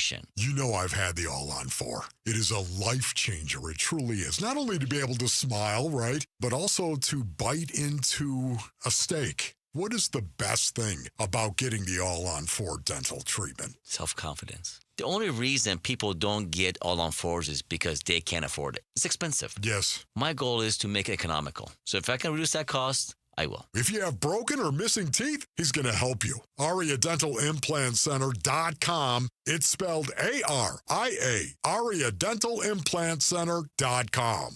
function. You know I've had the All-on-4. It is a life changer. It truly is. Not only to be able to smile, right, but also to bite into a steak. What is the best thing about getting the All-on-4 dental treatment? Self-confidence. The only reason people don't get All-on-4s is because they can't afford it. It's expensive. Yes. My goal is to make it economical. So if I can reduce that cost, I will. If you have broken or missing teeth, he's going to help you. AriaDentalImplantCenter.com. It's spelled A-R-I-A. AriaDentalImplantCenter.com.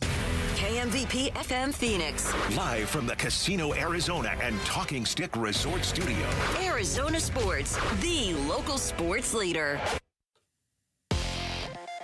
KMVP FM Phoenix. Live from the Casino Arizona and Talking Stick Resort Studio. Arizona Sports, the local sports leader.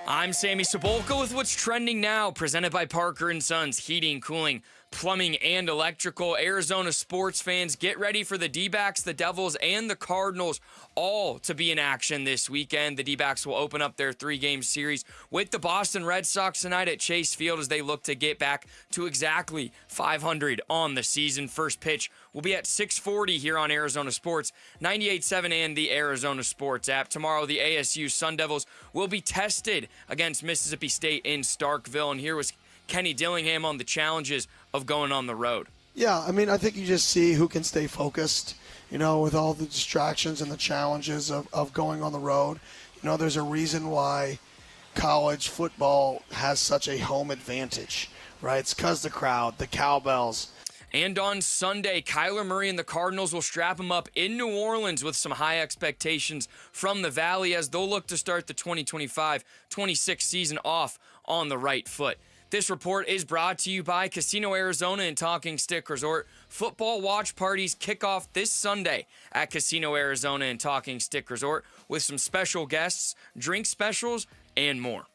I'm Sammy Cebulka with what's trending now, presented by Parker & Sons Heating, Cooling, Plumbing, and Electrical. Arizona sports fans, get ready for the D-backs, the Devils, and the Cardinals all to be in action this weekend. The D-backs will open up their 3-game series with the Boston Red Sox tonight at Chase Field as they look to get back to exactly 500 on the season. First pitch will be at 6:40 here on Arizona Sports, 98.7 and the Arizona Sports app. Tomorrow, the ASU Sun Devils will be tested against Mississippi State in Starkville, and here was Kenny Dillingham on the challenges of going on the road. Yeah, I mean, I think you just see who can stay focused, with all the distractions and the challenges of going on the road. There's a reason why college football has such a home advantage, right? It's because the crowd, the cowbells. And on Sunday, Kyler Murray and the Cardinals will strap him up in New Orleans with some high expectations from the Valley as they'll look to start the 2025-26 season off on the right foot. This report is brought to you by Casino Arizona and Talking Stick Resort. Football watch parties kick off this Sunday at Casino Arizona and Talking Stick Resort with some special guests, drink specials, and more.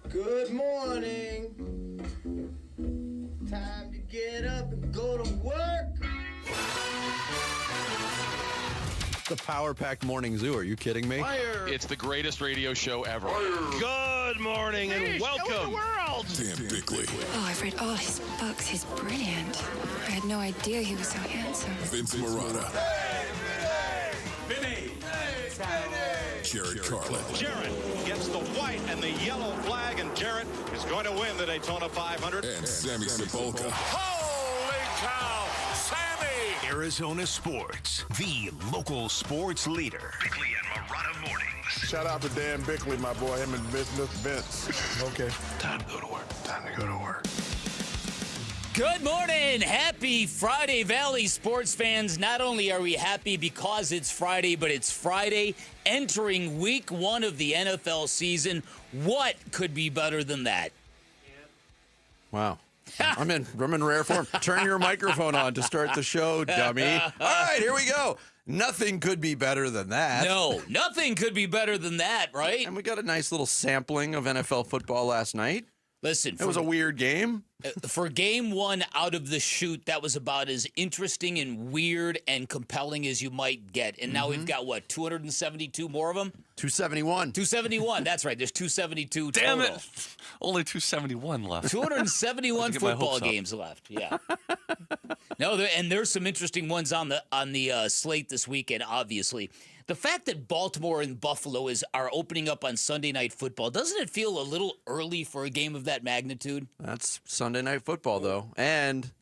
Good morning. Time to get up and go to work. The Power Pack Morning Zoo. Are you kidding me? Fire. It's the greatest radio show ever. Good morning and welcome. Dan Bickley, Oh, I've read all his books. He's brilliant. I had no idea he was so handsome. Vince Marotta, Jared Carlin, Jarrett gets the white and the yellow flag, and Jarrett is going to win the Daytona 500. and Sammy Cebulka. Holy cow, Sammy! Arizona Sports, the local sports leader. Bickley and Marotta Mornings. Shout out to Dan Bickley, my boy, him and business Vince. Okay. Time to go to work. Time to go to work. Good morning. Happy Friday, Valley sports fans. Not only are we happy because it's Friday, but it's Friday entering week 1 of the NFL season. What could be better than that? Wow. I'm in rare form. Turn your microphone on to start the show, dummy. All right, here we go. Nothing could be better than that. No, nothing could be better than that, right? And we got a nice little sampling of NFL football last night. Listen, It was a weird game. for game 1 out of the chute, that was about as interesting and weird and compelling as you might get. And now we've got, 272 more of them? 271. 271, that's right. There's 272 total. Damn it. Only 271 left. 271 Get my football hopes up. games left. Yeah. No, and there's some interesting ones on the slate this weekend. Obviously, the fact that Baltimore and Buffalo are opening up on Sunday Night Football, doesn't it feel a little early for a game of that magnitude? That's Sunday Night Football, though. And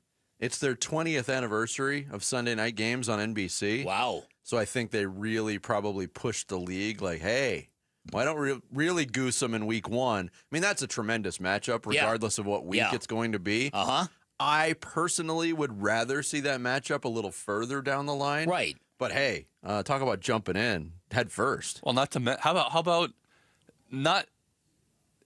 it's their 20th anniversary of Sunday night games on NBC. Wow. So I think they really probably pushed the league like, hey, why don't we really goose them in week 1? I mean, that's a tremendous matchup regardless of what week it's going to be. Uh-huh. I personally would rather see that matchup a little further down the line. Right. But hey, talk about jumping in head first. Well, how about not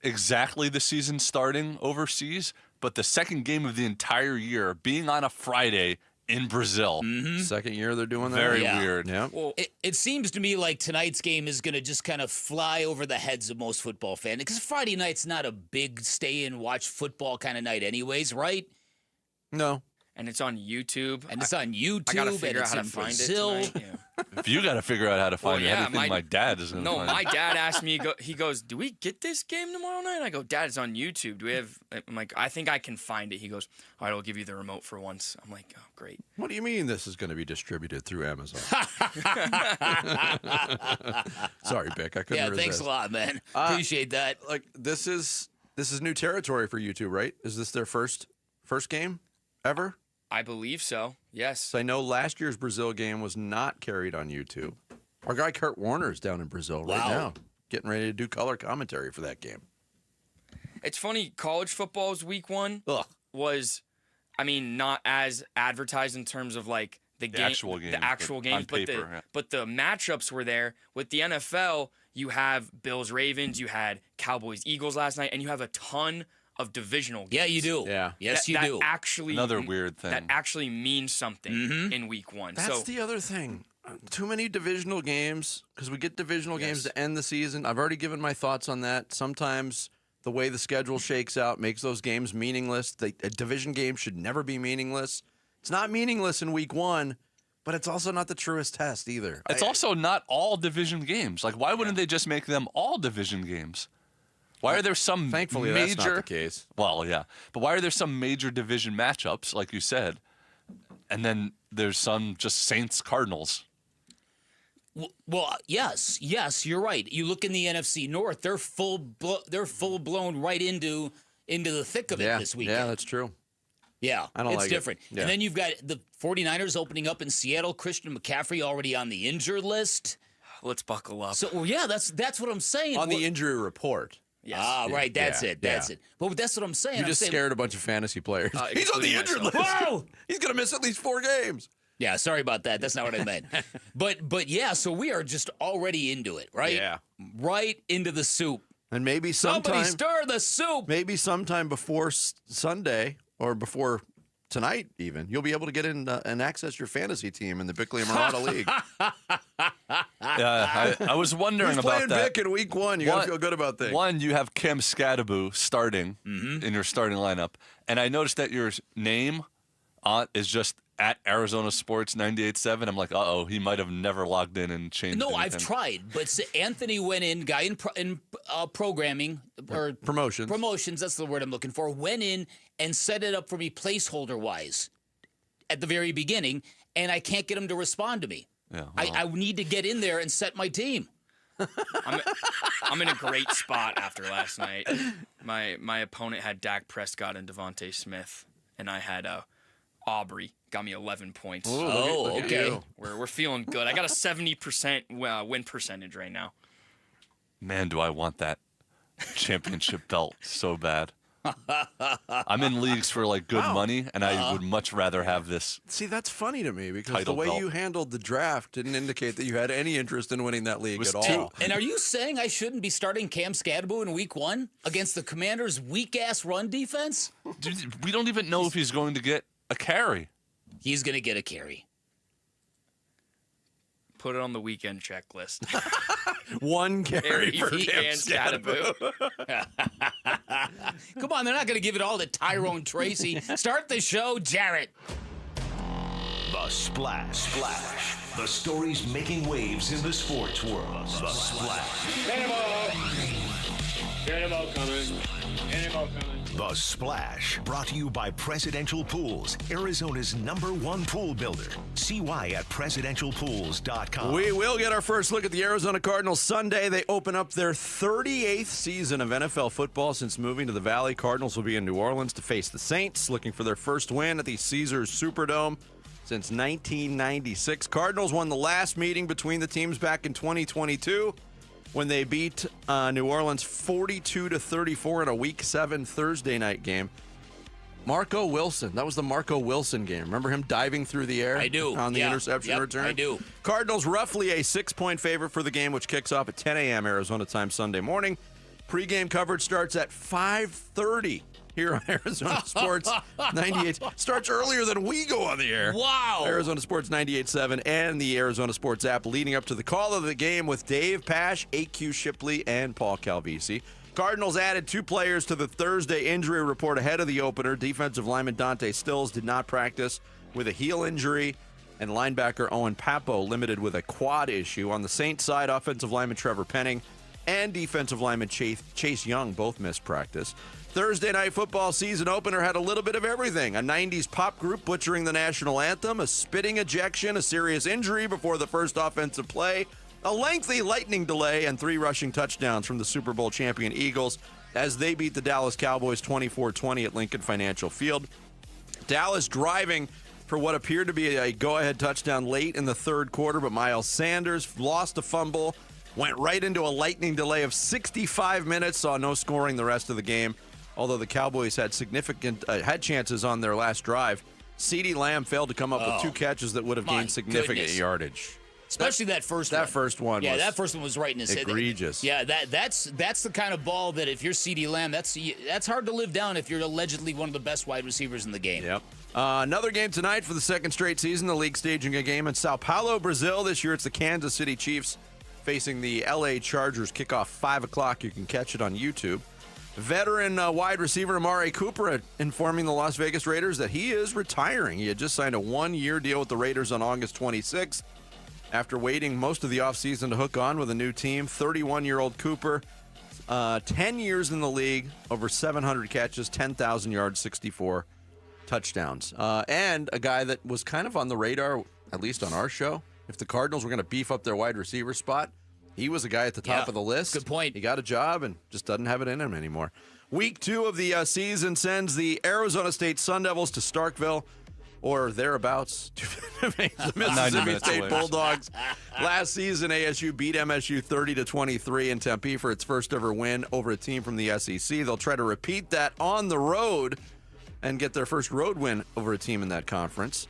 exactly the season starting overseas, but the second game of the entire year being on a Friday in Brazil. Mm-hmm. Second year they're doing that. Very weird. Yeah. Well, it seems to me like tonight's game is going to just kind of fly over the heads of most football fans because Friday night's not a big stay and watch football kind of night anyways, right? No. And it's on YouTube. And it's on YouTube. I gotta figure and out how to it's in find Brazil. it tonight. If you got to figure out how to find anything, my dad is going to find my dad asked me, he goes, do we get this game tomorrow night? I go, Dad, it's on YouTube. Do we have, I'm like, I think I can find it. He goes, all right, I'll give you the remote for once. I'm like, oh, great. What do you mean this is going to be distributed through Amazon? Sorry, Bick, I couldn't resist. Thanks a lot, man. Appreciate that. Like, this is new territory for you two, right? Is this their first game ever? I believe so, yes. So I know last year's Brazil game was not carried on YouTube. Our guy Kurt Warner's down in Brazil right now, getting ready to do color commentary for that game. It's funny, college football's week one was, not as advertised in terms of like the actual games, but the matchups were there. With the NFL, you have Bills Ravens, you had Cowboys Eagles last night, and you have a ton of divisional games. Yeah, you do. Yeah. Yes, you do. Actually, another weird thing. That actually means something in week one. That's the other thing. Too many divisional games, because we get divisional games to end the season. I've already given my thoughts on that. Sometimes the way the schedule shakes out makes those games meaningless. A division game should never be meaningless. It's not meaningless in week one, but it's also not the truest test either. It's also not all division games. Like, why wouldn't they just make them all division games? Why are there some Thankfully, major... that's not the case. Well, yeah. But why are there some major division matchups, like you said, and then there's some just Saints-Cardinals? Well, yes, you're right. You look in the NFC North; they're full blown right into the thick of it this weekend. Yeah, that's true. Yeah, it's different. Yeah. And then you've got the 49ers opening up in Seattle. Christian McCaffrey already on the injured list. Let's buckle up. So, that's what I'm saying. On the injury report. Yes. Right. That's it. But that's what I'm saying. You just scared a bunch of fantasy players. He's on the injured list. Whoa! He's going to miss at least 4 games. Yeah, sorry about that. That's not what I meant. But yeah, so we are just already into it, right? Yeah. Right into the soup. And maybe Somebody stir the soup. Maybe sometime before Sunday or before tonight even, you'll be able to get in and access your fantasy team in the Bickley and Murata League. Yeah, I was wondering Who's about playing that. Bick in week one? You got to feel good about things. One, you have Kim Scadaboo starting in your starting lineup. And I noticed that your name is just at Arizona Sports 98.7. I'm like, uh-oh, he might have never logged in and changed anything. I've tried. But Anthony went in, guy in programming or promotions, that's the word I'm looking for, went in and set it up for me placeholder-wise at the very beginning, and I can't get him to respond to me. Yeah, I need to get in there and set my team. I'm in a great spot after last night. My opponent had Dak Prescott and Devontae Smith, and I had Aubrey. Got me 11 points. Oh, okay. We're feeling good. I got a 70% win percentage right now. Man, do I want that championship belt so bad. I'm in leagues for like good money, and I would much rather have this. See, that's funny to me because the way you handled the draft didn't indicate that you had any interest in winning that league at all. And are you saying I shouldn't be starting Cam Scadaboo in week one against the Commanders' weak-ass run defense? Dude, we don't even know if he's going to get a carry. He's going to get a carry. Put it on the weekend checklist. One carry for Cam Scadaboo. Come on, they're not going to give it all to Tyrone Tracy. Start the show, Jarrett. The Splash. The stories making waves in the sports world. The Splash. Cannonball coming. The Splash, brought to you by Presidential Pools, Arizona's #1 pool builder. See why at presidentialpools.com. We will get our first look at the Arizona Cardinals Sunday. They open up their 38th season of NFL football since moving to the Valley. Cardinals will be in New Orleans to face the Saints, looking for their first win at the Caesars Superdome since 1996. Cardinals won the last meeting between the teams back in 2022. When they beat New Orleans 42-34 in a Week 7 Thursday night game. Marco Wilson, that was the Marco Wilson game. Remember him diving through the air? I do. On the interception return? I do. Cardinals roughly a 6-point favorite for the game, which kicks off at 10 a.m. Arizona time Sunday morning. Pre-game coverage starts at 5:30 here on Arizona Sports 98. Starts earlier than we go on the air. Wow. Arizona Sports 98.7 and the Arizona Sports app leading up to the call of the game with Dave Pash, AQ Shipley, and Paul Calvisi. Cardinals added 2 players to the Thursday injury report ahead of the opener. Defensive lineman Dante Stills did not practice with a heel injury. and linebacker Owen Papo limited with a quad issue. On the Saints side, offensive lineman Trevor Penning and defensive lineman Chase Young both missed practice. Thursday night football season opener had a little bit of everything. A 90s pop group butchering the national anthem, a spitting ejection, a serious injury before the first offensive play, a lengthy lightning delay, and 3 rushing touchdowns from the Super Bowl champion Eagles as they beat the Dallas Cowboys 24-20 at Lincoln Financial Field. Dallas driving for what appeared to be a go-ahead touchdown late in the third quarter, but Miles Sanders lost a fumble, went right into a lightning delay of 65 minutes, saw no scoring the rest of the game. Although the Cowboys had had chances on their last drive, CeeDee Lamb failed to come up with 2 catches that would have gained significant yardage. Especially that first one. That first one Yeah, that first one was right in his head. Egregious. Yeah, that's the kind of ball that if you're CeeDee Lamb, that's hard to live down if you're allegedly one of the best wide receivers in the game. Yep. Another game tonight for the second straight season. The league staging a game in Sao Paulo, Brazil. This year it's the Kansas City Chiefs facing the LA Chargers. Kickoff 5 o'clock. You can catch it on YouTube. Veteran wide receiver Amari Cooper informing the Las Vegas Raiders that he is retiring. He had just signed a 1-year deal with the Raiders on August 26th. After waiting most of the offseason to hook on with a new team, 31-year-old Cooper, 10 years in the league, over 700 catches, 10,000 yards, 64 touchdowns. And a guy that was kind of on the radar, at least on our show. If the Cardinals were going to beef up their wide receiver spot, he was a guy at the top of the list. Good point. He got a job and just doesn't have it in him anymore. Week 2 of the season sends the Arizona State Sun Devils to Starkville or thereabouts to face the Mississippi State Bulldogs. Last season, ASU beat MSU 30-23 in Tempe for its first ever win over a team from the SEC. They'll try to repeat that on the road and get their first road win over a team in that conference.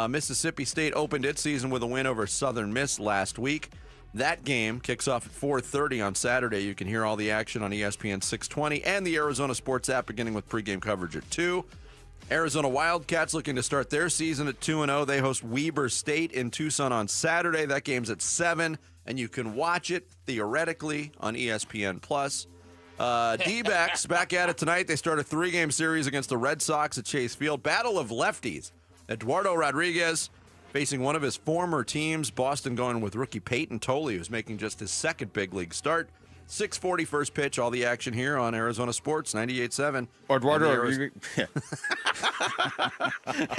Mississippi State opened its season with a win over Southern Miss last week. That game kicks off at 4:30 on Saturday. You can hear all the action on ESPN 620 and the Arizona Sports app, beginning with pregame coverage at 2. Arizona Wildcats looking to start their season at 2-0. They host Weber State in Tucson on Saturday. That game's at 7, and you can watch it theoretically on ESPN+. D-backs back at it tonight. They start a 3-game series against the Red Sox at Chase Field. Battle of lefties. Eduardo Rodriguez facing one of his former teams. Boston going with rookie Peyton Tolley, who's making just his second big league start. 6:40 first pitch. All the action here on Arizona Sports 98.7. Eduardo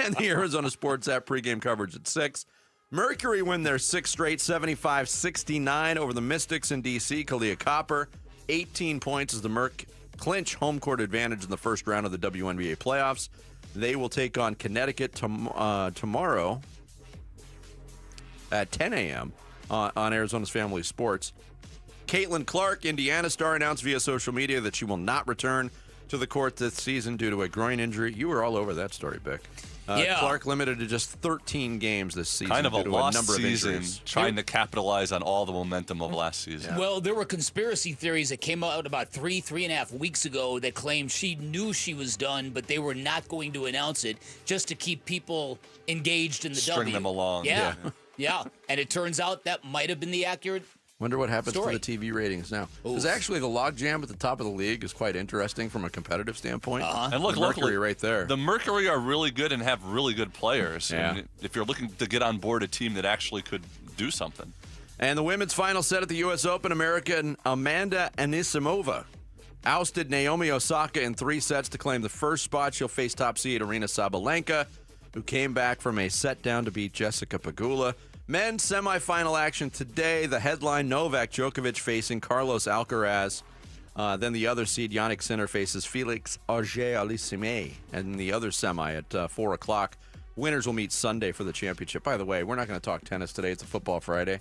and the Arizona Sports app pregame coverage at 6. Mercury win their 6th straight, 75-69 over the Mystics in D.C. Kalia Copper, 18 points as the Merc clinch home court advantage in the first round of the WNBA playoffs. They will take on Connecticut tomorrow at 10 a.m. On Arizona's Family Sports. Caitlin Clark, Indiana star, announced via social media that she will not return to the court this season due to a groin injury. You were all over that story, Bick. Yeah. Clark limited to just 13 games this season. Kind of a due to lost number of season, injuries. trying to capitalize on all the momentum of last season. Well, there were conspiracy theories that came out about 3.5 weeks ago that claimed she knew she was done, but they were not going to announce it just to keep people engaged in the String them along. Yeah. Yeah. And it turns out that might have been the accurate Wonder what happens story. to the TV ratings now. Because actually the logjam at the top of the league is quite interesting from a competitive standpoint. And look, the Mercury locally, right there. The Mercury are really good and have really good players. Yeah. And if you're looking to get on board a team that actually could do something. And the women's final set at the U.S. Open, American Amanda Anisimova ousted Naomi Osaka in 3 sets to claim the first spot. She'll face top seed Arina Sabalenka, who came back from a set down to beat Jessica Pegula. Men's semifinal action today. The headline, Novak Djokovic facing Carlos Alcaraz. Then the other seed, Yannick Sinner, faces Felix Auger-Aliassime. And the other semi at 4 o'clock. Winners will meet Sunday for the championship. By the way, we're not going to talk tennis today. It's a football Friday.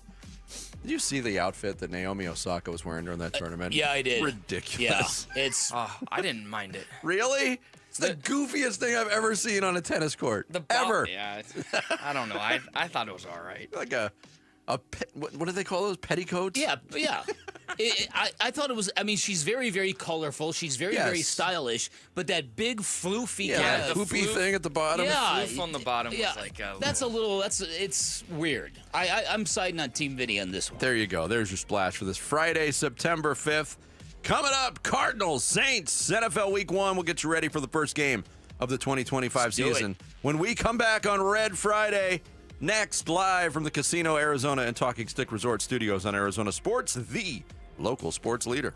Did you see the outfit that Naomi Osaka was wearing during that tournament? Yeah, I did. Ridiculous. Yeah, it's. I didn't mind it. Really? It's the goofiest thing I've ever seen on a tennis court. Ever. Yeah, I don't know. I thought it was all right. Like what do they call those? Petticoats? Yeah. I thought it was. I mean, she's very, very colorful. She's very, very stylish. But that big floofy, the poopy thing at the bottom. Yeah, Floof on the bottom was like a that's a little. It's weird. I'm siding on Team Vinny on this one. There you go. There's your splash for this Friday, September 5th. Coming up, Cardinals, Saints, NFL Week 1. We'll get you ready for the first game of the 2025 season. When we come back on Red Friday, Next, live from the Casino Arizona and Talking Stick Resort Studios on Arizona Sports, the local sports leader.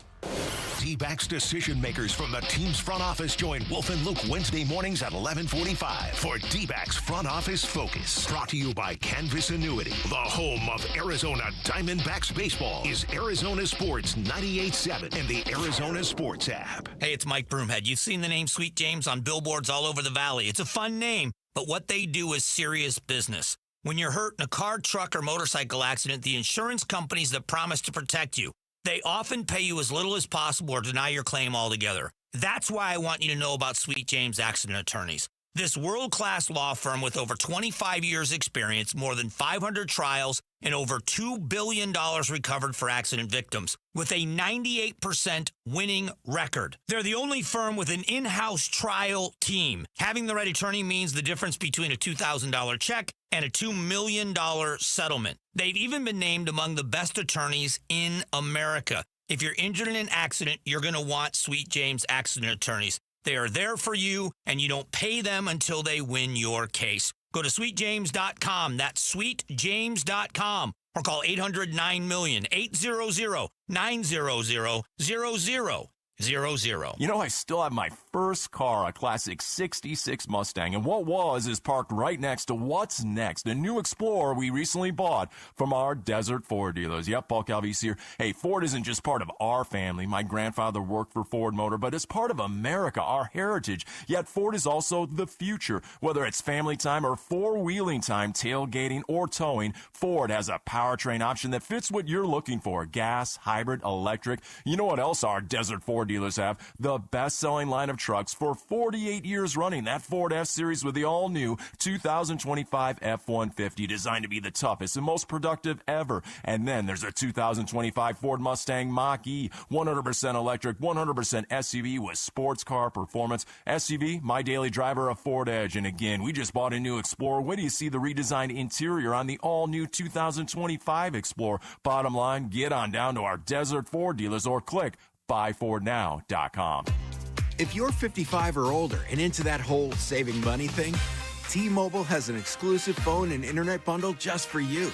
D-backs decision makers from the team's front office join Wolf and Luke Wednesday mornings at 11:45 for D-backs Front Office Focus. Brought to you by Canvas Annuity. The home of Arizona Diamondbacks baseball is Arizona Sports 98.7 and the Arizona Sports app. Hey, it's Mike Broomhead. You've seen the name Sweet James on billboards all over the valley. It's a fun name, but what they do is serious business. When you're hurt in a car, truck, or motorcycle accident, the insurance companies that promise to protect you, they often pay you as little as possible or deny your claim altogether. That's why I want you to know about Sweet James Accident Attorneys. This world-class law firm with over 25 years experience, more than 500 trials, and over $2 billion recovered for accident victims, with a 98% winning record. They're the only firm with an in-house trial team. Having the right attorney means the difference between a $2,000 check and a $2 million settlement. They've even been named among the best attorneys in America. If you're injured in an accident, you're going to want Sweet James Accident Attorneys. They are there for you, and you don't pay them until they win your case. Go to sweetjames.com. That's sweetjames.com. Or call 800-9-MILLION, 800-900-0000. You know, I still have my first car, a classic 66 Mustang, and what was is parked right next to what's next, a new Explorer we recently bought from our Desert Ford dealers. Yep, Paul Calvise here. Hey, Ford isn't just part of our family. My grandfather worked for Ford Motor, but it's part of America, our heritage. Yet Ford is also the future. Whether it's family time or four-wheeling time, tailgating, or towing, Ford has a powertrain option that fits what you're looking for. Gas, hybrid, electric. You know what else our Desert Ford dealers have? The best-selling line of trucks for 48 years running. That Ford F-Series with the all-new 2025 F-150, designed to be the toughest and most productive ever. And then there's a 2025 Ford Mustang Mach-E, 100% electric, 100% SUV with sports car performance. SUV, my daily driver, a Ford Edge. And again, we just bought a new Explorer. Wait till you see the redesigned interior on the all-new 2025 Explorer. Bottom line, get on down to our Desert Ford dealers or click buyfordnow.com. If you're 55 or older and into that whole saving money thing, T-Mobile has an exclusive phone and internet bundle just for you.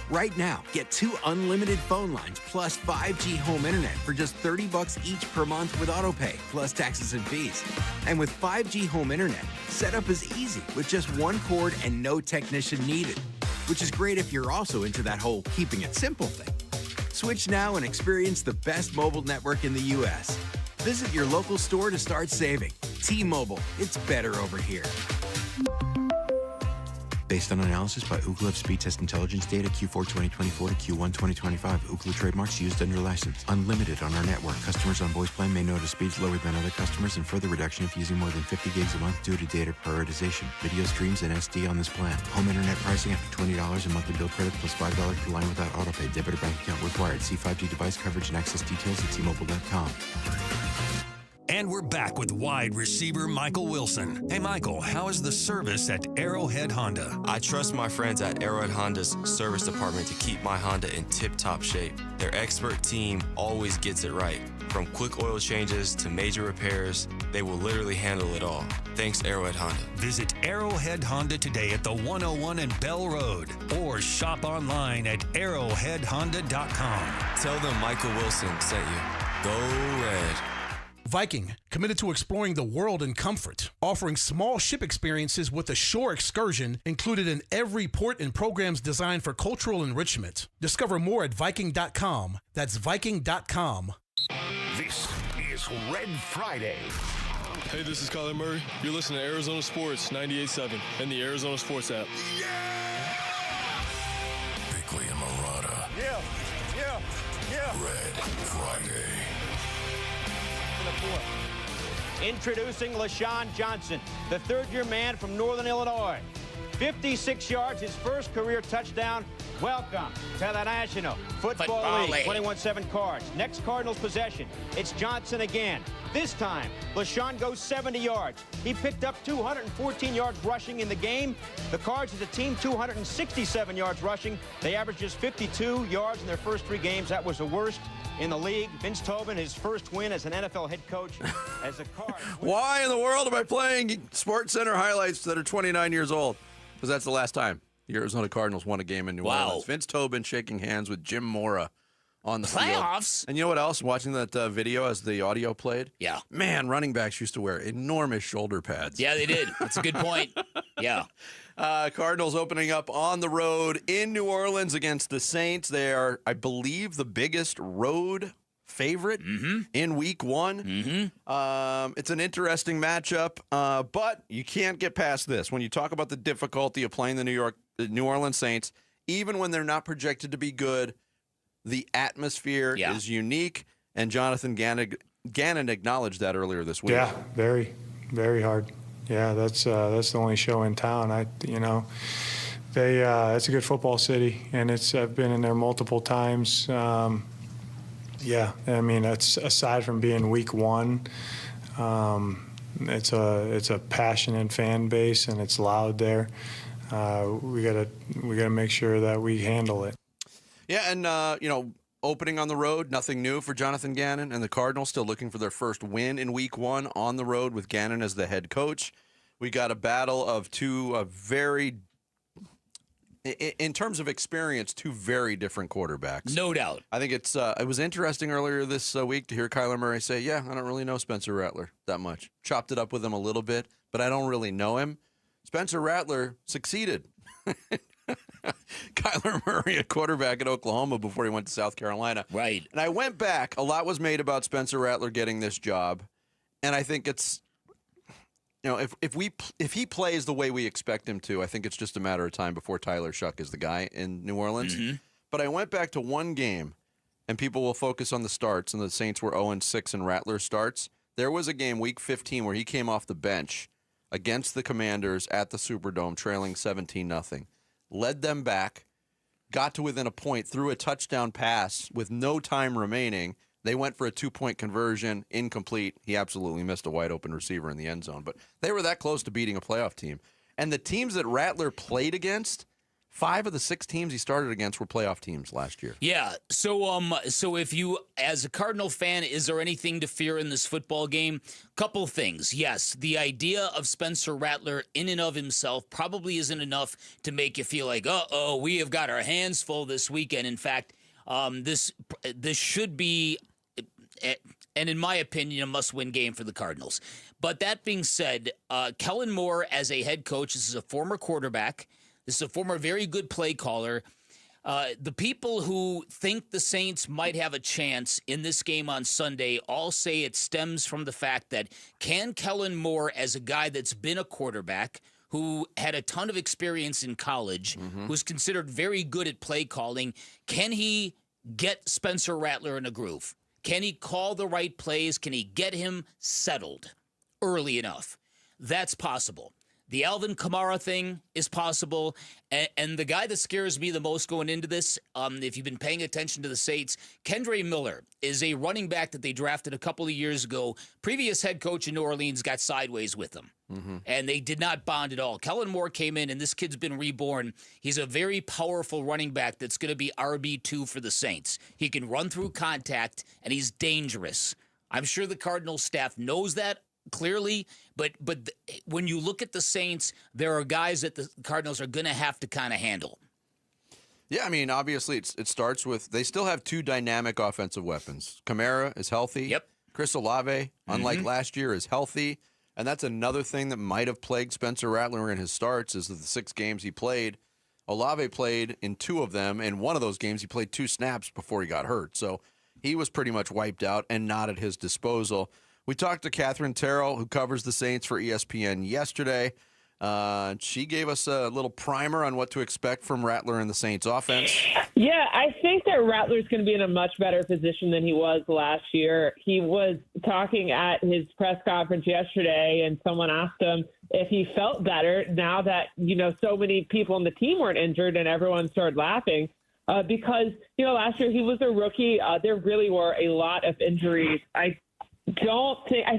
Right now, get 2 unlimited phone lines plus 5G home internet for just $30 each per month with autopay, plus taxes and fees. And with 5G home internet, setup is easy with just one cord and no technician needed, which is great if you're also into that whole keeping it simple thing. Switch now and experience the best mobile network in the U.S. Visit your local store to start saving. T-Mobile, it's better over here. Based on analysis by Ookla Speed Test Intelligence data Q4 2024 to Q1 2025. Ookla trademarks used under license. Unlimited on our network. Customers on voice plan may notice speeds lower than other customers and further reduction if using more than 50 gigs a month due to data prioritization. Video streams and SD on this plan. Home internet pricing after $20 in monthly bill credit plus $5 per line without autopay. Debit or bank account required. See 5G device coverage and access details at T-Mobile.com. And we're back with wide receiver Michael Wilson. Hey, Michael, how is the service at Arrowhead Honda? I trust my friends at Arrowhead Honda's service department to keep my Honda in tip-top shape. Their expert team always gets it right. From quick oil changes to major repairs, they will literally handle it all. Thanks, Arrowhead Honda. Visit Arrowhead Honda today at the 101 and Bell Road or shop online at arrowheadhonda.com. Tell them Michael Wilson sent you. Go Red. Viking, committed to exploring the world in comfort, offering small ship experiences with a shore excursion included in every port and programs designed for cultural enrichment. Discover more at Viking.com. That's Viking.com. This is Red Friday. Hey, this is Kyler Murray. You're listening to Arizona Sports 98.7 and the Arizona Sports app. Bickley and Marotta. Yeah. Red Friday. Introducing LaShawn Johnson, the third-year man from Northern Illinois. 56 yards, his first career touchdown. Welcome to the National Football League. 21-7 Cards. Next Cardinals possession. It's Johnson again. This time, LaShawn goes 70 yards. He picked up 214 yards rushing in the game. The Cards as a team, 267 yards rushing. They averaged just 52 yards in their first 3 games. That was the worst in the league. Vince Tobin, his first win as an NFL head coach as a Card. Why in the world am I playing Sports Center highlights that are 29 years old? Because that's the last time The Arizona Cardinals won a game in New Orleans. Vince Tobin shaking hands with Jim Mora on the Playoffs? field. And you know what else? Watching that video as the audio played? Yeah. Man, running backs used to wear enormous shoulder pads. Yeah, they did. That's a good point. Yeah. Cardinals opening up on the road in New Orleans against the Saints. They are, I believe, the biggest road favorite in week one. It's an interesting matchup, but you can't get past this. When you talk about the difficulty of playing the New Orleans Saints, even when they're not projected to be good, the atmosphere is unique, and Jonathan Gannon acknowledged that earlier this week. Yeah, very, very hard. Yeah, that's the only show in town. It's a good football city, and I've been in there multiple times. Yeah, I mean, that's aside from being week one, it's a passionate fan base, and it's loud there. We gotta make sure that we handle it. Yeah, and opening on the road, nothing new for Jonathan Gannon and the Cardinals, still looking for their first win in week one on the road with Gannon as the head coach. We got a battle of two very, in terms of experience, two very different quarterbacks. No doubt. I think it was interesting earlier this week to hear Kyler Murray say, yeah, I don't really know Spencer Rattler that much. Chopped it up with him a little bit, but I don't really know him. Spencer Rattler succeeded. Kyler Murray, a quarterback at Oklahoma before he went to South Carolina. Right. And I went back. A lot was made about Spencer Rattler getting this job. And I think it's, if he plays the way we expect him to, I think it's just a matter of time before Tyler Shuck is the guy in New Orleans. But I went back to one game, and people will focus on the starts, and the Saints were 0-6 in Rattler's starts. There was a game, week 15, where he came off the bench against the Commanders at the Superdome, trailing 17-0. Led them back, got to within a point, threw a touchdown pass with no time remaining. They went for a 2-point conversion, incomplete. He absolutely missed a wide-open receiver in the end zone. But they were that close to beating a playoff team. And the teams that Rattler played against, 5 of the 6 teams he started against were playoff teams last year. Yeah. So if you, as a Cardinal fan, is there anything to fear in this football game? Couple things. Yes, the idea of Spencer Rattler in and of himself probably isn't enough to make you feel like, we have got our hands full this weekend. In fact, this should be, and in my opinion, a must-win game for the Cardinals. But that being said, Kellen Moore as a head coach, this is a former quarterback. This is a former very good play caller. The people who think the Saints might have a chance in this game on Sunday all say it stems from the fact that can Kellen Moore, as a guy that's been a quarterback, who had a ton of experience in college, who's considered very good at play calling, can he get Spencer Rattler in a groove? Can he call the right plays? Can he get him settled early enough? That's possible. The Alvin Kamara thing is possible, and the guy that scares me the most going into this, if you've been paying attention to the Saints, Kendre Miller is a running back that they drafted a couple of years ago. Previous head coach in New Orleans got sideways with them, and they did not bond at all. Kellen Moore came in, and this kid's been reborn. He's a very powerful running back that's going to be RB2 for the Saints. He can run through contact, and he's dangerous. I'm sure the Cardinals staff knows that clearly, but when you look at the Saints, there are guys that the Cardinals are going to have to kind of handle. Yeah, I mean, obviously it starts with they still have 2 dynamic offensive weapons. Kamara is healthy. Yep. Chris Olave, unlike last year, is healthy. And that's another thing that might have plagued Spencer Rattler in his starts is that the 6 games he played, Olave played in 2 of them. And one of those games, he played 2 snaps before he got hurt. So he was pretty much wiped out and not at his disposal. We talked to Catherine Terrell, who covers the Saints for ESPN yesterday. She gave us a little primer on what to expect from Rattler and the Saints offense. Yeah, I think that Rattler's going to be in a much better position than he was last year. He was talking at his press conference yesterday, and someone asked him if he felt better now that, so many people on the team weren't injured and everyone started laughing. Because, last year he was a rookie. There really were a lot of injuries. I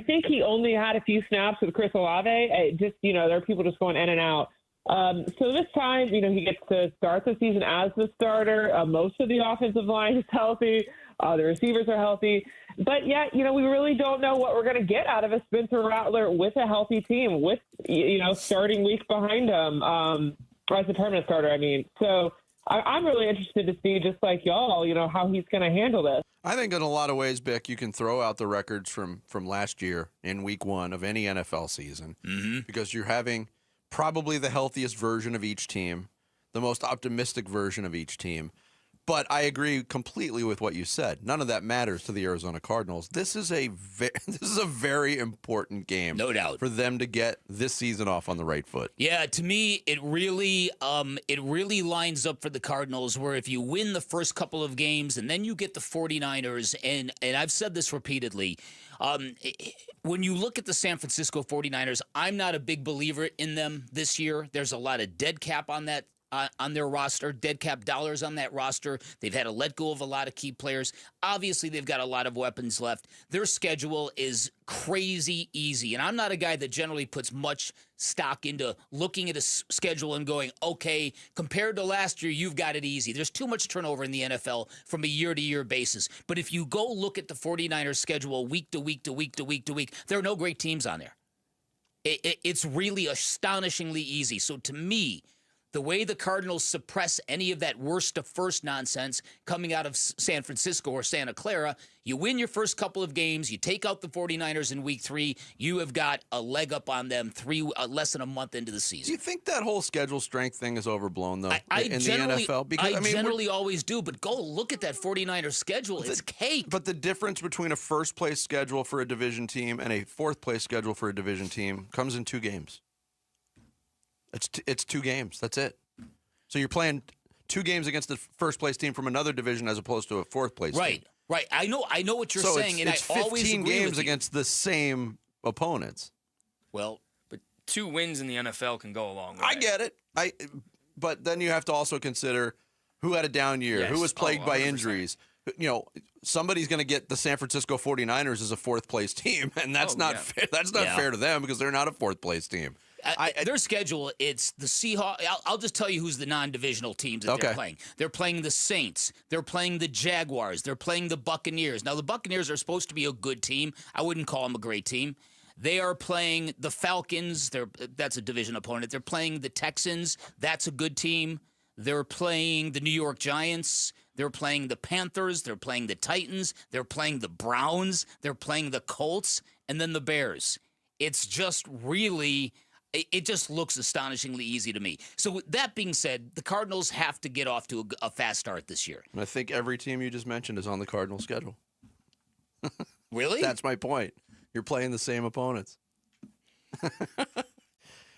think he only had a few snaps with Chris Olave. There are people just going in and out. So this time, he gets to start the season as the starter. Most of the offensive line is healthy. The receivers are healthy. But yet, we really don't know what we're going to get out of a Spencer Rattler with a healthy team, with, starting week behind him. or as a permanent starter, I mean. So I'm really interested to see, just like y'all, how he's going to handle this. I think in a lot of ways, Bick, you can throw out the records from last year in week one of any NFL season because you're having probably the healthiest version of each team, the most optimistic version of each team. But I agree completely with what you said. None of that matters to the Arizona Cardinals. This is a very important game, no doubt, for them to get this season off on the right foot. Yeah, to me, it really lines up for the Cardinals, where if you win the first couple of games and then you get the 49ers, and I've said this repeatedly, when you look at the San Francisco 49ers, I'm not a big believer in them this year. There's a lot of dead cap on that. On their roster, dead cap dollars on that roster. They've had to let go of a lot of key players. Obviously, they've got a lot of weapons left. Their schedule is crazy easy. And I'm not a guy that generally puts much stock into looking at a schedule and going, okay, compared to last year, you've got it easy. There's too much turnover in the NFL from a year-to-year basis. But if you go look at the 49ers schedule week to week to week to week to week, there are no great teams on there. It's really astonishingly easy. So to me, the way the Cardinals suppress any of that worst to first nonsense coming out of San Francisco or Santa Clara, you win your first couple of games, you take out the 49ers in week 3, you have got a leg up on them less than a month into the season. Do you think that whole schedule strength thing is overblown, though, in the NFL? Because, I generally always do, but go look at that 49ers schedule. It's cake. But the difference between a first-place schedule for a division team and a fourth-place schedule for a division team comes in 2 games. It's 2 games. That's it. So you're playing 2 games against the first place team from another division as opposed to a fourth place team. Right. I know what you're saying, and I always agree with you. It's 15 games against the same opponents. Well, but 2 wins in the NFL can go a long way. I get it. But then you have to also consider who had a down year, Yes. who was plagued by 100%. injuries. Somebody's going to get the San Francisco 49ers as a fourth place team, and that's not fair. That's not fair to them because they're not a fourth place team. Their schedule, it's the Seahawks. I'll just tell you who's the non-divisional teams that they're playing. They're playing the Saints. They're playing the Jaguars. They're playing the Buccaneers. Now, the Buccaneers are supposed to be a good team. I wouldn't call them a great team. They are playing the Falcons. That's a division opponent. They're playing the Texans. That's a good team. They're playing the New York Giants. They're playing the Panthers. They're playing the Titans. They're playing the Browns. They're playing the Colts. And then the Bears. It's just really... It just looks astonishingly easy to me. So that being said, the Cardinals have to get off to a fast start this year. I think every team you just mentioned is on the Cardinals schedule. Really? That's my point. You're playing the same opponents.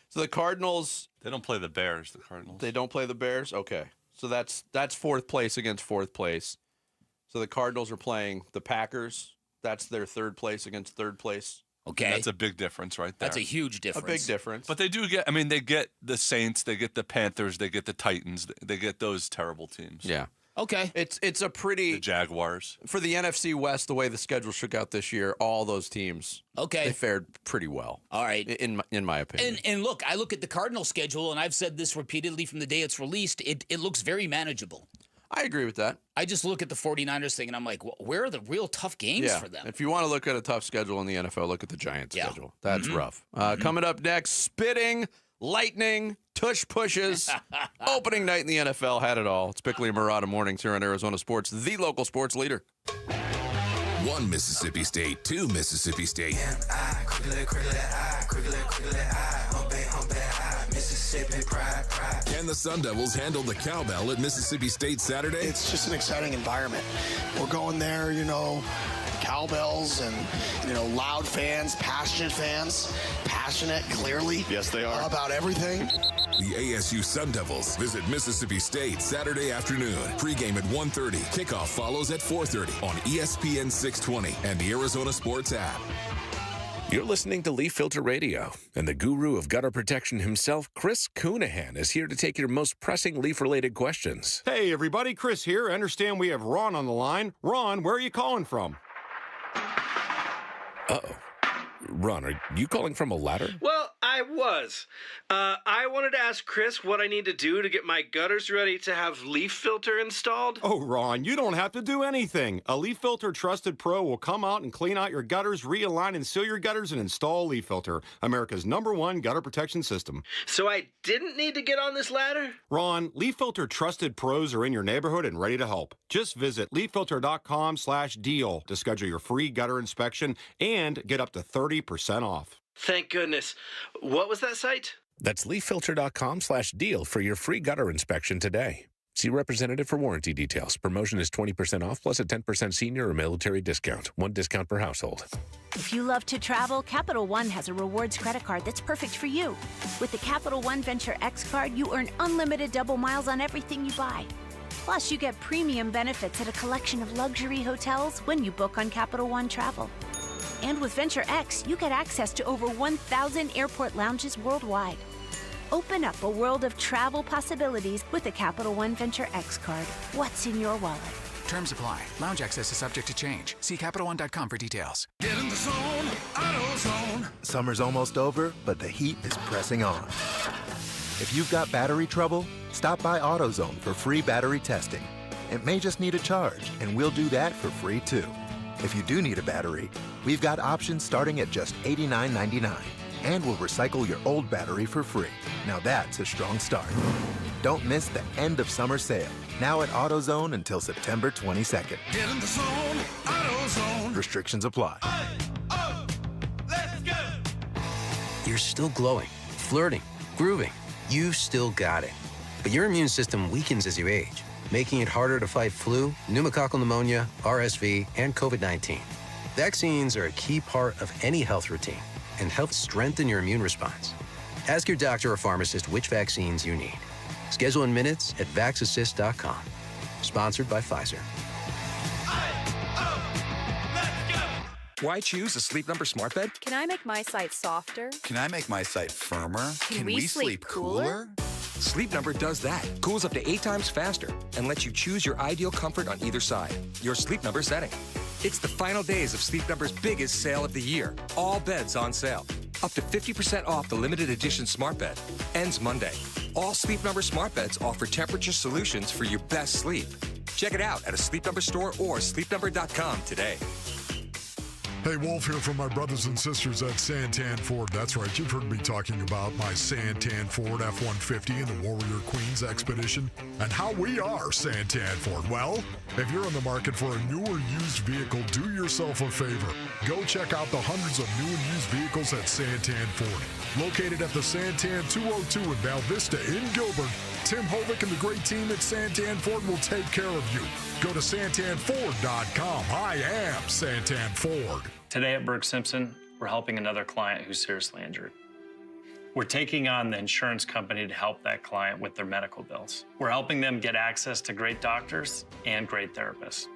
So the Cardinals... They don't play the Bears, the Cardinals. They don't play the Bears? Okay. So that's fourth place against fourth place. So the Cardinals are playing the Packers. That's their third place against third place. Okay. That's a big difference right there. That's a huge difference. A big difference. But they do get, they get the Saints, they get the Panthers, they get the Titans, they get those terrible teams. Yeah. Okay. It's a pretty... The Jaguars. For the NFC West, the way the schedule shook out this year, all those teams, they fared pretty well. All right. In my opinion. And look, I look at the Cardinal schedule, and I've said this repeatedly from the day it's released, it looks very manageable. I agree with that. I just look at the 49ers thing, and I'm like, where are the real tough games for them? If you want to look at a tough schedule in the NFL, look at the Giants' schedule. That's rough. Coming up next, spitting, lightning, tush pushes. Opening night in the NFL had it all. It's Bickley and Murata mornings here on Arizona Sports, the local sports leader. 1 Mississippi State, 2 Mississippi State. Can the Sun Devils handle the cowbell at Mississippi State Saturday? It's just an exciting environment. We're going there, cowbells and, loud fans, passionate fans. Passionate, clearly. Yes, they are. About everything. The ASU Sun Devils visit Mississippi State Saturday afternoon. Pregame at 1:30. Kickoff follows at 4:30 on ESPN 620 and the Arizona Sports app. You're listening to Leaf Filter Radio, and the guru of gutter protection himself, Chris Coonahan, is here to take your most pressing leaf-related questions. Hey, everybody. Chris here. I understand we have Ron on the line. Ron, where are you calling from? Uh-oh. Ron, are you calling from a ladder? Well, I was. I wanted to ask Chris what I need to do to get my gutters ready to have leaf filter installed. Oh, Ron, you don't have to do anything. A Leaf Filter Trusted Pro will come out and clean out your gutters, realign and seal your gutters, and install Leaf Filter, America's #1 gutter protection system. So I didn't need to get on this ladder? Ron, Leaf Filter Trusted Pros are in your neighborhood and ready to help. Just visit leaffilter.com/deal to schedule your free gutter inspection and get up to 30% off. Thank goodness. What was that site? That's leaffilter.com/deal for your free gutter inspection today. See representative for warranty details. Promotion is 20% off plus a 10% senior or military discount. One discount per household. If you love to travel, Capital One has a rewards credit card that's perfect for you. With the Capital One Venture X card, you earn unlimited double miles on everything you buy. Plus, you get premium benefits at a collection of luxury hotels when you book on Capital One Travel. And with Venture X, you get access to over 1,000 airport lounges worldwide. Open up a world of travel possibilities with the Capital One Venture X card. What's in your wallet? Terms apply. Lounge access is subject to change. See CapitalOne.com for details. Get in the zone, AutoZone. Summer's almost over, but the heat is pressing on. If you've got battery trouble, stop by AutoZone for free battery testing. It may just need a charge, and we'll do that for free too. If you do need a battery, we've got options starting at just $89.99. And we'll recycle your old battery for free. Now that's a strong start. Don't miss the end of summer sale. Now at AutoZone until September 22nd. Get in the zone, AutoZone. Restrictions apply. Let's go. You're still glowing, flirting, grooving. You've still got it. But your immune system weakens as you age, making it harder to fight flu, pneumococcal pneumonia, RSV, and COVID-19. Vaccines are a key part of any health routine and help strengthen your immune response. Ask your doctor or pharmacist which vaccines you need. Schedule in minutes at vaxassist.com. Sponsored by Pfizer. Why choose a Sleep Number smart bed? Can I make my site softer? Can I make my site firmer? Can we sleep cooler? Sleep Number does that. Cools up to 8 times faster and lets you choose your ideal comfort on either side. Your Sleep Number setting. It's the final days of Sleep Number's biggest sale of the year. All beds on sale. Up to 50% off the limited edition smart bed. Ends Monday. All Sleep Number smart beds offer temperature solutions for your best sleep. Check it out at a Sleep Number store or sleepnumber.com today. Hey, Wolf here from my brothers and sisters at Santan Ford. That's right, you've heard me talking about my Santan Ford F-150 and the Warrior Queens Expedition and how we are Santan Ford. Well, if you're in the market for a new or used vehicle, do yourself a favor. Go check out the hundreds of new and used vehicles at Santan Ford. Located at the Santan 202 in Val Vista in Gilbert, Tim Hovick and the great team at Santan Ford will take care of you. Go to santanford.com. I am Santan Ford. Today at Berg Simpson, we're helping another client who's seriously injured. We're taking on the insurance company to help that client with their medical bills. We're helping them get access to great doctors and great therapists.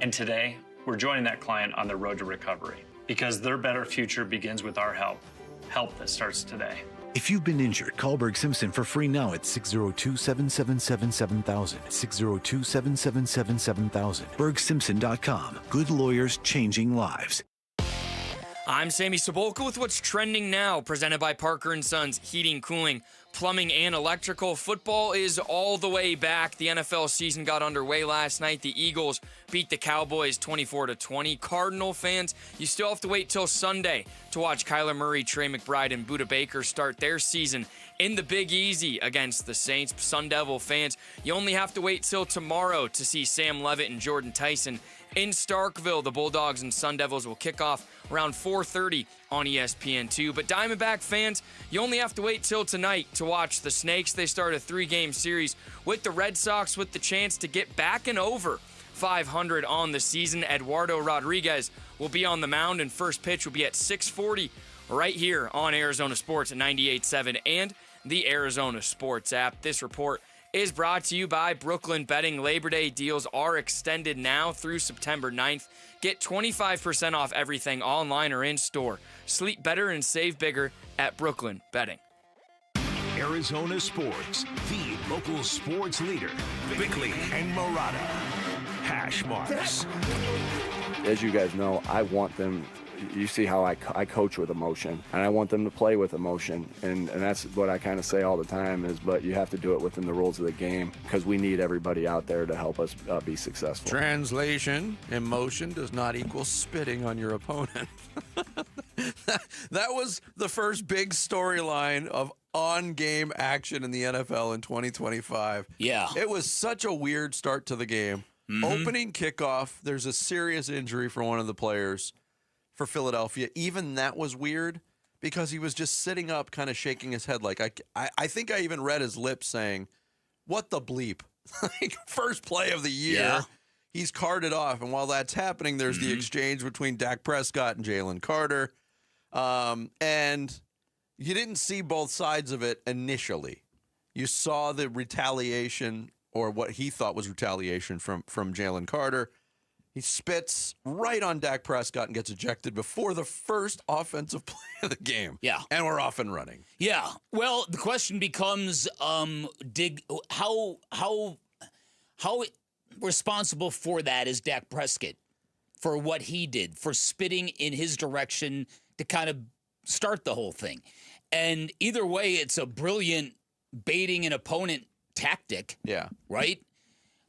And today, we're joining that client on their road to recovery because their better future begins with our help. Help that starts today. If you've been injured, call Berg Simpson for free now at 602-777-7000. 602-777-7000. BergSimpson.com. Good lawyers changing lives. I'm Sammy Sabolka with what's trending now, presented by Parker & Sons Heating, Cooling, Plumbing, and Electrical. Football is all the way back. The NFL season got underway last night. The Eagles beat the Cowboys 24-20. Cardinal fans, you still have to wait till Sunday to watch Kyler Murray, Trey McBride, and Budda Baker start their season in the Big Easy against the Saints. Sun Devil fans, you only have to wait till tomorrow to see Sam Levitt and Jordan Tyson in Starkville. The Bulldogs and Sun Devils will kick off around 4:30 on ESPN2. But Diamondback fans, you only have to wait till tonight to watch the Snakes. They start a 3-game series with the Red Sox with the chance to get back and over 500 on the season. Eduardo Rodriguez will be on the mound, and first pitch will be at 6:40 right here on Arizona Sports at 98.7 and the Arizona Sports app. This report is brought to you by Brooklyn Betting. Labor Day deals are extended now through September 9th. Get 25% off everything online or in store. Sleep better and save bigger at Brooklyn Betting. Arizona Sports, the local sports leader. Bickley and Murata. Hash marks. As you guys know, I want them you see how I coach with emotion, and I want them to play with emotion, and that's what I kind of say all the time is, but you have to do it within the rules of the game because we need everybody out there to help us be successful. Translation, emotion does not equal spitting on your opponent. That was the first big storyline of on-game action in the NFL in 2025. Yeah. It was such a weird start to the game. Opening kickoff, there's a serious injury for one of the players for Philadelphia. Even that was weird because he was just sitting up kind of shaking his head like, I think I even read his lips saying, what the bleep? Like, first play of the year. Yeah. He's carted off. And while that's happening, there's the exchange between Dak Prescott and Jalen Carter. And you didn't see both sides of it initially. You saw the retaliation, or what he thought was retaliation from Jalen Carter. He spits right on Dak Prescott and gets ejected before the first offensive play of the game. Yeah. And we're off and running. Yeah. Well, the question becomes, how responsible for that is Dak Prescott for what he did, for spitting in his direction to kind of start the whole thing. And either way, it's a brilliant baiting an opponent tactic. Yeah. Right?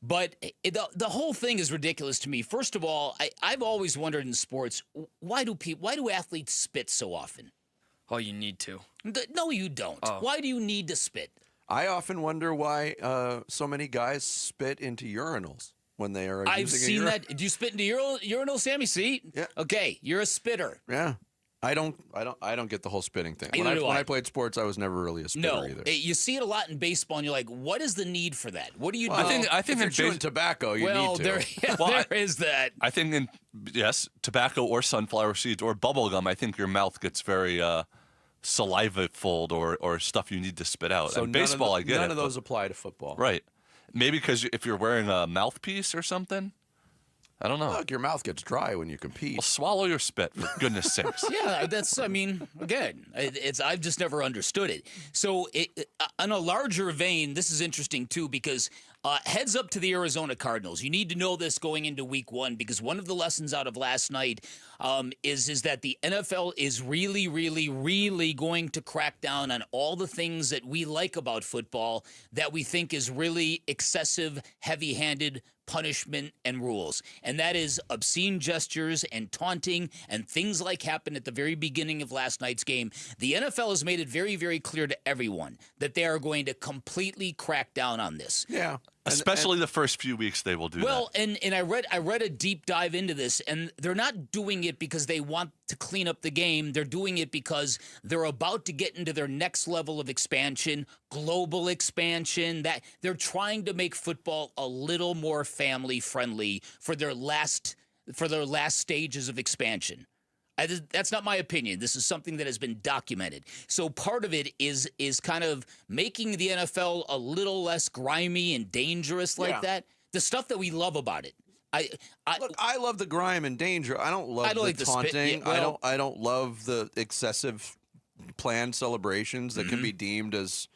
But the whole thing is ridiculous to me. First of all, I've always wondered in sports, why do athletes spit so often? Oh, you need to. No, you don't. Oh. Why do you need to spit? I often wonder why so many guys spit into urinals when they are I've using seen a that. Do you spit into urinal, Sammy? See? Yeah. Okay, you're a spitter. Yeah. I don't get the whole spitting thing. Neither do When I I played sports, I was never really a spitter either. You see it a lot in baseball, and you're like, what is the need for that? What do you do? I think if you're chewing tobacco, you need to. There is that. I think yes, tobacco or sunflower seeds or bubble gum. I think your mouth gets very saliva-filled or stuff you need to spit out. So and baseball, I get it. None of those apply to football. Right. Maybe because if you're wearing a mouthpiece or something. I don't know. Look, your mouth gets dry when you compete. Well, swallow your spit, for goodness sakes. Yeah, again, I've just never understood it. So on a larger vein, this is interesting too, because heads up to the Arizona Cardinals. You need to know this going into week one, because one of the lessons out of last night is that the NFL is really, really, really going to crack down on all the things that we like about football that we think is really excessive, heavy-handed punishment and rules, and that is obscene gestures and taunting and things like happened at the very beginning of last night's game. The NFL has made it very, very clear to everyone that they are going to completely crack down on this. Yeah. Especially the first few weeks they will do that. Well, and I read a deep dive into this, and they're not doing it because they want to clean up the game. They're doing it because they're about to get into their next level of expansion, global expansion, that they're trying to make football a little more family friendly for their last stages of expansion. That's not my opinion. This is something that has been documented. So part of it is kind of making the NFL a little less grimy and dangerous like that. The stuff that we love about it. I love the grime and danger. I don't love the taunting. I don't love the excessive planned celebrations that can be deemed as,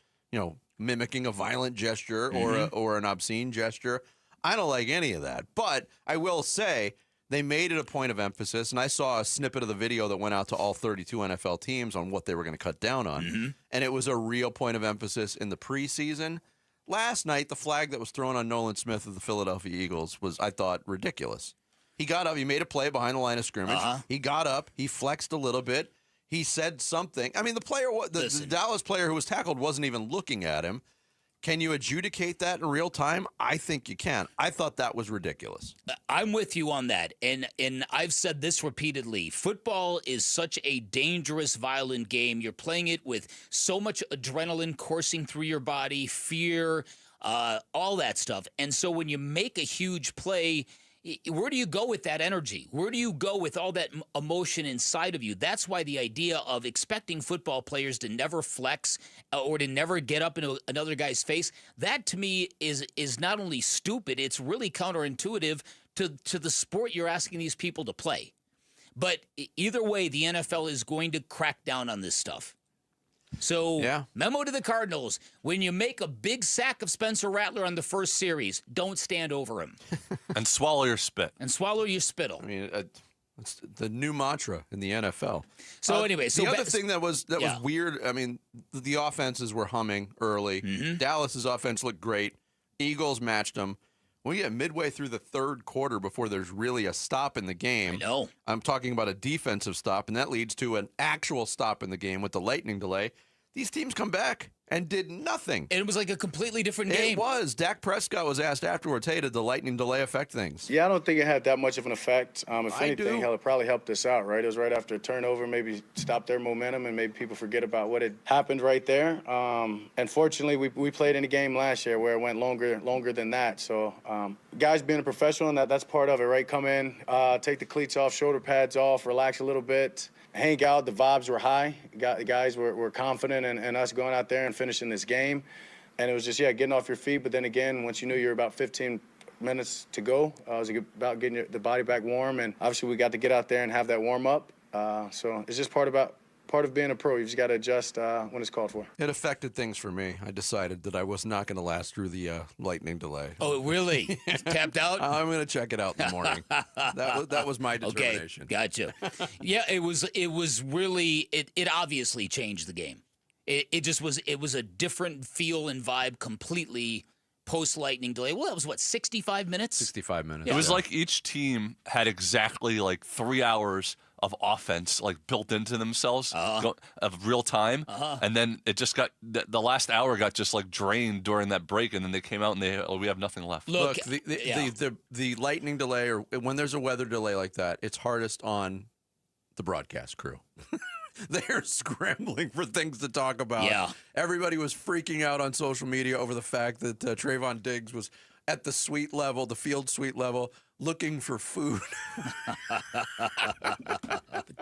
mimicking a violent gesture or an obscene gesture. I don't like any of that. But I will say, they made it a point of emphasis, and I saw a snippet of the video that went out to all 32 NFL teams on what they were going to cut down on, and it was a real point of emphasis in the preseason. Last night, the flag that was thrown on Nolan Smith of the Philadelphia Eagles was, I thought, ridiculous. He got up, he made a play behind the line of scrimmage. He got up, he flexed a little bit, he said something. I mean, the Dallas player who was tackled wasn't even looking at him. Can you adjudicate that in real time? I think you can. I thought that was ridiculous. I'm with you on that. And I've said this repeatedly. Football is such a dangerous, violent game. You're playing it with so much adrenaline coursing through your body, fear, all that stuff. And so when you make a huge play, where do you go with that energy? Where do you go with all that emotion inside of you? That's why the idea of expecting football players to never flex or to never get up into another guy's face, that to me is not only stupid, it's really counterintuitive to the sport you're asking these people to play. But either way, the NFL is going to crack down on this stuff. So, memo to the Cardinals, when you make a big sack of Spencer Rattler on the first series, don't stand over him. And swallow your spit. And swallow your spittle. I mean, It's the new mantra in the NFL. So anyway, the other thing that was weird, I mean, the offenses were humming early. Dallas's offense looked great. Eagles matched them. We get midway through the third quarter before there's really a stop in the game. I know. I'm talking about a defensive stop, and that leads to an actual stop in the game with the lightning delay. These teams come back and did nothing. It was like a completely different game. It was. Dak Prescott was asked afterwards, hey, did the lightning delay affect things? Yeah, I don't think it had that much of an effect. If I anything, do. hell, it probably helped us out, right? It was right after a turnover, maybe stopped their momentum, and maybe people forget about what had happened right there. Unfortunately, we played in a game last year where it went longer than that. So guys being a professional, and that's part of it, right? Come in, take the cleats off, shoulder pads off, relax a little bit, hang out. The vibes were high. The guys were confident in us going out there and finishing this game. And it was just, getting off your feet. But then again, once you knew you were about 15 minutes to go, it was about getting the body back warm. And obviously we got to get out there and have that warm up. So it's just part of being a pro. You just got to adjust when it's called for. It affected things for me. I decided that I was not going to last through the lightning delay. Oh, really? Tapped out? I'm going to check it out in the morning. That was my determination. Okay, gotcha. Yeah, it was really, it obviously changed the game. It was a different feel and vibe completely post-lightning delay. Well, that was, 65 minutes? 65 minutes. It was like each team had exactly 3 hours of offense built into themselves of real time, and then it just got the last hour got just drained during that break, and then they came out and we have nothing left. Look, the lightning delay, or when there's a weather delay like that, it's hardest on the broadcast crew. They're scrambling for things to talk about. Yeah. Everybody was freaking out on social media over the fact that Trayvon Diggs was at the suite level, the field suite level, looking for food.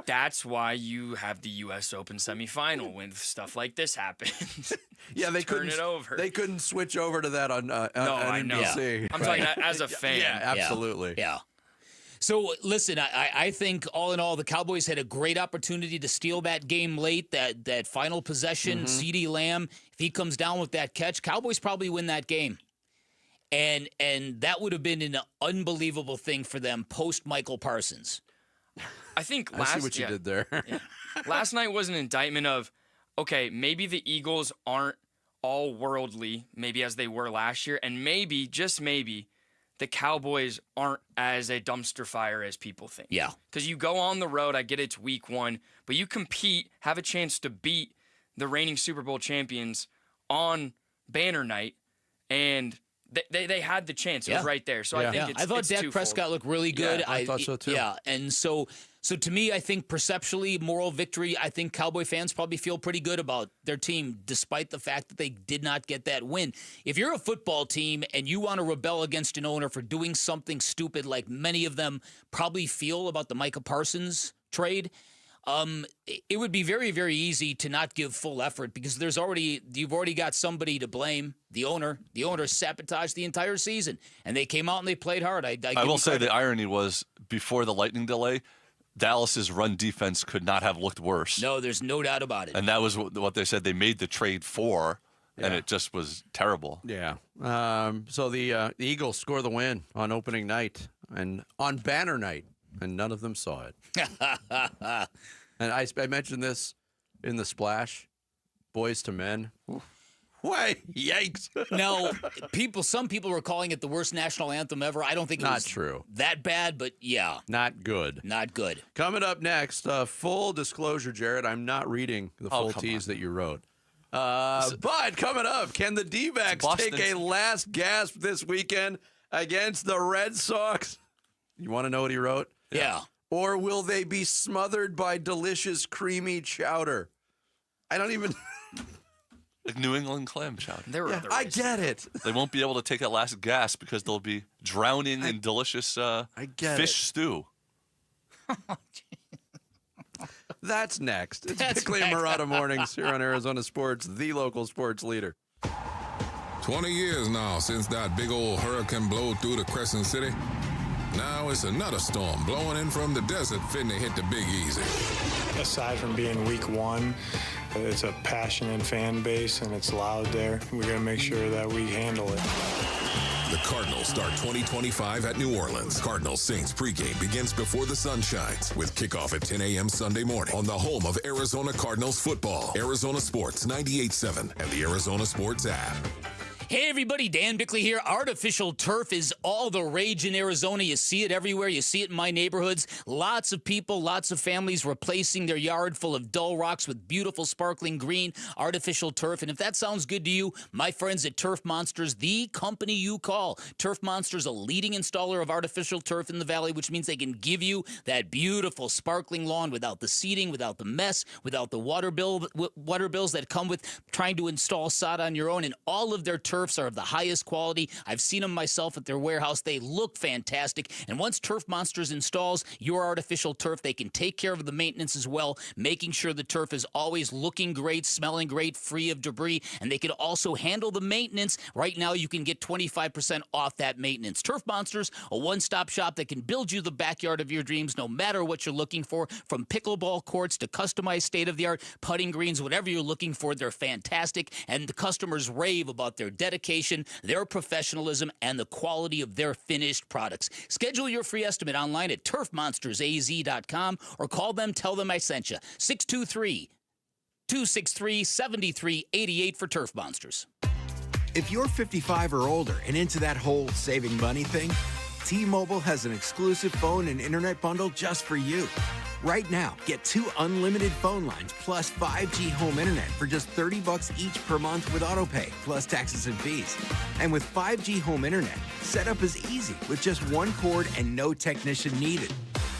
That's why you have the U.S. Open semifinal when stuff like this happens. Yeah, they turn couldn't it over. They couldn't switch over to that on I know. NBC. I'm talking as a fan. Yeah, absolutely. Yeah. So, listen, I think all in all, the Cowboys had a great opportunity to steal that game late, that final possession. CeeDee Lamb, if he comes down with that catch, Cowboys probably win that game. And that would have been an unbelievable thing for them post-Michael Parsons. I think I see what you did there. Last night was an indictment of, okay, maybe the Eagles aren't all worldly, maybe as they were last year, and maybe, just maybe, the Cowboys aren't as a dumpster fire as people think. Yeah. Because you go on the road, I get it's week 1, but you compete, have a chance to beat the reigning Super Bowl champions on banner night, and they had the chance. It was right there. So I think it's I thought it's Dak twofold. Prescott looked really good. I thought so too. Yeah, and so to me, I think perceptually, moral victory, I think Cowboy fans probably feel pretty good about their team, despite the fact that they did not get that win. If you're a football team and you want to rebel against an owner for doing something stupid like many of them probably feel about the Micah Parsons trade, it would be very, very easy to not give full effort because you've already got somebody to blame. The owner sabotaged the entire season, and they came out and they played hard. I will say the irony was before the lightning delay, Dallas's run defense could not have looked worse. No, there's no doubt about it. And that was what they said they made the trade for, and it just was terrible. Yeah. So the Eagles score the win on opening night and on banner night, and none of them saw it. And I mentioned this in the splash, Boys to Men. Why? Yikes. No, some people were calling it the worst national anthem ever. I don't think it was true. That bad, but yeah. Not good. Not good. Coming up next, full disclosure, Jared, I'm not reading the full tease that you wrote. But coming up, can the D-backs take a last gasp this weekend against the Red Sox? You want to know what he wrote? Yeah. Or will they be smothered by delicious creamy chowder? I don't even... Like New England clam chowder. There were other I ways. get it. They won't be able to take that last gasp because they'll be drowning in delicious fish stew. That's next. It's Bickley and Murata Mornings here on Arizona Sports, the local sports leader. 20 years now since that big old hurricane blew through the Crescent City. Now it's another storm blowing in from the desert, finna hit the Big Easy. Aside from being week 1, it's a passionate fan base and it's loud there. We got to make sure that we handle it. The Cardinals start 2025 at New Orleans. Cardinals Saints pregame begins before the sun shines with kickoff at 10 a.m. Sunday morning on the home of Arizona Cardinals football. Arizona Sports 98.7 and the Arizona Sports app. Hey everybody, Dan Bickley here. Artificial turf is all the rage in Arizona. You see it everywhere. You see it in my neighborhoods. Lots of people, lots of families replacing their yard full of dull rocks with beautiful sparkling green artificial turf. And if that sounds good to you, my friends at Turf Monsters, the company you call. Turf Monsters, a leading installer of artificial turf in the valley, which means they can give you that beautiful sparkling lawn without the seeding, without the mess, without the water bills that come with trying to install sod on your own. And all of their turfs are of the highest quality. I've seen them myself at their warehouse. They look fantastic. And once Turf Monsters installs your artificial turf, they can take care of the maintenance as well, making sure the turf is always looking great, smelling great, free of debris. And they can also handle the maintenance. Right now, you can get 25% off that maintenance. Turf Monsters, a one-stop shop that can build you the backyard of your dreams, no matter what you're looking for, from pickleball courts to customized state-of-the-art putting greens, whatever you're looking for, they're fantastic. And the customers rave about their dedication, their professionalism, and the quality of their finished products. Schedule your free estimate online at turfmonstersaz.com or call them, tell them I sent you. 623-263-7388 for Turf Monsters. If you're 55 or older and into that whole saving money thing, T-Mobile has an exclusive phone and internet bundle just for you. Right now, get 2 unlimited phone lines plus 5G home internet for just $30 each per month with autopay, plus taxes and fees. And with 5G home internet, setup is easy with just 1 cord and no technician needed,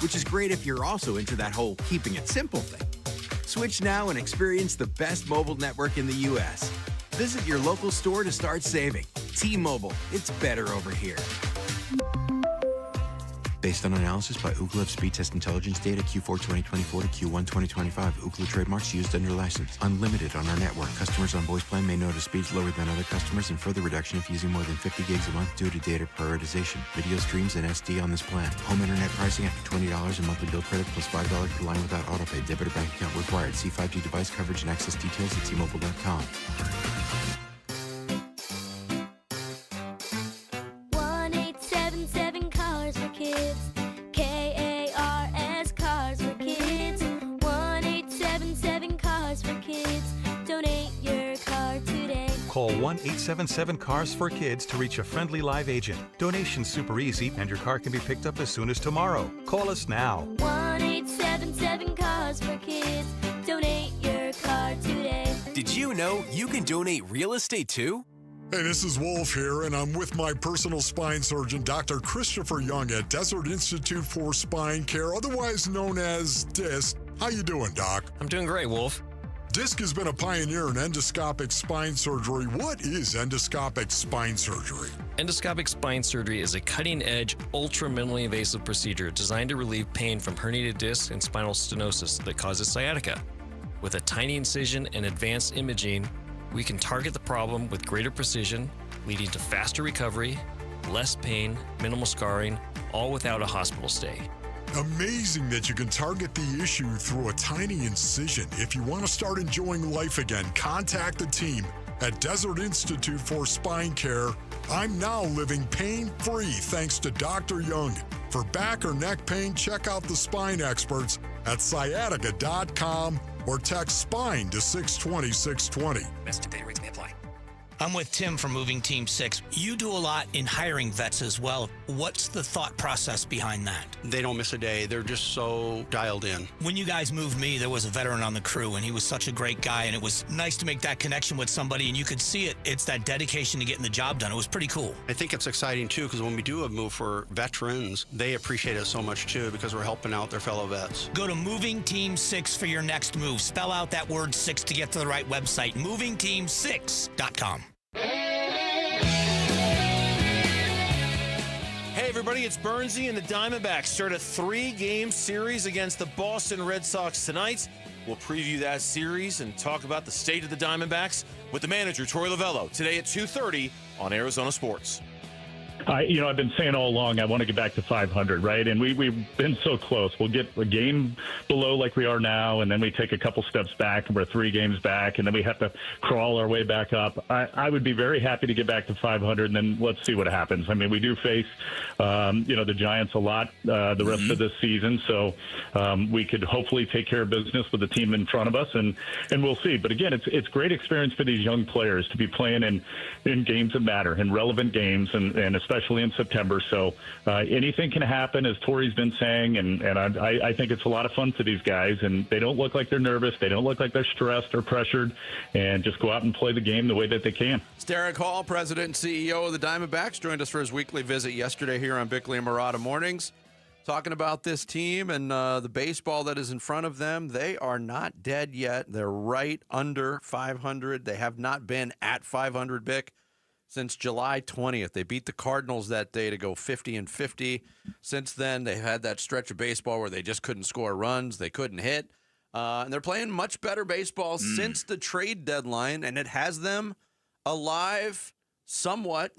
which is great if you're also into that whole keeping it simple thing. Switch now and experience the best mobile network in the U.S. Visit your local store to start saving. T-Mobile, it's better over here. Based on analysis by Ookla of speed test intelligence data Q4 2024 to Q1 2025. Ookla trademarks used under license. Unlimited on our network. Customers on voice plan may notice speeds lower than other customers and further reduction if using more than 50 gigs a month due to data prioritization. Video streams and SD on this plan. Home internet pricing after $20 a monthly bill credit plus $5 per line without autopay. Debit or bank account required. See 5G device coverage and access details at T-Mobile.com. 1-877 Cars for Kids. K-A-R-S Cars for Kids. 1-877 Cars for Kids. Donate your car today. Call 1-877-CARS for Kids to reach a friendly live agent. Donation's super easy, and your car can be picked up as soon as tomorrow. Call us now. 1-877 Cars for Kids. Donate your car today. Did you know you can donate real estate too? Hey, this is Wolf here, and I'm with my personal spine surgeon, Dr. Christopher Young at Desert Institute for Spine Care, otherwise known as DISC. How you doing, Doc? I'm doing great, Wolf. DISC has been a pioneer in endoscopic spine surgery. What is endoscopic spine surgery? Endoscopic spine surgery is a cutting-edge, ultra-minimally invasive procedure designed to relieve pain from herniated discs and spinal stenosis that causes sciatica. With a tiny incision and advanced imaging, we can target the problem with greater precision, leading to faster recovery, less pain, minimal scarring, all without a hospital stay. Amazing that you can target the issue through a tiny incision. If you want to start enjoying life again, contact the team at Desert Institute for Spine Care. I'm now living pain-free thanks to Dr. Young. For back or neck pain, check out the spine experts at sciatica.com or text SPINE to 620-620. Best data rates may apply. I'm with Tim from Moving Team 6. You do a lot in hiring vets as well. What's the thought process behind that? They don't miss a day. They're just so dialed in. When you guys moved me, there was a veteran on the crew, and he was such a great guy, and it was nice to make that connection with somebody, and you could see it. It's that dedication to getting the job done. It was pretty cool. I think it's exciting, too, because when we do a move for veterans, they appreciate it so much, too, because we're helping out their fellow vets. Go to Moving Team 6 for your next move. Spell out that word 6 to get to the right website, movingteam6.com. Hey everybody, it's Burnsy and the Diamondbacks start a 3-game series against the Boston Red Sox tonight. We'll preview that series and talk about the state of the Diamondbacks with the manager, Troy Lovello, today at 2:30 on Arizona Sports. I've been saying all along I want to get back to 500, right? And we've been so close. We'll get a game below like we are now, and then we take a couple steps back, and we're 3 games back, and then we have to crawl our way back up. I would be very happy to get back to 500, and then let's see what happens. I mean, we do face, the Giants a lot the rest of this season, so we could hopefully take care of business with the team in front of us, and we'll see. But again, it's great experience for these young players to be playing in games that matter, in relevant games, and especially in September. So anything can happen, as Tori's been saying, and I think it's a lot of fun for these guys, and they don't look like they're nervous. They don't look like they're stressed or pressured, and just go out and play the game the way that they can. It's Derek Hall, President and CEO of the Diamondbacks, joined us for his weekly visit yesterday here on Bickley and Murata Mornings, talking about this team and the baseball that is in front of them. They are not dead yet. They're right under 500. They have not been at 500, Bick, since July 20th. They beat the Cardinals that day to go 50-50. Since then, they've had that stretch of baseball where they just couldn't score runs. They couldn't hit. And they're playing much better baseball since the trade deadline, and it has them alive somewhat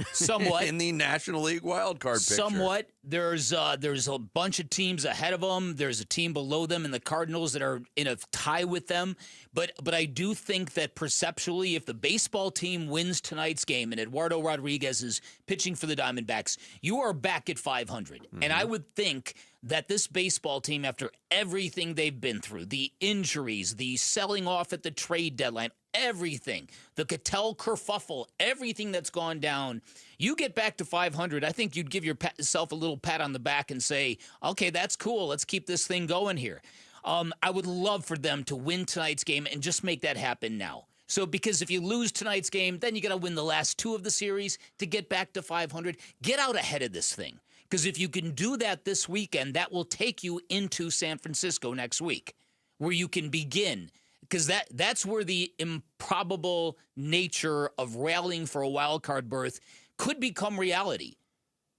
in the National League wildcard picture. Somewhat. There's a bunch of teams ahead of them. There's a team below them in the Cardinals that are in a tie with them. But I do think that perceptually, if the baseball team wins tonight's game and Eduardo Rodriguez is pitching for the Diamondbacks, you are back at 500. And I would think that this baseball team, after everything they've been through, the injuries, the selling off at the trade deadline, everything, the Cattell kerfuffle, everything that's gone down, you get back to 500, I think you'd give yourself a little pat on the back and say, okay, that's cool. Let's keep this thing going here. I would love for them to win tonight's game and just make that happen now. So because if you lose tonight's game, then you got to win the last 2 of the series to get back to 500. Get out ahead of this thing. Because if you can do that this weekend, that will take you into San Francisco next week, where you can begin. Because that's where the improbable nature of rallying for a wild card berth could become reality.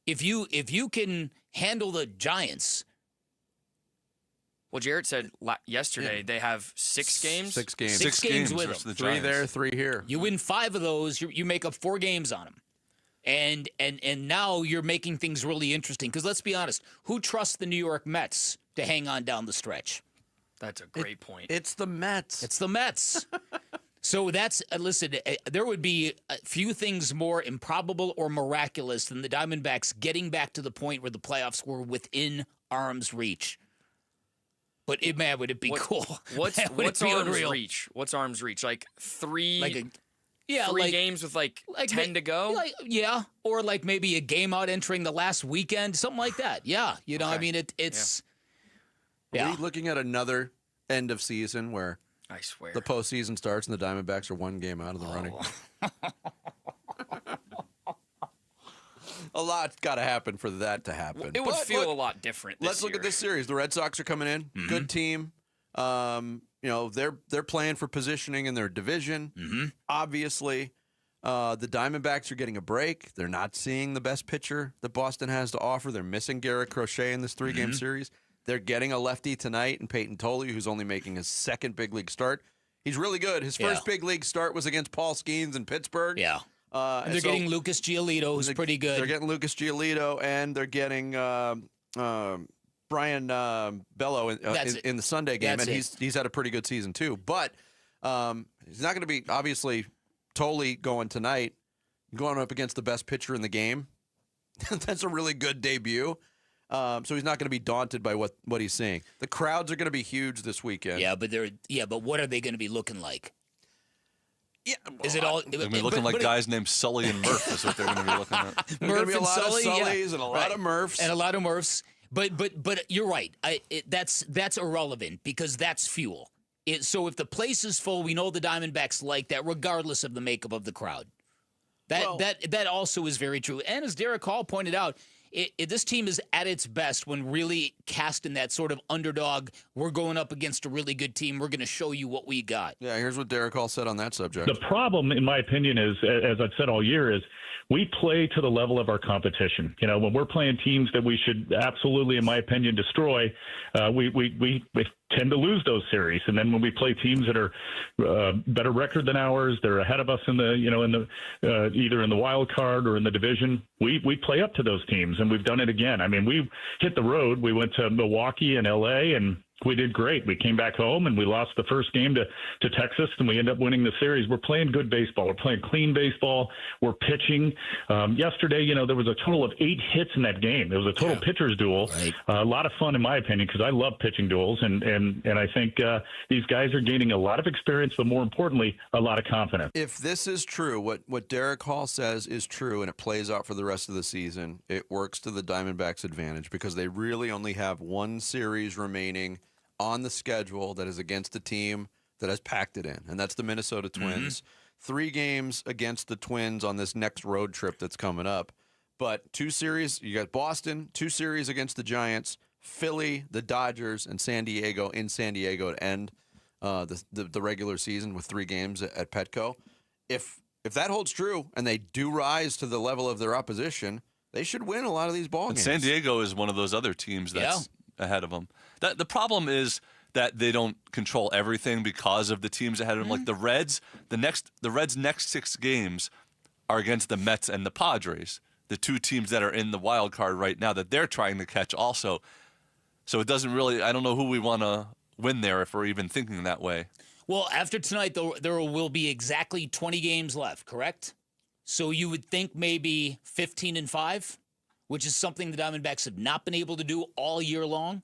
If you can handle the Giants. Well, Jarrett said yesterday they have 6 games. 6 games. 6 games with them. 3 there, 3 here. You win 5 of those, you make up 4 games on them. And now you're making things really interesting. Because let's be honest, who trusts the New York Mets to hang on down the stretch? That's a great point. It's the Mets. It's the Mets. So listen, there would be a few things more improbable or miraculous than the Diamondbacks getting back to the point where the playoffs were within arm's reach. But would it be cool? What's arm's reach? What's arm's reach? Like 3 games with like 10 to go? Or like maybe a game out entering the last weekend, something like that. Yeah, okay. I mean, it's... Yeah. Are we looking at another end of season where I swear the postseason starts and the Diamondbacks are 1 game out of the running? A lot's got to happen for that to happen. It would feel a lot different this Let's look at this series. The Red Sox are coming in. Mm-hmm. Good team. They're playing for positioning in their division. Mm-hmm. Obviously, the Diamondbacks are getting a break. They're not seeing the best pitcher that Boston has to offer. They're missing Garrett Crochet in this 3-game series. They're getting a lefty tonight in Peyton Toley, who's only making his 2nd big league start. He's really good. His first big league start was against Paul Skeens in Pittsburgh. Yeah. And they're getting Lucas Giolito, who's pretty good. They're getting Lucas Giolito, and they're getting Brian Bello in the Sunday game, and he's had a pretty good season too. But he's not going to be, obviously, Toley going tonight, going up against the best pitcher in the game. That's a really good debut. So he's not going to be daunted by what he's seeing. The crowds are going to be huge this weekend. But what are they going to be looking like? Yeah, is it all? They're going to be looking like guys named Sully and Murph is what they're going to be looking at. There's going to be a lot of Sullys and a lot of Murphs. And a lot of Murphs. But you're right. That's irrelevant because that's fuel. So if the place is full, we know the Diamondbacks like that regardless of the makeup of the crowd. That also is very true. And as Derek Hall pointed out, this team is at its best when really cast in that sort of underdog, we're going up against a really good team, we're going to show you what we got. Yeah, here's what Derek Hall said on that subject. The problem, in my opinion, is, as I've said all year, is we play to the level of our competition. When we're playing teams that we should absolutely, in my opinion, destroy, we tend to lose those series. And then when we play teams that are better record than ours, they're ahead of us in the either in the wild card or in the division, we play up to those teams, and we've done it again. I mean, we hit the road. We went to Milwaukee and LA, and we did great. We came back home and we lost the first game to Texas, and we ended up winning the series. We're playing good baseball. We're playing clean baseball. We're pitching. Yesterday, there was a total of 8 hits in that game. It was a total pitcher's duel. Right. A lot of fun, in my opinion, because I love pitching duels, and I think these guys are gaining a lot of experience, but more importantly, a lot of confidence. If this is true, what Derek Hall says is true, and it plays out for the rest of the season, it works to the Diamondbacks' advantage because they really only have one series remaining on the schedule that is against a team that has packed it in, and that's the Minnesota Twins. 3 games against the Twins on this next road trip that's coming up. But 2 series, you got Boston, 2 series against the Giants, Philly, the Dodgers, and San Diego in San Diego to end the regular season with 3 games at Petco. If that holds true and they do rise to the level of their opposition, they should win a lot of these ball games. San Diego is one of those other teams that's ahead of them. The problem is that they don't control everything because of the teams ahead of them. Like the Reds, the Reds' next 6 games are against the Mets and the Padres, the 2 teams that are in the wild card right now that they're trying to catch also. So it doesn't really, I don't know who we want to win there if we're even thinking that way. Well, after tonight, there will be exactly 20 games left, correct? So you would think maybe 15-5, which is something the Diamondbacks have not been able to do all year long.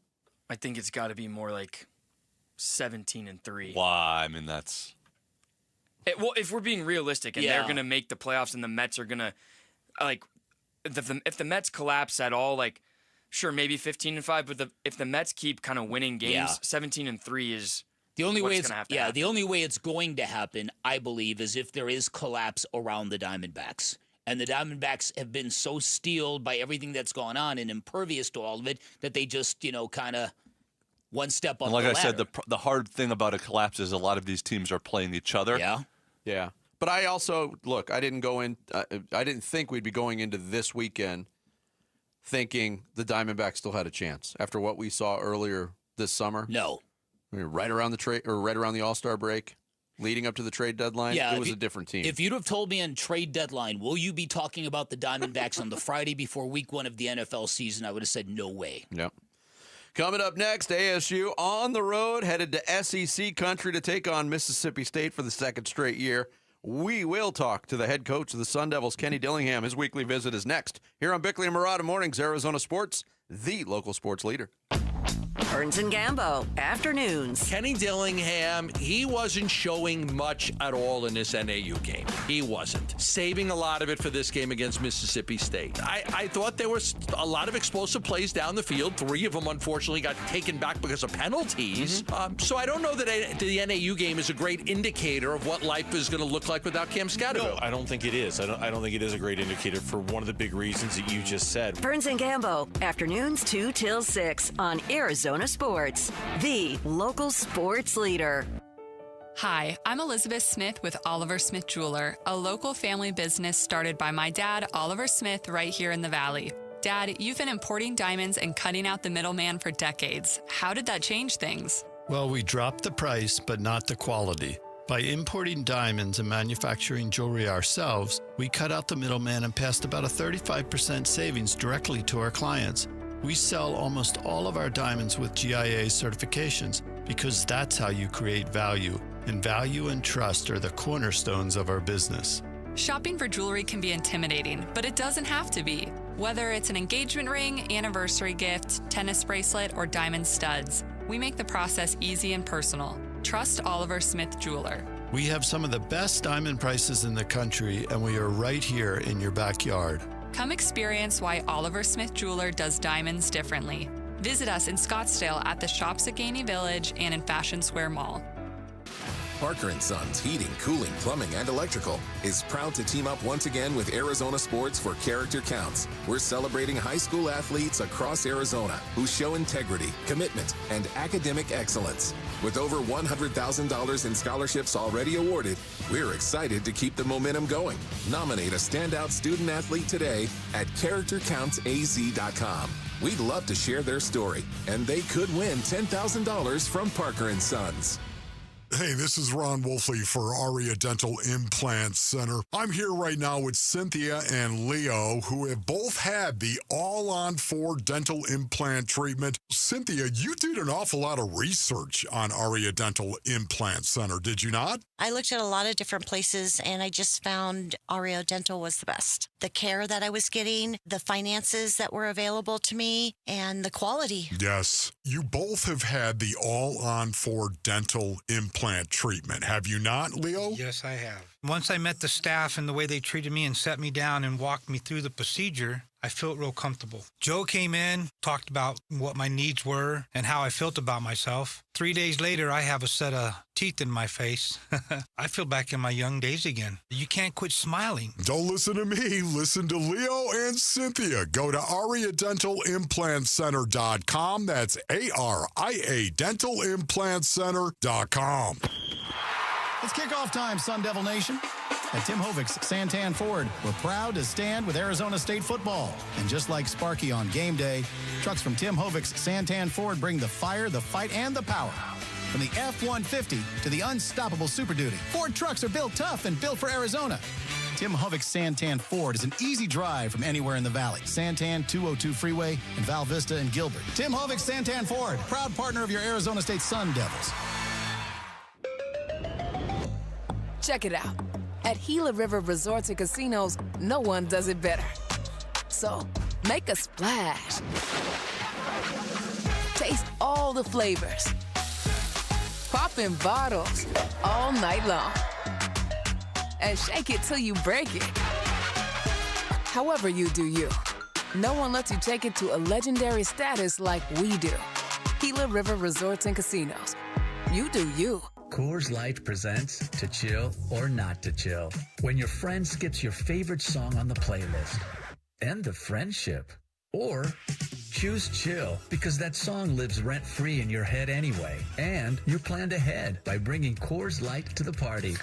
I think it's got to be more like 17-3. Why? I mean, that's... Well, if we're being realistic, and they're going to make the playoffs, and the Mets are going to, if the Mets collapse at all, sure, maybe 15-5, but if the Mets keep kind of winning games, 17-3 is the only way what's going to have to happen. The only way it's going to happen, I believe, is if there is collapse around the Diamondbacks. And the Diamondbacks have been so steeled by everything that's gone on and impervious to all of it that they just, kind of one step up the ladder. Like I said, the hard thing about a collapse is a lot of these teams are playing each other. Yeah. But I also, look, I didn't think we'd be going into this weekend thinking the Diamondbacks still had a chance after what we saw earlier this summer. No. Right around the All-Star break. Leading up to the trade deadline, it was a different team. If you'd have told me on trade deadline, will you be talking about the Diamondbacks on the Friday before week 1 of the NFL season, I would have said no way. Yep. Coming up next, ASU on the road, headed to SEC country to take on Mississippi State for the 2nd straight year. We will talk to the head coach of the Sun Devils, Kenny Dillingham. His weekly visit is next here on Bickley and Murata Mornings, Arizona Sports, the local sports leader. Burns and Gambo, afternoons. Kenny Dillingham, he wasn't showing much at all in this NAU game. He wasn't. Saving a lot of it for this game against Mississippi State. I thought there was a lot of explosive plays down the field. 3 of them, unfortunately, got taken back because of penalties. So I don't know that the NAU game is a great indicator of what life is going to look like without Cam Scatterville. No, I don't think it is. I don't think it is a great indicator for one of the big reasons that you just said. Burns and Gambo, afternoons 2 till 6 on Arizona Sports, the local sports leader. Hi, I'm Elizabeth Smith with Oliver Smith Jeweler, a local family business started by my dad, Oliver Smith, right here in the Valley. Dad, you've been importing diamonds and cutting out the middleman for decades. How did that change things? Well, we dropped the price, but not the quality. By importing diamonds and manufacturing jewelry ourselves, we cut out the middleman and passed about a 35% savings directly to our clients. We sell almost all of our diamonds with GIA certifications because that's how you create value. And value and trust are the cornerstones of our business. Shopping for jewelry can be intimidating, but it doesn't have to be. Whether it's an engagement ring, anniversary gift, tennis bracelet, or diamond studs, we make the process easy and personal. Trust Oliver Smith Jeweler. We have some of the best diamond prices in the country, and we are right here in your backyard. Come experience why Oliver Smith Jeweler does diamonds differently. Visit us in Scottsdale at the Shops at Gainey Village and in Fashion Square Mall. Parker & Sons Heating, Cooling, Plumbing, and Electrical is proud to team up once again with Arizona Sports for Character Counts. We're celebrating high school athletes across Arizona who show integrity, commitment, and academic excellence. With over $100,000 in scholarships already awarded, we're excited to keep the momentum going. Nominate a standout student athlete today at CharacterCountsAZ.com. We'd love to share their story, and they could win $10,000 from Parker & Sons. Hey, this is Ron Wolfley for Aria Dental Implant Center. I'm here right now with Cynthia and Leo, who have both had the all-on-4 dental implant treatment. Cynthia, you did an awful lot of research on Aria Dental Implant Center, did you not? I looked at a lot of different places, and I just found Aria Dental was the best. The care that I was getting, the finances that were available to me, and the quality. Yes, you both have had the all-on-4 dental implant treatment, have you not, Leo? Yes, I have. Once I met the staff and the way they treated me and set me down and walked me through the procedure, I felt real comfortable. Joe came in, talked about what my needs were and how I felt about myself. 3 days later, I have a set of teeth in my face. I feel back in my young days again. You can't quit smiling. Don't listen to me. Listen to Leo and Cynthia. Go to AriaDentalImplantCenter.com. That's ARIA DentalImplantCenter.com. It's kickoff time, Sun Devil Nation. At Tim Hovig's Santan Ford, we're proud to stand with Arizona State football. And just like Sparky on game day, trucks from Tim Hovig's Santan Ford bring the fire, the fight, and the power. From the F-150 to the unstoppable Super Duty, Ford trucks are built tough and built for Arizona. Tim Hovig's Santan Ford is an easy drive from anywhere in the valley. Santan, 202 Freeway, in Val Vista and Gilbert. Tim Hovig's Santan Ford, proud partner of your Arizona State Sun Devils. Check it out. At Gila River Resorts and Casinos, no one does it better. So, make a splash. Taste all the flavors. Pop in bottles all night long. And shake it till you break it. However you do you. No one lets you take it to a legendary status like we do. Gila River Resorts and Casinos. You do you. Coors Light presents To Chill or Not to Chill. When your friend skips your favorite song on the playlist. End the friendship. Or choose chill because that song lives rent-free in your head anyway. And you're planned ahead by bringing Coors Light to the party.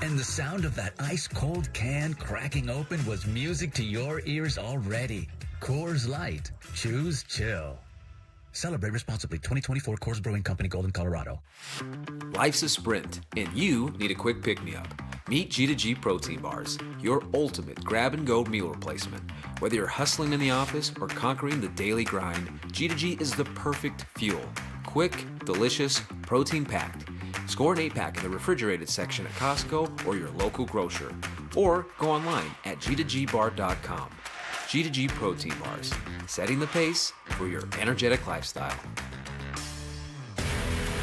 And the sound of that ice-cold can cracking open was music to your ears already. Coors Light. Choose chill. Celebrate responsibly. 2024 Coors Brewing Company, Golden, Colorado. Life's a sprint, and you need a quick pick-me-up. Meet G2G Protein Bars, your ultimate grab-and-go meal replacement. Whether you're hustling in the office or conquering the daily grind, G2G is the perfect fuel. Quick, delicious, protein-packed. Score an 8-pack in the refrigerated section at Costco or your local grocer. Or go online at g2gbar.com. G2G Protein Bars, setting the pace for your energetic lifestyle.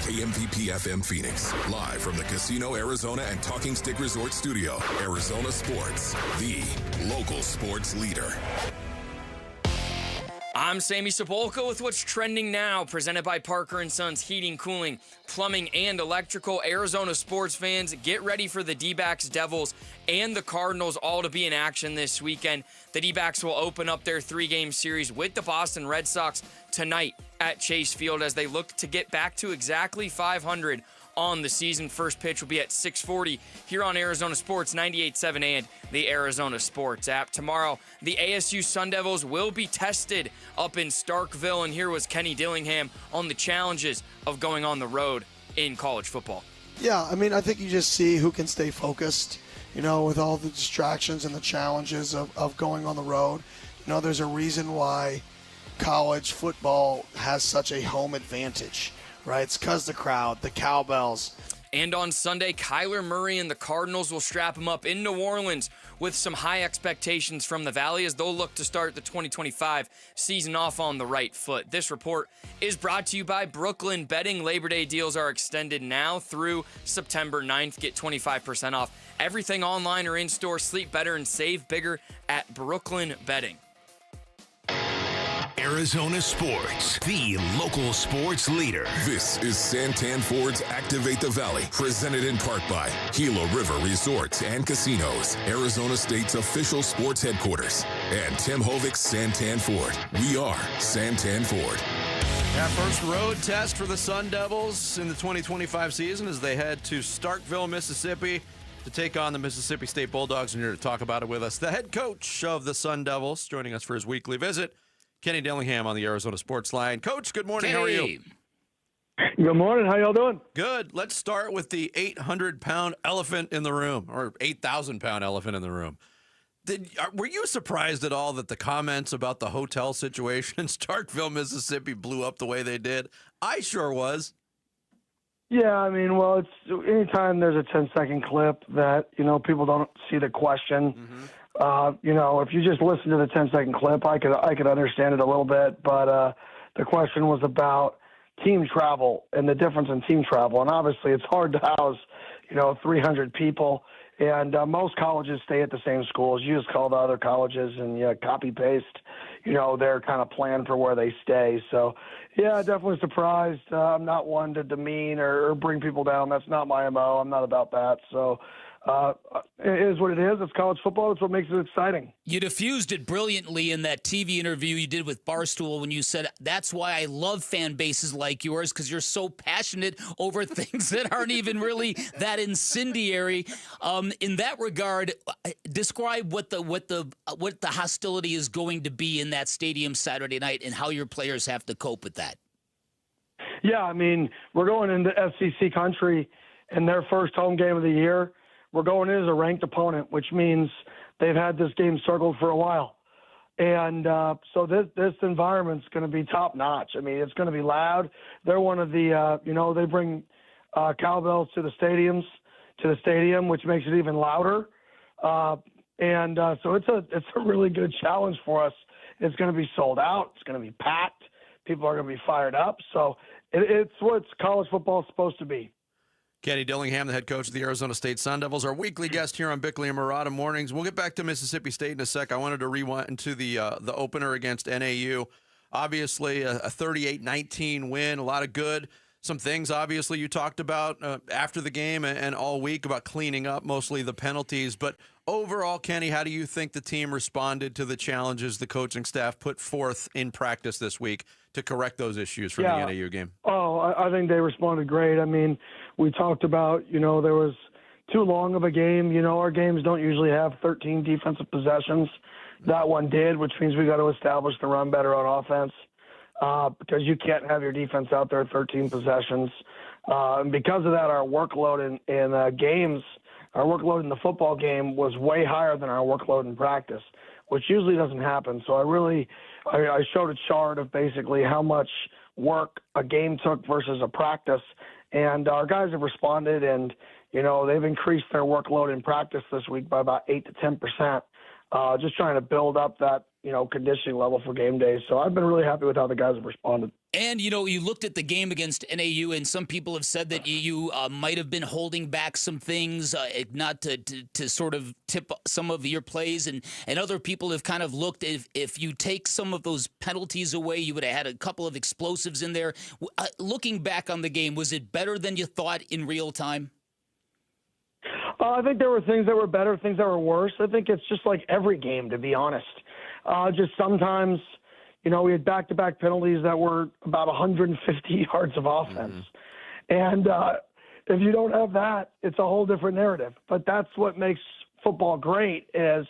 KMVP FM Phoenix, live from the Casino Arizona and Talking Stick Resort Studio. Arizona Sports, the local sports leader. I'm Sammy Sepulka with what's trending now, presented by Parker & Sons Heating, Cooling, Plumbing, and Electrical. Arizona sports fans, get ready for the D-backs, Devils, and the Cardinals all to be in action this weekend. The D-backs will open up their 3-game series with the Boston Red Sox tonight at Chase Field as they look to get back to exactly 500 on the season. First pitch will be at 6:40 here on Arizona Sports 98.7 and the Arizona Sports app. Tomorrow, the ASU Sun Devils will be tested up in Starkville, and here was Kenny Dillingham on the challenges of going on the road in college football. Yeah, I mean, I think you just see who can stay focused, you know, with all the distractions and the challenges of going on the road. You know, there's a reason why college football has such a home advantage. Right, it's because the crowd, the cowbells. And on Sunday, Kyler Murray and the Cardinals will strap him up in New Orleans with some high expectations from the Valley as they'll look to start the 2025 season off on the right foot. This report is brought to you by Brooklyn Betting. Labor Day deals are extended now through September 9th. Get 25% off everything online or in-store. Sleep better and save bigger at Brooklyn Betting. Arizona Sports, the local sports leader. This is Santan Ford's Activate the Valley, presented in part by Gila River Resorts and Casinos, Arizona State's official sports headquarters, and Tim Hovic's Santan Ford. We are Santan Ford. Our first road test for the Sun Devils in the 2025 season as they head to Starkville, Mississippi to take on the Mississippi State Bulldogs. And here to talk about it with us, the head coach of the Sun Devils, joining us for his weekly visit, Kenny Dillingham on the Arizona Sports Line. Coach, good morning. Kenny. How are you? Good morning. How y'all doing? Good. Let's start with the 800-pound elephant in the room, or 8,000-pound elephant in the room. Were you surprised at all that the comments about the hotel situation in Starkville, Mississippi blew up the way they did? I sure was. Yeah, I mean, well, it's anytime there's a 10-second clip that, people don't see the question. If you just listen to the 10-second clip, I could understand it a little bit, but the question was about team travel and the difference in team travel. And obviously it's hard to house, 300 people. And most colleges stay at the same schools. You just call the other colleges and copy paste, their kind of plan for where they stay. So, yeah, definitely surprised. I'm not one to demean or bring people down. That's not my MO. I'm not about that. So it is what it is. It's college football. It's what makes it exciting. You diffused it brilliantly in that TV interview you did with Barstool when you said, that's why I love fan bases like yours, because you're so passionate over things that aren't even really that incendiary. In that regard, describe what the hostility is going to be in that stadium Saturday night and how your players have to cope with that. Yeah, I mean, we're going into SEC country in their first home game of the year. We're going in as a ranked opponent, which means they've had this game circled for a while. And so this environment's going to be top notch. I mean, it's going to be loud. They're one of the, they bring cowbells to the stadium, which makes it even louder. So it's a really good challenge for us. It's going to be sold out. It's going to be packed. People are going to be fired up. So it's what college football is supposed to be. Kenny Dillingham, the head coach of the Arizona State Sun Devils, our weekly guest here on Bickley and Murata Mornings. We'll get back to Mississippi State in a sec. I wanted to rewind to the opener against NAU. Obviously, a 38-19 win, a lot of good. Some things, obviously, you talked about after the game and all week about cleaning up mostly the penalties. But overall, Kenny, how do you think the team responded to the challenges the coaching staff put forth in practice this week to correct those issues from the NAU game? Oh, I think they responded great. I mean, we talked about, there was too long of a game. Our games don't usually have 13 defensive possessions. That one did, which means we got to establish the run better on offense. Because you can't have your defense out there 13 possessions. And because of that, our workload in games, our workload in the football game was way higher than our workload in practice, which usually doesn't happen. So I showed a chart of basically how much work a game took versus a practice. And our guys have responded, and, they've increased their workload in practice this week by about 8 to 10%, just trying to build up that, conditioning level for game days. So I've been really happy with how the guys have responded. And, you looked at the game against NAU, and some people have said that you might have been holding back some things, not to sort of tip some of your plays. And other people have kind of looked, if you take some of those penalties away, you would have had a couple of explosives in there. Looking back on the game, was it better than you thought in real time? I think there were things that were better, things that were worse. I think it's just like every game, to be honest. Just sometimes, we had back-to-back penalties that were about 150 yards of offense. And if you don't have that, it's a whole different narrative. But that's what makes football great, is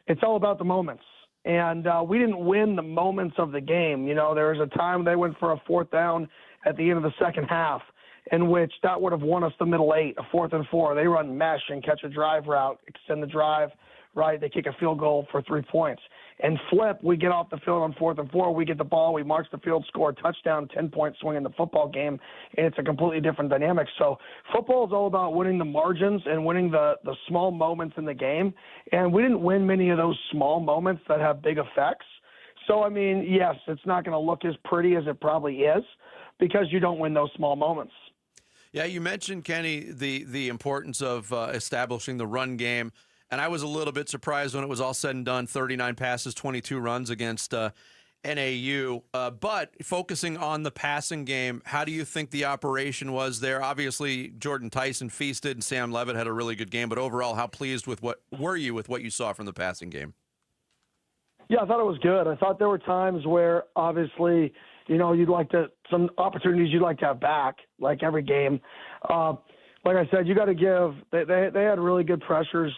it's all about the moments. And we didn't win the moments of the game. There was a time they went for a fourth down at the end of the second half, in which that would have won us the middle 8, a 4th and 4. They run mesh and catch a drive route, extend the drive, right? They kick a field goal for 3 points. And flip, we get off the field on 4th and 4. We get the ball, we march the field, score a touchdown, 10-point swing in the football game, and it's a completely different dynamic. So football is all about winning the margins and winning the small moments in the game. And we didn't win many of those small moments that have big effects. So, I mean, yes, it's not going to look as pretty as it probably is because you don't win those small moments. Yeah, you mentioned, Kenny, the importance of establishing the run game. And I was a little bit surprised when it was all said and done, 39 passes, 22 runs against NAU. But focusing on the passing game, how do you think the operation was there? Obviously, Jordan Tyson feasted and Sam Levitt had a really good game. But overall, how pleased were you with what you saw from the passing game? Yeah, I thought it was good. I thought there were times where obviously, some opportunities you'd like to have back, like every game. Like I said, you got to give. They had really good pressures,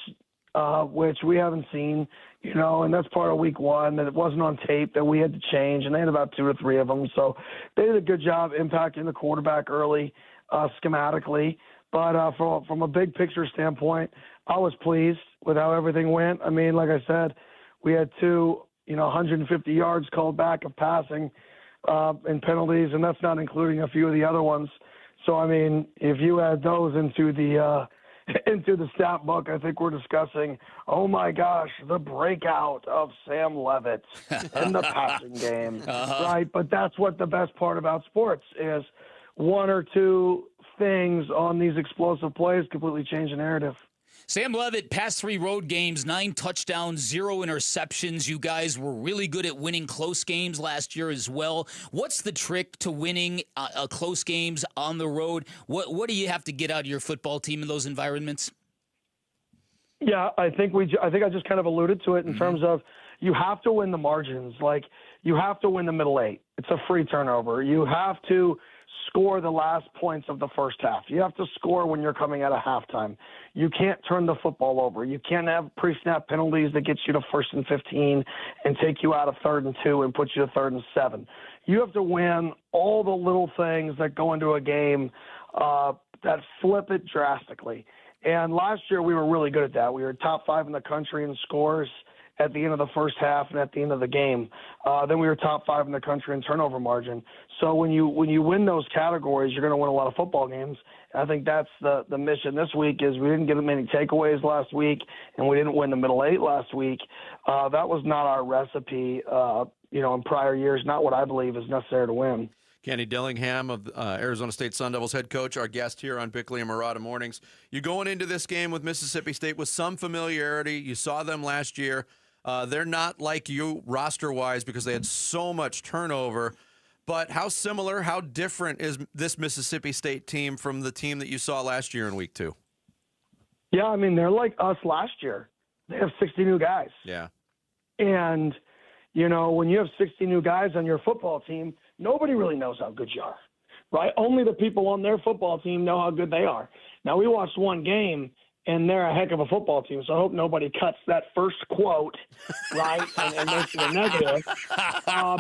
which we haven't seen, and that's part of week one, that it wasn't on tape, that we had to change, and they had about 2 or 3 of them. So they did a good job impacting the quarterback early, schematically. But from a big picture standpoint, I was pleased with how everything went. I mean, like I said, we had 2, 150 yards called back of passing and penalties, and that's not including a few of the other ones. So, I mean, if you add those into the stat book, I think we're discussing, oh my gosh, the breakout of Sam Levitt in the passing game, right? But that's what the best part about sports is. 1 or 2 things on these explosive plays completely change the narrative. Sam Levitt, past 3 road games, 9 touchdowns, 0 interceptions. You guys were really good at winning close games last year as well. What's the trick to winning close games on the road? What do you have to get out of your football team in those environments? Yeah, I think I just kind of alluded to it in terms of you have to win the margins. Like, you have to win the middle 8. It's a free turnover. You have to score the last points of the first half. You have to score when you're coming out of halftime. You can't turn the football over. You can't have pre-snap penalties that get you to 1st and 15 and take you out of 3rd and 2 and put you to 3rd and 7. You have to win all the little things that go into a game that flip it drastically. And last year we were really good at that. We were top 5 in the country in scores at the end of the first half and at the end of the game. Then we were top 5 in the country in turnover margin. So when you win those categories, you're going to win a lot of football games. And I think that's the mission this week is we didn't get many takeaways last week, and we didn't win the middle 8 last week. That was not our recipe, in prior years, not what I believe is necessary to win. Kenny Dillingham of Arizona State Sun Devils head coach, our guest here on Bickley and Murata Mornings. You're going into this game with Mississippi State with some familiarity. You saw them last year. They're not like you roster-wise because they had so much turnover. But how similar, how different is this Mississippi State team from the team that you saw last year in week 2? Yeah, I mean, they're like us last year. They have 60 new guys. Yeah. And, when you have 60 new guys on your football team, nobody really knows how good you are, right? Only the people on their football team know how good they are. Now, we watched one game, and they're a heck of a football team, so I hope nobody cuts that first quote, right, and makes it a negative,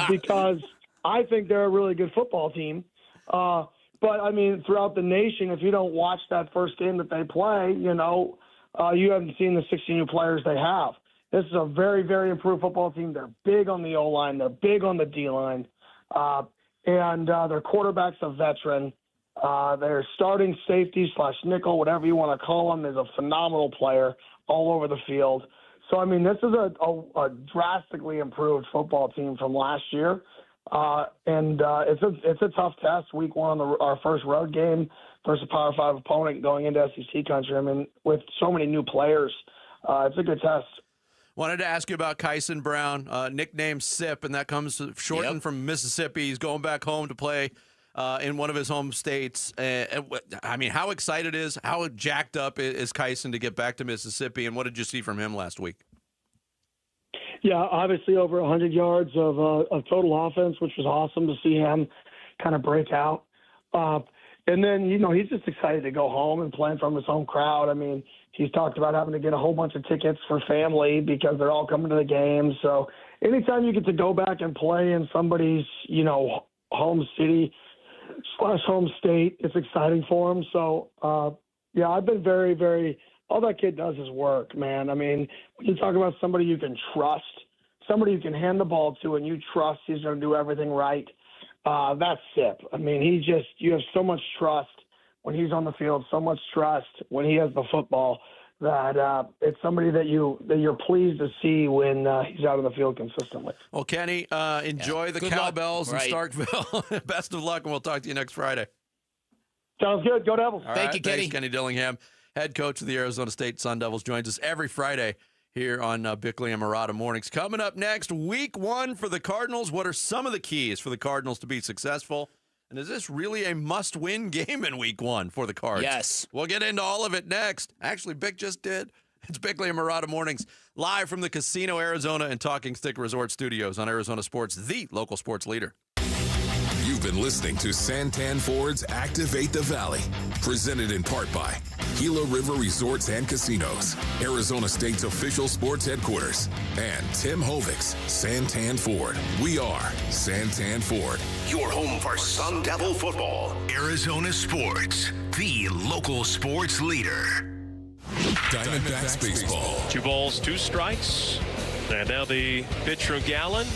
because I think they're a really good football team. But, I mean, throughout the nation, if you don't watch that first game that they play, you haven't seen the 60 new players they have. This is a very, very improved football team. They're big on the O-line. They're big on the D-line. And their quarterback's a veteran. Their starting safety / nickel, whatever you want to call him, is a phenomenal player all over the field. So, I mean, this is a drastically improved football team from last year. And it's a tough test. Week 1 on our first road game versus a Power 5 opponent going into SEC country. I mean, with so many new players, it's a good test. Wanted to ask you about Kyson Brown, nicknamed Sip, and that comes shortened from Mississippi. He's going back home to play in one of his home states. I mean, how excited how jacked up is Kyson to get back to Mississippi, and what did you see from him last week? Yeah, obviously over 100 yards of total offense, which was awesome to see him kind of break out. And then, he's just excited to go home and play in front of his home crowd. I mean, he's talked about having to get a whole bunch of tickets for family because they're all coming to the games. So anytime you get to go back and play in somebody's, home city / home state, it's exciting for him. So, I've been very, very – all that kid does is work, man. I mean, when you talk about somebody you can trust, somebody you can hand the ball to and you trust he's going to do everything right, that's Sip. I mean, you have so much trust when he's on the field, so much trust when he has the football that it's somebody that you're pleased to see when he's out on the field consistently. Well, Kenny, enjoy the cowbells in Starkville. Best of luck, and we'll talk to you next Friday. Sounds good. Go Devils. Thank you, Kenny. Thanks, Kenny Dillingham, head coach of the Arizona State Sun Devils, joins us every Friday here on Bickley and Murata Mornings. Coming up next, week 1 for the Cardinals. What are some of the keys for the Cardinals to be successful? And is this really a must-win game in week 1 for the Cards? Yes. We'll get into all of it next. Actually, Bick just did. It's Bickley and Murata Mornings, live from the Casino Arizona and Talking Stick Resort Studios on Arizona Sports, the local sports leader. You've been listening to Santan Ford's Activate the Valley, presented in part by Gila River Resorts and Casinos, Arizona State's official sports headquarters, and Tim Hovix, Santan Ford. We are Santan Ford. Your home for Sun Devil football. Arizona Sports, the local sports leader. Diamondbacks baseball. 2 balls, 2 strikes. And now the pitch from Gallen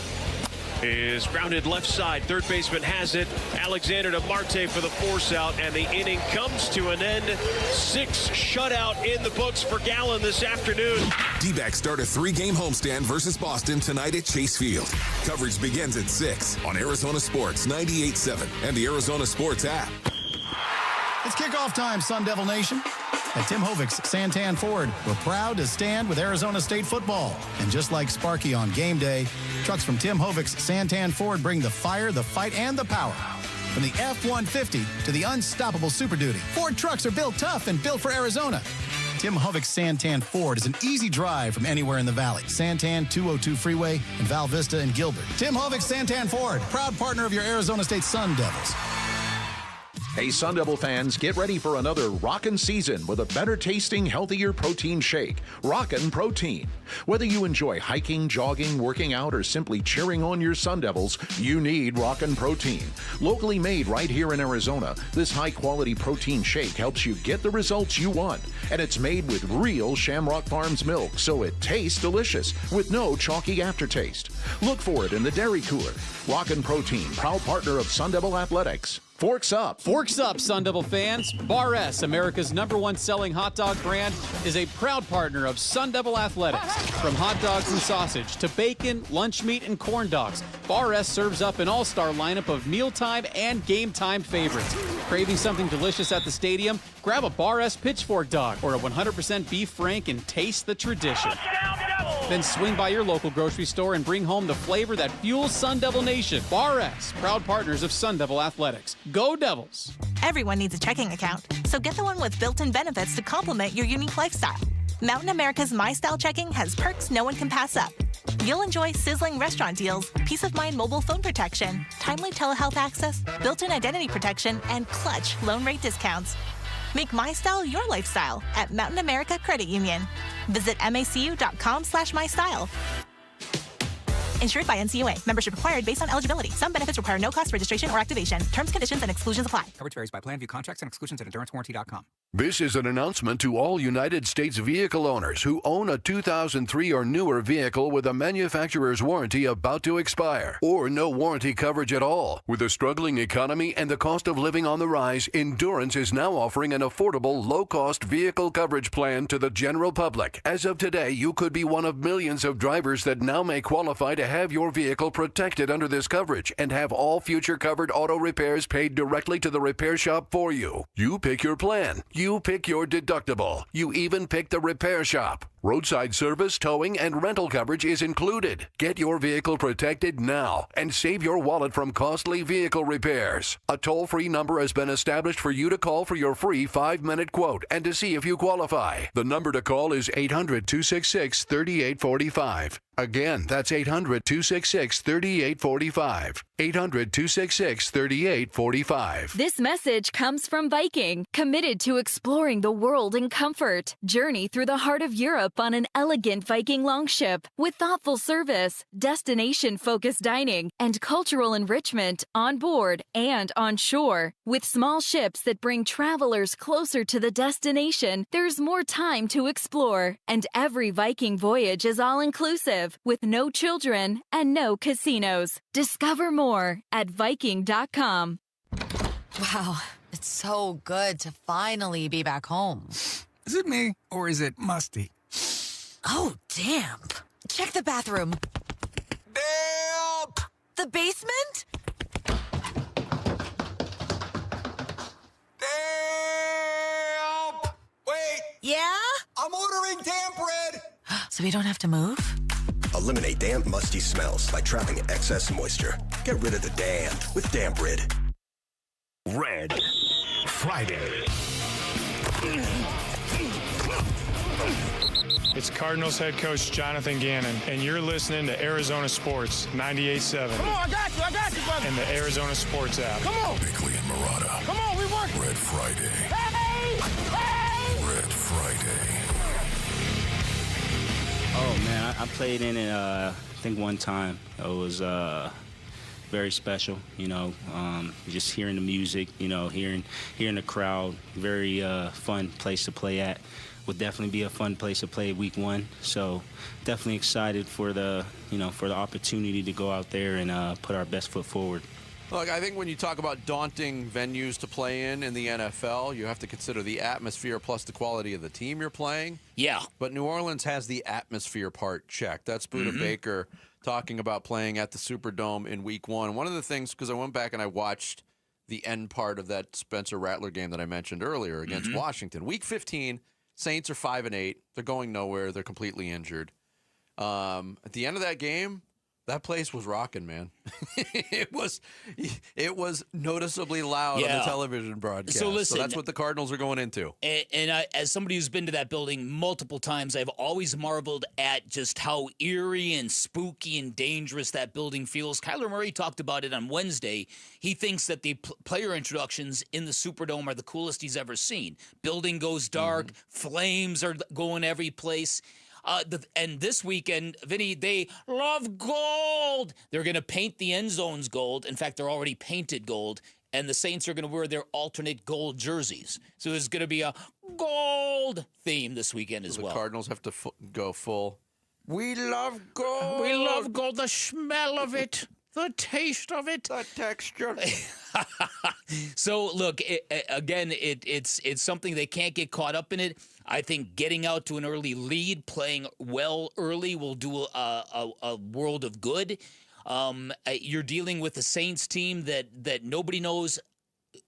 is grounded left side. Third baseman has it. Alexander to Marte for the force out, and the inning comes to an end. 6 shutout in the books for Gallen this afternoon. D-backs start a 3-game homestand versus Boston tonight at Chase Field. Coverage begins at 6 on Arizona Sports 98.7 and the Arizona Sports app. It's kickoff time, Sun Devil Nation. At Tim Hovix Santan Ford, we're proud to stand with Arizona State football. And just like Sparky on game day, trucks from Tim Hovix Santan Ford bring the fire, the fight, and the power. From the F-150 to the unstoppable Super Duty, Ford trucks are built tough and built for Arizona. Tim Hovix Santan Ford is an easy drive from anywhere in the valley. Santan 202 Freeway and Val Vista and Gilbert. Tim Hovix Santan Ford, proud partner of your Arizona State Sun Devils. Hey, Sun Devil fans, get ready for another rockin' season with a better tasting, healthier protein shake. Rockin' Protein. Whether you enjoy hiking, jogging, working out, or simply cheering on your Sun Devils, you need Rockin' Protein. Locally made right here in Arizona, this high-quality protein shake helps you get the results you want. And it's made with real Shamrock Farms milk, so it tastes delicious with no chalky aftertaste. Look for it in the dairy cooler. Rockin' Protein, proud partner of Sun Devil Athletics. Forks up. Forks up, Sun Devil fans. Bar S, America's #1 selling hot dog brand, is a proud partner of Sun Devil Athletics. From hot dogs and sausage to bacon, lunch meat, and corn dogs, Bar S serves up an all-star lineup of mealtime and game time favorites. Craving something delicious at the stadium? Grab a Bar S pitchfork dog or a 100% beef frank and taste the tradition. Then swing by your local grocery store and bring home the flavor that fuels Sun Devil Nation. Bar S, proud partners of Sun Devil Athletics. Go Devils! Everyone needs a checking account, so get the one with built-in benefits to complement your unique lifestyle. Mountain America's My Style Checking has perks no one can pass up. You'll enjoy sizzling restaurant deals, peace of mind mobile phone protection, timely telehealth access, built-in identity protection, and clutch loan rate discounts. Make My Style your lifestyle at Mountain America Credit Union. Visit macu.com/mystyle. Insured by NCUA. Membership required based on eligibility. Some benefits require no cost registration or activation. Terms, conditions, and exclusions apply. Coverage varies by plan. View contracts and exclusions at endurancewarranty.com. This is an announcement to all United States vehicle owners who own a 2003 or newer vehicle with a manufacturer's warranty about to expire or no warranty coverage at all. With a struggling economy and the cost of living on the rise, Endurance is now offering an affordable, low-cost vehicle coverage plan to the general public. As of today, you could be one of millions of drivers that now may qualify to have your vehicle protected under this coverage and have all future covered auto repairs paid directly to the repair shop for you. You pick your plan. You pick your deductible. You even pick the repair shop. Roadside service, towing, and rental coverage is included. Get your vehicle protected now and save your wallet from costly vehicle repairs. A toll-free number has been established for you to call for your free 5-minute quote and to see if you qualify. The number to call is 800-266-3845. Again, that's 800-266-3845. 800-266-3845. This message comes from Viking, committed to exploring the world in comfort. Journey through the heart of Europe on an elegant Viking longship with thoughtful service, destination-focused dining, and cultural enrichment on board and on shore. With small ships that bring travelers closer to the destination, there's more time to explore. And every Viking voyage is all-inclusive, with no children and no casinos. Discover more at Viking.com. Wow, it's so good to finally be back home. Is it me, or is it musty? Oh, damp. Check the bathroom. Damp! The basement? Damp! Wait! Yeah? I'm ordering damp bread! So So we don't have to move? Eliminate damp, musty smells by trapping excess moisture. Get rid of the damp with Damp Rid. Red Friday. It's Cardinals head coach Jonathan Gannon, and you're listening to Arizona Sports 98.7. Come on, I got you, brother. And the Arizona Sports app. Come on. Bickley and Murata. Come on, we work. Red Friday. Hey! Red Friday. Oh, man, I played in it, I think one time. It was very special, just hearing the music, hearing the crowd. Very fun place to play at. Would definitely be a fun place to play week one. So definitely excited for the opportunity to go out there and put our best foot forward. Look, I think when you talk about daunting venues to play in the NFL, you have to consider the atmosphere plus the quality of the team you're playing. Yeah. But New Orleans has the atmosphere part checked. That's Budda Baker talking about playing at the Superdome in week one. One of the things, because I went back and I watched the end part of that Spencer Rattler game that I mentioned earlier against Washington. Week 15, Saints are 5-8. They're going nowhere. They're completely injured. At the end of that game, that place was rocking, man. It was noticeably loud on the television broadcast. So listen, that's what the Cardinals are going into. And I, as somebody who's been to that building multiple times, I've always marveled at just how eerie and spooky and dangerous that building feels. Kyler Murray talked about it on Wednesday. He thinks that the player introductions in the Superdome are the coolest he's ever seen. Building goes dark, flames are going every place. And this weekend, Vinny, they love gold. They're going to paint the end zones gold. In fact, they're already painted gold. And the Saints are going to wear their alternate gold jerseys. So there's going to be a gold theme this weekend as well. The Cardinals have to go full. We love gold. We love gold. The smell of it. The taste of it. The texture. So, look, it's something they can't get caught up in it. I think getting out to an early lead, playing well early will do a world of good. You're dealing with a Saints team that nobody knows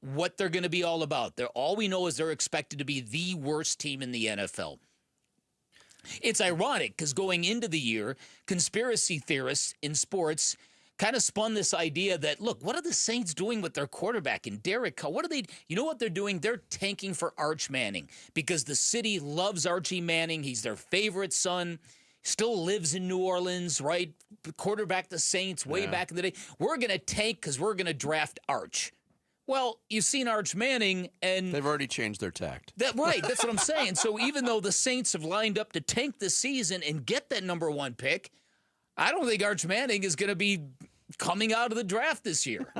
what they're going to be all about. All we know is they're expected to be the worst team in the NFL. It's ironic because going into the year, conspiracy theorists in sports kind of spun this idea that, look, what are the Saints doing with their quarterback and Derek Carr? What are they? You know what they're doing? They're tanking for Arch Manning because the city loves Archie Manning. He's their favorite son. Still lives in New Orleans, right? Quarterback the Saints way back in the day. We're going to tank because we're going to draft Arch. Well, you've seen Arch Manning, and they've already changed their tact. That's what I'm saying. So even though the Saints have lined up to tank this season and get that number one pick, I don't think Arch Manning is going to be coming out of the draft this year.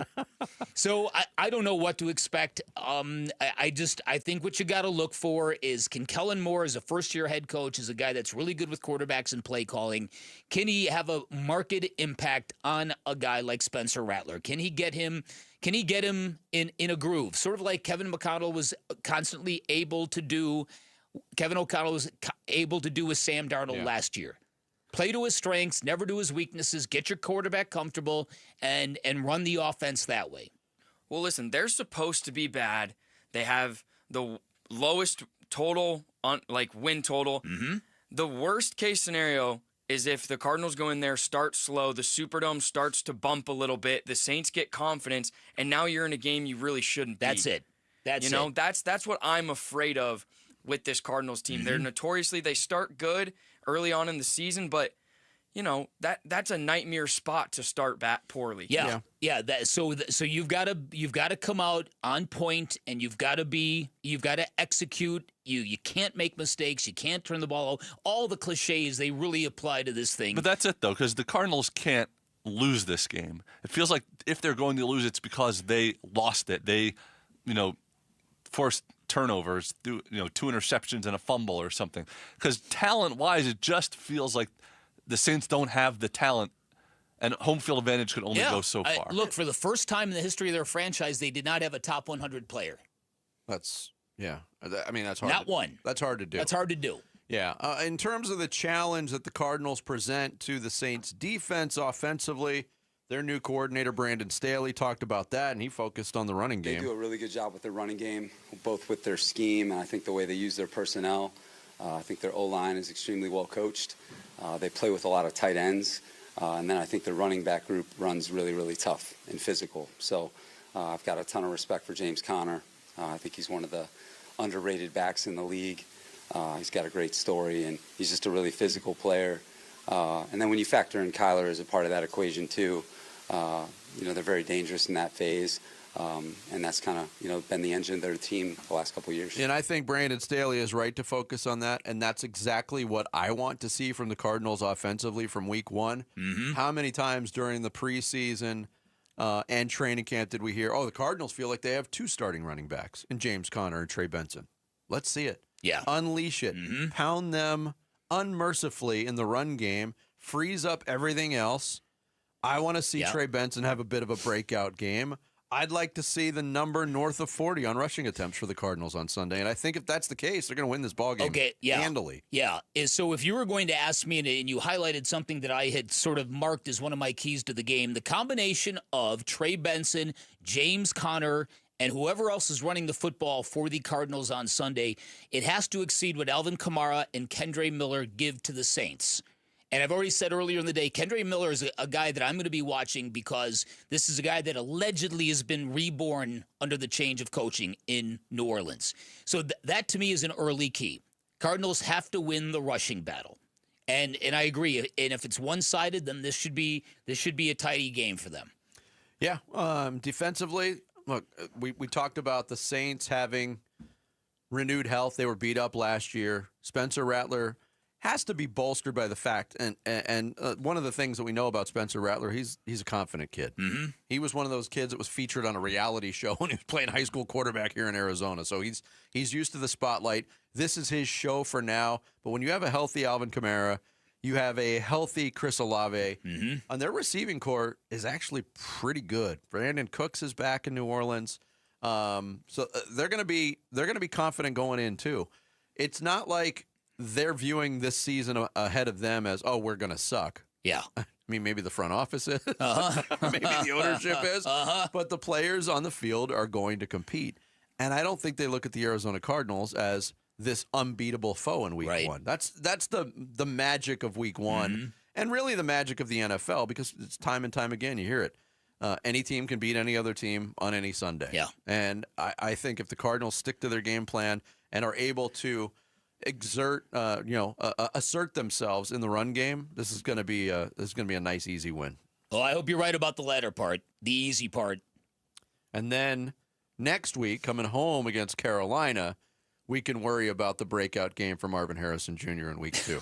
So I don't know what to expect. I think what you got to look for is, can Kellen Moore, as a first-year head coach, is a guy that's really good with quarterbacks and play calling, can he have a marked impact on a guy like Spencer Rattler? Can he get him in a groove? Sort of like Kevin O'Connell was able to do with Sam Darnold last year. Play to his strengths, never to his weaknesses, get your quarterback comfortable, and run the offense that way. Well, listen, they're supposed to be bad. They have the lowest total, win total. Mm-hmm. The worst case scenario is if the Cardinals go in there, start slow, the Superdome starts to bump a little bit, the Saints get confidence, and now you're in a game you really shouldn't be. That's it. That's what I'm afraid of with this Cardinals team. Mm-hmm. They're notoriously, they start good early on in the season, but that's a nightmare spot to start poorly. Yeah. So you've got to come out on point, and you've got to execute. You can't make mistakes. You can't turn the ball over. All the cliches, they really apply to this thing. But that's it, though, because the Cardinals can't lose this game. It feels like if they're going to lose, it's because they lost it. They, forced turnovers, two interceptions and a fumble or something. Because talent-wise, it just feels like the Saints don't have the talent, and home field advantage could only go so far. Look, for the first time in the history of their franchise, they did not have a top 100 player. That's hard. Not one. That's hard to do. That's hard to do. Yeah. In terms of the challenge that the Cardinals present to the Saints defense offensively, their new coordinator, Brandon Staley, talked about that, and he focused on the running game. They do a really good job with their running game, both with their scheme and I think the way they use their personnel. I think their O-line is extremely well coached. They play with a lot of tight ends. And then I think the running back group runs really, really tough and physical. So I've got a ton of respect for James Conner. I think he's one of the underrated backs in the league. He's got a great story, and he's just a really physical player. And then when you factor in Kyler as a part of that equation too, they're very dangerous in that phase. And that's kind of, been the engine of their team the last couple of years. And I think Brandon Staley is right to focus on that, and that's exactly what I want to see from the Cardinals offensively from week one. Mm-hmm. How many times during the preseason and training camp did we hear, the Cardinals feel like they have 2 starting running backs in James Conner and Trey Benson? Let's see it. Yeah. Unleash it. Mm-hmm. Pound them unmercifully in the run game. Freeze up everything else. I want to see Trey Benson have a bit of a breakout game. I'd like to see the number north of 40 on rushing attempts for the Cardinals on Sunday. And I think if that's the case, they're going to win this ball game handily. Yeah. So if you were going to ask me, and you highlighted something that I had sort of marked as one of my keys to the game, the combination of Trey Benson, James Conner, and whoever else is running the football for the Cardinals on Sunday, it has to exceed what Alvin Kamara and Kendre Miller give to the Saints. And I've already said earlier in the day, Kendre Miller is a guy that I'm going to be watching because this is a guy that allegedly has been reborn under the change of coaching in New Orleans. So that to me is an early key. Cardinals have to win the rushing battle. And I agree. And if it's one-sided, then this should be a tidy game for them. Yeah. Defensively, look, we talked about the Saints having renewed health. They were beat up last year. Spencer Rattler has to be bolstered by the fact, and one of the things that we know about Spencer Rattler, he's a confident kid. Mm-hmm. He was one of those kids that was featured on a reality show when he was playing high school quarterback here in Arizona. So he's used to the spotlight. This is his show for now. But when you have a healthy Alvin Kamara, you have a healthy Chris Olave, and their receiving core is actually pretty good. Brandon Cooks is back in New Orleans, so they're going to be confident going in too. It's not like they're viewing this season ahead of them as, we're going to suck. Yeah. I mean, maybe the front office is. Uh-huh. Maybe the ownership is. Uh-huh. But the players on the field are going to compete. And I don't think they look at the Arizona Cardinals as this unbeatable foe in week one. That's the magic of week one, and really the magic of the NFL, because it's time and time again you hear it. Any team can beat any other team on any Sunday. Yeah. And I think if the Cardinals stick to their game plan and are able to assert themselves in the run game, this is going to be a nice, easy win. Well, I hope you're right about the latter part, the easy part. And then next week, coming home against Carolina, we can worry about the breakout game for Marvin Harrison Jr. in week 2.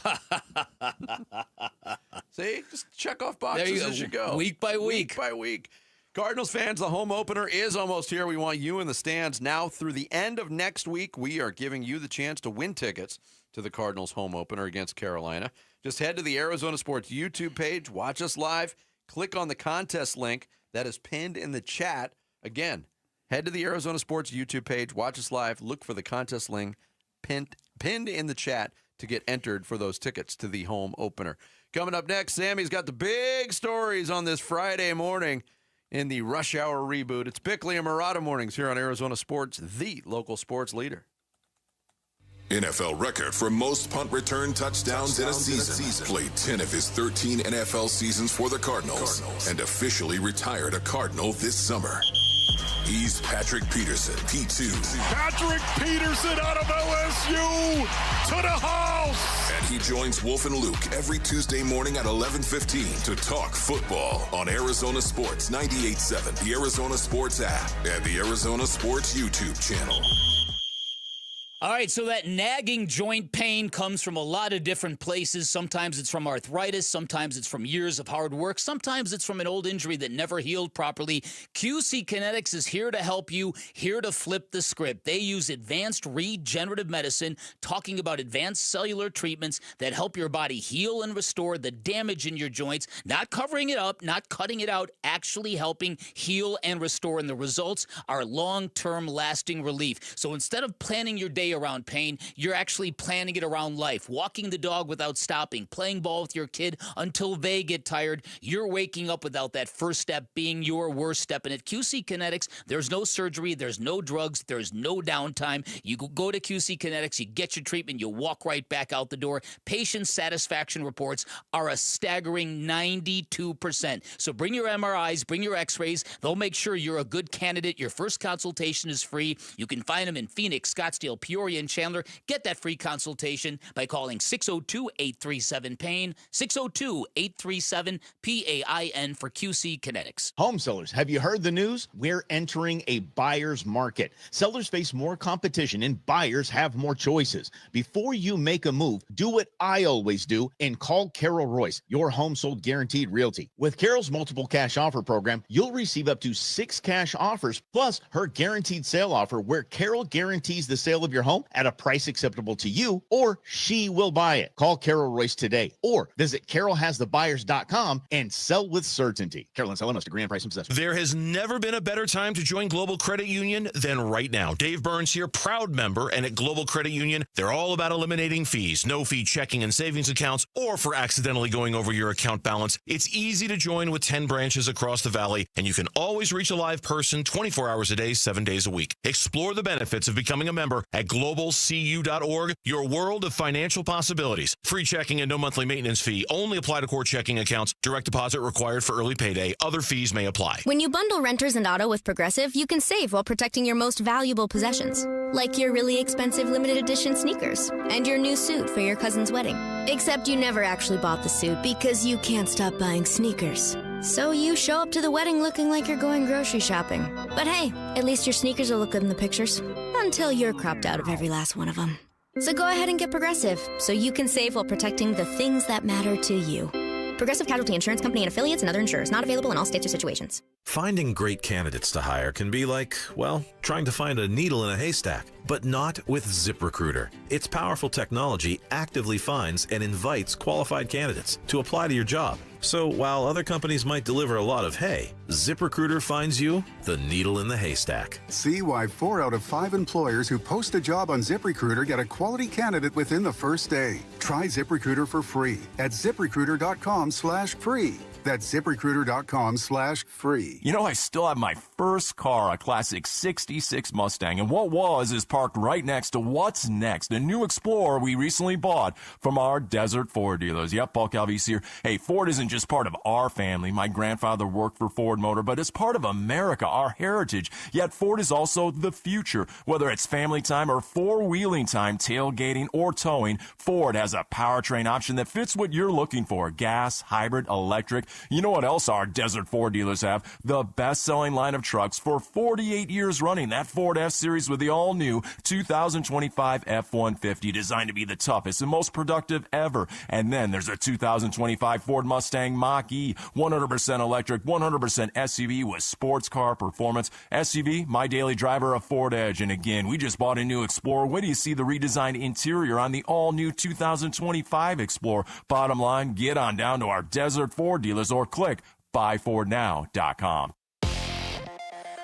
See, just check off boxes as you go. Week by week. Week by week. Cardinals fans, the home opener is almost here. We want you in the stands now through the end of next week. We are giving you the chance to win tickets to the Cardinals home opener against Carolina. Just head to the Arizona Sports YouTube page, watch us live, click on the contest link that is pinned in the chat. Again, head to the Arizona Sports YouTube page, watch us live, look for the contest link pinned in the chat to get entered for those tickets to the home opener. Coming up next, Sammy's got the big stories on this Friday morning in the Rush Hour reboot. It's Bickley and Murata mornings here on Arizona Sports, the local sports leader. NFL record for most punt return touchdowns in a season. Played 10 of his 13 NFL seasons for the Cardinals and officially retired a Cardinal this summer. He's Patrick Peterson, P2. Patrick Peterson out of LSU to the house. And he joins Wolf and Luke every Tuesday morning at 11:15 to talk football on Arizona Sports 98.7, the Arizona Sports app, and the Arizona Sports YouTube channel. All right, so that nagging joint pain comes from a lot of different places. Sometimes it's from arthritis. Sometimes it's from years of hard work. Sometimes it's from an old injury that never healed properly. QC Kinetics is here to help you, here to flip the script. They use advanced regenerative medicine, talking about advanced cellular treatments that help your body heal and restore the damage in your joints, not covering it up, not cutting it out, actually helping heal and restore. And the results are long-term lasting relief. So instead of planning your day day around pain. You're actually planning it around life. Walking the dog without stopping, playing ball with your kid until they get tired. You're waking up without that first step being your worst step. And at QC Kinetics, there's no surgery, there's no drugs, there's no downtime. You go to QC Kinetics, you get your treatment, you walk right back out the door. Patient satisfaction reports are a staggering 92%. So bring your MRIs, bring your x-rays. They'll make sure you're a good candidate. Your first consultation is free. You can find them in Phoenix, Scottsdale, Peoria, and Chandler. Get that free consultation by calling 602-837-PAIN, 602-837-PAIN for QC Kinetics. Home sellers, have you heard the news? We're entering a buyer's market. Sellers face more competition and buyers have more choices. Before you make a move, do what I always do and call Carol Royce, your home sold guaranteed realty. With Carol's multiple cash offer program, you'll receive up to 6 cash offers plus her guaranteed sale offer where Carol guarantees the sale of your home at a price acceptable to you or she will buy it. Call Carol Royce today or visit carolhasthebuyers.com and sell with certainty. Carol and seller must agree on price and possession. There has never been a better time to join Global Credit Union than right now. Dave Burns here, proud member, and at Global Credit Union, they're all about eliminating fees, no fee checking and savings accounts, or for accidentally going over your account balance. It's easy to join with 10 branches across the valley, and you can always reach a live person 24 hours a day, 7 days a week. Explore the benefits of becoming a member at globalcu.org, your world of financial possibilities. Free checking and no monthly maintenance fee. Only apply to core checking accounts. Direct deposit required for early payday. Other fees may apply. When you bundle renters and auto with Progressive, you can save while protecting your most valuable possessions, like your really expensive limited edition sneakers and your new suit for your cousin's wedding. Except you never actually bought the suit because you can't stop buying sneakers. So you show up to the wedding looking like you're going grocery shopping. But hey, at least your sneakers will look good in the pictures, until you're cropped out of every last one of them. So go ahead and get Progressive, so you can save while protecting the things that matter to you. Progressive Casualty Insurance Company and affiliates and other insurers. Not available in all states or situations. Finding great candidates to hire can be like, well, trying to find a needle in a haystack, but not with ZipRecruiter. Its powerful technology actively finds and invites qualified candidates to apply to your job. So while other companies might deliver a lot of hay, ZipRecruiter finds you the needle in the haystack. See why 4 out of 5 employers who post a job on ZipRecruiter get a quality candidate within the first day. Try ZipRecruiter for free at ZipRecruiter.com/free. That's ZipRecruiter.com/free. You know, I still have my first car, a classic 66 Mustang, and what was is parked right next to what's next, a new Explorer we recently bought from our Desert Ford dealers. Yep, Paul Calvise here. Hey, Ford isn't just part of our family. My grandfather worked for Ford Motor, but it's part of America, our heritage. Yet Ford is also the future. Whether it's family time or four-wheeling time, tailgating or towing, Ford has a powertrain option that fits what you're looking for. Gas, hybrid, electric. You know what else our Desert Ford dealers have? The best-selling line of trucks for 48 years running. That Ford F-Series with the all-new 2025 F-150, designed to be the toughest and most productive ever. And then there's a 2025 Ford Mustang Mach-E, 100% electric, 100% SUV with sports car performance. SUV, my daily driver, a Ford Edge. And again, we just bought a new Explorer. Wait till you see the redesigned interior on the all-new 2025 Explorer. Bottom line, get on down to our Desert Ford dealers or click buyfordnow.com.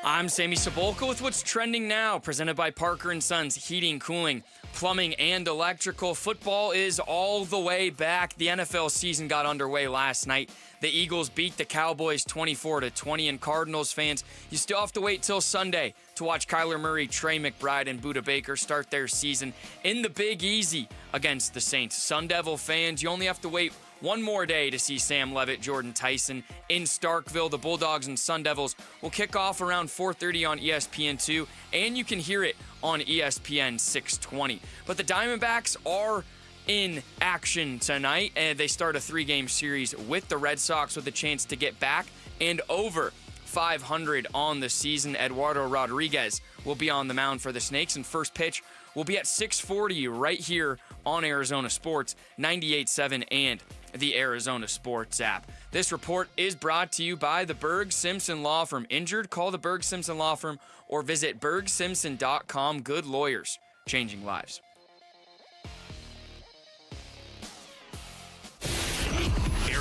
I'm Sammy Sabolka with what's trending now, presented by Parker & Sons Heating, Cooling, Plumbing, and Electrical. Football is all the way back. The NFL season got underway last night. The Eagles beat the Cowboys 24-20, and Cardinals fans, you still have to wait till Sunday to watch Kyler Murray, Trey McBride, and Budda Baker start their season in the Big Easy against the Saints. Sun Devil fans, you only have to wait one more day to see Sam Levitt, Jordan Tyson in Starkville. The Bulldogs and Sun Devils will kick off around 4:30 on ESPN2, and you can hear it on ESPN 620. But the Diamondbacks are in action tonight, and they start a 3-game series with the Red Sox with a chance to get back and over 500 on the season. Eduardo Rodriguez will be on the mound for the Snakes, and first pitch will be at 6:40 right here on Arizona Sports 98.7 and the Arizona Sports app. This report is brought to you by the Berg Simpson Law Firm. Injured? Call the Berg Simpson Law Firm or visit bergsimpson.com. Good lawyers, changing lives.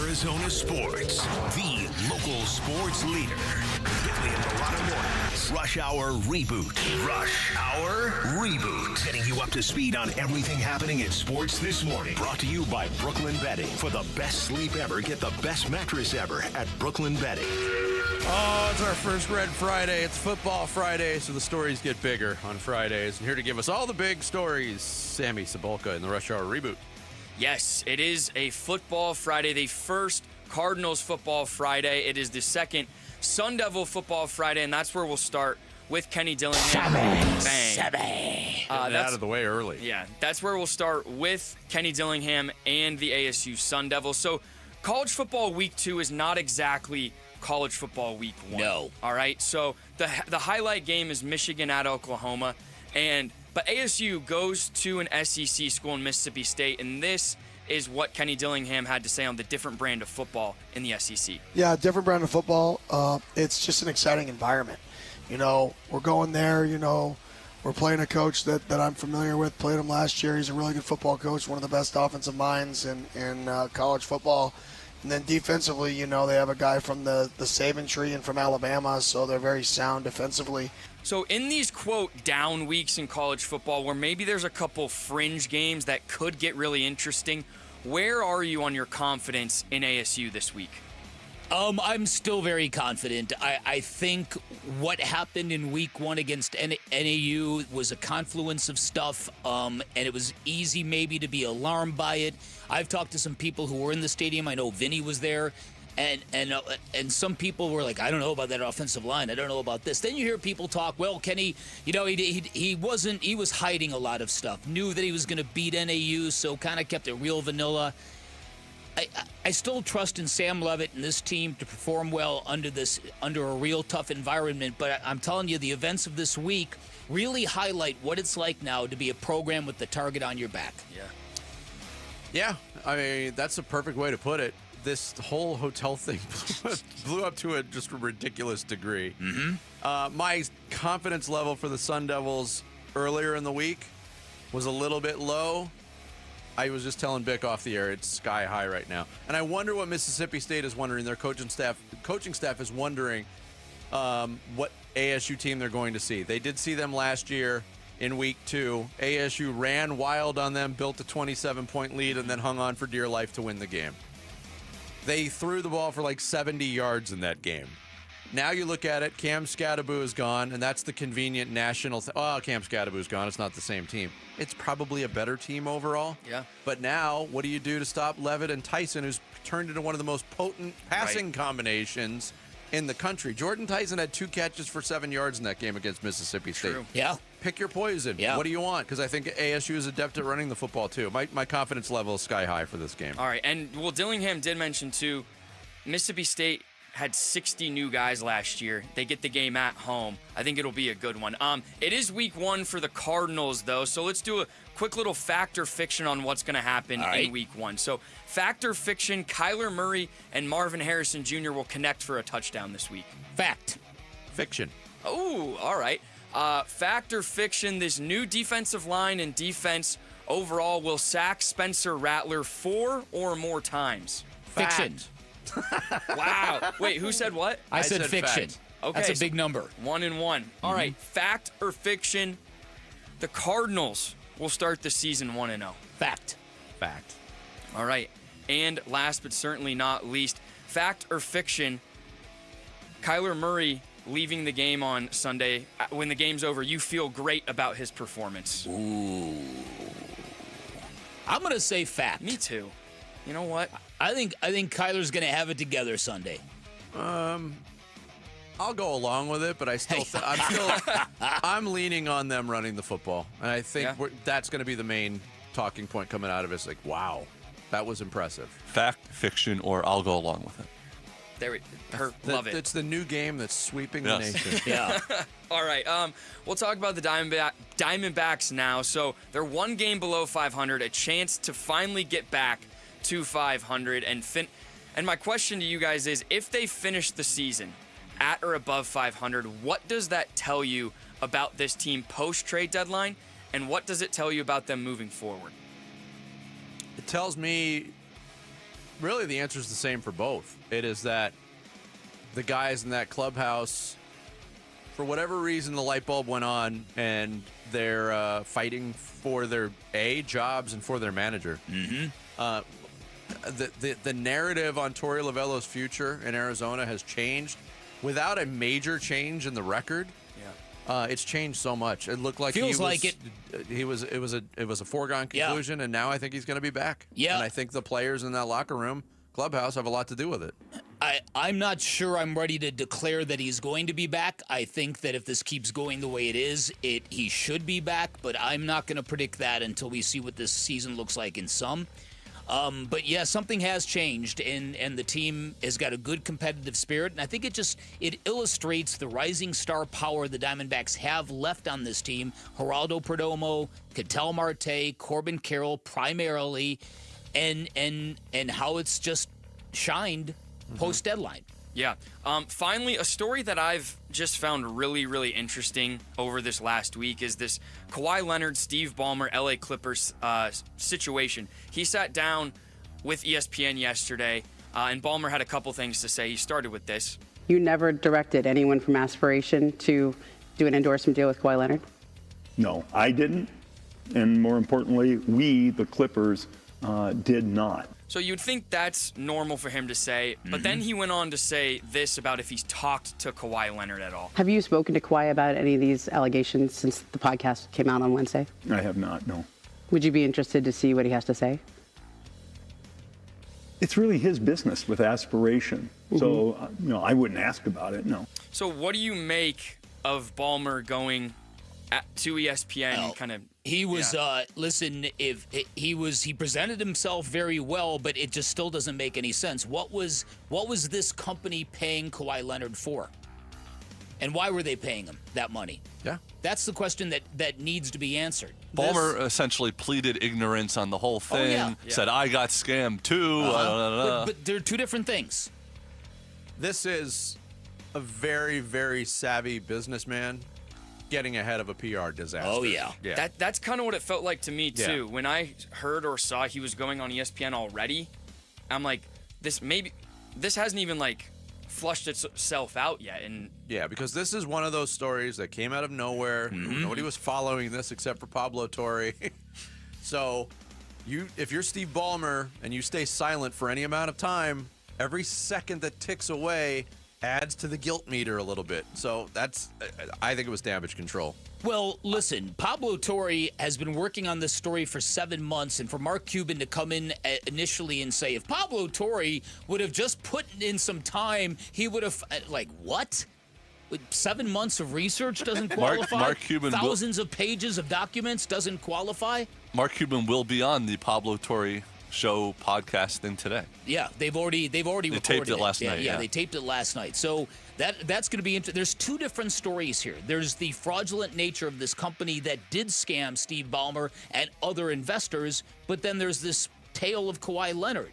Arizona Sports, the local sports leader. Billy and Milano Mornings. Rush Hour Reboot. Rush Hour Reboot. Getting you up to speed on everything happening in sports this morning. Brought to you by Brooklyn Bedding. For the best sleep ever, get the best mattress ever at Brooklyn Bedding. Oh, it's our first Red Friday. It's Football Friday, so the stories get bigger on Fridays. And here to give us all the big stories, Sammy Cebulka in the Rush Hour Reboot. Yes, it is a Football Friday, the first Cardinals Football Friday. It is the second Sun Devil Football Friday, and that's where we'll start with Kenny Dillingham. Get out of the way early. Yeah, that's where we'll start with Kenny Dillingham and the ASU Sun Devils. So college football week 2 is not exactly college football week 1. No. All right, so the highlight game is Michigan at Oklahoma, but ASU goes to an SEC school in Mississippi State, and this is what Kenny Dillingham had to say on the different brand of football in the SEC. Yeah, different brand of football. It's just an exciting environment. You know, we're going there, we're playing a coach that I'm familiar with, played him last year. He's a really good football coach, one of the best offensive minds in college football. And then defensively, they have a guy from the Saban tree and from Alabama, so they're very sound defensively. So in these, quote, down weeks in college football where maybe there's a couple fringe games that could get really interesting, where are you on your confidence in ASU this week? I'm still very confident. I think what happened in week 1 against NAU was a confluence of stuff, and it was easy maybe to be alarmed by it. I've talked to some people who were in the stadium. I know Vinny was there. And some people were like, I don't know about that offensive line. I don't know about this. Then you hear people talk, well, Kenny, he was hiding a lot of stuff. Knew that he was going to beat NAU, so kind of kept it real vanilla. I still trust in Sam Leavitt and this team to perform well under a real tough environment. But I'm telling you, the events of this week really highlight what it's like now to be a program with the target on your back. Yeah, I mean, that's a perfect way to put it. This whole hotel thing blew up to just a ridiculous degree. Mm-hmm. My confidence level for the Sun Devils earlier in the week was a little bit low. I was just telling Bick off the air, it's sky high right now. And I wonder what Mississippi State is wondering. Their coaching staff is wondering what ASU team they're going to see. They did see them last year in week 2. ASU ran wild on them, built a 27-point lead, and then hung on for dear life to win the game. They threw the ball for like 70 yards in that game. Now you look at it, Cam Scadaboo is gone, and that's the convenient national Cam Scadaboo's gone. It's not the same team. It's probably a better team overall. Yeah. But now, what do you do to stop Leavitt and Tyson, who's turned into one of the most potent passing combinations in the country? Jordan Tyson had 2 catches for 7 yards in that game against Mississippi State. True. Yeah. Pick your poison. Yeah. What do you want? Because I think ASU is adept at running the football, too. My confidence level is sky high for this game. All right, and Dillingham did mention, too, Mississippi State had 60 new guys last year. They get the game at home. I think it'll be a good one. It is week 1 for the Cardinals, though, so let's do a quick little fact or fiction on what's going to happen in week 1. So fact or fiction, Kyler Murray and Marvin Harrison Jr. will connect for a touchdown this week. Fact. Fiction. Oh, all right. Fact or fiction, this new defensive line and defense overall will sack Spencer Rattler 4 or more times. Fiction. Wow. Wait, who said what? I said fiction. Fact. Okay, that's a big number. 1 and 1. All right. Fact or fiction, the Cardinals will start the season 1-0. Fact. Fact. All right. And last but certainly not least, fact or fiction, Kyler Murray leaving the game on Sunday. When the game's over, you feel great about his performance. Ooh. I'm going to say fact. Me too. You know what? I think Kyler's going to have it together Sunday. I'll go along with it, but I'm leaning on them running the football, and I think that's going to be the main talking point coming out of it. It's like, wow, that was impressive. Fact, fiction, or I'll go along with it. Love it. It's the new game that's sweeping the nation. Yeah. All right. We'll talk about the Diamondbacks now. So they're 1 game below 500, a chance to finally get back to 500. And my question to you guys is, if they finish the season at or above 500, what does that tell you about this team post-trade deadline, and what does it tell you about them moving forward? It tells me really the answer is the same for both. It is that the guys in that clubhouse, for whatever reason, the light bulb went on, and they're fighting for their jobs and for their manager. Mm-hmm. The narrative on Torey Lovello's future in Arizona has changed without a major change in the record. It's changed so much. It looked like it was a foregone conclusion, and now I think he's going to be back. Yeah, and I think the players in that locker room, clubhouse, have a lot to do with it. I'm not sure I'm ready to declare that he's going to be back. I think that if this keeps going the way it is, he should be back, but I'm not going to predict that until we see what this season looks like in some. But yeah, something has changed, and the team has got a good competitive spirit, and I think it illustrates the rising star power the Diamondbacks have left on this team. Geraldo Perdomo, Ketel Marte, Corbin Carroll primarily, and how it's just shined post-deadline. Yeah. Finally, a story that I've just found really, really interesting over this last week is this Kawhi Leonard, Steve Ballmer, LA Clippers situation. He sat down with ESPN yesterday, and Ballmer had a couple things to say. He started with this. You never directed anyone from Aspiration to do an endorsement deal with Kawhi Leonard? No, I didn't. And more importantly, we, the Clippers, did not. So you'd think that's normal for him to say, but then he went on to say this about if he's talked to Kawhi Leonard at all. Have you spoken to Kawhi about any of these allegations since the podcast came out on Wednesday? I have not, no. Would you be interested to see what he has to say? It's really his business with Aspiration. So, I wouldn't ask about it, no. So what do you make of Ballmer going to ESPN and kind of... He was, listen, he presented himself very well, but it just still doesn't make any sense. What was this company paying Kawhi Leonard for? And why were they paying him that money? Yeah. That's the question that needs to be answered. Ballmer essentially pleaded ignorance on the whole thing, said, I got scammed too. But they're two different things. This is a very, very savvy businessman getting ahead of a PR disaster. Oh, yeah. That's kind of what it felt like to me, too. Yeah. When I heard or saw he was going on ESPN already, I'm like, this hasn't even, flushed itself out yet. And yeah, because this is one of those stories that came out of nowhere. Nobody was following this except for Pablo Torre. So if you're Steve Ballmer and you stay silent for any amount of time, every second that ticks away adds to the guilt meter a little bit. So I think it was damage control. Well, listen, Pablo Torre has been working on this story for 7 months, and for Mark Cuban to come in initially and say, if Pablo Torre would have just put in some time, he would have, what? 7 months of research doesn't qualify? Mark Cuban Thousands of pages of documents doesn't qualify? Mark Cuban will be on the Pablo Torre show podcast thing today. Yeah, they've already recorded taped it last night. Yeah, they taped it last night. So that's going to be there's two different stories here. There's the fraudulent nature of this company that did scam Steve Ballmer and other investors, but then there's this tale of Kawhi Leonard.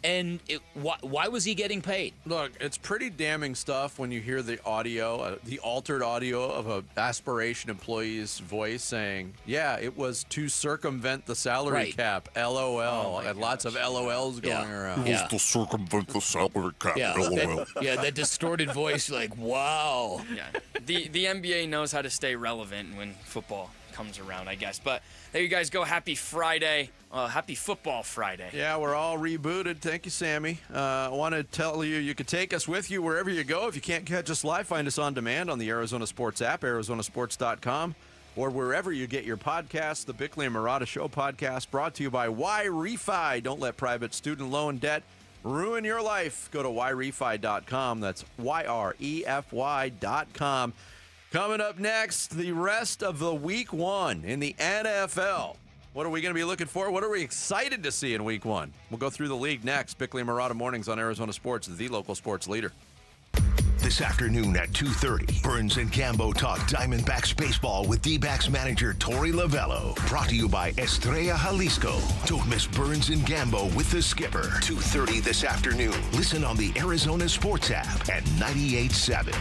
And why was he getting paid? Look, it's pretty damning stuff when you hear the audio, the altered audio of an Aspiration employee's voice saying, yeah, it was to circumvent the salary cap, LOL, and lots of LOLs going around. It was to circumvent the salary cap, LOL. That distorted voice, wow. Yeah, the NBA knows how to stay relevant when football comes around, I guess. But there you guys go. Happy Friday. Happy Football Friday. Yeah, we're all rebooted. Thank you, Sammy. I want to tell you can take us with you wherever you go. If you can't catch us live, find us on demand on the Arizona Sports app, arizonasports.com, or wherever you get your podcasts. The Bickley and Murata Show podcast brought to you by YRefi. Don't let private student loan debt ruin your life. Go to yrefi.com. That's YREFY.com. Coming up next, the rest of the Week 1 in the NFL. What are we going to be looking for? What are we excited to see in Week 1? We'll go through the league next. Bickley and Murata Mornings on Arizona Sports, the local sports leader. This afternoon at 2:30, Burns and Gambo talk Diamondbacks baseball with D-backs manager Torey Lovello. Brought to you by Estrella Jalisco. Don't miss Burns and Gambo with the skipper. 2:30 this afternoon. Listen on the Arizona Sports app at 98.7.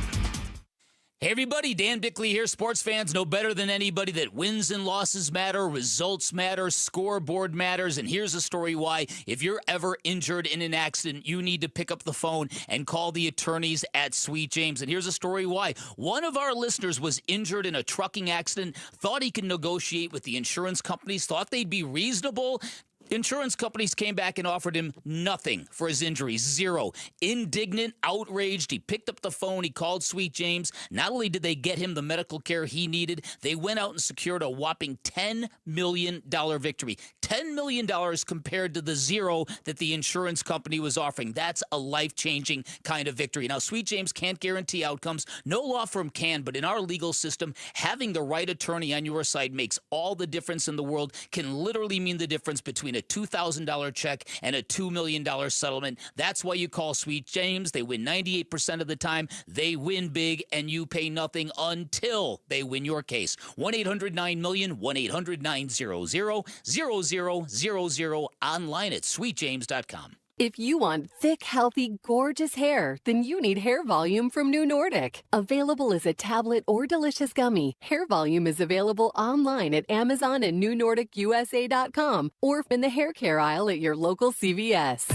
Hey everybody, Dan Bickley here. Sports fans know better than anybody that wins and losses matter, results matter, scoreboard matters, and here's a story why. If you're ever injured in an accident, you need to pick up the phone and call the attorneys at Sweet James. And here's a story why. One of our listeners was injured in a trucking accident, thought he could negotiate with the insurance companies, thought they'd be reasonable. Insurance companies came back and offered him nothing for his injuries, zero. Indignant, outraged, he picked up the phone, he called Sweet James. Not only did they get him the medical care he needed, they went out and secured a whopping $10 million victory. $10 million compared to the zero that the insurance company was offering. That's a life-changing kind of victory. Now, Sweet James can't guarantee outcomes. No law firm can, but in our legal system, having the right attorney on your side makes all the difference in the world, can literally mean the difference between a $2,000 check and a $2 million settlement. That's why you call Sweet James. They win 98% of the time. They win big, and you pay nothing until they win your case. 1-800-9-MILLION, 1-800-900-0000, online at sweetjames.com. If you want thick, healthy, gorgeous hair, then you need Hair Volume from New Nordic. Available as a tablet or delicious gummy, Hair Volume is available online at Amazon and NewNordicUSA.com or in the hair care aisle at your local CVS.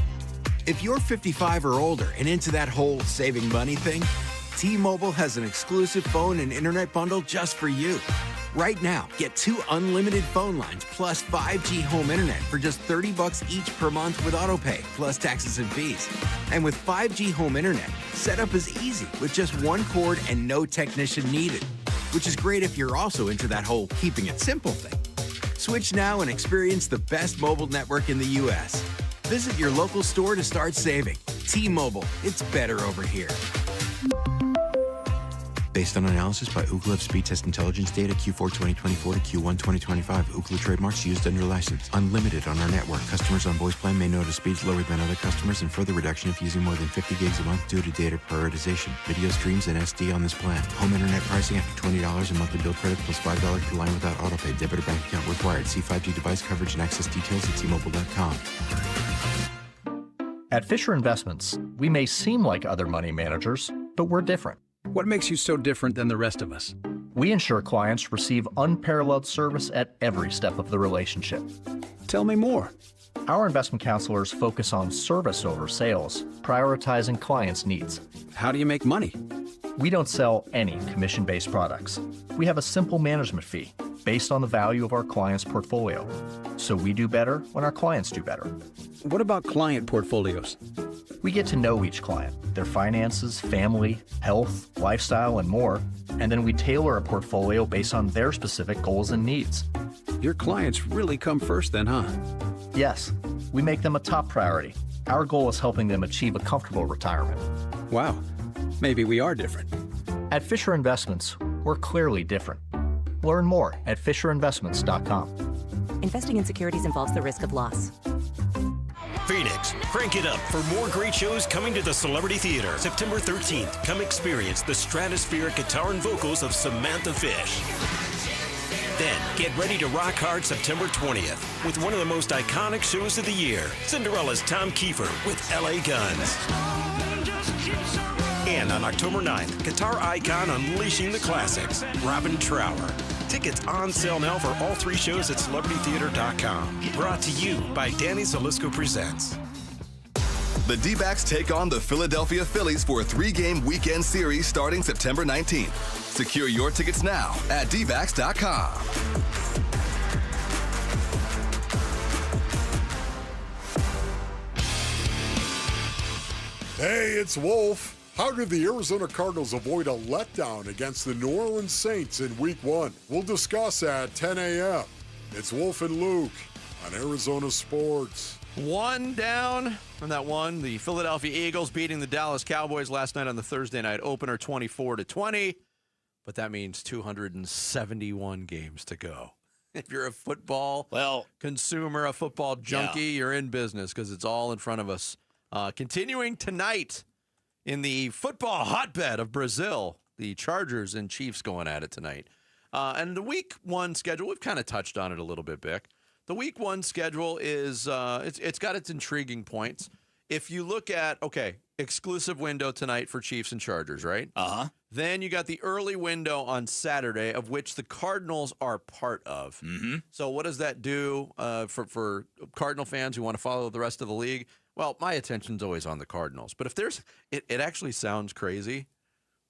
If you're 55 or older and into that whole saving money thing, T-Mobile has an exclusive phone and internet bundle just for you. Right now, get 2 unlimited phone lines plus 5G home internet for just $30 each per month with AutoPay, plus taxes and fees. And with 5G home internet, setup is easy with just 1 cord and no technician needed, which is great if you're also into that whole keeping it simple thing. Switch now and experience the best mobile network in the U.S. Visit your local store to start saving. T-Mobile, it's better over here. Based on analysis by Ookla of speed test intelligence data Q4 2024 to Q1 2025. Ookla trademarks used under license. Unlimited on our network. Customers on voice plan may notice speeds lower than other customers and further reduction if using more than 50 gigs a month due to data prioritization. Video streams and SD on this plan. Home internet pricing after $20 a monthly bill credit plus $5 per line without autopay. Debit or bank account required. See 5G device coverage and access details at T-Mobile.com. At Fisher Investments, we may seem like other money managers, but we're different. What makes you so different than the rest of us? We ensure clients receive unparalleled service at every step of the relationship. Tell me more. Our investment counselors focus on service over sales, prioritizing clients' needs. How do you make money? We don't sell any commission-based products. We have a simple management fee based on the value of our client's portfolio. So we do better when our clients do better. What about client portfolios? We get to know each client, their finances, family, health, lifestyle, and more, and then we tailor a portfolio based on their specific goals and needs. Your clients really come first then, huh? Yes, we make them a top priority. Our goal is helping them achieve a comfortable retirement. Wow, maybe we are different. At Fisher Investments, we're clearly different. Learn more at FisherInvestments.com. Investing in securities involves the risk of loss. Phoenix, crank it up for more great shows coming to the Celebrity Theater. September 13th, come experience the stratospheric guitar and vocals of Samantha Fish. Then, get ready to rock hard September 20th with one of the most iconic shows of the year, Cinderella's Tom Kiefer with LA Guns. And on October 9th, guitar icon unleashing the classics, Robin Trower. Tickets on sale now for all 3 shows at CelebrityTheater.com. Brought to you by Danny Zalisco Presents. The D-backs take on the Philadelphia Phillies for a 3-game weekend series starting September 19th. Secure your tickets now at dbacks.com. Hey, it's Wolf. How did the Arizona Cardinals avoid a letdown against the New Orleans Saints in Week 1? We'll discuss at 10 a.m. It's Wolf and Luke on Arizona Sports. One down from that one. The Philadelphia Eagles beating the Dallas Cowboys last night on the Thursday night opener 24-20. But that means 271 games to go. If you're a football consumer, a football junkie, you're in business because it's all in front of us. Continuing tonight in the football hotbed of Brazil, the Chargers and Chiefs going at it tonight. And the Week 1 schedule, we've kind of touched on it a little bit, Bick. The Week 1 schedule is it's got its intriguing points. if you look at, exclusive window tonight for Chiefs and Chargers, right? Uh-huh. Then you got the early window on Saturday, of which the Cardinals are part of. Mm-hmm. So what does that do for Cardinal fans who want to follow the rest of the league? Well, my attention's always on the Cardinals. But if there's, it actually sounds crazy,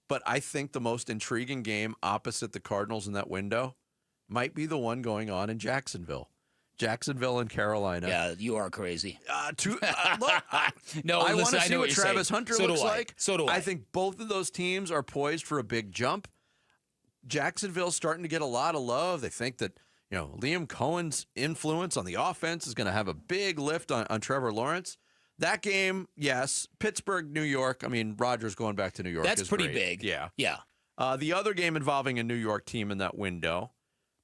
but I think the most intriguing game opposite the Cardinals in that window might be the one going on in Jacksonville. Jacksonville and Carolina. Yeah, you are crazy. Look, no, I want listen, to see what Travis saying. Hunter So looks do I. like. So do I. I think both of those teams are poised for a big jump. Jacksonville's starting to get a lot of love. They think that Liam Cohen's influence on the offense is going to have a big lift on Trevor Lawrence. That game, yes. Pittsburgh, New York. I mean, Rodgers going back to New York. That's is pretty great. big. Yeah. Yeah. The other game involving a New York team in that window,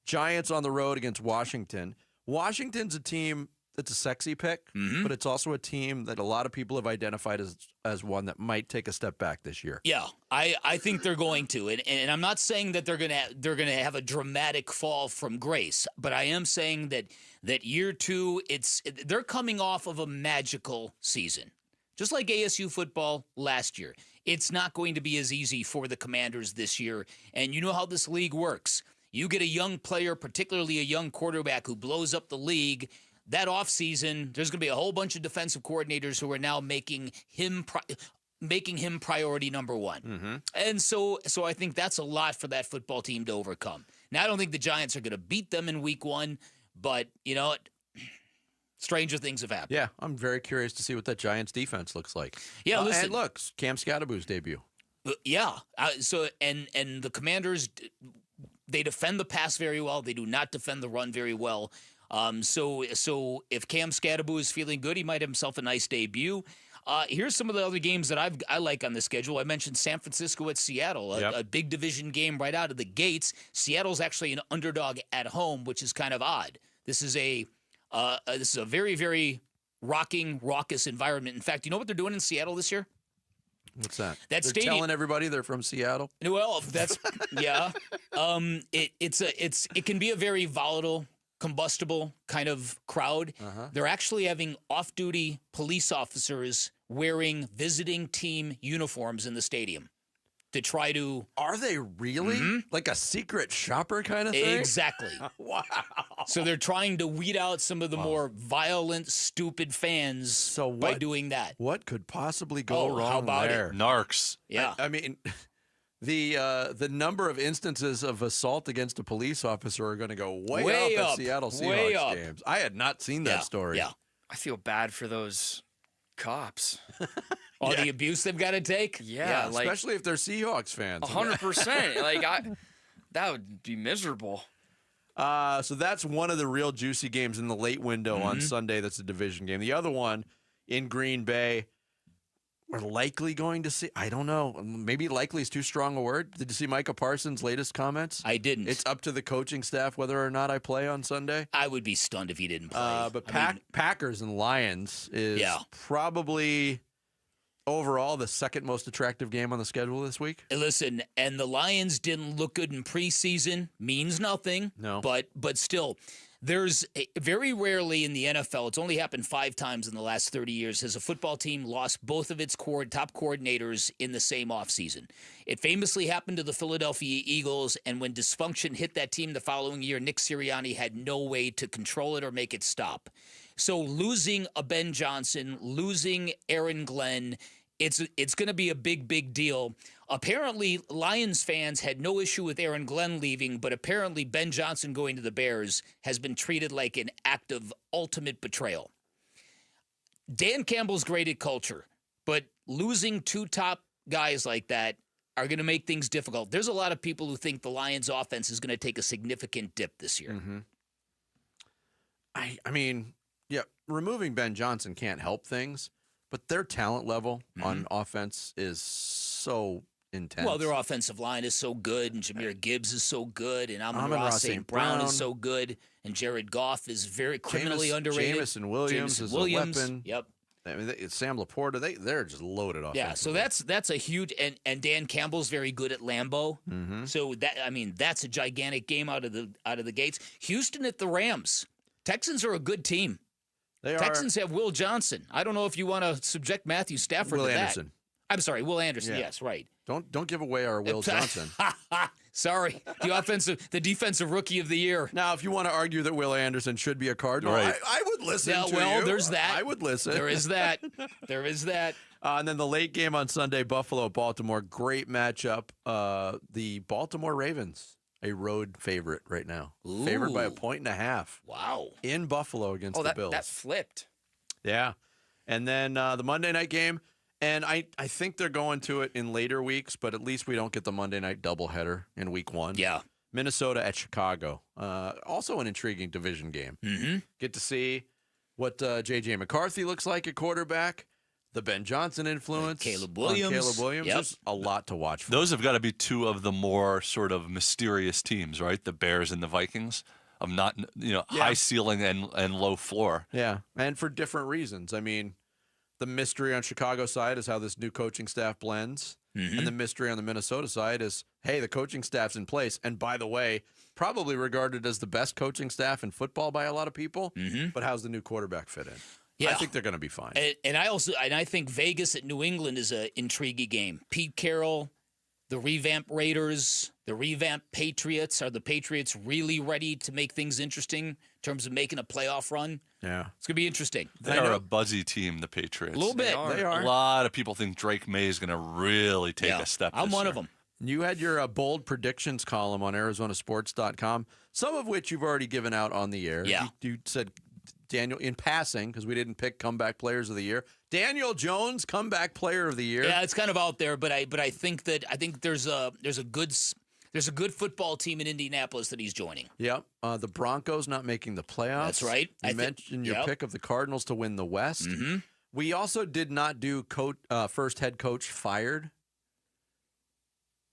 Giants on the road against Washington. Washington's a team that's a sexy pick, but it's also a team that a lot of people have identified as one that might take a step back this year. Yeah, I think they're going to, and I'm not saying that they're gonna have a dramatic fall from grace, but I am saying that year two, they're coming off of a magical season, just like ASU football last year. It's not going to be as easy for the Commanders this year, and you know how this league works. You get a young player, particularly a young quarterback who blows up the league. That offseason, there's going to be a whole bunch of defensive coordinators who are now making him priority number one. Mm-hmm. And so I think that's a lot for that football team to overcome. Now, I don't think the Giants are going to beat them in week one, but, stranger things have happened. Yeah, I'm very curious to see what that Giants defense looks like. Yeah, listen. And look, Cam Scadaboo's debut. Yeah. And the Commanders, they defend the pass very well. They do not defend the run very well. So if Cam Scadaboo is feeling good, he might have himself a nice debut. Here's some of the other games that I like on the schedule. I mentioned San Francisco at Seattle, a big division game right out of the gates. Seattle's actually an underdog at home, which is kind of odd. This is a very, very raucous environment. In fact, you know what they're doing in Seattle this year? What's that? That They're stadium, telling everybody they're from Seattle. Well, that's yeah. It can be a very volatile, combustible kind of crowd. They're actually having off-duty police officers wearing visiting team uniforms in the stadium to try to. Are they really like a secret shopper kind of thing? Exactly. Wow. So they're trying to weed out some of the more violent, stupid fans by doing that. What could possibly go wrong how about there? it? Narcs. Yeah. I mean, the number of instances of assault against a police officer are going to go way up at Seattle Seahawks games. I had not seen that story. Yeah. I feel bad for those cops. All the abuse they've got to take? Yeah, like, especially if they're Seahawks fans. 100%. That would be miserable. So that's one of the real juicy games in the late window on Sunday. That's a division game. The other one in Green Bay, we're likely going to see. I don't know. Maybe likely is too strong a word. Did you see Micah Parsons' latest comments? I didn't. It's up to the coaching staff whether or not I play on Sunday. I would be stunned if he didn't play. But Packers and Lions is probably overall the second most attractive game on the schedule this week. Listen, and the Lions didn't look good in preseason. Means nothing. No. But still, there's very rarely in the NFL, it's only happened 5 times in the last 30 years, has a football team lost both of its top coordinators in the same offseason. It famously happened to the Philadelphia Eagles, and when dysfunction hit that team the following year, Nick Sirianni had no way to control it or make it stop. So losing a Ben Johnson, losing Aaron Glenn, it's going to be a big, big deal. Apparently, Lions fans had no issue with Aaron Glenn leaving, but apparently Ben Johnson going to the Bears has been treated like an act of ultimate betrayal. Dan Campbell's great at culture, but losing 2 top guys like that are going to make things difficult. There's a lot of people who think the Lions offense is going to take a significant dip this year. I mean, removing Ben Johnson can't help things. But their talent level on offense is so intense. Well, their offensive line is so good, and Jahmyr Gibbs is so good, and Amon-Ra St. Brown is so good, and Jared Goff is very criminally underrated. Jameson Williams is a weapon. Yep. I mean, Sam Laporta, they're just loaded off. Yeah, so that's a huge and Dan Campbell's very good at Lambeau. So that's a gigantic game out of the gates. Houston at the Rams. Texans are a good team. Texans have Will Johnson. I don't know if you want to subject Matthew Stafford Will to Anderson. that. I'm sorry, Will Anderson. Yeah. Yes, right. Don't give away our Will Johnson. Sorry, the defensive rookie of the year. Now, if you want to argue that Will Anderson should be a Cardinal, Right. I would listen to well, you. there's that. I would listen. There is that. There is that. And then the late game on Sunday, Buffalo-Baltimore, great matchup. The Baltimore Ravens, a road favorite right now. Favored by 1.5. Wow. In Buffalo against the Bills. That flipped. Yeah. And then the Monday night game, and I think they're going to it in later weeks, but at least we don't get the Monday night doubleheader in week 1. Yeah. Minnesota at Chicago. Also an intriguing division game. Mm-hmm. Get to see what J.J. McCarthy looks like at quarterback, the Ben Johnson influence. Caleb on Williams. Caleb Williams. Yep. There's a lot to watch for. Those have got to be two of the more sort of mysterious teams, right? The Bears and the Vikings, of not, high ceiling and low floor. Yeah, and for different reasons. I mean, the mystery on Chicago side is how this new coaching staff blends. Mm-hmm. And the mystery on the Minnesota side is, hey, the coaching staff's in place. And by the way, probably regarded as the best coaching staff in football by a lot of people. Mm-hmm. But how's the new quarterback fit in? Yeah. I think they're going to be fine. And I think Vegas at New England is an intriguing game. Pete Carroll, the revamped Raiders, the revamped Patriots. Are the Patriots really ready to make things interesting in terms of making a playoff run? Yeah. It's going to be interesting. They are a buzzy team, the Patriots. A little bit. They are. A lot of people think Drake May is going to really take a step I'm this one year. of them. You had your bold predictions column on ArizonaSports.com, some of which you've already given out on the air. Yeah. You said, Daniel, in passing, because we didn't pick comeback players of the year, Daniel Jones, comeback player of the year. Yeah, it's kind of out there, but I think there's a good football team in Indianapolis that he's joining. Yep. The Broncos not making the playoffs. That's right. You mentioned your pick of the Cardinals to win the West. Mm-hmm. We also did not do first head coach fired.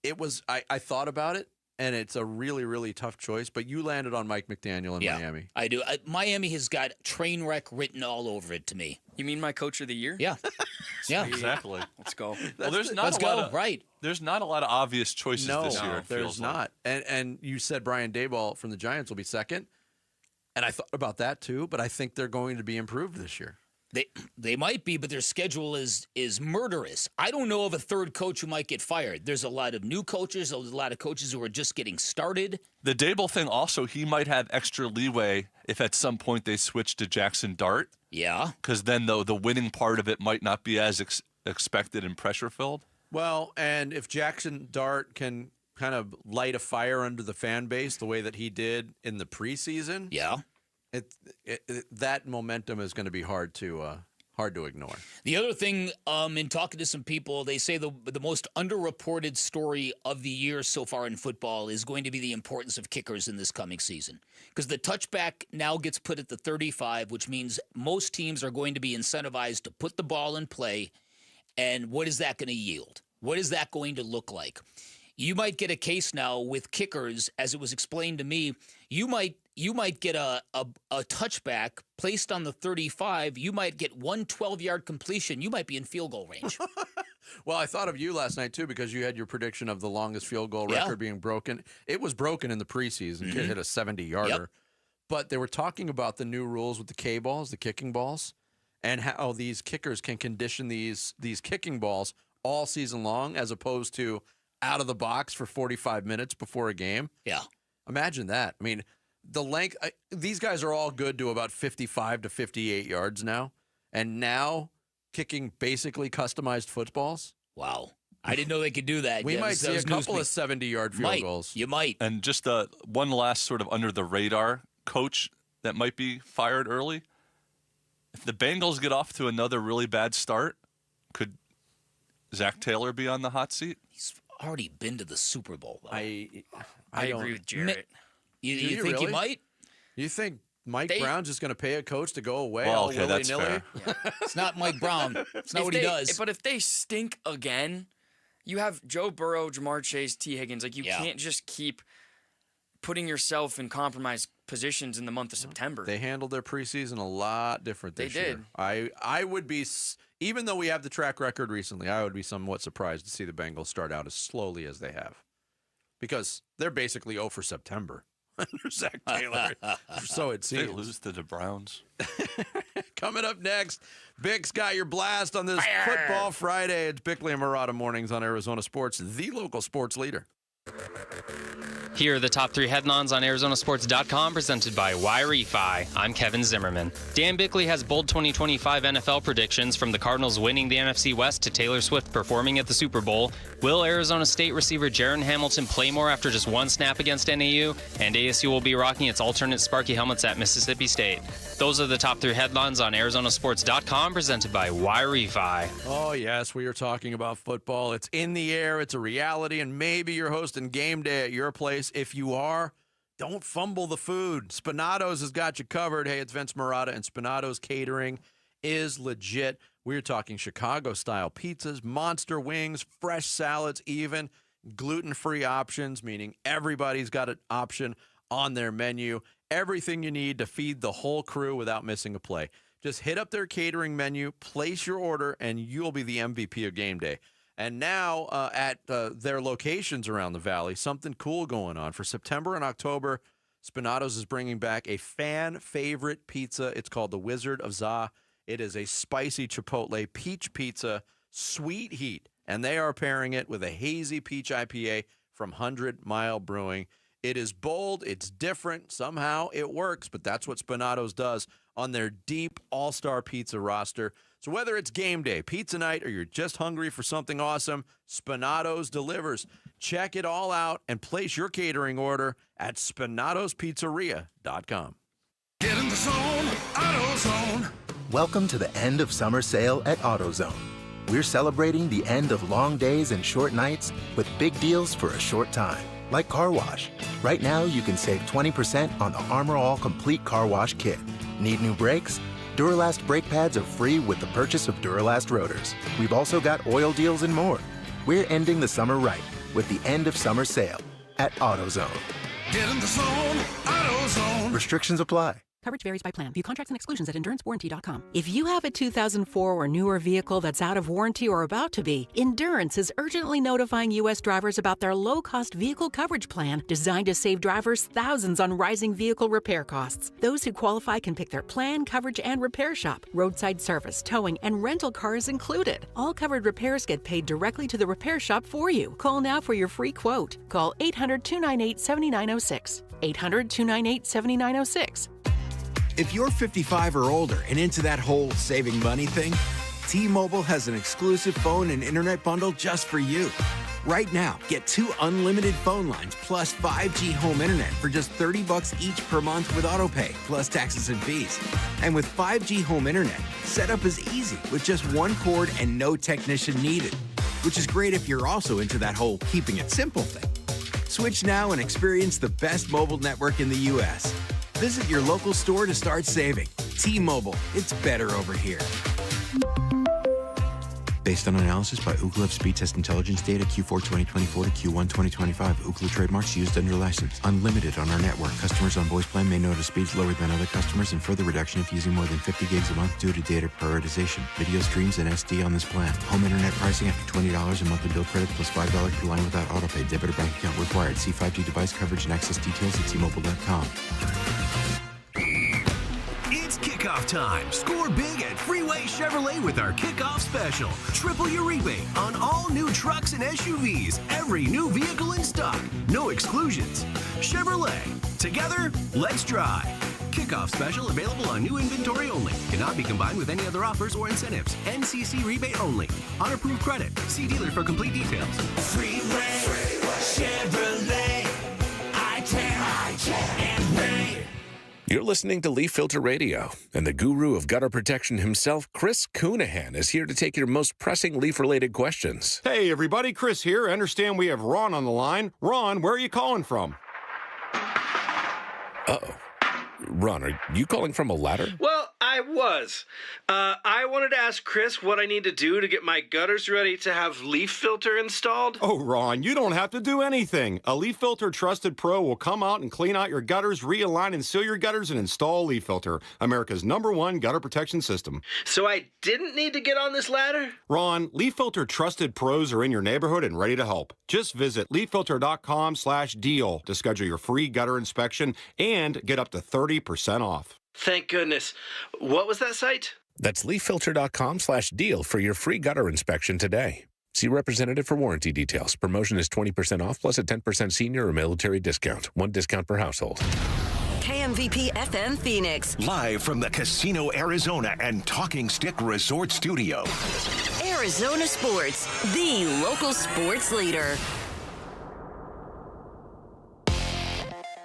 It was I thought about it, and it's a really, really tough choice, but you landed on Mike McDaniel in Miami. I do. Miami has got train wreck written all over it to me. You mean my coach of the year? Yeah. Yeah. Exactly. Let's go. Well, there's not Let's a lot go. of, Right. There's not a lot of obvious choices this year. It there's feels like. not. And you said Brian Daboll from the Giants will be second, and I thought about that too, but I think they're going to be improved this year. They might be, but their schedule is murderous. I don't know of a third coach who might get fired. There's a lot of new coaches, a lot of coaches who are just getting started. The Dable thing also, he might have extra leeway if at some point they switch to Jackson Dart. Yeah. Because then the winning part of it might not be as expected and pressure-filled. Well, and if Jackson Dart can kind of light a fire under the fan base the way that he did in the preseason, yeah, that momentum is going to be hard to ignore. The other thing, in talking to some people, they say the most underreported story of the year so far in football is going to be the importance of kickers in this coming season. Because the touchback now gets put at the 35, which means most teams are going to be incentivized to put the ball in play. And what is that going to yield? What is that going to look like? You might get a case now with kickers, as it was explained to me. You might get a touchback placed on the 35. You might get one 12-yard completion. You might be in field goal range. Well, I thought of you last night, too, because you had your prediction of the longest field goal record being broken. It was broken in the preseason. Kid hit a 70-yarder. Yep. But they were talking about the new rules with the K balls, the kicking balls, and how these kickers can condition these kicking balls all season long as opposed to out of the box for 45 minutes before a game. Yeah. Imagine that. I mean, the length, these guys are all good to about 55 to 58 yards now. And now kicking basically customized footballs. Wow. I didn't know they could do that. We might see a couple of 70-yard field goals. You might. And just one last sort of under-the-radar coach that might be fired early. If the Bengals get off to another really bad start, could Zach Taylor be on the hot seat? He's already been to the Super Bowl, though. I agree with Jarrett. You you think really? he might? You think Mike Brown's just going to pay a coach to go away Well, all okay, that's willy-nilly? fair. It's not Mike Brown. It's not what he does. But if they stink again, you have Joe Burrow, Jamar Chase, T. Higgins. Like, you can't just keep putting yourself in compromised positions in the month of September. They handled their preseason a lot different this year. They did. I would be, even though we have the track record recently, I would be somewhat surprised to see the Bengals start out as slowly as they have. Because they're basically 0 for September under Zach Taylor. So it They seems. lose to the Browns. Coming up next, Bick's got your blast on this Football Friday. It's Bickley and Murata Mornings on Arizona Sports, the local sports leader. Here are the top 3 headlines on Arizonasports.com presented by Y-Refi. I'm Kevin Zimmerman. Dan Bickley has bold 2025 NFL predictions, from the Cardinals winning the NFC West to Taylor Swift performing at the Super Bowl. Will Arizona State receiver Jaron Hamilton play more after just 1 snap against NAU? And ASU will be rocking its alternate Sparky helmets at Mississippi State. Those are the top 3 headlines on Arizonasports.com presented by Y-Refi. Oh, yes, we are talking about football. It's in the air. It's a reality, and maybe you're hosting game day at your place. If you are, don't fumble the food. Spinato's has got you covered. Hey, it's Vince Murata, and Spinato's catering is legit. We're talking Chicago-style pizzas, monster wings, fresh salads, even gluten-free options, meaning everybody's got an option on their menu. Everything you need to feed the whole crew without missing a play. Just hit up their catering menu, place your order, and you'll be the MVP of game day. And now at their locations around the valley, something cool going on. For September and October, Spinato's is bringing back a fan-favorite pizza. It's called the Wizard of Za. It is a spicy chipotle peach pizza, sweet heat. And they are pairing it with a hazy peach IPA from 100 Mile Brewing. It is bold. It's different. Somehow it works, but that's what Spinato's does on their deep all-star pizza roster. So whether it's game day, pizza night, or you're just hungry for something awesome, Spinato's delivers. Check it all out and place your catering order at SpinatosPizzeria.com. Get in the zone, AutoZone. Welcome to the end of summer sale at AutoZone. We're celebrating the end of long days and short nights with big deals for a short time, like car wash. Right now, you can save 20% on the Armor All Complete Car Wash Kit. Need new brakes? Duralast brake pads are free with the purchase of Duralast rotors. We've also got oil deals and more. We're ending the summer right with the end of summer sale at AutoZone. Get in the zone, AutoZone. Restrictions apply. Coverage varies by plan. View contracts and exclusions at endurancewarranty.com. If you have a 2004 or newer vehicle that's out of warranty or about to be, Endurance is urgently notifying U.S. drivers about their low-cost vehicle coverage plan designed to save drivers thousands on rising vehicle repair costs. Those who qualify can pick their plan, coverage, and repair shop. Roadside service, towing, and rental cars included. All covered repairs get paid directly to the repair shop for you. Call now for your free quote. Call 800-298-7906. 800-298-7906. If you're 55 or older and into that whole saving money thing, T-Mobile has an exclusive phone and internet bundle just for you. Right now, get 2 unlimited phone lines plus 5G home internet for just $30 each per month with AutoPay, plus taxes and fees. And with 5G home internet, setup is easy with just 1 cord and no technician needed, which is great if you're also into that whole keeping it simple thing. Switch now and experience the best mobile network in the U.S. Visit your local store to start saving. T-Mobile, it's better over here. Based on analysis by Ookla Speed Test Intelligence data Q4 2024 to Q1 2025, Ookla trademarks used under license. Unlimited on our network. Customers on voice plan may notice speeds lower than other customers, and further reduction if using more than 50 gigs a month due to data prioritization. Video streams and SD on this plan. Home internet pricing after $20 a monthly bill credit plus $5 per line without autopay. Debit or bank account required. See 5G device coverage and access details at T-Mobile.com. It's kickoff time. Score big at Freeway Chevrolet with our kickoff special. Triple your rebate on all new trucks and SUVs. Every new vehicle in stock. No exclusions. Chevrolet. Together, let's drive. Kickoff special available on new inventory only. Cannot be combined with any other offers or incentives. NCC rebate only. On approved credit. See dealer for complete details. Freeway. Chevrolet. I-10 and Ray. You're listening to Leaf Filter Radio, and the guru of gutter protection himself, Chris Coonahan, is here to take your most pressing leaf-related questions. Hey, everybody, Chris here. I understand we have Ron on the line. Ron, where are you calling from? Uh-oh. Ron, are you calling from a ladder? Well, I was. I wanted to ask Chris what I need to do to get my gutters ready to have Leaf Filter installed. Oh, Ron, you don't have to do anything. A Leaf Filter Trusted Pro will come out and clean out your gutters, realign and seal your gutters, and install Leaf Filter, America's #1 gutter protection system. So I didn't need to get on this ladder? Ron, Leaf Filter Trusted Pros are in your neighborhood and ready to help. Just visit leaffilter.com/deal to schedule your free gutter inspection and get up to 30% off. Thank goodness. What was that site? That's leaffilter.com/deal for your free gutter inspection today. See representative for warranty details. Promotion is 20% off plus a 10% senior or military discount. One discount per household. KMVP FM Phoenix. Live from the Casino Arizona and Talking Stick Resort Studio. Arizona Sports, the local sports leader.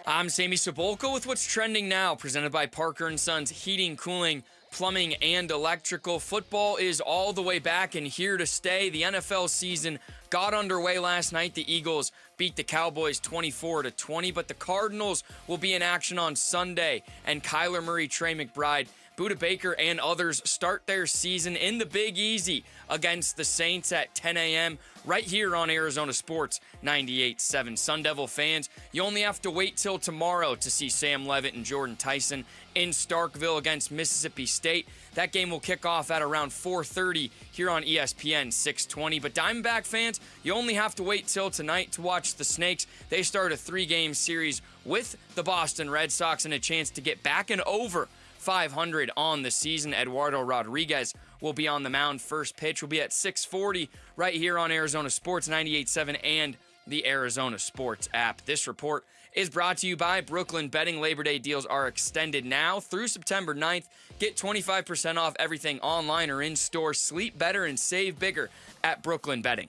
I'm Sammy Cebulka with what's trending now, presented by Parker & Sons Heating, Cooling, Plumbing, and Electrical. Football is all the way back and here to stay. The NFL season got underway last night. The Eagles beat the Cowboys 24-20, but the Cardinals will be in action on Sunday, and Kyler Murray, Trey McBride, Budda Baker, and others start their season in the Big Easy against the Saints at 10 a.m. right here on Arizona Sports 98.7. Sun Devil fans, you only have to wait till tomorrow to see Sam Levitt and Jordan Tyson in Starkville against Mississippi State. That game will kick off at around 4:30 here on ESPN 620. But Diamondback fans, you only have to wait till tonight to watch the Snakes. They start a 3-game series with the Boston Red Sox and a chance to get back and over 500 on the season. Eduardo Rodriguez will be on the mound. First pitch will be at 6:40 right here on Arizona Sports 98.7 and the Arizona Sports app. This report is brought to you by Brooklyn Betting. Labor Day deals are extended now through September 9th. Get 25% off everything online or in store. Sleep better and save bigger at Brooklyn Betting.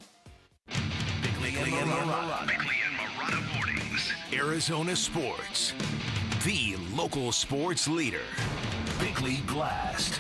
Bickley and Marotta mornings. Arizona Sports, the local sports leader. Bickley Blast.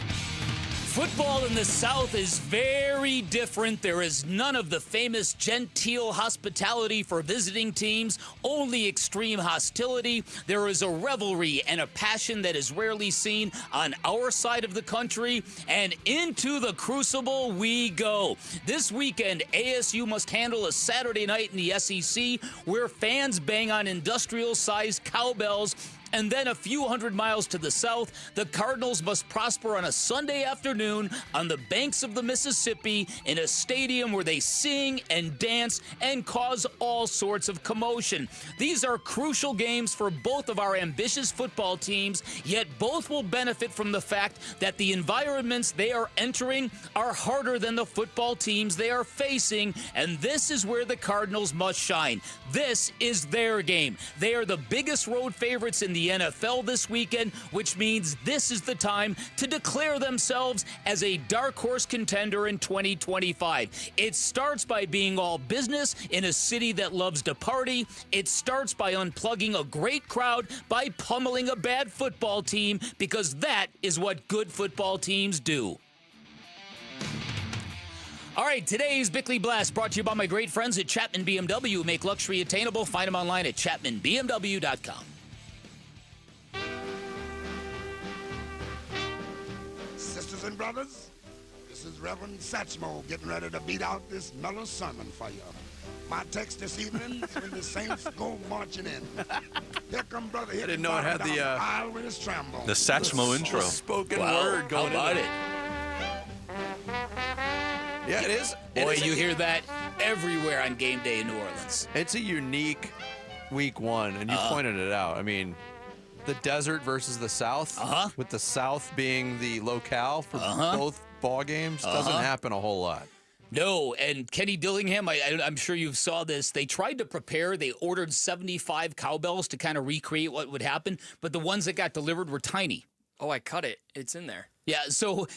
Football in the South is very different. There is none of the famous genteel hospitality for visiting teams, only extreme hostility. There is a revelry and a passion that is rarely seen on our side of the country, and into the crucible we go. This weekend, ASU must handle a Saturday night in the SEC where fans bang on industrial-sized cowbells. And then a few hundred miles to the south, the Cardinals must prosper on a Sunday afternoon on the banks of the Mississippi in a stadium where they sing and dance and cause all sorts of commotion. These are crucial games for both of our ambitious football teams, yet both will benefit from the fact that the environments they are entering are harder than the football teams they are facing, and this is where the Cardinals must shine. This is their game. They are the biggest road favorites in the NFL this weekend, which means this is the time to declare themselves as a dark horse contender in 2025. It starts by being all business in a city that loves to party. It starts by unplugging a great crowd by pummeling a bad football team, because that is what good football teams do. All right, today's Bickley Blast brought to you by my great friends at Chapman BMW, who make luxury attainable. Find them online at chapmanbmw.com. Sisters and brothers, this is Reverend Satchmo getting ready to beat out this mellow sermon for you. My text this evening is when the saints go marching in. Here come brother. I didn't know it had the Satchmo intro. Spoken word going. How about it? Yeah, it is. Boy, you hear that everywhere on game day in New Orleans. It's a unique week one, and you pointed it out. I mean, the desert versus the South, with the South being the locale for both ball games, doesn't happen a whole lot. No, and Kenny Dillingham, I'm sure you saw this. They tried to prepare. They ordered 75 cowbells to kind of recreate what would happen, but the ones that got delivered were tiny. Oh, I cut it. It's in there. Yeah, so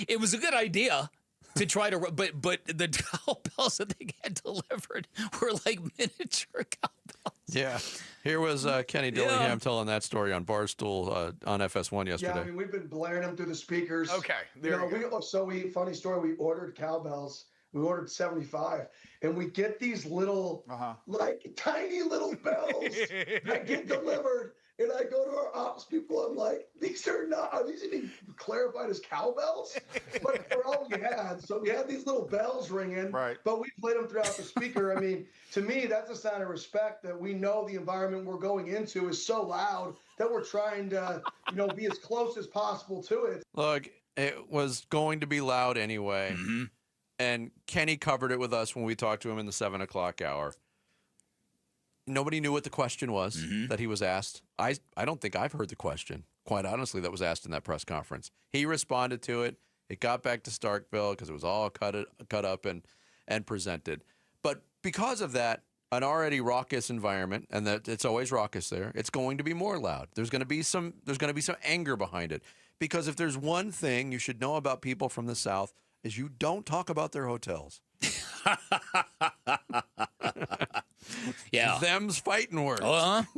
it was a good idea to try to, but the cowbells that they got delivered were like miniature cowbells. Yeah. Here was Kenny Dillingham telling that story on Barstool on FS1 yesterday. Yeah, I mean, we've been blaring them through the speakers. Okay, funny story, we ordered cowbells. We ordered 75, and we get these little, like, tiny little bells that get delivered. And I go to our ops people, I'm like, are these even clarified as cowbells? But they're all we had. So we had these little bells ringing, but we played them throughout the speaker. I mean, to me, that's a sign of respect that we know the environment we're going into is so loud that we're trying to, be as close as possible to it. Look, it was going to be loud anyway. And Kenny covered it with us when we talked to him in the 7 o'clock hour. nobody knew what the question was that he was asked. I don't think I've heard the question, quite honestly, that was asked in that press conference. He responded to it. It got back to Starkville because it was all cut up and presented. But because of that, an already raucous environment, and that it's always raucous there, it's going to be more loud. There's going to be some anger behind it. Because if there's one thing you should know about people from the South is you don't talk about their hotels. Yeah. Them's fighting words.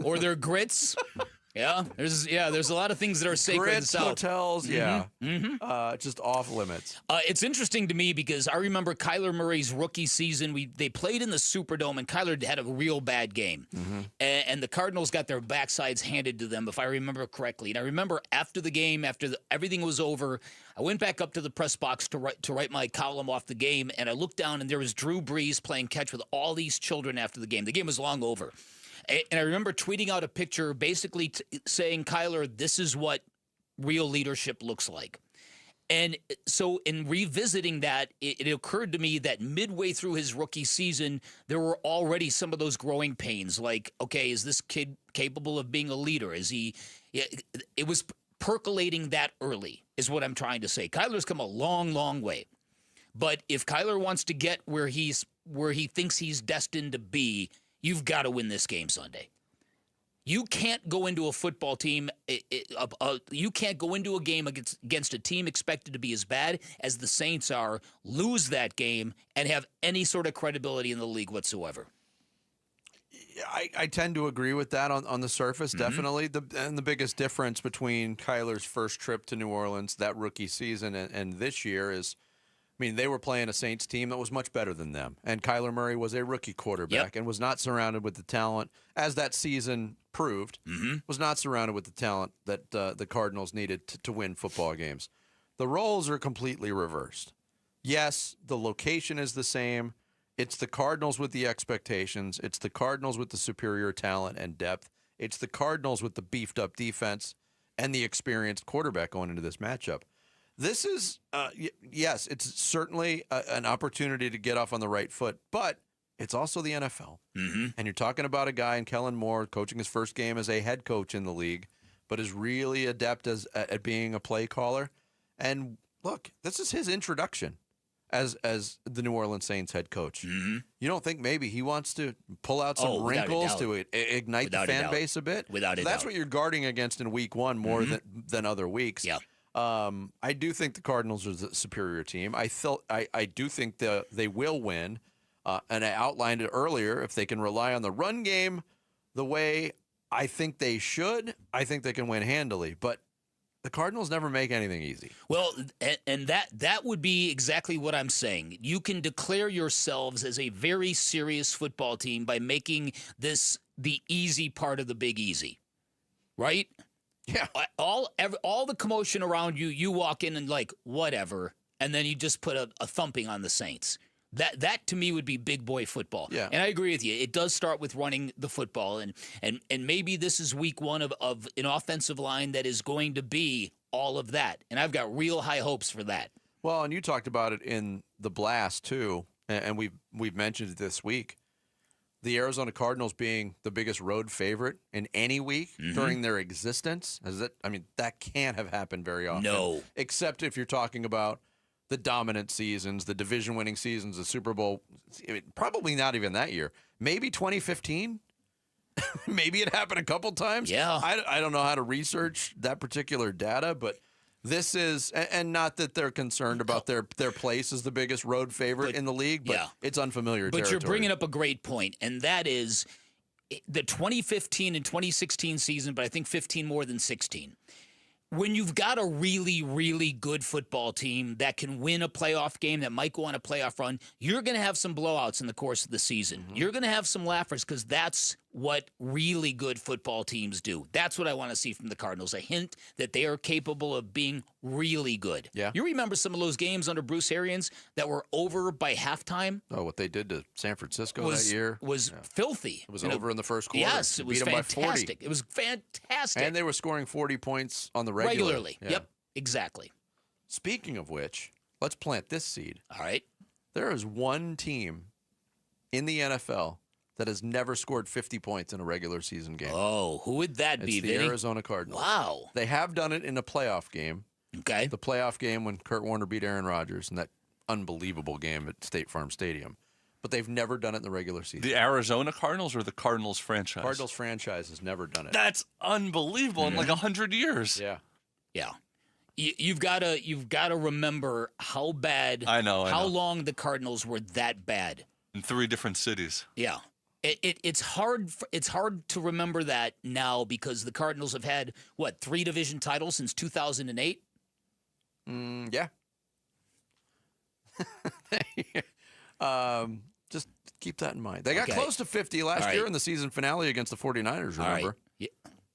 Or their grits. There's a lot of things that are sacred in the Grits, South. hotels, just off limits. It's interesting to me because I remember Kyler Murray's rookie season. They played in the Superdome, and Kyler had a real bad game. And the Cardinals got their backsides handed to them, if I remember correctly. And I remember after the game, everything was over, I went back up to the press box to write my column off the game, and I looked down, and there was Drew Brees playing catch with all these children after the game. The game was long over. And I remember tweeting out a picture basically saying, Kyler, this is what real leadership looks like. And so in revisiting that, it occurred to me that midway through his rookie season, there were already some of those growing pains. Like, okay, is this kid capable of being a leader? Is he? It was percolating that early is what I'm trying to say. Kyler's come a long, long way. But if Kyler wants to get where he thinks he's destined to be, you've got to win this game Sunday. You can't go into a football team, you can't go into a game against a team expected to be as bad as the Saints are, lose that game, and have any sort of credibility in the league whatsoever. I tend to agree with that on the surface, definitely. And the biggest difference between Kyler's first trip to New Orleans, that rookie season, and this year is, I mean, they were playing a Saints team that was much better than them. And Kyler Murray was a rookie quarterback and was not surrounded with the talent, as that season proved, was not surrounded with the talent that the Cardinals needed to win football games. The roles are completely reversed. Yes, the location is the same. It's the Cardinals with the expectations. It's the Cardinals with the superior talent and depth. It's the Cardinals with the beefed-up defense and the experienced quarterback going into this matchup. This is, yes, it's certainly an opportunity to get off on the right foot, but it's also the NFL. And you're talking about a guy in Kellen Moore coaching his first game as a head coach in the league, but is really adept at being a play caller. And look, this is his introduction as the New Orleans Saints head coach. You don't think maybe he wants to pull out some wrinkles to ignite the fan base a bit? Without a doubt. That's what you're guarding against in week one more than other weeks. Yeah. I do think the Cardinals are the superior team. I do think they will win. And I outlined it earlier. If they can rely on the run game the way I think they should, I think they can win handily. But the Cardinals never make anything easy. Well, and that would be exactly what I'm saying. You can declare yourselves as a very serious football team by making this the easy part of the Big Easy, right? Yeah. All the commotion around you, you walk in and like, whatever, and then you just put a thumping on the Saints. That to me would be big boy football. Yeah. And I agree with you. It does start with running the football, and maybe this is week one of an offensive line that is going to be all of that. And I've got real high hopes for that. Well, and you talked about it in the blast too, and we've mentioned it this week. The Arizona Cardinals being the biggest road favorite in any week during their existence. That can't have happened very often. No. Except if you're talking about the dominant seasons, the division-winning seasons, the Super Bowl. Probably not even that year. Maybe 2015? Maybe it happened a couple times. Yeah. I don't know how to research that particular data, but this is, and not that they're concerned about their place as the biggest road favorite in the league, but it's unfamiliar territory. But you're bringing up a great point, and that is the 2015 and 2016 season, but I think 15 more than 16. When you've got a really, really good football team that can win a playoff game, that might go on a playoff run, you're going to have some blowouts in the course of the season. You're going to have some laughers because that's what really good football teams do. That's what I want to see from the Cardinals, a hint that they are capable of being really good. Yeah. You remember some of those games under Bruce Arians that were over by halftime? Oh, what they did to San Francisco that year was filthy. It was over in the first quarter. Yes, it was fantastic. It was fantastic. And they were scoring 40 points on the regularly. Yeah. Yep, exactly. Speaking of which, let's plant this seed. All right. There is one team in the NFL that has never scored 50 points in a regular season game. Oh, who would that be, It's the Vinny? Arizona Cardinals. Wow. They have done it in a playoff game. Okay. The playoff game when Kurt Warner beat Aaron Rodgers in that unbelievable game at State Farm Stadium. But they've never done it in the regular season. The Arizona Cardinals or the Cardinals franchise? Cardinals franchise has never done it. That's unbelievable in like 100 years. Yeah. Yeah. You've got to remember how bad. I know. How long the Cardinals were that bad. In 3 different cities. Yeah. It's hard to remember that now because the Cardinals have had, 3 division titles since 2008? Yeah. Just keep that in mind. They got close to 50 last year in the season finale against the 49ers, remember?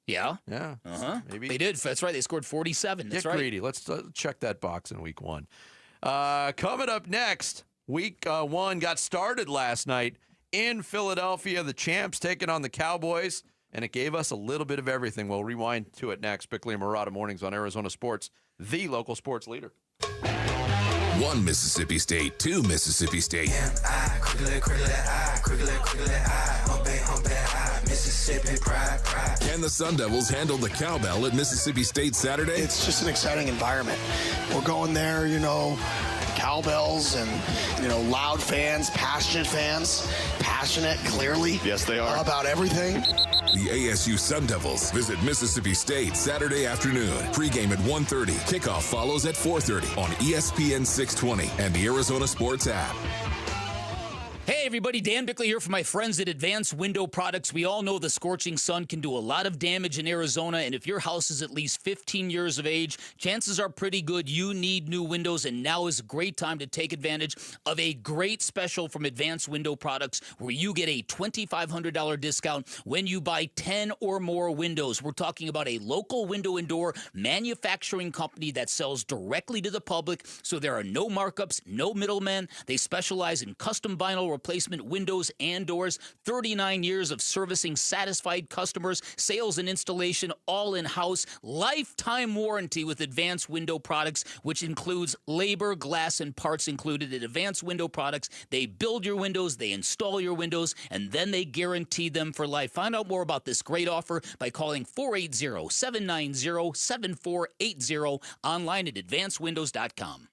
Yeah. Yeah. Uh-huh. Maybe. They did. That's right. They scored 47. That's Get right. greedy. Let's check that box in week 1. Coming up next, week 1 got started last night in Philadelphia. The champs taking on the Cowboys, and it gave us a little bit of everything. We'll rewind to it next. Bickley and Murata mornings on Arizona Sports, the local sports leader. 1 Mississippi State, 2 Mississippi State. Mississippi pride. Can the Sun Devils handle the cowbell at Mississippi State Saturday? It's just an exciting environment. We're going there, cowbells and, loud fans, passionate clearly. Yes, they are. About everything. The ASU Sun Devils visit Mississippi State Saturday afternoon. Pregame at 1:30. Kickoff follows at 4:30 on ESPN 620 and the Arizona Sports app. Hey, everybody. Dan Bickley here for my friends at Advanced Window Products. We all know the scorching sun can do a lot of damage in Arizona, and if your house is at least 15 years of age, chances are pretty good you need new windows, and now is a great time to take advantage of a great special from Advanced Window Products where you get a $2,500 discount when you buy 10 or more windows. We're talking about a local window and door manufacturing company that sells directly to the public, so there are no markups, no middlemen. They specialize in custom vinyl replacement windows and doors, 39 years of servicing satisfied customers, sales and installation all in-house, lifetime warranty with Advanced Window Products, which includes labor, glass, and parts included. At Advanced Window Products, they build your windows, they install your windows, and then they guarantee them for life. Find out more about this great offer by calling 480-790-7480 online at advancedwindows.com.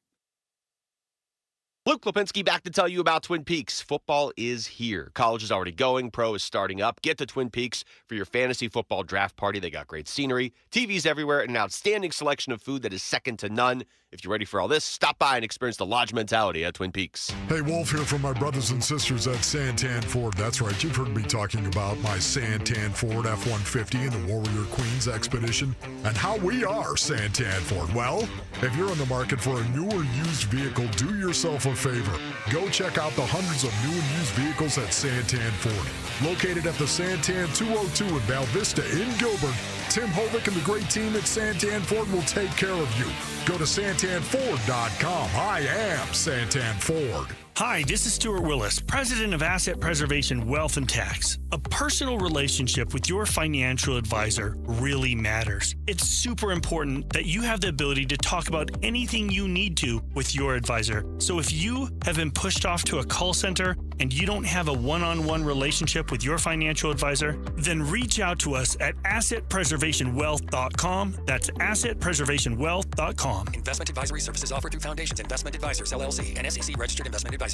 Luke Lipinski back to tell you about Twin Peaks. Football is here. College is already going. Pro is starting up. Get to Twin Peaks for your fantasy football draft party. They got great scenery, TVs everywhere, and an outstanding selection of food that is second to none. If you're ready for all this, stop by and experience the lodge mentality at Twin Peaks. Hey, Wolf here from my brothers and sisters at Santan Ford. That's right, you've heard me talking about my Santan Ford F-150 and the Warrior Queens Expedition and how we are Santan Ford. Well, if you're in the market for a new or used vehicle, do yourself a favor. Go check out the hundreds of new and used vehicles at Santan Ford. Located at the Santan 202 in Val Vista in Gilbert, Tim Hovick and the great team at Santan Ford will take care of you. Go to santanford.com. I am Santan Ford. Hi, this is Stuart Willis, President of Asset Preservation Wealth and Tax. A personal relationship with your financial advisor really matters. It's super important that you have the ability to talk about anything you need to with your advisor. So if you have been pushed off to a call center and you don't have a one-on-one relationship with your financial advisor, then reach out to us at assetpreservationwealth.com. That's assetpreservationwealth.com. Investment advisory services offered through Foundations Investment Advisors, LLC, an SEC-registered investment advisor.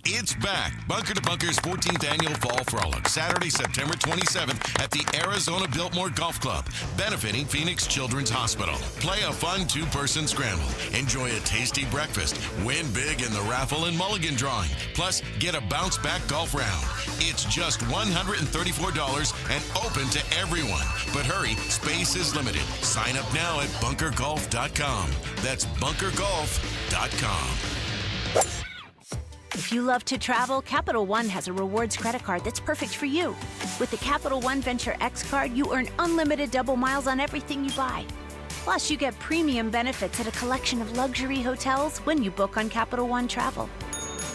It's back. Bunker to Bunker's 14th annual Fall Frolic, Saturday, September 27th at the Arizona Biltmore Golf Club, benefiting Phoenix Children's Hospital. Play a fun two-person scramble. Enjoy a tasty breakfast. Win big in the raffle and mulligan drawing. Plus, get a bounce-back golf round. It's just $134 and open to everyone. But hurry, space is limited. Sign up now at bunkergolf.com. That's bunkergolf.com. If you love to travel, Capital One has a rewards credit card that's perfect for you. With the Capital One Venture X card, you earn unlimited double miles on everything you buy. Plus, you get premium benefits at a collection of luxury hotels when you book on Capital One Travel.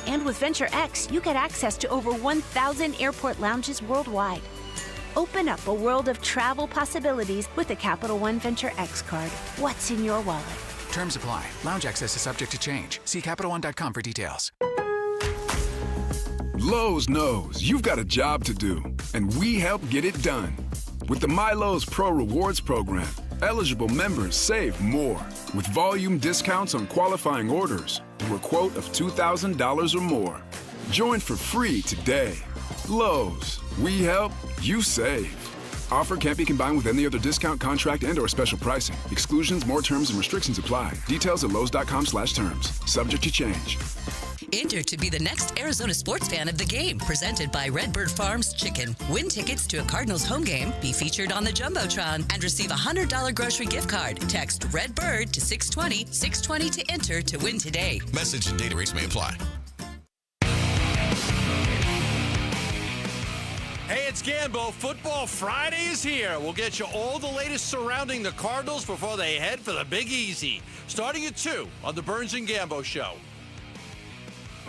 And with Venture X, you get access to over 1,000 airport lounges worldwide. Open up a world of travel possibilities with the Capital One Venture X card. What's in your wallet? Terms apply. Lounge access is subject to change. See CapitalOne.com for details. Lowe's knows you've got a job to do, and we help get it done. With the MyLowe's Pro Rewards program, eligible members save more with volume discounts on qualifying orders through a quote of $2,000 or more. Join for free today. Lowe's, we help, you save. Offer can't be combined with any other discount, contract, and/or special pricing. Exclusions, more terms, and restrictions apply. Details at lowes.com/terms. Subject to change. Enter to be the next Arizona sports fan of the game, presented by Redbird Farms Chicken. Win tickets to a Cardinals home game, be featured on the Jumbotron, and receive a $100 grocery gift card. Text Redbird to 620-620 to enter to win today. Message and data rates may apply. Hey, it's Gambo. Football Friday is here. We'll get you all the latest surrounding the Cardinals before they head for the Big Easy. Starting at 2 on the Burns and Gambo Show.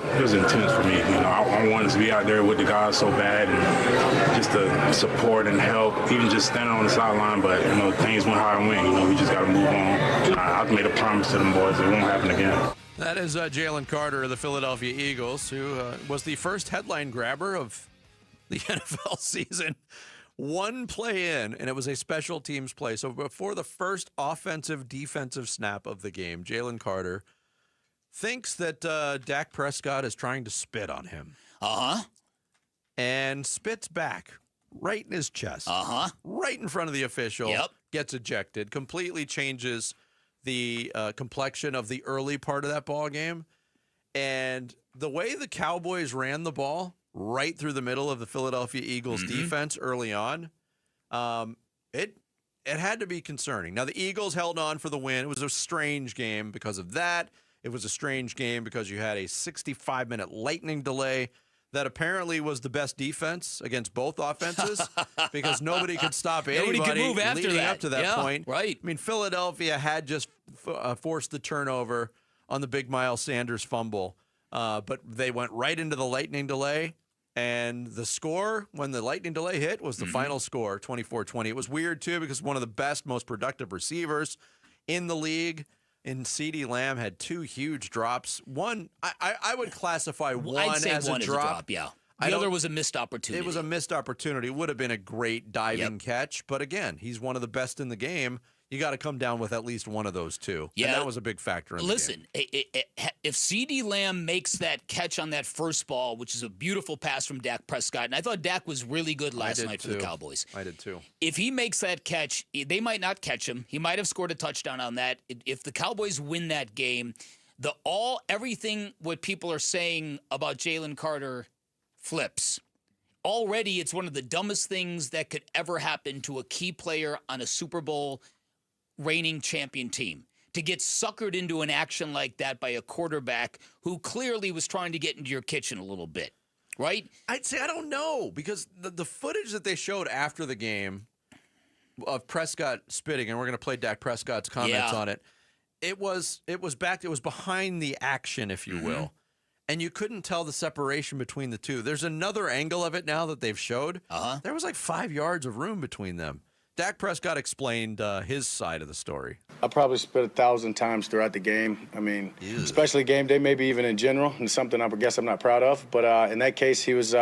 It was intense for me. I wanted to be out there with the guys so bad and just to support and help, even just standing on the sideline. But, things went how it went. We just got to move on. I've made a promise to them boys. It won't happen again. That is Jalen Carter of the Philadelphia Eagles, who was the first headline grabber of the NFL season. One play in, and it was a special teams play. So before the first offensive-defensive snap of the game, Jalen Carter thinks that Dak Prescott is trying to spit on him. And spits back right in his chest. Right in front of the official. Gets ejected. Completely changes the complexion of the early part of that ball game. And the way the Cowboys ran the ball right through the middle of the Philadelphia Eagles defense early on, it had to be concerning. Now, the Eagles held on for the win. It was a strange game because of that. It was a strange game because you had a 65-minute lightning delay that apparently was the best defense against both offenses because nobody could stop anybody could move after leading that. up to that point. Right. I mean, Philadelphia had just forced the turnover on the big Miles Sanders fumble, but they went right into the lightning delay. And the score, when the lightning delay hit, was the final score, 24-20. It was weird, too, because one of the best, most productive receivers in the league in CeeDee Lamb had 2 huge drops. One, I would classify one I'd say as one a drop. The other was a missed opportunity. It was a missed opportunity. It would have been a great diving catch. But again, he's one of the best in the game. You got to come down with at least one of those 2. Yeah. And that was a big factor in the game. If CeeDee Lamb makes that catch on that first ball, which is a beautiful pass from Dak Prescott, and I thought Dak was really good last night for the Cowboys. I did too. If he makes that catch, they might not catch him. He might have scored a touchdown on that. If the Cowboys win that game, everything what people are saying about Jalen Carter flips. Already, it's one of the dumbest things that could ever happen to a key player on a Super Bowl reigning champion team, to get suckered into an action like that by a quarterback who clearly was trying to get into your kitchen a little bit, right? I'd say I don't know, because the footage that they showed after the game of Prescott spitting, and we're going to play Dak Prescott's comments on it, it was behind the action, if you will. And you couldn't tell the separation between the two. There's another angle of it now that they've showed. There was like 5 yards of room between them. Dak Prescott explained his side of the story. I probably spit 1,000 times throughout the game. I mean, especially game day, maybe even in general, and something I guess I'm not proud of. But in that case, he was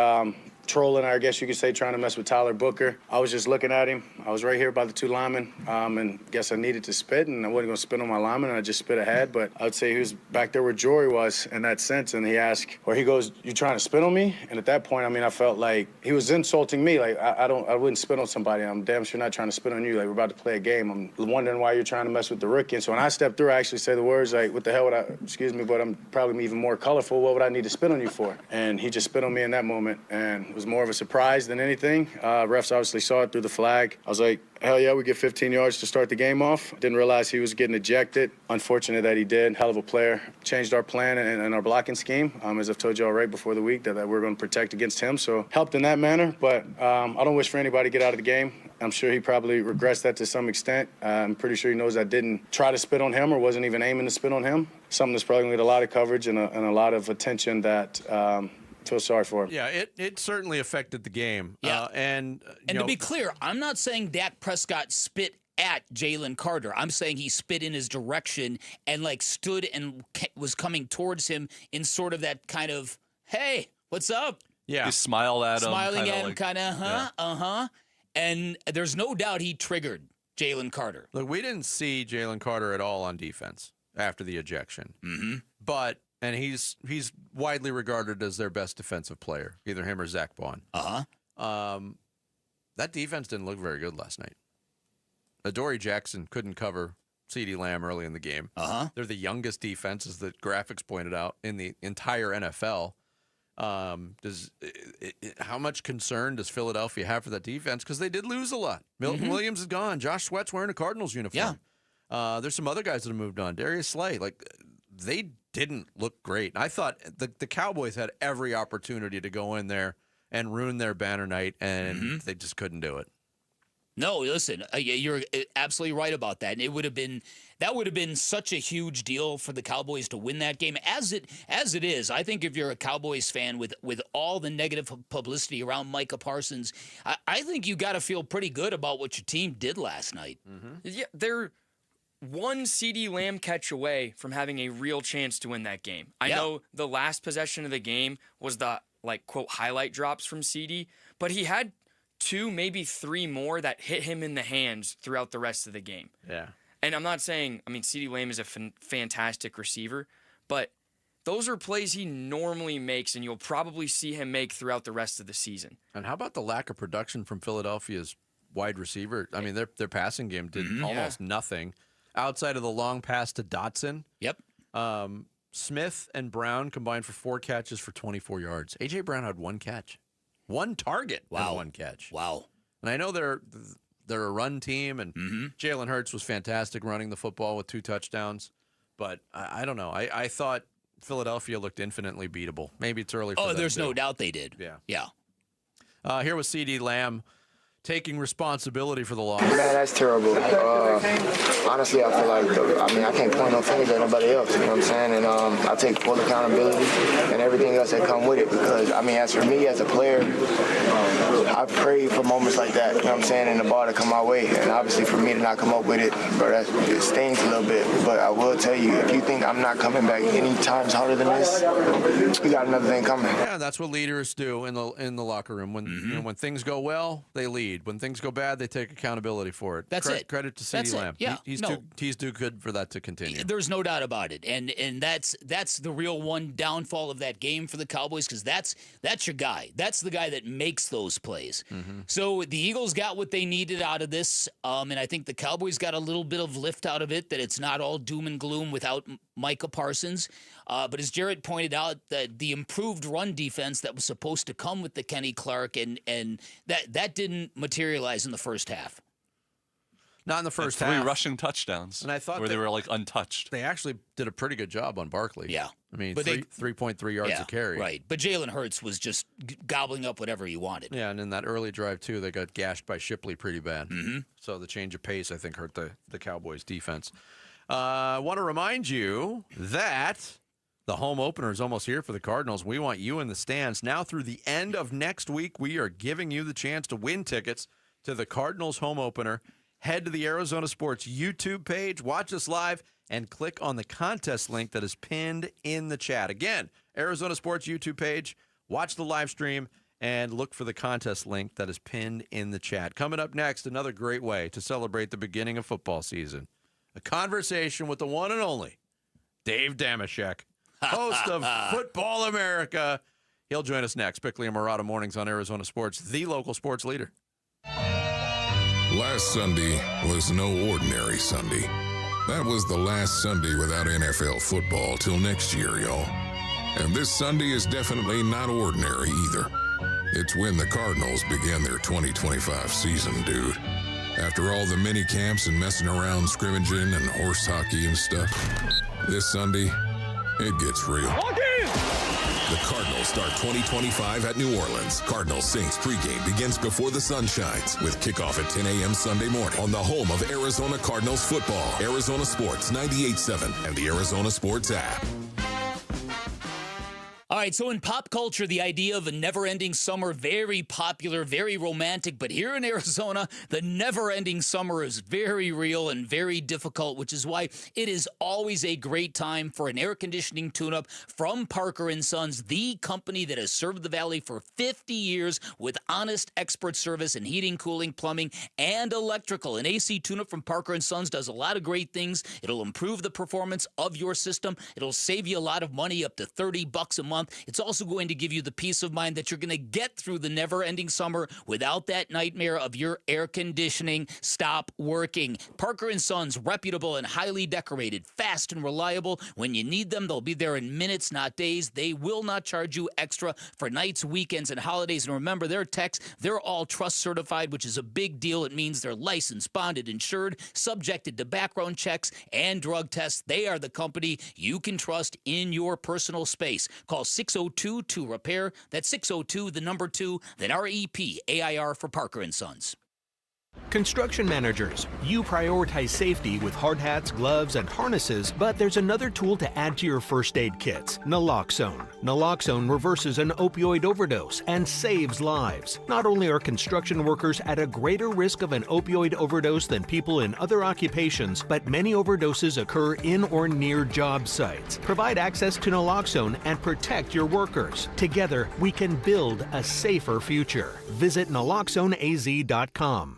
trolling, I guess you could say, trying to mess with Tyler Booker. I was just looking at him. I was right here by the 2 linemen, and guess I needed to spit, and I wasn't going to spit on my lineman, and I just spit ahead. But I would say he was back there where Jory was in that sense, and he asked, or he goes, "You trying to spit on me?" And at that point, I mean, I felt like he was insulting me. Like, I wouldn't spit on somebody. I'm damn sure not trying to spit on you. Like, we're about to play a game. I'm wondering why you're trying to mess with the rookie. And so when I stepped through, I actually say the words like, "What the hell would I, excuse me, but I'm probably even more colorful. What would I need to spit on you for?" And he just spit on me in that moment, and it was more of a surprise than anything. Refs obviously saw it through the flag. I was like, hell yeah, we get 15 yards to start the game off. Didn't realize he was getting ejected. Unfortunate that he did. Hell of a player. Changed our plan and our blocking scheme. As I've told y'all right before the week that we're going to protect against him. So helped in that manner, but I don't wish for anybody to get out of the game. I'm sure he probably regrets that to some extent. I'm pretty sure he knows I didn't try to spit on him or wasn't even aiming to spit on him. Something that's probably going to get a lot of coverage and a lot of attention that feel sorry for him. Yeah, it certainly affected the game. Yeah. And to be clear, I'm not saying Dak Prescott spit at Jalen Carter. I'm saying he spit in his direction and stood and was coming towards him in sort of that kind of, hey, what's up? Yeah. He smiled at him. Smiling at him, kind of, And there's no doubt he triggered Jalen Carter. Look, we didn't see Jalen Carter at all on defense after the ejection. Mm-hmm. And he's widely regarded as their best defensive player, either him or Zach Bond. That defense didn't look very good last night. Adoree Jackson couldn't cover CeeDee Lamb early in the game. They're the youngest defense, as the graphics pointed out, in the entire NFL. How much concern does Philadelphia have for that defense? Because they did lose a lot. Milton Williams is gone. Josh Sweat's wearing a Cardinals uniform. There's some other guys that have moved on. Darius Slay, they didn't look great. I thought the Cowboys had every opportunity to go in there and ruin their banner night, and they just couldn't do it. No, listen, you're absolutely right about that. And that would have been such a huge deal for the Cowboys to win that game. As it is, I think if you're a Cowboys fan with all the negative publicity around Micah Parsons, I think you got to feel pretty good about what your team did last night. Yeah, they're one CeeDee Lamb catch away from having a real chance to win that game. I know the last possession of the game was the quote highlight drops from CeeDee, but he had 2, maybe 3 more that hit him in the hands throughout the rest of the game. Yeah. And I'm not saying, CeeDee Lamb is a fantastic receiver, but those are plays he normally makes, and you'll probably see him make throughout the rest of the season. And how about the lack of production from Philadelphia's wide receiver? Their passing game did almost nothing outside of the long pass to Dotson. Yep. Smith and Brown combined for 4 catches for 24 yards. A.J. Brown had 1 catch. 1 target and 1 catch. Wow. And I know they're a run team, and Jalen Hurts was fantastic running the football with 2 touchdowns. But I don't know. I thought Philadelphia looked infinitely beatable. Maybe it's early for them. Oh, there's no doubt they did. Yeah. Here was CeeDee Lamb taking responsibility for the loss. Man, that's terrible. Honestly, I feel like, I can't point no fingers at nobody else, you know what I'm saying? And I take full accountability and everything else that come with it because, as for me as a player, I prayed for moments like that, you know what I'm saying, and the ball to come my way. And obviously for me to not come up with it, bro, it stings a little bit. But I will tell you, if you think I'm not coming back any times harder than this, we got another thing coming. Yeah, that's what leaders do in the locker room. When when things go well, they lead. When things go bad, they take accountability for it. That's it. Credit to CeeDee Lamb. Yeah, he's too good for that to continue. There's no doubt about it, and that's the real one downfall of that game for the Cowboys because that's your guy. That's the guy that makes those plays. So the Eagles got what they needed out of this, and I think the Cowboys got a little bit of lift out of it. That it's not all doom and gloom without Micah Parsons. But as Jared pointed out, the improved run defense that was supposed to come with the Kenny Clark and that didn't materialize in the first half. Not in the first 3 half. rushing touchdowns, and I thought they were untouched. They actually did a pretty good job on Barkley. Yeah, but 3.3 yards a carry. Right, but Jalen Hurts was just gobbling up whatever he wanted. Yeah, and in that early drive too, they got gashed by Shipley pretty bad. So the change of pace, I think, hurt the Cowboys' defense. I want to remind you that the home opener is almost here for the Cardinals. We want you in the stands. Now through the end of next week, we are giving you the chance to win tickets to the Cardinals home opener. Head to the Arizona Sports YouTube page, watch us live, and click on the contest link that is pinned in the chat. Again, Arizona Sports YouTube page, watch the live stream, and look for the contest link that is pinned in the chat. Coming up next, another great way to celebrate the beginning of football season. A conversation with the one and only Dave Damashek, host of Football America. He'll join us next. Bickley and Murata Mornings on Arizona Sports, the local sports leader. Last Sunday was no ordinary Sunday. That was the last Sunday without NFL football till next year, y'all. And this Sunday is definitely not ordinary either. It's when the Cardinals begin their 2025 season, dude. After all the mini camps and messing around scrimmaging and horse hockey and stuff, this Sunday, it gets real. The Cardinals start 2025 at New Orleans. Cardinals Saints pregame begins before the sun shines with kickoff at 10 a.m. Sunday morning on the home of Arizona Cardinals football. Arizona Sports 98.7 and the Arizona Sports app. All right, so in pop culture, the idea of a never-ending summer, very popular, very romantic, but here in Arizona, the never-ending summer is very real and very difficult, which is why it is always a great time for an air conditioning tune-up from Parker & Sons, the company that has served the Valley for 50 years with honest expert service in heating, cooling, plumbing, and electrical. An AC tune-up from Parker & Sons does a lot of great things. It'll improve the performance of your system. It'll save you a lot of money, up to $30 a month. It's also going to give you the peace of mind that you're going to get through the never-ending summer without that nightmare of your air conditioning stop working. Parker & Sons, reputable and highly decorated, fast and reliable. When you need them, they'll be there in minutes, not days. They will not charge you extra for nights, weekends, and holidays. And remember, their techs, they're all trust certified, which is a big deal. It means they're licensed, bonded, insured, subjected to background checks and drug tests. They are the company you can trust in your personal space. Call 602-2-REPAIR. That's 602, the number 2, then REPAIR for Parker & Sons. Construction managers, you prioritize safety with hard hats, gloves, and harnesses, but there's another tool to add to your first aid kits, naloxone. Naloxone reverses an opioid overdose and saves lives. Not only are construction workers at a greater risk of an opioid overdose than people in other occupations, but many overdoses occur in or near job sites. Provide access to naloxone and protect your workers. Together, we can build a safer future. Visit naloxoneaz.com.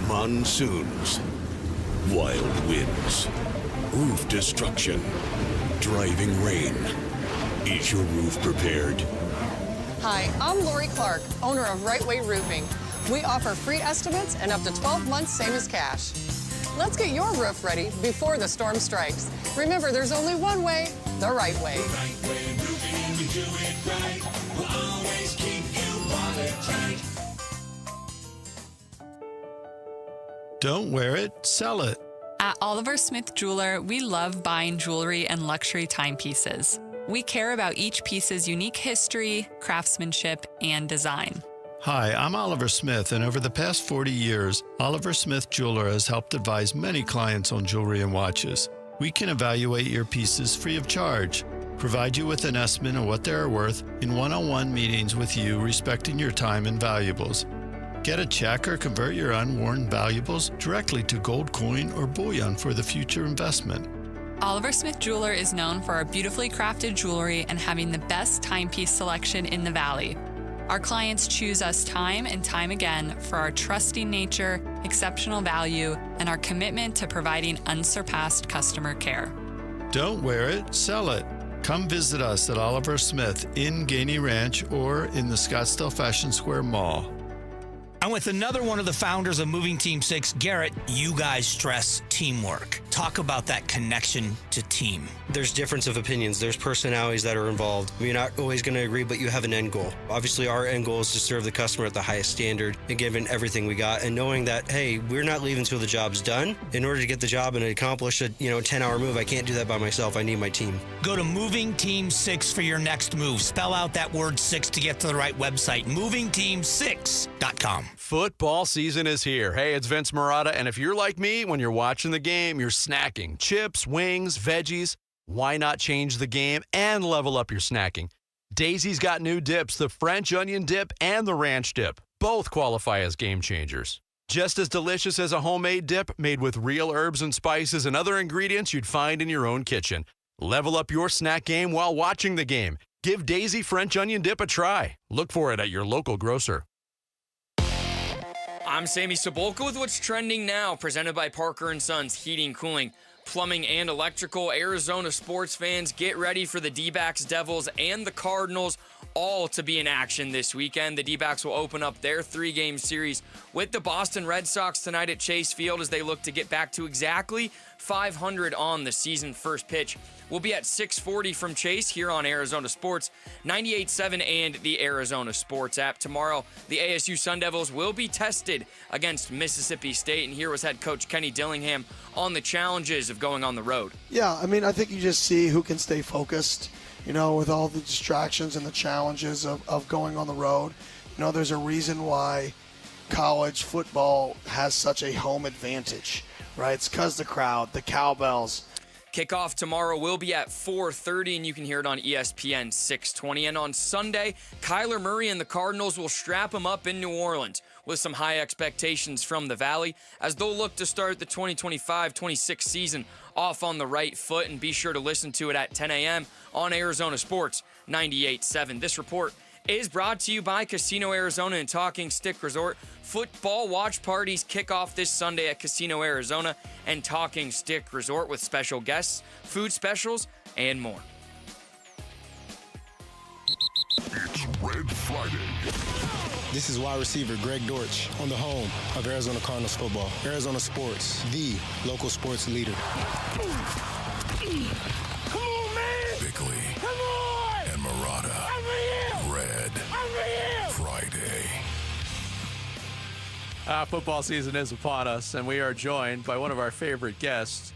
Monsoons, wild winds, roof destruction, driving rain. Is your roof prepared? Hi, I'm Lori Clark, owner of Right Way Roofing. We offer free estimates and up to 12 months, same as cash. Let's get your roof ready before the storm strikes. Remember, there's only one way, the right way. Right Way Roofing, we do it right. We'll always keep you watertight. Don't wear it, sell it. At Oliver Smith Jeweler, we love buying jewelry and luxury timepieces. We care about each piece's unique history, craftsmanship, and design. Hi, I'm Oliver Smith, and over the past 40 years, Oliver Smith Jeweler has helped advise many clients on jewelry and watches. We can evaluate your pieces free of charge, provide you with an estimate of what they are worth in one-on-one meetings with you, respecting your time and valuables. Get a check or convert your unworn valuables directly to gold coin or bullion for the future investment. Oliver Smith Jeweler is known for our beautifully crafted jewelry and having the best timepiece selection in the Valley. Our clients choose us time and time again for our trusting nature, exceptional value, and our commitment to providing unsurpassed customer care. Don't wear it, sell it. Come visit us at Oliver Smith in Gainey Ranch or in the Scottsdale Fashion Square Mall. I'm with another one of the founders of Moving Team 6, Garrett. You guys stress teamwork. Talk about that connection to team. There's difference of opinions. There's personalities that are involved. You're not always going to agree, but you have an end goal. Obviously, our end goal is to serve the customer at the highest standard and giving everything we got, and knowing that, hey, we're not leaving until the job's done. In order to get the job and accomplish a 10-hour move, I can't do that by myself. I need my team. Go to Moving Team 6 for your next move. Spell out that word 6 to get to the right website. MovingTeam6.com. Football season is here. Hey, it's Vince Marotta, and if you're like me, when you're watching the game, you're snacking chips, wings, veggies. Why not change the game and level up your snacking? Daisy's got new dips, the French onion dip and the ranch dip. Both qualify as game changers. Just as delicious as a homemade dip made with real herbs and spices and other ingredients you'd find in your own kitchen. Level up your snack game while watching the game. Give Daisy French onion dip a try. Look for it at your local grocer. I'm Sammy Sabolka with what's trending now, presented by Parker & Sons Heating, Cooling, Plumbing, and Electrical. Arizona sports fans, get ready for the D-backs, Devils, and the Cardinals all to be in action this weekend. The D-backs will open up their 3-game series with the Boston Red Sox tonight at Chase Field as they look to get back to exactly 500 on the season. First pitch will be at 6:40 from Chase here on Arizona Sports, 98.7 and the Arizona Sports app. Tomorrow, the ASU Sun Devils will be tested against Mississippi State, and here was head coach Kenny Dillingham on the challenges of going on the road. Yeah, I mean, I think you just see who can stay focused, with all the distractions and the challenges of going on the road. There's a reason why college football has such a home advantage, right? It's because the crowd, the cowbells. Kickoff tomorrow will be at 4:30, and you can hear it on ESPN 620. And on Sunday, Kyler Murray and the Cardinals will strap him up in New Orleans with some high expectations from the Valley as they'll look to start the 2025-26 season off on the right foot. And be sure to listen to it at 10 a.m. on Arizona Sports 98.7. This report is brought to you by Casino Arizona and Talking Stick Resort. Football watch parties kick off this Sunday at Casino Arizona and Talking Stick Resort with special guests, food specials, and more. It's Red Friday. This is wide receiver Greg Dortch on the home of Arizona Cardinals football. Arizona Sports, the local sports leader. Come on, man! Bickley. Come on! And Murata. Red Friday. Football season is upon us, and we are joined by one of our favorite guests,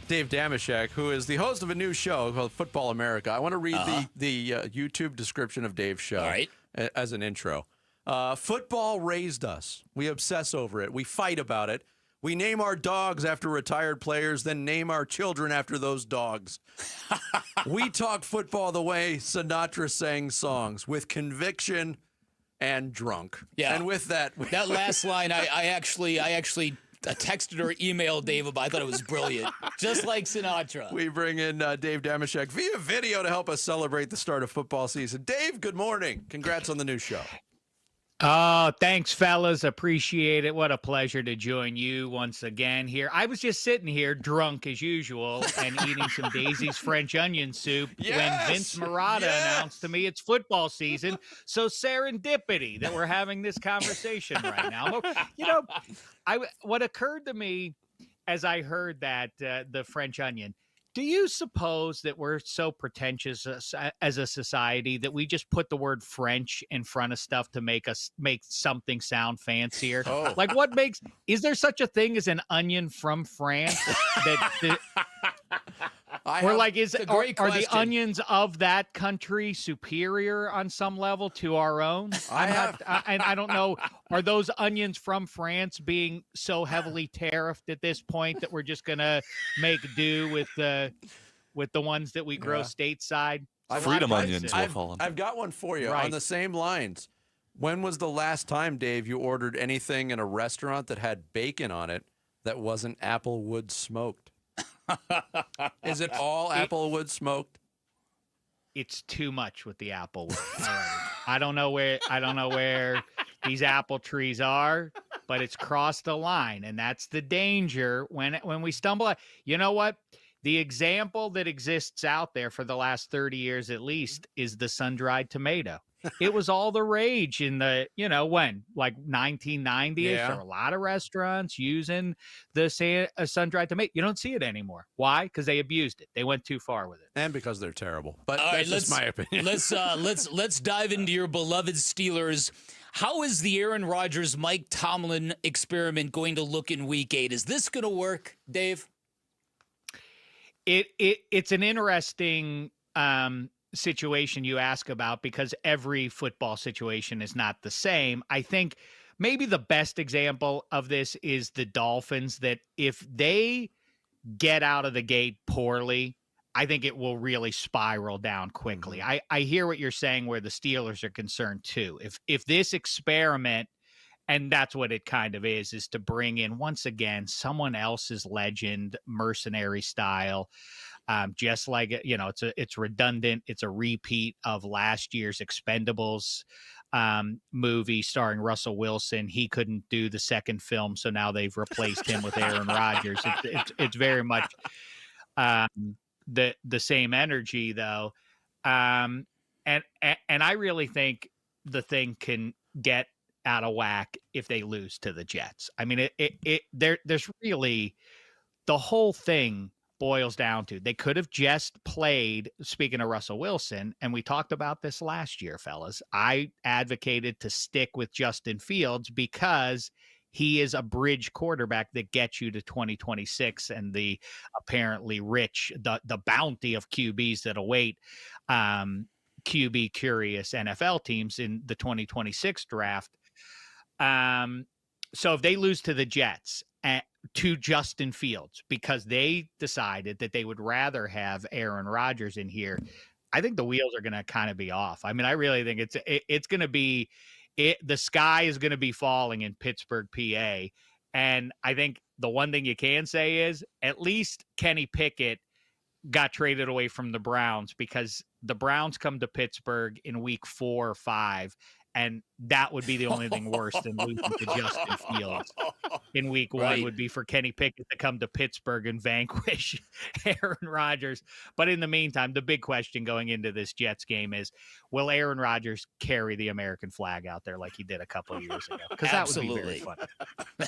Dave Dameshek, who is the host of a new show called Football America. I want to read the YouTube description of Dave's show as an intro. Football raised us. We obsess over it. We fight about it. We name our dogs after retired players, then name our children after those dogs. We talk football the way Sinatra sang songs, with conviction and drunk. Yeah. And with that... That last line, I actually texted or emailed Dave about. I thought it was brilliant. Just like Sinatra. We bring in Dave Dameshek via video to help us celebrate the start of football season. Dave, good morning. Congrats on the new show. Oh, thanks, fellas. Appreciate it. What a pleasure to join you once again here. I was just sitting here drunk as usual and eating some Daisy's French onion soup when Vince Murata announced to me it's football season. So serendipity that we're having this conversation right now. You know, what occurred to me as I heard that, the French onion, do you suppose that we're so pretentious as a society that we just put the word French in front of stuff to make something sound fancier? Oh. Like, is there such a thing as an onion from France? Are the onions of that country superior on some level to our own? I don't know. Are those onions from France being so heavily tariffed at this point that we're just gonna make do with the ones that we grow stateside? Freedom onions, we'll call them. I've got one for you on the same lines. When was the last time, Dave, you ordered anything in a restaurant that had bacon on it that wasn't applewood smoked? Is it all applewood smoked? It's too much with the applewood. I don't know where these apple trees are, but it's crossed the line, and that's the danger when we stumble. You know what? The example that exists out there for the last 30 years at least is the sun-dried tomato. It was all the rage in the, like 1990s. Yeah. There were a lot of restaurants using the sun-dried tomato. You don't see it anymore. Why? Because they abused it. They went too far with it. And because they're terrible. But all that's just my opinion. Let's dive into your beloved Steelers. How is the Aaron Rodgers, Mike Tomlin experiment going to look in Week 8? Is this going to work, Dave? It's an interesting situation you ask about because every football situation is not the same. I think maybe the best example of this is the Dolphins, that if they get out of the gate poorly, I think it will really spiral down quickly. I hear what you're saying where the Steelers are concerned too. If this experiment, and that's what it kind of is to bring in, once again, someone else's legend, mercenary style, just like, it's redundant. It's a repeat of last year's Expendables movie starring Russell Wilson. He couldn't do the second film, so now they've replaced him with Aaron Rodgers. It's very much the same energy, though. And I really think the thing can get out of whack if they lose to the Jets. I mean, there's really, the whole thing boils down to, they could have just played, speaking of Russell Wilson, and we talked about this last year, fellas. I advocated to stick with Justin Fields because he is a bridge quarterback that gets you to 2026 and the apparently rich, the bounty of QBs that await QB curious NFL teams in the 2026 draft. So if they lose to the Jets, to Justin Fields because they decided that they would rather have Aaron Rodgers in here. I think the wheels are going to kind of be off. I mean, I really think it's going to be the sky is going to be falling in Pittsburgh, PA. And I think the one thing you can say is at least Kenny Pickett got traded away from the Browns because the Browns come to Pittsburgh in week 4 or 5. And that would be the only thing worse than losing to Justin Fields in week 1 would be for Kenny Pickett to come to Pittsburgh and vanquish Aaron Rodgers. But in the meantime, the big question going into this Jets game is, will Aaron Rodgers carry the American flag out there like he did a couple of years ago? Because that would be very funny.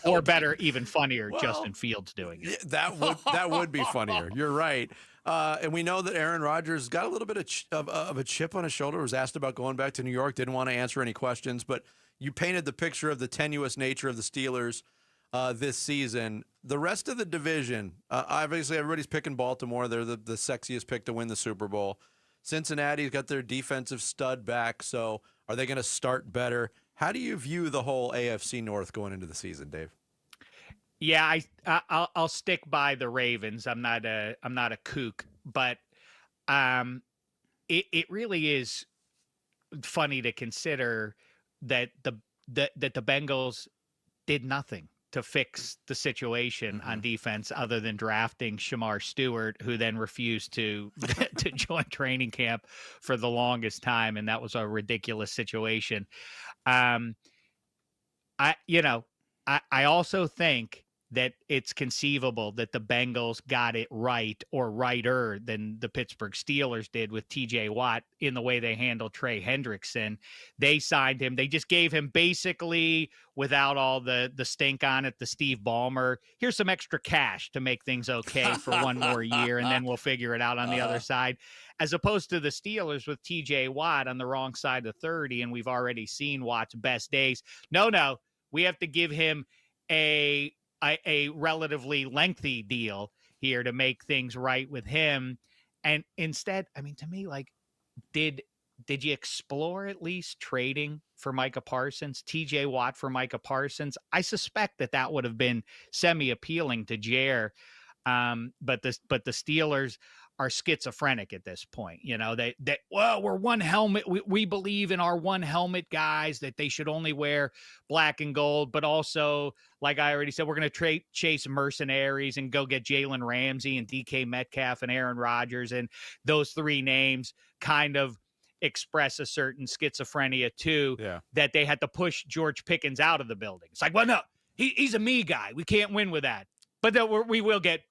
Or better, even funnier, Justin Fields doing it. That would be funnier. You're right. And we know that Aaron Rodgers got a little bit of a chip on his shoulder, was asked about going back to New York, didn't want to answer any questions, but you painted the picture of the tenuous nature of the Steelers this season. The rest of the division, obviously everybody's picking Baltimore. They're the sexiest pick to win the Super Bowl. Cincinnati's got their defensive stud back, so are they going to start better? How do you view the whole AFC North going into the season, Dave? Yeah, I'll stick by the Ravens. I'm not a kook, but it really is funny to consider that the Bengals did nothing to fix the situation on defense other than drafting Shamar Stewart, who then refused to join training camp for the longest time, and that was a ridiculous situation. I also think that it's conceivable that the Bengals got it right or righter than the Pittsburgh Steelers did with TJ Watt in the way they handled Trey Hendrickson. They signed him. They just gave him basically, without all the stink on it, the Steve Ballmer, here's some extra cash to make things okay for one more year, and then we'll figure it out on the other side. As opposed to the Steelers with TJ Watt on the wrong side of 30, and we've already seen Watt's best days. No, we have to give him a relatively lengthy deal here to make things right with him. And instead, I mean, to me, like, did you explore at least trading for Micah Parsons, TJ Watt for Micah Parsons? I suspect that would have been semi-appealing to Jair. But the Steelers are schizophrenic at this point. You know, we're one helmet. We believe in our one helmet guys, that they should only wear black and gold, but also, like I already said, we're going to chase mercenaries and go get Jalen Ramsey and DK Metcalf and Aaron Rodgers. And those three names kind of express a certain schizophrenia too, that they had to push George Pickens out of the building. It's like, well, no, he's a me guy. We can't win with that. But we will get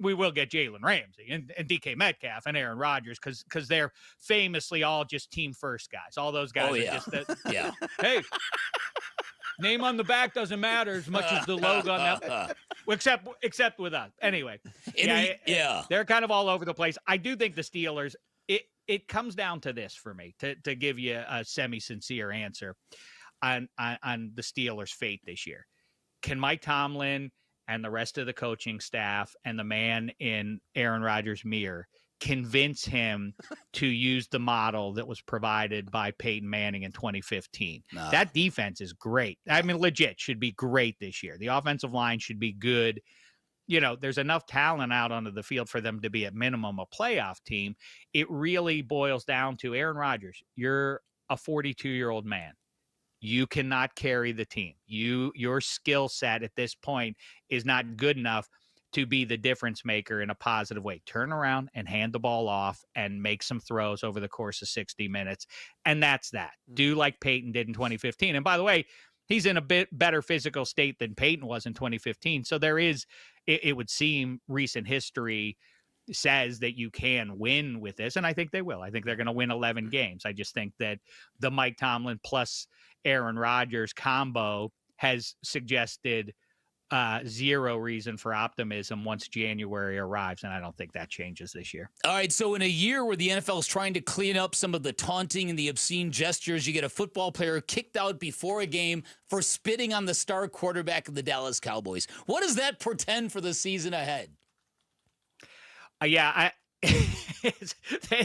Jalen Ramsey and DK Metcalf and Aaron Rodgers because they're famously all just team first guys. All those guys are just hey, name on the back doesn't matter as much as the logo on that, except with us. Anyway, they're kind of all over the place. I do think the Steelers. It comes down to this for me to give you a semi-sincere answer on the Steelers' fate this year. Can Mike Tomlin and the rest of the coaching staff and the man in Aaron Rodgers' mirror convince him to use the model that was provided by Peyton Manning in 2015? No. That defense is great. I mean, legit should be great this year. The offensive line should be good. You know, there's enough talent out onto the field for them to be at minimum a playoff team. It really boils down to Aaron Rodgers. You're a 42-year-old man. You cannot carry the team. Your skill set at this point is not good enough to be the difference maker in a positive way. Turn around and hand the ball off and make some throws over the course of 60 minutes. And that's that. Do like Peyton did in 2015. And by the way, he's in a bit better physical state than Peyton was in 2015. So there is, it would seem, recent history says that you can win with this, and I think they will. I think they're going to win 11 games. I just think that the Mike Tomlin plus Aaron Rodgers combo has suggested zero reason for optimism once January arrives, and I don't think that changes this year. All right, so in a year where the NFL is trying to clean up some of the taunting and the obscene gestures, you get a football player kicked out before a game for spitting on the star quarterback of the Dallas Cowboys. What does that portend for the season ahead? They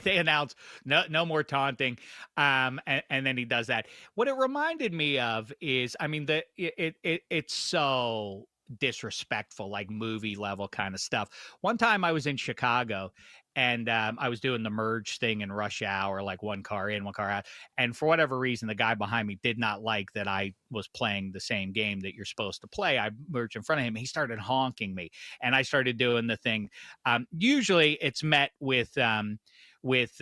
announced no more taunting, and then he does that. What it reminded me of is, I mean, it's so disrespectful, like movie level kind of stuff. One time I was in Chicago and I was doing the merge thing in rush hour, like one car in, one car out. And for whatever reason, the guy behind me did not like that I was playing the same game that you're supposed to play. I merged in front of him. He started honking me and I started doing the thing. Usually it's met with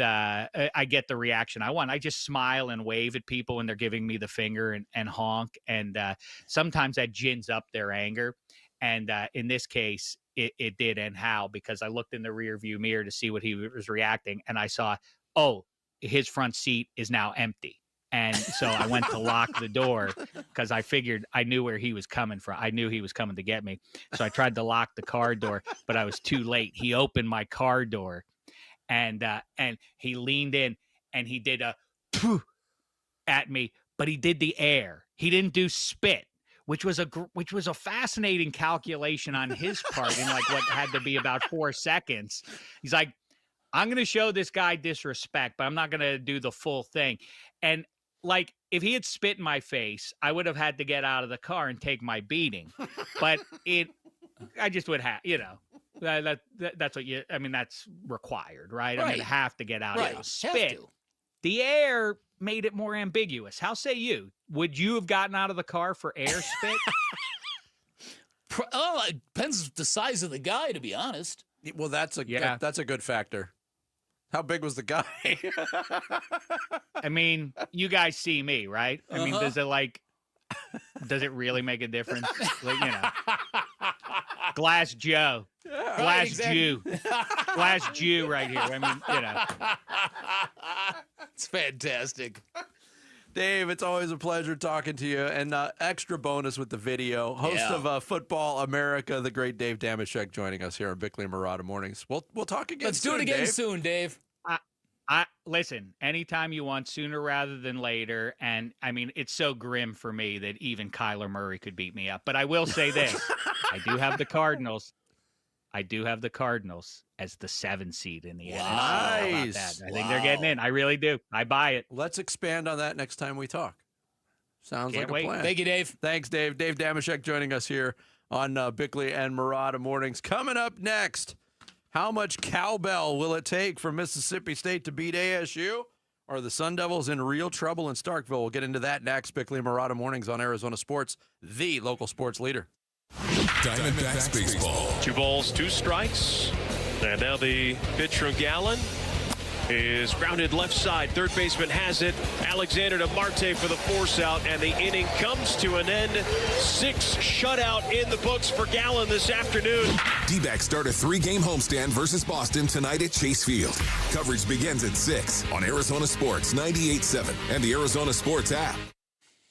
I get the reaction I want. I just smile and wave at people when they're giving me the finger and honk. And sometimes that gins up their anger. And in this case, it did. And how? Because I looked in the rear view mirror to see what he was reacting. And I saw, oh, his front seat is now empty. And so I went to lock the door because I figured I knew where he was coming from. I knew he was coming to get me. So I tried to lock the car door, but I was too late. He opened my car door. And he leaned in and he did a poof at me, but he did the air. He didn't do spit, which was a fascinating calculation on his part in like what had to be about 4 seconds. He's like, I'm going to show this guy disrespect, but I'm not going to do the full thing. And like, if he had spit in my face, I would have had to get out of the car and take my beating. But I just would have, that's what that's required, right? I mean, have to get out. Right. Spit. The air made it more ambiguous. How say you? Would you have gotten out of the car for air spit? It depends the size of the guy, to be honest. Well, that's a good factor. How big was the guy? I mean, you guys see me, right? I mean, does it really make a difference? Like, Glass Joe. Glass Jew. Glass Jew right here. I mean, It's fantastic. Dave, it's always a pleasure talking to you. And extra bonus with the video. Host of Football America, the great Dave Damashek, joining us here on Bickley and Murata Mornings. We'll talk again Let's soon, do it again Dave. soon, Dave. Listen, anytime you want, sooner rather than later. And I mean, it's so grim for me that even Kyler Murray could beat me up. But I will say this. I do have the Cardinals as the 7 seed in the NFC. Nice. I think they're getting in. I really do. I buy it. Let's expand on that next time we talk. Sounds Can't like wait. a plan. Thank you, Dave. Thanks, Dave. Dave Damashek joining us here on Bickley and Murata Mornings. Coming up next, how much cowbell will it take for Mississippi State to beat ASU? Are the Sun Devils in real trouble in Starkville? We'll get into that next. Bickley and Murata Mornings on Arizona Sports, the local sports leader. Diamondbacks baseball. 2 balls, 2 strikes. And now the pitch from Gallen is grounded left side. Third baseman has it. Alexander to Marte for the force out, and the inning comes to an end. 6 shutout in the books for Gallen this afternoon. D-backs start a 3-game homestand versus Boston tonight at Chase Field. Coverage begins at 6 on Arizona Sports 98.7 and the Arizona Sports app.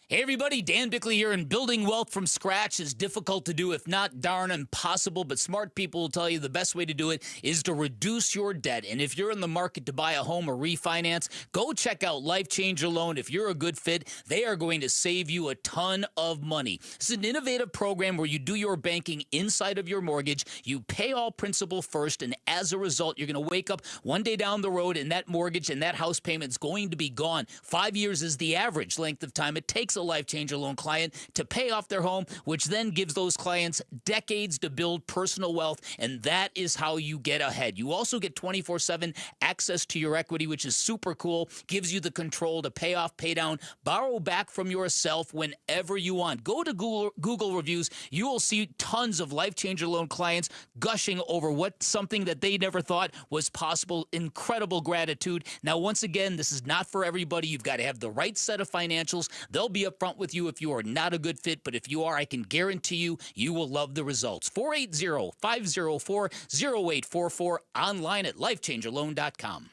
Hey everybody, Dan Bickley here, and building wealth from scratch is difficult to do, if not darn impossible, but smart people will tell you the best way to do it is to reduce your debt. And if you're in the market to buy a home or refinance, go check out Life Changer Loan. If you're a good fit, they are going to save you a ton of money. It's an innovative program where you do your banking inside of your mortgage, you pay all principal first, and as a result, you're going to wake up one day down the road and that mortgage and that house payment is going to be gone. 5 years is the average length of time it takes a Life Changer Loan client to pay off their home, which then gives those clients decades to build personal wealth, and that is how you get ahead. You also get 24/7 access to your equity, which is super cool, gives you the control to pay off, pay down, borrow back from yourself whenever you want. Go to Google reviews. You will see tons of Life Changer Loan clients gushing over something that they never thought was possible. Incredible gratitude. Now, once again, this is not for everybody. You've got to have the right set of financials. They'll be upfront with you if you are not a good fit, but if you are, I can guarantee you will love the results. 480-504-0844, online at lifechangerloan.com.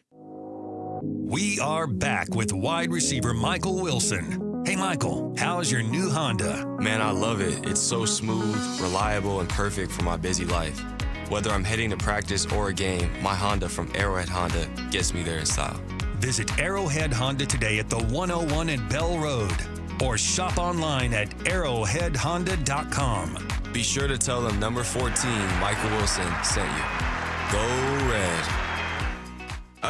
We are back with wide receiver Michael Wilson. Hey, Michael, how's your new Honda? Man, I love it. It's so smooth, reliable, and perfect for my busy life. Whether I'm heading to practice or a game, my Honda from Arrowhead Honda gets me there in style. Visit Arrowhead Honda today at the 101 at Bell Road, or shop online at arrowheadhonda.com. Be sure to tell them number 14, Michael Wilson, sent you. Go Red.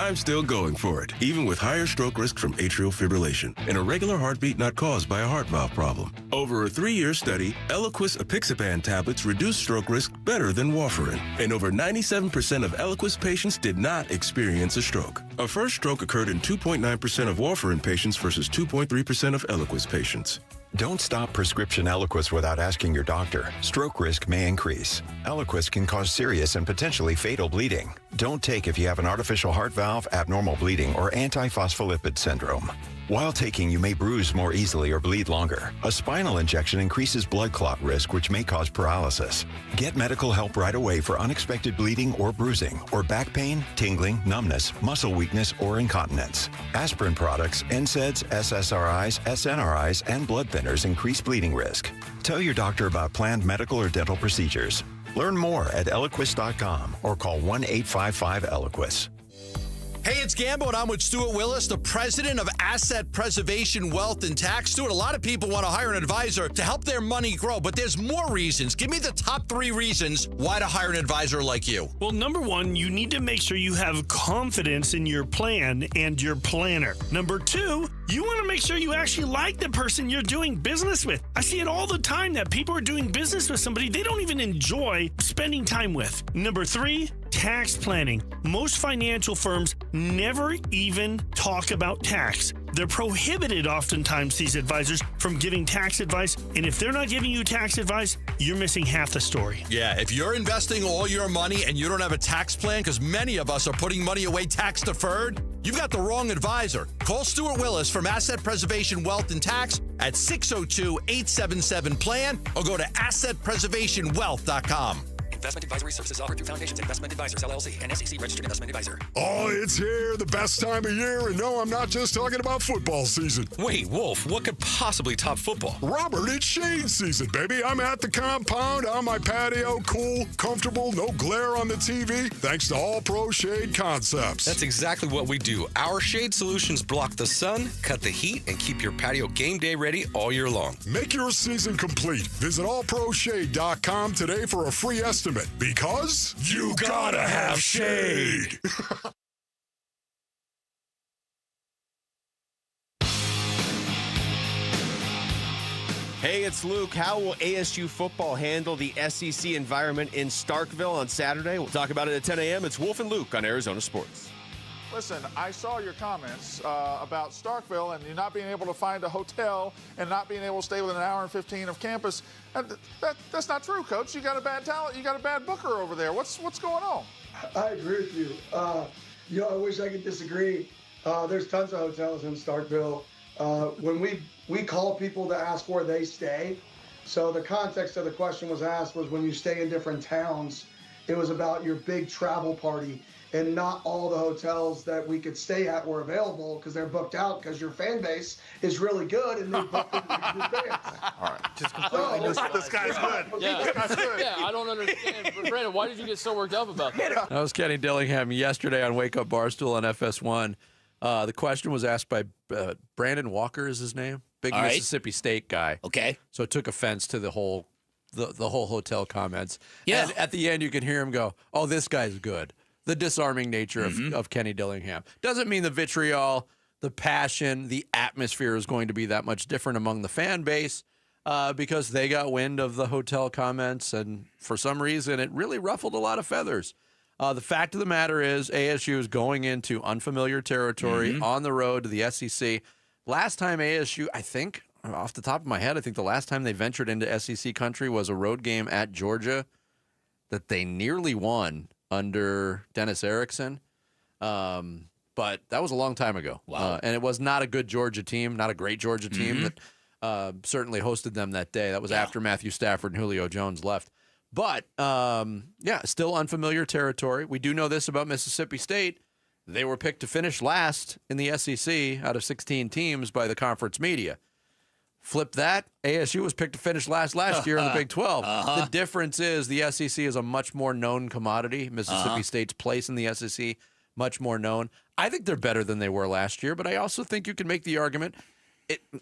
I'm still going for it, even with higher stroke risk from atrial fibrillation, an irregular heartbeat not caused by a heart valve problem. Over a 3-year study, Eliquis apixaban tablets reduced stroke risk better than warfarin, and over 97% of Eliquis patients did not experience a stroke. A first stroke occurred in 2.9% of warfarin patients versus 2.3% of Eliquis patients. Don't stop prescription Eliquis without asking your doctor. Stroke risk may increase. Eliquis can cause serious and potentially fatal bleeding. Don't take if you have an artificial heart valve, abnormal bleeding, or antiphospholipid syndrome. While taking, you may bruise more easily or bleed longer. A spinal injection increases blood clot risk, which may cause paralysis. Get medical help right away for unexpected bleeding or bruising, or back pain, tingling, numbness, muscle weakness, or incontinence. Aspirin products, NSAIDs, SSRIs, SNRIs, and blood thinners increase bleeding risk. Tell your doctor about planned medical or dental procedures. Learn more at Eliquis.com or call 1-855-ELIQUIS. Hey, it's Gambo, and I'm with Stuart Willis, the president of Asset Preservation Wealth and Tax. Stuart, a lot of people want to hire an advisor to help their money grow, but there's more reasons. Give me the top 3 reasons why to hire an advisor like you. Well, number 1, you need to make sure you have confidence in your plan and your planner. Number 2, you want to make sure you actually like the person you're doing business with. I see it all the time that people are doing business with somebody they don't even enjoy spending time with. Number 3, tax planning. Most financial firms never even talk about tax. They're prohibited oftentimes, these advisors, from giving tax advice. And if they're not giving you tax advice, you're missing half the story. Yeah, if you're investing all your money and you don't have a tax plan, because many of us are putting money away tax deferred, you've got the wrong advisor. Call Stuart Willis from Asset Preservation Wealth and Tax at 602-877-PLAN or go to assetpreservationwealth.com. Investment advisory services offered through Foundations Investment Advisors, LLC, an SEC registered investment advisor. Oh, it's here, the best time of year, and no, I'm not just talking about football season. Wait, Wolf, what could possibly top football? Robert, it's shade season, baby. I'm at the compound, on my patio, cool, comfortable, no glare on the TV, thanks to All Pro Shade Concepts. That's exactly what we do. Our shade solutions block the sun, cut the heat, and keep your patio game day ready all year long. Make your season complete. Visit allproshade.com today for a free estimate. Because you gotta have shade. Hey, it's Luke. How will ASU football handle the SEC environment in Starkville on Saturday? We'll talk about it at 10 a.m. It's Wolf and Luke on Arizona Sports. Listen, I saw your comments about Starkville and you not being able to find a hotel and not being able to stay within an hour and 15 of campus. And that's not true, Coach. You got a bad talent. You got a bad booker over there. What's going on? I agree with you. I wish I could disagree. There's tons of hotels in Starkville. When we call people to ask where they stay, so the context of the question was asked was when you stay in different towns, it was about your big travel party. And not all the hotels that we could stay at were available because they're booked out because your fan base is really good and they booked your fans. All right. Just completely this guy's good. Yeah. This guy's good. Yeah, I don't understand. But Brandon, why did you get so worked up about that? That was Kenny Dillingham yesterday on Wake Up Barstool on FS1. The question was asked by Brandon Walker is his name, big Mississippi State guy. Okay. So it took offense to the whole hotel comments. Yeah. And at the end, you can hear him go, "Oh, this guy's good." The disarming nature of Kenny Dillingham. Doesn't mean the vitriol, the passion, the atmosphere is going to be that much different among the fan base because they got wind of the hotel comments, and for some reason, it really ruffled a lot of feathers. The fact of the matter is ASU is going into unfamiliar territory on the road to the SEC. Last time ASU, I think, off the top of my head, I think the last time they ventured into SEC country was a road game at Georgia that they nearly won under Dennis Erickson. But that was a long time ago. Wow. And it was not a good Georgia team, not a great Georgia team that certainly hosted them that day. That was after Matthew Stafford and Julio Jones left. But, still unfamiliar territory. We do know this about Mississippi State. They were picked to finish last in the SEC out of 16 teams by the conference media. Flip that, ASU was picked to finish last year in the Big 12. The difference is the SEC is a much more known commodity. Mississippi State's place in the SEC, much more known. I think they're better than they were last year, but I also think you can make the argument,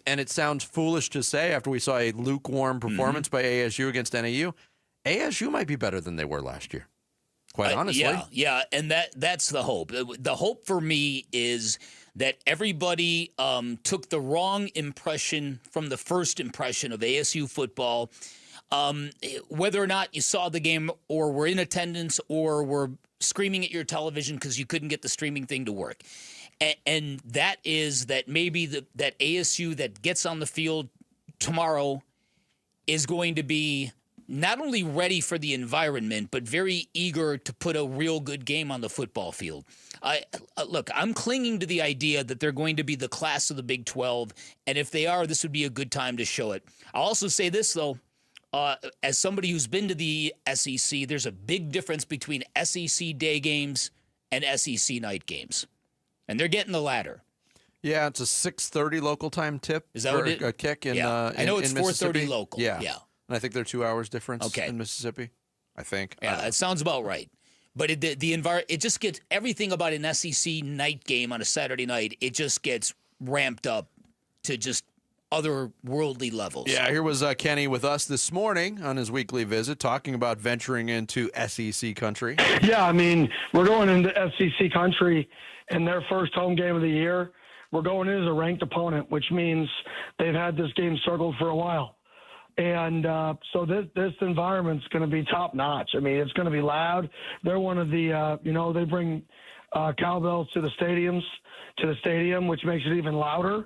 and it sounds foolish to say after we saw a lukewarm performance by ASU against NAU, ASU might be better than they were last year. Quite honestly. Yeah, and that's the hope. The hope for me is that everybody took the wrong impression from the first impression of ASU football. Whether or not you saw the game or were in attendance or were screaming at your television because you couldn't get the streaming thing to work. And that is that maybe that ASU that gets on the field tomorrow is going to be not only ready for the environment, but very eager to put a real good game on the football field. Look, I'm clinging to the idea that they're going to be the class of the Big 12, and if they are, this would be a good time to show it. I'll also say this, though. As somebody who's been to the SEC, there's a big difference between SEC day games and SEC night games, and they're getting the latter. Yeah, it's a 6:30 local time tip. Is that what it? A kick in? I know it's 4:30 local. Yeah, and I think they're 2 hours difference. Okay. In Mississippi, I think. Yeah, it sounds about right. But the environment, it just gets everything about an SEC night game on a Saturday night. It just gets ramped up to just otherworldly levels. Yeah, here was Kenny with us this morning on his weekly visit, talking about venturing into SEC country. Yeah, I mean, we're going into SEC country in their first home game of the year. We're going in as a ranked opponent, which means they've had this game circled for a while. And so this environment's going to be top notch. I mean, it's going to be loud. They're one of the, they bring cowbells to the stadium, which makes it even louder.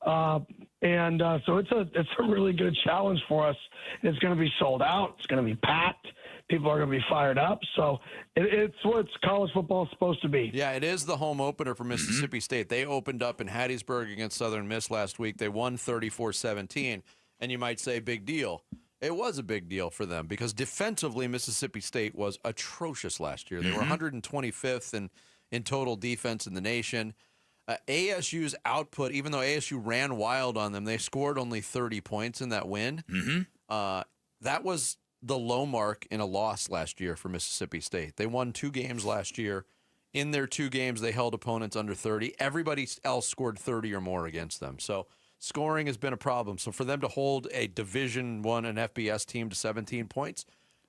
So it's a really good challenge for us. It's going to be sold out. It's going to be packed. People are going to be fired up. So it's what college football is supposed to be. Yeah, it is the home opener for Mississippi State. They opened up in Hattiesburg against Southern Miss last week. They won 34-17. And you might say big deal. It was a big deal for them because defensively Mississippi State was atrocious last year. They were 125th in total defense in the nation. ASU's output, even though ASU ran wild on them, they scored only 30 points in that win. That was the low mark in a loss last year for Mississippi State. They won 2 games last year. In their 2 games, they held opponents under 30. Everybody else scored 30 or more against them. So scoring has been a problem. So for them to hold a Division I and FBS team to 17 points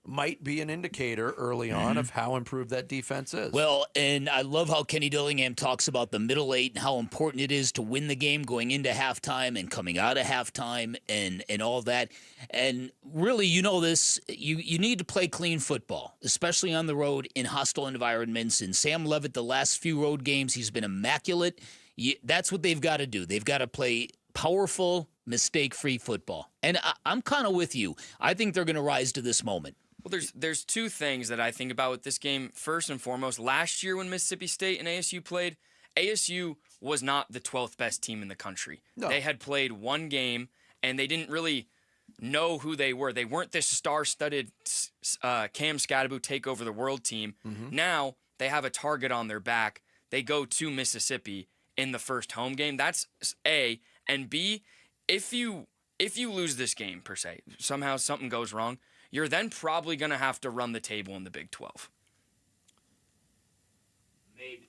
might be an indicator early on of how improved that defense is. Well, and I love how Kenny Dillingham talks about the middle 8 and how important it is to win the game going into halftime and coming out of halftime and all that. And really, you know this, you need to play clean football, especially on the road in hostile environments. And Sam Levitt, the last few road games, he's been immaculate. That's what they've got to do. They've got to play powerful, mistake-free football. And I'm kind of with you. I think they're going to rise to this moment. Well, there's 2 things that I think about with this game. First and foremost, last year when Mississippi State and ASU played, ASU was not the 12th best team in the country. No. They had played 1 game, and they didn't really know who they were. They weren't this star-studded Cam Scatterbo take over the world team. Now they have a target on their back. They go to Mississippi in the first home game. That's A. And B, if you lose this game, per se, somehow something goes wrong, you're then probably going to have to run the table in the Big 12. Maybe.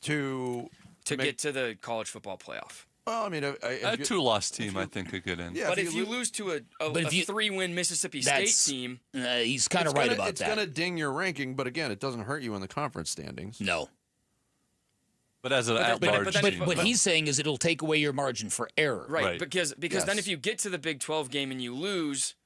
To get to the college football playoff. Well, I mean, a 2-loss team, I think, could get in. Yeah, but if you lose to a 3-win Mississippi State team, he's kind of right about that. It's going to ding your ranking, but again, it doesn't hurt you in the conference standings. No. But as an at-large team. What he's saying is it'll take away your margin for error. Right. Because then if you get to the Big 12 game and you lose,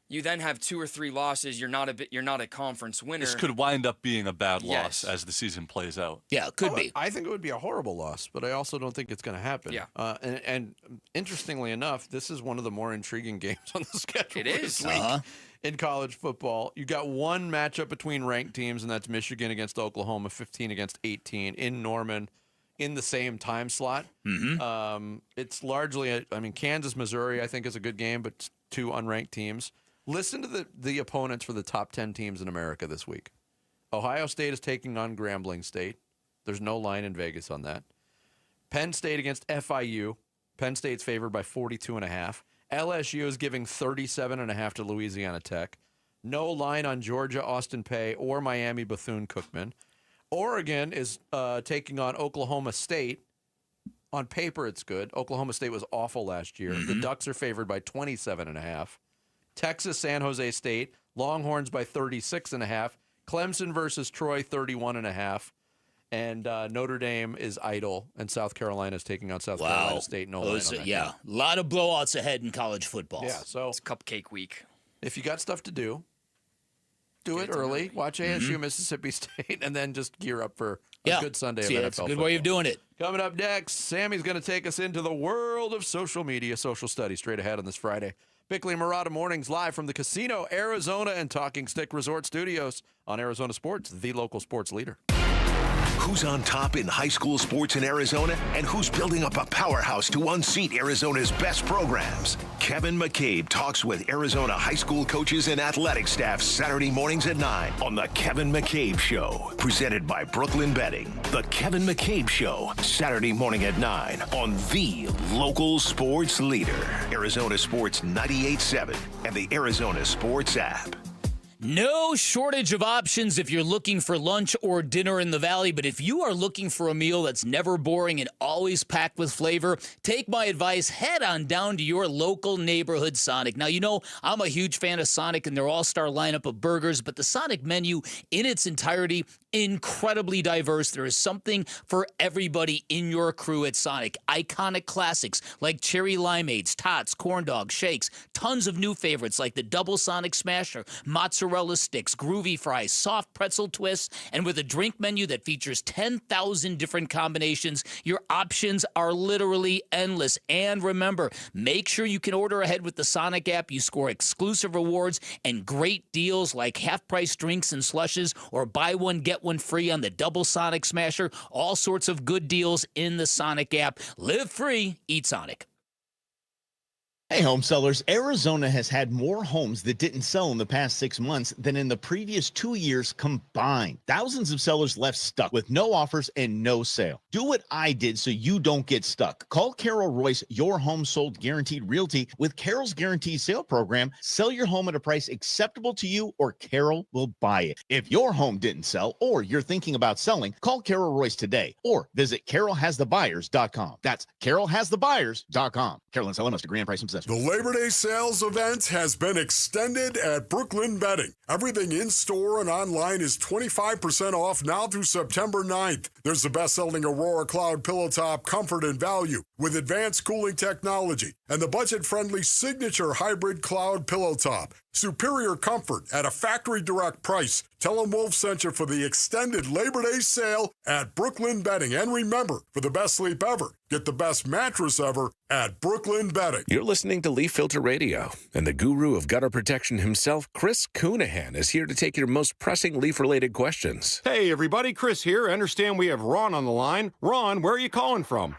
you then have 2 or 3 losses. You're not a conference winner. This could wind up being a bad loss as the season plays out. Yeah, it could be. I think it would be a horrible loss, but I also don't think it's going to happen. Yeah. And interestingly enough, this is one of the more intriguing games on the schedule. It is. This week in college football. You got one matchup between ranked teams, and that's Michigan against Oklahoma, 15 against 18 in Norman, in the same time slot. It's largely, Kansas, Missouri, I think is a good game, but 2 unranked teams. Listen to the opponents for the top 10 teams in America this week. Ohio State is taking on Grambling State. There's no line in Vegas on that. Penn State against FIU. Penn State's favored by 42.5. LSU is giving 37.5 to Louisiana Tech. No line on Georgia, Austin Peay, or Miami, Bethune-Cookman. Oregon is taking on Oklahoma State. On paper, it's good. Oklahoma State was awful last year. The Ducks are favored by 27.5. Texas, San Jose State, Longhorns by 36.5. Clemson versus Troy, 31.5. And Notre Dame is idle, and South Carolina is taking on South Carolina State. No line on that game. A lot of blowouts ahead in college football. Yeah, so it's cupcake week. If you got stuff to do, do it early. Watch ASU, Mississippi State, and then just gear up for a good Sunday of NFL that's a good football. way of doing it. Coming up next, Sammy's going to take us into the world of social media, social studies, straight ahead on this Friday. Bickley and Murata Mornings live from the Casino, Arizona, and Talking Stick Resort Studios on Arizona Sports, the local sports leader. Who's on top in high school sports in Arizona, and who's building up a powerhouse to unseat Arizona's best programs? Kevin McCabe talks with Arizona high school coaches and athletic staff Saturday mornings at 9 on The Kevin McCabe Show, presented by Brooklyn Betting. The Kevin McCabe Show, Saturday morning at 9 on the local sports leader, Arizona Sports 98.7 and the Arizona Sports app. No shortage of options if you're looking for lunch or dinner in the Valley, but if you are looking for a meal that's never boring and always packed with flavor, take my advice, head on down to your local neighborhood Sonic. Now, you know, I'm a huge fan of Sonic and their all-star lineup of burgers, but the Sonic menu in its entirety, incredibly diverse. There is something for everybody in your crew at Sonic. Iconic classics like cherry limeades, tots, corn dogs, shakes, tons of new favorites like the double Sonic Smasher, mozzarella sticks, groovy fries, soft pretzel twists, and with a drink menu that features 10,000 different combinations, your options are literally endless. And remember, make sure you can order ahead with the Sonic app. You score exclusive rewards and great deals like half-price drinks and slushes or buy one, get one free on the double Sonic Smasher. All sorts of good deals in the Sonic app. Live free, eat Sonic. Hey, home sellers, Arizona has had more homes that didn't sell in the past 6 months than in the previous 2 years combined. Thousands of sellers left stuck with no offers and no sale. Do what I did so you don't get stuck. Call Carol Royce, your home sold guaranteed realty. With Carol's guaranteed sale program, sell your home at a price acceptable to you or Carol will buy it. If your home didn't sell or you're thinking about selling, call Carol Royce today or visit carolhasthebuyers.com. That's carolhasthebuyers.com. Carol and seller must agree on price and possession. The Labor Day sales event has been extended at Brooklyn Betting. Everything in-store and online is 25% off now through September 9th. There's the best-selling Aurora Cloud Pillow Top Comfort and Value with advanced cooling technology and the budget-friendly Signature Hybrid Cloud Pillow Top. Superior comfort at a factory direct price. Tell them Wolf sent you for the extended Labor Day sale at Brooklyn Betting. And remember, for the best sleep ever, get the best mattress ever at Brooklyn Betting. You're listening to Leaf Filter Radio, and the guru of gutter protection himself, Chris Coonahan, is here to take your most pressing leaf-related questions. Hey, everybody, Chris here. I understand we have Ron on the line. Ron, where are you calling from?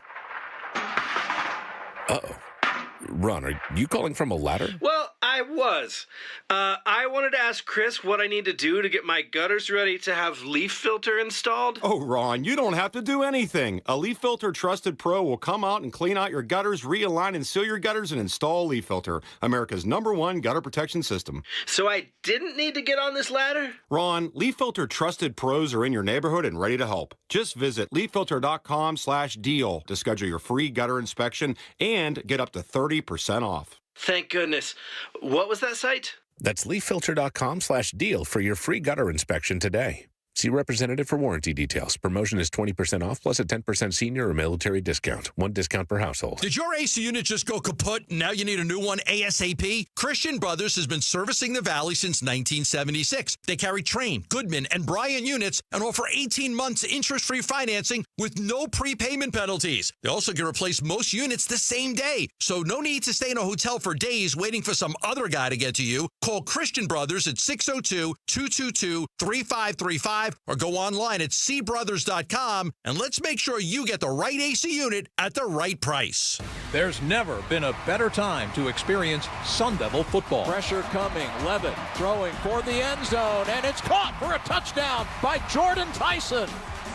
Uh-oh. Ron, are you calling from a ladder? Well, I was. I wanted to ask Chris what I need to do to get my gutters ready to have Leaf Filter installed. Oh, Ron, you don't have to do anything. A Leaf Filter Trusted Pro will come out and clean out your gutters, realign and seal your gutters, and install Leaf Filter, America's #1 gutter protection system. So I didn't need to get on this ladder? Ron, Leaf Filter Trusted Pros are in your neighborhood and ready to help. Just visit leaffilter.com/deal to schedule your free gutter inspection and get up to 30% off. Thank goodness. What was that site? That's leaffilter.com/deal for your free gutter inspection today. See representative for warranty details. Promotion is 20% off plus a 10% senior or military discount. One discount per household. Did your AC unit just go kaput and now you need a new one ASAP? Christian Brothers has been servicing the Valley since 1976. They carry Train, Goodman, and Bryant units and offer 18 months interest-free financing with no prepayment penalties. They also can replace most units the same day. So no need to stay in a hotel for days waiting for some other guy to get to you. Call Christian Brothers at 602-222-3535 or go online at cbrothers.com, and let's make sure you get the right AC unit at the right price. There's never been a better time to experience Sun Devil football. Pressure coming, Levitt throwing for the end zone, and it's caught for a touchdown by Jordan Tyson.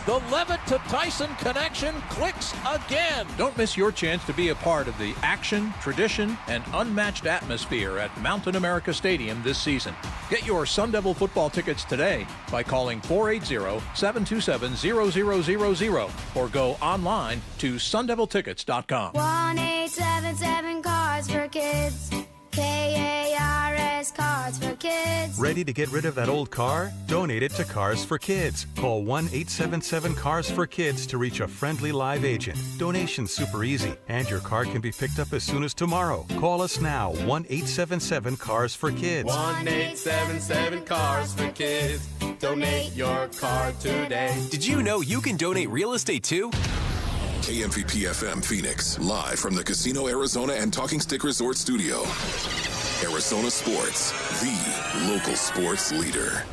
The Levitt to Tyson connection clicks again. Don't miss your chance to be a part of the action, tradition, and unmatched atmosphere at Mountain America Stadium this season. Get your Sun Devil football tickets today by calling 480-727-0000 or go online to sundeviltickets.com. 1-877 Cards for Kids. KARS Cards for Kids. Ready to get rid of that old car? Donate it to Cars for Kids. Call 1-877-CARS-FOR-KIDS to reach a friendly live agent. Donation's super easy, and your car can be picked up as soon as tomorrow. Call us now, 1-877-CARS-FOR-KIDS. 1-877-CARS-FOR-KIDS. Donate your car today. Did you know you can donate real estate too? KMVP FM Phoenix, live from the Casino Arizona and Talking Stick Resort Studio. Arizona Sports, the local sports leader.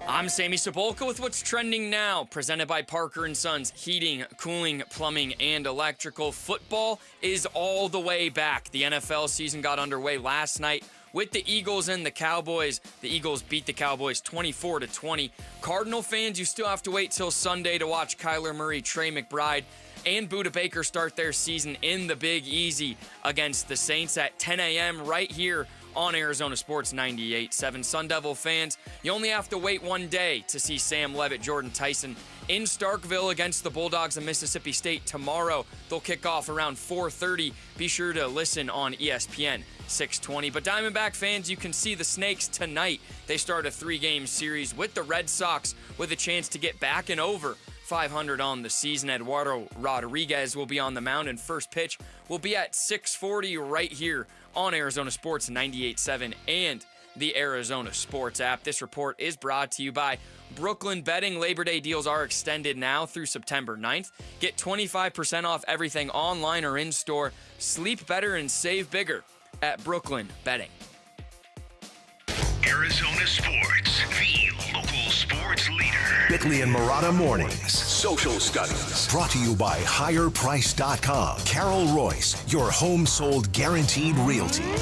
I'm Sammy Sabolka with what's trending now, presented by Parker & Sons Heating, Cooling, Plumbing, and Electrical. Football is all the way back. The NFL season got underway last night with the Eagles and the Cowboys. The Eagles beat the Cowboys 24-20. Cardinal fans, you still have to wait till Sunday to watch Kyler Murray, Trey McBride, and Budda Baker start their season in the Big Easy against the Saints at 10 a.m. right here on Arizona Sports 98.7. Sun Devil fans, you only have to wait one day to see Sam Levitt, Jordan Tyson in Starkville against the Bulldogs of Mississippi State tomorrow. They'll kick off around 4:30. Be sure to listen on ESPN 620. But Diamondback fans, you can see the Snakes tonight. They start a 3-game series with the Red Sox with a chance to get back and over 500 on the season. Eduardo Rodriguez will be on the mound, and first pitch will be at 6:40 right here on Arizona Sports 98.7 and the Arizona Sports app. This report is brought to you by Brooklyn Betting. Labor Day deals are extended now through September 9th. Get 25% off everything online or in-store. Sleep better and save bigger at Brooklyn Betting. Arizona Sports, the local sports leader. Bickley and Murata Mornings. Social Studies. Brought to you by HigherPrice.com. Carol Royce, your home sold guaranteed realty. 9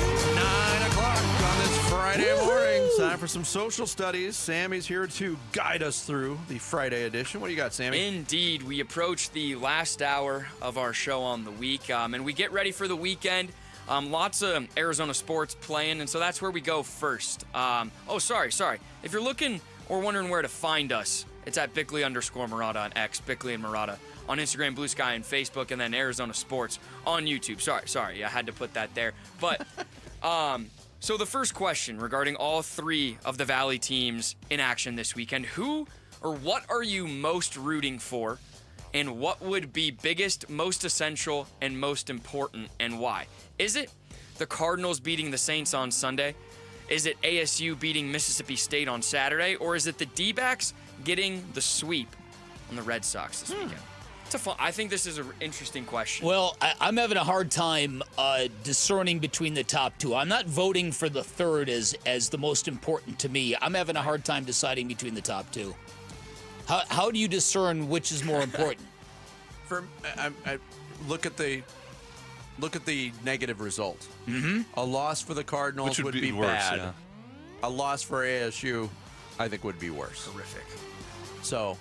o'clock on this Friday morning. Time for some social studies. Sammy's here to guide us through the Friday edition. What do you got, Sammy? Indeed. We approach the last hour of our show on the week, and we get ready for the weekend. Lots of Arizona sports playing, and so that's where we go first. Sorry. If you're looking or wondering where to find us, it's at Bickley_Murata on X, Bickley and Murata on Instagram, Blue Sky, and Facebook, and then Arizona Sports on YouTube. Sorry, I had to put that there. But, so the first question regarding all three of the Valley teams in action this weekend, who or what are you most rooting for? And what would be biggest, most essential, and most important, and why? Is it the Cardinals beating the Saints on Sunday? Is it ASU beating Mississippi State on Saturday? Or is it the D-backs getting the sweep on the Red Sox this weekend? I think this is an interesting question. Well, I'm having a hard time discerning between the top two. I'm not voting for the third as the most important to me. I'm having a hard time deciding between the top two. How do you discern which is more important? I look at the negative result. Mm-hmm. A loss for the Cardinals would be worse, bad. yeah. A loss for ASU, I think, would be worse. Horrific. So,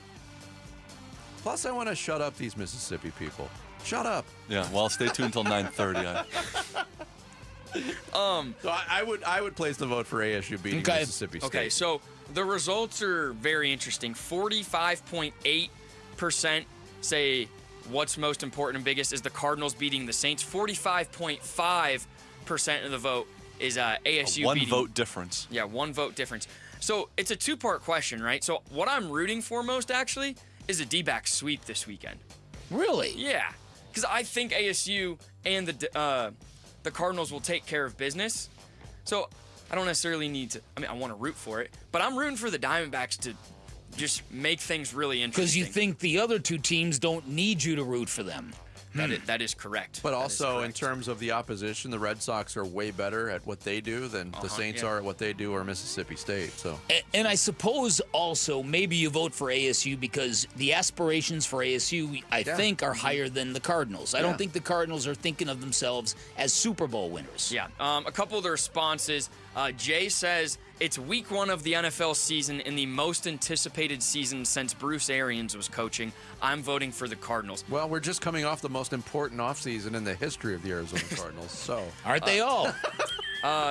plus I want to shut up these Mississippi people. Shut up. Yeah, well, stay tuned until 9:30. So I would place the vote for ASU beating Mississippi State. Okay, so the results are very interesting. 45.8% say what's most important and biggest is the Cardinals beating the Saints. 45.5% of the vote is ASU one beating. vote difference. Yeah, one vote difference. So it's a two-part question, right? So what I'm rooting for most, actually, is a D-back sweep this weekend. Really? Yeah, because I think ASU and the Cardinals will take care of business. So I don't necessarily need to. I mean, I want to root for it, but I'm rooting for the Diamondbacks to just make things really interesting. Because you think the other two teams don't need you to root for them. That is correct. But also, in terms of the opposition, the Red Sox are way better at what they do than the Saints are at what they do or Mississippi State. So, and I suppose also maybe you vote for ASU because the aspirations for ASU, I think, are higher than the Cardinals. I don't think the Cardinals are thinking of themselves as Super Bowl winners. Yeah. A couple of the responses. Jay says it's week 1 of the NFL season in the most anticipated season since Bruce Arians was coaching. I'm voting for the Cardinals. Well, we're just coming off the most important offseason in the history of the Arizona Cardinals. So aren't they all?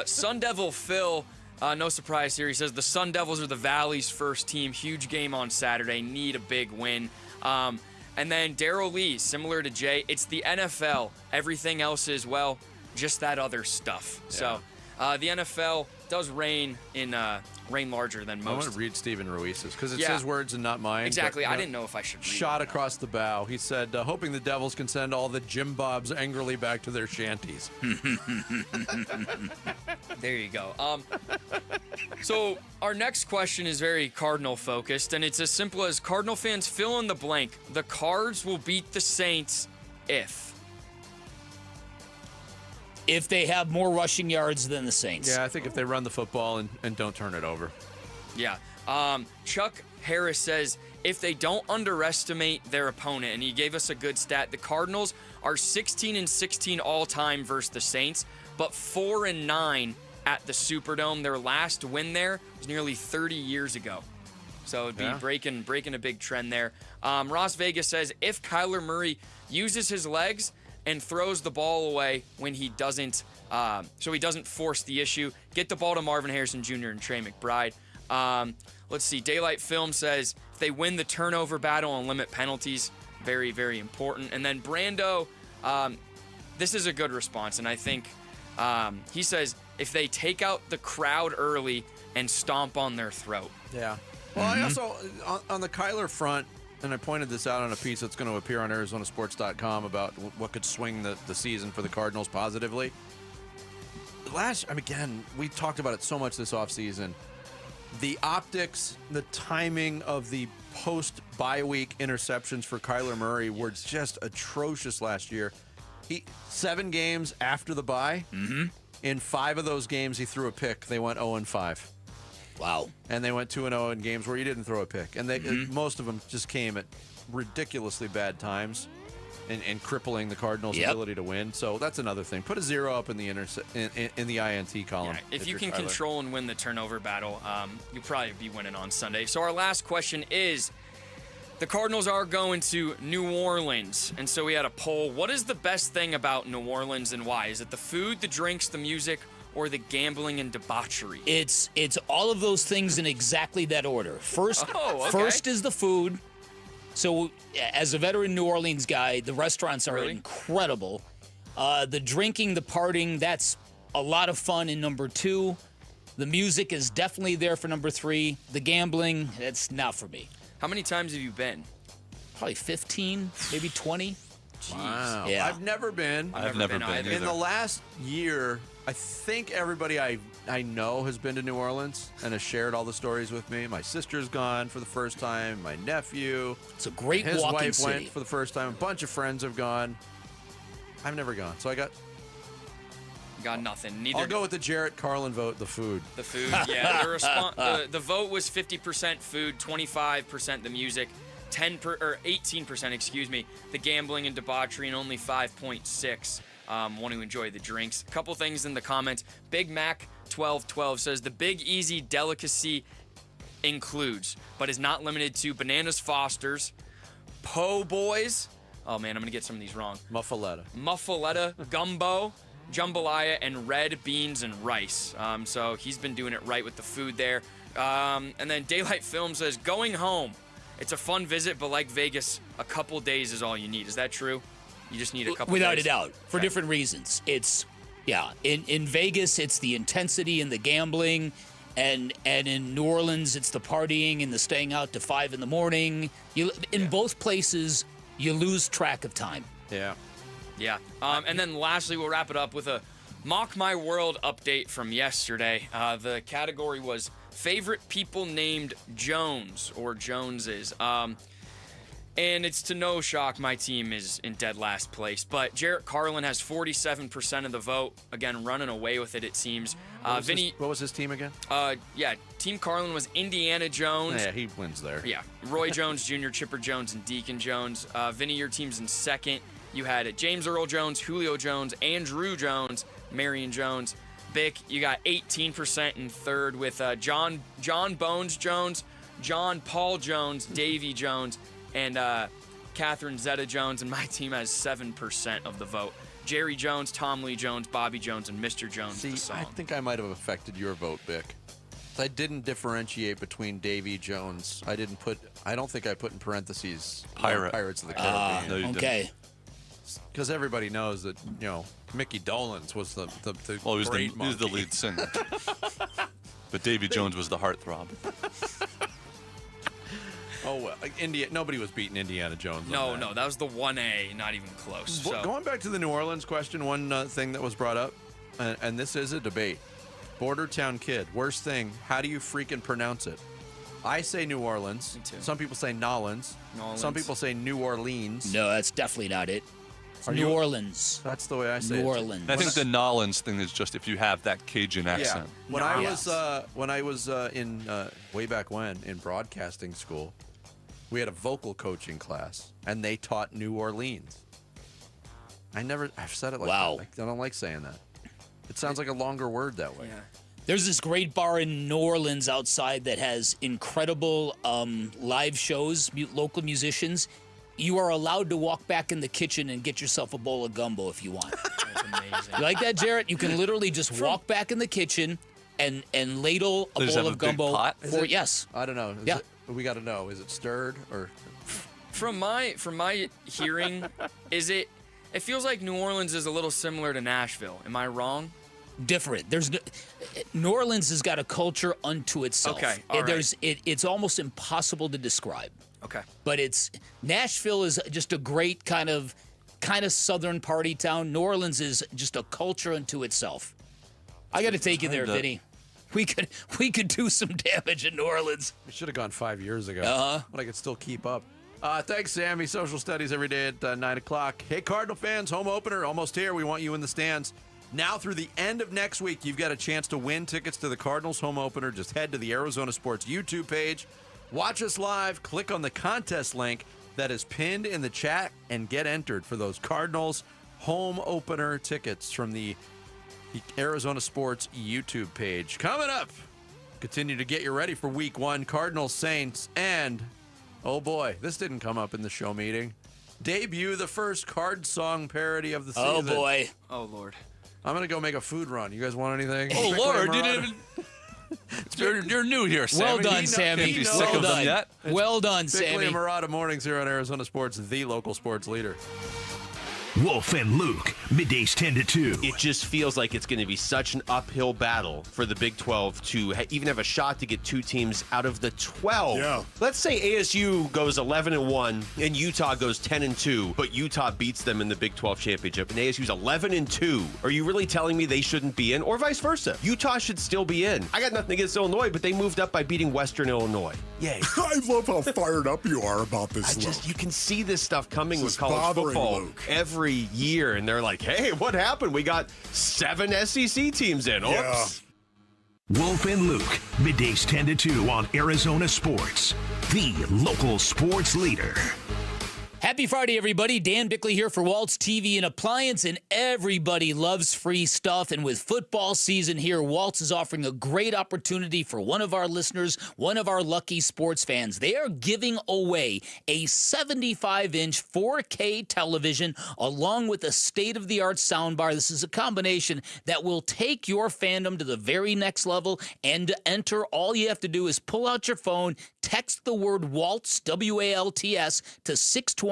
Sun Devil Phil, no surprise here. He says the Sun Devils are the Valley's first team. Huge game on Saturday. Need a big win. And then Darryl Lee, similar to Jay, it's the NFL. Everything else is, well, just that other stuff. Yeah. So the NFL does rain larger than most. I want to read Stephen Ruiz's because it's Yeah. his words and not mine. Exactly. But, I didn't know if I should read Shot across the bow. He said, hoping the Devils can send all the Jim Bobs angrily back to their shanties. There you go. So our next question is very Cardinal focused, and it's as simple as Cardinal fans fill in the blank. The Cards will beat the Saints if they have more rushing yards than the Saints. Yeah, I think if they run the football and don't turn it over. Yeah. Chuck Harris says if they don't underestimate their opponent, and he gave us a good stat, the Cardinals are 16-16 all-time versus the Saints, but 4-9 at the Superdome. Their last win there was nearly 30 years ago. So it'd be breaking a big trend there. Ross Vegas says if Kyler Murray uses his legs and throws the ball away when he doesn't, so he doesn't force the issue, get the ball to Marvin Harrison Jr. and Trey McBride. Let's see. Daylight Film says if they win the turnover battle and limit penalties, very, very important. And then Brando, this is a good response, and I think he says if they take out the crowd early and stomp on their throat. Yeah. Well, I also, on the Kyler front, and I pointed this out on a piece that's going to appear on ArizonaSports.com about what could swing the season for the Cardinals positively. Again, we talked about it so much this offseason. The optics, the timing of the post-bye week interceptions for Kyler Murray were just atrocious last year. 7 games after the bye, in 5 of those games he threw a pick. They went 0-5. Wow. And they went 2-0 in games where he didn't throw a pick. And most of them just came at ridiculously bad times and crippling the Cardinals' ability to win. So that's another thing. Put a 0 up in the in the INT column. Yeah, if you can control and win the turnover battle, you'll probably be winning on Sunday. So our last question is, the Cardinals are going to New Orleans. And so we had a poll. What is the best thing about New Orleans and why? Is it the food, the drinks, the music, or the gambling and debauchery? It's all of those things in exactly that order. First is the food. So as a veteran New Orleans guy, the restaurants are incredible. The drinking, the partying, that's a lot of fun in number 2. The music is definitely there for number 3. The gambling, that's not for me. How many times have you been? Probably 15, maybe 20. Jeez. Wow. Yeah. I've never been. I've never been either. In the last year, I think everybody I know has been to New Orleans and has shared all the stories with me. My sister's gone for the first time. My nephew. It's a great his walking wife city. went for the first time. A bunch of friends have gone. I've never gone. So I got nothing. I'll go with the Jarrett Carlin vote, the food. The food, yeah. The vote was 50% food, 25% the music, 18%, excuse me, the gambling and debauchery, and only 5.6 want to enjoy the drinks. A couple things in the comments. Big Mac 1212 says the Big Easy delicacy includes, but is not limited to, Bananas Foster's, Po' Boys. Oh man, I'm gonna get some of these wrong. Muffaletta, gumbo, jambalaya, and red beans and rice. So he's been doing it right with the food there. And then Daylight Film says, going home. It's a fun visit, but like Vegas, a couple days is all you need. Is that true? You just need a couple Without days? a doubt, for different reasons. It's, in Vegas, it's the intensity and the gambling. And in New Orleans, it's the partying and the staying out to 5 in the morning. In both places, you lose track of time. Yeah. Yeah. And then lastly, we'll wrap it up with a Mock My World update from yesterday. The category was favorite people named Jones or Joneses. And it's to no shock my team is in dead last place. But Jarrett Carlin has 47% of the vote. Again, running away with it seems. What was his team again? Team Carlin was Indiana Jones. Yeah, he wins there. Yeah. Roy Jones Jr., Chipper Jones, and Deacon Jones. Vinny, your team's in second. You had James Earl Jones, Julio Jones, Andrew Jones, Marion Jones. Bick, you got 18% in third with John Bones Jones, John Paul Jones, Davy Jones, and Catherine Zeta Jones. And my team has 7% of the vote. Jerry Jones, Tom Lee Jones, Bobby Jones, and Mr. Jones. See, I think I might have affected your vote, Bick. I didn't differentiate between Davy Jones. I don't think I put in parentheses Pirates of the Caribbean. No, you okay. Because everybody knows that, Mickey Dolenz was the he was the lead singer. But Davy Jones was the heartthrob. Oh, well, nobody was beating Indiana Jones. No, that was the 1A, not even close. So. Going back to the New Orleans question, one thing that was brought up, and this is a debate. Border town kid, worst thing, how do you freaking pronounce it? I say New Orleans. Me too. Some people say Nolans. Some people say New Orleans. No, that's definitely not it. New Orleans. That's the way I say it. New Orleans. I think the Nolans thing is just if you have that Cajun accent. Yeah. When I was in way back when in broadcasting school, we had a vocal coaching class, and they taught New Orleans. I've said it like that. I don't like saying that. It sounds like a longer word that way. Yeah. There's this great bar in New Orleans outside that has incredible live shows, local musicians. You are allowed to walk back in the kitchen and get yourself a bowl of gumbo if you want. That's amazing. You like that, Jarrett? You can literally just walk back in the kitchen and ladle a bowl of gumbo. Yes. I don't know. We got to know. Is it stirred or? From my hearing, it feels like New Orleans is a little similar to Nashville. Am I wrong? Different. New Orleans has got a culture unto itself. Okay, all right. It's almost impossible to describe. Okay. But Nashville is just a great kind of southern party town. New Orleans is just a culture unto itself. I got to take you there, Vinny. We could do some damage in New Orleans. We should have gone 5 years ago. But I could still keep up. Thanks, Sammy. Social studies every day at 9 o'clock. Hey, Cardinal fans, home opener almost here. We want you in the stands. Now through the end of next week, you've got a chance to win tickets to the Cardinals home opener. Just head to the Arizona Sports YouTube page. Watch us live. Click on the contest link that is pinned in the chat and get entered for those Cardinals home opener tickets from the Arizona Sports YouTube page. Coming up, continue to get you ready for week 1, Cardinals Saints, and oh boy, this didn't come up in the show meeting. Debut the first card song parody of the season. Oh boy. Oh Lord. I'm going to go make a food run. You guys want anything? Oh, Lord, you didn't even... You're new here, Sammy. Well done, Sammy. Can't be sick of them yet. Well done, Bickley Sammy. and Murata mornings here on Arizona Sports, the local sports leader. Wolf and Luke, middays 10 to 2. It just feels like it's going to be such an uphill battle for the Big 12 to even have a shot to get 2 teams out of the 12. Yeah. Let's say ASU goes 11-1 and Utah goes 10-2, but Utah beats them in the Big 12 championship and ASU's 11-2. Are you really telling me they shouldn't be in, or vice versa? Utah should still be in. I got nothing against Illinois, but they moved up by beating Western Illinois. Yay. I love how fired up you are about this, Luke. You can see this stuff coming This with is college bothering football Luke. every year, and they're like, hey, what happened? We got 7 SEC teams in. Oops. Yeah. Wolf and Luke, middays 10 to 2 on Arizona Sports, the local sports leader. Happy Friday, everybody. Dan Bickley here for Waltz TV and Appliance, and everybody loves free stuff. And with football season here, Waltz is offering a great opportunity for one of our listeners, one of our lucky sports fans. They are giving away a 75-inch 4K television along with a state-of-the-art soundbar. This is a combination that will take your fandom to the very next level. And to enter, all you have to do is pull out your phone, text the word Waltz, W-A-L-T-S, to 620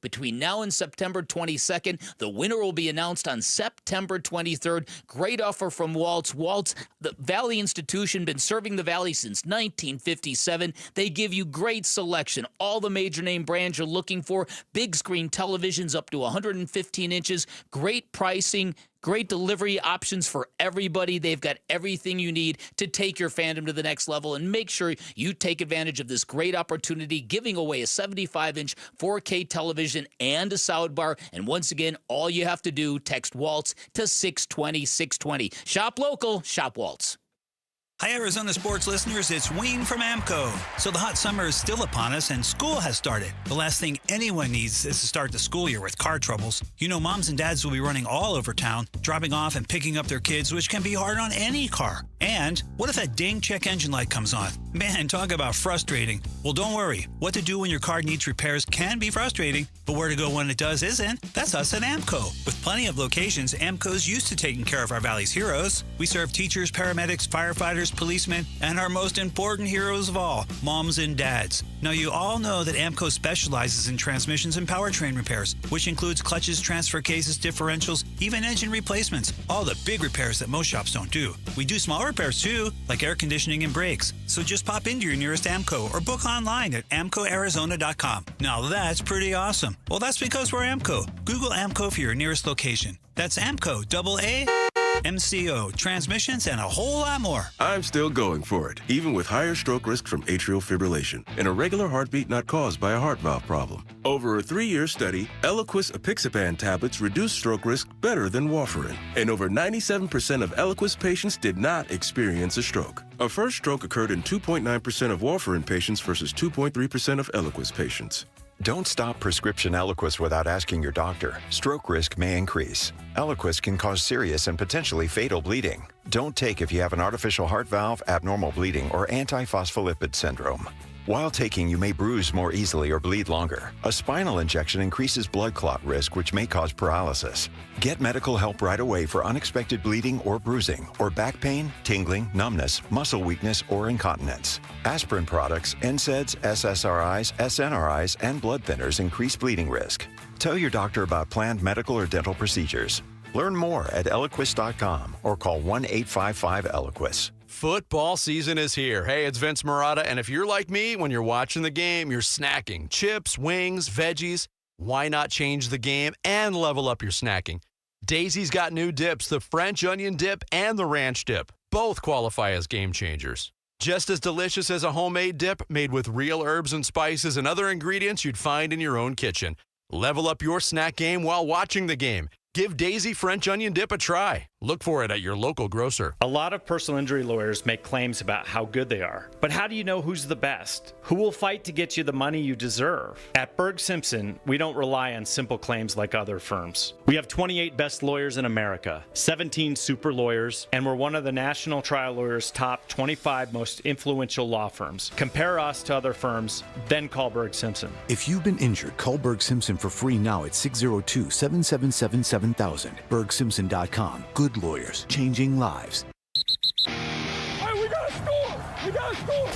between now and September 22nd. The winner will be announced on September 23rd. Great offer from Waltz. Waltz, the Valley Institution, been serving the Valley since 1957. They give you great selection, all the major name brands you're looking for, big screen televisions up to 115 inches, great pricing, great delivery options for everybody. They've got everything you need to take your fandom to the next level, and make sure you take advantage of this great opportunity, giving away a 75-inch 4K television and a soundbar. And once again, all you have to do, text Waltz to 620. Shop local, shop Waltz. Hi, Arizona sports listeners. It's Wayne from AMCO. So the hot summer is still upon us and school has started. The last thing anyone needs is to start the school year with car troubles. You know, moms and dads will be running all over town, dropping off and picking up their kids, which can be hard on any car. And what if that dang check engine light comes on? Man, talk about frustrating. Well, don't worry. What to do when your car needs repairs can be frustrating, but where to go when it does isn't. That's us at AMCO. With plenty of locations, AMCO's used to taking care of our Valley's heroes. We serve teachers, paramedics, firefighters, firefighters, policemen, and our most important heroes of all, moms and dads. Now, you all know that AMCO specializes in transmissions and powertrain repairs, which includes clutches, transfer cases, differentials, even engine replacements. All the big repairs that most shops don't do. We do small repairs too, like air conditioning and brakes. So just pop into your nearest AMCO or book online at amcoarizona.com. Now that's pretty awesome. Well, that's because we're AMCO. Google AMCO for your nearest location. That's AMCO, MCO, transmissions, and a whole lot more. I'm still going for it, even with higher stroke risk from atrial fibrillation, an irregular heartbeat not caused by a heart valve problem. Over a 3-year study, Eliquis apixaban tablets reduce stroke risk better than warfarin, and over 97% of Eliquis patients did not experience a stroke. A first stroke occurred in 2.9% of warfarin patients versus 2.3% of Eliquis patients. Don't stop prescription Eliquis without asking your doctor. Stroke risk may increase. Eliquis can cause serious and potentially fatal bleeding. Don't take if you have an artificial heart valve, abnormal bleeding, or antiphospholipid syndrome. While taking, you may bruise more easily or bleed longer. A spinal injection increases blood clot risk, which may cause paralysis. Get medical help right away for unexpected bleeding or bruising, or back pain, tingling, numbness, muscle weakness, or incontinence. Aspirin products, NSAIDs, SSRIs, SNRIs, and blood thinners increase bleeding risk. Tell your doctor about planned medical or dental procedures. Learn more at Eliquis.com or call 1-855-ELIQUIS. Football season is here. Hey, it's Vince Marotta, and if you're like me, when you're watching the game, you're snacking chips, wings, veggies. Why not change the game and level up your snacking? Daisy's got new dips, the French onion dip and the ranch dip. Both qualify as game changers. Just as delicious as a homemade dip made with real herbs and spices and other ingredients you'd find in your own kitchen. Level up your snack game while watching the game. Give Daisy French Onion Dip a try. Look for it at your local grocer. A lot of personal injury lawyers make claims about how good they are. But how do you know who's the best? Who will fight to get you the money you deserve? At Berg Simpson, we don't rely on simple claims like other firms. We have 28 best lawyers in America, 17 super lawyers, and we're one of the National Trial Lawyers' top 25 most influential law firms. Compare us to other firms, then call Berg Simpson. If you've been injured, call Berg Simpson for free now at 602-777-7000. BergSimpson.com. Good lawyers, changing lives. Hey, we got to score! We got to score!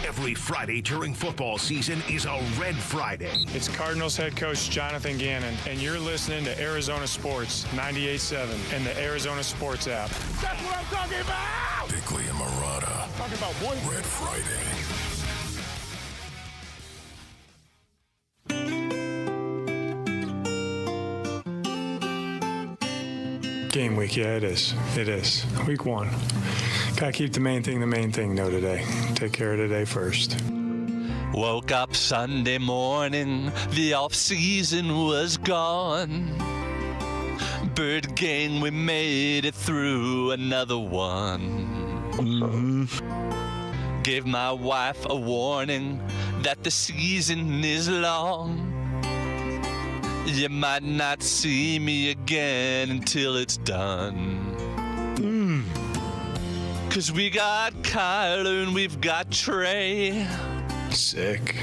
Every Friday during football season is a Red Friday. It's Cardinals head coach Jonathan Gannon, and you're listening to Arizona Sports 98.7 and the Arizona Sports app. That's what I'm talking about! Bickley and Marotta. Talking about boys. Red Friday. Game week, yeah, it is. It is. Week 1. Gotta keep the main thing, though, today. Take care of today first. Woke up Sunday morning, the off-season was gone. Bird gang, we made it through another one. Gave my wife a warning that the season is long. You might not see me again until it's done. 'Cause we got Kyler and we've got Trey. Sick.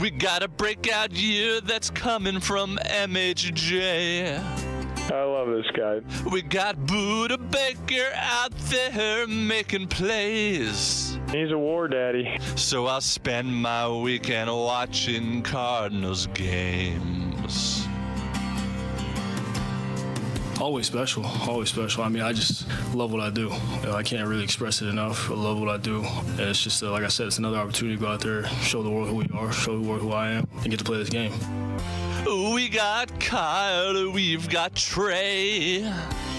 We got a breakout year that's coming from MHJ. I love this guy. We got Buda Baker out there making plays. He's a war daddy. So I'll spend my weekend watching Cardinals games. Always special, always special. I mean, I just love what I do. You know, I can't really express it enough. I love what I do. And it's just, like I said, it's another opportunity to go out there, show the world who we are, show the world who I am, and get to play this game. We got Kyler, we've got Trey.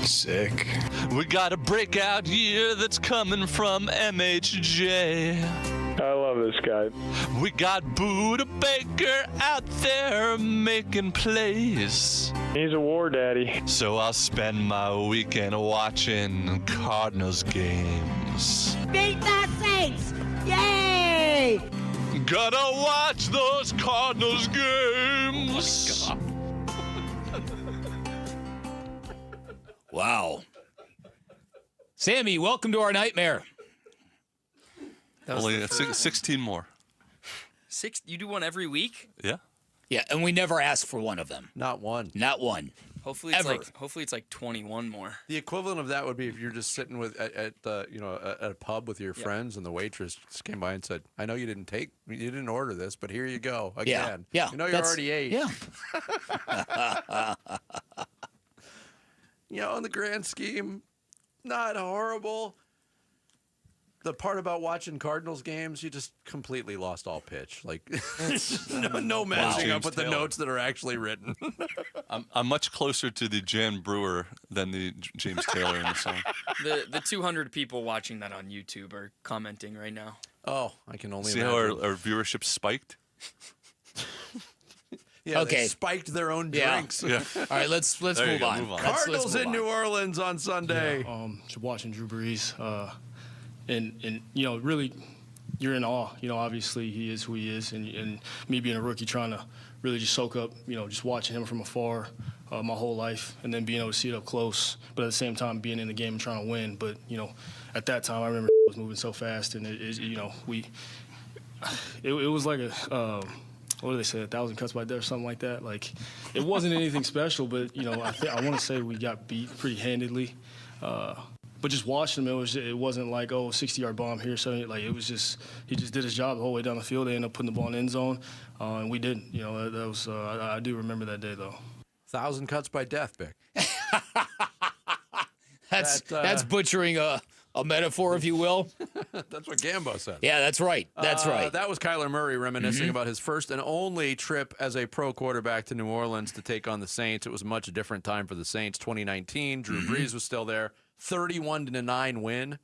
Sick. We got a breakout year that's coming from MHJ. I love this guy. We got Buda Baker out there making plays. He's a war daddy. So I'll spend my weekend watching Cardinals games. Beat the Saints! Yay! Gotta watch those Cardinals games. Wow. Sammy, welcome to our nightmare. Only 16 more. You do one every week? Yeah. Yeah, and we never ask for one of them. Not one. Not one. Hopefully it's like 21 more. The equivalent of that would be if you're just sitting with at a pub with your friends, and the waitress just came by and said, "I know you didn't order this, but here you go again. Yeah. You know you already ate." Yeah. In the grand scheme, not horrible. The part about watching Cardinals games, you just completely lost all pitch. Like, no matching up with the notes that are actually written. I'm much closer to the Jan Brewer than the James Taylor in the song. The 200 people watching that on YouTube are commenting right now. Oh, I can only see imagine. how our viewership spiked. Yeah, okay. They spiked their own drinks. Yeah. All right, let's move on. Cardinals in New Orleans on Sunday. Just watching Drew Brees, and really, you're in awe. Obviously he is who he is, and me being a rookie trying to really just soak up, just watching him from afar my whole life, and then being able to see it up close. But at the same time, being in the game and trying to win. But at that time, I remember was moving so fast, and it was like a. What do they say? 1,000 cuts by death or something like that. Like, it wasn't anything special, but I want to say we got beat pretty handedly. But just watching him, it wasn't like 60-yard bomb here. So it was just he just did his job the whole way down the field. They ended up putting the ball in the end zone, and we didn't. That was I do remember that day though. 1,000 cuts by death, Vic. That's butchering a metaphor, if you will. That's what Gambo said. Yeah, that's right. That's right. That was Kyler Murray reminiscing about his first and only trip as a pro quarterback to New Orleans to take on the Saints. It was a much different time for the Saints. 2019, Drew Brees was still there. 31-9 win,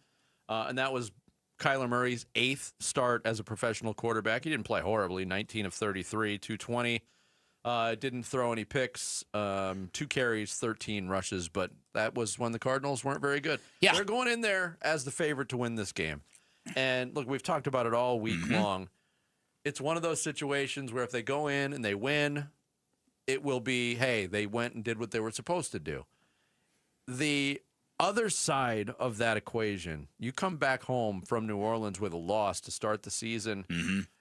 and that was Kyler Murray's 8th start as a professional quarterback. He didn't play horribly. 19 of 33, 220. Didn't throw any picks. 2 carries, 13 rushes, but that was when the Cardinals weren't very good. Yeah. They're going in there as the favorite to win this game. And look, we've talked about it all week long. It's one of those situations where if they go in and they win, it will be, hey, they went and did what they were supposed to do. The other side of that equation, you come back home from New Orleans with a loss to start the season,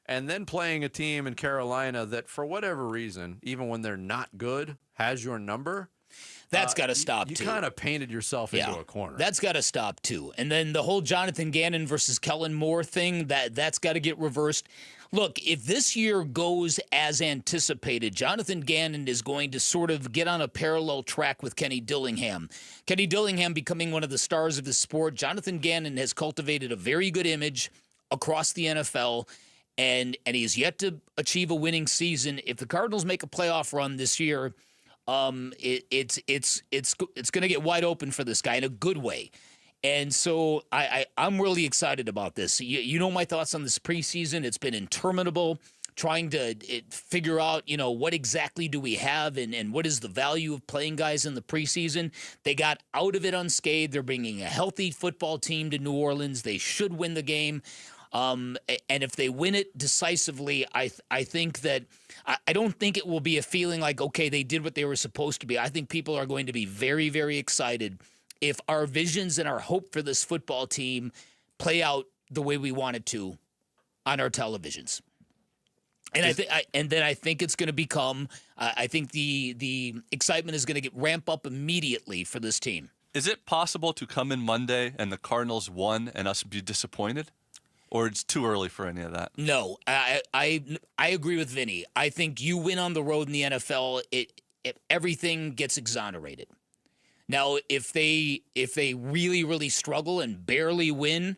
and then playing a team in Carolina that, for whatever reason, even when they're not good, has your number. That's got to stop, too. too. You kind of painted yourself into a corner. That's got to stop, too. And then the whole Jonathan Gannon versus Kellen Moore thing, that's got to get reversed. Look, if this year goes as anticipated, Jonathan Gannon is going to sort of get on a parallel track with Kenny Dillingham. Kenny Dillingham becoming one of the stars of the sport. Jonathan Gannon has cultivated a very good image across the NFL, and he's yet to achieve a winning season. If the Cardinals make a playoff run this year, it's going to get wide open for this guy in a good way. And so I'm really excited about this. You know my thoughts on this preseason. It's been interminable, trying to figure out, what exactly do we have and what is the value of playing guys in the preseason. They got out of it unscathed. They're bringing a healthy football team to New Orleans. They should win the game. And if they win it decisively, I think that I don't think it will be a feeling like, okay, they did what they were supposed to be. I think people are going to be very, very excited if our visions and our hope for this football team play out the way we want it to on our televisions. And I think it's going to become. I think the excitement is going to ramp up immediately for this team. Is it possible to come in Monday and the Cardinals won and us be disappointed? Or it's too early for any of that? No, I agree with Vinny. I think you win on the road in the NFL, everything gets exonerated. Now, if they really, really struggle and barely win,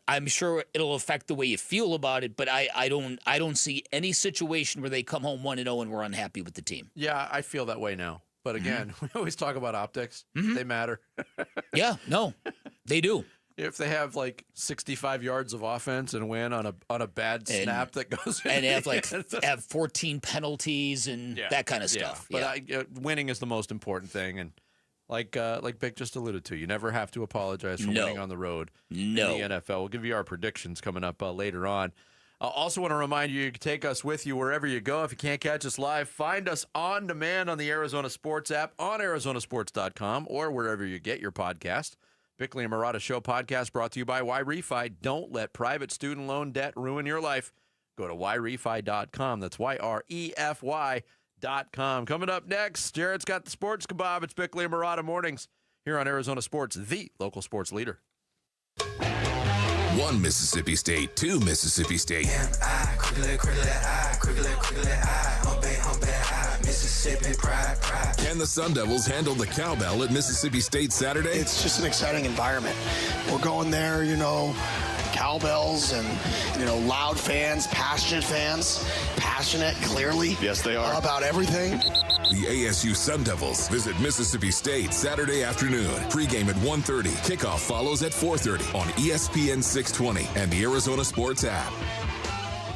I'm sure it'll affect the way you feel about it. But I don't see any situation where they come home 1-0 and we're unhappy with the team. Yeah, I feel that way now. But again, we always talk about optics. They matter. Yeah, no, they do. If they have like 65 yards of offense and win on a bad snap that goes in, and have 14 penalties and that kind of stuff. But winning is the most important thing, and like Vic just alluded to, you never have to apologize for winning on the road in the NFL. We'll give you our predictions coming up later on. Also want to remind you can take us with you wherever you go. If you can't catch us live, find us on demand on the Arizona Sports app, on arizonasports.com, or wherever you get your podcast. Bickley and Marotta Show podcast brought to you by YRefi. Don't let private student loan debt ruin your life. Go to YRefi.com. That's YREFY.com. SportsKebab.com. Coming up next, Jared's got the Sports Kebab. It's Bickley and Murata mornings here on Arizona Sports, the local sports leader. One Mississippi State, two Mississippi State. Mississippi pride. Can the Sun Devils handle the cowbell at Mississippi State Saturday? It's just an exciting environment. We're going there, cowbells and, loud fans, passionate, clearly. Yes, they are. About everything. The ASU Sun Devils visit Mississippi State Saturday afternoon. Pregame at 1:30. Kickoff follows at 4:30 on ESPN 620 and the Arizona Sports app.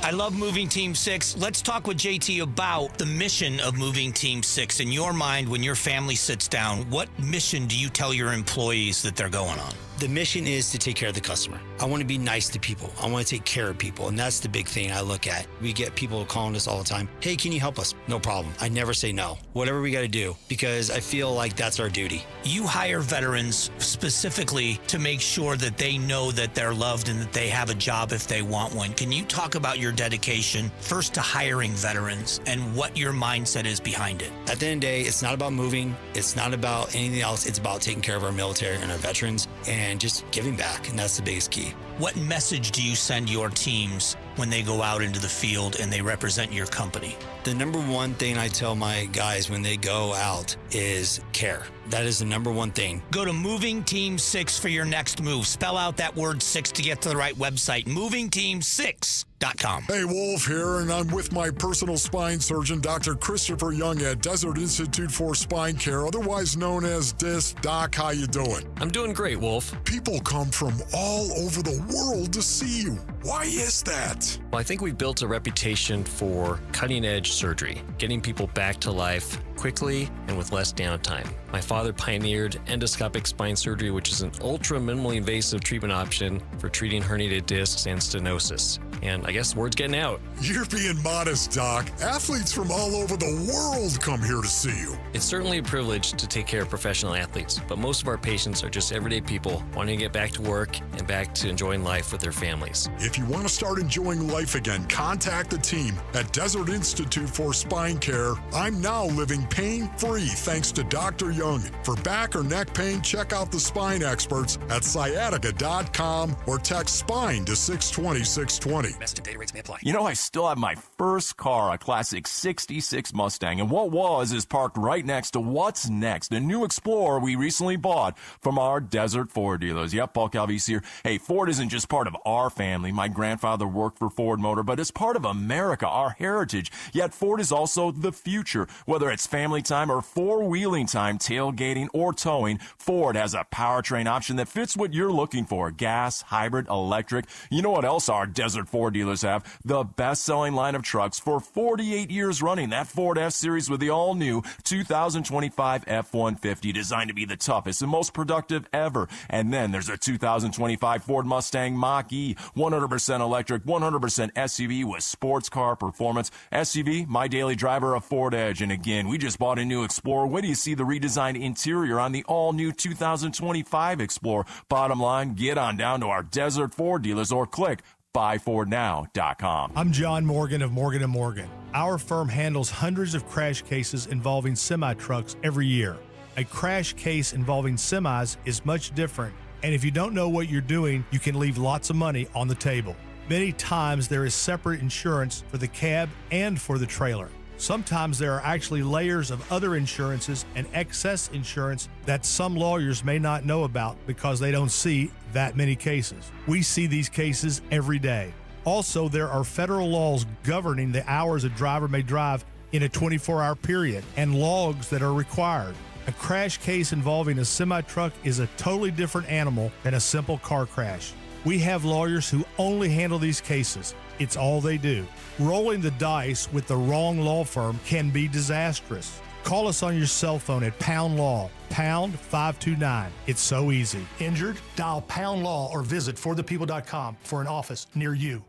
I love Moving Team 6. Let's talk with JT about the mission of Moving Team 6. In your mind, when your family sits down, what mission do you tell your employees that they're going on? The mission is to take care of the customer. I want to be nice to people. I want to take care of people. And that's the big thing I look at. We get people calling us all the time. Hey, can you help us? No problem. I never say no. Whatever we got to do, because I feel like that's our duty. You hire veterans specifically to make sure that they know that they're loved and that they have a job if they want one. Can you talk about your dedication first to hiring veterans and what your mindset is behind it? At the end of the day, it's not about moving. It's not about anything else. It's about taking care of our military and our veterans and just giving back. And that's the biggest key. What message do you send your teams when they go out into the field and they represent your company? The number one thing I tell my guys when they go out is care. That is the number one thing. Go to Moving Team 6 for your next move. Spell out that word 6 to get to the right website. MovingTeam6.com. Hey, Wolf here, and I'm with my personal spine surgeon, Dr. Christopher Young at Desert Institute for Spine Care, otherwise known as DIS. Doc, how you doing? I'm doing great, Wolf. People come from all over the world to see you. Why is that? Well, I think we've built a reputation for cutting-edge surgery, getting people back to life quickly and with less downtime. My father pioneered endoscopic spine surgery, which is an ultra minimally invasive treatment option for treating herniated discs and stenosis. And I guess the word's getting out. You're being modest, Doc. Athletes from all over the world come here to see you. It's certainly a privilege to take care of professional athletes, but most of our patients are just everyday people wanting to get back to work and back to enjoying life with their families. If you want to start enjoying life again, contact the team at Desert Institute for Spine Care. I'm now living pain-free thanks to Dr. Young. For back or neck pain, check out the spine experts at sciatica.com or text SPINE to 620-620. Message and data rates may apply. You know, I still have my first car, a classic 66 Mustang, and what was is parked right next to what's next, a new Explorer we recently bought from our Desert Ford dealers. Yep, Paul Calvise here. Hey, Ford isn't just part of our family. My grandfather worked for Ford Motor, but it's part of America, our heritage. Yet Ford is also the future. Whether it's family time or four-wheeling time, tailgating or towing, Ford has a powertrain option that fits what you're looking for. Gas, hybrid, electric. You know what else our Desert Ford dealers have? The best-selling line of trucks for 48 years running. That Ford F-Series with the all-new 2025 F-150, designed to be the toughest and most productive ever. And then there's a 2025 Ford Mustang Mach-E, 100% electric, 100% SUV with sports car performance. SUV, my daily driver, a Ford Edge. And again, we just bought a new Explorer. Wait till you see the redesigned interior on the all-new 2025 Explorer. Bottom line, get on down to our Desert Ford dealers or click buyfordnow.com. I'm John Morgan of Morgan & Morgan. Our firm handles hundreds of crash cases involving semi-trucks every year. A crash case involving semis is much different, and if you don't know what you're doing, you can leave lots of money on the table. Many times there is separate insurance for the cab and for the trailer. Sometimes there are actually layers of other insurances and excess insurance that some lawyers may not know about because they don't see that many cases. We see these cases every day. Also, there are federal laws governing the hours a driver may drive in a 24-hour period and logs that are required. A crash case involving a semi-truck is a totally different animal than a simple car crash. We have lawyers who only handle these cases. It's all they do. Rolling the dice with the wrong law firm can be disastrous. Call us on your cell phone at Pound Law, pound 529. It's so easy. Injured? Dial Pound Law or visit forthepeople.com for an office near you.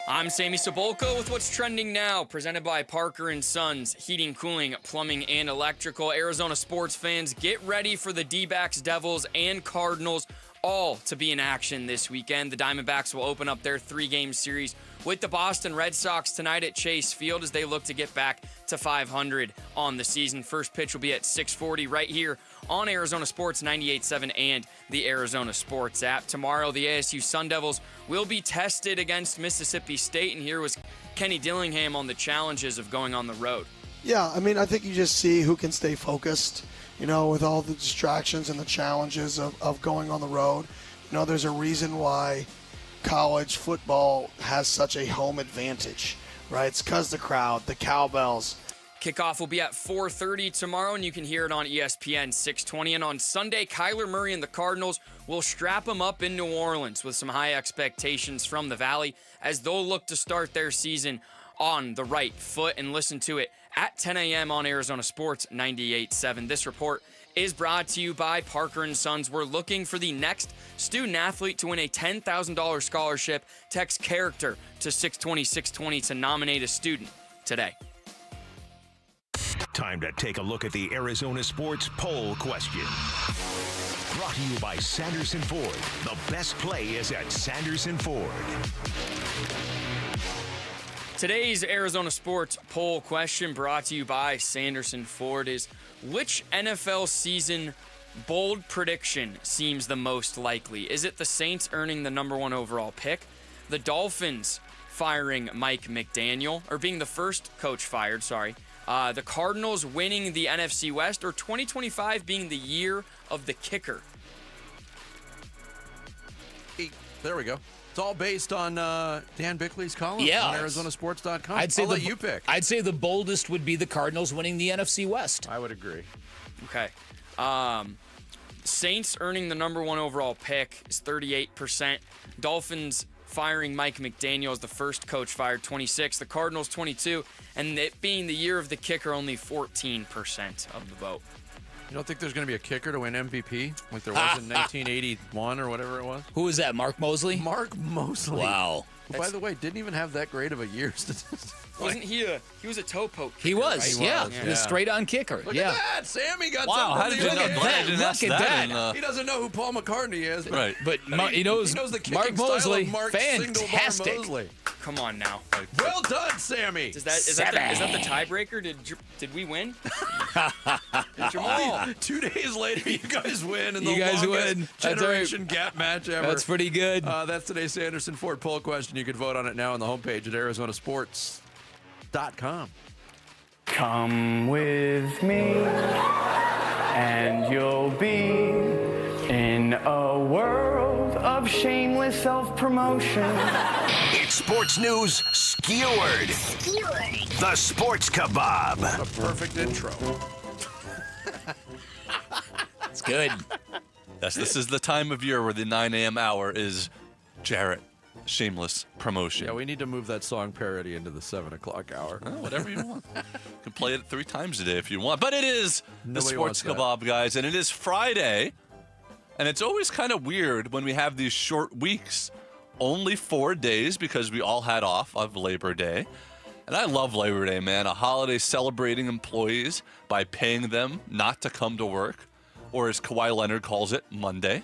I'm Sammy Sabolko with what's trending now, presented by Parker & Sons, heating, cooling, plumbing, and electrical. Arizona sports fans, get ready for the D-backs, Devils, and Cardinals all to be in action this weekend. The Diamondbacks will open up their three-game series with the Boston Red Sox tonight at Chase Field as they look to get back to 500 on the season. First pitch will be at 6:40 right here on Arizona Sports 98.7 and the Arizona Sports app. Tomorrow, the ASU Sun Devils will be tested against Mississippi State, and here was Kenny Dillingham on the challenges of going on the road. Yeah, I mean, I think you just see who can stay focused, with all the distractions and the challenges of going on the road. There's a reason why college football has such a home advantage, right? It's because the crowd, the cowbells. Kickoff will be at 4:30 tomorrow, and you can hear it on ESPN 620. And on Sunday, Kyler Murray and the Cardinals will strap them up in New Orleans with some high expectations from the Valley as they'll look to start their season on the right foot. And listen to it at 10 a.m. on Arizona Sports 98.7. This report is brought to you by Parker & Sons. We're looking for the next student-athlete to win a $10,000 scholarship. Text character to 620-620 to nominate a student today. Time to take a look at the Arizona Sports Poll Question. Brought to you by Sanderson Ford. The best play is at Sanderson Ford. Today's Arizona Sports Poll Question, brought to you by Sanderson Ford, is which NFL season bold prediction seems the most likely? Is it the Saints earning the number 1 overall pick, the Dolphins firing Mike McDaniel, or being the first coach fired, the Cardinals winning the NFC West, or 2025 being the year of the kicker? There we go. It's all based on Dan Bickley's column Yeah. on ArizonaSports.com. I'd say I'll let you pick. I'd say the boldest would be the Cardinals winning the NFC West. I would agree. Okay. Saints earning the number 1 overall pick is 38%. Dolphins firing Mike McDaniel as the first coach fired, 26%. The Cardinals, 22%. And it being the year of the kicker, only 14% of the vote. You don't think there's going to be a kicker to win MVP like there was in 1981 or whatever it was? Who was that, Mark Mosley? Mark Mosley. Wow. Who, by the way, didn't even have that great of a year statistically. Wasn't he was a toe poke kicker, He was, right? yeah. He was straight on kicker. Look yeah. at that. Sammy got Wow, something. how did you know? Look Glad I didn't ask that. that. He doesn't know who Paul McCartney is. But Right. But he knows the kicking Mark style Mosley. of Mark Fantastic. Single-bar Mosley. Come on now. Well done, Sammy. Is that the tiebreaker? Did we win? Jamal. 2 days later, you guys win, and the You guys longest win. generation gap match ever. That's pretty good. That's today's Sanderson Ford poll question. You can vote on it now on the homepage at ArizonaSports.com. Come with me, and you'll be in a world of shameless self-promotion. It's sports news skewered. The Sports Kebab. A perfect intro. It's good. Yes, this is the time of year where the 9 a.m. hour is Jarrett. Shameless promotion. Yeah, we need to move that song parody into the 7 o'clock hour. Whatever you want. You can play it 3 times a day if you want. But it is the Nobody Sports wants Kebab, guys, and it is Friday. And it's always kind of weird when we have these short weeks. Only 4 days because we all had off of Labor Day. And I love Labor Day, man. A holiday celebrating employees by paying them not to come to work. Or as Kawhi Leonard calls it, Monday.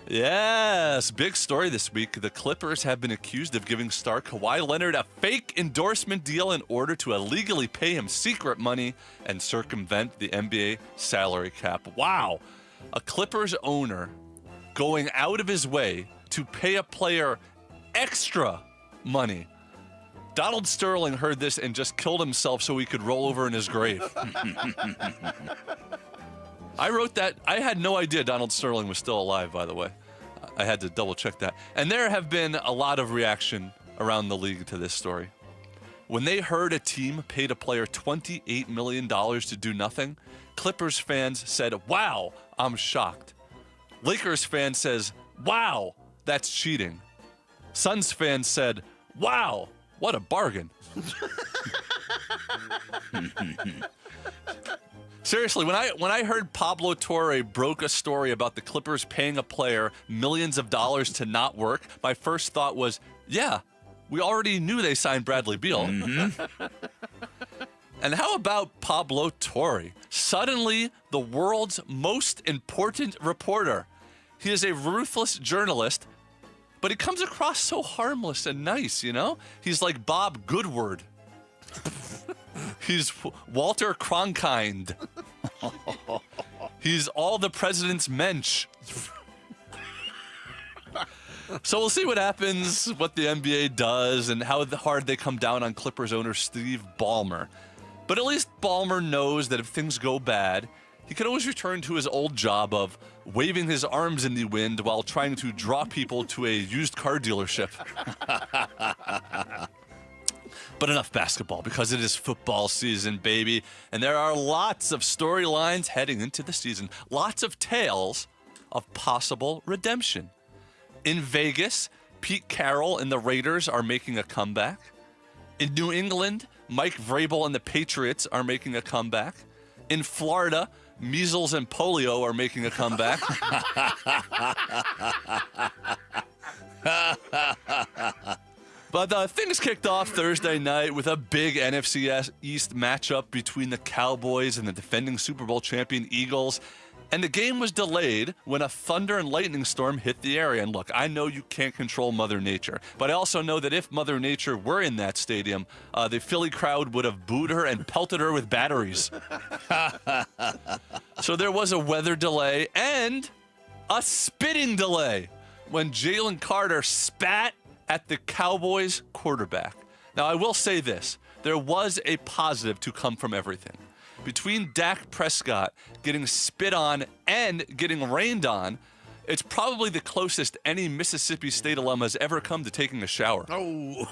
Yes, big story this week. The Clippers have been accused of giving star Kawhi Leonard a fake endorsement deal in order to illegally pay him secret money and circumvent the NBA salary cap. Wow. A Clippers owner going out of his way to pay a player extra money. Donald Sterling heard this and just killed himself so he could roll over in his grave. I wrote that. I had no idea Donald Sterling was still alive, by the way. I had to double check that. And there have been a lot of reaction around the league to this story. When they heard a team paid a player $28 million to do nothing, Clippers fans said, wow, I'm shocked. Lakers fan says, wow, that's cheating. Suns fans said, wow, what a bargain. Seriously, when I heard Pablo Torre broke a story about the Clippers paying a player millions of dollars to not work, my first thought was, yeah, we already knew they signed Bradley Beal. Mm-hmm. And how about Pablo Torre? Suddenly, the world's most important reporter. He is a ruthless journalist, but he comes across so harmless and nice, you know? He's like Bob Goodward. He's Walter Cronkite. He's all the president's mensch. So we'll see what happens, what the NBA does, and how hard they come down on Clippers owner Steve Ballmer. But at least Ballmer knows that if things go bad, he can always return to his old job of waving his arms in the wind while trying to draw people to a used car dealership. But enough basketball, because it is football season, baby. And there are lots of storylines heading into the season. Lots of tales of possible redemption. In Vegas, Pete Carroll and the Raiders are making a comeback. In New England, Mike Vrabel and the Patriots are making a comeback. In Florida, measles and polio are making a comeback. But things kicked off Thursday night with a big NFC East matchup between the Cowboys and the defending Super Bowl champion Eagles. And the game was delayed when a thunder and lightning storm hit the area. And look, I know you can't control Mother Nature, but I also know that if Mother Nature were in that stadium, the Philly crowd would have booed her and pelted her with batteries. So there was a weather delay and a spitting delay when Jalen Carter spat at the Cowboys quarterback. Now, I will say this. There was a positive to come from everything. Between Dak Prescott getting spit on and getting rained on, it's probably the closest any Mississippi State alum has ever come to taking a shower. Oh.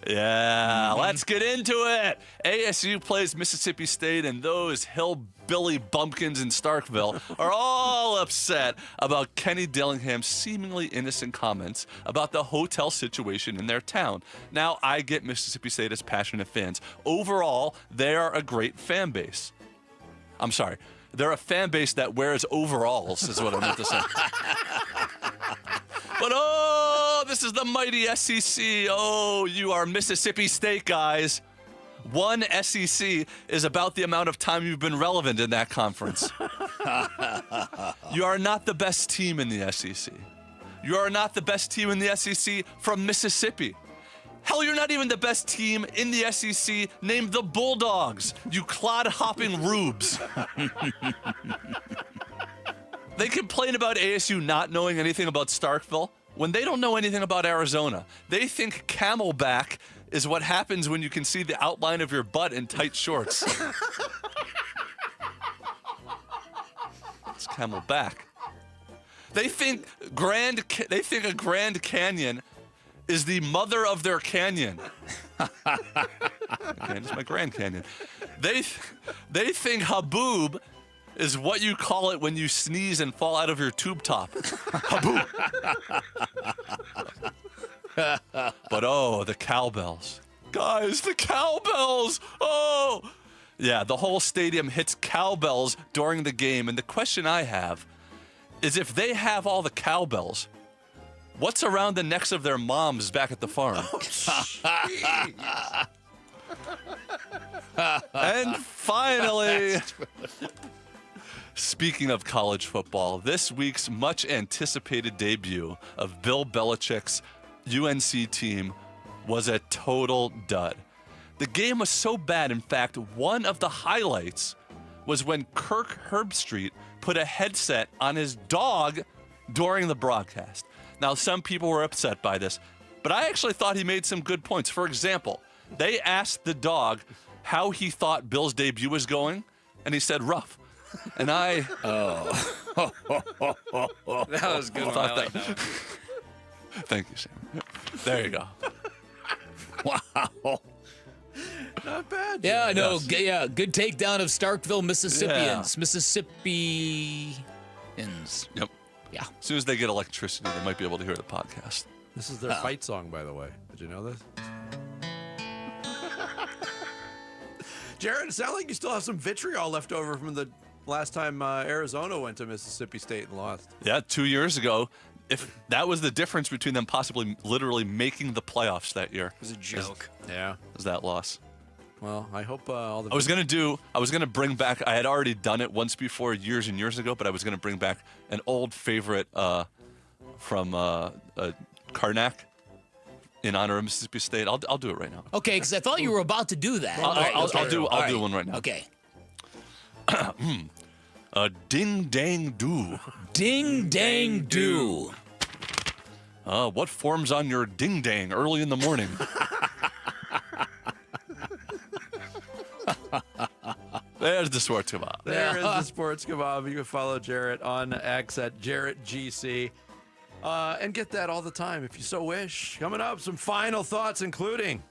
Yeah, let's get into it. ASU plays Mississippi State, and those hillbilly bumpkins in Starkville are all upset about Kenny Dillingham's seemingly innocent comments about the hotel situation in their town. Now, I get Mississippi State as passionate fans. Overall, they are a great fan base. I'm sorry. They're a fan base that wears overalls, is what I meant to say. But, this is the mighty SEC. Oh, you are Mississippi State guys. One SEC is about the amount of time you've been relevant in that conference. You are not the best team in the SEC. You are not the best team in the SEC from Mississippi. Hell, you're not even the best team in the SEC named the Bulldogs, you clod-hopping rubes. They complain about ASU not knowing anything about Starkville when they don't know anything about Arizona. They think camelback is what happens when you can see the outline of your butt in tight shorts. It's camelback. They think a Grand Canyon is the mother of their canyon. Okay, it's my Grand Canyon. They think haboob is what you call it when you sneeze and fall out of your tube top. Haboob. But the cowbells. Guys, the cowbells. Oh. Yeah, the whole stadium hits cowbells during the game. And the question I have is, if they have all the cowbells, what's around the necks of their moms back at the farm? And finally, speaking of college football, this week's much anticipated debut of Bill Belichick's UNC team was a total dud. The game was so bad, in fact, one of the highlights was when Kirk Herbstreit put a headset on his dog during the broadcast. Now, some people were upset by this, but I actually thought he made some good points. For example, they asked the dog how he thought Bill's debut was going, and he said rough. And I... That was a good one. I like that one. Thank you, Sam. There you go. Wow. Not bad. Yeah, no, yeah, good takedown of Starkville, Mississippians. Yeah. Mississippians. Yep. Yeah. As soon as they get electricity, they might be able to hear the podcast. This is their fight song, by the way. Did you know this? Jared, it sounds like you still have some vitriol left over from the last time Arizona went to Mississippi State and lost. Yeah, 2 years ago. If that was the difference between them possibly literally making the playoffs that year. It was a joke. Was that loss. Well, I hope all the... I was going to bring back, I had already done it once before years and years ago, but I was going to bring back an old favorite from Karnak in honor of Mississippi State. I'll do it right now. Okay, because I thought you were about to do that. I'll do one right now. Okay. Ding dang do. Ding dang do. What forms on your ding dang early in the morning? There's the sports kebab. There is the sports kebab. You can follow Jarrett on X at JarrettGC. And get that all the time if you so wish. Coming up, some final thoughts, including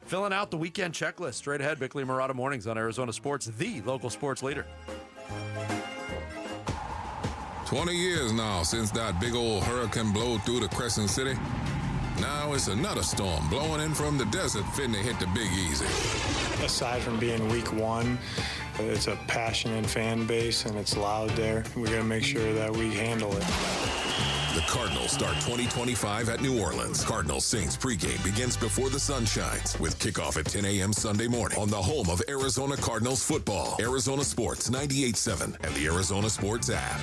filling out the weekend checklist. Straight ahead, Bickley Murata Mornings on Arizona Sports, the local sports leader. 20 years now since that big old hurricane blew through the Crescent City. Now it's another storm blowing in from the desert, finna hit the Big Easy. Aside from being week one, it's a passionate fan base and it's loud there. We got to make sure that we handle it. The Cardinals start 2025 at New Orleans. Cardinals Saints pregame begins before the sun shines with kickoff at 10 a.m. Sunday morning on the home of Arizona Cardinals football. Arizona Sports 98.7 and the Arizona Sports app.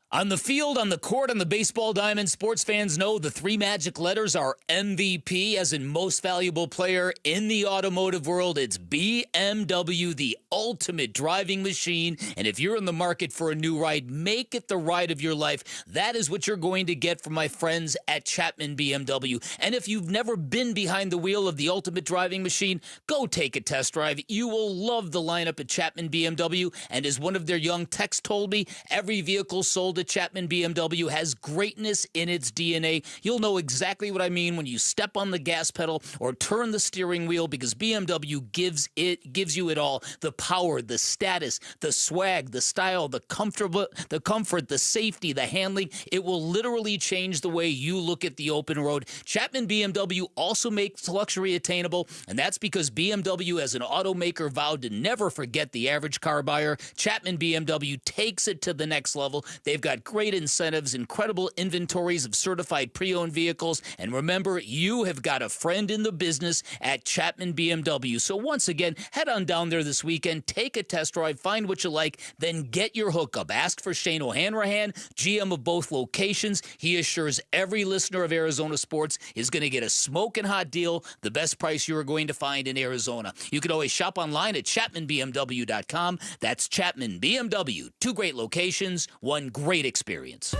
On the field, on the court, on the baseball diamond, sports fans know the three magic letters are MVP, as in most valuable player in the automotive world. It's BMW, the ultimate driving machine. And if you're in the market for a new ride, make it the ride of your life. That is what you're going to get from my friends at Chapman BMW. And if you've never been behind the wheel of the ultimate driving machine, go take a test drive. You will love the lineup at Chapman BMW. And as one of their young techs told me, every vehicle sold at Chapman BMW has greatness in its DNA. You'll know exactly what I mean when you step on the gas pedal or turn the steering wheel, because BMW gives you it all. The power, the status, the swag, the style, the comfort, the safety, the handling. It will literally change the way you look at the open road. Chapman BMW also makes luxury attainable, and that's because BMW as an automaker vowed to never forget the average car buyer. Chapman BMW takes it to the next level. They've got great incentives, incredible inventories of certified pre-owned vehicles, and remember, you have got a friend in the business at Chapman BMW. So once again, head on down there this weekend, take a test drive, find what you like, then get your hookup. Ask for Shane O'Hanrahan, GM of both locations. He assures every listener of Arizona Sports is going to get a smoking hot deal, the best price you are going to find in Arizona. You can always shop online at ChapmanBMW.com. That's Chapman BMW. Two great locations, one great experience.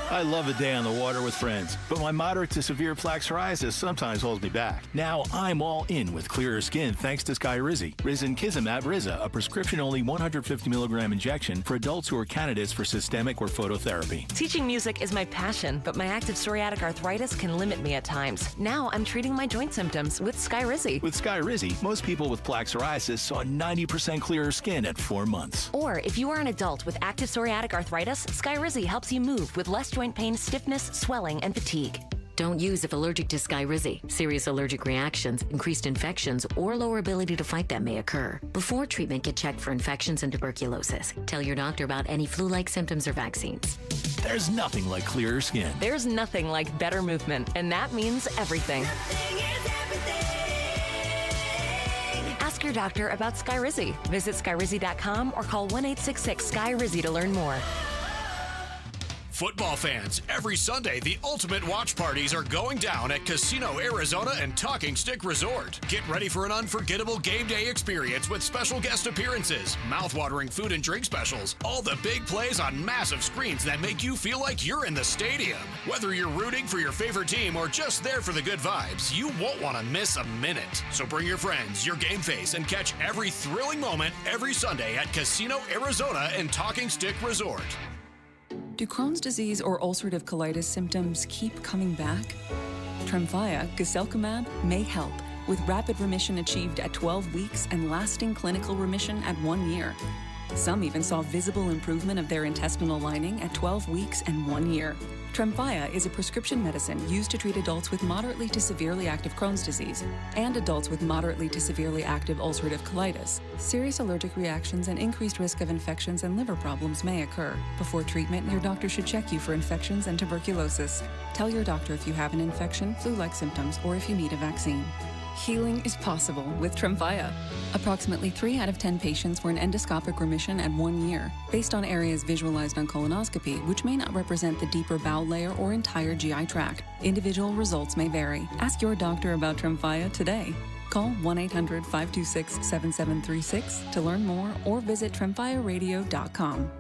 I love a day on the water with friends, but my moderate to severe plaque psoriasis sometimes holds me back. Now I'm all in with clearer skin thanks to Skyrizi. Risankizumab Riza, a prescription-only 150 milligram injection for adults who are candidates for systemic or phototherapy. Teaching music is my passion, but my active psoriatic arthritis can limit me at times. Now I'm treating my joint symptoms with Skyrizi. With Skyrizi, most people with plaque psoriasis saw 90% clearer skin at 4 months. Or if you are an adult with active psoriatic arthritis, Skyrizi helps you move with less joint pain, stiffness, swelling, and fatigue. Don't use if allergic to Skyrizi. Serious allergic reactions, increased infections, or lower ability to fight them may occur. Before treatment, get checked for infections and tuberculosis. Tell your doctor about any flu-like symptoms or vaccines. There's nothing like clearer skin. There's nothing like better movement, and that means everything. Ask your doctor about Skyrizi. Visit Skyrizi.com or call 1-866-SKY-RIZI to learn more. Football fans, every Sunday, the ultimate watch parties are going down at Casino Arizona and Talking Stick Resort. Get ready for an unforgettable game day experience with special guest appearances, mouth-watering food and drink specials, all the big plays on massive screens that make you feel like you're in the stadium. Whether you're rooting for your favorite team or just there for the good vibes, you won't want to miss a minute. So bring your friends, your game face, and catch every thrilling moment every Sunday at Casino Arizona and Talking Stick Resort. Do Crohn's disease or ulcerative colitis symptoms keep coming back? Tremfya, guselkumab, may help, with rapid remission achieved at 12 weeks and lasting clinical remission at 1 year. Some even saw visible improvement of their intestinal lining at 12 weeks and 1 year. Tremfya is a prescription medicine used to treat adults with moderately to severely active Crohn's disease and adults with moderately to severely active ulcerative colitis. Serious allergic reactions and increased risk of infections and liver problems may occur. Before treatment, your doctor should check you for infections and tuberculosis. Tell your doctor if you have an infection, flu-like symptoms, or if you need a vaccine. Healing is possible with Tremfya. Approximately 3 out of 10 patients were in endoscopic remission at 1 year, based on areas visualized on colonoscopy, which may not represent the deeper bowel layer or entire GI tract. Individual results may vary. Ask your doctor about Tremfya today. Call 1-800-526-7736 to learn more or visit tremfyaradio.com.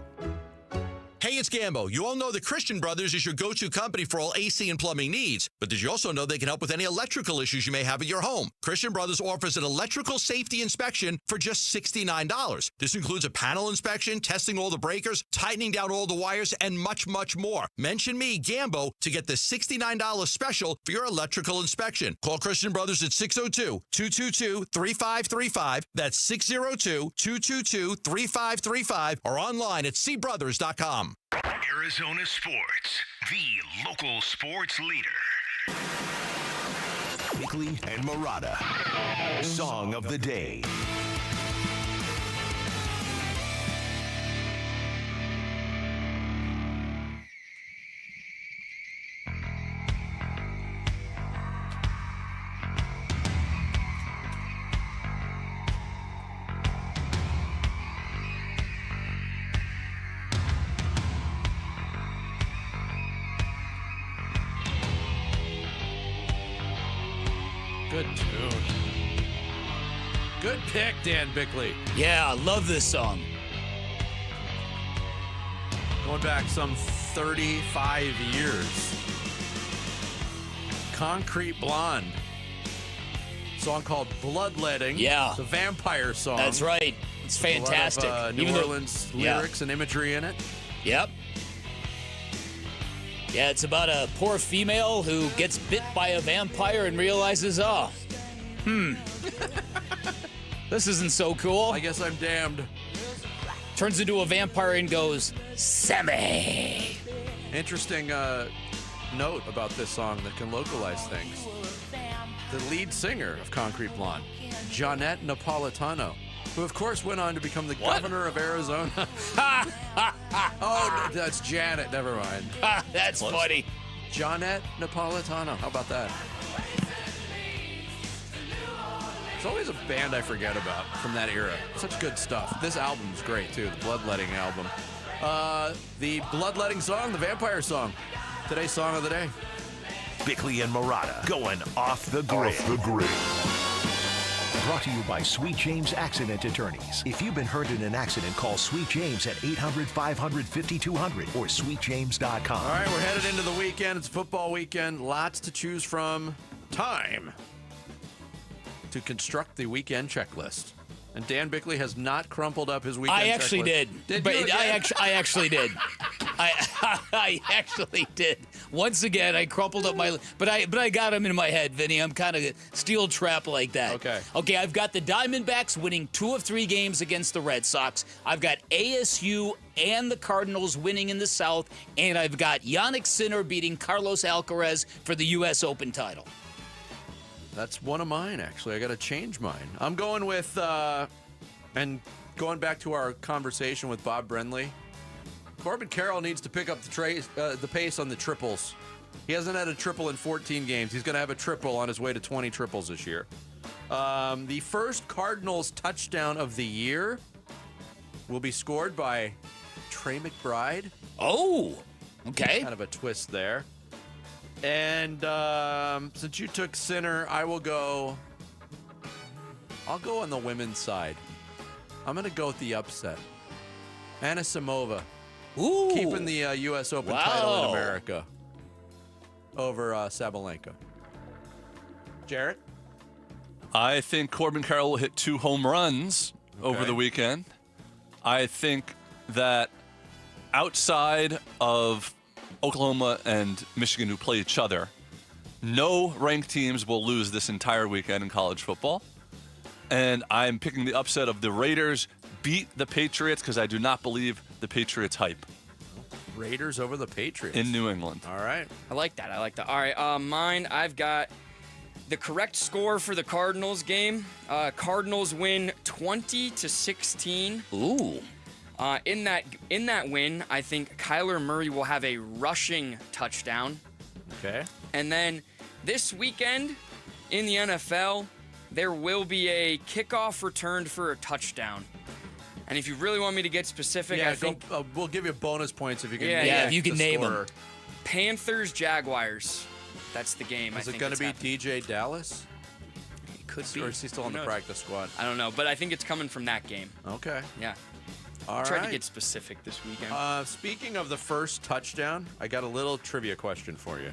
Hey, it's Gambo. You all know that Christian Brothers is your go-to company for all AC and plumbing needs. But did you also know they can help with any electrical issues you may have at your home? Christian Brothers offers an electrical safety inspection for just $69. This includes a panel inspection, testing all the breakers, tightening down all the wires, and much, much more. Mention me, Gambo, to get the $69 special for your electrical inspection. Call Christian Brothers at 602-222-3535. That's 602-222-3535 or online at cbrothers.com. Arizona Sports, the local sports leader. Bickley and Murata, Song of the Day. Good tune. Good pick, Dan Bickley. Yeah, I love this song. Going back some 35 years. Concrete Blonde. Song called Bloodletting. Yeah. It's a vampire song. That's right. It's fantastic. A lot of, New Orleans lyrics and imagery in it. Yep. Yeah, it's about a poor female who gets bit by a vampire and realizes, this isn't so cool. I guess I'm damned. Turns into a vampire and goes, Sammy. Interesting note about this song that can localize things. The lead singer of Concrete Blonde, Johnette Napolitano, who of course went on to become the governor of Arizona. Oh, that's Janet. Never mind. That's funny. Johnette Napolitano. How about that? It's always a band I forget about from that era. Such good stuff. This album's great too. The Bloodletting album. The Bloodletting song, the vampire song. Today's song of the day. Bickley and Murata going off the grid. Off the grid. Brought to you by Sweet James Accident Attorneys. If you've been hurt in an accident, call Sweet James at 800-500-5200 or sweetjames.com. All right, we're headed into the weekend. It's football weekend. Lots to choose from. Time to construct the weekend checklist. And Dan Bickley has not crumpled up his weekend checklist. I actually did. I actually did. I actually did. Once again, I crumpled up my... But I got them in my head, Vinny. I'm kind of steel trap like that. Okay, I've got the Diamondbacks winning 2 of 3 games against the Red Sox. I've got ASU and the Cardinals winning in the South. And I've got Yannick Sinner beating Carlos Alcaraz for the U.S. Open title. That's one of mine, actually. I got to change mine. I'm going with, and going back to our conversation with Bob Brenly, Corbin Carroll needs to pick up the pace on the triples. He hasn't had a triple in 14 games. He's going to have a triple on his way to 20 triples this year. The first Cardinals touchdown of the year will be scored by Trey McBride. Oh, okay. Kind of a twist there. And since you took Sinner, I'll go on the women's side. I'm going to go with the upset. Anisimova. Ooh. Keeping the U.S. Open title in America over Sabalenka. Jarrett? I think Corbin Carroll will hit 2 home runs over the weekend. I think that outside of Oklahoma and Michigan, who play each other, no ranked teams will lose this entire weekend in college football. And I'm picking the upset of the Raiders beat the Patriots because I do not believe the Patriots hype. Raiders over the Patriots. In New England. All right. I like that. All right, mine, I've got the correct score for the Cardinals game. Cardinals win 20-16. Ooh. In that win, I think Kyler Murray will have a rushing touchdown. Okay. And then this weekend in the NFL, there will be a kickoff returned for a touchdown. And if you really want me to get specific, I think we'll give you bonus points if you can. if you can name them. Panthers Jaguars. That's the game. Is it going to be DJ Dallas? It could be. Or is he still on the practice squad? I don't know, but I think it's coming from that game. Okay. Yeah. All right. Tried to get specific this weekend. Speaking of the first touchdown, I got a little trivia question for you.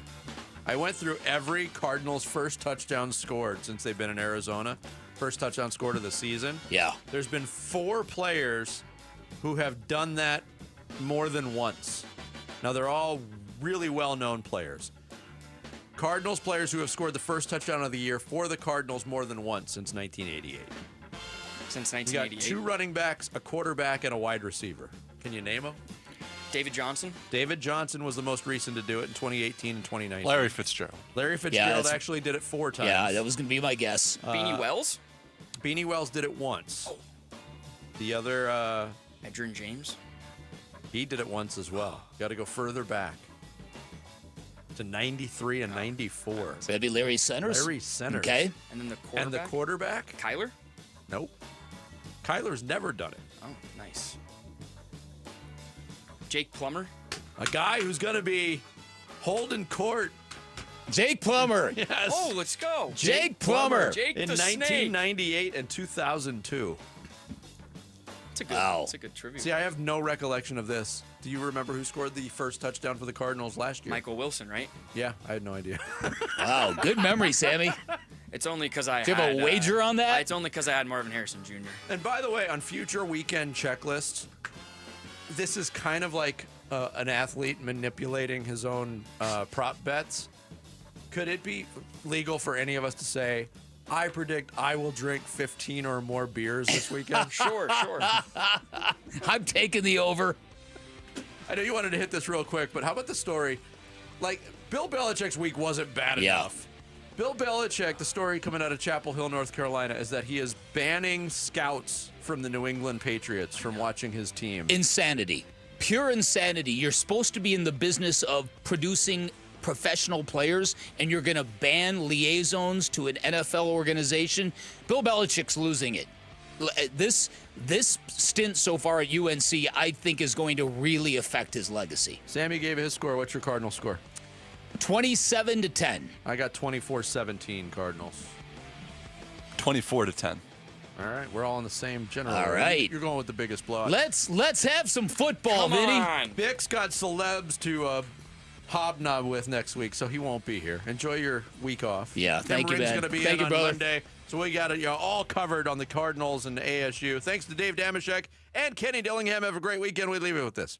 I went through every Cardinals first touchdown scored since they've been in Arizona. First touchdown scored of the season. Yeah. There's been 4 players who have done that more than once. Now, they're all really well-known players. Cardinals players who have scored the first touchdown of the year for the Cardinals more than once since 1988. Since You 1988. got 2 running backs, a quarterback, and a wide receiver. Can you name them? David Johnson. David Johnson was the most recent to do it in 2018 and 2019. Larry Fitzgerald. Larry Fitzgerald actually did it 4 times. Yeah, that was going to be my guess. Beanie Wells? Beanie Wells did it once. The other... Edgerrin James? He did it once as well. Got to go further back to 93 and 94. So that'd be Larry Centers? Larry Centers. Okay. And then the quarterback? And the quarterback? Kyler? Nope. Kyler's never done it. Oh, nice. Jake Plummer? A guy who's going to be holding court. Jake Plummer. Yes. Oh, let's go. Jake Plummer. Jake in the 1998 and 2002. It's a good, That's a good trivia. See, I have no recollection of this. Do you remember who scored the first touchdown for the Cardinals last year? Michael Wilson, right? Yeah, I had no idea. Wow, good memory, Sammy. It's only because I Do you have a wager on that? It's only because I had Marvin Harrison Jr. And by the way, on future weekend checklists, this is kind of like an athlete manipulating his own prop bets. Could it be legal for any of us to say, I predict I will drink 15 or more beers this weekend? Sure. I'm taking the over. I know you wanted to hit this real quick, but how about the story? Like, Bill Belichick's week wasn't bad enough. Bill Belichick, the story coming out of Chapel Hill, North Carolina, is that he is banning scouts from the New England Patriots from watching his team. Insanity. Pure insanity. You're supposed to be in the business of producing professional players, and you're going to ban liaisons to an NFL organization. Bill Belichick's losing it. This stint so far at UNC, I think, is going to really affect his legacy. Sammy gave his score. What's your Cardinal score? 27-10. I got 24-17 Cardinals. 24-10. All right, we're all in the same general. All right. You're going with the biggest blowout. Let's have some football, Come Vinny. on. Bick's got celebs to hobnob with next week, so he won't be here. Enjoy your week off. Yeah, thank you, Ring's man. going to be Thank in you, on brother. Monday, so we got it all covered on the Cardinals and the ASU. Thanks to Dave Damashek and Kenny Dillingham. Have a great weekend. We leave it with this.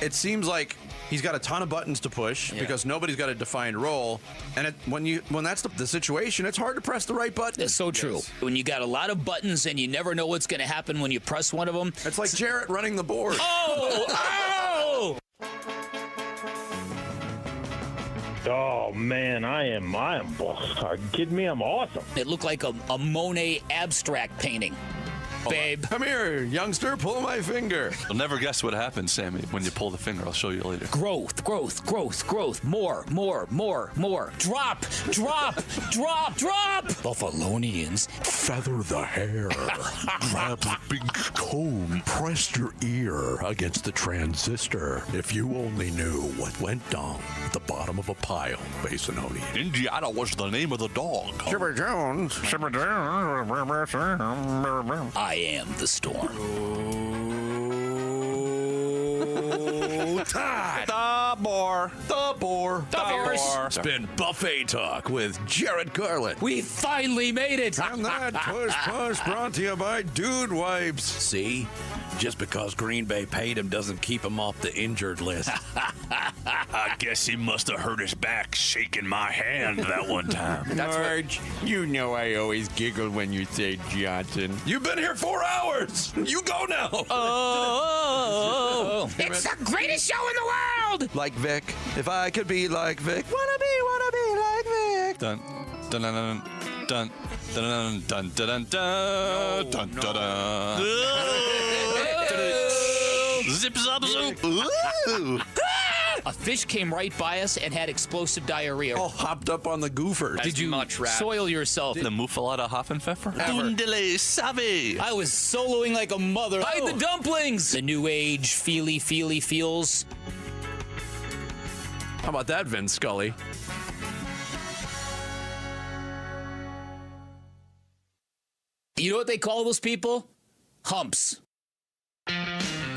It seems like he's got a ton of buttons to push because nobody's got a defined role, and when that's the situation, it's hard to press the right button. That's so true. When you got a lot of buttons and you never know what's going to happen when you press one of them. It's like Jarrett running the board. Oh! Oh man, I am. Are you kidding me? I'm awesome. It looked like a Monet abstract painting. Babe. Come here, youngster, pull my finger. You'll never guess what happens, Sammy, when you pull the finger. I'll show you later. Growth. More. Drop. Buffalonians. Feather the hair. Grab the big comb. Press your ear against the transistor. If you only knew what went down at the bottom of a pile, Basinonian. Indiana was the name of the dog. Chipper Jones. I am the storm. Time. The boar. It's been Buffet Talk with Jared Garland. We finally made it. And that push brought to you by Dude Wipes. See? Just because Green Bay paid him doesn't keep him off the injured list. I guess he must have hurt his back shaking my hand that one time. Marge, you know I always giggle when you say Johnson. You've been here 4 hours. You go now. Oh. It's the greatest show in the world. Like Vic. If I could be like Vic. Wanna be like Vic. Dun, dun, dun, dun, dun, dun, dun, dun, dun, dun, dun, dun. Zip, zop, zoop. A fish came right by us and had explosive diarrhea. All hopped up on the goofers. Did you soil yourself? The Muffalata Hoffenpfeffer? Ever. Save. I was soloing like a mother. Hide the dumplings! The new age feely feels. How about that, Vince Scully? You know what they call those people? Humps.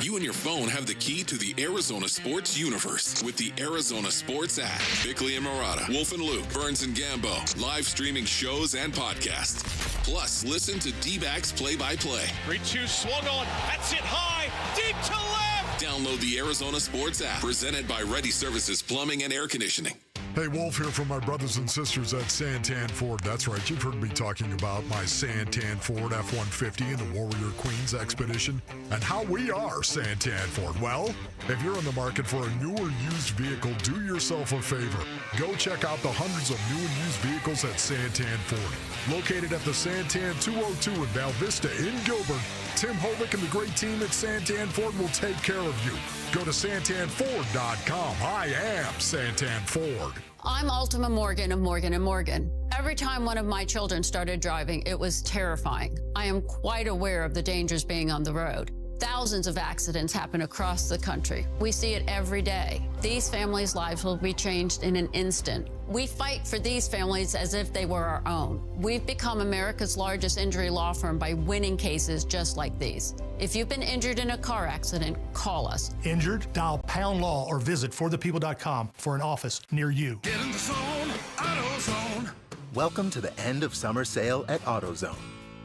You and your phone have the key to the Arizona sports universe with the Arizona Sports app. Bickley and Murata, Wolf and Luke, Burns and Gambo, live streaming shows and podcasts. Plus, listen to D-backs play-by-play. 3-2 swung on. That's it high. Deep to left. Download the Arizona Sports app, presented by Ready Services Plumbing and Air Conditioning. Hey, Wolf here from my brothers and sisters at Santan Ford. That's right, you've heard me talking about my Santan Ford F-150 and the Warrior Queens Expedition and how we are Santan Ford. Well, if you're in the market for a new or used vehicle, do yourself a favor. Go check out the hundreds of new and used vehicles at Santan Ford. Located at the Santan 202 in Val Vista in Gilbert, Tim Hovick and the great team at Santan Ford will take care of you. Go to santanford.com. I am Santan Ford. I'm Ultima Morgan of Morgan & Morgan. Every time one of my children started driving, it was terrifying. I am quite aware of the dangers being on the road. Thousands of accidents happen across the country. We see it every day. These families' lives will be changed in an instant. We fight for these families as if they were our own. We've become America's largest injury law firm by winning cases just like these. If you've been injured in a car accident, call us. Injured? Dial Pound Law or visit forthepeople.com for an office near you. Get in the zone, AutoZone. Welcome to the end of summer sale at AutoZone.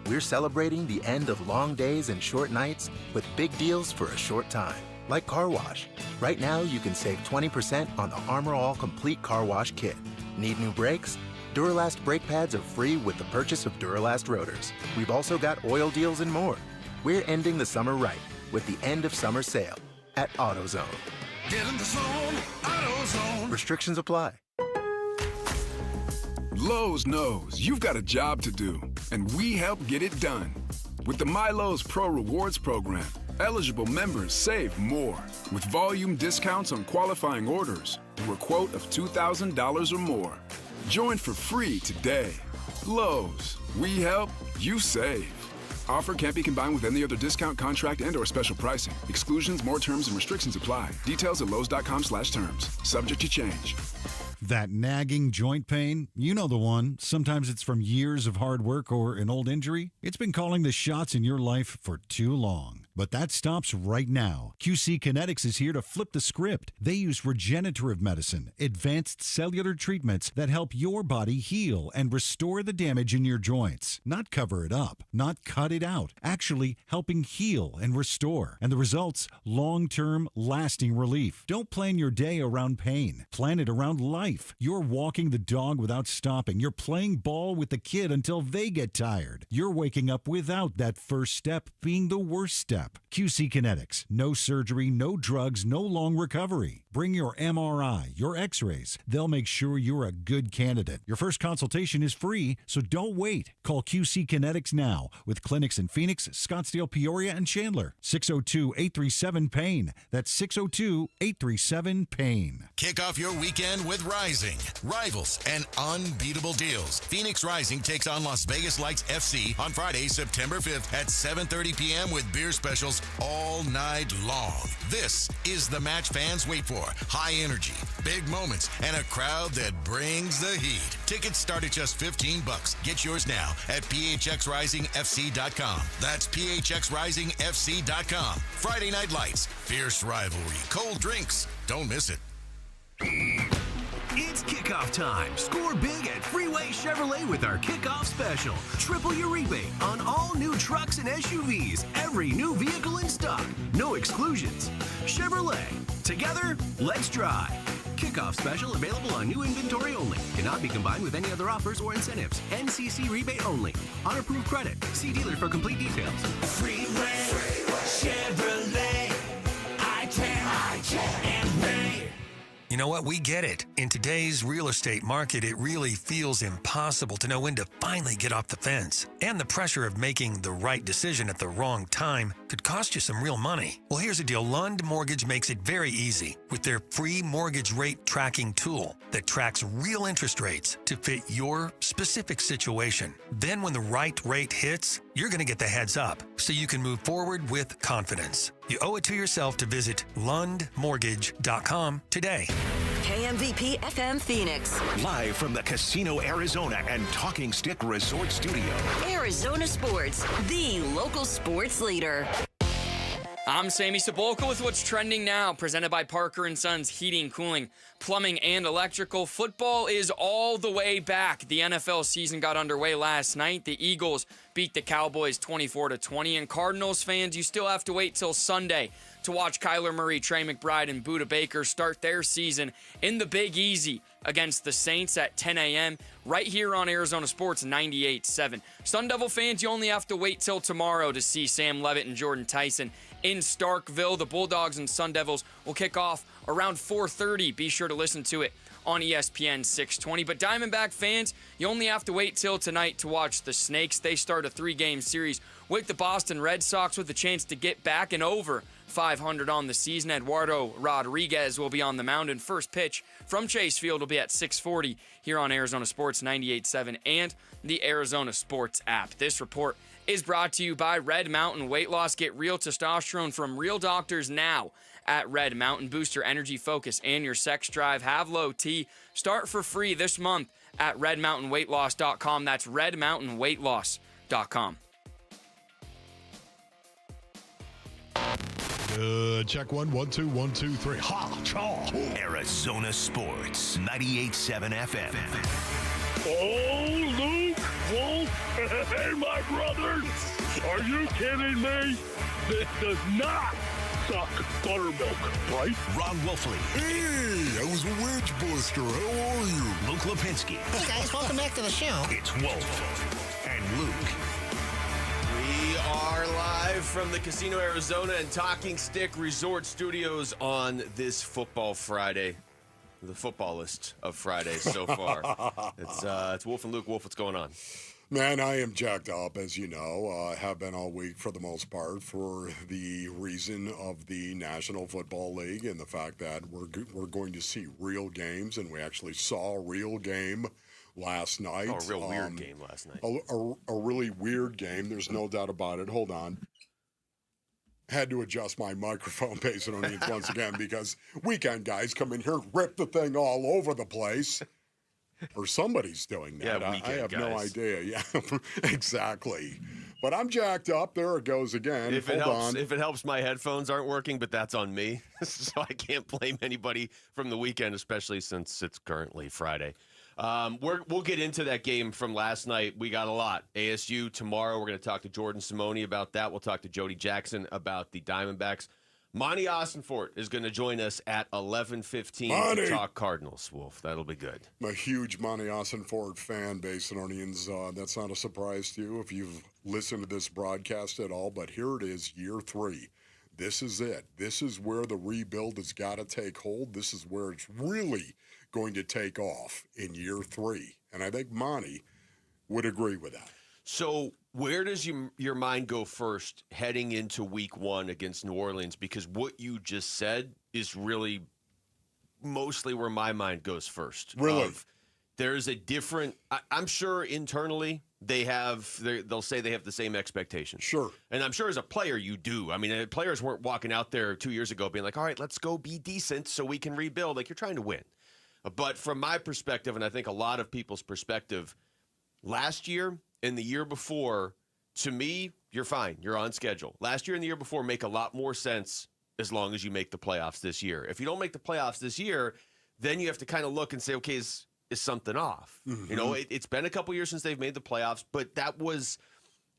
We're celebrating the end of long days and short nights with big deals for a short time, like car wash. Right now, you can save 20% on the Armor All Complete Car Wash Kit. Need new brakes? Duralast brake pads are free with the purchase of Duralast rotors. We've also got oil deals and more. We're ending the summer right with the end of summer sale at AutoZone. Get in the zone, AutoZone. Restrictions apply. Lowe's knows you've got a job to do, and we help get it done. With the MyLowe's Pro Rewards program, eligible members save more with volume discounts on qualifying orders through a quote of $2,000 or more. Join for free today. Lowe's, we help, you save. Offer can't be combined with any other discount, contract, and/or special pricing. Exclusions, more terms, and restrictions apply. Details at lowes.com/terms. Subject to change. That nagging joint pain, you know the one. Sometimes it's from years of hard work or an old injury. It's been calling the shots in your life for too long. But that stops right now. QC Kinetics is here to flip the script. They use regenerative medicine, advanced cellular treatments that help your body heal and restore the damage in your joints. Not cover it up, not cut it out. Actually helping heal and restore. And the results, long-term, lasting relief. Don't plan your day around pain. Plan it around life. You're walking the dog without stopping. You're playing ball with the kid until they get tired. You're waking up without that first step being the worst step. QC Kinetics. No surgery, no drugs, no long recovery. Bring your MRI, your x-rays. They'll make sure you're a good candidate. Your first consultation is free, so don't wait. Call QC Kinetics now with clinics in Phoenix, Scottsdale, Peoria, and Chandler. 602-837-PAIN. That's 602-837-PAIN. Kick off your weekend with Rising. Rivals and unbeatable deals. Phoenix Rising takes on Las Vegas Lights FC on Friday, September 5th at 7:30 p.m. with beer specials all night long. This is the match fans wait for. High energy, big moments, and a crowd that brings the heat. Tickets start at just $15. Get yours now at phxrisingfc.com. That's phxrisingfc.com. Friday Night Lights, fierce rivalry, cold drinks. Don't miss it. It's kickoff time. Score big at Freeway Chevrolet with our kickoff special. Triple your rebate on all new trucks and SUVs. Every new vehicle in stock. No exclusions. Chevrolet. Together, let's drive. Kickoff special available on new inventory only. Cannot be combined with any other offers or incentives. NCC rebate only. On approved credit. See dealer for complete details. Freeway, Chevrolet. I-10, and Ray. You know what? We get it. In today's real estate market, it really feels impossible to know when to finally get off the fence. And the pressure of making the right decision at the wrong time could cost you some real money. Well, here's the deal. Lund Mortgage makes it very easy with their free mortgage rate tracking tool that tracks real interest rates to fit your specific situation. Then when the right rate hits, you're going to get the heads up so you can move forward with confidence. You owe it to yourself to visit lundmortgage.com today. KMVP FM Phoenix. Live from the Casino Arizona and Talking Stick Resort Studio. Arizona Sports, the local sports leader. I'm Sammy Sabolka with what's trending now, presented by Parker & Sons Heating, Cooling, Plumbing, and Electrical. Football is all the way back. The NFL season got underway last night. The Eagles beat the Cowboys 24-20, and Cardinals fans, you still have to wait till Sunday to watch Kyler Murray, Trey McBride, and Budda Baker start their season in the Big Easy against the Saints at 10 a.m. right here on Arizona Sports 98.7. Sun Devil fans, you only have to wait till tomorrow to see Sam Levitt and Jordan Tyson in Starkville. The Bulldogs and Sun Devils will kick off around 4:30. Be sure to listen to it on ESPN 620. But Diamondback fans, you only have to wait till tonight to watch the Snakes. They start a 3-game series with the Boston Red Sox with a chance to get back and over 500 on the season. Eduardo Rodriguez will be on the mound, and first pitch from Chase Field will be at 6:40 here on Arizona Sports 98.7 and the Arizona Sports app. This report is brought to you by Red Mountain Weight Loss. Get real testosterone from real doctors now at Red Mountain. Boost your energy, focus, and your sex drive. Have low T. Start for free this month at redmountainweightloss.com. That's redmountainweightloss.com. Check 1, 1, 2, 1, 2, 3. Ha! Chaw! Arizona Sports 98.7 FM. Oh, Luke, Wolf, hey, my brothers, are you kidding me? This does not suck buttermilk, right? Ron Wolfley. Hey, I was a wedge buster. How are you? Luke Lipinski. Hey, guys, welcome back to the show. It's Wolf and Luke. We are live from the Casino Arizona and Talking Stick Resort Studios on this Football Friday. The footballist of Fridays so far. It's Wolf and Luke. Wolf, what's going on? Man, I am jacked up, as you know. Have been all week for the most part for the reason of the National Football League and the fact that we're going to see real games, and we actually saw a real game last night. Oh, a real weird game last night. A really weird game. There's no doubt about it. Hold on. Had to adjust my microphone based on it once again because weekend guys come in here, rip the thing all over the place. Or somebody's doing that. Yeah, I have guys. No idea. Yeah, exactly. But I'm jacked up. There it goes again. If it helps, my headphones aren't working, but that's on me. So I can't blame anybody from the weekend, especially since it's currently Friday. We'll get into that game from last night. We got a lot. ASU tomorrow. We're going to talk to Jordan Simone about that. We'll talk to Jody Jackson about the Diamondbacks. Monty Ossenfort is going to join us at 11:15 to talk Cardinals, Wolf. That'll be good. I'm a huge Monty Ossenfort fan, Basinonians. That's not a surprise to you if you've listened to this broadcast at all, but here it is, year 3. This is it. This is where the rebuild has got to take hold. This is where it's really going to take off in year 3. And I think Monty would agree with that. So where does your mind go first heading into week 1 against New Orleans? Because what you just said is really mostly where my mind goes first. Really? There's a different – I'm sure internally they'll say they have the same expectations. Sure. And I'm sure as a player you do. I mean, players weren't walking out there 2 years ago being like, all right, let's go be decent so we can rebuild. Like, you're trying to win. But from my perspective, and I think a lot of people's perspective, last year – and the year before, to me, you're fine. You're on schedule. Last year and the year before make a lot more sense as long as you make the playoffs this year. If you don't make the playoffs this year, then you have to kind of look and say, okay, is something off? Mm-hmm. You know, it's been a couple years since they've made the playoffs, but that was,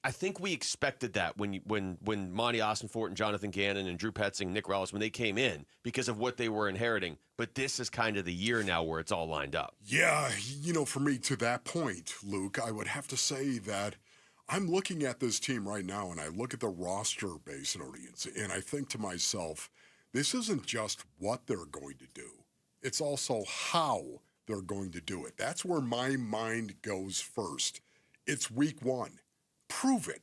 I think we expected that when Monty Ossenfort and Jonathan Gannon and Drew Petzing, Nick Rallis, when they came in because of what they were inheriting. But this is kind of the year now where it's all lined up. Yeah, you know, for me, to that point, Luke, I would have to say that I'm looking at this team right now, and I look at the roster base and audience, and I think to myself, this isn't just what they're going to do. It's also how they're going to do it. That's where my mind goes first. It's week 1. Prove it.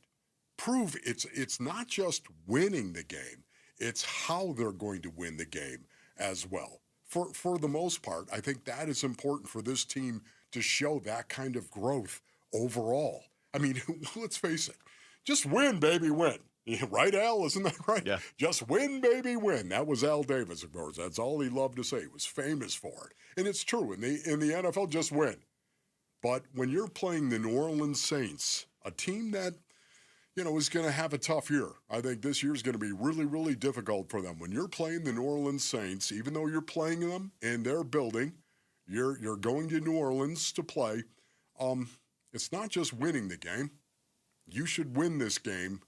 prove it's not just winning the game, it's how they're going to win the game as well. For the most part, I think that is important for this team to show that kind of growth overall. I mean, let's face it, just win, baby, win. Yeah, right, Al? Isn't that right? Yeah. Just win, baby, win. That was Al Davis, of course. That's all he loved to say. He was famous for it. And it's true. In the NFL, just win. But when you're playing the New Orleans Saints, a team that, is going to have a tough year. I think this year is going to be really, really difficult for them. When you're playing the New Orleans Saints, even though you're playing them in their building, you're going to New Orleans to play. It's not just winning the game. You should win this game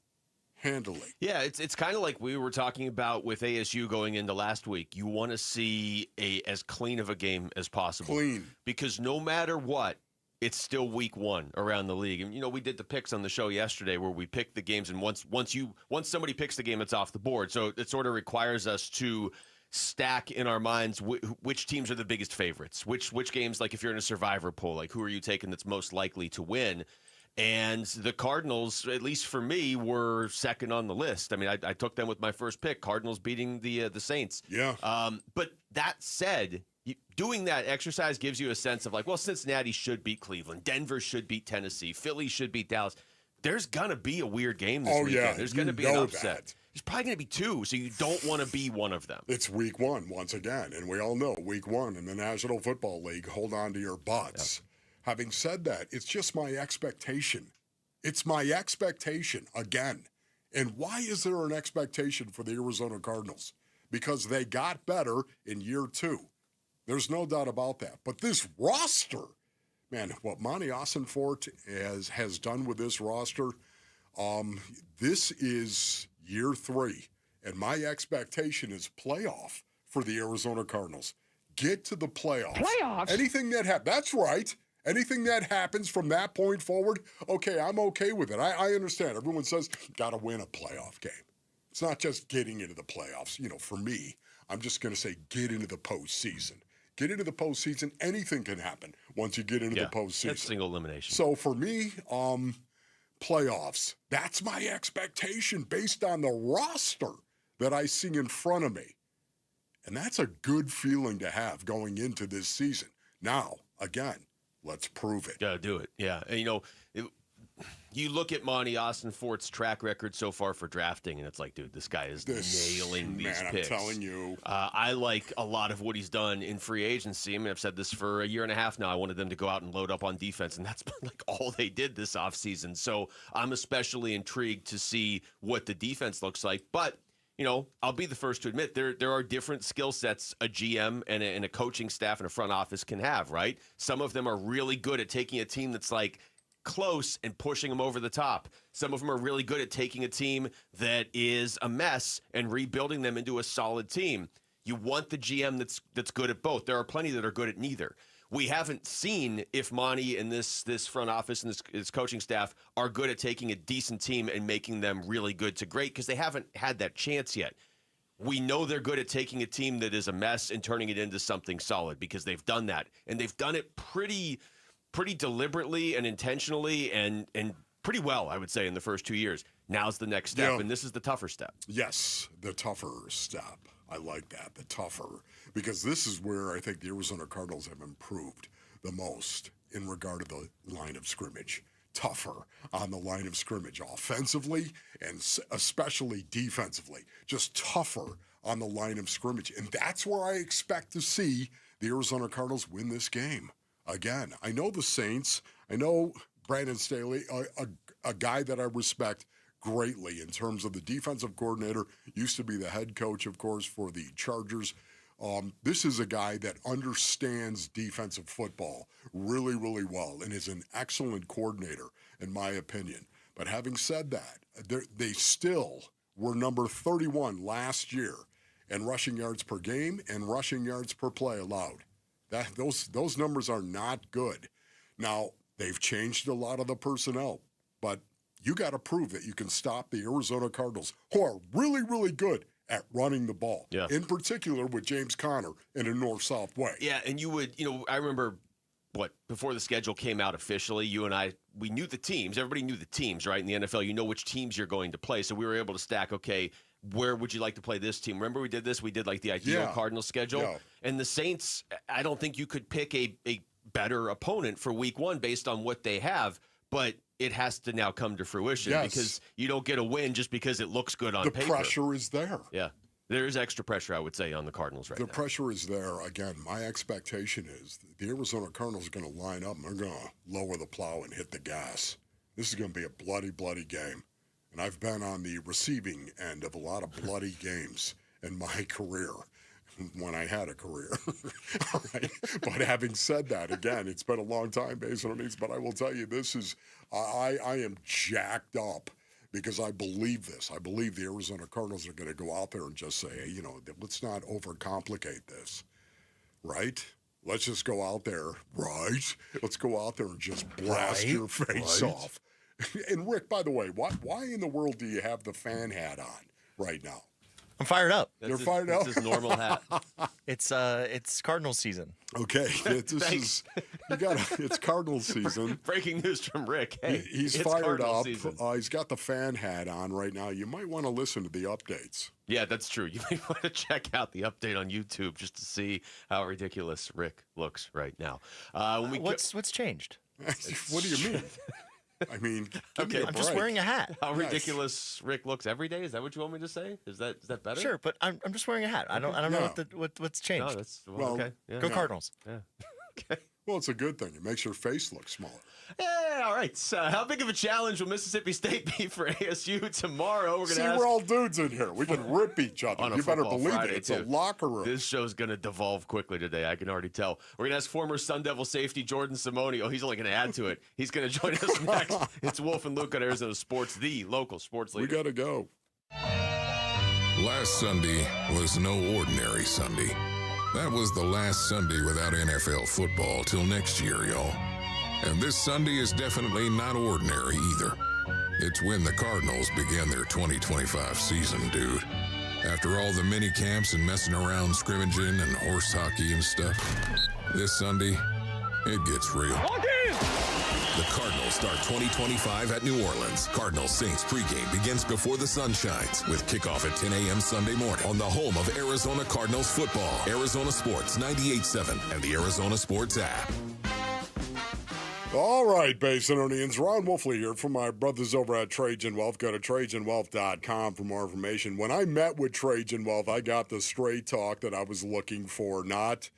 handily. Yeah, it's kind of like we were talking about with ASU going into last week. You want to see as clean of a game as possible. Clean. Because no matter what, it's still week one around the league. And, we did the picks on the show yesterday where we picked the games, and once somebody picks the game, it's off the board. So it sort of requires us to stack in our minds which teams are the biggest favorites, which games, like if you're in a survivor pool, like who are you taking that's most likely to win? And the Cardinals, at least for me, were second on the list. I mean, I took them with my first pick, Cardinals beating the Saints. Yeah. But that said, doing that exercise gives you a sense of like, well, Cincinnati should beat Cleveland. Denver should beat Tennessee. Philly should beat Dallas. There's going to be a weird game this weekend. Yeah, There's going to be an upset. That. There's probably going to be two, so you don't want to be one of them. It's week one once again, and we all know week one in the National Football League, hold on to your butts. Yep. Having said that, it's just my expectation. It's my expectation again. And why is there an expectation for the Arizona Cardinals? Because they got better in year two. There's no doubt about that. But this roster, man, what Monty Ossenfort has done with this roster, this is year three. And my expectation is playoff for the Arizona Cardinals. Get to the playoffs. Playoffs? Anything that happens, that's right. Anything that happens from that point forward, okay, I'm okay with it. I understand. Everyone says, got to win a playoff game. It's not just getting into the playoffs. For me, I'm just going to say get into the postseason. Get into the postseason. Anything can happen once you get into the postseason. That's single elimination. So for me, playoffs, that's my expectation based on the roster that I see in front of me. And that's a good feeling to have going into this season. Now, again, let's prove it. Gotta do it. Yeah. And, you look at Monty Ossenfort's track record so far for drafting, and it's like, dude, this guy is nailing these picks. I'm telling you. I like a lot of what he's done in free agency. I mean, I've said this for a year and a half now. I wanted them to go out and load up on defense, and that's like all they did this offseason. So I'm especially intrigued to see what the defense looks like. But, I'll be the first to admit there are different skill sets a GM and a coaching staff and a front office can have, right? Some of them are really good at taking a team that's like close and pushing them over the top. Some of them are really good at taking a team that is a mess and rebuilding them into a solid team. You want the GM that's good at both. There are plenty that are good at neither. We haven't seen if Monty and this front office and this coaching staff are good at taking a decent team and making them really good to great because they haven't had that chance yet. We know they're good at taking a team that is a mess and turning it into something solid because they've done that. And they've done it pretty deliberately and intentionally and pretty well, I would say, in the first 2 years. Now's the next step, and this is the tougher step. Yes, the tougher step. I like that, the tougher, because this is where I think the Arizona Cardinals have improved the most in regard to the line of scrimmage. Tougher on the line of scrimmage offensively and especially defensively. Just tougher on the line of scrimmage. And that's where I expect to see the Arizona Cardinals win this game. Again, I know the Saints. I know Brandon Staley, a guy that I respect greatly in terms of the defensive coordinator, used to be the head coach, of course, for the Chargers. This is a guy that understands defensive football really, really well and is an excellent coordinator, in my opinion. But having said that, they still were number 31 last year in rushing yards per game and rushing yards per play allowed. Those numbers are not good. Now, they've changed a lot of the personnel, but you got to prove that you can stop the Arizona Cardinals, who are really, really good at running the ball, in particular with James Conner in a north-south way. Yeah, and I remember before the schedule came out officially, you and I, we knew the teams. Everybody knew the teams, right? In the NFL, you know which teams you're going to play. So we were able to stack, okay, where would you like to play this team? Remember we did this? We did like the ideal Cardinals schedule. Yeah. And the Saints, I don't think you could pick a better opponent for week 1 based on what they have, but it has to now come to fruition because you don't get a win just because it looks good on paper. The pressure is there. Yeah. There is extra pressure, I would say, on the Cardinals right now. The pressure is there. Again, my expectation is the Arizona Cardinals are going to line up and they're going to lower the plow and hit the gas. This is going to be a bloody, bloody game. And I've been on the receiving end of a lot of bloody games in my career, when I had a career. All right. But having said that, again, it's been a long time based on these, but I will tell you this is, I am jacked up because I believe this. I believe the Arizona Cardinals are going to go out there and just say, hey, you know, let's not overcomplicate this, right? Let's just go out there, right? Let's go out there and just blast your face off. And Rick, by the way, why in the world do you have the fan hat on right now? I'm fired up. You're fired up? That's his normal hat. It's Cardinals season. Okay. It's Cardinals season. Breaking news from Rick. Hey, he's fired up. He's got the fan hat on right now. You might want to listen to the updates. Yeah, that's true. You might want to check out the update on YouTube just to see how ridiculous Rick looks right now. What's changed? What do you mean? I mean, okay, I'm just wearing a hat. How ridiculous Rick looks every day? Is that what you want me to say? Is that better? Sure, but I'm just wearing a hat. I don't know what's changed. No, that's okay. Go Cardinals. Yeah. Okay. Well, it's a good thing. It makes your face look smaller. Yeah, all right. So how big of a challenge will Mississippi State be for ASU tomorrow? We're all dudes in here. We can rip each other. You better believe it. It's a locker room. This show's going to devolve quickly today. I can already tell. We're going to ask former Sun Devil safety Jordan Simone. Oh, he's only going to add to it. He's going to join us next. It's Wolf and Luke on Arizona Sports, the local sports leader. We got to go. Last Sunday was no ordinary Sunday. That was the last Sunday without NFL football till next year, y'all. And this Sunday is definitely not ordinary either. It's when the Cardinals begin their 2025 season, dude. After all the mini camps and messing around scrimmaging and horse hockey and stuff, this Sunday, it gets real. The Cardinals start 2025 at New Orleans. Cardinals Saints pregame begins before the sun shines with kickoff at 10 a.m. Sunday morning on the home of Arizona Cardinals football. Arizona Sports 98.7 and the Arizona Sports app. All right, Basinonians. Ron Wolfley here from my brothers over at Trajan Wealth. Go to TrajanWealth.com for more information. When I met with Trajan Wealth, I got the straight talk that I was looking for, not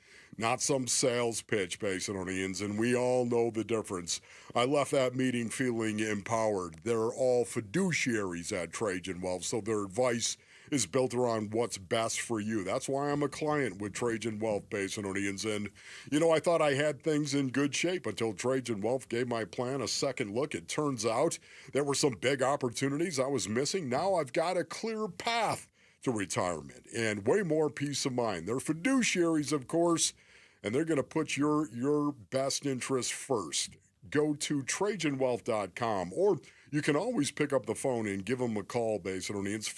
some sales pitch, Basinonians, and we all know the difference. I left that meeting feeling empowered. They're all fiduciaries at Trajan Wealth, so their advice is built around what's best for you. That's why I'm a client with Trajan Wealth, Basinonians. And, I thought I had things in good shape until Trajan Wealth gave my plan a second look. It turns out there were some big opportunities I was missing. Now I've got a clear path to retirement and way more peace of mind. They're fiduciaries, of course, and they're going to put your best interests first. Go to TrajanWealth.com, or you can always pick up the phone and give them a call, Basinonians.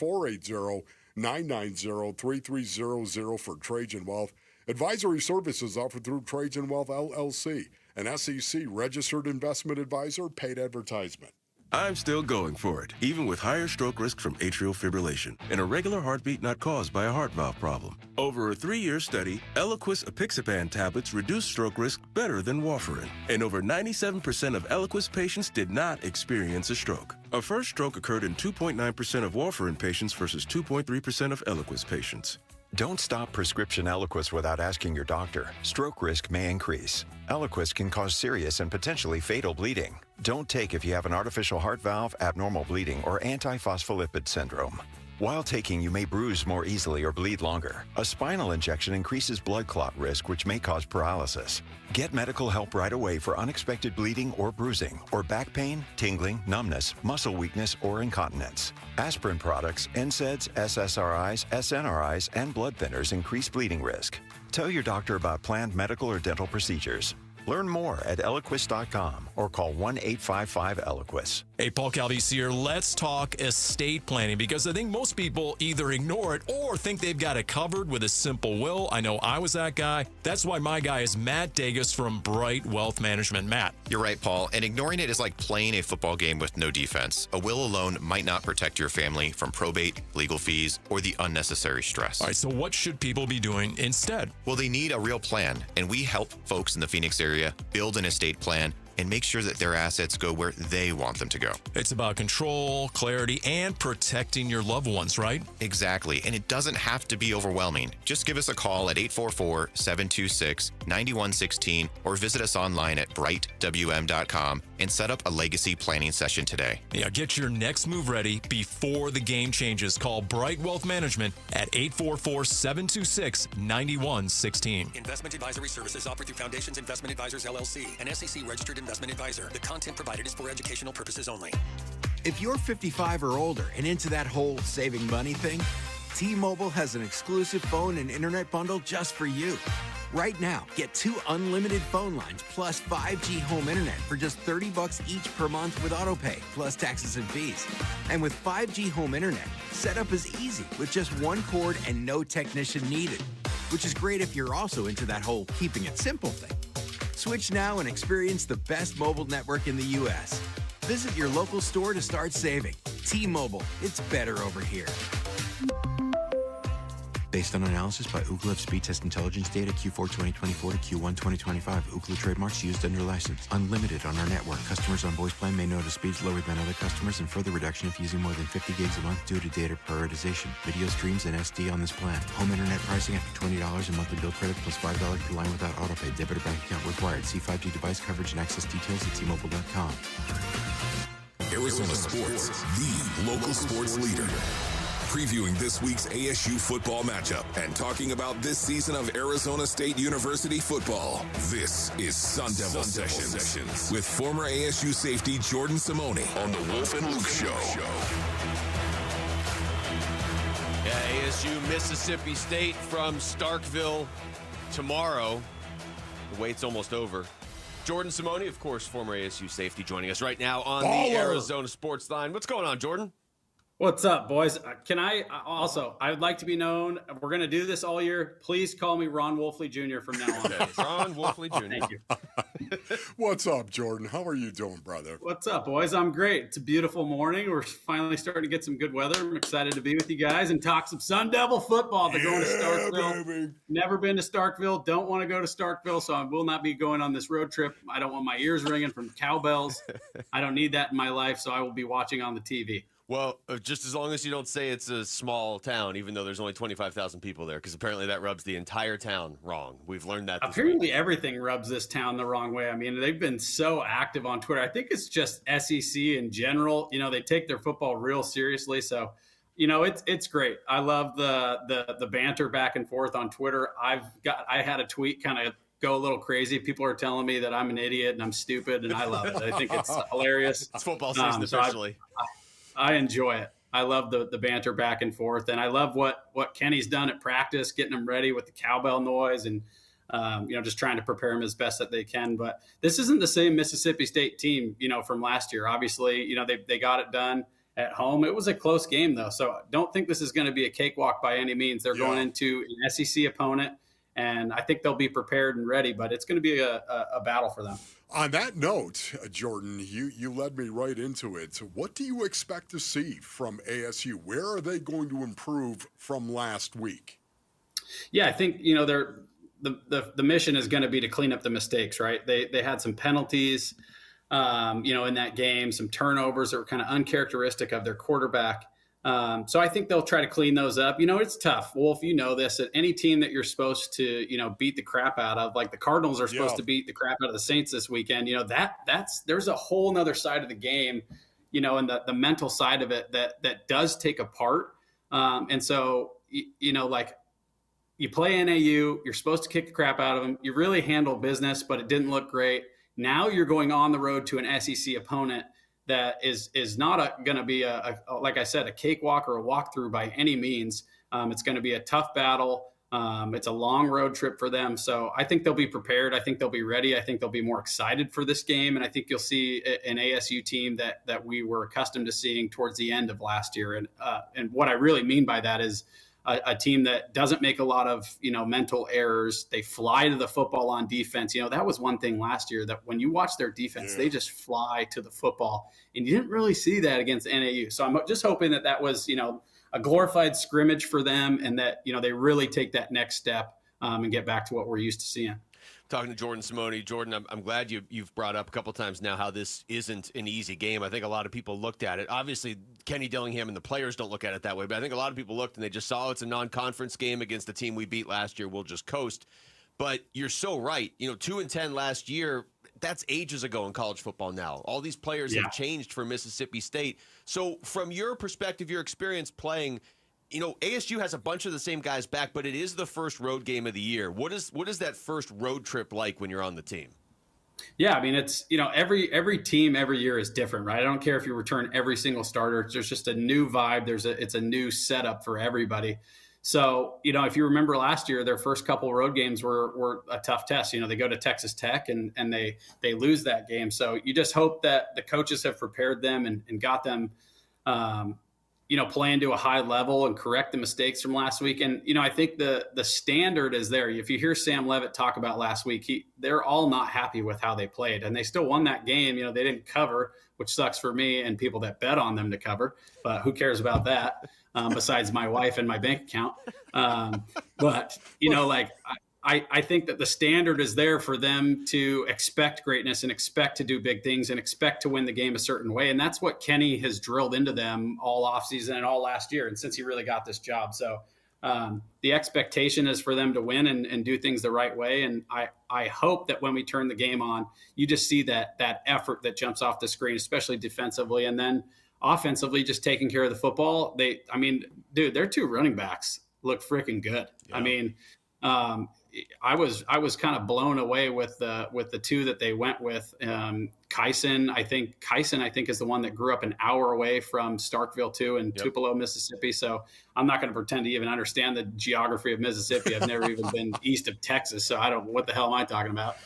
480-990-3300 for Trajan Wealth. Advisory services offered through Trajan Wealth, LLC, an SEC-registered investment advisor, paid advertisement. I'm still going for it, even with higher stroke risk from atrial fibrillation, and a regular heartbeat not caused by a heart valve problem. Over a 3-year study, Eliquis apixaban tablets reduced stroke risk better than warfarin, and over 97% of Eliquis patients did not experience a stroke. A first stroke occurred in 2.9% of warfarin patients versus 2.3% of Eliquis patients. Don't stop prescription Eliquis without asking your doctor. Stroke risk may increase. Eliquis can cause serious and potentially fatal bleeding. Don't take if you have an artificial heart valve, abnormal bleeding, or antiphospholipid syndrome. While taking, you may bruise more easily or bleed longer. A spinal injection increases blood clot risk, which may cause paralysis. Get medical help right away for unexpected bleeding or bruising, or back pain, tingling, numbness, muscle weakness, or incontinence. Aspirin products, NSAIDs, SSRIs, SNRIs, and blood thinners increase bleeding risk. Tell your doctor about planned medical or dental procedures. Learn more at Eloquist.com or call 1-855-ELOQUIS. Hey, Paul Calvisi here. Let's talk estate planning, because I think most people either ignore it or think they've got it covered with a simple will. I know I was that guy. That's why my guy is Matt Dagas from Bright Wealth Management. Matt. You're right, Paul. And ignoring it is like playing a football game with no defense. A will alone might not protect your family from probate, legal fees, or the unnecessary stress. All right, so what should people be doing instead? Well, they need a real plan, and we help folks in the Phoenix area build an estate plan and make sure that their assets go where they want them to go. It's about control, clarity, and protecting your loved ones, right? Exactly, and it doesn't have to be overwhelming. Just give us a call at 844-726-9116 or visit us online at brightwm.com and set up a legacy planning session today. Yeah, get your next move ready before the game changes. Call Bright Wealth Management at 844-726-9116. Investment advisory services offered through Foundations Investment Advisors, LLC, an SEC-registered investment advisor. The content provided is for educational purposes only. If you're 55 or older and into that whole saving money thing, T-Mobile has an exclusive phone and internet bundle just for you. Right now, get 2 unlimited phone lines plus 5G home internet for just $30 each per month with autopay, plus taxes and fees. And with 5G home internet, setup is easy with just 1 cord and no technician needed, which is great if you're also into that whole keeping it simple thing. Switch now and experience the best mobile network in the U.S. Visit your local store to start saving. T-Mobile, it's better over here. Based on analysis by Ookla Speed Test Intelligence data Q4 2024 to Q1 2025. Ookla trademarks used under license. Unlimited on our network. Customers on voice plan may notice speeds lower than other customers, and further reduction if using more than 50 gigs a month due to data prioritization. Video streams and SD on this plan. Home internet pricing after $20 a monthly bill credit plus $5 per line without autopay. Debit or bank account required. See 5G device coverage and access details at T-Mobile.com. Arizona Sports, the local sports leader. Previewing this week's ASU football matchup and talking about this season of Arizona State University football. This is Sun Devil Sessions with former ASU safety Jordan Simone on the Wolf and Luke Show. Yeah, ASU Mississippi State from Starkville tomorrow. The wait's almost over. Jordan Simone, of course, former ASU safety, joining us right now on the Arizona Sports Line. What's going on, Jordan? What's up, boys? I'd like to be known. We're going to do this all year. Please call me Ron Wolfley Jr. from now on. Okay, Ron Wolfley Jr. Thank you. What's up, Jordan? How are you doing, brother? What's up, boys? I'm great. It's a beautiful morning. We're finally starting to get some good weather. I'm excited to be with you guys and talk some Sun Devil football. They're going to Starkville. Baby. Never been to Starkville. Don't want to go to Starkville, so I will not be going on this road trip. I don't want my ears ringing from cowbells. I don't need that in my life, so I will be watching on the TV. Well, just as long as you don't say it's a small town, even though there's only 25,000 people there, because apparently that rubs the entire town wrong. We've learned that. Apparently everything rubs this town the wrong way. I mean, they've been so active on Twitter. I think it's just SEC in general. You know, they take their football real seriously. So, you know, it's great. I love the banter back and forth on Twitter. I had a tweet kind of go a little crazy. People are telling me that I'm an idiot and I'm stupid, and I love it. I think it's hilarious. It's football season officially. I enjoy it. I love the banter back and forth, and I love what Kenny's done at practice, getting them ready with the cowbell noise and just trying to prepare them as best that they can. But this isn't the same Mississippi State team, from last year. Obviously, they got it done at home. It was a close game though, so don't think this is going to be a cakewalk by any means. They're going into an SEC opponent, and I think they'll be prepared and ready. But it's going to be a battle for them. On that note, Jordan, you led me right into it. What do you expect to see from ASU? Where are they going to improve from last week? Yeah, I think, the mission is going to be to clean up the mistakes, right? They had some penalties, in that game, some turnovers that were kind of uncharacteristic of their quarterback. So I think they'll try to clean those up. It's tough. Wolf, this, at any team that you're supposed to, beat the crap out of, like the Cardinals are supposed to beat the crap out of the Saints this weekend, there's a whole nother side of the game, and the mental side of it that does take a part. And so, you play NAU, you're supposed to kick the crap out of them. You really handle business, but it didn't look great. Now you're going on the road to an SEC opponent that is not going to be like I said, a cakewalk or a walkthrough by any means. It's going to be a tough battle. It's a long road trip for them. So I think they'll be prepared. I think they'll be ready. I think they'll be more excited for this game. And I think you'll see an ASU team that we were accustomed to seeing towards the end of last year. And what I really mean by that is a team that doesn't make a lot of, mental errors. They fly to the football on defense. That was one thing last year, that when you watch their defense, they just fly to the football, and you didn't really see that against NAU. So I'm just hoping that was, a glorified scrimmage for them, and that, they really take that next step and get back to what we're used to seeing. Talking to Jordan Simone. Jordan, I'm glad you've brought up a couple times now how this isn't an easy game. I think a lot of people looked at it. Obviously, Kenny Dillingham and the players don't look at it that way, but I think a lot of people looked and they just saw it's a non-conference game against the team we beat last year. We'll just coast. But you're so right. 2-10 last year, that's ages ago in college football now. All these players have changed for Mississippi State. So from your perspective, your experience playing, ASU has a bunch of the same guys back, but it is the first road game of the year. What is that first road trip like when you're on the team? Yeah, I mean, it's, every team every year is different, right? I don't care if you return every single starter. There's just a new vibe. It's a new setup for everybody. So, if you remember last year, their first couple road games were a tough test. They go to Texas Tech and they lose that game. So you just hope that the coaches have prepared them and got them, playing to a high level and correct the mistakes from last week. And, I think the standard is there. If you hear Sam Leavitt talk about last week, they're all not happy with how they played, and they still won that game. They didn't cover, which sucks for me and people that bet on them to cover, but who cares about that? Besides my wife and my bank account. But, I think that the standard is there for them to expect greatness and expect to do big things and expect to win the game a certain way. And that's what Kenny has drilled into them all offseason and all last year, and since he really got this job. So the expectation is for them to win and do things the right way. And I hope that when we turn the game on, you just see that effort that jumps off the screen, especially defensively. And then offensively, just taking care of the football. Their two running backs look freaking good. Yeah. I mean, I was kind of blown away with the two that they went with. Kyson, I think is the one that grew up an hour away from Starkville too, in Tupelo, Mississippi. So I'm not going to pretend to even understand the geography of Mississippi. I've never even been east of Texas, so I don't. What the hell am I talking about?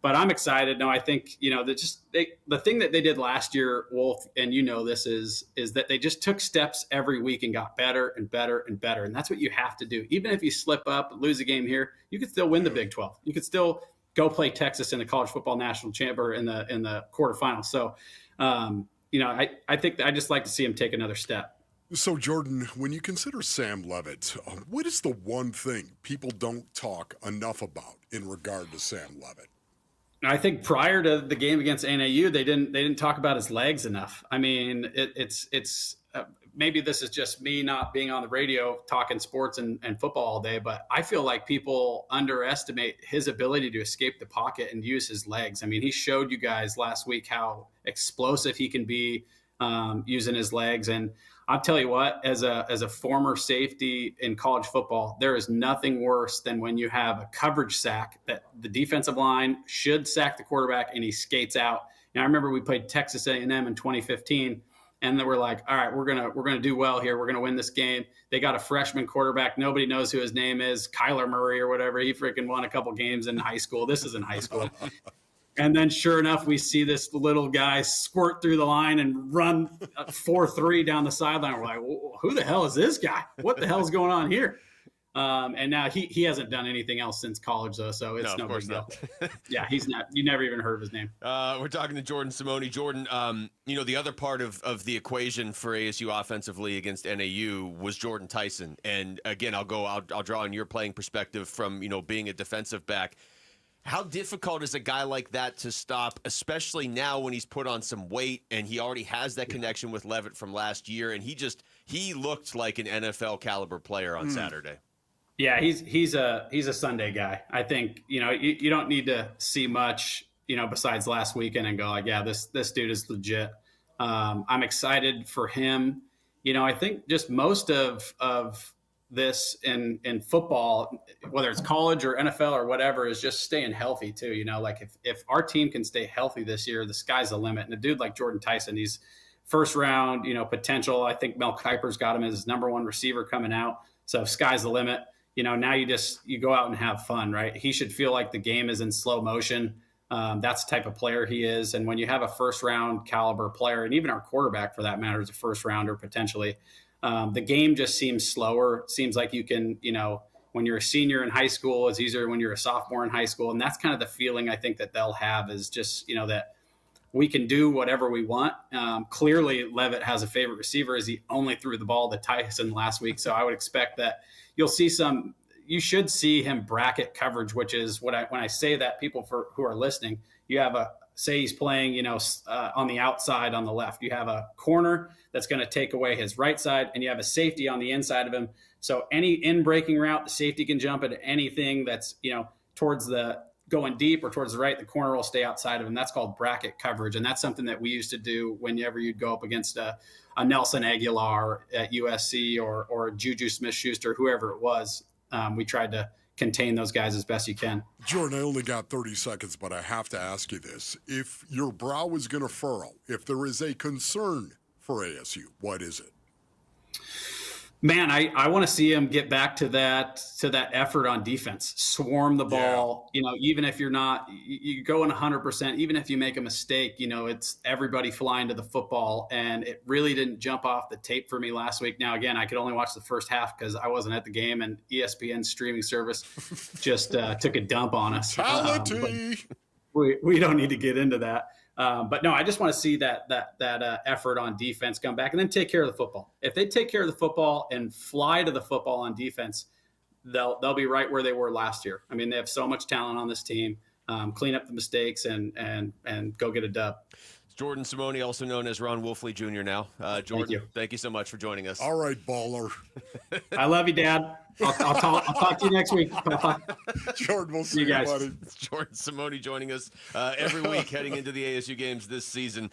But I'm excited. No, I think, the thing that they did last year, Wolf, and this is that they just took steps every week and got better and better and better. And that's what you have to do. Even if you slip up, lose a game here, you could still win the Big 12. You could still go play Texas in the college football national champion in the quarterfinals. So, I think I just like to see him take another step. So, Jordan, when you consider Sam Leavitt, what is the one thing people don't talk enough about in regard to Sam Leavitt? I think prior to the game against NAU, they didn't talk about his legs enough. I mean, it's maybe this is just me not being on the radio talking sports and football all day, but I feel like people underestimate his ability to escape the pocket and use his legs. I mean, he showed you guys last week how explosive he can be using his legs. And I'll tell you what, as a former safety in college football, there is nothing worse than when you have a coverage sack that the defensive line should sack the quarterback and he skates out. And I remember we played Texas A&M in 2015, and they were like, all right, we're gonna do well here. We're gonna win this game. They got a freshman quarterback. Nobody knows who his name is, Kyler Murray or whatever. He freaking won a couple games in high school. This is in high school. And then sure enough, we see this little guy squirt through the line and run 4-3 down the sideline. We're like, who the hell is this guy? What the hell is going on here? And now he hasn't done anything else since college, though, so it's no big deal. Yeah, he's not. You never even heard of his name. We're talking to Jordan Simone. Jordan, the other part of the equation for ASU offensively against NAU was Jordan Tyson. And again, I'll draw on your playing perspective from being a defensive back. How difficult is a guy like that to stop, especially now when he's put on some weight and he already has that connection with Leavitt from last year, and he looked like an NFL caliber player on Saturday. Yeah, he's a Sunday guy. I think you don't need to see much besides last weekend and go like, yeah, this dude is legit. I'm excited for him. I think just most of this in football, whether it's college or NFL or whatever, is just staying healthy too. Like if our team can stay healthy this year, the sky's the limit. And a dude like Jordan Tyson, he's first round, potential. I think Mel Kiper's got him as his number one receiver coming out. So sky's the limit. Now you go out and have fun, right? He should feel like the game is in slow motion. That's the type of player he is. And when you have a first round caliber player, and even our quarterback for that matter is a first rounder potentially, the game just seems slower. It seems like you can, when you're a senior in high school, it's easier when you're a sophomore in high school. And that's kind of the feeling I think that they'll have is just, that we can do whatever we want. Clearly Leavitt has a favorite receiver as he only threw the ball to Tyson last week. So I would expect that you should see him bracket coverage, which is when I say that, people who are listening, you have say he's playing, on the outside on the left, you have a corner that's going to take away his right side, and you have a safety on the inside of him. So any in breaking route, the safety can jump into anything that's, towards the going deep or towards the right, the corner will stay outside of him. That's called bracket coverage. And that's something that we used to do whenever you'd go up against a Nelson Aguilar at USC or Juju Smith-Schuster, whoever it was. We tried to contain those guys as best you can. Jordan, I only got 30 seconds, but I have to ask you this. If your brow is going to furrow, if there is a concern for ASU, what is it? Man, I want to see him get back to that effort on defense. Swarm the ball. Yeah. Even if you're not, you go in 100%. Even if you make a mistake, it's everybody flying to the football. And it really didn't jump off the tape for me last week. Now, again, I could only watch the first half because I wasn't at the game, and ESPN's streaming service just took a dump on us. We don't need to get into that. But no, I just want to see that effort on defense come back and then take care of the football. If they take care of the football and fly to the football on defense, they'll be right where they were last year. I mean, they have so much talent on this team. Clean up the mistakes and go get a dub. Jordan Simone, also known as Ron Wolfley Jr. now. Jordan, thank you so much for joining us. All right, baller. I love you, Dad. I'll talk to you next week. Jordan, we'll see you guys. Buddy. It's Jordan Simone joining us every week heading into the ASU games this season.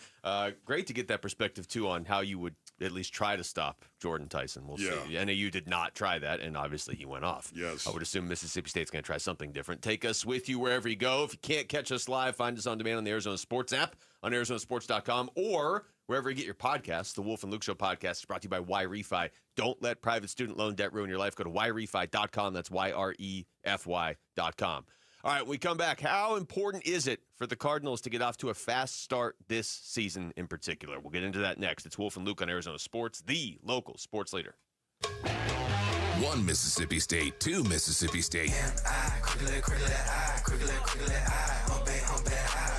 Great to get that perspective, too, on how you would at least try to stop Jordan Tyson. We'll see. NAU did not try that, and obviously he went off. Yes. I would assume Mississippi State's going to try something different. Take us with you wherever you go. If you can't catch us live, find us on demand on the Arizona Sports app, on ArizonaSports.com, or wherever you get your podcasts. The Wolf and Luke Show podcast is brought to you by Y-Refi. Don't let private student loan debt ruin your life. Go to YREFI.com. That's YREFY.com. All right, when we come back, how important is it for the Cardinals to get off to a fast start this season in particular? We'll get into that next. It's Wolf and Luke on Arizona Sports, the local sports leader. One Mississippi State, two Mississippi State.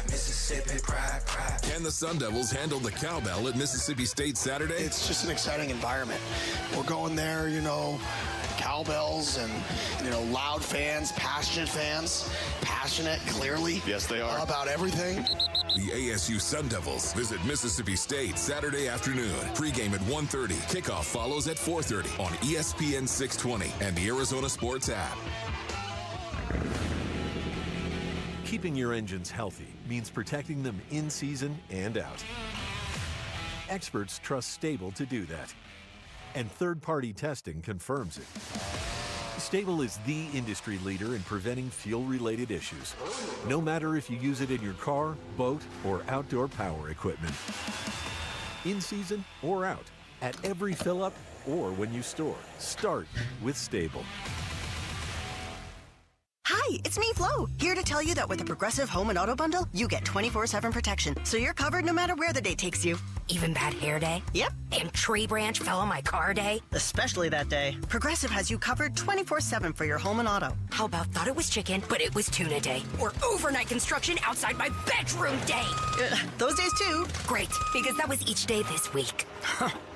Mississippi pride. Can the Sun Devils handle the cowbell at Mississippi State Saturday? It's just an exciting environment. We're going there, cowbells and, loud fans, passionate clearly. Yes, they are. About everything. The ASU Sun Devils visit Mississippi State Saturday afternoon. Pregame at 1:30. Kickoff follows at 4:30 on ESPN 620 and the Arizona Sports app. Keeping your engines healthy means protecting them in season and out. Experts trust Stable to do that. And third-party testing confirms it. Stable is the industry leader in preventing fuel-related issues, no matter if you use it in your car, boat, or outdoor power equipment. In season or out, at every fill-up or when you store, start with Stable. Hi, it's me, Flo, here to tell you that with a Progressive Home and Auto Bundle, you get 24/7 protection, so you're covered no matter where the day takes you. Even bad hair day? Yep. And tree branch fell on my car day? Especially that day. Progressive has you covered 24/7 for your home and auto. How about thought it was chicken, but it was tuna day? Or overnight construction outside my bedroom day? Those days too. Great, because that was each day this week.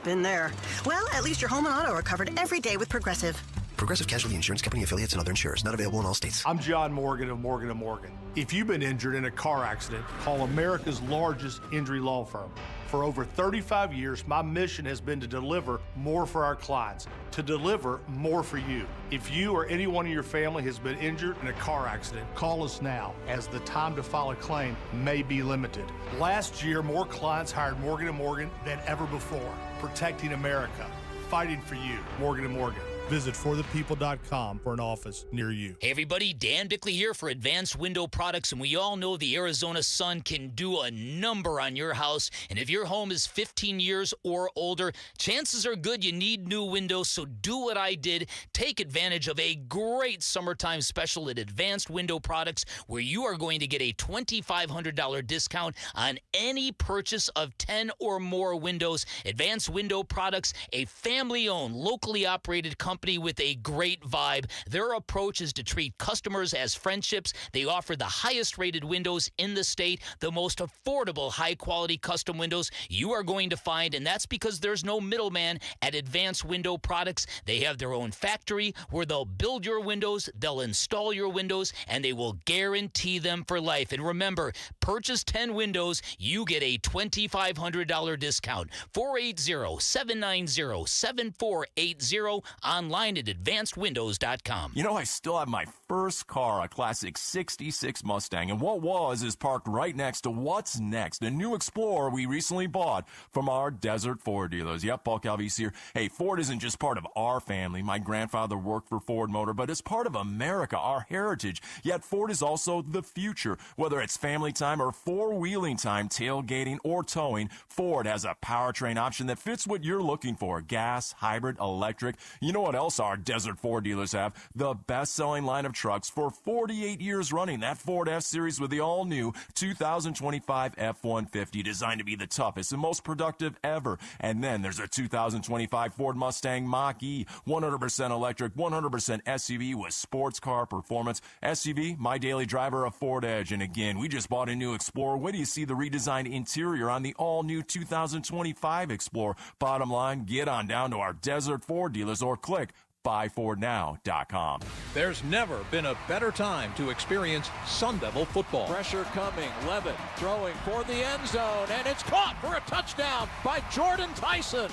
Been there. Well, at least your home and auto are covered every day with Progressive. Progressive Casualty Insurance Company, affiliates, and other insurers. Not available in all states. I'm John Morgan of Morgan & Morgan. If you've been injured in a car accident, call America's largest injury law firm. For over 35 years, my mission has been to deliver more for our clients, to deliver more for you. If you or anyone in your family has been injured in a car accident, call us now, as the time to file a claim may be limited. Last year, more clients hired Morgan & Morgan than ever before, protecting America, fighting for you. Morgan & Morgan. Visit forthepeople.com for an office near you. Hey everybody, Dan Bickley here for Advanced Window Products, and we all know the Arizona sun can do a number on your house, and if your home is 15 years or older, chances are good you need new windows, so do what I did. Take advantage of a great summertime special at Advanced Window Products, where you are going to get a $2,500 discount on any purchase of 10 or more windows. Advanced Window Products, a family-owned, locally operated company with a great vibe. Their approach is to treat customers as friendships. They offer the highest rated windows in the state, the most affordable, high-quality custom windows you are going to find, and that's because there's no middleman at Advanced Window Products. They have their own factory where they'll build your windows, they'll install your windows, and they will guarantee them for life. And remember, purchase 10 windows, you get a $2,500 discount. 480-790-7480, online at advancedwindows.com. You know, I still have my first car, a classic 66 Mustang, and what was is parked right next to what's next, a new Explorer we recently bought from our Desert Ford dealers. Yep, Paul Calvise here. Hey, Ford isn't just part of our family. My grandfather worked for Ford Motor, but it's part of America, our heritage. Yet Ford is also the future. Whether it's family time or four-wheeling time, tailgating or towing, Ford has a powertrain option that fits what you're looking for. Gas, hybrid, electric. You know what else our Desert Ford dealers have? The best-selling line of trucks for 48 years running. That Ford F-Series with the all-new 2025 F-150, designed to be the toughest and most productive ever. And then there's a 2025 Ford Mustang Mach-E, 100% electric, 100% SUV with sports car performance. SUV, my daily driver, a Ford Edge. And again, we just bought a new Explorer. Wait till you see the redesigned interior on the all-new 2025 Explorer. Bottom line, get on down to our Desert Ford dealers or click buyfordnow.com. There's never been a better time to experience Sun Devil football. Pressure coming, Levitt throwing for the end zone, and it's caught for a touchdown by Jordan Tyson.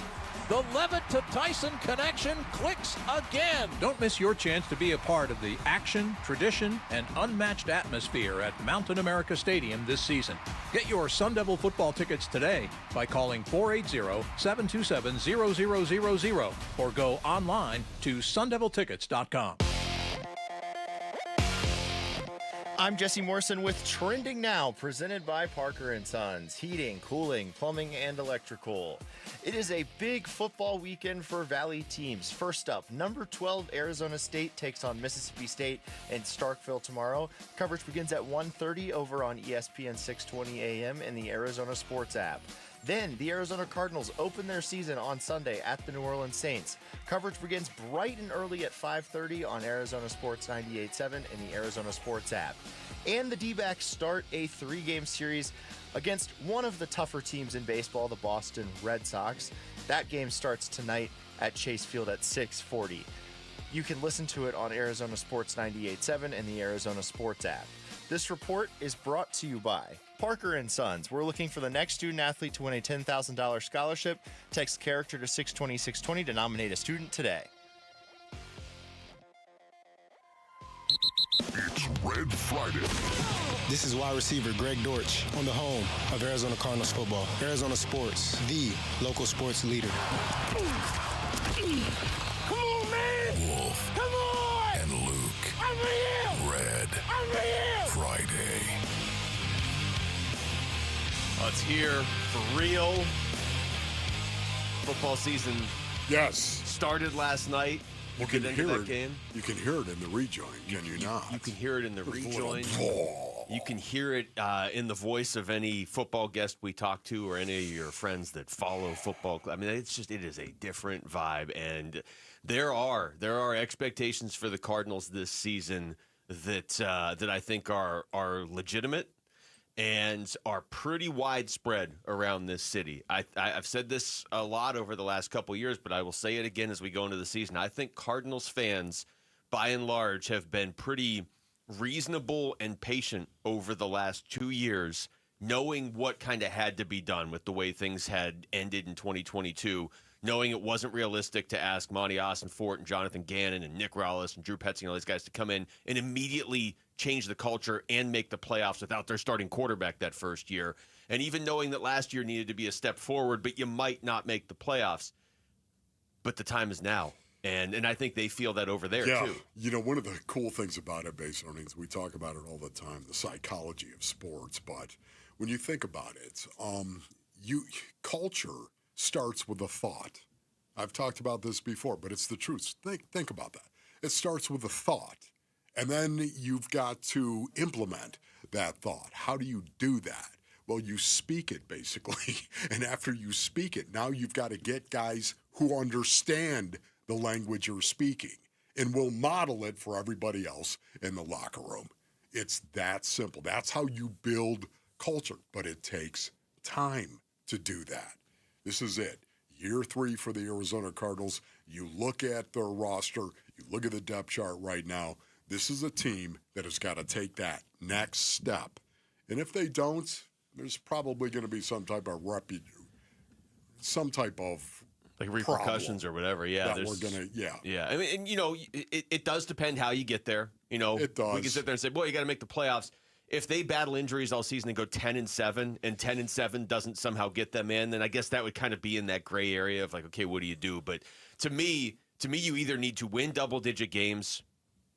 The Levitt to Tyson connection clicks again. Don't miss your chance to be a part of the action, tradition, and unmatched atmosphere at Mountain America Stadium this season. Get your Sun Devil football tickets today by calling 480-727-0000 or go online to sundeviltickets.com. I'm Jesse Morrison with Trending Now, presented by Parker & Sons, heating, cooling, plumbing, and electrical. It is a big football weekend for Valley teams. First up, number 12 Arizona State takes on Mississippi State in Starkville tomorrow. Coverage begins at 1:30 over on ESPN 620 AM and the Arizona Sports app. Then, the Arizona Cardinals open their season on Sunday at the New Orleans Saints. Coverage begins bright and early at 5:30 on Arizona Sports 98.7 and the Arizona Sports app. And the D-backs start a 3-game series against one of the tougher teams in baseball, the Boston Red Sox. That game starts tonight at Chase Field at 6:40. You can listen to it on Arizona Sports 98.7 and the Arizona Sports app. This report is brought to you by Parker & Sons. We're looking for the next student athlete to win a $10,000 scholarship. Text character to 620-620 to nominate a student today. It's Red Friday. This is wide receiver Greg Dortch on the home of Arizona Cardinals football. Arizona Sports, the local sports leader. Come on, man! Wolf. Come on! And Luke. I'm real! Red I'm real! Friday. It's here for real. Football season. Yes. Started last night. You can hear that it. Game. You can hear it in the rejoin, can you not? You can hear it in the rejoin. You can hear it in the voice of any football guest we talk to, or any of your friends that follow football. I mean, it is a different vibe, and there are expectations for the Cardinals this season that I think are legitimate and are pretty widespread around this city. I've said this a lot over the last couple of years, but I will say it again as we go into the season. I think Cardinals fans, by and large, have been pretty reasonable and patient over the last 2 years, knowing what kind of had to be done with the way things had ended in 2022, knowing it wasn't realistic to ask Monty Ossenfort and Jonathan Gannon and Nick Rallis and Drew Petzing and all these guys to come in and immediately change the culture and make the playoffs without their starting quarterback that first year. And even knowing that last year needed to be a step forward, but you might not make the playoffs. But the time is now. And I think they feel that over there, too. You know, one of the cool things about it, base earnings, we talk about it all the time, the psychology of sports. But when you think about it, culture starts with a thought. I've talked about this before, but it's the truth. Think about that. It starts with a thought, and then you've got to implement that thought. How do you do that? Well, you speak it, basically. And after you speak it, now you've got to get guys who understand the language you're speaking and will model it for everybody else in the locker room. It's that simple. That's how you build culture, but it takes time to do that. This is it. Year 3 for the Arizona Cardinals. You look at their roster, you look at the depth chart right now. This is a team that has got to take that next step. And if they don't, there's probably going to be some type of like repercussions or whatever. Yeah, that we're gonna. Yeah. I mean, and you know, it does depend how you get there. You know, it does. We can sit there and say, "Boy, you got to make the playoffs." If they battle injuries all season and go 10-7, and 10-7 doesn't somehow get them in, then I guess that would kind of be in that gray area of like, okay, what do you do? But to me, you either need to win double-digit games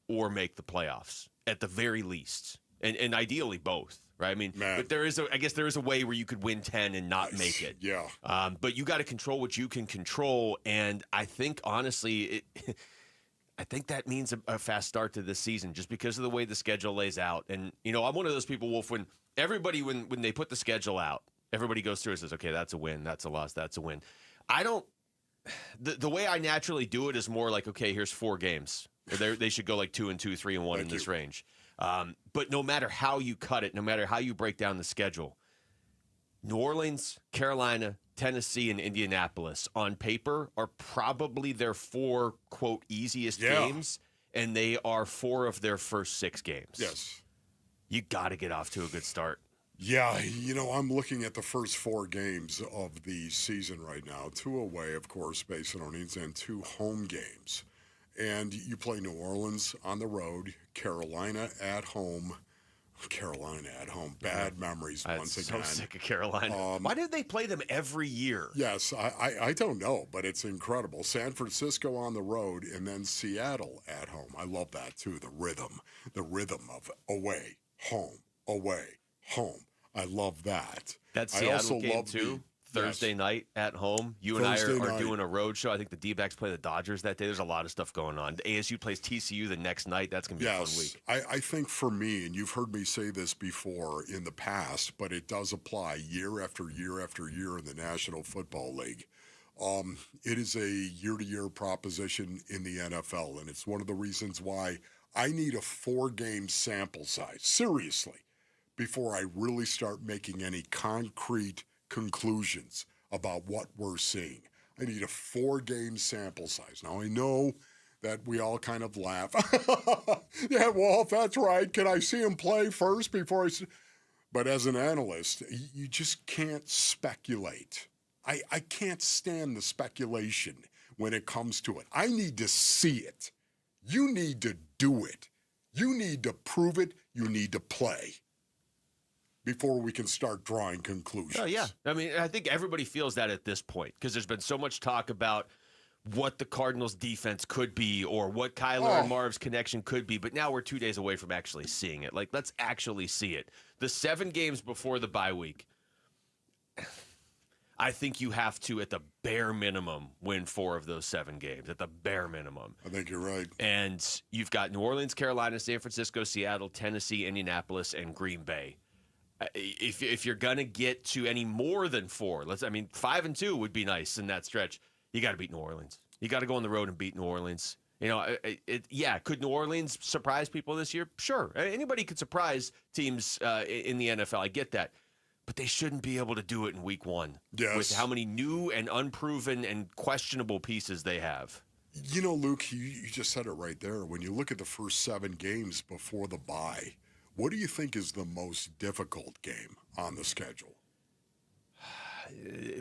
or make the playoffs at the very least, and ideally both. Right, I mean, but there is a way where you could win 10 and not make it. Yeah. But you got to control what you can control, and I think honestly, I think that means a fast start to this season, just because of the way the schedule lays out. And you know, I'm one of those people, Wolf. When they put the schedule out, everybody goes through and says, "Okay, that's a win, that's a loss, that's a win." I don't. The way I naturally do it is more like, okay, here's 4 games. They should go like 2-2, 3-1 in this range. But no matter how you cut it, no matter how you break down the schedule, New Orleans, Carolina, Tennessee, and Indianapolis on paper are probably their 4, quote, easiest games, and they are 4 of their first 6 games. Yes. You got to get off to a good start. Yeah, you know, I'm looking at the first 4 games of the season right now. 2 away, of course, base earnings, and 2 home games. And you play New Orleans on the road, Carolina at home. Carolina at home. Bad memories once again. I'm so sick of Carolina. Why did they play them every year? Yes, I don't know, but it's incredible. San Francisco on the road and then Seattle at home. I love that too, the rhythm of away, home, home. I love that. That Seattle game too? Thursday night at home. You and I are doing a road show. I think the D-backs play the Dodgers that day. There's a lot of stuff going on. The ASU plays TCU the next night. That's going to be a fun week. I think for me, and you've heard me say this before in the past, but it does apply year after year after year in the National Football League. It is a year-to-year proposition in the NFL, and it's one of the reasons why I need a 4-game sample size, seriously, before I really start making any concrete conclusions about what we're seeing. I need a 4-game sample size. Now, I know that we all kind of laugh. Yeah, Wolf, that's right. Can I see him play first before I see? But as an analyst, you just can't speculate. I can't stand the speculation when it comes to it. I need to see it. You need to do it. You need to prove it. You need to play before we can start drawing conclusions. Oh, yeah. I mean, I think everybody feels that at this point because there's been so much talk about what the Cardinals' defense could be or what Kyler and Marv's connection could be, but now we're 2 days away from actually seeing it. Like, let's actually see it. The 7 games before the bye week, I think you have to, at the bare minimum, win 4 of those 7 games, at the bare minimum. I think you're right. And you've got New Orleans, Carolina, San Francisco, Seattle, Tennessee, Indianapolis, and Green Bay. If you're going to get to any more than 4, 5-2 would be nice in that stretch. You got to beat New Orleans. You got to go on the road and beat New Orleans. You know, could New Orleans surprise people this year? Sure. Anybody could surprise teams in the NFL. I get that. But they shouldn't be able to do it in week 1 with how many new and unproven and questionable pieces they have. You know, Luke, you just said it right there. When you look at the first 7 games before the bye, what do you think is the most difficult game on the schedule?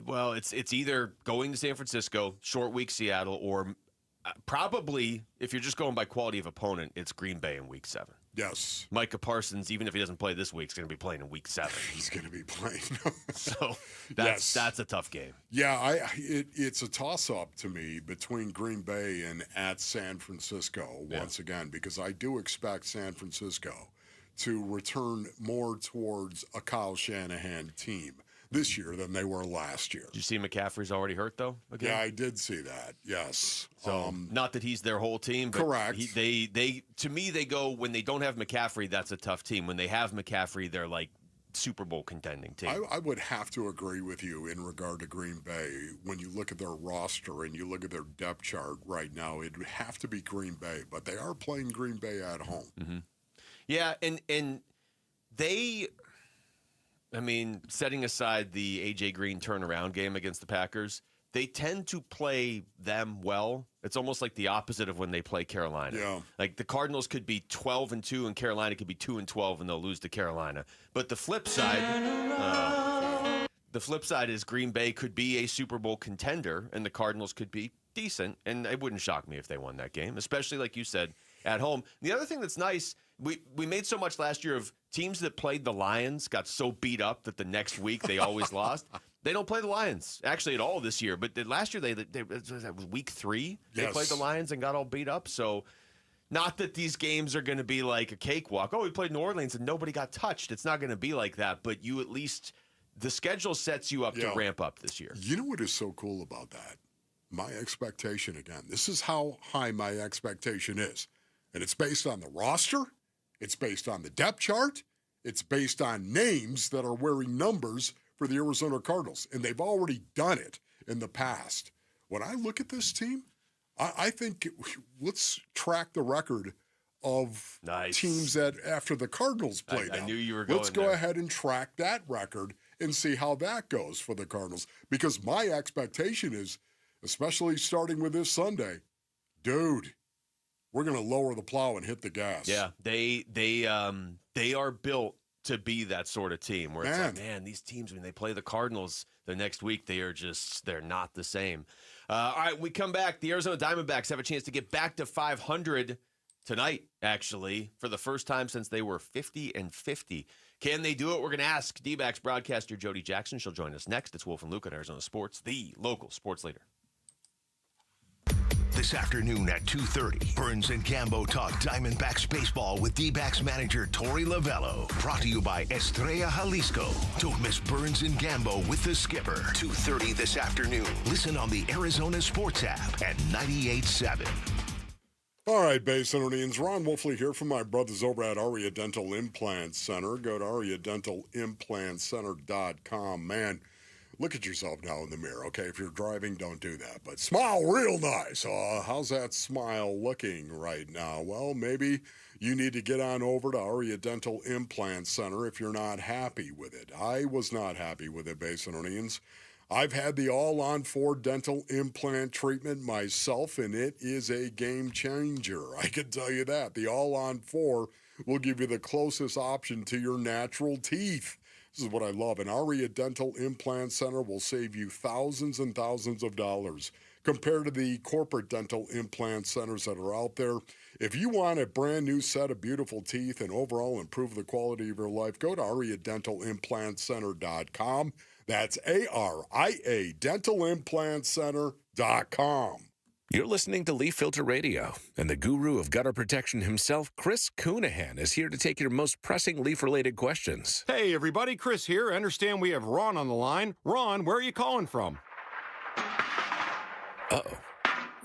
Well, it's either going to San Francisco, short week Seattle, or probably, if you're just going by quality of opponent, it's Green Bay in Week 7. Yes. Micah Parsons, even if he doesn't play this week, is going to be playing in Week 7. He's going to be playing. So that's a tough game. Yeah, it's a toss-up to me between Green Bay and at San Francisco once again, because I do expect San Francisco to return more towards a Kyle Shanahan team this year than they were last year. Did you see McCaffrey's already hurt, though? Again? Yeah, I did see that, yes. So, not that he's their whole team, but correct. They to me, they go, when they don't have McCaffrey, that's a tough team. When they have McCaffrey, they're like Super Bowl contending team. I would have to agree with you in regard to Green Bay. When you look at their roster and you look at their depth chart right now, it would have to be Green Bay, but they are playing Green Bay at home. Mm-hmm. Yeah, and they... I mean, setting aside the A.J. Green turnaround game against the Packers, they tend to play them well. It's almost like the opposite of when they play Carolina. Yeah. Like the Cardinals could be 12-2 and Carolina could be 2-12 and they'll lose to Carolina. But the flip side is Green Bay could be a Super Bowl contender and the Cardinals could be decent. And it wouldn't shock me if they won that game, especially like you said, at home. The other thing that's nice, we made so much last year of teams that played the Lions got so beat up that the next week they always lost. They don't play the Lions actually at all this year. But last year that was week 3. They played the Lions and got all beat up. So not that these games are going to be like a cakewalk. Oh, we played New Orleans and nobody got touched. It's not going to be like that. But you at least the schedule sets you up to ramp up this year. You know what is so cool about that? My expectation again. This is how high my expectation is. And it's based on the roster. It's based on the depth chart. It's based on names that are wearing numbers for the Arizona Cardinals. And they've already done it in the past. When I look at this team, I think let's track the record of teams that after the Cardinals played I knew you were going Let's go ahead and track that record and see how that goes for the Cardinals. Because my expectation is, especially starting with this Sunday, dude, we're going to lower the plow and hit the gas. Yeah, they are built to be that sort of team where it's like, man, these teams, when they play the Cardinals the next week, they're not the same. All right, we come back. The Arizona Diamondbacks have a chance to get back to 500 tonight, actually, for the first time since they were 50-50. Can they do it? We're going to ask D-backs broadcaster Jody Jackson. She'll join us next. It's Wolf and Luke on Arizona Sports, the local sports leader. This afternoon at 2:30, Burns and Gambo talk Diamondbacks baseball with D-backs manager Torey Lovello. Brought to you by Estrella Jalisco. Don't miss Burns and Gambo with the skipper. 2:30 this afternoon. Listen on the Arizona Sports app at 98.7. All right, Basinonians, Ron Wolfley here from my brothers over at Aria Dental Implant Center. Go to ariadentalimplantcenter.com. Man, look at yourself now in the mirror, okay? If you're driving, don't do that. But smile real nice. How's that smile looking right now? Well, maybe you need to get on over to Aria Dental Implant Center if you're not happy with it. I was not happy with it, Basinonians. I've had the all-on-4 dental implant treatment myself, and it is a game changer. I can tell you that. The all-on-4 will give you the closest option to your natural teeth. This is what I love. An Aria Dental Implant Center will save you thousands and thousands of dollars compared to the corporate dental implant centers that are out there. If you want a brand new set of beautiful teeth and overall improve the quality of your life, go to ariadentalimplantcenter.com. That's ARIA dentalimplantcenter.com. You're listening to Leaf Filter Radio, and the guru of gutter protection himself, Chris Coonahan, is here to take your most pressing leaf-related questions. Hey, everybody, Chris here. I understand we have Ron on the line. Ron, where are you calling from? Uh-oh.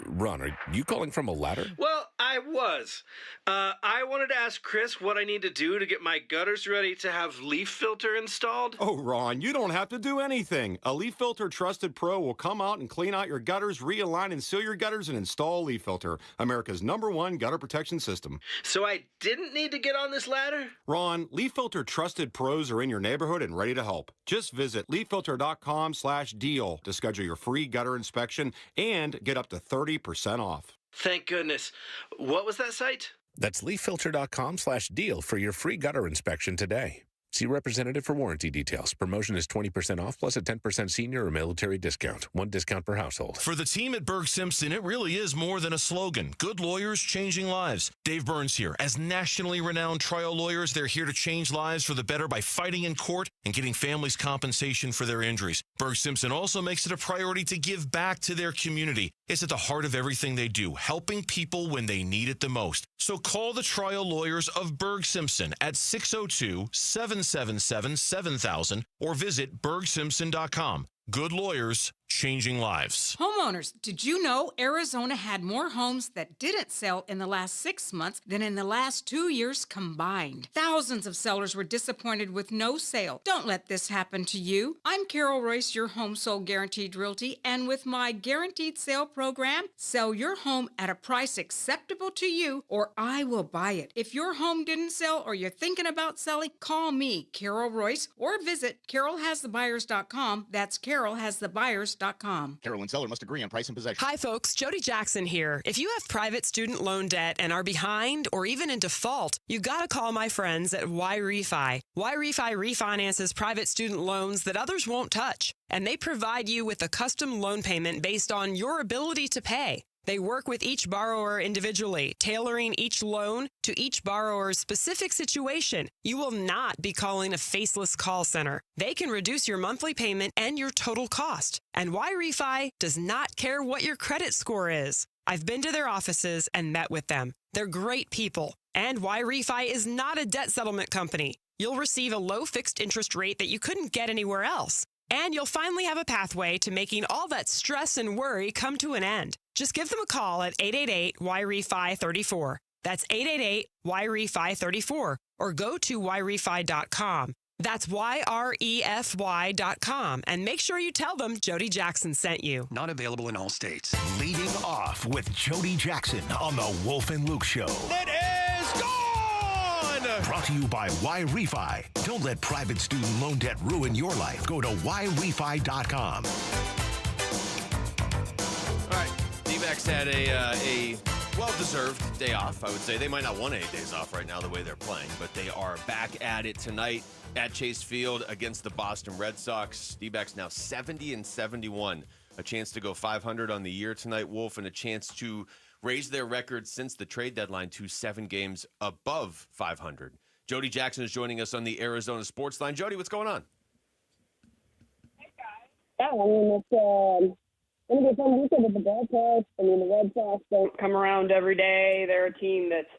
Ron, are you calling from a ladder? Well, I was. I wanted to ask Chris what I need to do to get my gutters ready to have Leaf Filter installed. Oh, Ron, you don't have to do anything. A Leaf Filter Trusted Pro will come out and clean out your gutters, realign and seal your gutters, and install Leaf Filter, America's #1 gutter protection system. So I didn't need to get on this ladder? Ron, Leaf Filter Trusted Pros are in your neighborhood and ready to help. Just visit leaffilter.com/deal to schedule your free gutter inspection and get up to 30% off. Thank goodness. What was that site? That's leaffilter.com/deal for your free gutter inspection today. See representative for warranty details. Promotion is 20% off plus a 10% senior or military discount. One discount per household. For the team at Berg Simpson, it really is more than a slogan. Good lawyers changing lives. Dave Burns here. As nationally renowned trial lawyers, they're here to change lives for the better by fighting in court and getting families compensation for their injuries. Berg Simpson also makes it a priority to give back to their community. It's at the heart of everything they do, helping people when they need it the most. So call the trial lawyers of Berg Simpson at 602-777-7000 or visit bergsimpson.com. Good lawyers, changing lives. Homeowners, did you know Arizona had more homes that didn't sell in the last 6 months than in the last 2 years combined? Thousands of sellers were disappointed with no sale. Don't let this happen to you. I'm Carol Royce, your Home Sold Guaranteed Realty, and with my Guaranteed Sale program, sell your home at a price acceptable to you or I will buy it. If your home didn't sell or you're thinking about selling, call me, Carol Royce, or visit carolhasthebuyers.com. That's carolhasthebuyers.com. Carol and seller must agree on price and possession. Hi, folks. Jody Jackson here. If you have private student loan debt and are behind or even in default, you got to call my friends at Y-Refi. Y-Refi refinances private student loans that others won't touch, and they provide you with a custom loan payment based on your ability to pay. They work with each borrower individually, tailoring each loan to each borrower's specific situation. You will not be calling a faceless call center. They can reduce your monthly payment and your total cost. And Y-Refi does not care what your credit score is. I've been to their offices and met with them. They're great people. And Y-Refi is not a debt settlement company. You'll receive a low fixed interest rate that you couldn't get anywhere else. And you'll finally have a pathway to making all that stress and worry come to an end. Just give them a call at 888-YREFI34. That's 888-YREFI34. Or go to YREFI.com. That's YREFY.com. And make sure you tell them Jody Jackson sent you. Not available in all states. Leading off with Jody Jackson on the Wolf and Luke Show. It is gone! Brought to you by Y-Refi. Don't let private student loan debt ruin your life. Go to YREFI.com. All right. D-backs had a well-deserved day off, I would say. They might not want any days off right now the way they're playing, but they are back at it tonight at Chase Field against the Boston Red Sox. D-backs now 70-71. A chance to go 500 on the year tonight, Wolf, and a chance to raise their record since the trade deadline to 7 games above 500. Jody Jackson is joining us on the Arizona Sports Line. Jody, what's going on? Yeah, I mean, it's going to be a fun weekend with the ballpark. I mean, the Red Sox don't come around every day. They're a team that's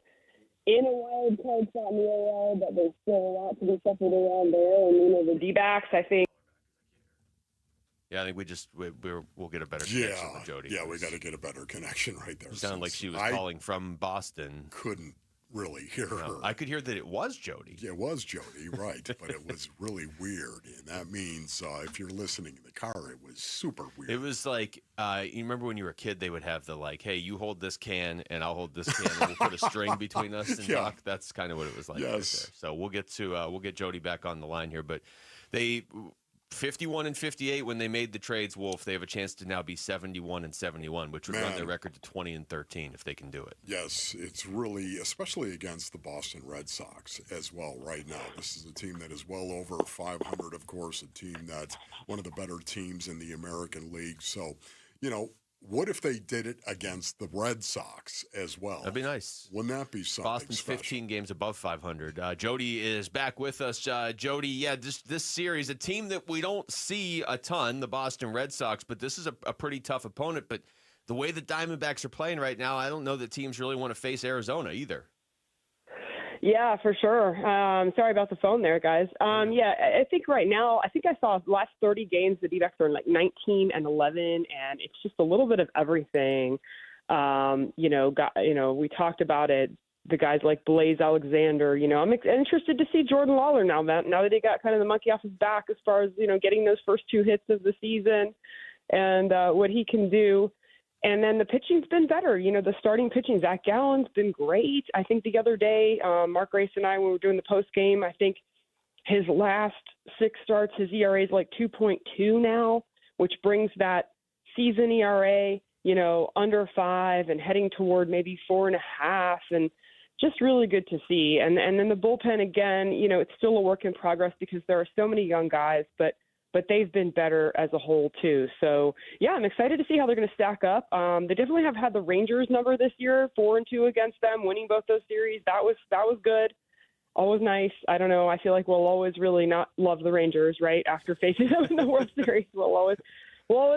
in a wild card spot in the AL, but there's still a lot to be shuffled around there. And, the D-backs, I think. Yeah, I think we'll get a better connection with Jody. Yeah, we got to get a better connection right there. It sounded like she was calling from Boston. Couldn't really hear her. I could hear that it was Jody. Yeah, it was Jody, right. But it was really weird. And that means if you're listening in the car, it was super weird. It was like, you remember when you were a kid, they would have the hey, you hold this can and I'll hold this can and we'll put a string between us and talk. That's kind of what it was like. Yes. Right there. So we'll get Jody back on the line here. But they 51-58 when they made the trades, Wolf. They have a chance to now be 71-71, which would run their record to 20-13 if they can do it. Yes, it's really, especially against the Boston Red Sox as well right now. This is a team that is well over 500, of course, a team that's one of the better teams in the American League. So, what if they did it against the Red Sox as well? That'd be nice. Wouldn't that be something Boston's special? 15 games above 500. Jody is back with us. Jody, this series, a team that we don't see a ton, the Boston Red Sox, but this is a pretty tough opponent. But the way the Diamondbacks are playing right now, I don't know that teams really want to face Arizona either. Yeah, for sure. Sorry about the phone there, guys. I think right now, I saw the last 30 games, the D-backs are 19-11, and it's just a little bit of everything. We talked about it. The guys like Blaze Alexander. I'm interested to see Jordan Lawler now that he got kind of the monkey off his back as far as getting those first 2 hits of the season and what he can do. And then the pitching's been better. The starting pitching, Zach Gallen's been great. I think the other day, Mark Race and I, when we were doing the post game, I think his last 6 starts, his ERA is 2.2 now, which brings that season ERA, under 5 and heading toward maybe 4.5. And just really good to see. And then the bullpen, again, it's still a work in progress because there are so many young guys, but they've been better as a whole too. So yeah, I'm excited to see how they're going to stack up. They definitely have had the Rangers number this year, 4-2 against them, winning both those series. That was good. Always nice. I don't know. I feel like we'll always really not love the Rangers, right? After facing them in the World Series, we'll always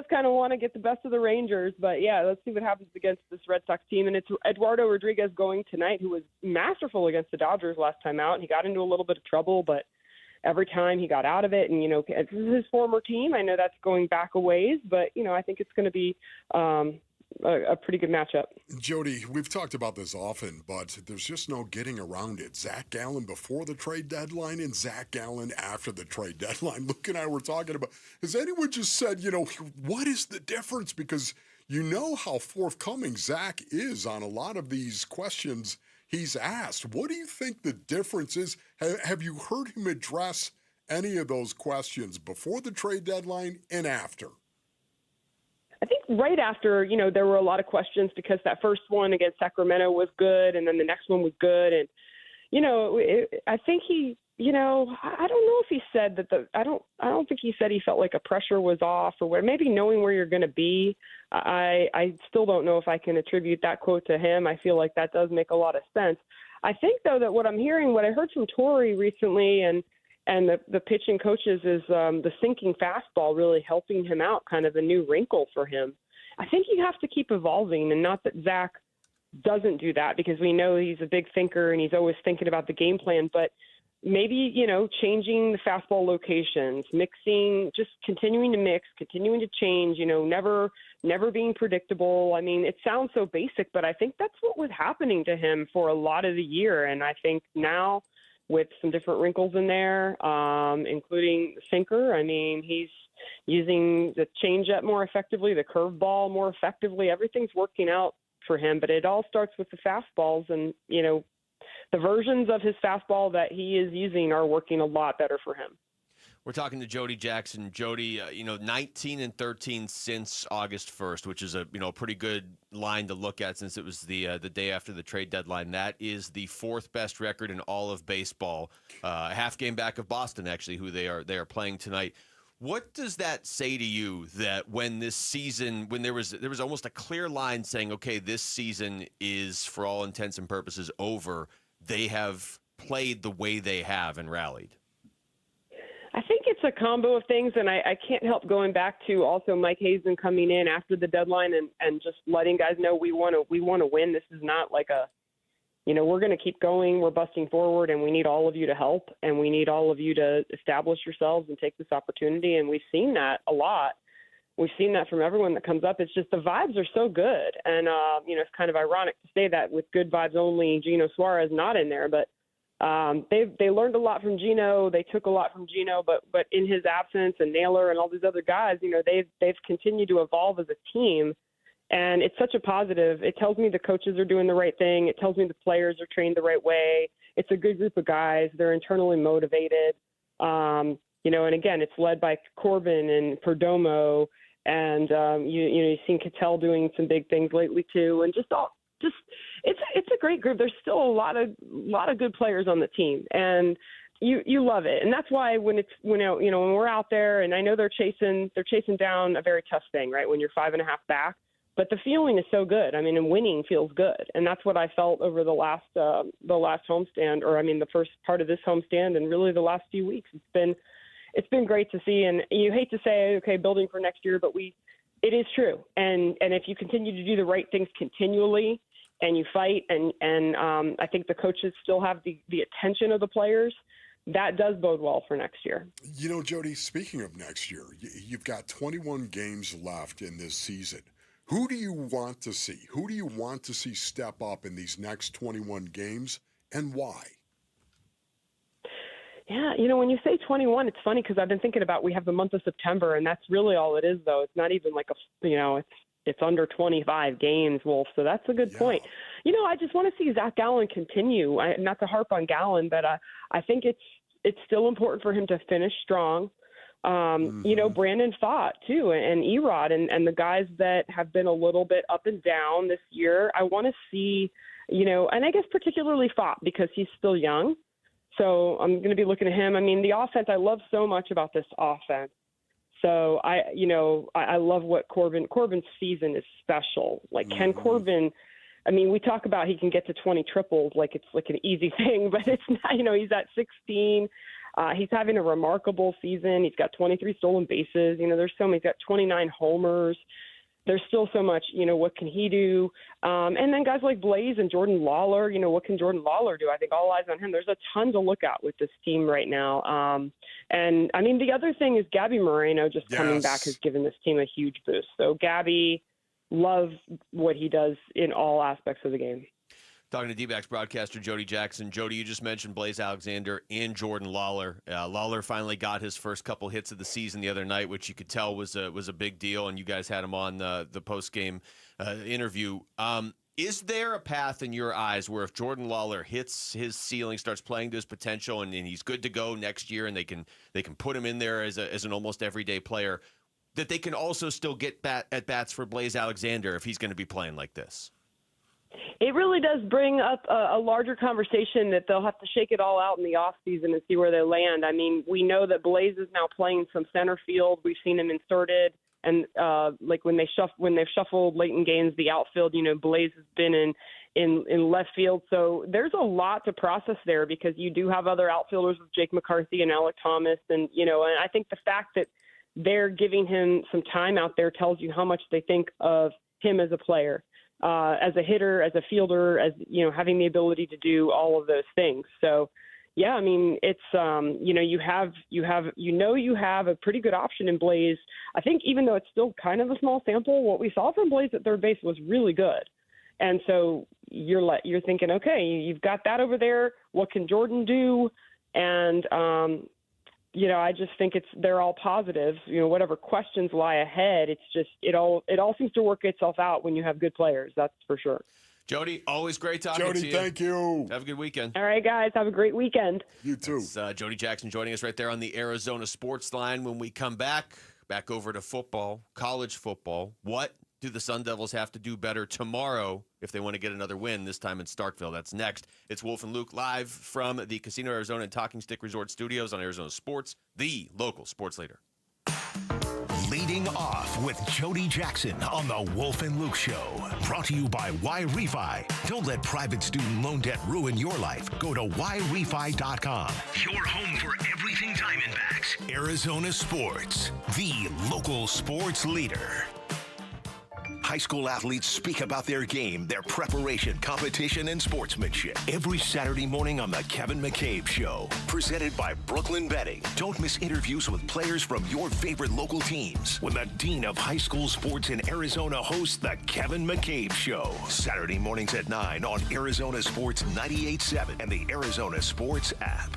kind of want to get the best of the Rangers. But yeah, let's see what happens against this Red Sox team. And it's Eduardo Rodriguez going tonight, who was masterful against the Dodgers last time out. He got into a little bit of trouble, but every time he got out of it, and, this is his former team. I know that's going back a ways, but, I think it's going to be a pretty good matchup. Jody, we've talked about this often, but there's just no getting around it. Zach Gallen before the trade deadline and Zach Gallen after the trade deadline. Luke and I were talking about, has anyone just said, what is the difference? Because you know how forthcoming Zach is on a lot of these questions he's asked. What do you think the difference is? Have you heard him address any of those questions before the trade deadline and after? I think right after, there were a lot of questions because that first one against Sacramento was good, and then the next one was good. And, I think he, I don't know if he said that I don't think he said he felt like a pressure was off or maybe knowing where you're going to be. I still don't know if I can attribute that quote to him. I feel like that does make a lot of sense. I think, though, that what I heard from Torrey recently and the pitching coaches is the sinking fastball really helping him out, kind of a new wrinkle for him. I think you have to keep evolving, and not that Zach doesn't do that, because we know he's a big thinker and he's always thinking about the game plan, but maybe, changing the fastball locations, mixing, just continuing to mix, continuing to change, never being predictable. I mean, it sounds so basic, but I think that's what was happening to him for a lot of the year. And I think now, with some different wrinkles in there, including sinker. I mean, he's using the changeup more effectively, the curveball more effectively. Everything's working out for him, but it all starts with the fastballs. And, the versions of his fastball that he is using are working a lot better for him. We're talking to Jody Jackson. Jody, 19-13 since August 1st, which is a pretty good line to look at since it was the day after the trade deadline. That is the fourth best record in all of baseball. A half game back of Boston, actually, who they are playing tonight. What does that say to you that when this season, when there was almost a clear line saying, okay, this season is for all intents and purposes over, they have played the way they have and rallied? I think it's a combo of things, and I can't help going back to also Mike Hazen coming in after the deadline and just letting guys know we want to win. This is not like we're going to keep going. We're busting forward, and we need all of you to help, and we need all of you to establish yourselves and take this opportunity. And we've seen that a lot. We've seen that from everyone that comes up. It's just the vibes are so good, and it's kind of ironic to say that with good vibes only. Gino Suarez not in there, but. They learned a lot from Gino. They took a lot from Gino, but in his absence, and Naylor and all these other guys, they've continued to evolve as a team, and it's such a positive. It tells me the coaches are doing the right thing. It tells me the players are trained the right way. It's a good group of guys. They're internally motivated. And again, it's led by Corbin and Perdomo, and you've seen Cattell doing some big things lately too, and it's a great group. There's still a lot of good players on the team, and you love it. And that's why when we're out there, and I know they're chasing down a very tough thing, right? When you're 5.5 back, but the feeling is so good. I mean, and winning feels good, and that's what I felt over the last homestand, or the first part of this homestand, and really the last few weeks. It's been great to see, and you hate to say, okay, building for next year, but it is true. And if you continue to do the right things continually and you fight and I think the coaches still have the attention of the players, that does bode well for next year. Jody, speaking of next year, you've got 21 games left in this season. Who do you want to see? Who do you want to see step up in these next 21 games, and why? Yeah, when you say 21, it's funny because I've been thinking about we have the month of September, and that's really all it is, though. It's not even like it's under 25 games, Wolf, so that's a good point. I just want to see Zach Gallen continue. Not to harp on Gallen, but I think it's still important for him to finish strong. Brandon Pfaadt, too, and Erod, and the guys that have been a little bit up and down this year. I want to see and I guess particularly Fop because he's still young. So I'm going to be looking at him. I mean, the offense, I love so much about this offense. So I love what Corbin's season is special. Like Ken Corbin, I mean, we talk about he can get to 20 triples like it's like an easy thing, but it's not, he's at 16. He's having a remarkable season. He's got 23 stolen bases. There's so many. He's got 29 homers. There's still so much, what can he do? And then guys like Blaze and Jordan Lawler, what can Jordan Lawler do? I think all eyes on him. There's a ton to look at with this team right now. And, I mean, the other thing is Gabby Moreno just coming back has given this team a huge boost. So Gabby, love what he does in all aspects of the game. Talking to D-backs broadcaster Jody Jackson. Jody, you just mentioned Blaze Alexander and Jordan Lawler. Lawler finally got his first couple hits of the season the other night, which you could tell was a big deal, and you guys had him on the post-game interview. Is there a path in your eyes where if Jordan Lawler hits his ceiling, starts playing to his potential, and he's good to go next year, and they can put him in there as an almost everyday player, that they can also still get at bats for Blaze Alexander if he's going to be playing like this? It really does bring up a larger conversation that they'll have to shake it all out in the offseason and see where they land. I mean, we know that Blaze is now playing some center field. We've seen him inserted. And like when they've shuffled late in games, the outfield, Blaze has been in left field. So there's a lot to process there because you do have other outfielders with Jake McCarthy and Alec Thomas. And, and I think the fact that they're giving him some time out there tells you how much they think of him as a player. As a hitter, as a fielder, as having the ability to do all of those things. So, yeah, I mean, it's you have a pretty good option in Blaze. I think even though it's still kind of a small sample, what we saw from Blaze at third base was really good. And so you're thinking, okay, you've got that over there. What can Jordan do? And I just think they're all positive. Whatever questions lie ahead, it's just it all seems to work itself out when you have good players. That's for sure. Jody, always great talking to you. Jody, thank you. Have a good weekend. All right, guys, have a great weekend. You too. That's, Jody Jackson joining us right there on the Arizona Sports Line. When we come back over to football, college football. What do the Sun Devils have to do better tomorrow if they want to get another win, this time in Starkville? That's next. It's Wolf and Luke live from the Casino Arizona and Talking Stick Resort Studios on Arizona Sports, the local sports leader. Leading off with Jody Jackson on the Wolf and Luke Show. Brought to you by Y-Refi. Don't let private student loan debt ruin your life. Go to YRefi.com. Your home for everything Diamondbacks. Arizona Sports, the local sports leader. High school athletes speak about their game, their preparation, competition, and sportsmanship. Every Saturday morning on The Kevin McCabe Show. Presented by Brooklyn Betting. Don't miss interviews with players from your favorite local teams when the Dean of High School Sports in Arizona hosts The Kevin McCabe Show. Saturday mornings at 9 on Arizona Sports 98.7 and the Arizona Sports app.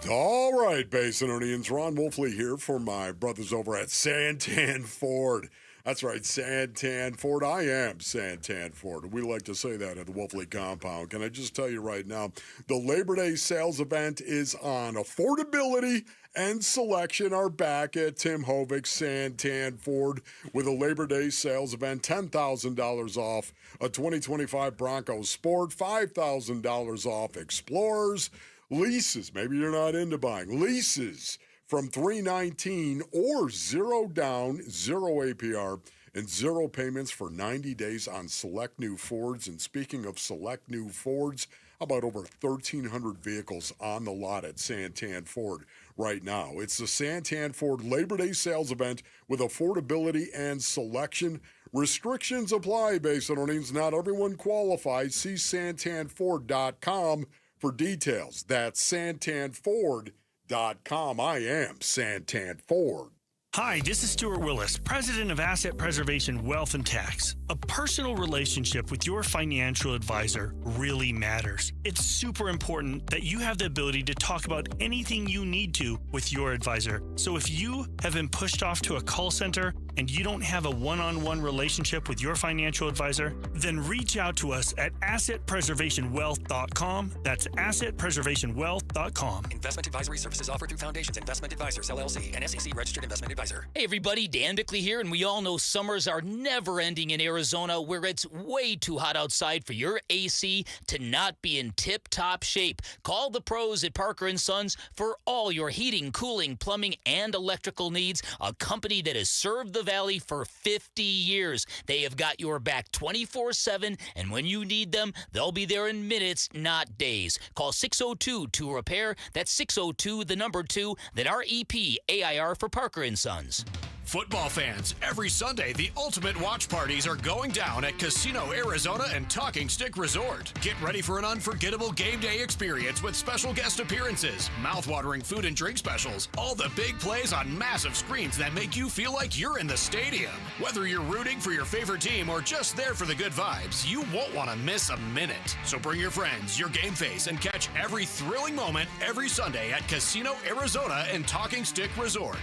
All right, Basinonians. Ron Wolfley here for my brothers over at Santan Ford. That's right, Santan Ford. I am Santan Ford. We like to say that at the Wolfley compound. Can I just tell you right now, the Labor Day sales event is on. Affordability and selection are back at Tim Hovig's Santan Ford with a Labor Day sales event. $10,000 off a 2025 Bronco Sport, $5,000 off Explorers, leases. Maybe you're not into buying. Leases from $319 or zero down, zero APR, and zero payments for 90 days on select new Fords. And speaking of select new Fords, how about over 1,300 vehicles on the lot at Santan Ford right now? It's the Santan Ford Labor Day sales event with affordability and selection. Restrictions apply, Basinonians. Not everyone qualifies. See santanford.com for details. That's santanford.com. I am Santan Ford. Hi, this is Stuart Willis, President of Asset Preservation Wealth and Tax. A personal relationship with your financial advisor really matters. It's super important that you have the ability to talk about anything you need to with your advisor. So if you have been pushed off to a call center, and you don't have a one-on-one relationship with your financial advisor, then reach out to us at assetpreservationwealth.com. That's assetpreservationwealth.com. Investment advisory services offered through Foundations Investment Advisors, LLC, an SEC registered investment advisor. Hey everybody, Dan Bickley here, and we all know summers are never ending in Arizona, where it's way too hot outside for your AC to not be in tip-top shape. Call the pros at Parker & Sons for all your heating, cooling, plumbing, and electrical needs, a company that has served the Valley for 50 years. They have got your back 24/7, and when you need them, they'll be there in minutes, not days. Call 602-2-REPAIR. That's 602, the number 2, then REP AIR for Parker & Sons. Football fans, every Sunday, the ultimate watch parties are going down at Casino Arizona and Talking Stick Resort. Get ready for an unforgettable game day experience with special guest appearances, mouth-watering food and drink specials, all the big plays on massive screens that make you feel like you're in the stadium. Whether you're rooting for your favorite team or just there for the good vibes, you won't want to miss a minute. So bring your friends, your game face, and catch every thrilling moment every Sunday at Casino Arizona and Talking Stick Resort.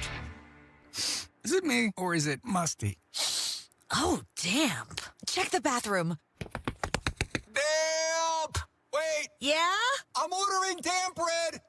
Is it me, or is it musty? Oh, damp. Check the bathroom. Damp! Wait! Yeah? I'm ordering Damp Rid!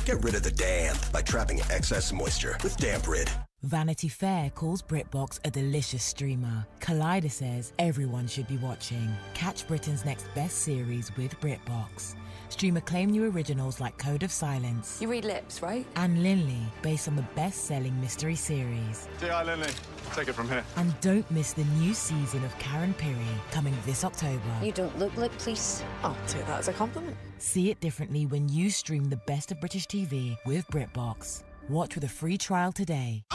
Get rid of the damp by trapping excess moisture with Damp Rid. Vanity Fair calls BritBox a delicious streamer. Collider says everyone should be watching. Catch Britain's next best series with BritBox. Stream acclaimed new originals like Code of Silence. You read lips, right? And Linley, based on the best-selling mystery series. G.I. Linley. Take it from here. And don't miss the new season of Karen Piri, coming this October. You don't look like police. I'll take that as a compliment. See it differently when you stream the best of British TV with BritBox. Watch with a free trial today.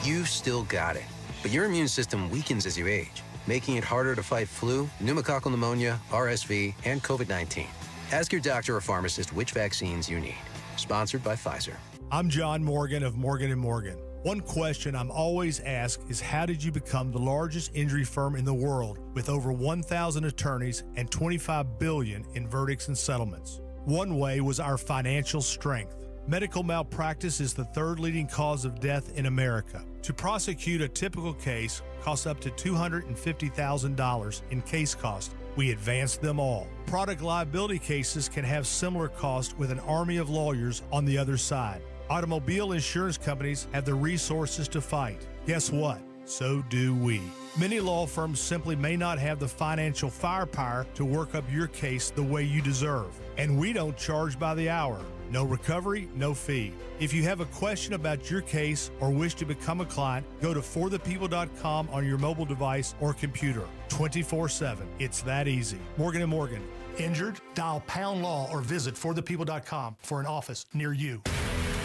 You've still got it, but your immune system weakens as you age, making it harder to fight flu, pneumococcal pneumonia, RSV, and COVID-19. Ask your doctor or pharmacist which vaccines you need. Sponsored by Pfizer. I'm John Morgan of Morgan & Morgan. One question I'm always asked is, how did you become the largest injury firm in the world with over 1,000 attorneys and $25 billion in verdicts and settlements? One way was our financial strength. Medical malpractice is the third leading cause of death in America. To prosecute a typical case costs up to $250,000 in case cost. We advance them all. Product liability cases can have similar costs with an army of lawyers on the other side. Automobile insurance companies have the resources to fight. Guess what? So do we. Many law firms simply may not have the financial firepower to work up your case the way you deserve. And we don't charge by the hour. No recovery, no fee. If you have a question about your case or wish to become a client, go to forthepeople.com on your mobile device or computer. 24/7. It's that easy. Morgan & Morgan. Injured? Dial #law or visit forthepeople.com for an office near you.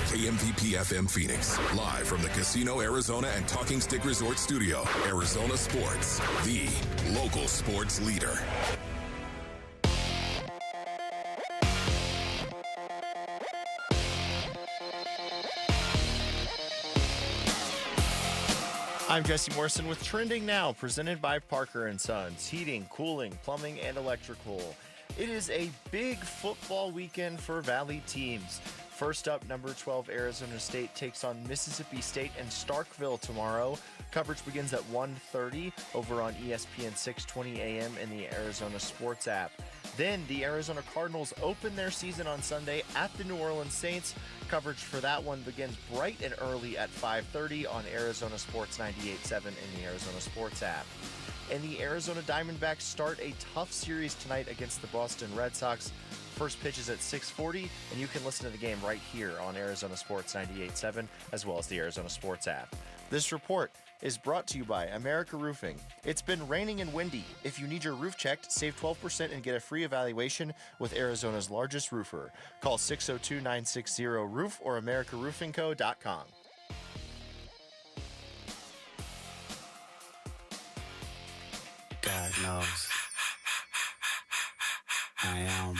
KMVP FM Phoenix, live from the Casino Arizona and Talking Stick Resort Studio. Arizona Sports, the local sports leader. I'm Jesse Morrison with Trending Now, presented by Parker & Sons, heating, cooling, plumbing, and electrical. It is a big football weekend for Valley teams. First up, number 12 Arizona State takes on Mississippi State in Starkville tomorrow. Coverage begins at 1:30 over on ESPN 620 AM in the Arizona Sports app. Then the Arizona Cardinals open their season on Sunday at the New Orleans Saints. Coverage for that one begins bright and early at 5:30 on Arizona Sports 98.7 in the Arizona Sports app. And the Arizona Diamondbacks start a tough series tonight against the Boston Red Sox. First pitch is at 6:40, and you can listen to the game right here on Arizona Sports 98.7 as well as the Arizona Sports app. This report is brought to you by America Roofing. It's been raining and windy. If you need your roof checked, save 12% and get a free evaluation with Arizona's largest roofer. Call 602-960-ROOF or AmericaRoofingCo.com. God knows I am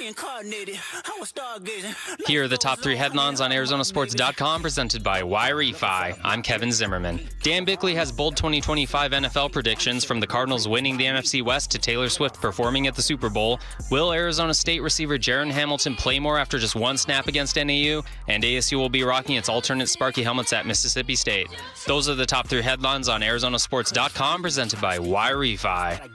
reincarnated. I was stargazing. Here are the top 3 headlines on ArizonaSports.com, presented by Wi-Refi. I'm Kevin Zimmerman. Dan Bickley has bold 2025 NFL predictions, from the Cardinals winning the NFC West to Taylor Swift performing at the Super Bowl. Will Arizona State receiver Jaron Hamilton play more after just one snap against NAU? And ASU will be rocking its alternate Sparky helmets at Mississippi State. Those are the top 3 headlines on ArizonaSports.com, presented by Wi-Refi. I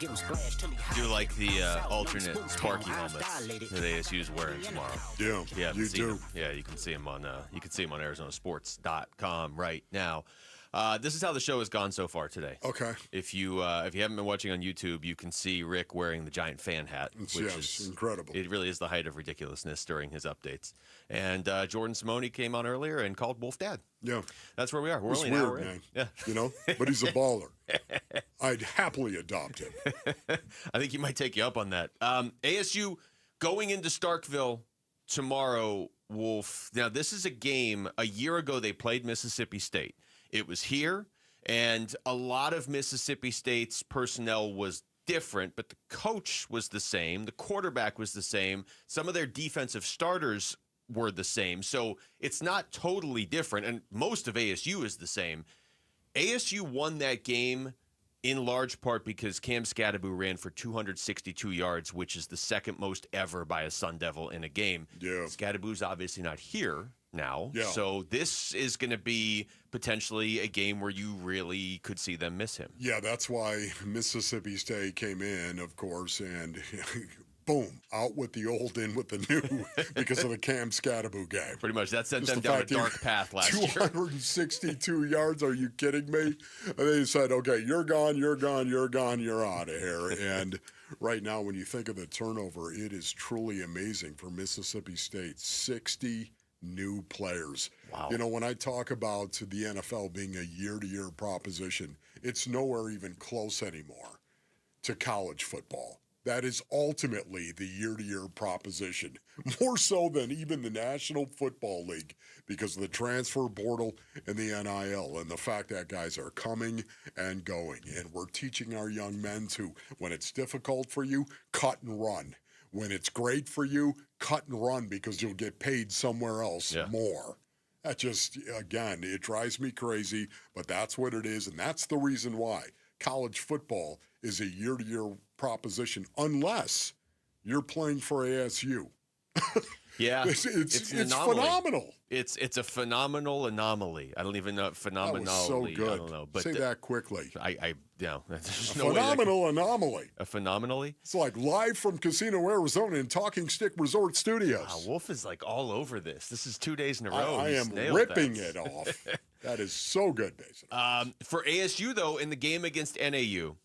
do like the alternate Sparky helmets that ASU is wearing tomorrow. Yeah, you do. Yeah, you can see them on ArizonaSports.com right now. This is how the show has gone so far today. Okay. If you haven't been watching on YouTube, you can see Rick wearing the giant fan hat, which is incredible. It really is the height of ridiculousness during his updates. And Jordan Simone came on earlier and called Wolf Dad. Yeah. That's where we are. We're it's only weird, an hour in. man. Yeah. You know, but he's a baller. I'd happily adopt him. I think he might take you up on that. ASU going into Starkville tomorrow, Wolf. Now, this is a game. A year ago, they played Mississippi State. It was here, and a lot of Mississippi State's personnel was different, but the coach was the same. The quarterback was the same. Some of their defensive starters were the same. So it's not totally different, and most of ASU is the same. ASU won that game in large part because Cam Scadaboo ran for 262 yards, which is the second most ever by a Sun Devil in a game. Yeah. Scadaboo's obviously not here now. Yeah. So this is going to be potentially a game where you really could see them miss him. Yeah, that's why Mississippi State came in, of course, and boom, out with the old, in with the new because of the Cam Scadaboo game. Pretty much. That sent them down a dark path last year. 262 yards. Are you kidding me? And they said, okay, you're gone, you're gone, you're gone, you're out of here. And right now, when you think of the turnover, it is truly amazing for Mississippi State. 60 new players. Wow. You know, when I talk about the NFL being a year-to-year proposition, it's nowhere even close anymore to college football. That is ultimately the year-to-year proposition, more so than even the National Football League, because of the transfer portal and the NIL and the fact that guys are coming and going. And we're teaching our young men to, when it's difficult for you, cut and run. When it's great for you, cut and run because you'll get paid somewhere else more. That just, again, it drives me crazy, but that's what it is, and that's the reason why college football is a year-to-year proposition unless you're playing for ASU. Yeah, it's phenomenal. It's a phenomenal anomaly. I don't even know phenomenally. That was so good. I don't know, but say that quickly. There's no phenomenal anomaly. A phenomenally. It's like live from Casino, Arizona, in Talking Stick Resort Studios. Wow, Wolf is like all over this. This is 2 days in a row. I am ripping it off. That is so good, basically. For ASU though, in the game against NAU,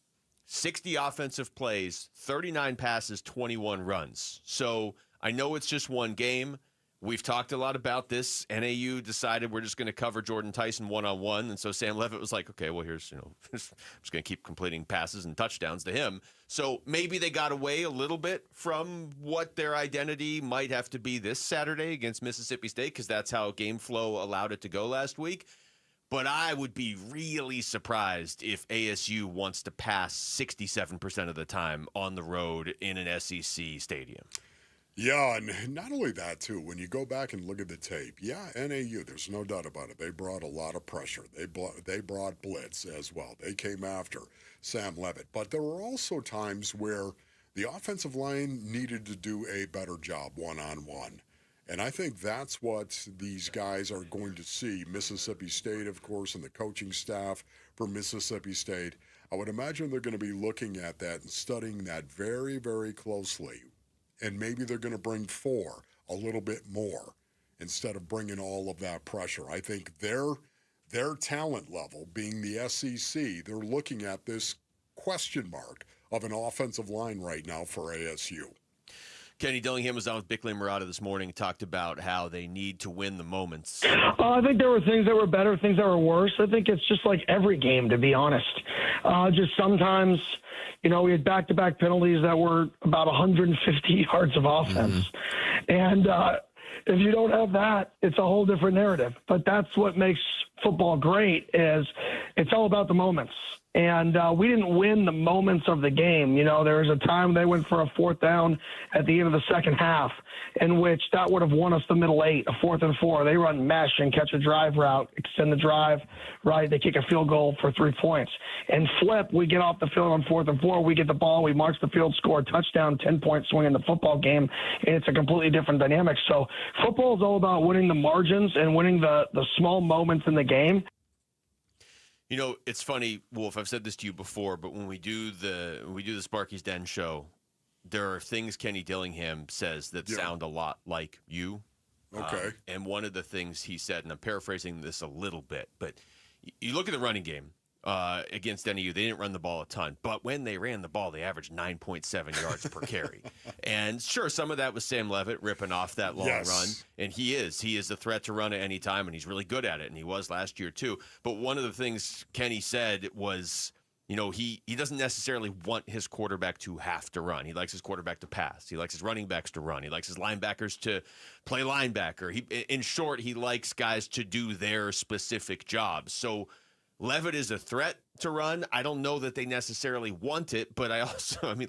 60 offensive plays, 39 passes, 21 runs. So I know it's just one game. We've talked a lot about this. NAU decided we're just going to cover Jordan Tyson one-on-one, and so Sam Levitt was like, okay, well, here's, I'm just going to keep completing passes and touchdowns to him. So maybe they got away a little bit from what their identity might have to be this Saturday against Mississippi State, because that's how game flow allowed it to go last week. But I would be really surprised if ASU wants to pass 67% of the time on the road in an SEC stadium. Yeah, and not only that, too, when you go back and look at the tape, NAU, there's no doubt about it. They brought a lot of pressure. They brought blitz as well. They came after Sam Levitt. But there were also times where the offensive line needed to do a better job one-on-one. And I think that's what these guys are going to see. Mississippi State, of course, and the coaching staff for Mississippi State. I would imagine they're going to be looking at that and studying that very, very closely. And maybe they're going to bring four, a little bit more, instead of bringing all of that pressure. I think their talent level, being the SEC, they're looking at this question mark of an offensive line right now for ASU. Kenny Dillingham was on with Bickley and Murata this morning and talked about how they need to win the moments. I think there were things that were better, things that were worse. I think it's just like every game, to be honest. Just sometimes, we had back-to-back penalties that were about 150 yards of offense. Mm-hmm. And if you don't have that, it's a whole different narrative. But that's what makes football great is it's all about the moments. And we didn't win the moments of the game. You know, there was a time they went for a 4th down at the end of the second half, in which that would have won us the middle 8, a 4th and 4. They run mesh and catch a drive route, extend the drive, right? They kick a field goal for 3 points. And flip, we get off the field on 4th and 4. We get the ball, we march the field, score a touchdown, 10-point swing in the football game, and it's a completely different dynamic. So football is all about winning the margins and winning the small moments in the game. You know, it's funny, Wolf, I've said this to you before, but when we do the Sparky's Den show, there are things Kenny Dillingham says that sound a lot like you. Okay. And one of the things he said, and I'm paraphrasing this a little bit, but you look at the running game against NAU, they didn't run the ball a ton, but when they ran the ball, they averaged 9.7 yards per carry. And sure, some of that was Sam Levitt ripping off that long run, and he is a threat to run at any time, and he's really good at it, and he was last year too. But one of the things Kenny said was, you know, he doesn't necessarily want his quarterback to have to run. He likes his quarterback to pass. He likes his running backs to run. He likes his linebackers to play linebacker. In short, he likes guys to do their specific jobs. So Levitt is a threat to run. I don't know that they necessarily want it, but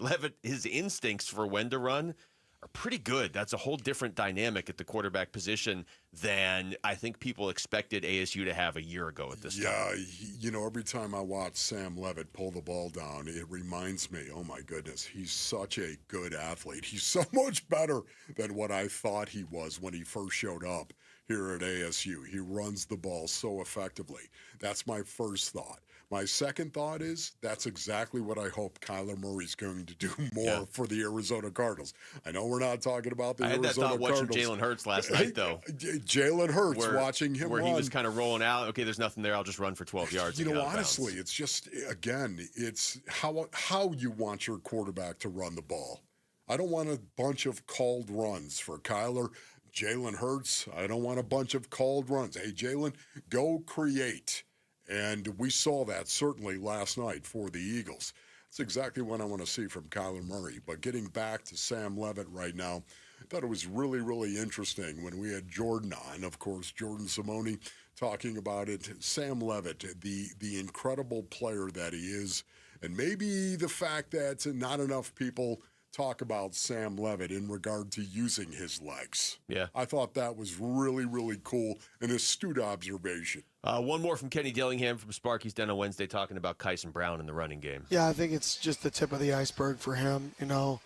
Levitt, his instincts for when to run are pretty good. That's a whole different dynamic at the quarterback position than I think people expected ASU to have a year ago at this time. Yeah, you know, every time I watch Sam Levitt pull the ball down, it reminds me, oh my goodness, he's such a good athlete. He's so much better than what I thought he was when he first showed up here at ASU. He runs the ball so effectively. That's my first thought. My second thought is that's exactly what I hope Kyler Murray's going to do more for the Arizona Cardinals. I know we're not talking about the Arizona Cardinals. I had that thought watching Jalen Hurts last night, though. Jalen Hurts, watching him where run. He was kind of rolling out. Okay, there's nothing there. I'll just run for 12 yards. You know, honestly, it's just, again, it's how you want your quarterback to run the ball. I don't want a bunch of called runs for Kyler. Jalen Hurts, I don't want a bunch of called runs. Hey, Jalen, go create. And we saw that certainly last night for the Eagles. That's exactly what I want to see from Kyler Murray. But getting back to Sam Levitt right now, I thought it was really, really interesting when we had Jordan on. Of course, Jordan Simone talking about it. Sam Levitt, the incredible player that he is, and maybe the fact that not enough people talk about Sam Levitt in regard to using his legs. Yeah. I thought that was really, really cool, an astute observation. One more from Kenny Dillingham from Sparky's Den on Wednesday talking about Kyson Brown in the running game. Yeah, I think it's just the tip of the iceberg for him. You know,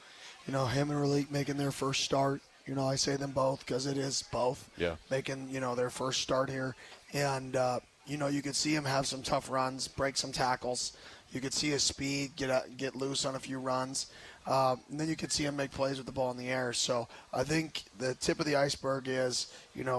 him and Raleigh making their first start. You know, I say them both because it is both. Yeah. Making, their first start here. And, you could see him have some tough runs, break some tackles. You could see his speed, get loose on a few runs. And then you could see him make plays with the ball in the air. So I think the tip of the iceberg is,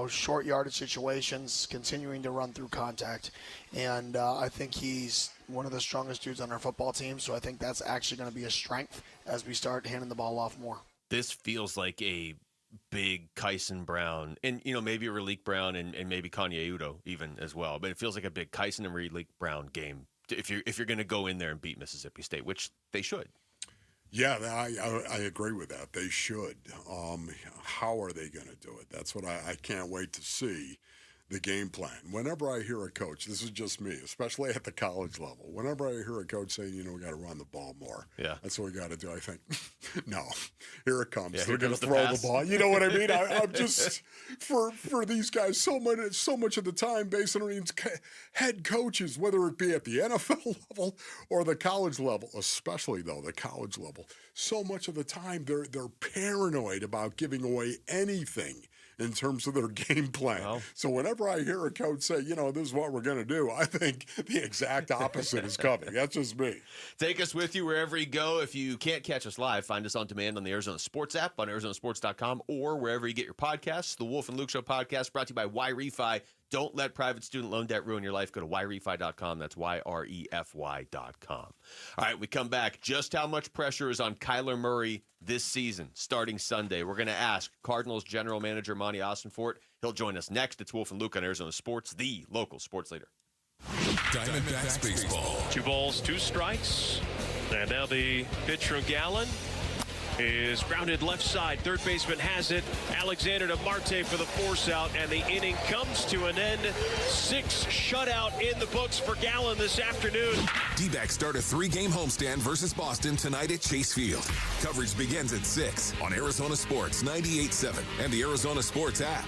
short yardage situations, continuing to run through contact. And I think he's one of the strongest dudes on our football team. So I think that's actually going to be a strength as we start handing the ball off more. This feels like a big Kyson Brown and, maybe Raleigh Brown and maybe Kanye Udo even as well. But it feels like a big Kyson and Raleigh Brown game if you're going to go in there and beat Mississippi State, which they should. Yeah, I agree with that. They should. How are they going to do it? That's what I can't wait to see, the game plan. Whenever I hear a coach, this is just me, especially at the college level, whenever I hear a coach saying, we got to run the ball more. Yeah. That's what we got to do. I think, no, here it comes. Yeah, They're going to throw the ball. You know what I mean? I'm just, for these guys, so much of the time, based on head coaches, whether it be at the NFL level or the college level, especially, though, the college level, so much of the time they're paranoid about giving away anything in terms of their game plan. Wow. So whenever I hear a coach say, this is what we're going to do, I think the exact opposite is coming. That's just me. Take us with you wherever you go. If you can't catch us live, find us on demand on the Arizona Sports app, on ArizonaSports.com, or wherever you get your podcasts. The Wolf and Luke Show podcast brought to you by YRefi. Don't let private student loan debt ruin your life. Go to YRefi.com. That's YREFY.com. All right, we come back. Just how much pressure is on Kyler Murray this season, starting Sunday? We're going to ask Cardinals General Manager Monty Ossenfort. He'll join us next. It's Wolf and Luke on Arizona Sports, the local sports leader. Diamondbacks baseball. 2 balls, 2 strikes. And now the pitch from Gallen. is grounded left side. Third baseman has it. Alexander to Marte for the force out, and the inning comes to an end. 6 shutout in the books for Gallen this afternoon. D-backs start a 3-game homestand versus Boston tonight at Chase Field. Coverage begins at 6 on Arizona Sports 98.7 and the Arizona Sports app.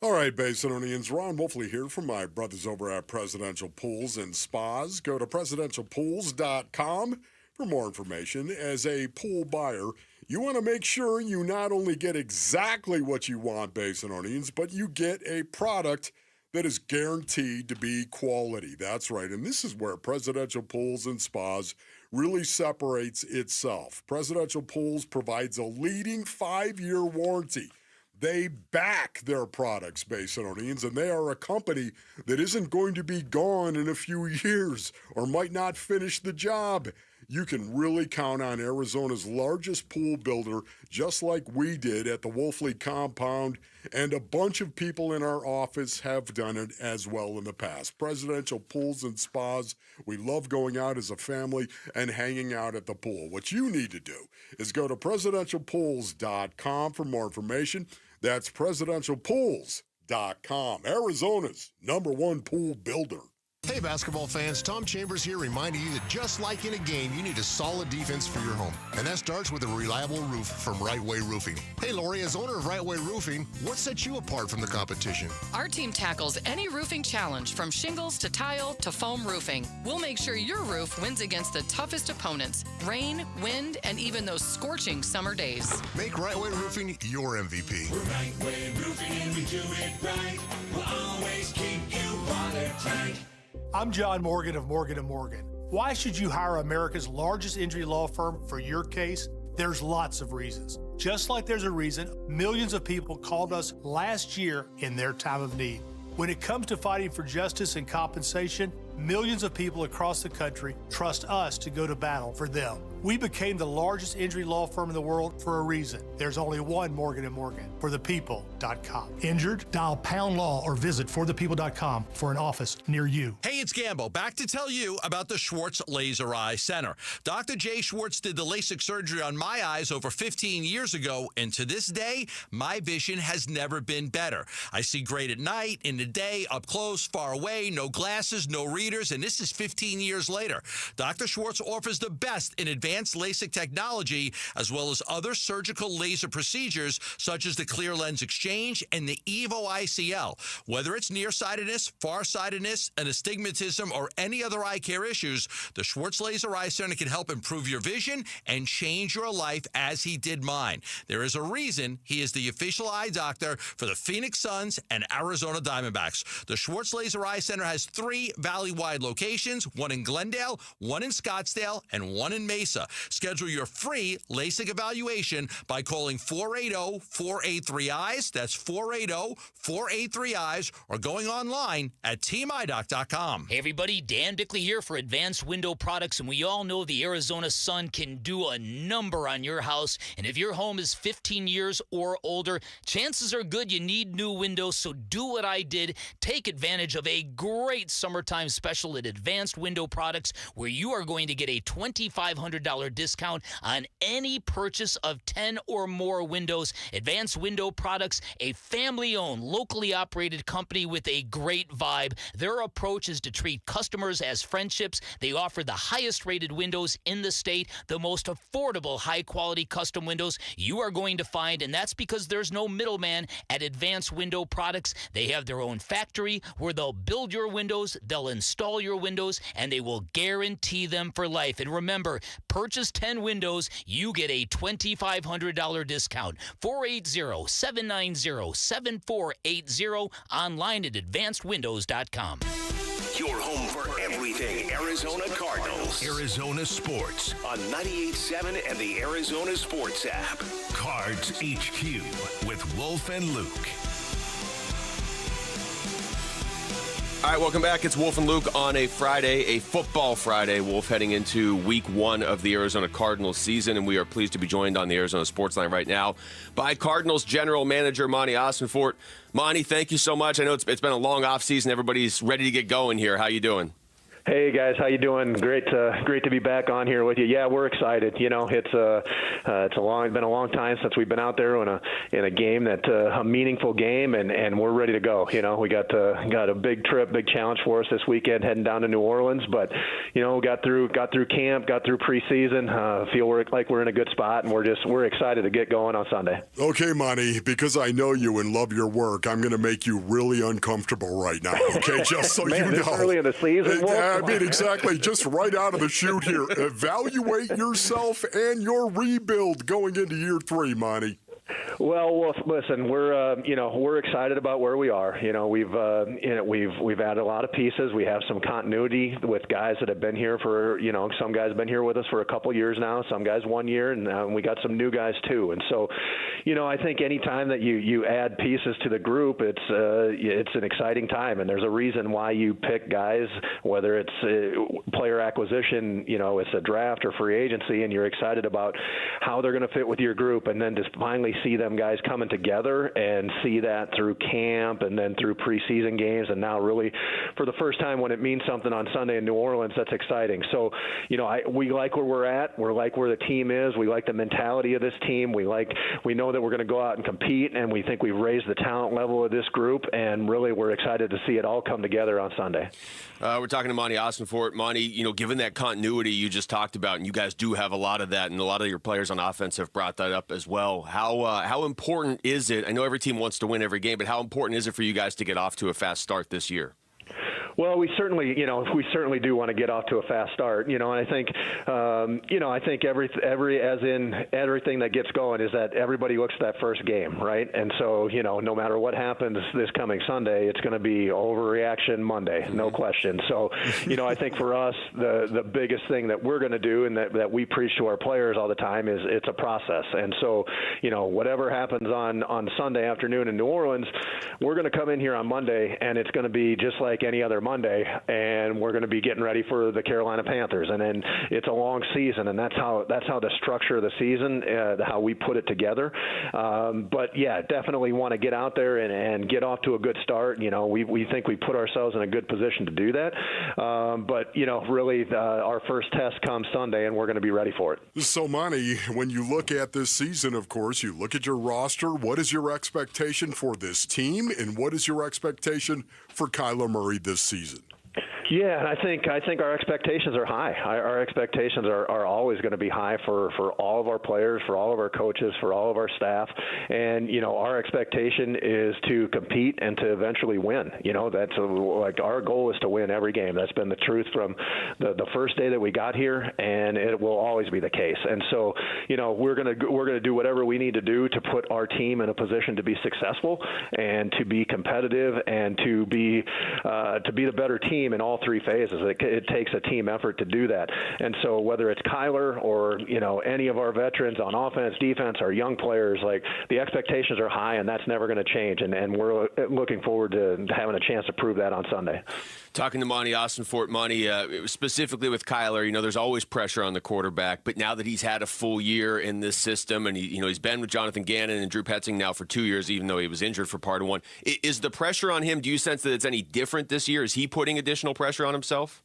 All right, Basinonians, Ron Wolfley here from my brothers over at Presidential Pools and Spas. Go to presidentialpools.com for more information. As a pool buyer, you want to make sure you not only get exactly what you want, Basinonians, but you get a product that is guaranteed to be quality. That's right, and this is where Presidential Pools and Spas really separates itself. Presidential Pools provides a leading 5-year warranty. They back their products, Basinonians, and they are a company that isn't going to be gone in a few years or might not finish the job. You can really count on Arizona's largest pool builder, just like we did at the Wolfley compound, and a bunch of people in our office have done it as well in the past. Presidential Pools and Spas, we love going out as a family and hanging out at the pool. What you need to do is go to presidentialpools.com for more information. That's presidentialpools.com, Arizona's #1 pool builder. Hey, basketball fans, Tom Chambers here reminding you that just like in a game, you need a solid defense for your home. And that starts with a reliable roof from Right Way Roofing. Hey, Lori, as owner of Right Way Roofing, what sets you apart from the competition? Our team tackles any roofing challenge, from shingles to tile to foam roofing. We'll make sure your roof wins against the toughest opponents, rain, wind, and even those scorching summer days. Make Right Way Roofing your MVP. We're Right Way Roofing and we do it right. We'll always keep you watertight. I'm John Morgan of Morgan & Morgan. Why should you hire America's largest injury law firm for your case? There's lots of reasons. Just like there's a reason millions of people called us last year in their time of need. When it comes to fighting for justice and compensation, millions of people across the country trust us to go to battle for them. We became the largest injury law firm in the world for a reason. There's only one Morgan & Morgan, forthepeople.com. Injured? Dial #law or visit forthepeople.com for an office near you. Hey, it's Gambo, back to tell you about the Schwartz Laser Eye Center. Dr. Jay Schwartz did the LASIK surgery on my eyes over 15 years ago, and to this day, my vision has never been better. I see great at night, in the day, up close, far away, no glasses, no readers, and this is 15 years later. Dr. Schwartz offers the best in advanced LASIK technology, as well as other surgical laser procedures such as the clear lens exchange and the Evo ICL. Whether it's nearsightedness, farsightedness, an astigmatism, or any other eye care issues, the Schwartz Laser Eye Center can help improve your vision and change your life as he did mine. There is a reason he is the official eye doctor for the Phoenix Suns and Arizona Diamondbacks. The Schwartz Laser Eye Center has 3 valley-wide locations, one in Glendale, one in Scottsdale, and one in Mesa. Schedule your free LASIK evaluation by calling 480-483-EYES. That's 480-483-EYES, or going online at teamidoc.com. Hey, everybody, Dan Bickley here for Advanced Window Products, and we all know the Arizona sun can do a number on your house. And if your home is 15 years or older, chances are good you need new windows, so do what I did. Take advantage of a great summertime special at Advanced Window Products, where you are going to get a $2,500 discount on any purchase of 10 or more windows. Advanced Window Products, a family-owned, locally operated company with a great vibe. Their approach is to treat customers as friendships. They offer the highest-rated windows in the state, the most affordable, high-quality custom windows you are going to find, and that's because there's no middleman at Advanced Window Products. They have their own factory where they'll build your windows, they'll install your windows, and they will guarantee them for life. And remember, purchase 10 windows, you get a $2,500 discount. 480-790-7480, online at advancedwindows.com. Your home for everything Arizona Cardinals. Arizona Sports on 98.7 and the Arizona Sports app. Cards HQ with Wolf and Luke. All right, welcome back. It's Wolf and Luke on a Friday, a football Friday. Wolf heading into week 1 of the Arizona Cardinals season, and we are pleased to be joined on the Arizona Sports Line right now by Cardinals General Manager Monty Ossenfort. Monty, thank you so much. I know it's been a long offseason. Everybody's ready to get going here. How you doing? Hey guys, how you doing? Great to be back on here with you. Yeah, we're excited. You know, it's been a long time since we've been out there in a game a meaningful game, and we're ready to go. You know, we got a big trip, big challenge for us this weekend, heading down to New Orleans. But you know, got through camp, got through preseason. Feel like we're in a good spot, and we're excited to get going on Sunday. Okay, Monty, because I know you and love your work, I'm going to make you really uncomfortable right now. Okay, just so Man, you know. This early in the season. I mean, exactly. Just right out of the chute here. Evaluate yourself and your rebuild going into year 3, Monty. Well, listen, we're excited about where we are. You know, we've added a lot of pieces. We have some continuity with guys that have been here for, you know, some guys have been here with us for a couple years now, some guys 1 year, and we got some new guys too. And so, you know, I think any time that you add pieces to the group, it's an exciting time, and there's a reason why you pick guys, whether it's player acquisition, you know, it's a draft or free agency, and you're excited about how they're going to fit with your group, and then just finally see them guys coming together and see that through camp and then through preseason games, and now really for the first time when it means something on Sunday in New Orleans, that's exciting. So, you know, we like where we're at. We like where the team is. We like the mentality of this team. We know that we're going to go out and compete, and we think we've raised the talent level of this group, and really we're excited to see it all come together on Sunday. We're talking to Monty Ossenfort. Monty, you know, given that continuity you just talked about, and you guys do have a lot of that, and a lot of your players on offense have brought that up as well. How important is it? I know every team wants to win every game, but how important is it for you guys to get off to a fast start this year? Well, we certainly do want to get off to a fast start, you know, and I think, I think everything that gets going is that everybody looks at that first game, right? And so, you know, no matter what happens this coming Sunday, it's going to be overreaction Monday, no question. So, you know, I think for us, the biggest thing that we're going to do and that we preach to our players all the time is it's a process. And so, you know, whatever happens on Sunday afternoon in New Orleans, we're going to come in here on Monday, and it's going to be just like any other Monday, and we're going to be getting ready for the Carolina Panthers, and then it's a long season, and that's how the structure of the season, how we put it together. But yeah, definitely want to get out there and get off to a good start. You know, we think we put ourselves in a good position to do that. But you know, really, our first test comes Sunday, and we're going to be ready for it. So, Monty, when you look at this season, of course, you look at your roster. What is your expectation for this team, and what is your expectation for Kyler Murray this season? Yeah, and I think our expectations are high. Our expectations are always going to be high for all of our players, for all of our coaches, for all of our staff. And, you know, our expectation is to compete and to eventually win. You know, that's like our goal is to win every game. That's been the truth from the first day that we got here, and it will always be the case. And so, you know, we're going to do whatever we need to do to put our team in a position to be successful and to be competitive and to be the better team in all three phases. It takes a team effort to do that. And so whether it's Kyler or, you know, any of our veterans on offense, defense, our young players, like the expectations are high, and that's never going to change. And we're looking forward to having a chance to prove that on Sunday. Talking to Monty Ossenfort, Monty, specifically with Kyler, you know, there's always pressure on the quarterback, but now that he's had a full year in this system and he's been with Jonathan Gannon and Drew Petzing now for 2 years, even though he was injured for part of one, is the pressure on him, do you sense that it's any different this year? Is he putting additional pressure on himself?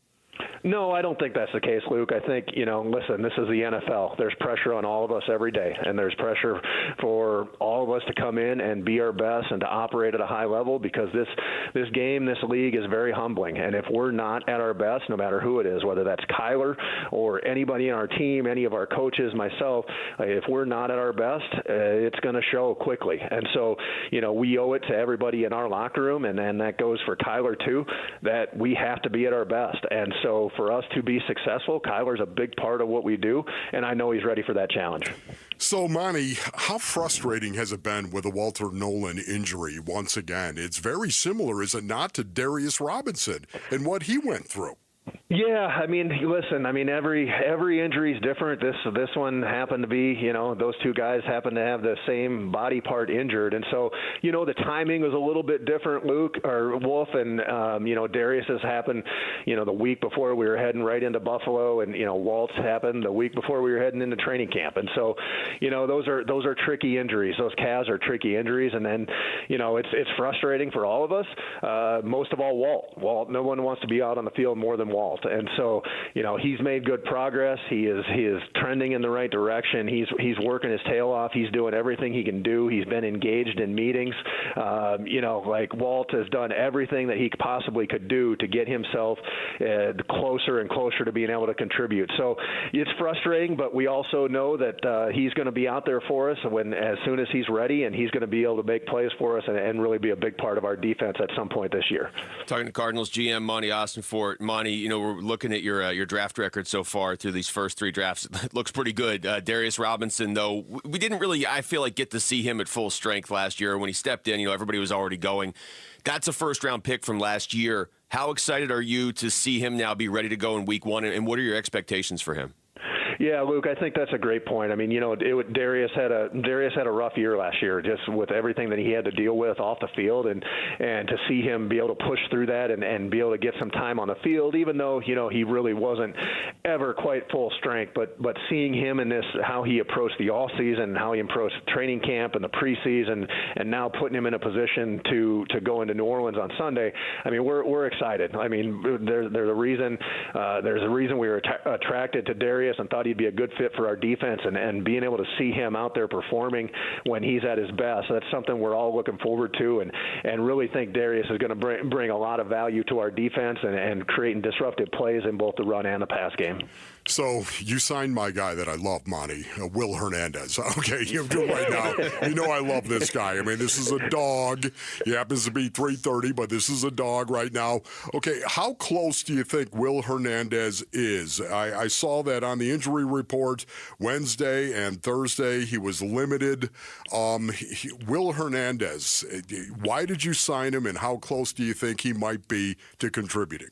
No, I don't think that's the case, Luke. I think, you know, listen, this is the NFL. There's pressure on all of us every day, and there's pressure for all of us to come in and be our best and to operate at a high level, because this game, this league is very humbling. And if we're not at our best, no matter who it is, whether that's Kyler or anybody in our team, any of our coaches, myself, if we're not at our best, it's going to show quickly. And so, you know, we owe it to everybody in our locker room, and that goes for Kyler too, that we have to be at our best. And so for us to be successful, Kyler's a big part of what we do, and I know he's ready for that challenge. So, Monty, how frustrating has it been with a Walter Nolan injury once again? It's very similar, is it not, to Darius Robinson and what he went through? Yeah, I mean, listen, I mean, every injury is different. This one happened to be, you know, those two guys happened to have the same body part injured. And so, you know, the timing was a little bit different, Luke, or Wolf, and, you know, Darius has happened, you know, the week before we were heading right into Buffalo, and, you know, Walt's happened the week before we were heading into training camp. And so, you know, those are tricky injuries. Those calves are tricky injuries. And then, you know, it's frustrating for all of us. Most of all, Walt, no one wants to be out on the field more than Walt. And so, he's made good progress. He is trending in the right direction. He's working his tail off. He's doing everything he can do. He's been engaged in meetings. Walt has done everything that he possibly could do to get himself closer and closer to being able to contribute. So it's frustrating, but we also know that he's going to be out there for us as soon as he's ready, and he's going to be able to make plays for us and really be a big part of our defense at some point this year. Talking to Cardinals GM Monty Austinfort. Monty, we're looking at your draft record so far through these first three drafts. It looks pretty good. Darius Robinson, though, we didn't really, I feel like, get to see him at full strength last year. When he stepped in, everybody was already going. That's a first-round pick from last year. How excited are you to see him now be ready to go in week one, and what are your expectations for him? Yeah, Luke, I think that's a great point. I mean, Darius had a rough year last year, just with everything that he had to deal with off the field, and to see him be able to push through that and be able to get some time on the field, even though he really wasn't ever quite full strength. But seeing him in this, how he approached the off season, how he approached training camp and the preseason, and now putting him in a position to go into New Orleans on Sunday. I mean, we're excited. I mean, there's a reason we were attracted to Darius and thought he'd be a good fit for our defense, and being able to see him out there performing when he's at his best, that's something we're all looking forward to, and really think Darius is going to bring a lot of value to our defense and creating disruptive plays in both the run and the pass game. So you signed my guy that I love, Monty, Will Hernandez. Okay, right now, I love this guy. I mean, this is a dog. He happens to be 330, but this is a dog right now. Okay, how close do you think Will Hernandez is? I saw that on the injury report Wednesday and Thursday. He was limited. Will Hernandez, why did you sign him, and how close do you think he might be to contributing?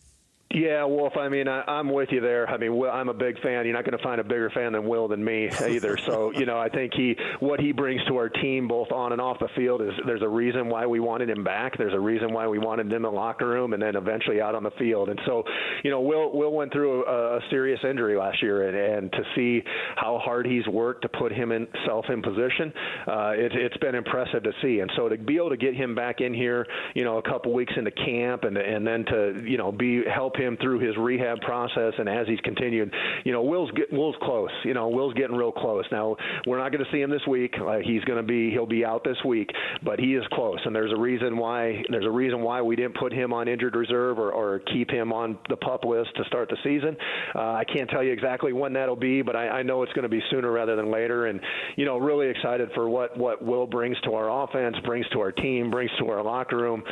Yeah, Wolf, I mean, I'm with you there. I mean, I'm a big fan. You're not going to find a bigger fan than Will than me either. So, I think what he brings to our team, both on and off the field, is there's a reason why we wanted him back. There's a reason why we wanted him in the locker room and then eventually out on the field. And so, Will went through a serious injury last year, and to see how hard he's worked to put himself in position, it's been impressive to see. And so to be able to get him back in here, a couple weeks into camp, and then to help him through his rehab process, and as he's continued, Will's close. Will's getting real close. Now, we're not going to see him this week. He'll be out this week, but he is close, and there's a reason why we didn't put him on injured reserve or keep him on the PUP list to start the season. I can't tell you exactly when that'll be, but I know it's going to be sooner rather than later, and really excited for what Will brings to our offense, brings to our team, brings to our locker room.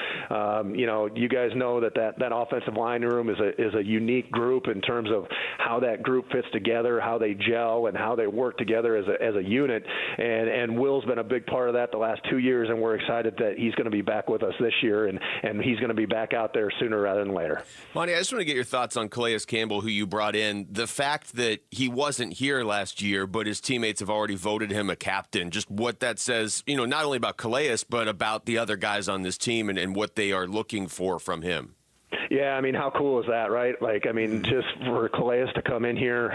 You guys know that offensive line room is a unique group in terms of how that group fits together, how they gel, and how they work together as a unit. And Will's been a big part of that the last 2 years, and we're excited that he's going to be back with us this year, and he's going to be back out there sooner rather than later. Monty, I just want to get your thoughts on Calais Campbell, who you brought in. The fact that he wasn't here last year, but his teammates have already voted him a captain, just what that says, not only about Calais, but about the other guys on this team and what they are looking for from him. Yeah, I mean, how cool is that, right? Just for Calais to come in here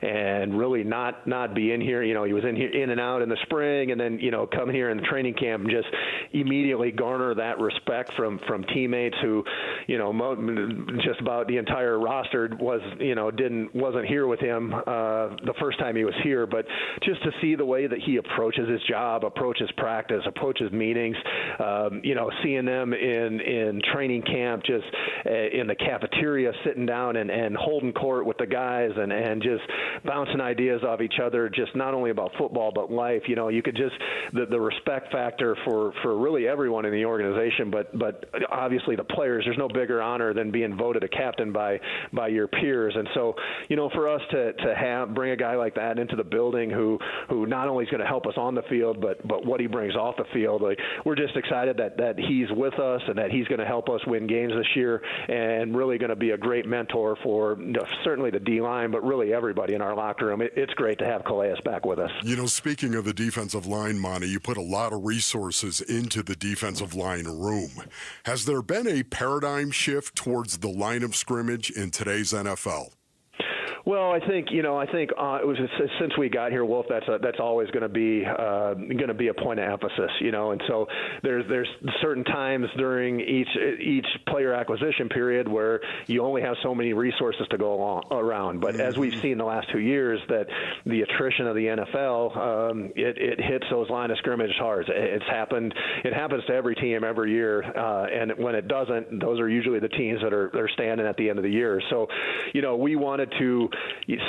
and really not be in here. He was in and out in the spring, and then come here in the training camp and just immediately garner that respect from teammates who, just about the entire roster wasn't here with him the first time he was here. But just to see the way that he approaches his job, approaches practice, approaches meetings, seeing them in training camp, just in the cafeteria, sitting down and holding court with the guys and just bouncing ideas off each other, just not only about football but life. You could just the respect factor for really everyone in the organization, but obviously the players. There's no bigger honor than being voted a captain by your peers. And so for us to bring a guy like that into the building who not only is going to help us on the field but what he brings off the field, we're just excited that he's with us and that he's going to help us win games this year, and really going to be a great mentor for certainly the D-line, but really everybody in our locker room. It's great to have Calais back with us. Speaking of the defensive line, Monty, you put a lot of resources into the defensive line room. Has there been a paradigm shift towards the line of scrimmage in today's NFL? Well, I think it was since we got here, Wolf. That's always going to be a point of emphasis, and so there's certain times during each player acquisition period where you only have so many resources to go around. But as we've seen the last 2 years, that the attrition of the NFL, it hits those line of scrimmage hard. It happens to every team every year, and when it doesn't, those are usually the teams that are standing at the end of the year. So, we wanted to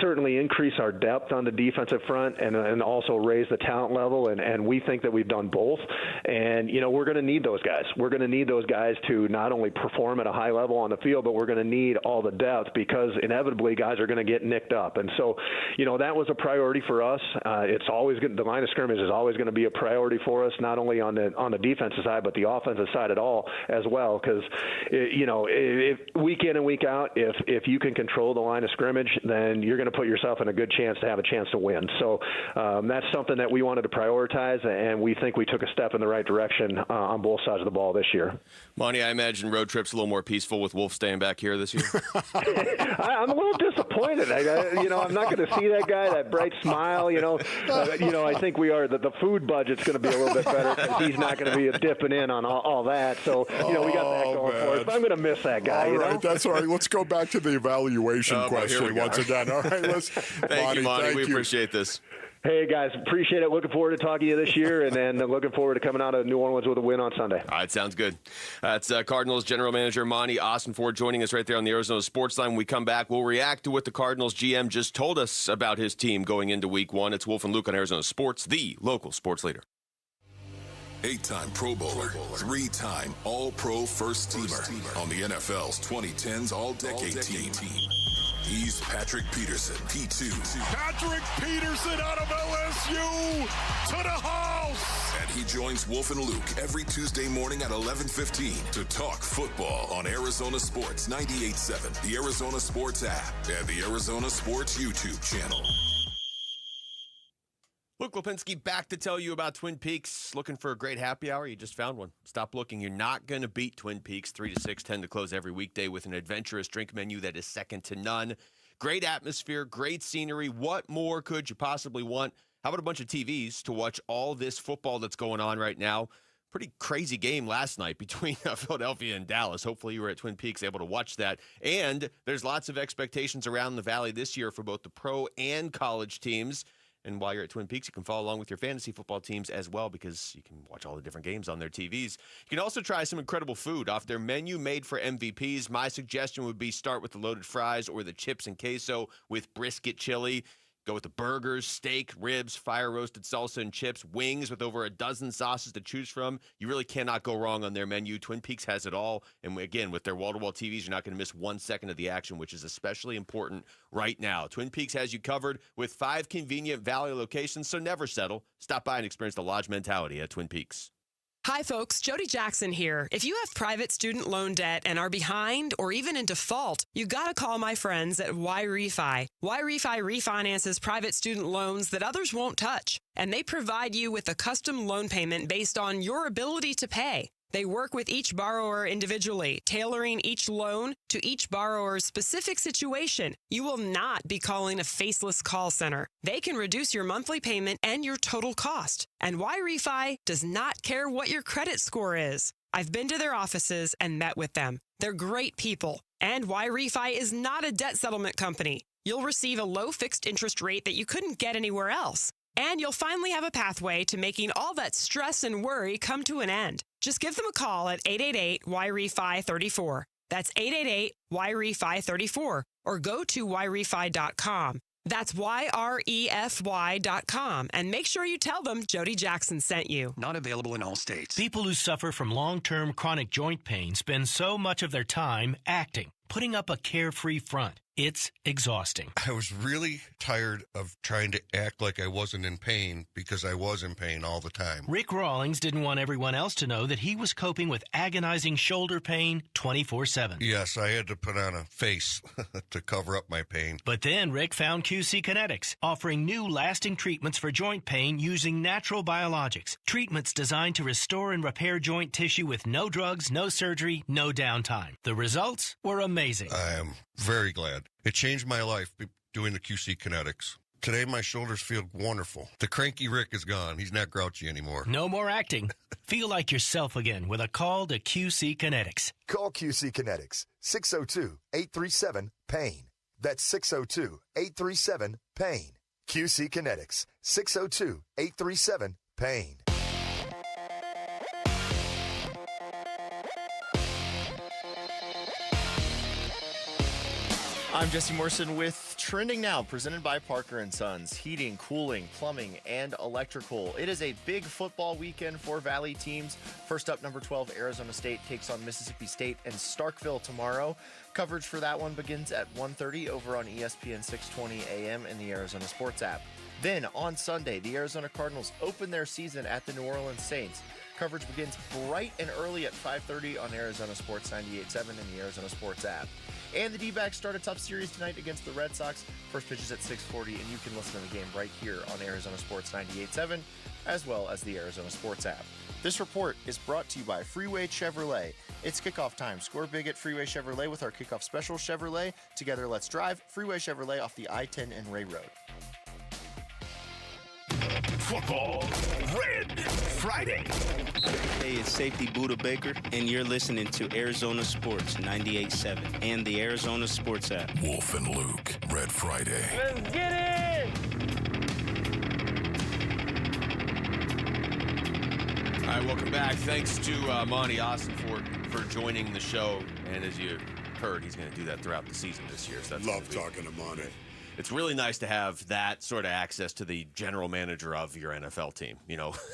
certainly increase our depth on the defensive front and also raise the talent level, and we think that we've done both. And, we're going to need those guys. We're going to need those guys to not only perform at a high level on the field, but we're going to need all the depth because inevitably guys are going to get nicked up. And so, that was a priority for us. It's always good. The line of scrimmage is always going to be a priority for us, not only on the defensive side, but the offensive side as well. Because, if week in and week out, if you can control the line of scrimmage, then you're going to put yourself in a good chance to have a chance to win. So that's something that we wanted to prioritize, and we think we took a step in the right direction on both sides of the ball this year. Monty, I imagine road trip's a little more peaceful with Wolf staying back here this year. I'm a little disappointed. I'm not going to see that guy, that bright smile. I think we are. The food budget's going to be a little bit better because he's not going to be dipping in on all that. So we got that going for us. But I'm going to miss that guy. All right, that's all right. Let's go back to the evaluation question once again. All right, Thank you, Monty. We appreciate this. Hey, guys, appreciate it. Looking forward to talking to you this year, and then looking forward to coming out of New Orleans with a win on Sunday. All right, sounds good. That's Cardinals General Manager Monty Ossenford joining us right there on the Arizona Sports Line. When we come back, we'll react to what the Cardinals GM just told us about his team going into Week 1. It's Wolf and Luke on Arizona Sports, the local sports leader. 8-time Pro Bowler, 3-time All-Pro First Teamer on the NFL's 2010s All-Decade Team. He's Patrick Peterson, P2. Patrick Peterson out of LSU to the house. And he joins Wolf and Luke every Tuesday morning at 11:15 to talk football on Arizona Sports 98.7, the Arizona Sports app, and the Arizona Sports YouTube channel. Luke Lipinski back to tell you about Twin Peaks. Looking for a great happy hour? You just found one. Stop looking. You're not going to beat Twin Peaks. 3 to 6, 10 to close every weekday with an adventurous drink menu that is second to none. Great atmosphere, great scenery. What more could you possibly want? How about a bunch of TVs to watch all this football that's going on right now? Pretty crazy game last night between Philadelphia and Dallas. Hopefully you were at Twin Peaks able to watch that. And there's lots of expectations around the Valley this year for both the pro and college teams. And while you're at Twin Peaks, you can follow along with your fantasy football teams as well because you can watch all the different games on their TVs. You can also try some incredible food off their menu made for MVPs. My suggestion would be start with the loaded fries or the chips and queso with brisket chili. Go with the burgers, steak, ribs, fire-roasted salsa and chips, wings with over a dozen sauces to choose from. You really cannot go wrong on their menu. Twin Peaks has it all. And again, with their wall-to-wall TVs, you're not going to miss 1 second of the action, which is especially important right now. Twin Peaks has you covered with 5 convenient Valley locations, so never settle. Stop by and experience the lodge mentality at Twin Peaks. Hi, folks. Jody Jackson here. If you have private student loan debt and are behind or even in default, you got to call my friends at YRefi. YRefi refinances private student loans that others won't touch, and they provide you with a custom loan payment based on your ability to pay. They work with each borrower individually, tailoring each loan to each borrower's specific situation. You will not be calling a faceless call center. They can reduce your monthly payment and your total cost. And YRefi does not care what your credit score is. I've been to their offices and met with them. They're great people. And YRefi is not a debt settlement company. You'll receive a low fixed interest rate that you couldn't get anywhere else. And you'll finally have a pathway to making all that stress and worry come to an end. Just give them a call at 888-YRefi-34. That's 888-YRefi-34. Or go to YRefi.com. That's YREFY.com. And make sure you tell them Jody Jackson sent you. Not available in all states. People who suffer from long-term chronic joint pain spend so much of their time acting, putting up a carefree front. It's exhausting. I was really tired of trying to act like I wasn't in pain because I was in pain all the time. Rick Rawlings didn't want everyone else to know that he was coping with agonizing shoulder pain 24/7. Yes, I had to put on a face to cover up my pain. But then Rick found QC Kinetics, offering new lasting treatments for joint pain using natural biologics. Treatments designed to restore and repair joint tissue with no drugs, no surgery, no downtime. The results were amazing. I am Very glad. It changed my life doing the QC Kinetics. Today, my shoulders feel wonderful. The cranky Rick is gone. He's not grouchy anymore. No more acting. Feel like yourself again with a call to QC Kinetics. Call QC Kinetics, 602-837-PAIN. That's 602-837-PAIN. QC Kinetics, 602-837-PAIN. I'm Jesse Morrison with Trending Now, presented by Parker & Sons, heating, cooling, plumbing, and electrical. It is a big football weekend for Valley teams. First up, number 12, Arizona State takes on Mississippi State and Starkville tomorrow. Coverage for that one begins at 1:30 over on ESPN 620 AM and the Arizona Sports app. Then, on Sunday, the Arizona Cardinals open their season at the New Orleans Saints. Coverage begins bright and early at 5:30 on Arizona Sports 98.7 and the Arizona Sports app. And the D-backs start a tough series tonight against the Red Sox. First pitch is at 6:40, and you can listen to the game right here on Arizona Sports 98.7, as well as the Arizona Sports app. This report is brought to you by Freeway Chevrolet. It's kickoff time. Score big at Freeway Chevrolet with our kickoff special, Chevrolet. Together, let's drive. Freeway Chevrolet off the I-10 and Ray Road. Football Red Friday. Hey, it's Safety Buddha Baker, and you're listening to Arizona Sports 98.7 and the Arizona Sports app. Wolf and Luke, Red Friday. Let's get it! All right, welcome back. Thanks to Monty Ossenfort for joining the show. And as you heard, he's going to do that throughout the season this year. So that's Love talking to Monty. It's really nice to have that sort of access to the general manager of your NFL team,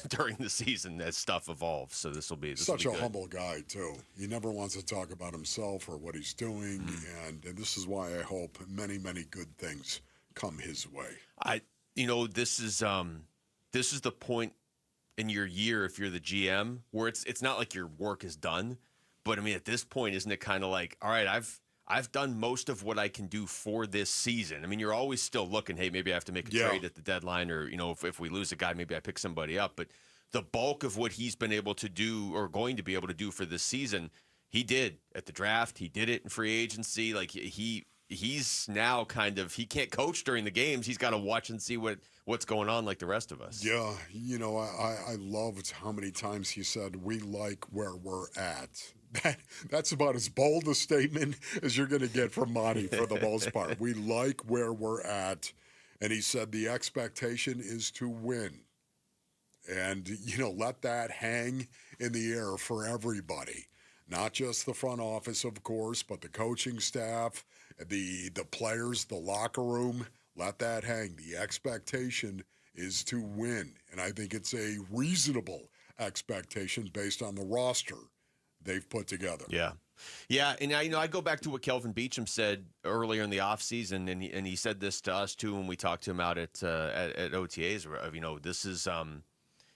during the season as stuff evolves. So this will be Such a good. humble guy, too. He never wants to talk about himself or what he's doing, and this is why I hope many, many good things come his way. This is the point in your year, if you're the GM, where it's not like your work is done, but I mean, at this point, isn't it kind of like, all right, I've done most of what I can do for this season. I mean, you're always still looking, hey, maybe I have to make a trade at the deadline, or, if we lose a guy, maybe I pick somebody up. But the bulk of what he's been able to do or going to be able to do for this season, he did at the draft. He did it in free agency. Like he's now he can't coach during the games. He's got to watch and see what's going on like the rest of us. Yeah, I loved how many times he said, we like where we're at. That's about as bold a statement as you're going to get from Monty for the most part. We like where we're at. And he said the expectation is to win. And, let that hang in the air for everybody. Not just the front office, of course, but the coaching staff, the players, the locker room. Let that hang. The expectation is to win. And I think it's a reasonable expectation based on the roster they've put together. Yeah. And I go back to what Kelvin Beachum said earlier in the offseason, and he said this to us too when we talked to him out at OTAs. This is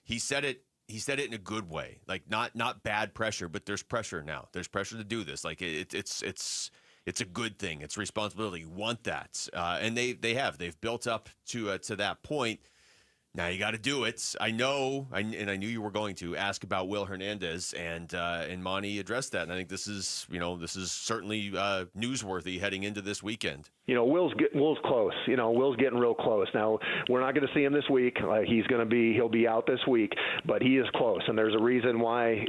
he said it in a good way, like not bad pressure, but there's pressure now. There's pressure to do this. Like it's a good thing. It's responsibility. You want that, and they've built up to that point. Now you got to do it. I knew you were going to ask about Will Hernandez, and Monty addressed that. And I think this is certainly newsworthy heading into this weekend. Will's close. Will's getting real close. Now we're not going to see him this week. He'll be out this week, but he is close. And there's a reason why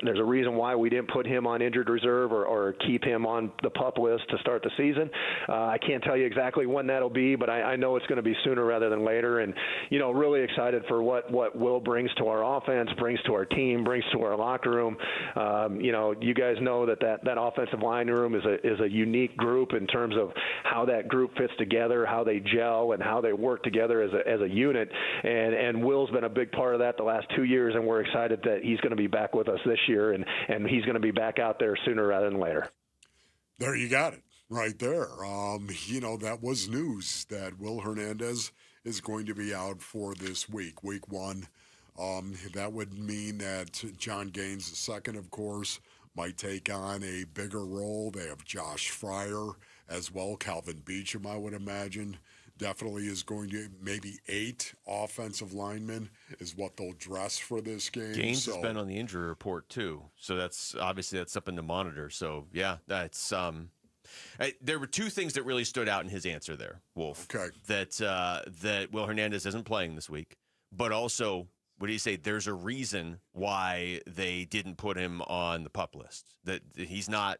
we didn't put him on injured reserve or keep him on the PUP list to start the season. I can't tell you exactly when that'll be, but I know it's going to be sooner rather than later. And really excited for what Will brings to our offense, brings to our team, brings to our locker room. You guys know that offensive line room is a unique group in terms of how that group fits together, how they gel, and how they work together as a unit. And Will's been a big part of that the last 2 years, and we're excited that he's going to be back with us this year, and he's going to be back out there sooner rather than later. There you got it right there. That was news that Will Hernandez is going to be out for this week 1. That would mean that John Gaines II, of course, might take on a bigger role. They have Josh Fryer as well. Calvin Beachum, I would imagine, definitely is going to, maybe 8 offensive linemen is what they'll dress for this game. Gaines has been on the injury report too, so that's something to monitor. So yeah, that's There were two things that really stood out in his answer there, Wolf. Okay. That Will Hernandez isn't playing this week, but also, what do you say? There's a reason why they didn't put him on the PUP list. That he's not.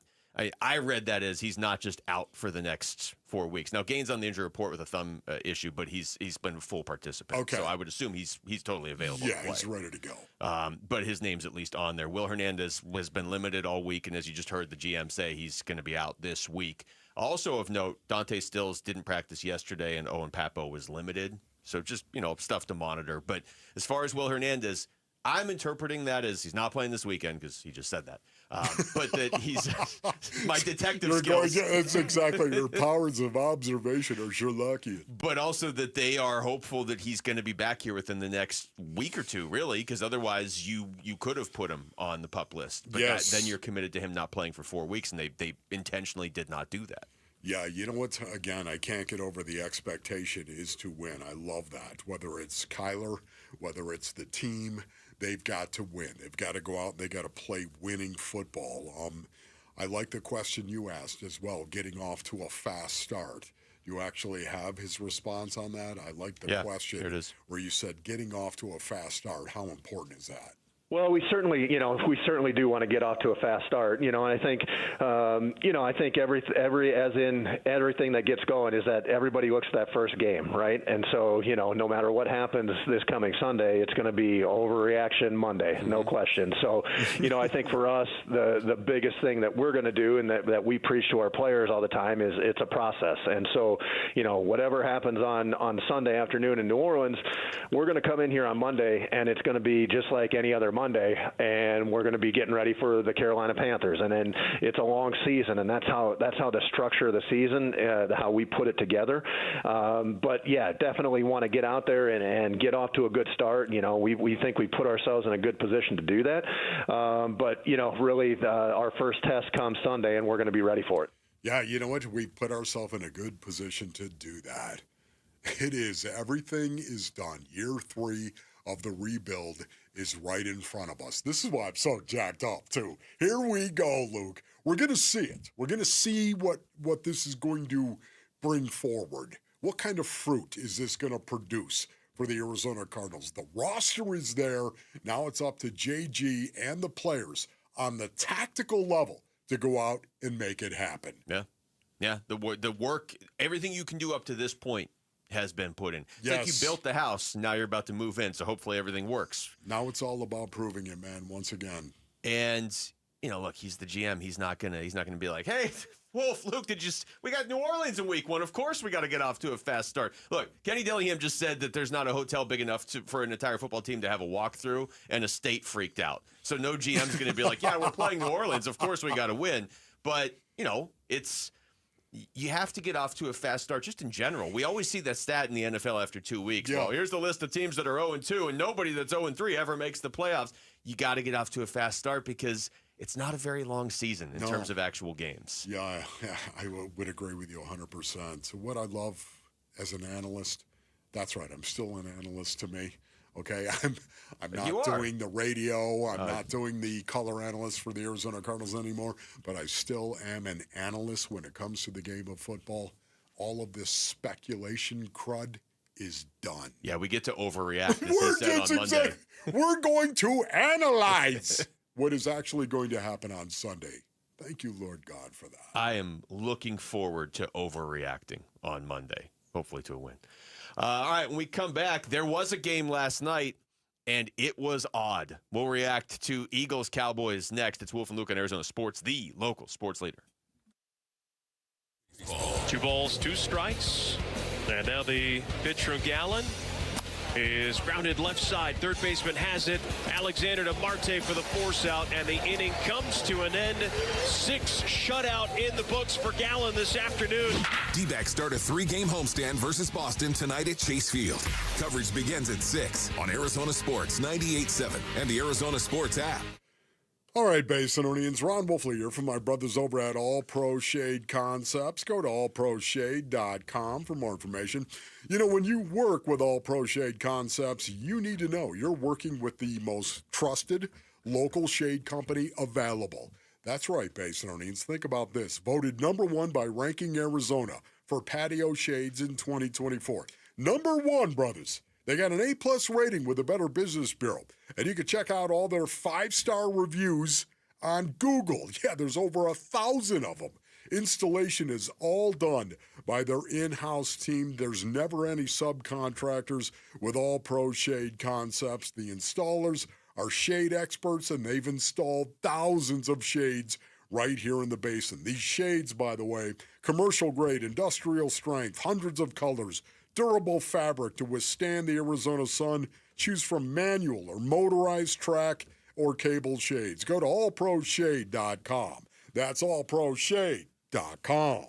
I read that as he's not just out for the next 4 weeks. Now, Gaines on the injury report with a thumb issue, but he's been a full participant. Okay. So I would assume he's totally available. Yeah, he's ready to go. But his name's at least on there. Will Hernandez has been limited all week, and as you just heard the GM say, he's going to be out this week. Also of note, Dante Stills didn't practice yesterday, and Owen Papo was limited. So just, stuff to monitor. But as far as Will Hernandez, I'm interpreting that as he's not playing this weekend because he just said that. But that he's my detective skills. It's exactly your powers of observation are sure lucky. But also that they are hopeful that he's going to be back here within the next week or two, really, because otherwise you could have put him on the PUP list. But Yes. then you're committed to him not playing for 4 weeks, and they intentionally did not do that. Yeah, you know what? Again, I can't get over the expectation is to win. I love that. Whether it's Kyler, whether it's the team, they've got to win. They've got to go out and they got to play winning football. I like the question you asked as well, getting off to a fast start. You actually have his response on that? I like the question here it is. Where you said getting off to a fast start. How important is that? Well, we certainly do want to get off to a fast start, and I think, I think everything that gets going is that everybody looks at that first game, right? And so, no matter what happens this coming Sunday, it's going to be overreaction Monday, no question. So, I think for us, the biggest thing that we're going to do and that we preach to our players all the time is it's a process. And so, whatever happens on Sunday afternoon in New Orleans, we're going to come in here on Monday, and it's going to be just like any other Monday, and we're going to be getting ready for the Carolina Panthers. And then it's a long season, and that's how the structure of the season, how we put it together. But yeah, definitely want to get out there and get off to a good start. We think we put ourselves in a good position to do that. But really, our first test comes Sunday, and we're going to be ready for it. Yeah, you know what? We put ourselves in a good position to do that. It is. Everything is done. Year 3 of the rebuild is right in front of us. This is why I'm so jacked up, too. Here we go, Luke. We're going to see it. We're going to see what this is going to bring forward. What kind of fruit is this going to produce for the Arizona Cardinals? The roster is there. Now it's up to JG and the players on the tactical level to go out and make it happen. Yeah. Yeah. The work, everything you can do up to this point has been put in. It's like you built the house, now you're about to move in, so hopefully everything works. Now it's all about proving it, man, once again. And, look, he's the GM. He's not gonna be like, hey, Wolf, Luke, we got New Orleans in week 1. Of course we got to get off to a fast start. Look, Kenny Dillingham just said that there's not a hotel big enough for an entire football team to have a walkthrough, and a state freaked out. So no GM's going to be like, yeah, we're playing New Orleans. Of course we got to win. But, you have to get off to a fast start just in general. We always see that stat in the NFL after 2 weeks. Yeah. Well, here's the list of teams that are 0-2, and nobody that's 0-3 ever makes the playoffs. You got to get off to a fast start because it's not a very long season in terms of actual games. Yeah, I would agree with you 100%. So what I love as an analyst, that's right, I'm still an analyst to me. Okay, I'm not doing the radio. I'm not doing the color analyst for the Arizona Cardinals anymore, but I still am an analyst when it comes to the game of football. All of this speculation crud is done. Yeah, we get to overreact, as he said on Monday. We're going to analyze what is actually going to happen on Sunday. Thank you, Lord God, for that. I am looking forward to overreacting on Monday, hopefully to a win. All right, when we come back, there was a game last night, and it was odd. We'll react to Eagles-Cowboys next. It's Wolf and Luke on Arizona Sports, the local sports leader. 2 balls, 2 strikes. And now the pitch from Gallen is grounded left side. Third baseman has it. Alexander to Marte for the force out, and the inning comes to an end. 6 shutout in the books for Gallen this afternoon. D-backs start a 3-game homestand versus Boston tonight at Chase Field. Coverage begins at 6 on Arizona Sports 98.7 and the Arizona Sports app. All right, Basinonians, Ron Wolfley here from my brothers over at All Pro Shade Concepts. Go to allproshade.com for more information. When you work with All Pro Shade Concepts, you need to know you're working with the most trusted local shade company available. That's right, Basinonians. Think about this. Voted number 1 by Ranking Arizona for patio shades in 2024. Number 1, brothers. They got an A+ rating with the Better Business Bureau. And you can check out all their 5-star reviews on Google. Yeah, there's over 1,000 of them. Installation is all done by their in-house team. There's never any subcontractors with All Pro Shade Concepts. The installers are shade experts, and they've installed thousands of shades right here in the basin. These shades, by the way, commercial grade, industrial strength, hundreds of colors, durable fabric to withstand the Arizona sun. Choose from manual or motorized track or cable shades. Go to allproshade.com. That's allproshade.com.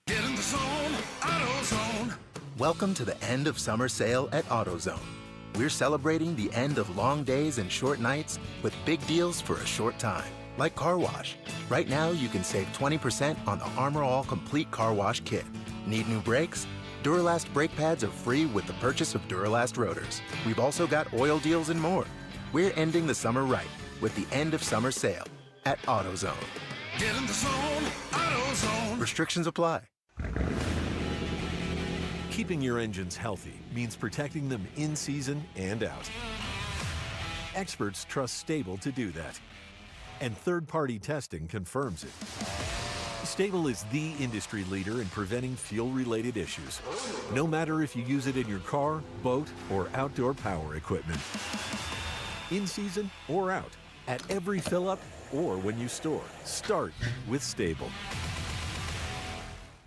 Get in the zone, AutoZone. Welcome to the end of summer sale at AutoZone. We're celebrating the end of long days and short nights with big deals for a short time, like car wash. Right now, you can save 20% on the Armor All Complete Car Wash Kit. Need new brakes? Duralast brake pads are free with the purchase of Duralast rotors. We've also got oil deals and more. We're ending the summer right with the end of summer sale at AutoZone. Get in the zone, AutoZone. Restrictions apply. Keeping your engines healthy means protecting them in season and out. Experts trust Stable to do that. And third-party testing confirms it. Stable is the industry leader in preventing fuel-related issues, no matter if you use it in your car, boat, or outdoor power equipment. In season or out, at every fill-up or when you store, start with Stable.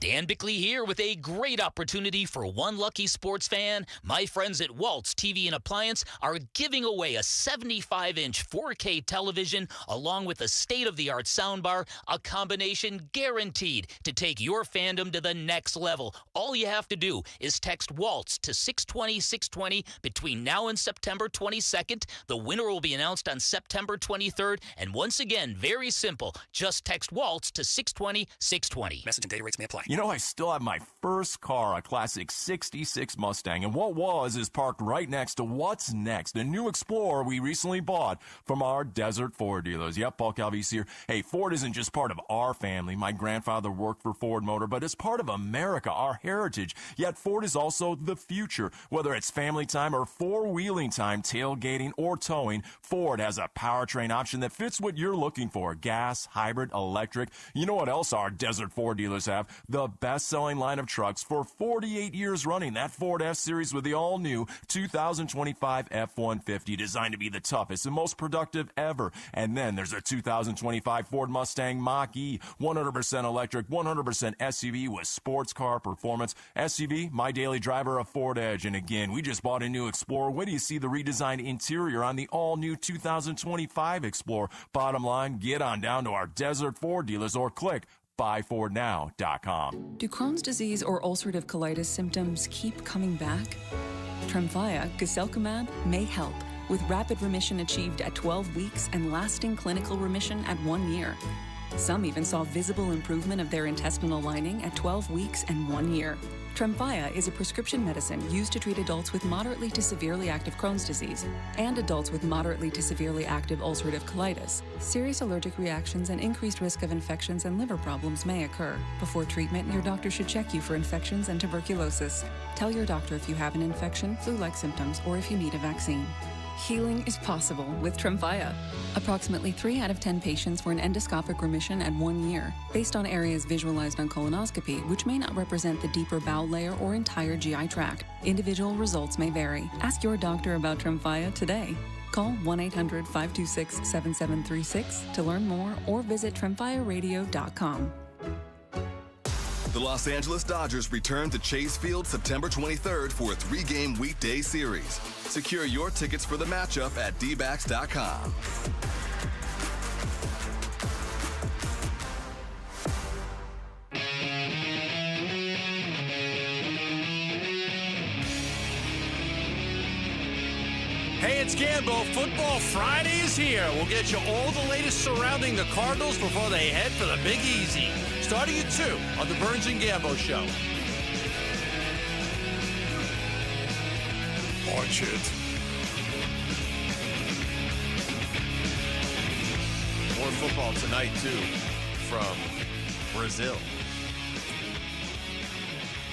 Dan Bickley here with a great opportunity for one lucky sports fan. My friends at Waltz TV and Appliance are giving away a 75-inch 4K television along with a state-of-the-art soundbar, a combination guaranteed to take your fandom to the next level. All you have to do is text Waltz to 620-620 between now and September 22nd. The winner will be announced on September 23rd. And once again, very simple. Just text Waltz to 620-620. Message and data rates may apply. You know, I still have my first car, a classic 66 Mustang, and what was is parked right next to what's next, a new Explorer we recently bought from our Desert Ford dealers. Yep, Paul Calvise here. Hey, Ford isn't just part of our family. My grandfather worked for Ford Motor, but it's part of America, our heritage. Yet Ford is also the future. Whether it's family time or four-wheeling time, tailgating, or towing, Ford has a powertrain option that fits what you're looking for. Gas, hybrid, electric. You know what else our Desert Ford dealers have? The best-selling line of trucks for 48 years running. That Ford F-Series with the all-new 2025 F-150, designed to be the toughest and most productive ever. And then there's a 2025 Ford Mustang Mach-E, 100% electric, 100% SUV with sports car performance. SUV, my daily driver, a Ford Edge. And again, we just bought a new Explorer. Wait till you see the redesigned interior on the all-new 2025 Explorer. Bottom line, get on down to our Desert Ford dealers or click buyfordnow.com. Do Crohn's disease or ulcerative colitis symptoms keep coming back? Tremfya, guselkumab, may help, with rapid remission achieved at 12 weeks and lasting clinical remission at 1 year. Some even saw visible improvement of their intestinal lining at 12 weeks and 1 year. Tremfya is a prescription medicine used to treat adults with moderately to severely active Crohn's disease and adults with moderately to severely active ulcerative colitis. Serious allergic reactions and increased risk of infections and liver problems may occur. Before treatment, your doctor should check you for infections and tuberculosis. Tell your doctor if you have an infection, flu-like symptoms, or if you need a vaccine. Healing is possible with Tremfya. Approximately 3 out of 10 patients were in endoscopic remission at 1 year, based on areas visualized on colonoscopy, which may not represent the deeper bowel layer or entire GI tract. Individual results may vary. Ask your doctor about Tremfya today. Call 1-800-526-7736 to learn more or visit tremfyaradio.com. The Los Angeles Dodgers return to Chase Field September 23rd for a 3-game weekday series. Secure your tickets for the matchup at dbacks.com. Hey, it's Gambo. Football Friday is here. We'll get you all the latest surrounding the Cardinals before they head for the Big Easy. Starting at 2 on the Burns and Gambo Show. Watch it. more football tonight, too, from Brazil.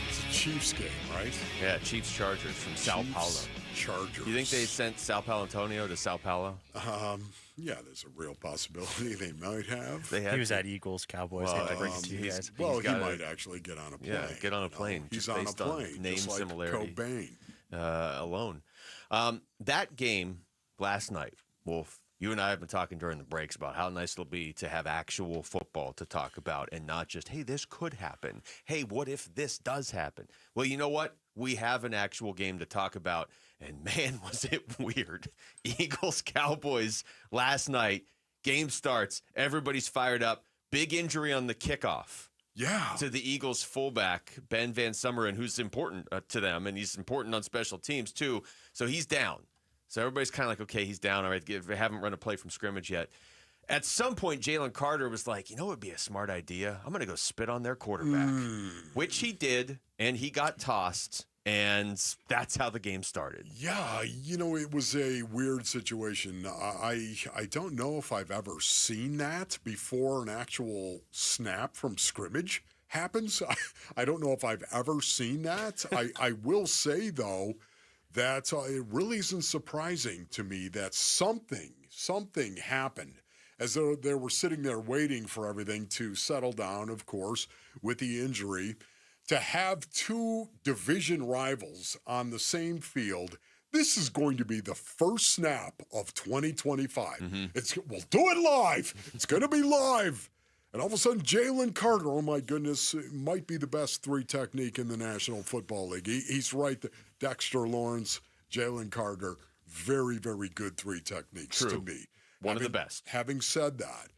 It's a Chiefs game, right? Yeah, Chiefs-Chargers from Sao Paulo. Chargers. You think they sent Sao Paulo Antonio to Sao Paulo? Yeah, there's a real possibility they might have. He was at Eagles, Cowboys. Well, I had to bring it to you guys. Well, he might actually get on a plane. Yeah, get on a plane. He's just on a based plane. On name just like similarity. Cobain. Alone. That game last night, Wolf, you and I have been talking during the breaks about how nice it'll be to have actual football to talk about and not just, hey, this could happen. Hey, what if this does happen? Well, you know what? We have an actual game to talk about, and man, was it weird. Eagles-Cowboys last night. Game starts. Everybody's fired up. Big injury on the kickoff. Yeah. To the Eagles fullback, Ben Van Sumeren, who's important to them, and he's important on special teams, too. So he's down. So everybody's kind of like, okay, he's down. All right, they haven't run a play from scrimmage yet. At some point, Jalen Carter was like, you know what would be a smart idea? I'm going to go spit on their quarterback, which he did, and he got tossed, and that's how the game started. Yeah, it was a weird situation. I don't know if I've ever seen that before an actual snap from scrimmage happens. I don't know if I've ever seen that. I will say, though, that it really isn't surprising to me that something happened as though they were sitting there waiting for everything to settle down, of course, with the injury. To have two division rivals on the same field, this is going to be the first snap of 2025. We'll do it live. It's going to be live. And all of a sudden, Jalen Carter, oh my goodness, might be the best three technique in the National Football League. He's right. Dexter Lawrence, Jalen Carter, very, very good three techniques to me. One of the best. Having said that,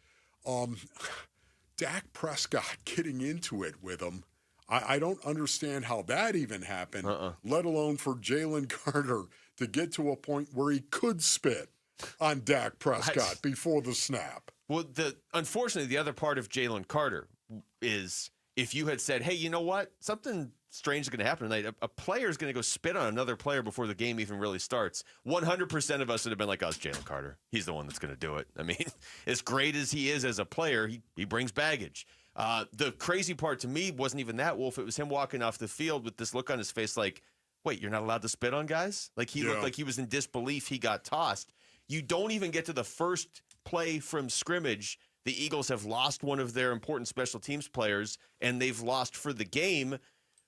Dak Prescott getting into it with him, I don't understand how that even happened, let alone for Jalen Carter to get to a point where he could spit on Dak Prescott before the snap. Well, unfortunately, the other part of Jalen Carter is if you had said, hey, you know what? Something strange is going to happen tonight. A player is going to go spit on another player before the game even really starts. 100% of us would have been like, oh, it's Jalen Carter. He's the one that's going to do it. I mean, as great as he is as a player, he brings baggage. The crazy part to me wasn't even that, Wolf. It was him walking off the field with this look on his face like, wait, you're not allowed to spit on guys? Like he looked like he was in disbelief. He got tossed. You don't even get to the first play from scrimmage. The Eagles have lost one of their important special teams players, and they've lost for the game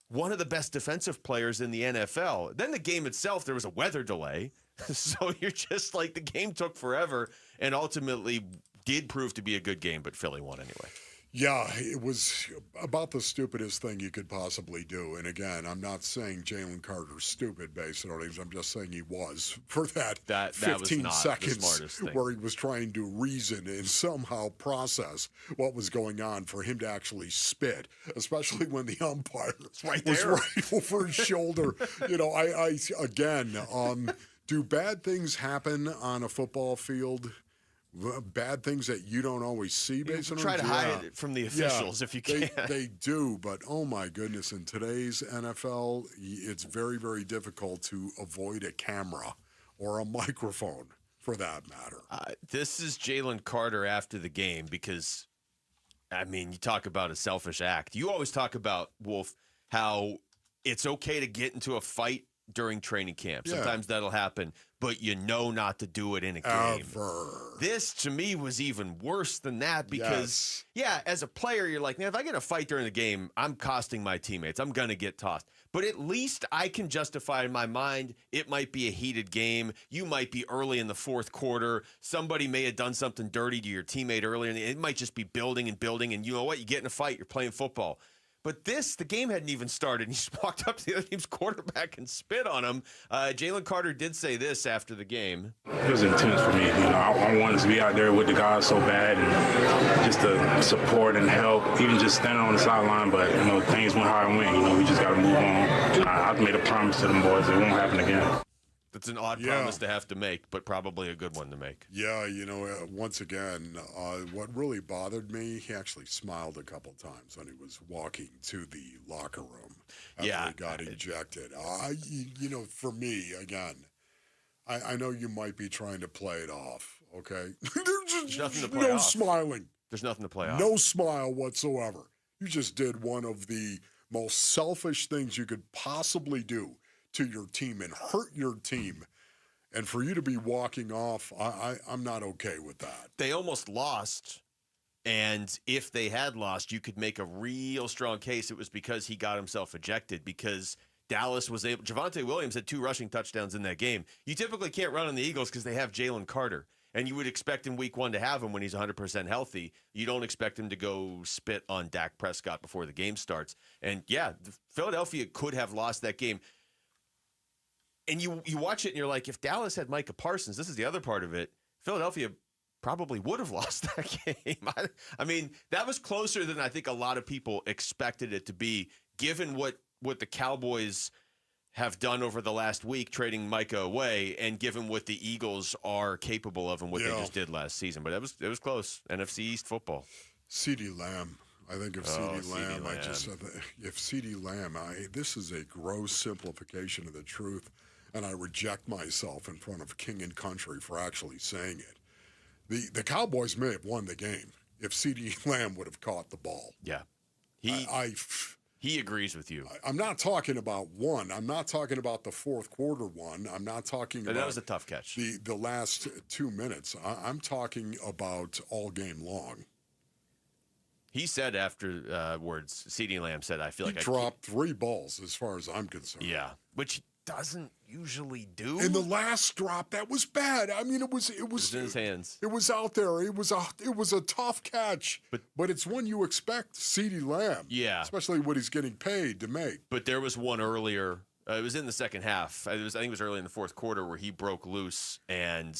one of the best defensive players in the NFL. Then the game itself, there was a weather delay. So you're just like, the game took forever and ultimately did prove to be a good game, but Philly won anyway. Yeah, it was about the stupidest thing you could possibly do. And again, I'm not saying Jalen Carter's stupid based on things. I'm just saying he was for that 15 seconds where he was trying to reason and somehow process what was going on for him to actually spit, especially when the umpire was right over his shoulder. Do bad things happen on a football field? Bad things that you don't always see based on try to hide it from the officials if you can. They do, but oh my goodness, in today's NFL, it's very, very difficult to avoid a camera or a microphone for that matter. This is Jalen Carter after the game because, I mean, you talk about a selfish act. You always talk about, Wolf, how it's okay to get into a fight during training camp. Sometimes that'll happen, but you know not to do it in a game. This, to me, was even worse than that because, as a player, you're like, man, if I get in a fight during the game, I'm costing my teammates. I'm going to get tossed. But at least I can justify in my mind it might be a heated game. You might be early in the fourth quarter. Somebody may have done something dirty to your teammate earlier, and it might just be building, and you know what? You get in a fight, you're playing football. But the game hadn't even started. He just walked up to the other team's quarterback and spit on him. Jalen Carter did say this after the game. It was intense for me. I wanted to be out there with the guys so bad and just to support and help, even just standing on the sideline. But, things went how it went. We just got to move on. I've made a promise to them boys. It won't happen again. That's an odd promise to have to make, but probably a good one to make. Yeah, once again, what really bothered me, he actually smiled a couple times when he was walking to the locker room after he got ejected. For me, again, I know you might be trying to play it off, okay? There's nothing to play no off. smiling. There's nothing to play off. No smile whatsoever. You just did one of the most selfish things you could possibly do to your team and hurt your team. And for you to be walking off, I'm not okay with that. They almost lost. And if they had lost, you could make a real strong case it was because he got himself ejected, because Dallas was able. Javonte Williams had 2 rushing touchdowns in that game. You typically can't run on the Eagles because they have Jalen Carter. And you would expect in week 1 to have him when he's 100% healthy. You don't expect him to go spit on Dak Prescott before the game starts. And, yeah, Philadelphia could have lost that game. And you watch it and you're like, if Dallas had Micah Parsons, this is the other part of it, Philadelphia probably would have lost that game. I mean, that was closer than I think a lot of people expected it to be, given what the Cowboys have done over the last week, trading Micah away, and given what the Eagles are capable of and what they just did last season. But it was close. NFC East football. CeeDee Lamb. I think of CeeDee Lamb. I just said that if CeeDee Lamb, this is a gross simplification of the truth, and I reject myself in front of King and Country for actually saying it. The Cowboys may have won the game if CeeDee Lamb would have caught the ball. Yeah. He agrees with you. I'm not talking about one. I'm not talking about the fourth quarter one. I'm not talking about... That was a tough catch. The last 2 minutes. I'm talking about all game long. He said afterwards, CeeDee Lamb said, I feel like I dropped 3 balls as far as I'm concerned. Yeah, which he doesn't usually do. In the last drop, that was bad. I mean, it was in his hands. It was out there. It was a tough catch, but it's one you expect CeeDee Lamb. Yeah, especially what he's getting paid to make. But there was one earlier. It was in the second half. I think it was early in the fourth quarter where he broke loose and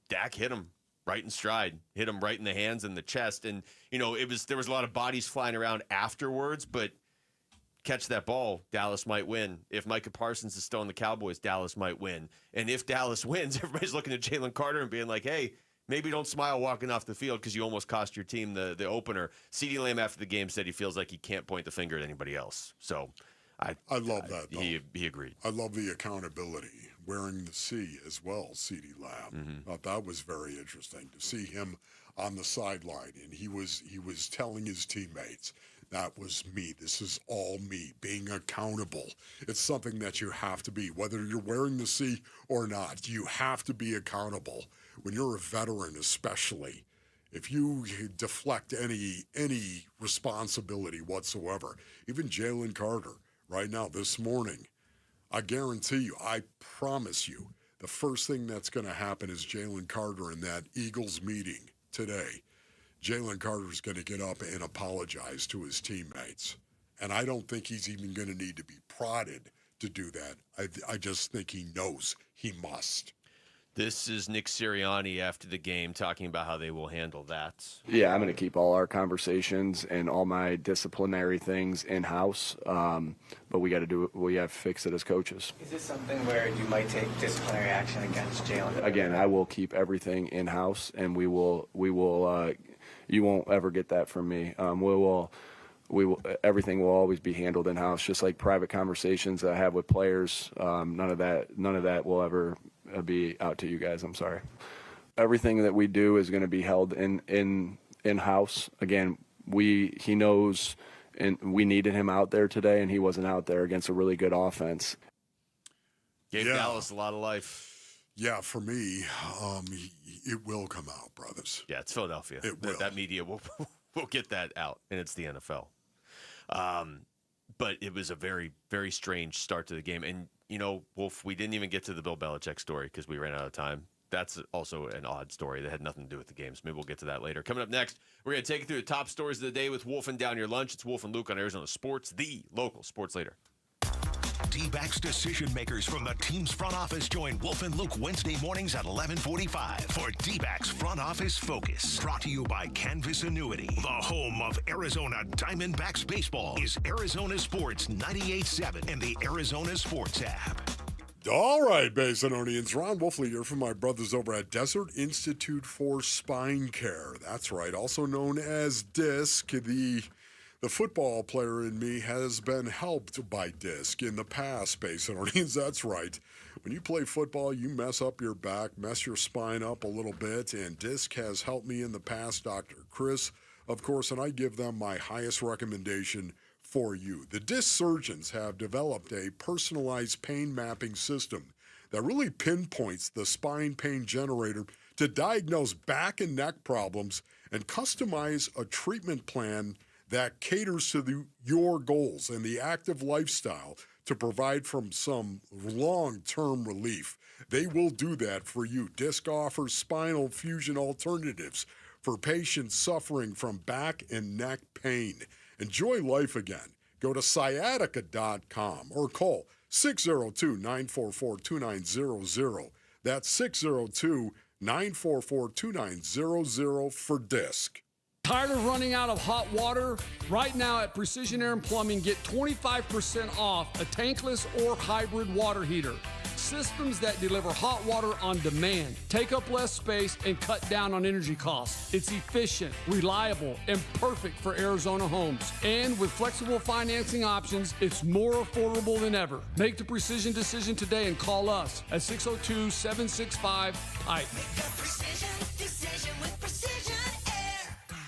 Dak hit him right in stride, hit him right in the hands and the chest, and there was a lot of bodies flying around afterwards, but. Catch that ball, Dallas might win. If Micah Parsons is still in the Cowboys, Dallas might win. And if Dallas wins, everybody's looking at Jalen Carter and being like, hey, maybe don't smile walking off the field because you almost cost your team the opener. CeeDee Lamb after the game said he feels like he can't point the finger at anybody else. So I love that, though. He agreed. I love the accountability, wearing the C as well, CeeDee Lamb. Thought that was very interesting to see him on the sideline, and he was telling his teammates, that was me. This is all me, being accountable. It's something that you have to be, whether you're wearing the C or not. You have to be accountable. When you're a veteran especially, if you deflect any responsibility whatsoever, even Jalen Carter right now this morning, I guarantee you, I promise you, the first thing that's going to happen is Jalen Carter in that Eagles meeting today. Jalen Carter's going to get up and apologize to his teammates. And I don't think he's even going to need to be prodded to do that. I just think he knows he must. This is Nick Sirianni after the game talking about how they will handle that. Yeah, I'm going to keep all our conversations and all my disciplinary things in-house. But we got to do it. We have to fix it as coaches. Is this something where you might take disciplinary action against Jalen? Again, I will keep everything in-house, and we will. You won't ever get that from me. Everything will always be handled in-house, just like private conversations that I have with players. None of that will ever be out to you guys. I'm sorry. Everything that we do is going to be held in-house. Again, he knows, and we needed him out there today, and he wasn't out there against a really good offense. Gave Dallas a lot of life. Yeah, for me, it will come out, brothers. Yeah, it's Philadelphia. It will. That media will get that out, and it's the NFL. But it was a very, very strange start to the game. And, Wolf, we didn't even get to the Bill Belichick story because we ran out of time. That's also an odd story that had nothing to do with the games. Maybe we'll get to that later. Coming up next, we're going to take you through the top stories of the day with Wolf and Down Your Lunch. It's Wolf and Luke on Arizona Sports, the local sports leader. D-backs decision makers from the team's front office join Wolf and Luke Wednesday mornings at 11:45 for D-backs Front Office Focus. Brought to you by Canvas Annuity. The home of Arizona Diamondbacks baseball is Arizona Sports 98.7 and the Arizona Sports app. All right, Basinonians. Ron Wolfley here from my brothers over at Desert Institute for Spine Care. That's right, also known as DISC, the The football player in me has been helped by disc in the past, Basin Orleans. That's right. When you play football, you mess up your back, mess your spine up a little bit, and disc has helped me in the past. Dr. Chris, of course, and I give them my highest recommendation for you. The disc surgeons have developed a personalized pain mapping system that really pinpoints the spine pain generator to diagnose back and neck problems and customize a treatment plan that caters to your goals and the active lifestyle to provide from some long-term relief. They will do that for you. Disc offers spinal fusion alternatives for patients suffering from back and neck pain. Enjoy life again. Go to sciatica.com or call 602-944-2900. That's 602-944-2900 for disc. Tired of running out of hot water? Right now at Precision Air and Plumbing, get 25% off a tankless or hybrid water heater. Systems that deliver hot water on demand, take up less space, and cut down on energy costs. It's efficient, reliable, and perfect for Arizona homes. And with flexible financing options, it's more affordable than ever. Make the precision decision today and call us at 602-765-PIPE.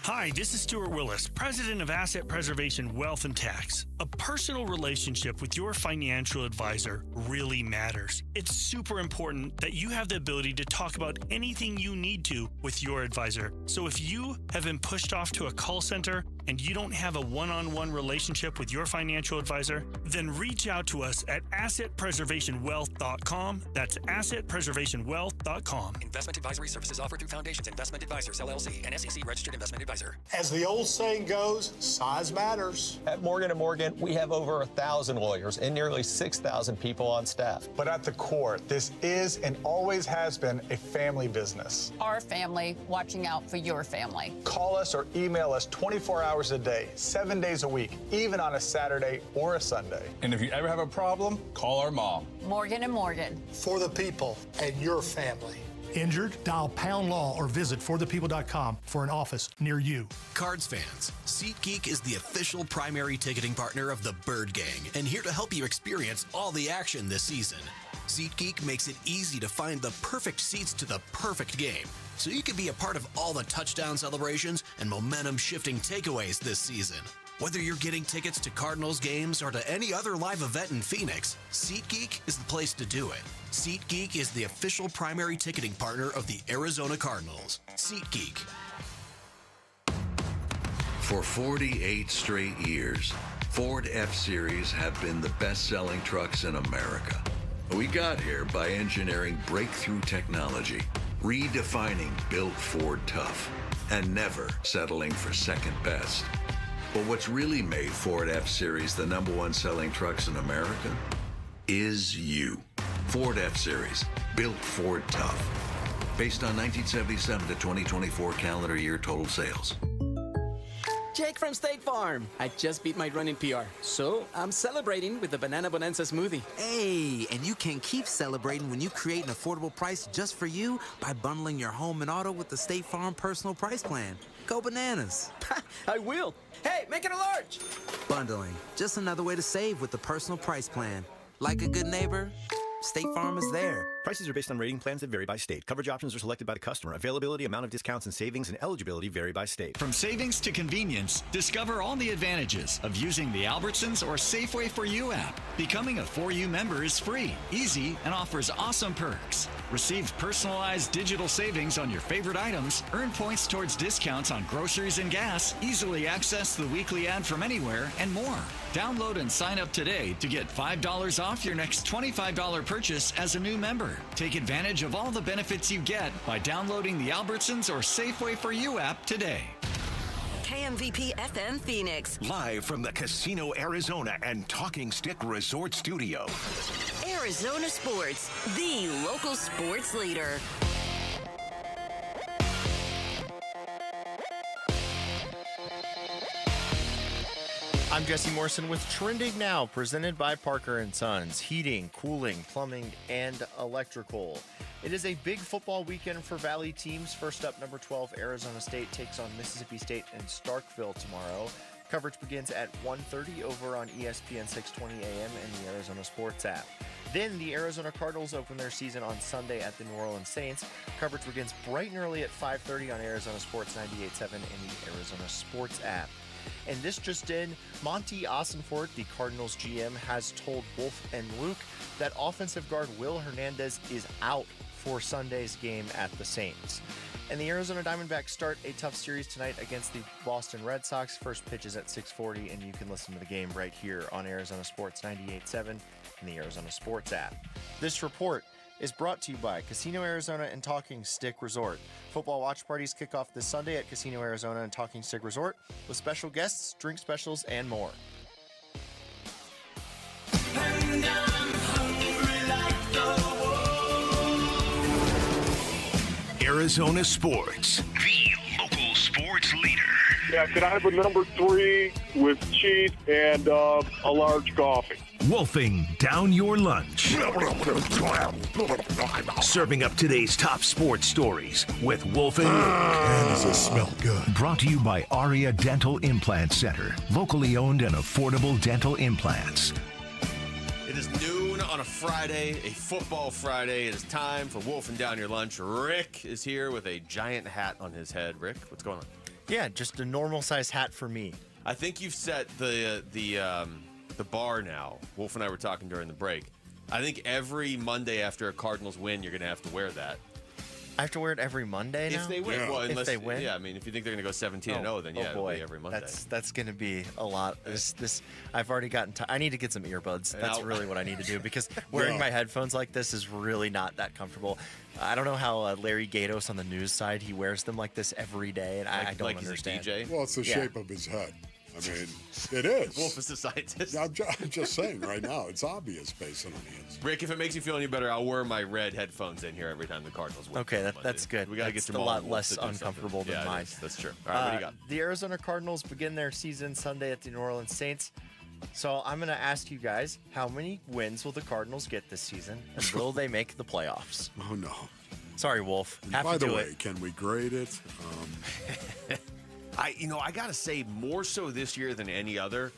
Hi, this is Stuart Willis, President of Asset Preservation Wealth and Tax. A personal relationship with your financial advisor really matters. It's super important that you have the ability to talk about anything you need to with your advisor. So if you have been pushed off to a call center and you don't have a one-on-one relationship with your financial advisor, then reach out to us at assetpreservationwealth.com. That's assetpreservationwealth.com. Investment advisory services offered through Foundations Investment Advisors, LLC, an SEC registered investment advisor. As the old saying goes, size matters. At Morgan & Morgan, we have over 1,000 lawyers and nearly 6,000 people on staff. But at the core, this is and always has been a family business. Our family watching out for your family. Call us or email us 24 hours a day, 7 days a week, even on a Saturday or a Sunday. And if you ever have a problem, call our mom. Morgan & Morgan. For the people and your family. Injured? Dial Pound Law or visit forthepeople.com for an office near you. Cards fans, SeatGeek is the official primary ticketing partner of the Bird Gang and here to help you experience all the action this season. SeatGeek makes it easy to find the perfect seats to the perfect game, so you can be a part of all the touchdown celebrations and momentum-shifting takeaways this season. Whether you're getting tickets to Cardinals games or to any other live event in Phoenix, SeatGeek is the place to do it. SeatGeek is the official primary ticketing partner of the Arizona Cardinals. SeatGeek. For 48 straight years, Ford F-Series have been the best-selling trucks in America. We got here by engineering breakthrough technology, redefining Built Ford Tough, and never settling for second best. But what's really made Ford F-Series the #1 selling trucks in America is you. Ford F-Series, built Ford Tough. Based on 1977 to 2024 calendar year total sales. Jake from State Farm. I just beat my running PR, so I'm celebrating with the Banana Bonanza smoothie. Hey, and you can keep celebrating when you create an affordable price just for you by bundling your home and auto with the State Farm Personal Price Plan. Go bananas. I will. Hey, make it a large. Bundling, just another way to save with the Personal Price Plan. Like a good neighbor, State Farm is there. Prices are based on rating plans that vary by state. Coverage options are selected by the customer. Availability, amount of discounts and savings, and eligibility vary by state. From savings to convenience, discover all the advantages of using the Albertsons or Safeway For You app. Becoming a For You member is free, easy, and offers awesome perks. Receive personalized digital savings on your favorite items, earn points towards discounts on groceries and gas, easily access the weekly ad from anywhere, and more. Download and sign up today to get $5 off your next $25 purchase as a new member. Take advantage of all the benefits you get by downloading the Albertsons or Safeway For You app today. KMVP FM Phoenix. Live from the Casino Arizona and Talking Stick Resort Studio. Arizona Sports, the local sports leader. I'm Jesse Morrison with Trending Now, presented by Parker & Sons, heating, cooling, plumbing, and electrical. It is a big football weekend for Valley teams. First up, number 12, Arizona State takes on Mississippi State in Starkville tomorrow. Coverage begins at 1:30 over on ESPN 620 AM and the Arizona Sports app. Then the Arizona Cardinals open their season on Sunday at the New Orleans Saints. Coverage begins bright and early at 5:30 on Arizona Sports 98.7 and the Arizona Sports app. And this just in, Monty Ossenfort, the Cardinals GM, has told Wolf and Luke that offensive guard Will Hernandez is out for Sunday's game at the Saints. And the Arizona Diamondbacks start a tough series tonight against the Boston Red Sox. First pitch is at 6:40, and you can listen to the game right here on Arizona Sports 98.7 and the Arizona Sports app. This report is brought to you by Casino Arizona and Talking Stick Resort. Football watch parties kick off this Sunday at Casino Arizona and Talking Stick Resort with special guests, drink specials, and more. Arizona Sports, the local sports leader. Yeah, could I have a number 3 with cheese and a large coffee? Wolfing down your lunch. Serving up today's top sports stories with Wolf and Luke. Does this smell good? Brought to you by Aria Dental Implant Center. Locally owned and affordable dental implants. It is noon on a Friday, a football Friday. It is time for Wolfing Down Your Lunch. Rick is here with a giant hat on his head. Rick, what's going on? Yeah, just a normal size hat for me. I think you've set the bar now. Wolf and I were talking during the break. I think every Monday after a Cardinals win, you're going to have to wear that. I have to wear it every Monday now? If they win. Yeah. Well, unless, if they win? Yeah, I mean, if you think they're going to go 17-0, then yeah, boy. it'll be every Monday. That's going to be a lot. I've already gotten I need to get some earbuds. That's really what I need to do because wearing my headphones like this is really not that comfortable. I don't know how Larry Gatos on the news side, he wears them like this every day, and I don't understand. He's a DJ? Well, it's the shape of his head. I mean, it is. Wolf is a scientist. I'm just saying right now, it's obvious based on the answer. Rick, if it makes you feel any better, I'll wear my red headphones in here every time the Cardinals win. Okay, that's good. We got to get a lot less uncomfortable than mine. That's true. All right, what do you got? The Arizona Cardinals begin their season Sunday at the New Orleans Saints. So I'm going to ask you guys, how many wins will the Cardinals get this season, and will they make the playoffs? Oh, no. Sorry, Wolf. By the way, can we grade it? I got to say, more so this year than any other,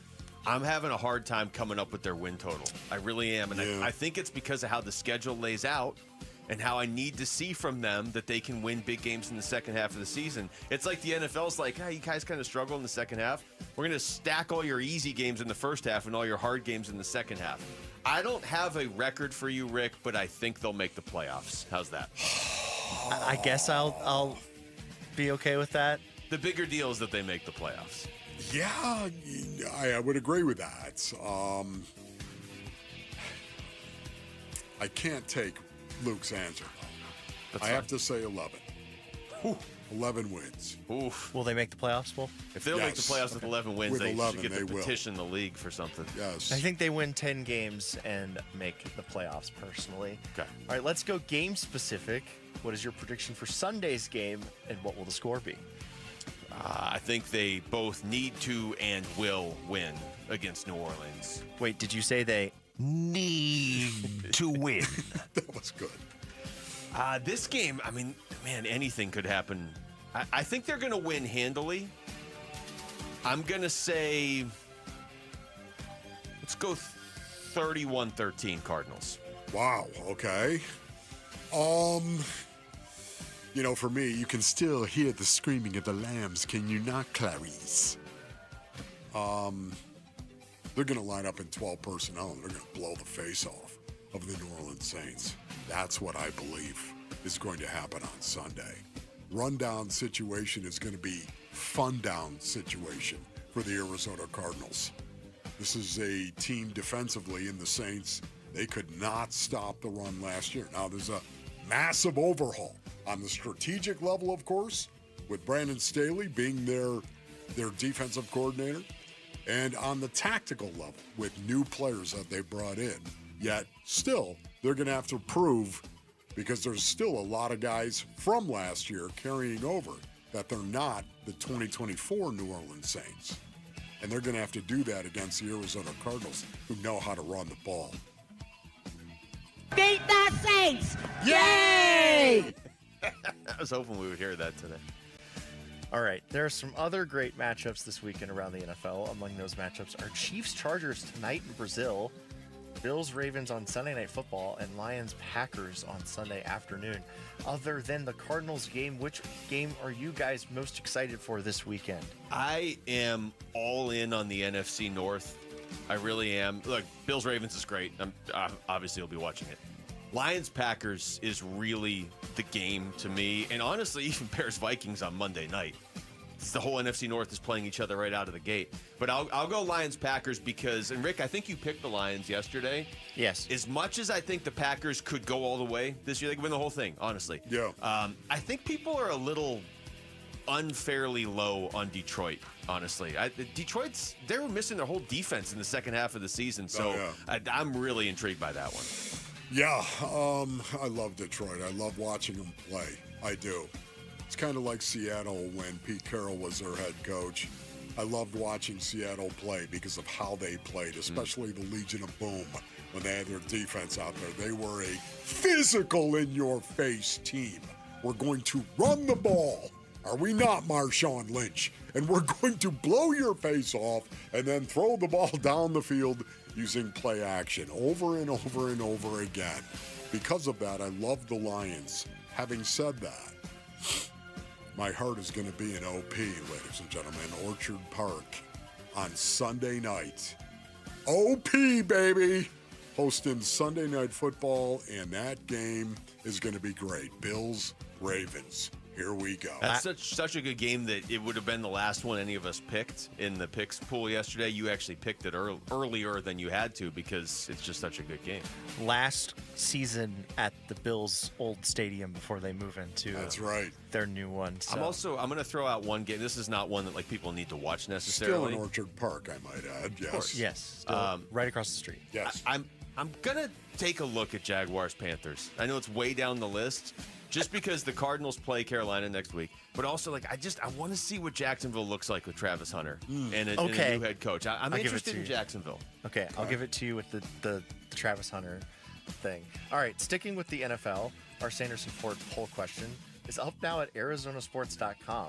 I'm having a hard time coming up with their win total. I really am. And I think it's because of how the schedule lays out and how I need to see from them that they can win big games in the second half of the season. It's like the NFL's like, hey, you guys kind of struggle in the second half. We're going to stack all your easy games in the first half and all your hard games in the second half. I don't have a record for you, Rick, but I think they'll make the playoffs. How's that? I guess I'll be okay with that. The bigger deal is that they make the playoffs. Yeah, I would agree with that. I can't take Luke's answer. I have to say 11. Whew. 11 wins. Oof. Will they make the playoffs, Wolf? If they'll make the playoffs with 11 wins, With they 11, should get to they will. petition the league for something. Yes. I think they win 10 games and make the playoffs personally. Okay. All right, let's go game specific. What is your prediction for Sunday's game, and what will the score be? I think they both need to and will win against New Orleans. Wait, did you say they need to win? That was good. This game, I mean, man, anything could happen. I think they're going to win handily. I'm going to say, let's go 31-13 Cardinals. Wow, okay. For me, you can still hear the screaming of the lambs, can you not, Clarice? They're going to line up in 12 personnel, and they're going to blow the face off of the New Orleans Saints. That's what I believe is going to happen on Sunday. Rundown situation is going to be fun-down situation for the Arizona Cardinals. This is a team defensively in the Saints. They could not stop the run last year. Now, there's a massive overhaul on the strategic level, of course, with Brandon Staley being their defensive coordinator, and on the tactical level with new players that they brought in. Yet, still, they're going to have to prove, because there's still a lot of guys from last year carrying over, that they're not the 2024 New Orleans Saints. And they're going to have to do that against the Arizona Cardinals, who know how to run the ball. Beat the Saints! Yay! I was hoping we would hear that today. All right, there are some other great matchups this weekend around the NFL. Among those matchups are Chiefs-Chargers tonight in Brazil, Bills-Ravens on Sunday Night Football, and Lions-Packers on Sunday afternoon. Other than the Cardinals game, which game are you guys most excited for this weekend? I am all in on the NFC North. I really am. Look, Bills-Ravens is great. Obviously, I'll be watching it. Lions-Packers is really the game to me. And honestly, even Bears-Vikings on Monday night. The whole NFC North is playing each other right out of the gate. But I'll go Lions-Packers because, and Rick, I think you picked the Lions yesterday. Yes. As much as I think the Packers could go all the way this year, they could win the whole thing, honestly. Yeah. I think people are a little unfairly low on Detroit, honestly. They were missing their whole defense in the second half of the season. So I'm really intrigued by that one. Yeah, I love Detroit. I love watching them play. I do. It's kind of like Seattle when Pete Carroll was their head coach. I loved watching Seattle play because of how they played, especially the Legion of Boom when they had their defense out there. They were a physical, in-your-face team. We're going to run the ball. Are we not, Marshawn Lynch? And we're going to blow your face off and then throw the ball down the field using play action over and over and over again. Because of that, I love the Lions. Having said that, my heart is going to be in OP, ladies and gentlemen, Orchard Park on Sunday night. OP, baby! Hosting Sunday Night Football, and that game is going to be great. Bills, Ravens. Here we go. That's such a good game that it would have been the last one any of us picked in the picks pool yesterday. You actually picked it earlier than you had to because it's just such a good game. Last season at the Bills' old stadium before they move into their new one. So. I'm going to throw out one game. This is not one that people need to watch necessarily. Still in Orchard Park, I might add. Yes. Yes. Still right across the street. Yes. I'm going to take a look at Jaguars-Panthers. I know it's way down the list. Just because the Cardinals play Carolina next week, but also I want to see what Jacksonville looks like with Travis Hunter and a new head coach. I'm interested in Jacksonville. Okay, I'll give it to you with the Travis Hunter thing. All right, sticking with the NFL, our Sanderson Ford poll question is up now at ArizonaSports.com,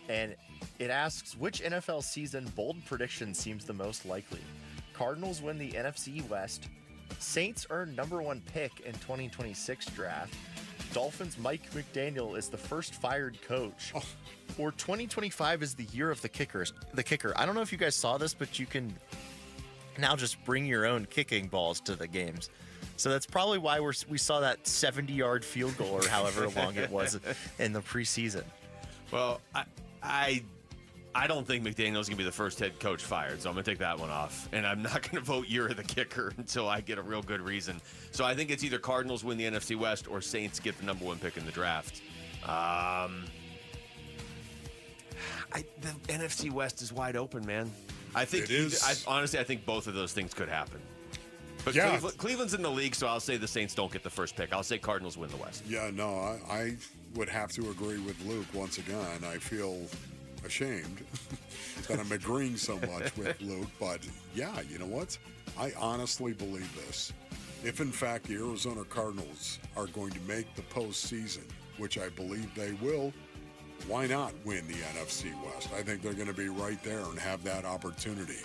and it asks which NFL season bold prediction seems the most likely. Cardinals win the NFC West. Saints earn number 1 pick in 2026 draft. Dolphins' Mike McDaniel is the first fired coach. Or 2025 is the year of the kicker. I don't know if you guys saw this, but you can now just bring your own kicking balls to the games. So that's probably why we saw that 70-yard field goal or however long it was in the preseason. Well, I don't think McDaniel's going to be the first head coach fired, so I'm going to take that one off. And I'm not going to vote year of the kicker until I get a real good reason. So I think it's either Cardinals win the NFC West or Saints get the number 1 pick in the draft. The NFC West is wide open, man. I think honestly, I think both of those things could happen. But Cleveland's in the league, so I'll say the Saints don't get the first pick. I'll say Cardinals win the West. Yeah, no, I would have to agree with Luke once again. I feel ashamed that I'm agreeing so much with Luke, but yeah, you know what? I honestly believe this. If in fact the Arizona Cardinals are going to make the postseason, which I believe they will, why not win the NFC West? I think they're going to be right there and have that opportunity.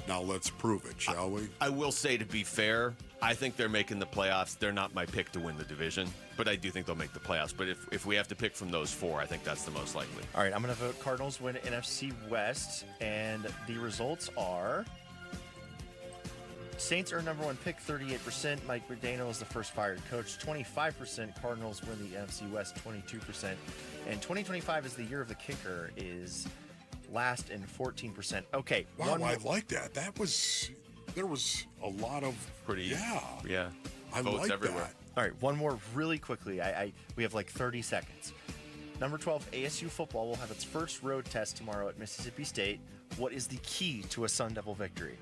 Now let's prove it, shall we? I will say, to be fair, I think they're making the playoffs. They're not my pick to win the division, but I do think they'll make the playoffs. But if we have to pick from those 4, I think that's the most likely. All right, I'm going to vote Cardinals win NFC West, and the results are Saints are number 1 pick, 38%. Mike McDaniel is the first fired coach, 25%. Cardinals win the NFC West, 22%. And 2025 is the year of the kicker is last in 14%. Okay. Wow, I like that. There was a lot of yeah. I votes like everywhere. that. All right, one more really quickly. We have 30 seconds. Number 12, ASU football will have its first road test tomorrow at Mississippi State. What is the key to a Sun Devil victory?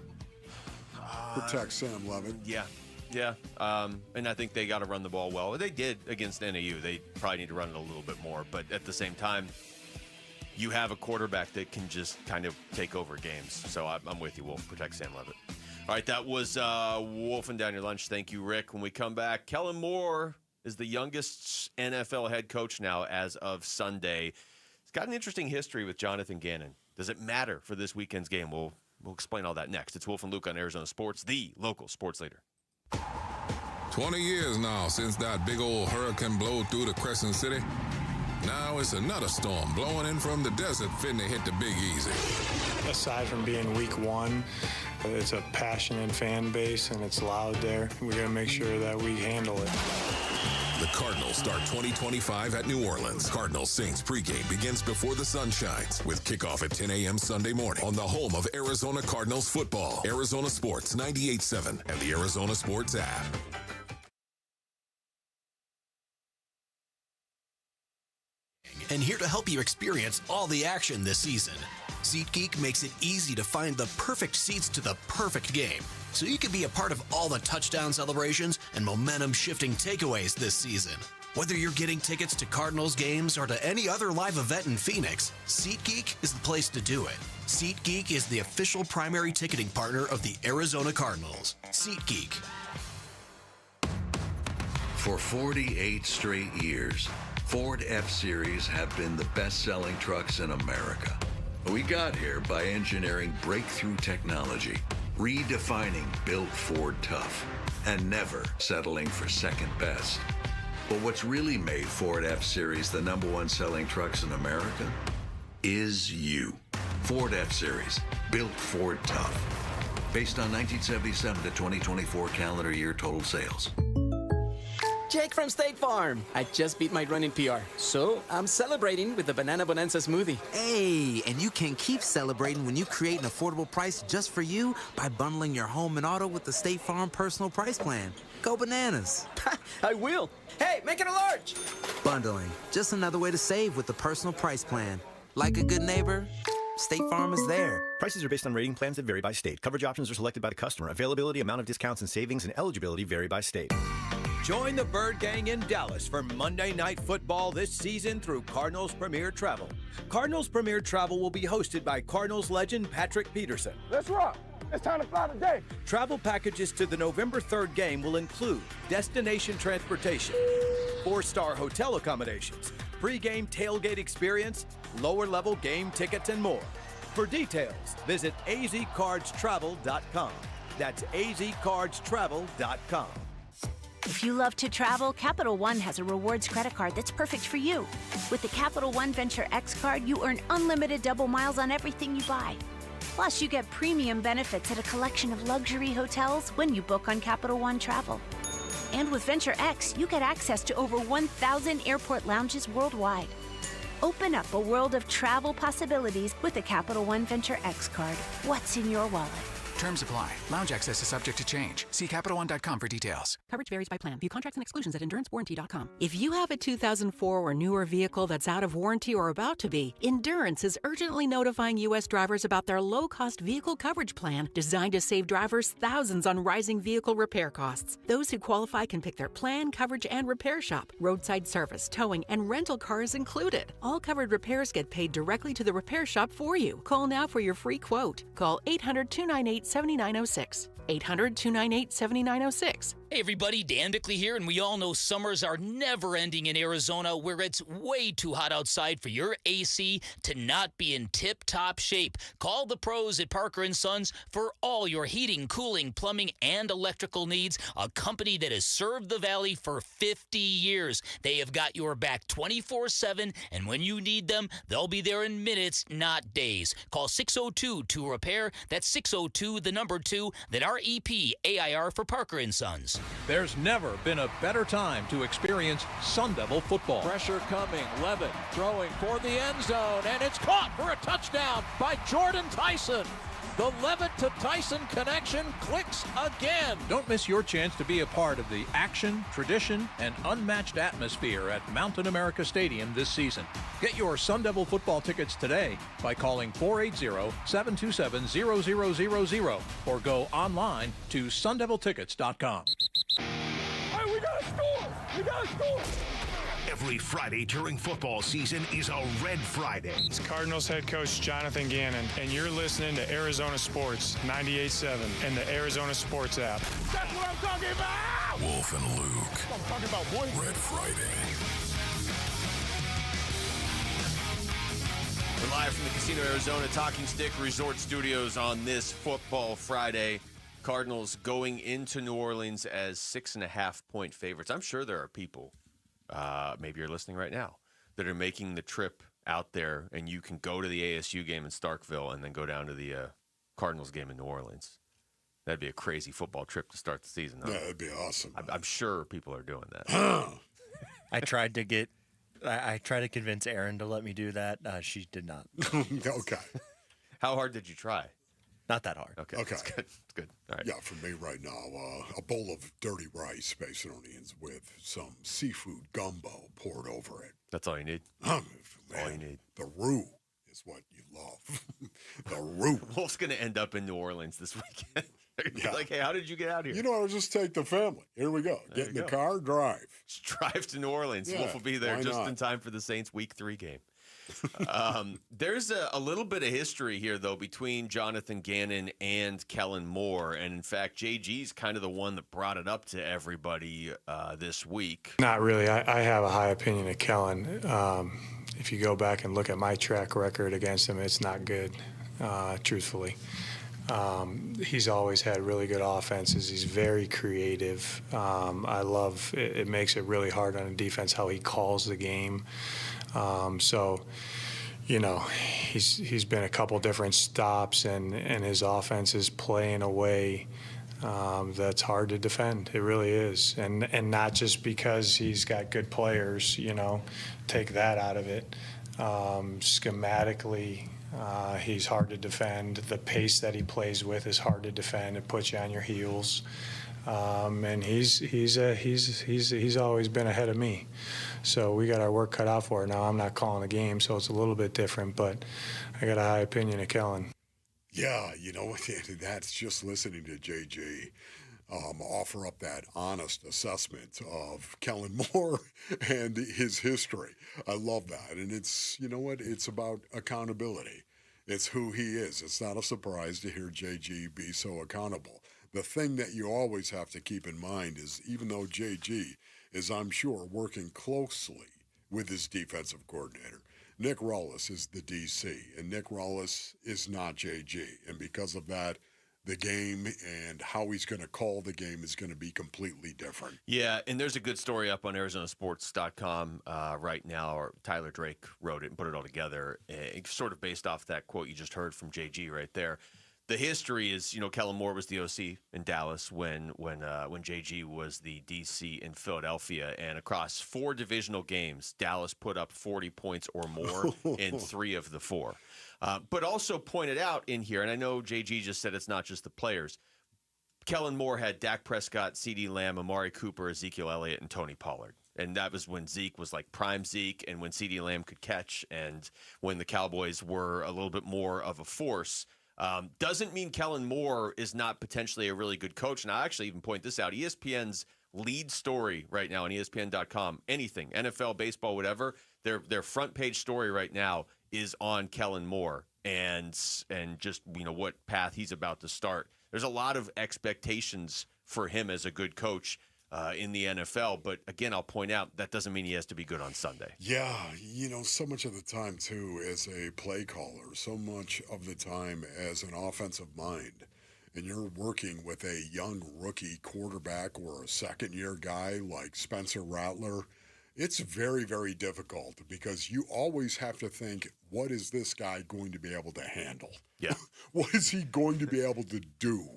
Protect Sam Levitt. Yeah. And I think they got to run the ball well. They did against NAU. They probably need to run it a little bit more. But at the same time, you have a quarterback that can just kind of take over games. So I'm with you, Wolf. Protect Sam Levitt. All right, that was Wolfing Down Your Lunch. Thank you, Rick. When we come back, Kellen Moore is the youngest NFL head coach now as of Sunday. It's got an interesting history with Jonathan Gannon. Does it matter for this weekend's game? We'll explain all that next. It's Wolf and Luke on Arizona Sports, the local sports leader. 20 years now since that big old hurricane blew through the Crescent City. Now it's another storm blowing in from the desert, fitting to hit the Big Easy. Aside from being week one, it's a passionate fan base and it's loud there. We got to make sure that we handle it. The Cardinals start 2025 at New Orleans. Cardinals-Saints pregame begins before the sun shines with kickoff at 10 a.m. Sunday morning on the home of Arizona Cardinals football. Arizona Sports 98.7 and the Arizona Sports app. And here to help you experience all the action this season. SeatGeek makes it easy to find the perfect seats to the perfect game, so you can be a part of all the touchdown celebrations and momentum-shifting takeaways this season. Whether you're getting tickets to Cardinals games or to any other live event in Phoenix, SeatGeek is the place to do it. SeatGeek is the official primary ticketing partner of the Arizona Cardinals. SeatGeek. For 48 straight years, Ford F-Series have been the best-selling trucks in America. We got here by engineering breakthrough technology, redefining built Ford tough, and never settling for second best. But what's really made Ford F-Series the #1 selling trucks in America is you. Ford F-Series, built Ford tough. Based on 1977 to 2024 calendar year total sales. Jake from State Farm. I just beat my running PR, so I'm celebrating with the Banana Bonanza smoothie. Hey, and you can keep celebrating when you create an affordable price just for you by bundling your home and auto with the State Farm Personal Price Plan. Go bananas. I will. Hey, make it a large. Bundling, just another way to save with the Personal Price Plan. Like a good neighbor, State Farm is there. Prices are based on rating plans that vary by state. Coverage options are selected by the customer. Availability, amount of discounts and savings, and eligibility vary by state. Join the Bird Gang in Dallas for Monday Night Football this season through Cardinals Premier Travel. Cardinals Premier Travel will be hosted by Cardinals legend Patrick Peterson. Let's rock. It's time to fly today. Travel packages to the November 3rd game will include destination transportation, 4-star hotel accommodations, pre-game tailgate experience, lower-level game tickets, and more. For details, visit azcardstravel.com. That's azcardstravel.com. If you love to travel, Capital One has a rewards credit card that's perfect for you. With the Capital One Venture X card, you earn unlimited double miles on everything you buy. Plus, you get premium benefits at a collection of luxury hotels when you book on Capital One Travel. And with Venture X, you get access to over 1,000 airport lounges worldwide. Open up a world of travel possibilities with the Capital One Venture X card. What's in your wallet? Terms apply. Lounge access is subject to change. See CapitalOne.com for details. Coverage varies by plan. View contracts and exclusions at EnduranceWarranty.com. If you have a 2004 or newer vehicle that's out of warranty or about to be, Endurance is urgently notifying U.S. drivers about their low-cost vehicle coverage plan designed to save drivers thousands on rising vehicle repair costs. Those who qualify can pick their plan, coverage, and repair shop. Roadside service, towing, and rental cars included. All covered repairs get paid directly to the repair shop for you. Call now for your free quote. Call 800-298-7906. 800-298-7906. Hey everybody, Dan Bickley here, and we all know summers are never ending in Arizona, where it's way too hot outside for your AC to not be in tip-top shape. Call the pros at Parker & Sons for all your heating, cooling, plumbing, and electrical needs, a company that has served the Valley for 50 years. They have got your back 24/7, and when you need them, they'll be there in minutes, not days. Call 602-2REPAIR. That's 602-2, then REP AIR for Parker & Sons. There's never been a better time to experience Sun Devil football. Pressure coming, Levitt throwing for the end zone, and it's caught for a touchdown by Jordan Tyson. The Levitt to Tyson connection clicks again. Don't miss your chance to be a part of the action, tradition, and unmatched atmosphere at Mountain America Stadium this season. Get your Sun Devil football tickets today by calling 480-727-0000 or go online to sundeviltickets.com. Hey, we gotta score! We gotta score! Every Friday during football season is a Red Friday. It's Cardinals head coach Jonathan Gannon, and you're listening to Arizona Sports 98.7 and the Arizona Sports app. That's what I'm talking about! Wolf and Luke. I'm talking about, boy. Red Friday. Live from the Casino Arizona Talking Stick Resort Studios on this Football Friday. Cardinals going into New Orleans as 6.5-point favorites. I'm sure there are people, maybe you're listening right now, that are making the trip out there, and you can go to the ASU game in Starkville and then go down to the Cardinals game in New Orleans. That'd be a crazy football trip to start the season. Huh? Yeah, that'd be awesome. I'm sure people are doing that. I tried to convince Erin to let me do that. She did not. Okay. How hard did you try? Not that hard. Okay. Okay. That's good. That's good. All right. Yeah, for me right now, a bowl of dirty rice, Basinonians, with some seafood gumbo poured over it. That's all you need? Man, all you need. The roux is what you love. The roux. Wolf's going to end up in New Orleans this weekend. Yeah. Like, hey, how did you get out here? You know, I'll just take the family. Here we go. Get in the car, drive. Just drive to New Orleans. Yeah, Wolf will be there why just not? in time for the Saints Week 3 game. There's a little bit of history here, though, between Jonathan Gannon and Kellen Moore. And, in fact, JG's kind of the one that brought it up to everybody this week. Not really. I have a high opinion of Kellen. If you go back and look at my track record against him, it's not good, truthfully. He's always had really good offenses. He's very creative. I love it. It makes it really hard on a defense how he calls the game. So, you know, he's been a couple different stops, and his offense is playing a way that's hard to defend. It really is, and not just because he's got good players. You know, take that out of it. Schematically. He's hard to defend. The pace that he plays with is hard to defend. It puts you on your heels, and he's always been ahead of me. So we got our work cut out for it. Now I'm not calling the game, so it's a little bit different. But I got a high opinion of Kellen. Yeah, you know what? That's just listening to JG offer up that honest assessment of Kellen Moore and his history. I love that. And it's, you know what? It's about accountability. It's who he is. It's not a surprise to hear JG be so accountable. The thing that you always have to keep in mind is even though JG is, I'm sure, working closely with his defensive coordinator, Nick Rollis is the DC, and Nick Rollis is not JG. And because of that, the game and how he's going to call the game is going to be completely different. Yeah, and there's a good story up on ArizonaSports.com right now. Or Tyler Drake wrote it and put it all together, sort of based off that quote you just heard from JG right there. The history is, you know, Kellen Moore was the OC in Dallas when JG was the DC in Philadelphia, and across 4 divisional games, Dallas put up 40 points or more in 3 of the 4. But also pointed out in here, and I know JG just said it's not just the players, Kellen Moore had Dak Prescott, CeeDee Lamb, Amari Cooper, Ezekiel Elliott, and Tony Pollard. And that was when Zeke was like prime Zeke and when CeeDee Lamb could catch and when the Cowboys were a little bit more of a force. Doesn't mean Kellen Moore is not potentially a really good coach. And I actually even point this out. ESPN's lead story right now on ESPN.com, anything, NFL, baseball, whatever, their front page story right now is on Kellen Moore and just, you know, what path he's about to start. There's a lot of expectations for him as a good coach in the NFL. But again, I'll point out that doesn't mean he has to be good on Sunday. Yeah, you know, so much of the time, too, as a play caller, so much of the time as an offensive mind, and you're working with a young rookie quarterback or a second-year guy like Spencer Rattler, it's very, very difficult because you always have to think, what is this guy going to be able to handle? Yeah. What is he going to be able to do?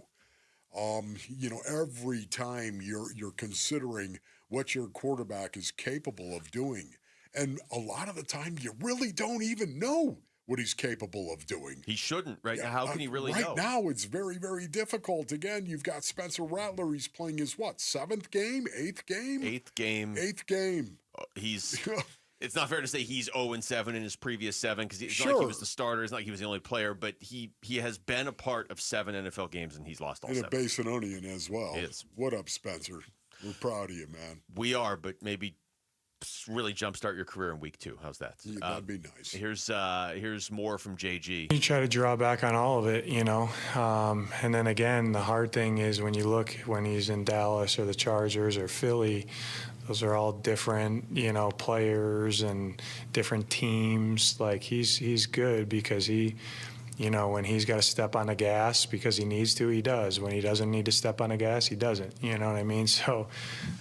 You know, every time you're considering what your quarterback is capable of doing, and a lot of the time you really don't even know what he's capable of doing. He shouldn't right now. How can he really know? Right now, it's very, very difficult. Again, you've got Spencer Rattler. He's playing his, what, 7th game? 8th game? 8th game. 8th game. It's not fair to say he's 0-7 in his previous 7 because it's not like he was the starter. It's not like he was the only player, but he has been a part of 7 NFL games, and he's lost all 7. And a Basinonian as well. He is. What up, Spencer? We're proud of you, man. We are, but maybe really jumpstart your career in week 2. How's that? Yeah, that'd be nice. Here's more from JG. You try to draw back on all of it, and then again, the hard thing is when you look when he's in Dallas or the Chargers or Philly, those are all different, players and different teams. Like he's good because he, when he's got to step on the gas because he needs to, he does. When he doesn't need to step on the gas, he doesn't. You know what I mean? So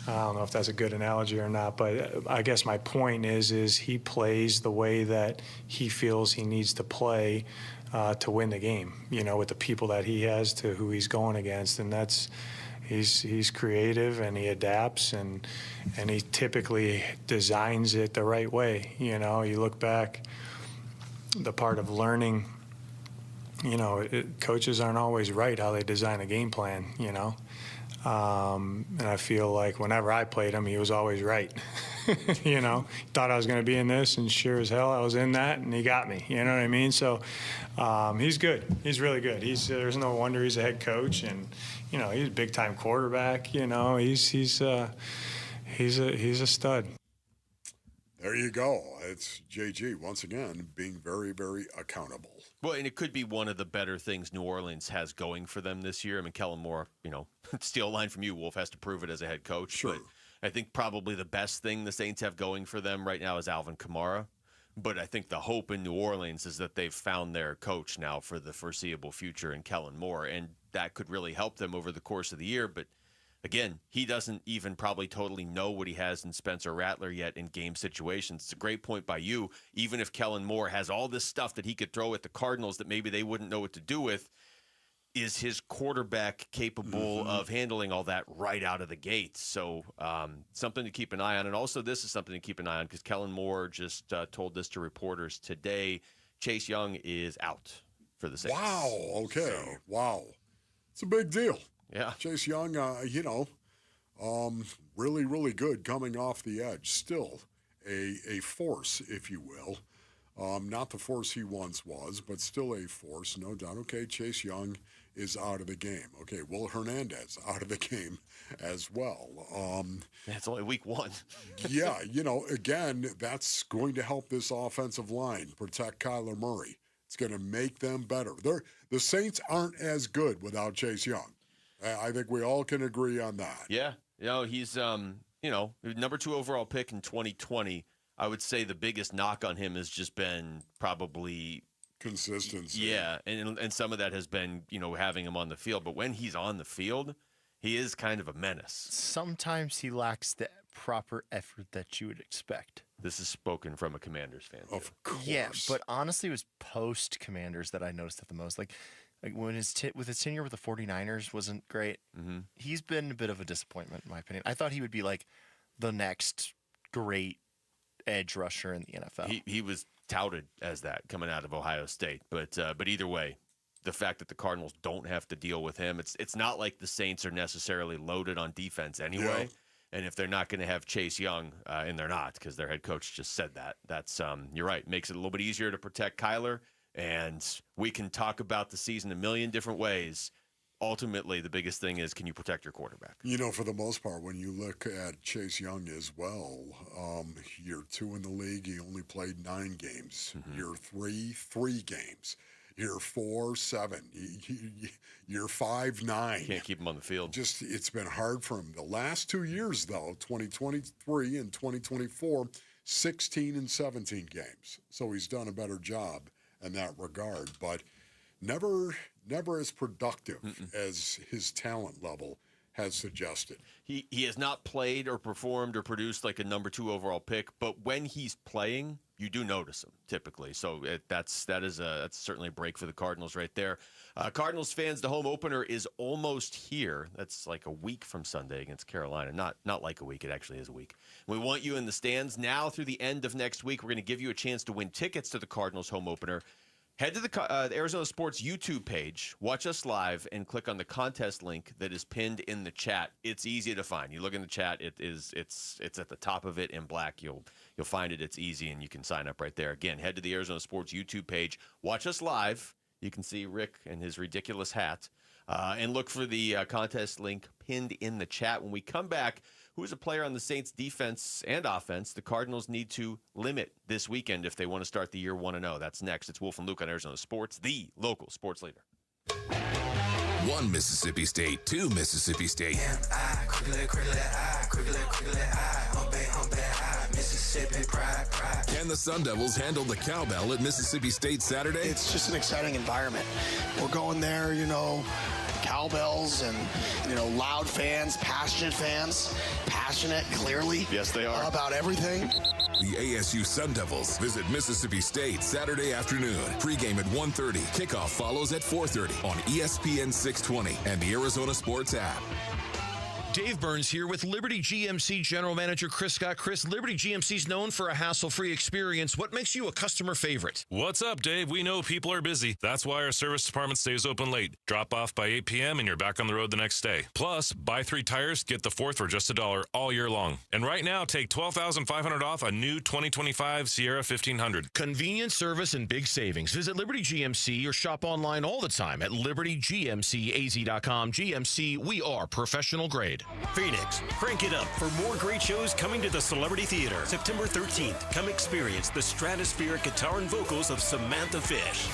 I don't know if that's a good analogy or not, but I guess my point is he plays the way that he feels he needs to play to win the game, with the people that he has to who he's going against. And that's, he's creative and he adapts and he typically designs it the right way. You look back, the part of learning, coaches aren't always right how they design a game plan, and I feel like whenever I played him, he was always right. Thought I was going to be in this, and sure as hell I was in that, and he got me. You know what I mean? So he's good. He's really good. There's no wonder he's a head coach, and he's a big time quarterback. He's a stud. There you go. It's JG once again being very, very accountable. Well, and it could be one of the better things New Orleans has going for them this year. I mean, Kellen Moore, steal a line from you, Wolf, has to prove it as a head coach. Sure. But I think probably the best thing the Saints have going for them right now is Alvin Kamara. But I think the hope in New Orleans is that they've found their coach now for the foreseeable future in Kellen Moore, and that could really help them over the course of the year. But again, he doesn't even probably totally know what he has in Spencer Rattler yet in game situations. It's a great point by you. Even if Kellen Moore has all this stuff that he could throw at the Cardinals that maybe they wouldn't know what to do with, is his quarterback capable of handling all that right out of the gate? So something to keep an eye on. And also this is something to keep an eye on because Kellen Moore just told this to reporters today. Chase Young is out for the Saints. Wow. Okay. So. Wow. It's a big deal. Yeah. Chase Young, really, really good coming off the edge. Still a force, if you will. Not the force he once was, but still a force, no doubt. Okay, Chase Young is out of the game. Okay, Will Hernandez out of the game as well. That's only week 1. Yeah, again, that's going to help this offensive line protect Kyler Murray. It's going to make them better. The Saints aren't as good without Chase Young. I think we all can agree on that. Yeah. He's, number 2 overall pick in 2020. I would say the biggest knock on him has just been probably consistency. Yeah. And some of that has been, having him on the field. But when he's on the field, he is kind of a menace. Sometimes he lacks the proper effort that you would expect. This is spoken from a Commanders fan. Of course. Yeah, but honestly, it was post-Commanders that I noticed it the most. Like when with his tenure with the 49ers wasn't great. Mm-hmm. He's been a bit of a disappointment, in my opinion. I thought he would be like the next great edge rusher in the NFL. He was touted as that coming out of Ohio State, but either way, the fact that the Cardinals don't have to deal with him, it's not like the Saints are necessarily loaded on defense anyway. Yeah. And if they're not going to have Chase Young, and they're not because their head coach just said that, that's you're right, makes it a little bit easier to protect Kyler. And we can talk about the season a million different ways. Ultimately, the biggest thing is, can you protect your quarterback? For the most part, when you look at Chase Young as well, year 2 in the league, he only played 9 games. Mm-hmm. Year 3, 3 games. Year 4, 7. Year 5, 9. Can't keep him on the field. It's been hard for him. The last 2 years, though, 2023 and 2024, 16 and 17 games. So he's done a better job in that regard, but never as productive as his talent level has suggested. He has not played or performed or produced like a number 2 overall pick, but when he's playing, you do notice him typically. So that's certainly a break for the Cardinals right there. Cardinals fans, the home opener is almost here. That's like a week from Sunday against Carolina. Not like a week. It actually is a week. We want you in the stands now through the end of next week. We're going to give you a chance to win tickets to the Cardinals home opener. Head to the Arizona Sports YouTube page, watch us live, and click on the contest link that is pinned in the chat. It's easy to find. You look in the chat; it's at the top of it in black. You'll find it. It's easy, and you can sign up right there. Again, head to the Arizona Sports YouTube page, watch us live. You can see Rick and his ridiculous hat, and look for the contest link pinned in the chat. When we come back, who is a player on the Saints defense and offense the Cardinals need to limit this weekend if they want to start the year 1-0. That's next. It's Wolf and Luke on Arizona Sports, the local sports leader. 1 Mississippi State, 2 Mississippi State. Mississippi pride. Can the Sun Devils handle the cowbell at Mississippi State Saturday? It's just an exciting environment. We're going there, cowbells and, loud fans, passionate clearly. Yes, they are. About everything. The ASU Sun Devils visit Mississippi State Saturday afternoon. Pregame at 1:30. Kickoff follows at 4:30 on ESPN 620 and the Arizona Sports app. Dave Burns here with Liberty GMC General Manager Chris Scott. Chris, Liberty GMC is known for a hassle-free experience. What makes you a customer favorite? What's up, Dave? We know people are busy. That's why our service department stays open late. Drop off by 8 p.m. and you're back on the road the next day. Plus, buy 3 tires, get the 4th for just $1 all year long. And right now, take $12,500 off a new 2025 Sierra 1500. Convenient service and big savings. Visit Liberty GMC or shop online all the time at libertygmcaz.com. GMC, we are professional grade. Phoenix, crank it up for more great shows coming to the Celebrity Theater. September 13th, come experience the stratospheric guitar and vocals of Samantha Fish.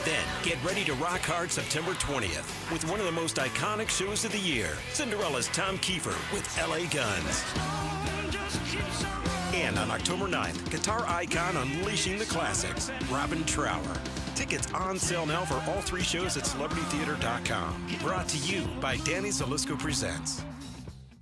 Then, get ready to rock hard September 20th with one of the most iconic shows of the year, Cinderella's Tom Kiefer with LA Guns. And on October 9th, guitar icon unleashing the classics, Robin Trower. Tickets on sale now for all 3 shows at celebritytheater.com. Brought to you by Danny Zalisco Presents.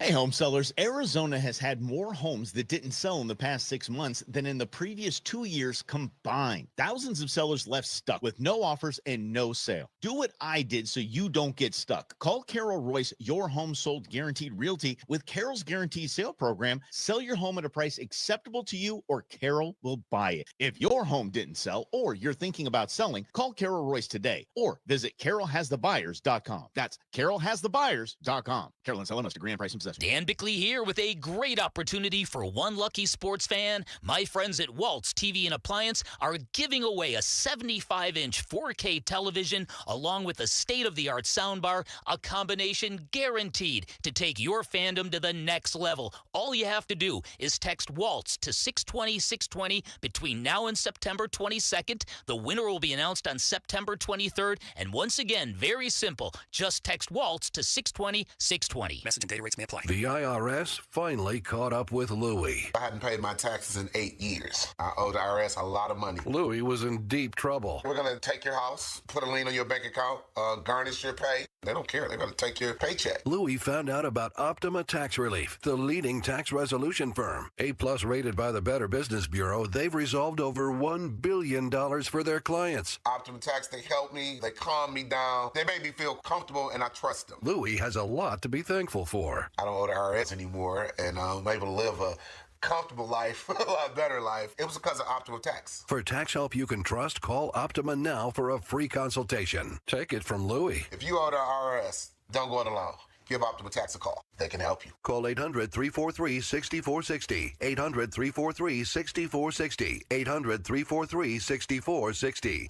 Hey, home sellers, Arizona has had more homes that didn't sell in the past 6 months than in the previous 2 years combined. Thousands of sellers left stuck with no offers and no sale. Do what I did so you don't get stuck. Call Carol Royce, your home sold guaranteed realty. With Carol's guaranteed sale program, sell your home at a price acceptable to you or Carol will buy it. If your home didn't sell or you're thinking about selling, call Carol Royce today or visit carolhasthebuyers.com. That's carolhasthebuyers.com. Carol and Seller must agree on price and possession. Dan Bickley here with a great opportunity for one lucky sports fan. My friends at Waltz TV and Appliance are giving away a 75-inch 4K television along with a state-of-the-art soundbar, a combination guaranteed to take your fandom to the next level. All you have to do is text Waltz to 620-620 between now and September 22nd. The winner will be announced on September 23rd. And once again, very simple. Just text Waltz to 620-620. Message and data rates may apply. The IRS finally caught up with Louie. I hadn't paid my taxes in 8 years. I owe the IRS a lot of money. Louie was in deep trouble. We're going to take your house, put a lien on your bank account, garnish your pay. They don't care. They're going to take your paycheck. Louie found out about Optima Tax Relief, the leading tax resolution firm. A-plus rated by the Better Business Bureau, they've resolved over $1 billion for their clients. Optima Tax, they help me. They calm me down. They make me feel comfortable, and I trust them. Louie has a lot to be thankful for. I don't owe the IRS anymore, and I'm able to live a comfortable life, a lot better life. It was because of Optima Tax. For tax help you can trust, call Optima now for a free consultation. Take it from Louie. If you owe the IRS, don't go it alone. Give Optima Tax a call. They can help you. Call 800-343-6460. 800-343-6460. 800-343-6460.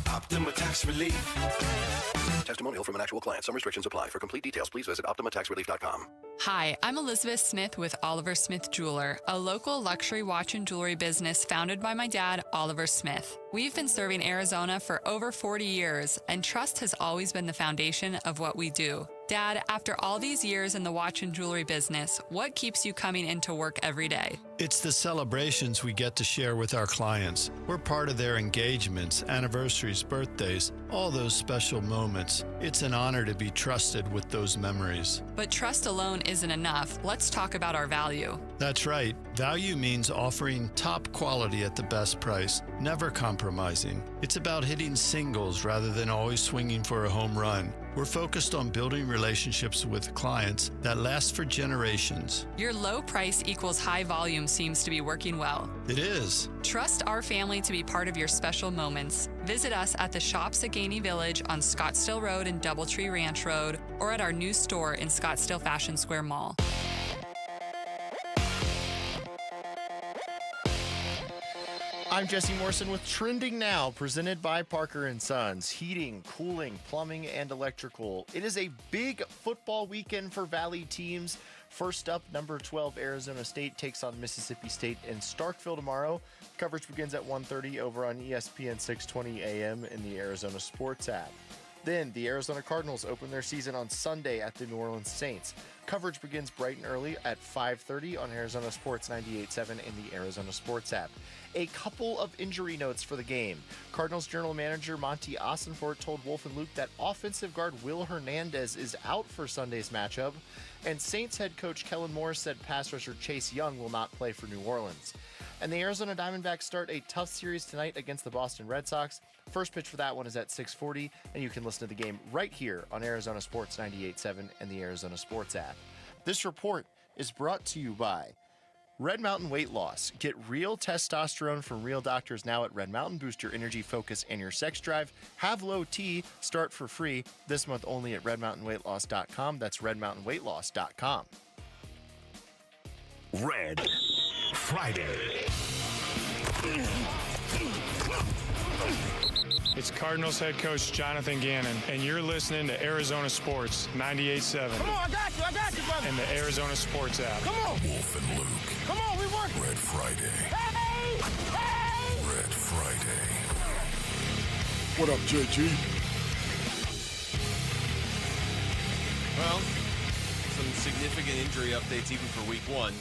Optima Tax Relief. Testimonial from an actual client. Some restrictions apply. For complete details, please visit OptimaTaxRelief.com. Hi, I'm Elizabeth Smith with Oliver Smith Jeweler, a local luxury watch and jewelry business founded by my dad, Oliver Smith. We've been serving Arizona for over 40 years, and trust has always been the foundation of what we do. Dad, after all these years in the watch and jewelry business, what keeps you coming into work every day? It's the celebrations we get to share with our clients. We're part of their engagements, anniversaries, birthdays, all those special moments. It's an honor to be trusted with those memories. But trust alone isn't enough. Let's talk about our value. That's right. Value means offering top quality at the best price, never compromising. It's about hitting singles rather than always swinging for a home run. We're focused on building relationships with clients that last for generations. Your low price equals high volume seems to be working well. It is. Trust our family to be part of your special moments. Visit us at the Shops at Gainey Village on Scottsdale Road and Doubletree Ranch Road, or at our new store in Scottsdale Fashion Square Mall. I'm Jesse Morrison with Trending Now, presented by Parker & Sons. Heating, cooling, plumbing, and electrical. It is a big football weekend for Valley teams. First up, number 12 Arizona State takes on Mississippi State in Starkville tomorrow. Coverage begins at 1:30 over on ESPN 620 AM in the Arizona Sports app. Then, the Arizona Cardinals open their season on Sunday at the New Orleans Saints. Coverage begins bright and early at 5:30 on Arizona Sports 98.7 in the Arizona Sports app. A couple of injury notes for the game. Cardinals general manager Monty Ossenfort told Wolf and Luke that offensive guard Will Hernandez is out for Sunday's matchup, and Saints head coach Kellen Moore said pass rusher Chase Young will not play for New Orleans. And the Arizona Diamondbacks start a tough series tonight against the Boston Red Sox. First pitch for that one is at 6:40, and you can listen to the game right here on Arizona Sports 98.7 and the Arizona Sports app. This report is brought to you by Red Mountain Weight Loss. Get real testosterone from real doctors now at Red Mountain. Boost your energy, focus, and your sex drive. Have low T. Start for free this month only at redmountainweightloss.com. That's redmountainweightloss.com. Red Friday. It's Cardinals head coach Jonathan Gannon, and you're listening to Arizona Sports 98.7. Come on, I got you, brother. And the Arizona Sports app. Come on. Wolf and Luke. Come on, we working. Red Friday. Hey! Red Friday. What up, JG? Well, some significant injury updates even for week one.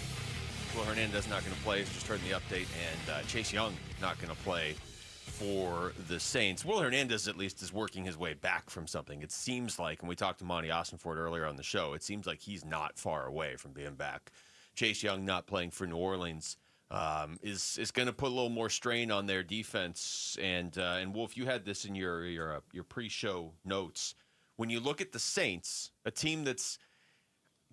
Will Hernandez not going to play, just heard in the update, and Chase Young not going to play for the Saints. Will Hernandez, at least, is working his way back from something. It seems like, and we talked to Monty Ossenfort earlier on the show, it seems like he's not far away from being back. Chase Young not playing for New Orleans is going to put a little more strain on their defense. And Wolf, you had this in your pre-show notes. When you look at the Saints, a team that's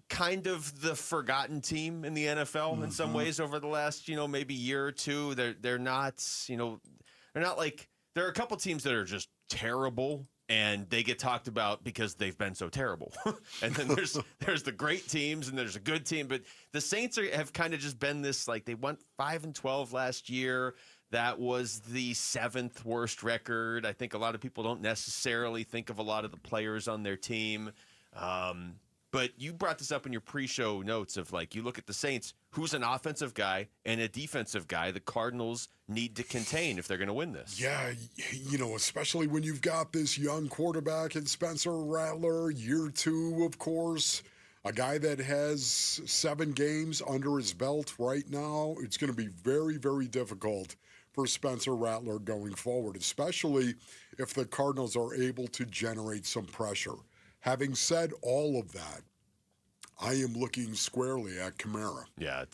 kind of the forgotten team in the NFL in some ways over the last, maybe year or two. They're not, they're not like, there are a couple teams that are just terrible and they get talked about because they've been so terrible. And then there's the great teams and there's a good team, but the Saints have kind of just been this, like, they went 5-12 last year. That was the 7th worst record. I think a lot of people don't necessarily think of a lot of the players on their team. But you brought this up in your pre-show notes of, like, you look at the Saints, who's an offensive guy and a defensive guy the Cardinals need to contain if they're going to win this. Yeah, especially when you've got this young quarterback in Spencer Rattler, year 2, of course, a guy that has 7 games under his belt right now. It's going to be very, very difficult for Spencer Rattler going forward, especially if the Cardinals are able to generate some pressure. Having said all of that, I am looking squarely at Kamara. Yeah.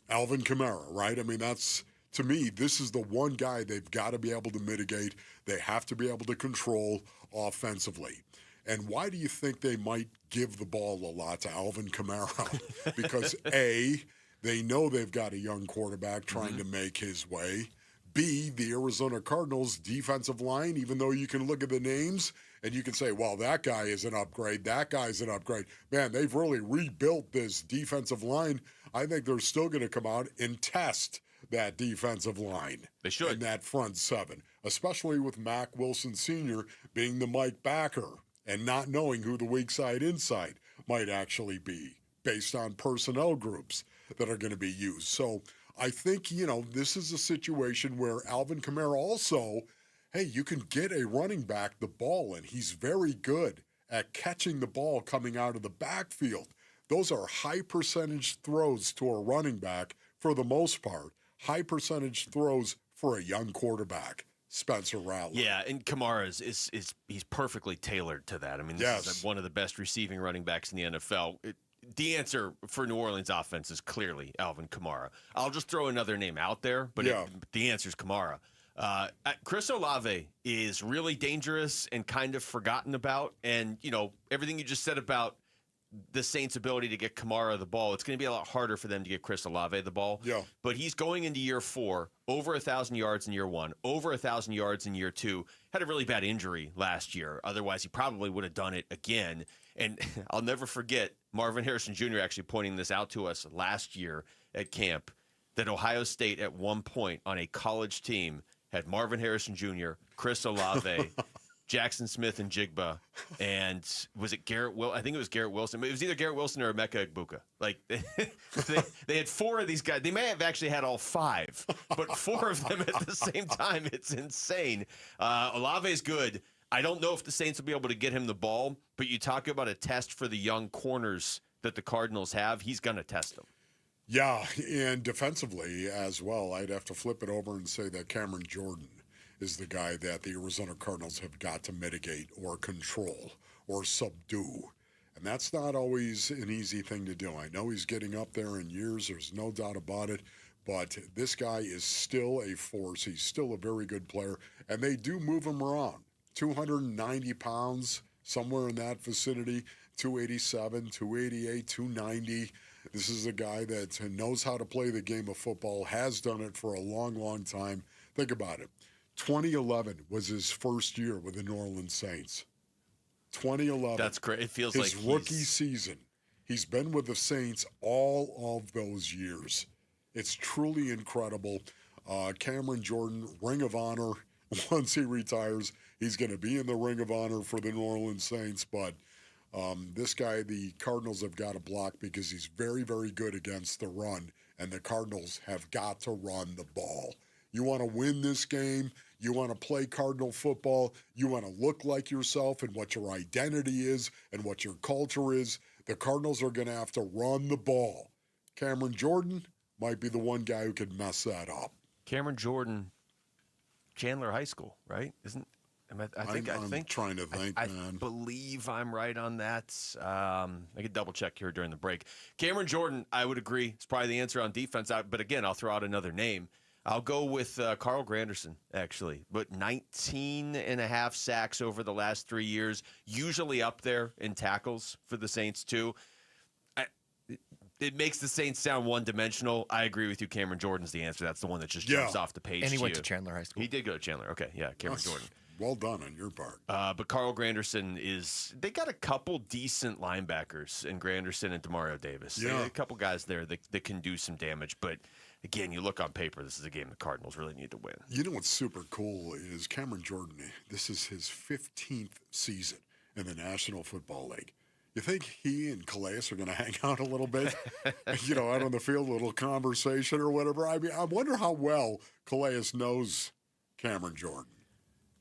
Alvin Kamara, right? I mean, to me, this is the one guy they've got to be able to mitigate. They have to be able to control offensively. And why do you think they might give the ball a lot to Alvin Kamara? Because A, they know they've got a young quarterback trying to make his way. B, the Arizona Cardinals defensive line, even though you can look at the names and you can say, well, that guy is an upgrade, that guy's an upgrade. Man, they've really rebuilt this defensive line. I think they're still going to come out and test that defensive line. They should. In that front 7, especially with Mack Wilson Sr. being the Mike backer and not knowing who the weak side inside might actually be based on personnel groups that are going to be used. So I think, this is a situation where Alvin Kamara also, hey, you can get a running back the ball, and he's very good at catching the ball coming out of the backfield. Those are high percentage throws to a running back for the most part. High percentage throws for a young quarterback, Spencer Rattler. Yeah, and Kamara is he's perfectly tailored to that. I mean, this is one of the best receiving running backs in the NFL. The answer for New Orleans offense is clearly Alvin Kamara. I'll just throw another name out there, but the answer is Kamara. Chris Olave is really dangerous and kind of forgotten about. And, everything you just said about the Saints' ability to get Kamara the ball, it's going to be a lot harder for them to get Chris Olave the ball. Yeah. But he's going into year 4, over 1,000 yards in year 1, over 1,000 yards in year 2. Had a really bad injury last year. Otherwise, he probably would have done it again. And I'll never forget Marvin Harrison Jr. actually pointing this out to us last year at camp, that Ohio State at one point on a college team had Marvin Harrison Jr., Chris Olave, Jackson Smith and Jigba, and was it Garrett I think it was Garrett Wilson. It was either Garrett Wilson or Emeka Egbuka. Like they had 4 of these guys. They may have actually had all 5, but 4 of them at the same time. It's insane. Olave's good. I don't know if the Saints will be able to get him the ball, but you talk about a test for the young corners that the Cardinals have. He's going to test them. Yeah, and defensively as well, I'd have to flip it over and say that Cameron Jordan is the guy that the Arizona Cardinals have got to mitigate or control or subdue. And that's not always an easy thing to do. I know he's getting up there in years, there's no doubt about it, but this guy is still a force. He's still a very good player, and they do move him around. 290 pounds, somewhere in that vicinity, 287, 288, 290. This is a guy that knows how to play the game of football, has done it for a long, long time. Think about it. 2011 was his first year with the New Orleans Saints. 2011. That's great. It feels his like rookie season. He's been with the Saints all of those years. It's truly incredible. Cameron Jordan, Ring of Honor. Once he retires, he's going to be in the Ring of Honor for the New Orleans Saints. But this guy, the Cardinals have got to block because he's very, very good against the run, and the Cardinals have got to run the ball. You want to win this game. You want to play Cardinal football. You want to look like yourself and what your identity is and what your culture is. The Cardinals are going to have to run the ball. Cameron Jordan might be the one guy who could mess that up. Cameron Jordan, Chandler High School, right? I'm trying to think, I man. believe I'm right on that. I could double check here during the break. Cameron Jordan, I would agree, is probably the answer on defense. But again, I'll throw out another name. I'll go with Carl Granderson, actually. But 19 and a half sacks over the last 3 years, usually up there in tackles for the Saints, too. It makes the Saints sound one-dimensional. I agree with you. Cameron Jordan's the answer. That's the one that just jumps off the page. And he went to Chandler High School. He did go to Chandler. Okay, yeah, Cameron Jordan. Well done on your part. But Carl Granderson they got a couple decent linebackers in Granderson and DeMario Davis. Yeah. A couple guys there that can do some damage. But again, you look on paper, this is a game the Cardinals really need to win. You know what's super cool is Cameron Jordan, this is his 15th season in the National Football League. You think he and Calais are going to hang out a little bit, out on the field, a little conversation or whatever? I mean, I wonder how well Calais knows Cameron Jordan.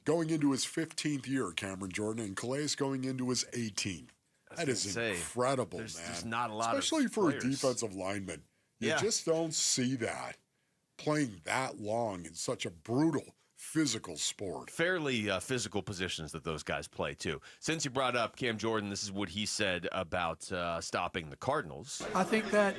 Going into his 15th year, Cameron Jordan, and Calais going into his 18th. That is incredible, man. There's not a lot especially for players. A defensive lineman. You just don't see that playing that long in such a brutal physical sport. Fairly physical positions that those guys play, too. Since you brought up Cam Jordan, this is what he said about stopping the Cardinals. I think that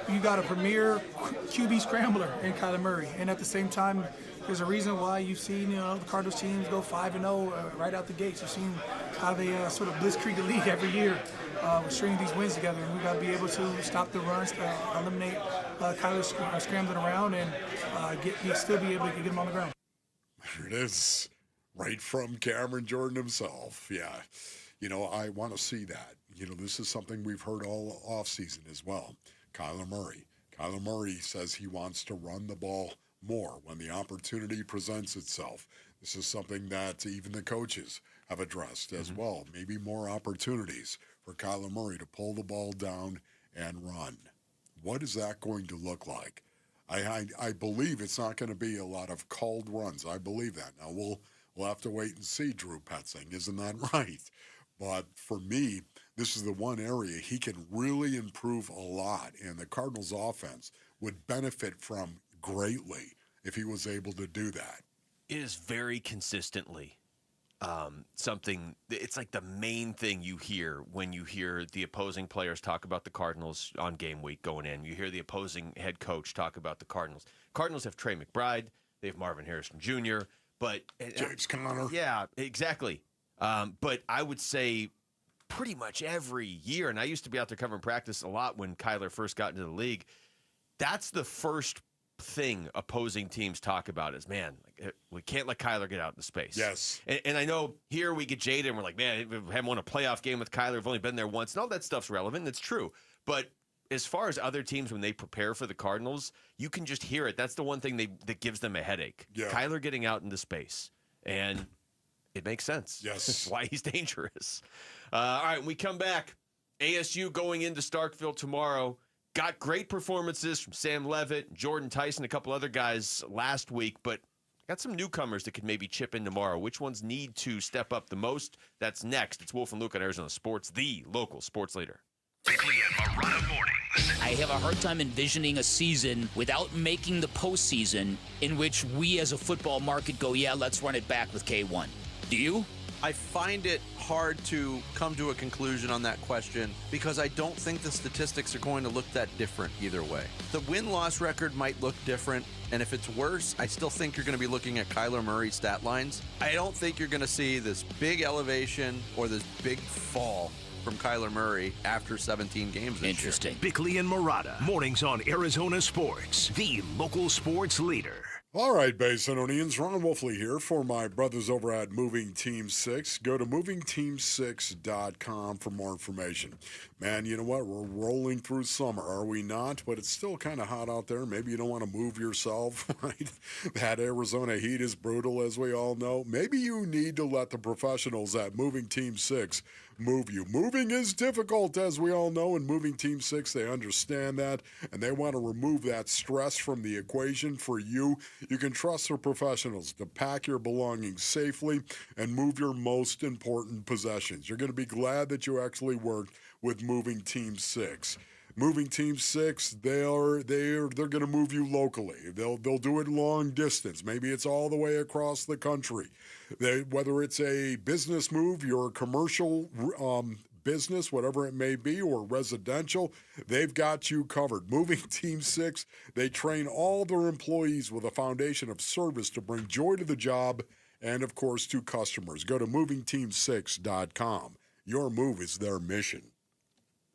you got a premier QB scrambler in Kyler Murray. And at the same time, there's a reason why you've seen the Cardinals teams go 5-0 right out the gates. You've seen how they sort of blitzkrieg the league every year, stringing these wins together. And we've got to be able to stop the runs, eliminate Kyler scrambling around, and still be able to get him on the ground. There it is, right from Cameron Jordan himself. Yeah, I want to see that. This is something we've heard all offseason as well. Kyler Murray. Kyler Murray says he wants to run the ball more when the opportunity presents itself. This is something that even the coaches have addressed as well. Maybe more opportunities for Kyler Murray to pull the ball down and run. What is that going to look like? I believe it's not going to be a lot of called runs. I believe that. Now, we'll have to wait and see, Drew Petzing. Isn't that right? But for me, this is the one area he can really improve a lot, and the Cardinals' offense would benefit from greatly if he was able to do that. It is very consistently something. It's like the main thing you hear when you hear the opposing players talk about the Cardinals on game week going in. You hear the opposing head coach talk about the Cardinals. Cardinals have Trey McBride. They have Marvin Harrison Jr. But James Conner. Yeah, exactly. But I would say pretty much every year, and I used to be out there covering practice a lot when Kyler first got into the league, that's the first thing opposing teams talk about is, man, we can't let Kyler get out into space. Yes. And I know here we get jaded and we're like, man, we haven't won a playoff game with Kyler. We've only been there once. And all that stuff's relevant. It's true. But as far as other teams, when they prepare for the Cardinals, you can just hear it. That's the one thing that gives them a headache. Yeah. Kyler getting out into space. And It makes sense. Yes. That's why he's dangerous. All right, when we come back, ASU going into Starkville tomorrow. Got great performances from Sam Levitt, Jordan Tyson, a couple other guys last week, but got some newcomers that could maybe chip in tomorrow. Which ones need to step up the most? That's next. It's Wolf and Luke on Arizona Sports, the local sports leader. Bickley and Marotta mornings. I have a hard time envisioning a season without making the postseason in which we as a football market go, yeah, let's run it back with K1. Do you? I find it hard to come to a conclusion on that question because I don't think the statistics are going to look that different either way. The win-loss record might look different, and if it's worse, I still think you're going to be looking at Kyler Murray's stat lines. I don't think you're going to see this big elevation or this big fall from Kyler Murray after 17 games this Interesting. year. Bickley and Marotta mornings on Arizona Sports, the local sports leader. All right, Basinonians, Ron Wolfley here for my brothers over at Moving Team 6. Go to movingteam6.com for more information. Man, you know what? We're rolling through summer, are we not? But it's still kind of hot out there. Maybe you don't want to move yourself, right? That Arizona heat is brutal, as we all know. Maybe you need to let the professionals at Moving Team 6 move you. Moving is difficult, as we all know, and Moving Team 6, they understand that, and they want to remove that stress from the equation for you. You can trust their professionals to pack your belongings safely and move your most important possessions. You're going to be glad that you actually worked with Moving Team 6. Moving Team 6, they're going to move you locally. They'll do it long distance. Maybe it's all the way across the country. Whether it's a business move, your commercial business, whatever it may be, or residential, they've got you covered. Moving Team 6, they train all their employees with a foundation of service to bring joy to the job and, of course, to customers. Go to movingteam6.com. Your move is their mission.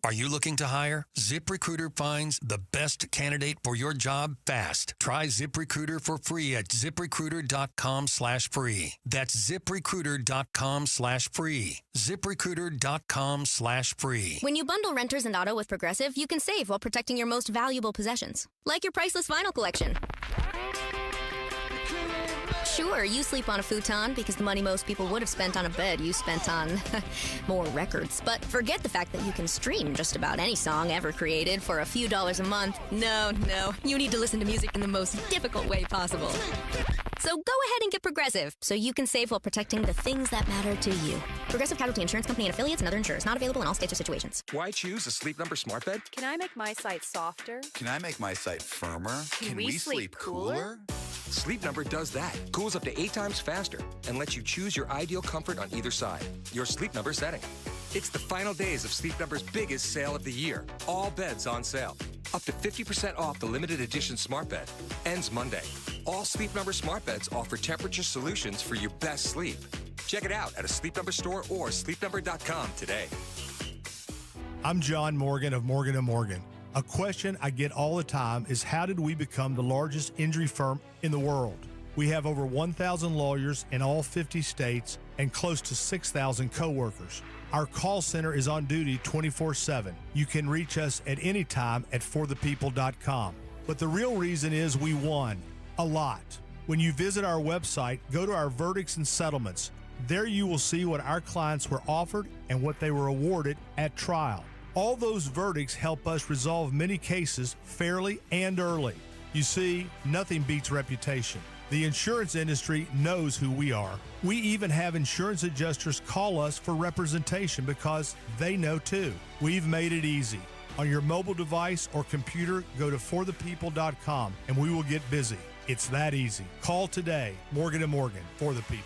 Are you looking to hire? ZipRecruiter finds the best candidate for your job fast. Try ZipRecruiter for free at ZipRecruiter.com/free. That's ZipRecruiter.com/free. ZipRecruiter.com/free. When you bundle renters and auto with Progressive, you can save while protecting your most valuable possessions, like your priceless vinyl collection. Sure, you sleep on a futon because the money most people would have spent on a bed you spent on more records. But forget the fact that you can stream just about any song ever created for a few dollars a month. No, you need to listen to music in the most difficult way possible. So go ahead and get Progressive so you can save while protecting the things that matter to you. Progressive Casualty Insurance Company and affiliates and other insurers. Not available in all states or situations. Why choose a Sleep Number smart bed? Can I make my site softer? Can I make my site firmer? Can we sleep cooler? Sleep Number does that. Cools up to 8 times faster and lets you choose your ideal comfort on either side. Your Sleep Number setting. It's the final days of Sleep Number's biggest sale of the year. All beds on sale. Up to 50% off the limited edition smart bed. Ends Monday. All Sleep Number smart beds offer temperature solutions for your best sleep. Check it out at a Sleep Number store or sleepnumber.com today. I'm John Morgan of Morgan & Morgan. A question I get all the time is how did we become the largest injury firm in the world? We have over 1,000 lawyers in all 50 states and close to 6,000 coworkers. Our call center is on duty 24/7. You can reach us at any time at forthepeople.com. But the real reason is we won a lot. When you visit our website, go to our verdicts and settlements. There you will see what our clients were offered and what they were awarded at trial. All those verdicts help us resolve many cases fairly and early. You see, nothing beats reputation. The insurance industry knows who we are. We even have insurance adjusters call us for representation because they know too. We've made it easy. On your mobile device or computer, go to forthepeople.com and we will get busy. It's that easy. Call today. Morgan & Morgan, for the people.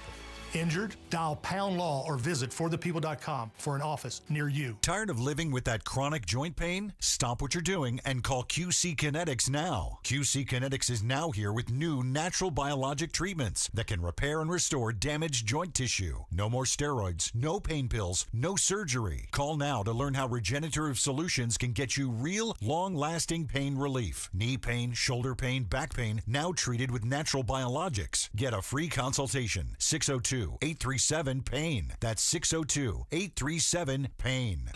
Injured? Dial Pound Law or visit forthepeople.com for an office near you. Tired of living with that chronic joint pain? Stop what you're doing and call QC Kinetics now. QC Kinetics is now here with new natural biologic treatments that can repair and restore damaged joint tissue. No more steroids, no pain pills, no surgery. Call now to learn how regenerative solutions can get you real, long-lasting pain relief. Knee pain, shoulder pain, back pain, now treated with natural biologics. Get a free consultation. 602-837-PAIN. That's 602-837-PAIN.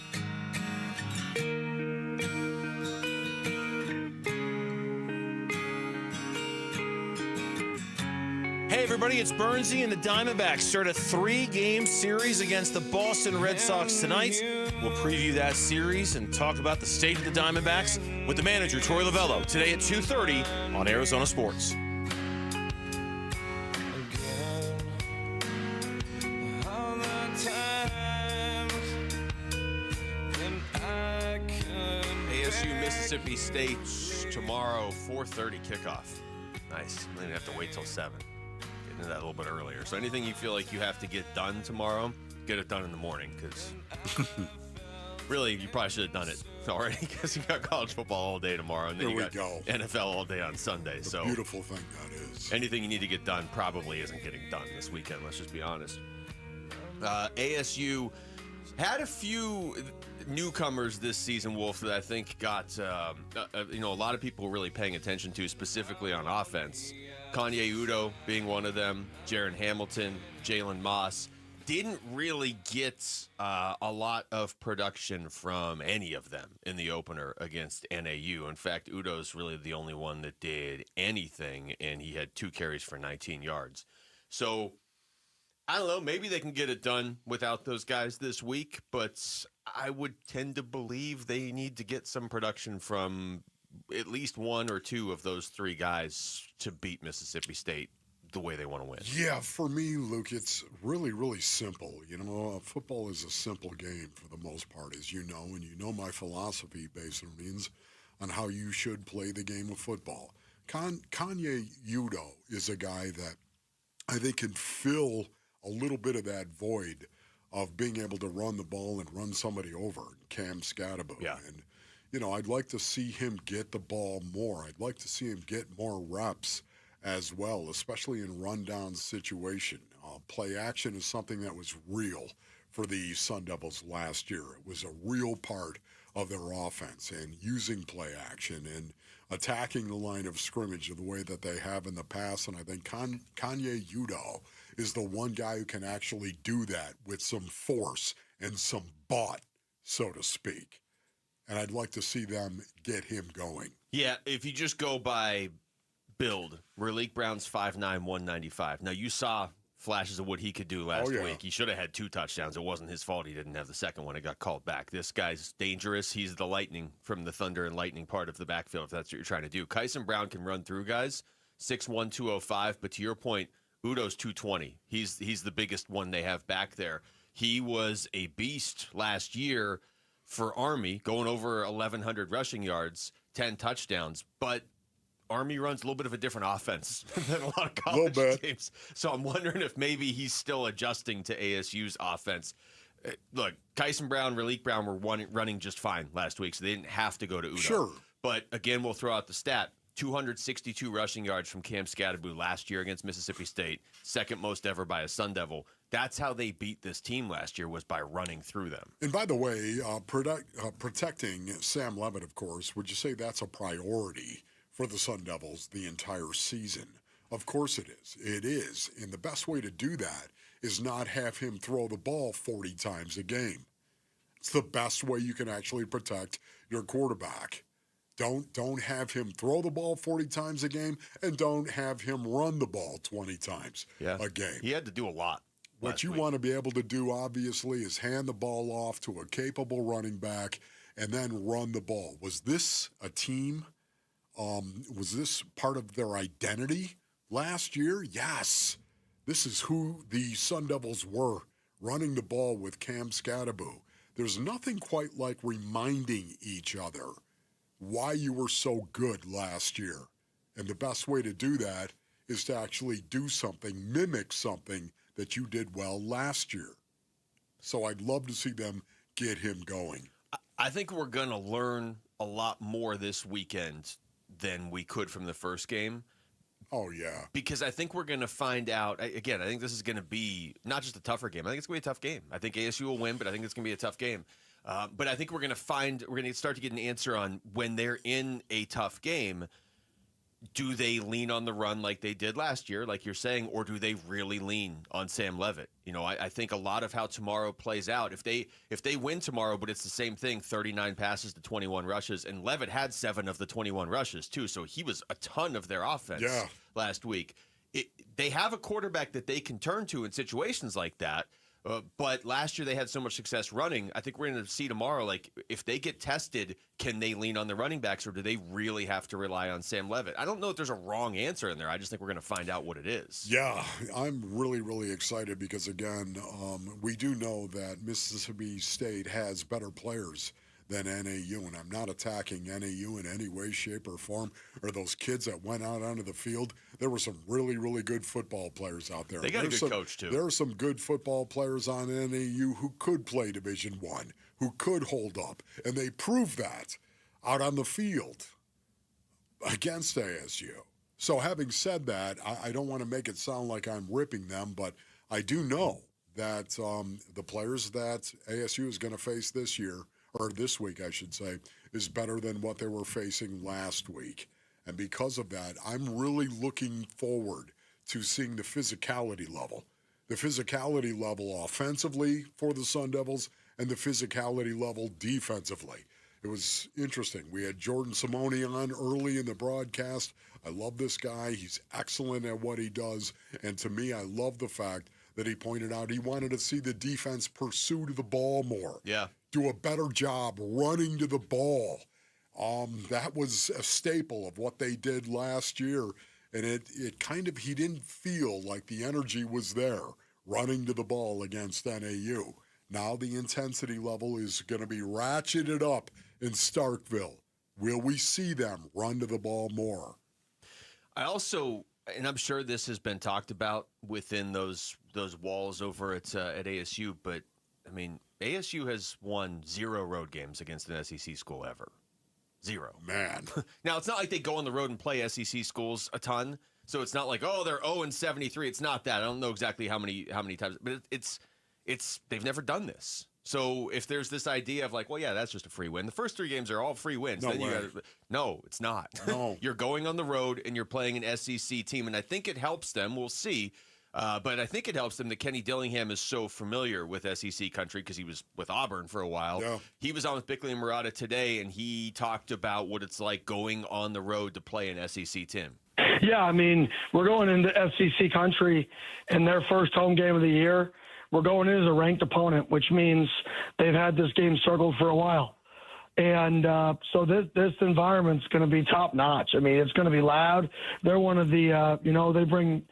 Hey, everybody, it's Burnsy and the Diamondbacks start a 3-game series against the Boston Red Sox tonight. We'll preview that series and talk about the state of the Diamondbacks with the manager, Torey Lovello, today at 2:30 on Arizona Sports. ASU Mississippi State tomorrow, 4:30 kickoff. Nice. I'm going to have to wait till 7. Get into that a little bit earlier. So anything you feel like you have to get done tomorrow, get it done in the morning, because really, you probably should have done it already, because you got college football all day tomorrow, and then you got NFL all day on Sunday. The so beautiful thing that is. Anything you need to get done probably isn't getting done this weekend, let's just be honest. ASU had a few newcomers this season, Wolf, that I think got a lot of people really paying attention to, specifically on offense. Kanye Udo being one of them, Jaron Hamilton, Jalen Moss. Didn't really get a lot of production from any of them in the opener against NAU. In fact, Udo's really the only one that did anything, and he had 2 carries for 19 yards. So I don't know, maybe they can get it done without those guys this week, but I would tend to believe they need to get some production from at least 1 or 2 of those 3 guys to beat Mississippi State the way they want to win. Yeah, for me, Luke, it's really, really simple. Football is a simple game for the most part, as you know, and you know my philosophy, basically, on how you should play the game of football. Kanye Udo is a guy that I think can fill a little bit of that void of being able to run the ball and run somebody over, Cam Scatterbo. Yeah. And, I'd like to see him get the ball more. I'd like to see him get more reps as well, especially in rundown situation. Play action is something that was real for the Sun Devils last year. It was a real part of their offense, and using play action and attacking the line of scrimmage the way that they have in the past. And I think Kanye Udo is the one guy who can actually do that with some force and some butt, so to speak. And I'd like to see them get him going. Yeah, if you just go by build, Raleek Brown's 5'9", 195. Now, you saw flashes of what he could do last week. He should have had 2 touchdowns. It wasn't his fault he didn't have the second one. It got called back. This guy's dangerous. He's the lightning from the Thunder and Lightning part of the backfield, if that's what you're trying to do. Kyson Brown can run through guys, 6'1", 205. But to your point, Udo's 220. He's the biggest one they have back there. He was a beast last year for Army, going over 1,100 rushing yards, 10 touchdowns. But Army runs a little bit of a different offense than a lot of college teams. So I'm wondering if maybe he's still adjusting to ASU's offense. Look, Kyson Brown, Raleek Brown were running just fine last week, so they didn't have to go to Udo. Sure. But again, we'll throw out the stat. 262 rushing yards from Cam Scatterbo last year against Mississippi State, second most ever by a Sun Devil. That's how they beat this team last year, was by running through them. And by the way, protecting Sam Levitt, of course, would you say that's a priority for the Sun Devils the entire season? Of course it is. It is. And the best way to do that is not have him throw the ball 40 times a game. It's the best way you can actually protect your quarterback. Don't have him throw the ball 40 times a game, and don't have him run the ball 20 times a game. He had to do a lot. What you want to be able to do, obviously, is hand the ball off to a capable running back and then run the ball. Was this a team? Was this part of their identity last year? Yes. This is who the Sun Devils were, running the ball with Cam Scatterbo. There's nothing quite like reminding each other why you were so good last year. And the best way to do that is to actually do something, mimic something that you did well last year. So I'd love to see them get him going. I think we're going to learn a lot more this weekend than we could from the first game. Oh, yeah. Because I think we're going to find out, again, I think this is going to be not just a tougher game. I think it's going to be a tough game. I think ASU will win, but I think it's going to be a tough game. But I think we're going to start to get an answer on when they're in a tough game, do they lean on the run like they did last year, like you're saying, or do they really lean on Sam Levitt? I think a lot of how tomorrow plays out, if they win tomorrow, but it's the same thing, 39 passes to 21 rushes, and Levitt had 7 of the 21 rushes too, so he was a ton of their offense last week. they have a quarterback that they can turn to in situations like that. But last year they had so much success running. I think we're going to see tomorrow, like, if they get tested, can they lean on the running backs, or do they really have to rely on Sam Levitt? I don't know if there's a wrong answer in there. I just think we're going to find out what it is. Yeah, I'm really, really excited because, again, we do know that Mississippi State has better players than NAU, and I'm not attacking NAU in any way, shape, or form, or those kids that went out onto the field. There were some really, really good football players out there. They got a good coach, too. There are some good football players on NAU who could play Division I, who could hold up, and they proved that out on the field against ASU. So having said that, I don't want to make it sound like I'm ripping them, but I do know that the players that ASU is going to face this year, or this week, I should say, is better than what they were facing last week. And because of that, I'm really looking forward to seeing the physicality level. The physicality level offensively for the Sun Devils and the physicality level defensively. It was interesting. We had Jordan Simone on early in the broadcast. I love this guy. He's excellent at what he does. And to me, I love the fact that he pointed out he wanted to see the defense pursue the ball more. Yeah. Do a better job running to the ball. That was a staple of what they did last year. And it kind of, he didn't feel like the energy was there running to the ball against NAU. Now the intensity level is going to be ratcheted up in Starkville. Will we see them run to the ball more? I also, and I'm sure this has been talked about within those walls over at ASU, but I mean, ASU has won 0 road games against an SEC school ever. 0. Man. Now, it's not like they go on the road and play SEC schools a ton, so it's not like, oh, they're 0-73. It's not that. I don't know exactly how many times, but it's they've never done this. So if there's this idea of like, well, yeah, that's just a free win. The first 3 games are all free wins. No then way. No, it's not. No. You're going on the road and you're playing an SEC team, and I think it helps them. We'll see. But I think it helps them that Kenny Dillingham is so familiar with SEC country because he was with Auburn for a while. Yeah. He was on with Bickley and Murata today, and he talked about what it's like going on the road to play an SEC team. Yeah, I mean, we're going into SEC country in their first home game of the year. We're going in as a ranked opponent, which means they've had this game circled for a while. And so this environment's going to be top notch. I mean, it's going to be loud. They're one of the, they bring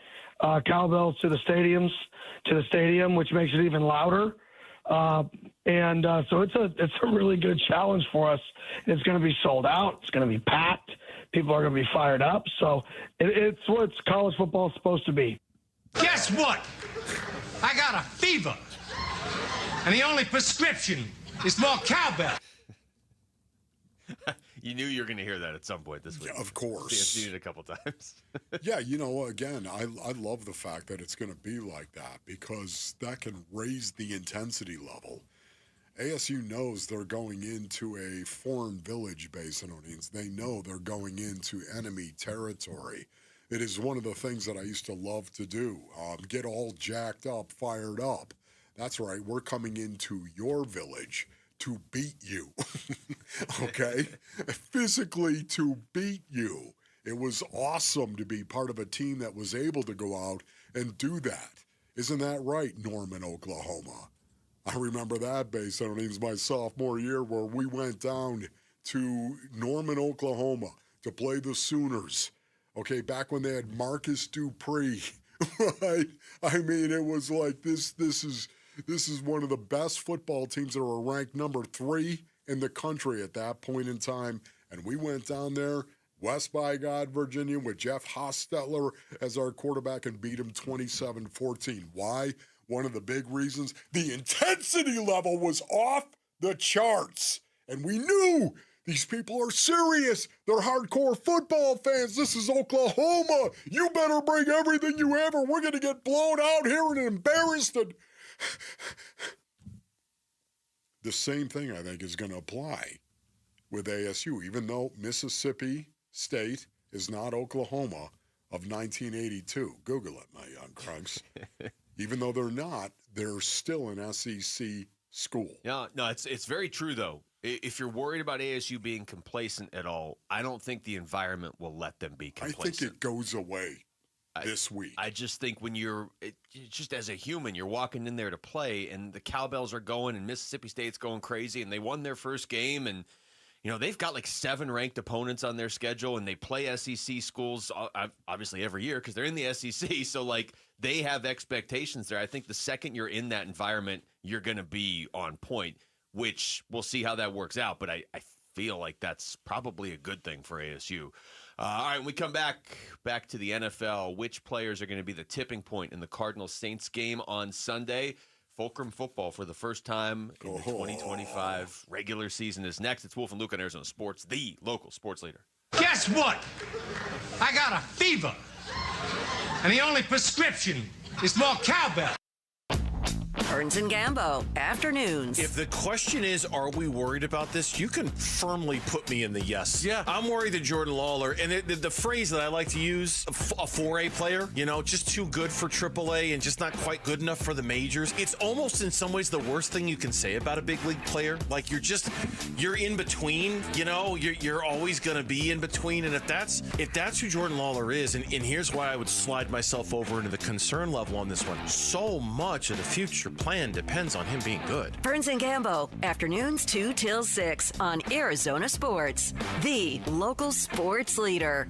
cowbells to the stadium, which makes it even louder. So it's a really good challenge for us. It's going to be sold out. It's going to be packed. People are going to be fired up. So it's what college football is supposed to be. Guess what? I got a fever. And the only prescription is more cowbell. You knew you were going to hear that at some point this week. Yeah, of course. I've seen it a couple times. Yeah, again, I love the fact that it's going to be like that because that can raise the intensity level. ASU knows they're going into a foreign village, Basinonians. They know they're going into enemy territory. It is one of the things that I used to love to do, get all jacked up, fired up. That's right, we're coming into your village to beat you, okay? Physically to beat you. It was awesome to be part of a team that was able to go out and do that. Isn't that right, Norman, Oklahoma? I remember that, Basinonians, my sophomore year, where we went down to Norman, Oklahoma to play the Sooners. Okay, back when they had Marcus Dupree, right? I mean, it was like this is one of the best football teams that were ranked number 3 in the country at that point in time. And we went down there, West by God, Virginia, with Jeff Hostetler as our quarterback and beat him 27-14. Why? One of the big reasons, the intensity level was off the charts. And we knew these people are serious. They're hardcore football fans. This is Oklahoma. You better bring everything you have or we're going to get blown out here and embarrassed. And the same thing, I think, is going to apply with ASU, even though Mississippi State is not Oklahoma of 1982. Google it, my young crunks. Even though they're not, they're still an SEC school. No, it's very true, though. If you're worried about ASU being complacent at all, I don't think the environment will let them be complacent. I think it goes away. this week. I just think when just as a human, you're walking in there to play, and the cowbells are going, and Mississippi State's going crazy, and they won their first game, and they've got like 7 ranked opponents on their schedule, and they play SEC schools obviously every year because they're in the SEC. So like they have expectations there. I think the second you're in that environment, you're going to be on point, which we'll see how that works out. But I feel like that's probably a good thing for ASU. All right, when we come back to the NFL, which players are going to be the tipping point in the Cardinals-Saints game on Sunday? Fulcrum football for the first time in the 2025 regular season is next. It's Wolf and Luke on Arizona Sports, the local sports leader. Guess what? I got a fever. And the only prescription is more cowbell. Burns and Gambo, afternoons. If the question is, are we worried about this? You can firmly put me in the yes. Yeah. I'm worried that Jordan Lawler, and the phrase that I like to use, a 4A player, just too good for AAA and just not quite good enough for the majors. It's almost in some ways the worst thing you can say about a big league player. Like you're in between, you're always going to be in between. And if that's who Jordan Lawler is, and here's why I would slide myself over into the concern level on this one. So much of the future plan depends on him being good. Burns and Gambo, afternoons 2 till 6 on Arizona Sports, the local sports leader.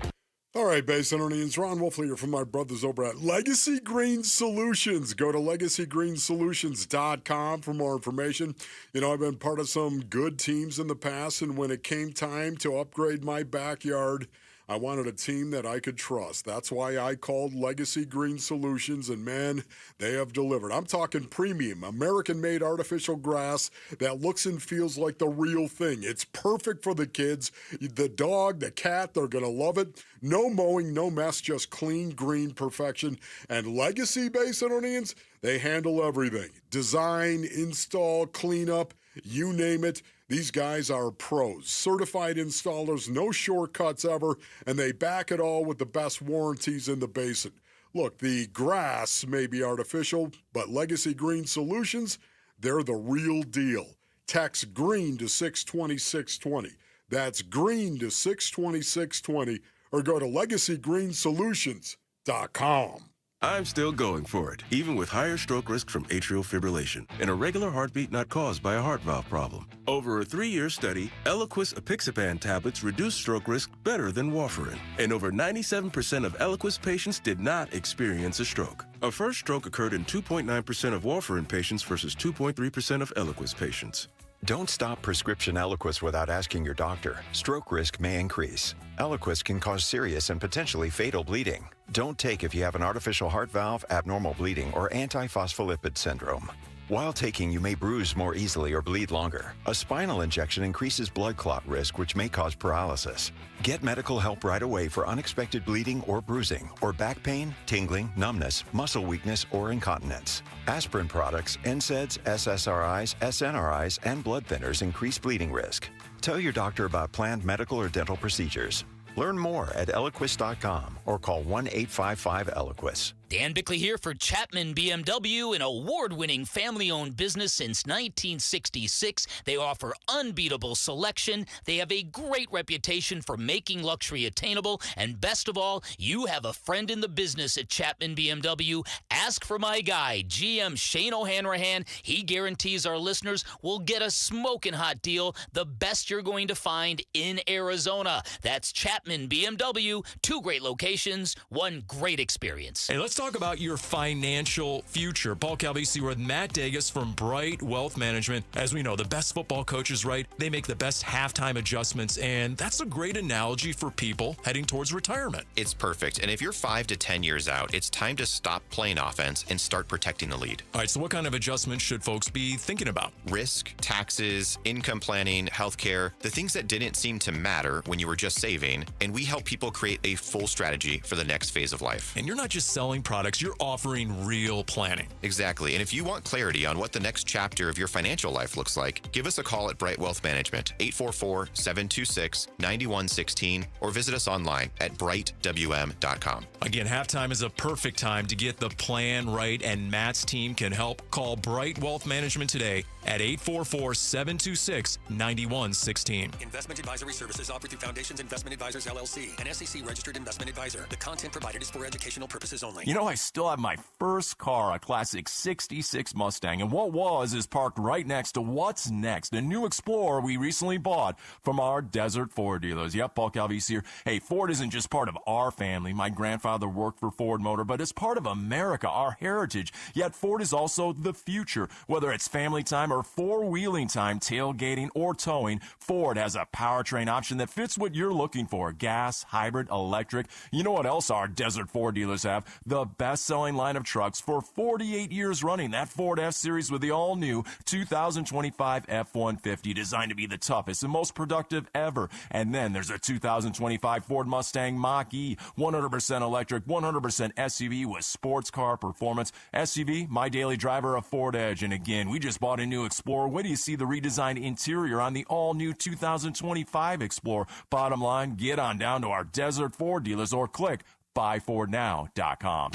All right, Basinonians, Ron Wolfley here from my brothers over at Legacy Green Solutions. Go to LegacyGreenSolutions.com for more information. I've been part of some good teams in the past, and when it came time to upgrade my backyard, I wanted a team that I could trust. That's why I called Legacy Green Solutions, and man, they have delivered. I'm talking premium, American-made artificial grass that looks and feels like the real thing. It's perfect for the kids. The dog, the cat, they're going to love it. No mowing, no mess, just clean, green perfection. And Legacy Basinonians, they handle everything. Design, install, cleanup, you name it. These guys are pros, certified installers, no shortcuts ever, and they back it all with the best warranties in the basin. Look, the grass may be artificial, but Legacy Green Solutions, they're the real deal. Text GREEN to 620-620. That's GREEN to 620-620, or go to LegacyGreenSolutions.com. I'm still going for it, even with higher stroke risk from atrial fibrillation and a regular heartbeat not caused by a heart valve problem. Over a 3-year study, Eliquis apixaban tablets reduced stroke risk better than warfarin, and over 97% of Eliquis patients did not experience a stroke. A first stroke occurred in 2.9% of warfarin patients versus 2.3% of Eliquis patients. Don't stop prescription Eliquis without asking your doctor. Stroke risk may increase. Eliquis can cause serious and potentially fatal bleeding. Don't take if you have an artificial heart valve, abnormal bleeding, or antiphospholipid syndrome. While taking, you may bruise more easily or bleed longer. A spinal injection increases blood clot risk, which may cause paralysis. Get medical help right away for unexpected bleeding or bruising, or back pain, tingling, numbness, muscle weakness, or incontinence. Aspirin products, NSAIDs, SSRIs, SNRIs, and blood thinners increase bleeding risk. Tell your doctor about planned medical or dental procedures. Learn more at Eliquis.com or call 1-855-ELIQUIS. Dan Bickley here for Chapman BMW, an award-winning family-owned business since 1966. They offer unbeatable selection. They have a great reputation for making luxury attainable. And best of all, you have a friend in the business at Chapman BMW. Ask for my guy, GM Shane O'Hanrahan. He guarantees our listeners will get a smoking hot deal, the best you're going to find in Arizona. That's Chapman BMW. 2 great locations, 1 great experience. Hey, let's talk about your financial future. Paul Calvisi with Matt Dagas from Bright Wealth Management. As we know, the best football coaches, right? They make the best halftime adjustments, and that's a great analogy for people heading towards retirement. It's perfect. And if you're 5 to 10 years out, it's time to stop playing offense and start protecting the lead. All right, so what kind of adjustments should folks be thinking about? Risk, taxes, income planning, healthcare, the things that didn't seem to matter when you were just saving. And we help people create a full strategy for the next phase of life. And you're not just selling products, you're offering real planning. Exactly. And if you want clarity on what the next chapter of your financial life looks like, give us a call at Bright Wealth Management, 844-726-9116, or visit us online at brightwm.com. Again, halftime is a perfect time to get the plan right, and Matt's team can help. Call Bright Wealth Management today at 844-726-9116. Investment advisory services offered through Foundations Investment Advisors, LLC, an SEC-registered investment advisor. The content provided is for educational purposes only. You know, I still have my first car, a classic 66 Mustang, and what was is parked right next to what's next, a new Explorer we recently bought from our Desert Ford dealers. Yep, Paul Calvisi here. Hey, Ford isn't just part of our family. My grandfather worked for Ford Motor, but it's part of America, our heritage. Yet Ford is also the future. Whether it's family time or four-wheeling time, tailgating, or towing, Ford has a powertrain option that fits what you're looking for. Gas, hybrid, electric. You know what else our Desert Ford dealers have? The best-selling line of trucks for 48 years running. That Ford F-Series with the all-new 2025 F-150, designed to be the toughest and most productive ever. And then there's a 2025 Ford Mustang Mach-E, 100% electric, 100% SUV with sports car performance. SUV, my daily driver, a Ford Edge. And again, we just bought a new Explorer. Wait till you see the redesigned interior on the all-new 2025 Explorer. Bottom line, get on down to our Desert Ford dealers or click buyfordnow.com.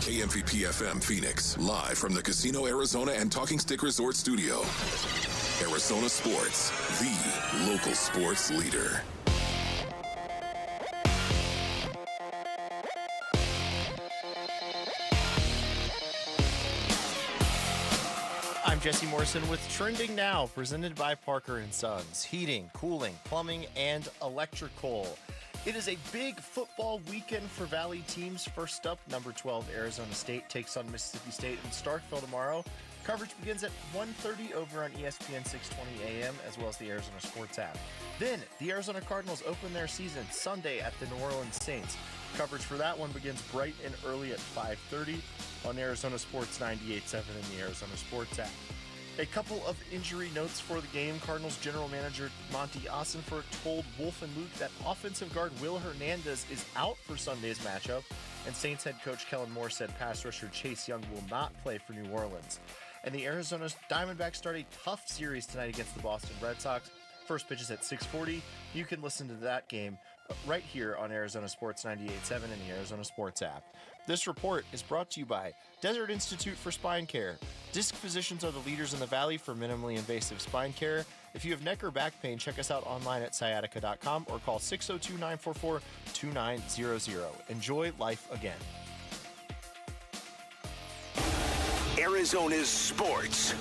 KMVP FM Phoenix, live from the Casino Arizona and Talking Stick Resort Studio. Arizona Sports, the local sports leader. I'm Jesse Morrison with Trending Now, presented by Parker & Sons. Heating, cooling, plumbing, and electrical. It is a big football weekend for Valley teams. First up, number 12 Arizona State takes on Mississippi State in Starkville tomorrow. Coverage begins at 1:30 over on ESPN 620 AM, as well as the Arizona Sports app. Then, the Arizona Cardinals open their season Sunday at the New Orleans Saints. Coverage for that one begins bright and early at 5:30 on Arizona Sports 98.7 and the Arizona Sports app. A couple of injury notes for the game. Cardinals general manager Monty Ossenfort told Wolf and Luke that offensive guard Will Hernandez is out for Sunday's matchup, and Saints head coach Kellen Moore said pass rusher Chase Young will not play for New Orleans. And the Arizona Diamondbacks start a tough series tonight against the Boston Red Sox. First pitch is at 6:40. You can listen to that game right here on Arizona Sports 98.7 and the Arizona Sports app. This report is brought to you by Desert Institute for Spine Care. Disc physicians are the leaders in the valley for minimally invasive spine care. If you have neck or back pain, check us out online at sciatica.com or call 602-944-2900. Enjoy life again. Arizona's sports.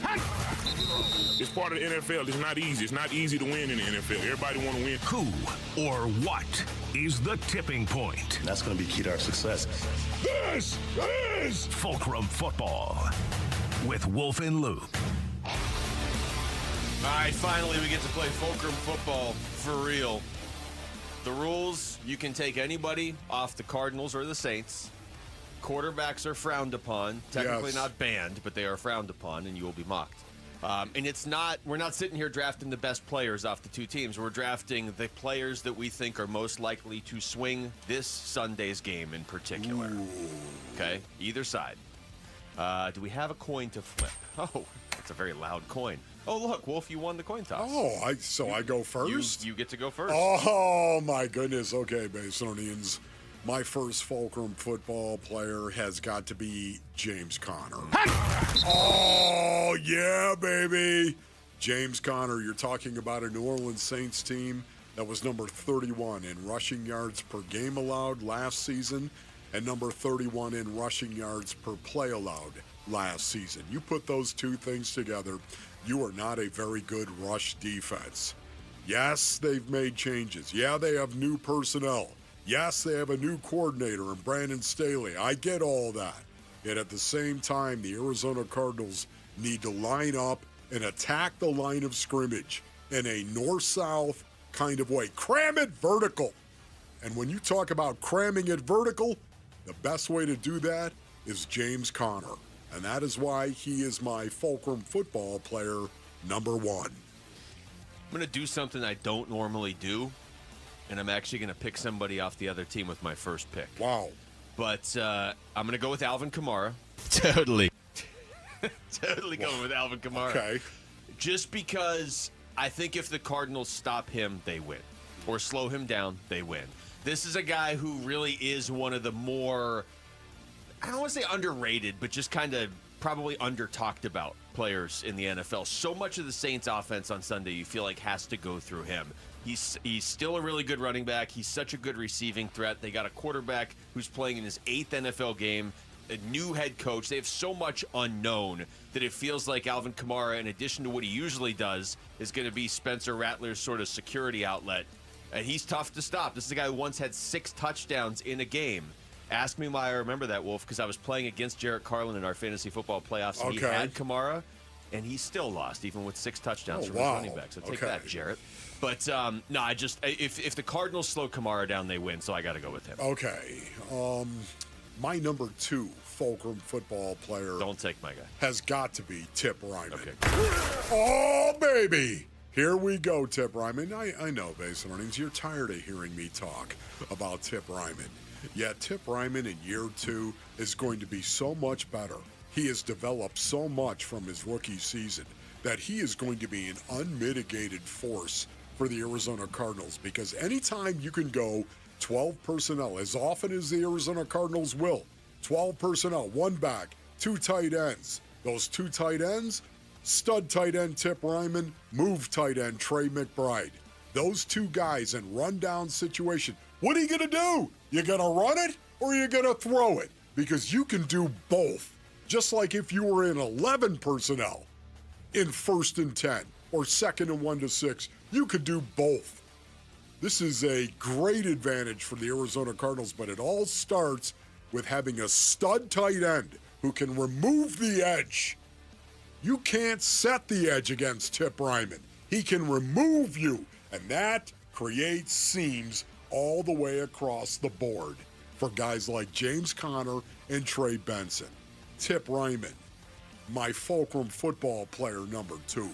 It's part of the NFL. It's not easy. It's not easy to win in the NFL. Everybody want to win. Who or what is the tipping point? That's going to be key to our success. This is Fulcrum Football with Wolf and Luke. All right, finally we get to play Fulcrum Football for real. The rules, you can take anybody off the Cardinals or the Saints. Quarterbacks are frowned upon. Technically not banned, but they are frowned upon, and you will be mocked. And we're not sitting here drafting the best players off the two teams. We're drafting the players that we think are most likely to swing this Sunday's game in particular. Ooh. Okay, either side. Do we have a coin to flip? Oh, that's a very loud coin. Oh, look, Wolf, you won the coin toss. Oh, I go first? You get to go first. Oh, my goodness. Okay, Basonians. My first Fulcrum football player has got to be James Conner. Oh, yeah, baby. James Conner, you're talking about a New Orleans Saints team that was number 31 in rushing yards per game allowed last season and number 31 in rushing yards per play allowed last season. You put those two things together, you are not a very good rush defense. Yes, they've made changes. Yeah, they have new personnel. Yes, they have a new coordinator in Brandon Staley. I get all that. Yet at the same time, the Arizona Cardinals need to line up and attack the line of scrimmage in a north-south kind of way. Cram it vertical. And when you talk about cramming it vertical, the best way to do that is James Conner. And that is why he is my Fulcrum football player number one. I'm going to do something I don't normally do. And I'm actually going to pick somebody off the other team with my first pick. Wow. But I'm going to go with Alvin Kamara. Totally. Totally going with Alvin Kamara. Okay. Just because I think if the Cardinals stop him, they win. Or slow him down, they win. This is a guy who really is one of the more, I don't want to say underrated, but just kind of probably under-talked about players in the NFL. So much of the Saints offense on Sunday you feel like has to go through him. He's still a really good running back. He's such a good receiving threat. They got a quarterback who's playing in his 8th NFL game, a new head coach. They have so much unknown that it feels like Alvin Kamara, in addition to what he usually does, is going to be Spencer Rattler's sort of security outlet. And he's tough to stop. This is a guy who once had 6 touchdowns in a game. Ask me why I remember that, Wolf, because I was playing against Jarrett Carlin in our fantasy football playoffs, and he had Kamara, and he still lost, even with 6 touchdowns from his running back. So take that, Jarrett. But, no, if the Cardinals slow Kamara down, they win, so I got to go with him. Okay. My number 2 Fulcrum football player. Don't take my guy. Has got to be Tip Ryman. Okay. Oh, baby. Here we go, Tip Ryman. I know, Base Earnings, you're tired of hearing me talk about Tip Ryman. Yet Tip Ryman in year 2 is going to be so much better. He has developed so much from his rookie season that he is going to be an unmitigated force for the Arizona Cardinals, because anytime you can go 12 personnel, as often as the Arizona Cardinals will, 12 personnel, 1 back, 2 tight ends. Those 2 tight ends, stud tight end Tip Ryman, move tight end Trey McBride. Those 2 guys in rundown situation. What are you going to do? You going to run it or are you going to throw it? Because you can do both. Just like if you were in 11 personnel in 1st and 10 or 2nd and 1 to 6, you could do both. This is a great advantage for the Arizona Cardinals, but it all starts with having a stud tight end who can remove the edge. You can't set the edge against Tip Ryman. He can remove you, and that creates seams all the way across the board for guys like James Conner and Trey Benson. Tip Ryman, my Fulcrum football player number 2.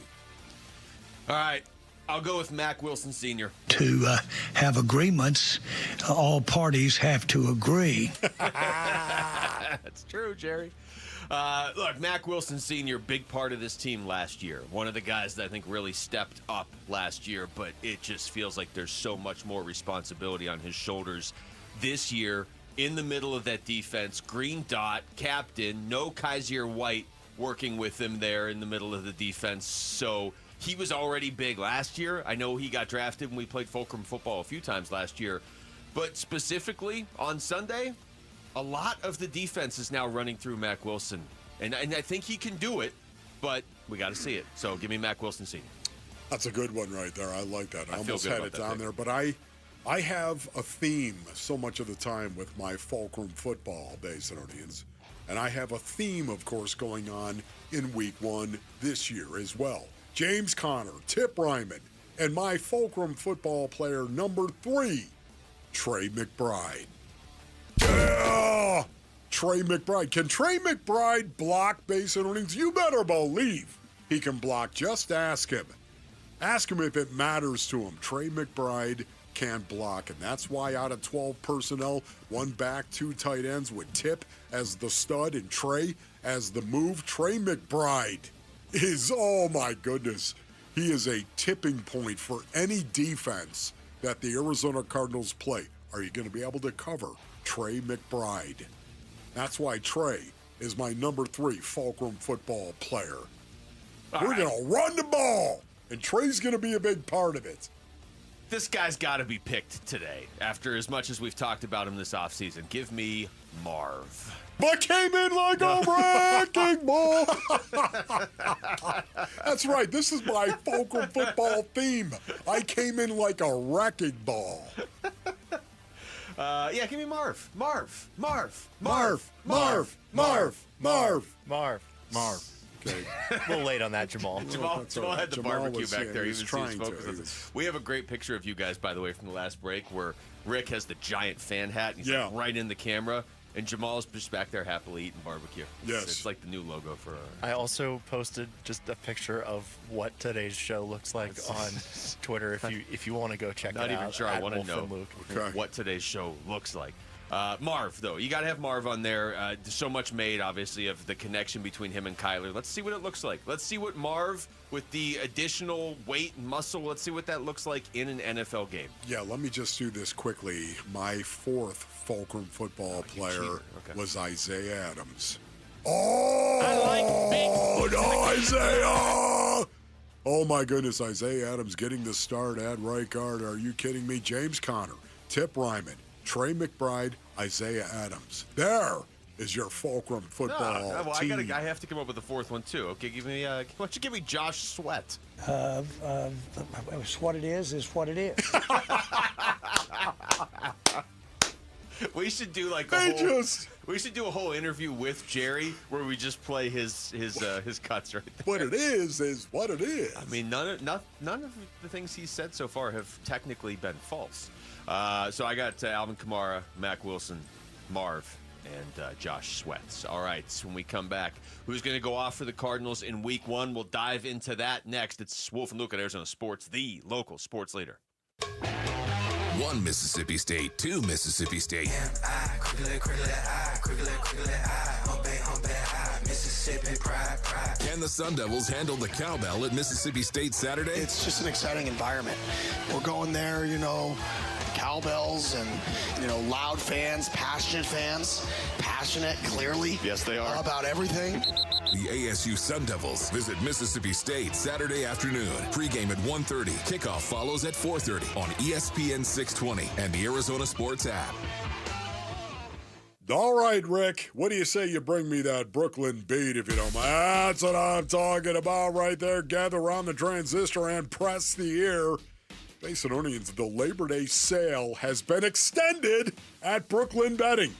All right. I'll go with Mac Wilson Sr. To have agreements, all parties have to agree. That's true, Jerry. Look, Mac Wilson Sr., big part of this team last year. One of the guys that I think really stepped up last year, but it just feels like there's so much more responsibility on his shoulders this year. In the middle of that defense, green dot, captain, no Kaiser White working with him there in the middle of the defense. So he was already big last year. I know he got drafted when we played Fulcrum football a few times last year. But specifically on Sunday, a lot of the defense is now running through Mac Wilson. And I think he can do it, but we got to see it. So give me Mac Wilson Sr. That's a good one right there. I like that. I almost had it down pick there. But I have a theme so much of the time with my Fulcrum football Base Earnings. And I have a theme, of course, going on in week 1 this year as well. James Conner, Tip Ryman, and my Fulcrum football player number 3, Trey McBride. Yeah! Trey McBride. Can Trey McBride block Base Earnings? You better believe he can block. Just ask him. Ask him if it matters to him. Trey McBride can block, and that's why out of 12 personnel, 1 back, 2 tight ends with Tip as the stud and Trey as the move. Trey McBride is, oh my goodness, he is a tipping point for any defense that the Arizona Cardinals play. Are you going to be able to cover Trey McBride? That's why Trey is my number 3 Fulcrum football player. We're going to run the ball, and Trey's going to be a big part of it. This guy's got to be picked today after as much as we've talked about him this offseason. Give me Marv. But came in like a wrecking ball. That's right. This is my Fulcrum football theme. I came in like a wrecking ball. Yeah, give me Marv. Marv. Okay. A little late on that, Jamal. Jamal had the barbecue back there. He was trying to. We have a great picture of you guys, by the way, from the last break where Rick has the giant fan hat. And he's like right in the camera. And Jamal's just back there happily eating barbecue. It's like the new logo for I also posted just a picture of what today's show looks like on Twitter if you want to go check it out. Not even sure I want to know Luke. what today's show looks like. Marv, though. You got to have Marv on there. There's so much made, obviously, of the connection between him and Kyler. Let's see what it looks like. Let's see what Marv, with the additional weight and muscle, let's see what that looks like in an NFL game. Yeah, let me just do this quickly. My fourth Fulcrum football player was Isaiah Adams. Oh! I like big. No, Isaiah! Oh, my goodness. Isaiah Adams getting the start at right guard. Are you kidding me? James Conner, Tip Ryman, Trey McBride, Isaiah Adams. There is your Fulcrum football team. I have to come up with a fourth one, too. Okay, why don't you give me Josh Sweat? What it is what it is. We should do we should do a whole interview with Jerry where we just play his cuts right there. What it is what it is. I mean, none of the things he's said so far have technically been false. So I got Alvin Kamara, Mac Wilson, Marv, and Josh Sweat. All right, so when we come back, who's going to go off for the Cardinals in Week 1? We'll dive into that next. It's Wolf and Luke at Arizona Sports, the local sports leader. 1 Mississippi State, 2 Mississippi State. Mississippi pride. Can the Sun Devils handle the cowbell at Mississippi State Saturday? It's just an exciting environment. We're going there, cowbells and, loud fans, passionate fans. Passionate, clearly. Yes, they are. About everything. The ASU Sun Devils visit Mississippi State Saturday afternoon. Pregame at 1:30. Kickoff follows at 4:30 on ESPN 620 and the Arizona Sports app. All right, Rick, what do you say you bring me that Brooklyn beat, if you don't mind? That's what I'm talking about right there. Gather around the transistor and press the ear. Basin Onions, the Labor Day sale has been extended at Brooklyn Betting.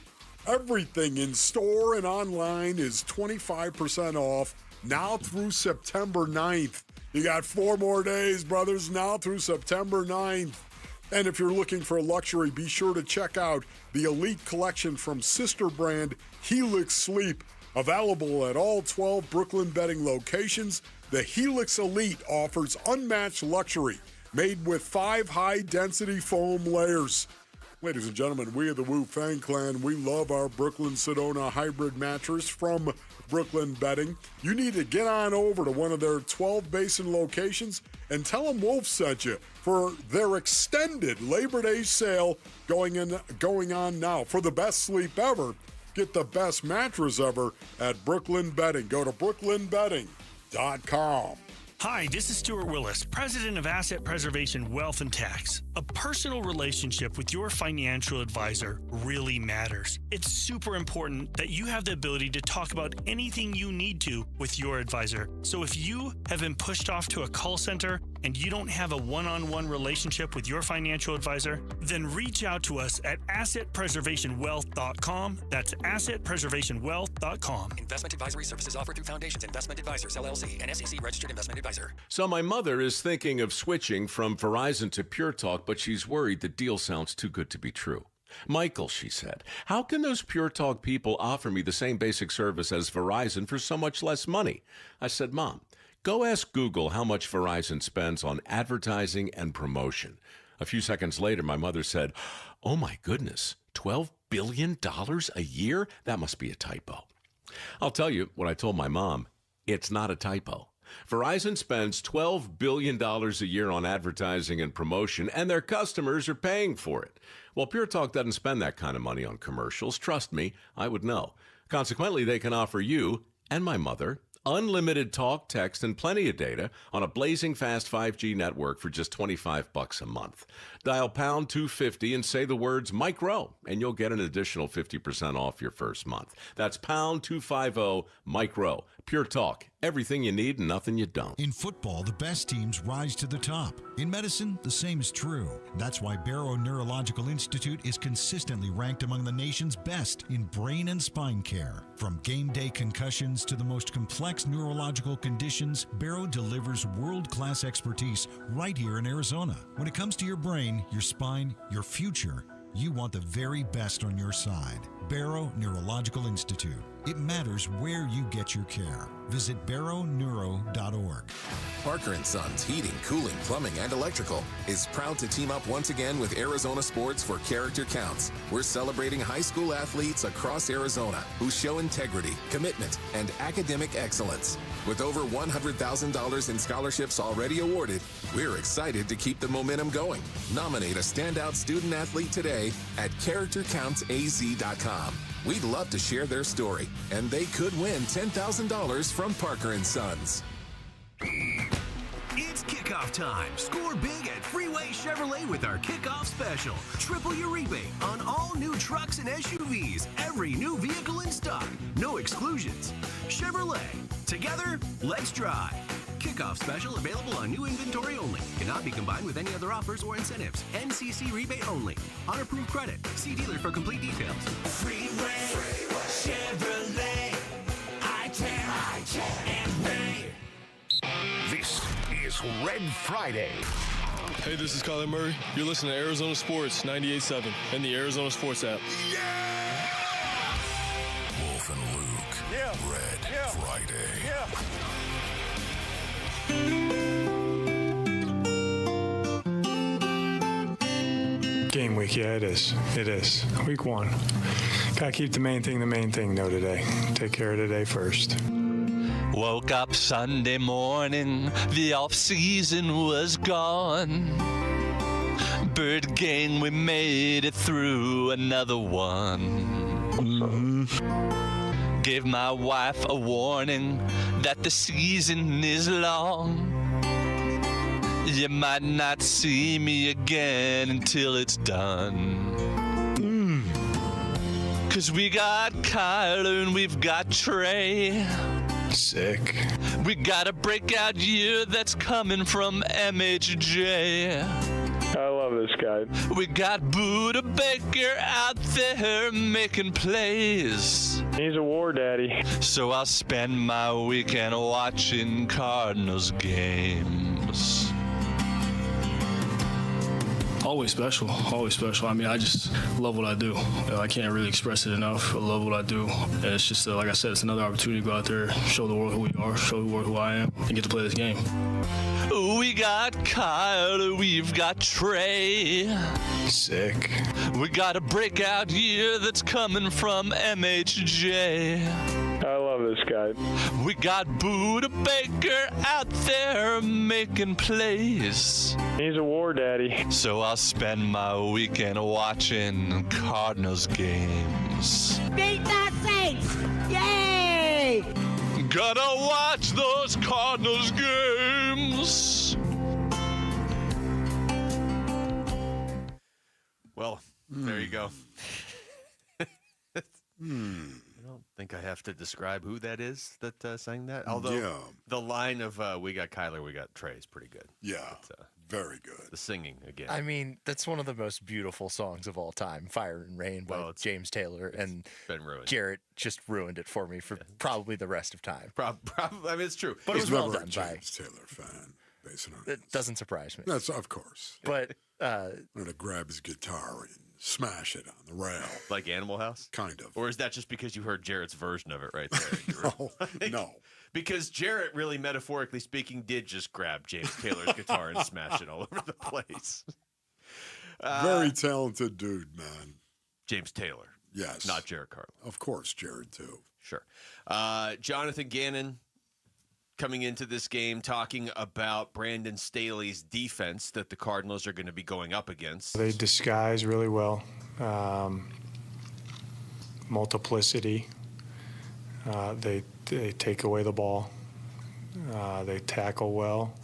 Everything in store and online is 25% off now through September 9th. You got 4 more days, brothers, now through September 9th. And if you're looking for luxury, be sure to check out the Elite Collection from sister brand Helix Sleep. Available at all 12 Brooklyn Betting locations, the Helix Elite offers unmatched luxury made with 5 high-density foam layers. Ladies and gentlemen, we of the Wu Fang Clan, we love our Brooklyn Sedona hybrid mattress from Brooklyn Betting. You need to get on over to one of their 12 Basin locations and tell them Wolf sent you for their extended Labor Day sale going on now. For the best sleep ever, get the best mattress ever at Brooklyn Betting. Go to brooklynbetting.com. Hi, this is Stuart Willis, President of Asset Preservation Wealth and Tax. A personal relationship with your financial advisor really matters. It's super important that you have the ability to talk about anything you need to with your advisor. So if you have been pushed off to a call center and you don't have a one-on-one relationship with your financial advisor, then reach out to us at assetpreservationwealth.com. That's assetpreservationwealth.com. Investment advisory services offered through Foundations Investment Advisors, LLC, an SEC registered investment advisor. So my mother is thinking of switching from Verizon to Pure Talk, but she's worried the deal sounds too good to be true. Michael, she said, how can those Pure Talk people offer me the same basic service as Verizon for so much less money? I said, Mom, go ask Google how much Verizon spends on advertising and promotion. A few seconds later, my mother said, oh my goodness, $12 billion a year? That must be a typo. I'll tell you what I told my mom. It's not a typo. Verizon spends $12 billion a year on advertising and promotion, and their customers are paying for it. Well, Pure Talk doesn't spend that kind of money on commercials. Trust me, I would know. Consequently, they can offer you and my mother unlimited talk, text, and plenty of data on a blazing fast 5G network for just $25 a month. Dial pound 250 and say the words Mike Rowe, and you'll get an additional 50% off your first month. That's pound 250 Mike Rowe. Pure Talk. Everything you need and nothing you don't. In football, the best teams rise to the top. In medicine, the same is true. That's why Barrow Neurological Institute is consistently ranked among the nation's best in brain and spine care. From game day concussions to the most complex neurological conditions, Barrow delivers world-class expertise right here in Arizona. When it comes to your brain, your spine, your future, you want the very best on your side. Barrow Neurological Institute. It matters where you get your care. Visit barrowneuro.org. Parker & Sons Heating, Cooling, Plumbing, and Electrical is proud to team up once again with Arizona Sports for Character Counts. We're celebrating high school athletes across Arizona who show integrity, commitment, and academic excellence. With over $100,000 in scholarships already awarded, we're excited to keep the momentum going. Nominate a standout student athlete today at CharacterCountsAZ.com. We'd love to share their story, and they could win $10,000 from Parker & Sons. It's kickoff time. Score big at Freeway Chevrolet with our kickoff special. Triple your rebate on all new trucks and SUVs. Every new vehicle in stock. No exclusions. Chevrolet. Together, let's drive. Kickoff special available on new inventory only. Cannot be combined with any other offers or incentives. NCC rebate only. On approved credit. See dealer for complete details. Freeway. Chevrolet. I-10 and way. This is Red Friday. Hey, this is Kyler Murray. You're listening to Arizona Sports 98.7 and the Arizona Sports app. Wolf and Luke. Red Friday. Game week, yeah, it is. It is. Week 1. Gotta keep the main thing though today. Take care of today first. Woke up Sunday morning, the off-season was gone. Bird gang, we made it through another one. Gave my wife a warning that the season is long. You might not see me again until it's done. 'Cause we got Kyler and we've got Trey. Sick. We got a breakout year that's coming from MHJ. I love this guy. We got Buda Baker out there making plays. He's a war daddy. So I'll spend my weekend watching Cardinals games. Always special. Always special. I mean, I just love what I do. I can't really express it enough. I love what I do. And it's just, like I said, it's another opportunity to go out there, show the world who we are, show the world who I am, and get to play this game. We got Kyler, we've got Trey. Sick. We got a breakout year that's coming from MHJ. I love this guy. We got Buda Baker out there making plays. He's a war daddy. So I'll spend my weekend watching Cardinals games. Beat the Saints! Yay! Gotta watch those Cardinals games. Well, there you go. I don't think I have to describe who that is that sang that. Although the line of we got Kyler, we got Trey is pretty good. Yeah, very good. The singing again. I mean, that's one of the most beautiful songs of all time, Fire and Rain by James Taylor. And been ruined. Jarrett just ruined it for me for probably the rest of time. Probably, I mean, it's true. But it was well done James by Taylor fan. It doesn't surprise me. That's of course. But I'm gonna grab his guitar and smash it on the rail. Like Animal House? Kind of. Or is that just because you heard Jarrett's version of it right there? No. Because Jarrett, really metaphorically speaking, did just grab James Taylor's guitar and smash it all over the place. Very talented dude, man. James Taylor. Yes. Not Jared Carlin. Of course, Jared, too. Sure. Jonathan Gannon coming into this game talking about Brandon Staley's defense that the Cardinals are going to be going up against. They disguise really well. Multiplicity. They take away the ball. They tackle well.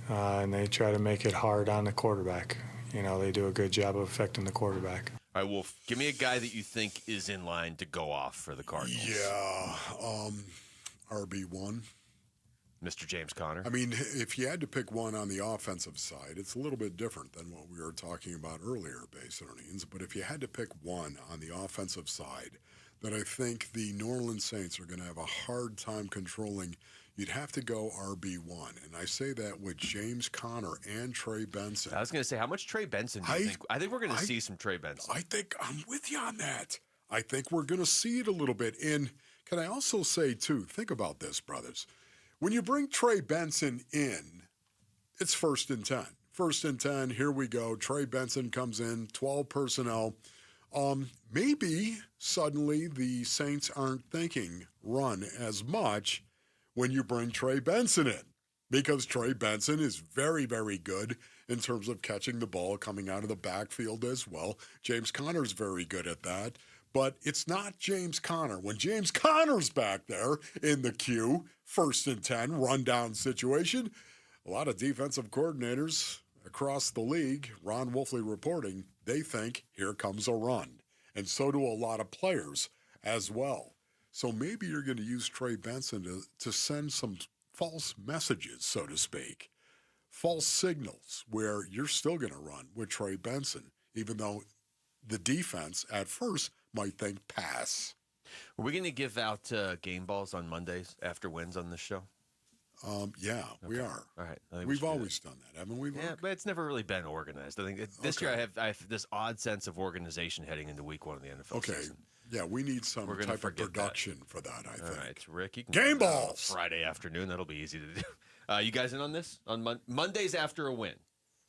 And they try to make it hard on the quarterback. You know, they do a good job of affecting the quarterback. All right, Wolf, give me a guy that you think is in line to go off for the Cardinals. Yeah. RB1. Mr. James Conner. I mean, if you had to pick one on the offensive side, it's a little bit different than what we were talking about earlier, base earnings. But if you had to pick one on the offensive side that I think the New Orleans Saints are going to have a hard time controlling, you'd have to go RB1. And I say that with James Conner and Trey Benson. I was going to say, how much Trey Benson do you think? I think we're going to see some Trey Benson. I think I'm with you on that. I think we're going to see it a little bit. And can I also say, too, think about this, brothers. When you bring Trey Benson in, it's 1st and 10. 1st and 10, here we go. Trey Benson comes in, 12 personnel. Maybe suddenly the Saints aren't thinking run as much when you bring Trey Benson in, because Trey Benson is very, very good in terms of catching the ball coming out of the backfield as well. James Conner's very good at that, but it's not James Conner. When James Conner's back there in the queue, 1st and 10, rundown situation, a lot of defensive coordinators across the league, Ron Wolfley reporting, they think here comes a run. And so do a lot of players as well. So maybe you're going to use Trey Benson to send some false messages, so to speak, false signals where you're still going to run with Trey Benson, even though the defense at first might think pass. Are we going to give out game balls on Mondays after wins on this show? Yeah, we are. All right. We've always done that, haven't we? Yeah, but it's never really been organized. I think this year I have this odd sense of organization heading into week 1 of the NFL season. Yeah, we need some type of production for that, I think. All right, Rick, you can game balls Friday afternoon. That'll be easy to do. You guys in on this? On Mondays after a win.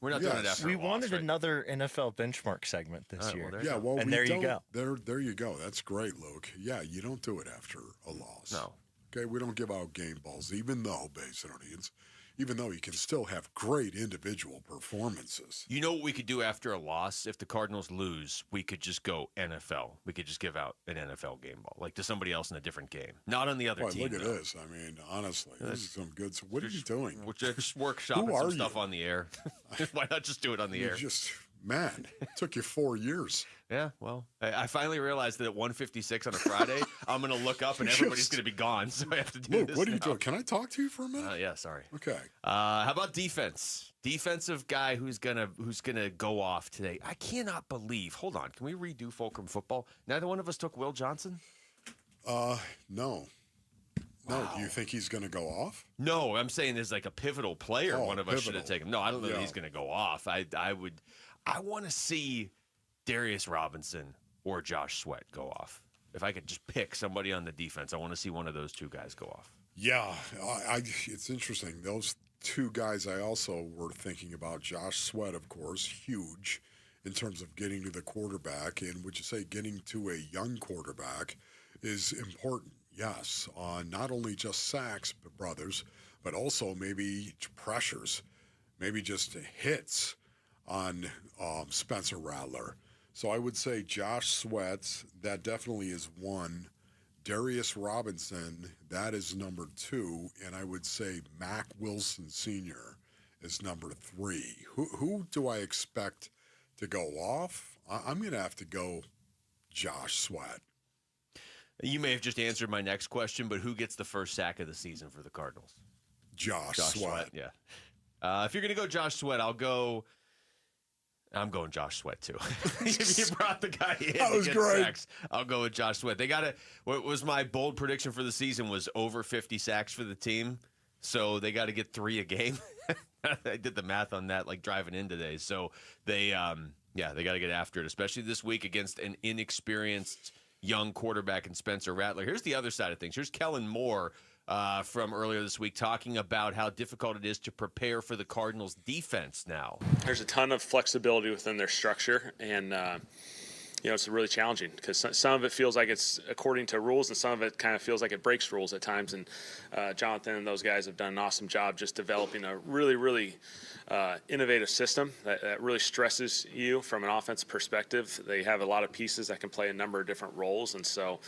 We're not doing it after we a loss, wanted right? another NFL benchmark segment this year. And there you go. There you go. That's great, Luke. Yeah, you don't do it after a loss. No. Okay, we don't give out game balls, even though, Basinonians, even though you can still have great individual performances. You know what we could do after a loss? If the Cardinals lose, we could just go NFL. We could just give out an NFL game ball, like to somebody else in a different game, not on the other team. Look at this. I mean, honestly, this is some good. What are you doing? We're just workshopping some stuff on the air. Why not just do it on the air? Man, it took you 4 years. Yeah, well, I finally realized that at 1:56 on a Friday, I'm going to look up and everybody's going to be gone, so I have to do Luke, this what are you now. doing? Can I talk to you for a minute? Yeah, sorry. Okay. How about defense? Defensive guy who's gonna go off today. I cannot believe. Hold on, can we redo Fulcrum football? Neither one of us took Will Johnson. No. No. Wow. Do you think he's going to go off? No, I'm saying there's like a pivotal player. One of us should have taken him. No, I don't know that he's going to go off. I want to see Darius Robinson or Josh Sweat go off. If I could just pick somebody on the defense, I want to see one of those two guys go off. Yeah, it's interesting. Those two guys I also were thinking about. Josh Sweat, of course, huge in terms of getting to the quarterback. And would you say getting to a young quarterback is important? Yes. Not only just sacks, brothers, but also maybe pressures, maybe just hits on Spencer Rattler. So I would say Josh Sweat, that definitely is one. Darius Robinson, that is number 2. And I would say Mac Wilson Sr. is number 3. Who do I expect to go off? I'm going to have to go Josh Sweat. You may have just answered my next question, but who gets the first sack of the season for the Cardinals? Josh Sweat. Yeah. If you're going to go Josh Sweat, I'm going Josh Sweat, too. If you brought the guy in to get sacks, I'll go with Josh Sweat. What was my bold prediction for the season was over 50 sacks for the team, so they got to get 3 a game. I did the math on that, like driving in today. So they got to get after it, especially this week against an inexperienced young quarterback in Spencer Rattler. Here's the other side of things. Here's Kellen Moore from earlier this week talking about how difficult it is to prepare for the Cardinals' defense now. There's a ton of flexibility within their structure, and it's really challenging because some of it feels like it's according to rules, and some of it kind of feels like it breaks rules at times. And Jonathan and those guys have done an awesome job just developing a really, really innovative system that really stresses you from an offensive perspective. They have a lot of pieces that can play a number of different roles, and so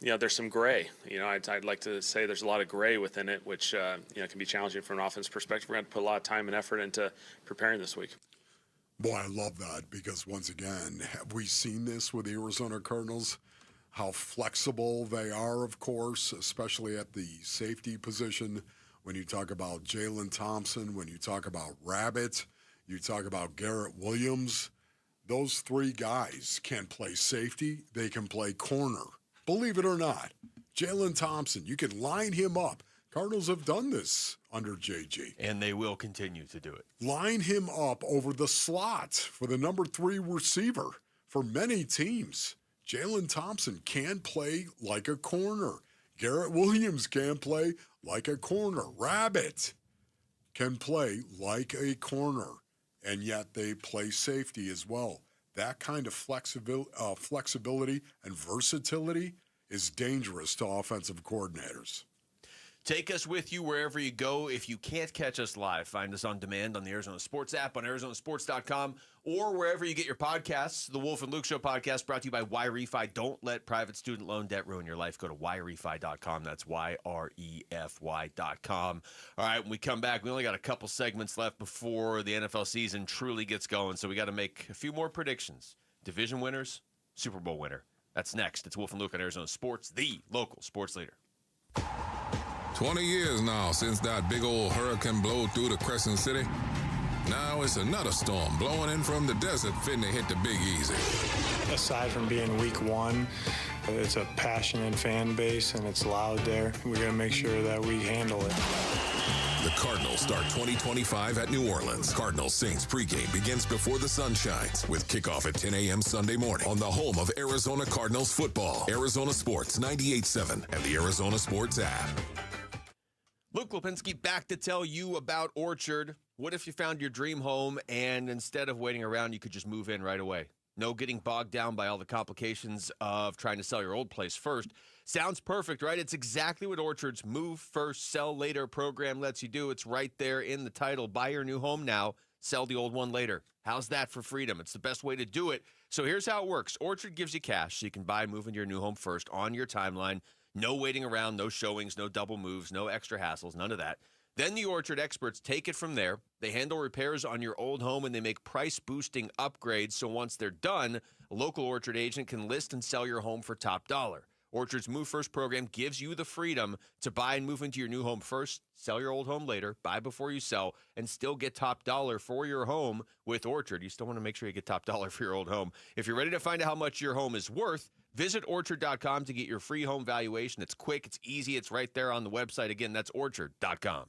there's some gray. I'd like to say there's a lot of gray within it, which can be challenging from an offensive perspective. We're going to put a lot of time and effort into preparing this week. Boy, I love that because, once again, have we seen this with the Arizona Cardinals? How flexible they are, of course, especially at the safety position. When you talk about Jalen Thompson, when you talk about Rabbit, you talk about Garrett Williams, those 3 guys can play safety. They can play corner. Believe it or not, Jalen Thompson, you can line him up. Cardinals have done this under JG. And they will continue to do it. Line him up over the slot for the number 3 receiver for many teams. Jalen Thompson can play like a corner, Garrett Williams can play like a corner. Rabbit can play like a corner, and yet they play safety as well. That kind of flexibility and versatility is dangerous to offensive coordinators. Take us with you wherever you go. If you can't catch us live, find us on demand on the Arizona Sports app, on arizonasports.com, or wherever you get your podcasts. The Wolf and Luke Show podcast brought to you by YREFI. Don't let private student loan debt ruin your life. Go to YREFI.com. That's YREFY.com. All right, when we come back, we only got a couple segments left before the NFL season truly gets going, so we got to make a few more predictions. Division winners, Super Bowl winner. That's next. It's Wolf and Luke on Arizona Sports, the local sports leader. 20 years now since that big old hurricane blew through the Crescent City. Now it's another storm blowing in from the desert, fitting to hit the Big Easy. Aside from being week one, it's a passionate fan base and it's loud there. We're going to make sure that we handle it. The Cardinals start 2025 at New Orleans. Cardinals-Saints pregame begins before the sun shines with kickoff at 10 a.m. Sunday morning on the home of Arizona Cardinals football. Arizona Sports 98.7 and the Arizona Sports app. Luke Lipinski back to tell you about Orchard. What if you found your dream home and instead of waiting around, you could just move in right away? No getting bogged down by all the complications of trying to sell your old place first. Sounds perfect, right? It's exactly what Orchard's Move First, Sell Later program lets you do. It's right there in the title. Buy your new home now, sell the old one later. How's that for freedom? It's the best way to do it. So here's how it works. Orchard gives you cash so you can buy and move into your new home first on your timeline. No waiting around, no showings, no double moves, no extra hassles, none of that. Then the Orchard experts take it from there. They handle repairs on your old home, and they make price-boosting upgrades. So once they're done, a local Orchard agent can list and sell your home for top dollar. Orchard's Move First program gives you the freedom to buy and move into your new home first, sell your old home later, buy before you sell, and still get top dollar for your home with Orchard. You still want to make sure you get top dollar for your old home. If you're ready to find out how much your home is worth, visit Orchard.com to get your free home valuation. It's quick, it's easy, it's right there on the website. Again, that's Orchard.com.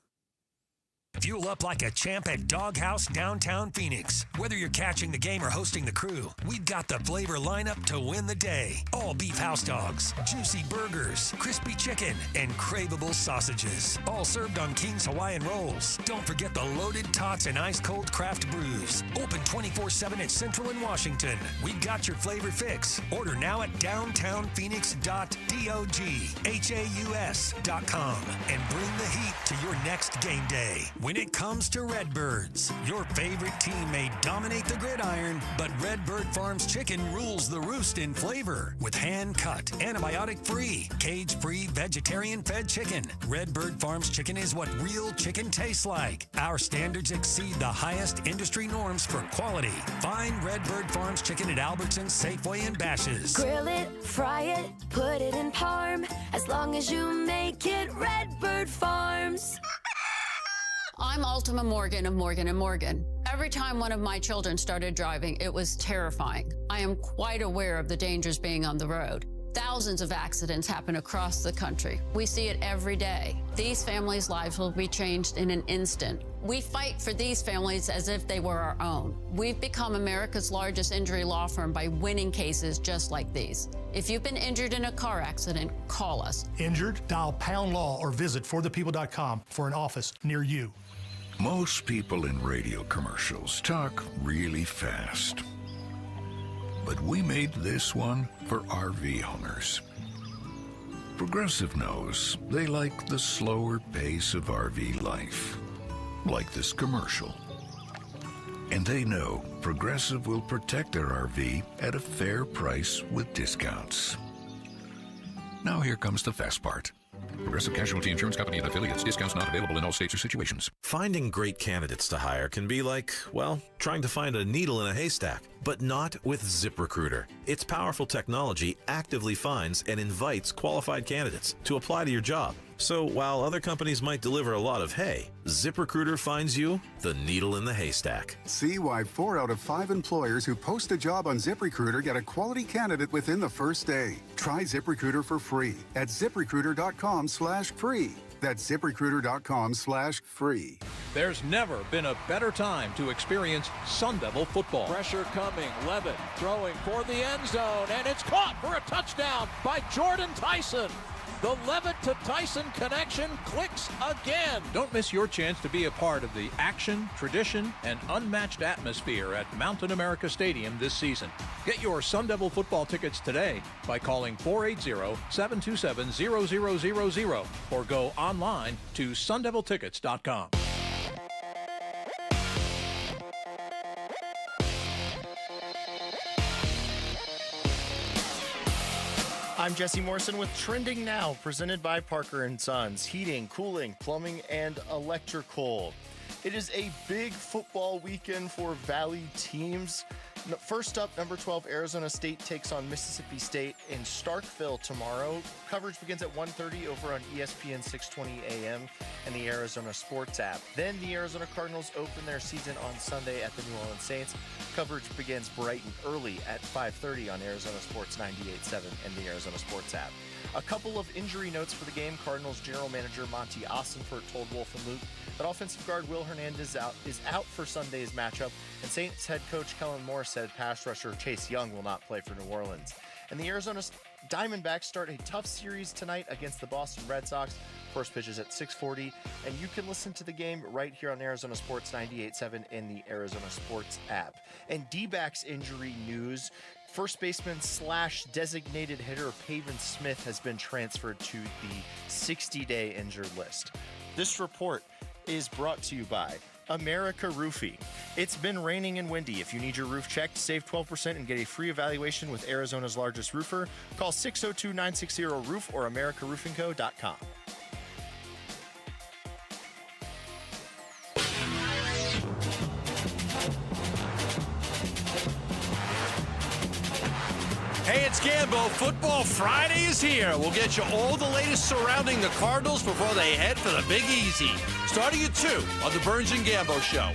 Fuel up like a champ at Doghouse downtown Phoenix. Whether you're catching the game or hosting the crew, we've got the flavor lineup to win the day. All beef house dogs, juicy burgers, crispy chicken, and craveable sausages. All served on King's Hawaiian rolls. Don't forget the loaded tots and ice cold craft brews. Open 24/7 at Central and Washington. We've got your flavor fix. Order now at downtownphoenix.doghaus.com and bring the heat to your next game day. When it comes to Redbirds, your favorite team may dominate the gridiron, but Redbird Farms chicken rules the roost in flavor with hand-cut, antibiotic-free, cage-free, vegetarian-fed chicken. Redbird Farms chicken is what real chicken tastes like. Our standards exceed the highest industry norms for quality. Find Redbird Farms chicken at Albertsons, Safeway, and Bash's. Grill it, fry it, put it in parm. As long as you make it Redbird Farms. I'm Ultima Morgan of Morgan & Morgan. Every time one of my children started driving, it was terrifying. I am quite aware of the dangers being on the road. Thousands of accidents happen across the country. We see it every day. These families' lives will be changed in an instant. We fight for these families as if they were our own. We've become America's largest injury law firm by winning cases just like these. If you've been injured in a car accident, call us. Injured? Dial pound law or visit forthepeople.com for an office near you. Most people in radio commercials talk really fast. But we made this one for RV owners. Progressive knows they like the slower pace of RV life, like this commercial. And they know Progressive will protect their RV at a fair price with discounts. Now here comes the fast part. Progressive Casualty Insurance Company and affiliates. Discounts not available in all states or situations. Finding great candidates to hire can be like, well, trying to find a needle in a haystack, but not with ZipRecruiter. Its powerful technology actively finds and invites qualified candidates to apply to your job. So while other companies might deliver a lot of hay, ZipRecruiter finds you the needle in the haystack. See why 4 out of 5 employers who post a job on ZipRecruiter get a quality candidate within the first day. Try ZipRecruiter for free at ZipRecruiter.com/free. That's ZipRecruiter.com/free. There's never been a better time to experience Sun Devil football. Pressure coming, Levitt throwing for the end zone, and it's caught for a touchdown by Jordan Tyson. The Levitt to Tyson connection clicks again. Don't miss your chance to be a part of the action, tradition, and unmatched atmosphere at Mountain America Stadium this season. Get your Sun Devil football tickets today by calling 480-727-0000 or go online to sundeviltickets.com. I'm Jesse Morrison with Trending Now, presented by Parker & Sons, heating, cooling, plumbing, and electrical. It is a big football weekend for Valley teams. First up, number 12, Arizona State takes on Mississippi State in Starkville tomorrow. Coverage begins at 1:30 over on ESPN 620 AM and the Arizona Sports app. Then the Arizona Cardinals open their season on Sunday at the New Orleans Saints. Coverage begins bright and early at 5:30 on Arizona Sports 98.7 and the Arizona Sports app. A couple of injury notes for the game. Cardinals general manager Monty Ossenfort told Wolf and Luke that offensive guard Will Hernandez is out for Sunday's matchup, and Saints head coach Kellen Moore said pass rusher Chase Young will not play for New Orleans. And the Arizona Diamondbacks start a tough series tonight against the Boston Red Sox. First pitch is at 6:40, and you can listen to the game right here on Arizona Sports 98.7 in the Arizona Sports app. And D-backs injury news. First baseman / designated hitter Pavin Smith has been transferred to the 60-day injured list. This report is brought to you by America Roofing. It's been raining and windy. If you need your roof checked, save 12% and get a free evaluation with Arizona's largest roofer. Call 602-960-ROOF or AmericaRoofingCo.com. Hey, it's Gambo. Football Friday is here. We'll get you all the latest surrounding the Cardinals before they head for the Big Easy. Starting at 2 on the Burns and Gambo Show.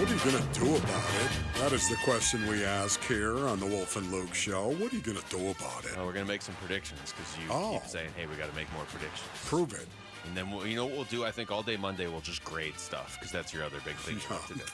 What are you going to do about it? That is the question we ask here on the Wolf and Luke Show. What are you going to do about it? We're going to make some predictions because you keep saying, hey, we got to make more predictions. Prove it. And then, you know what we'll do? I think all day Monday we'll just grade stuff because that's your other big thing you want to do.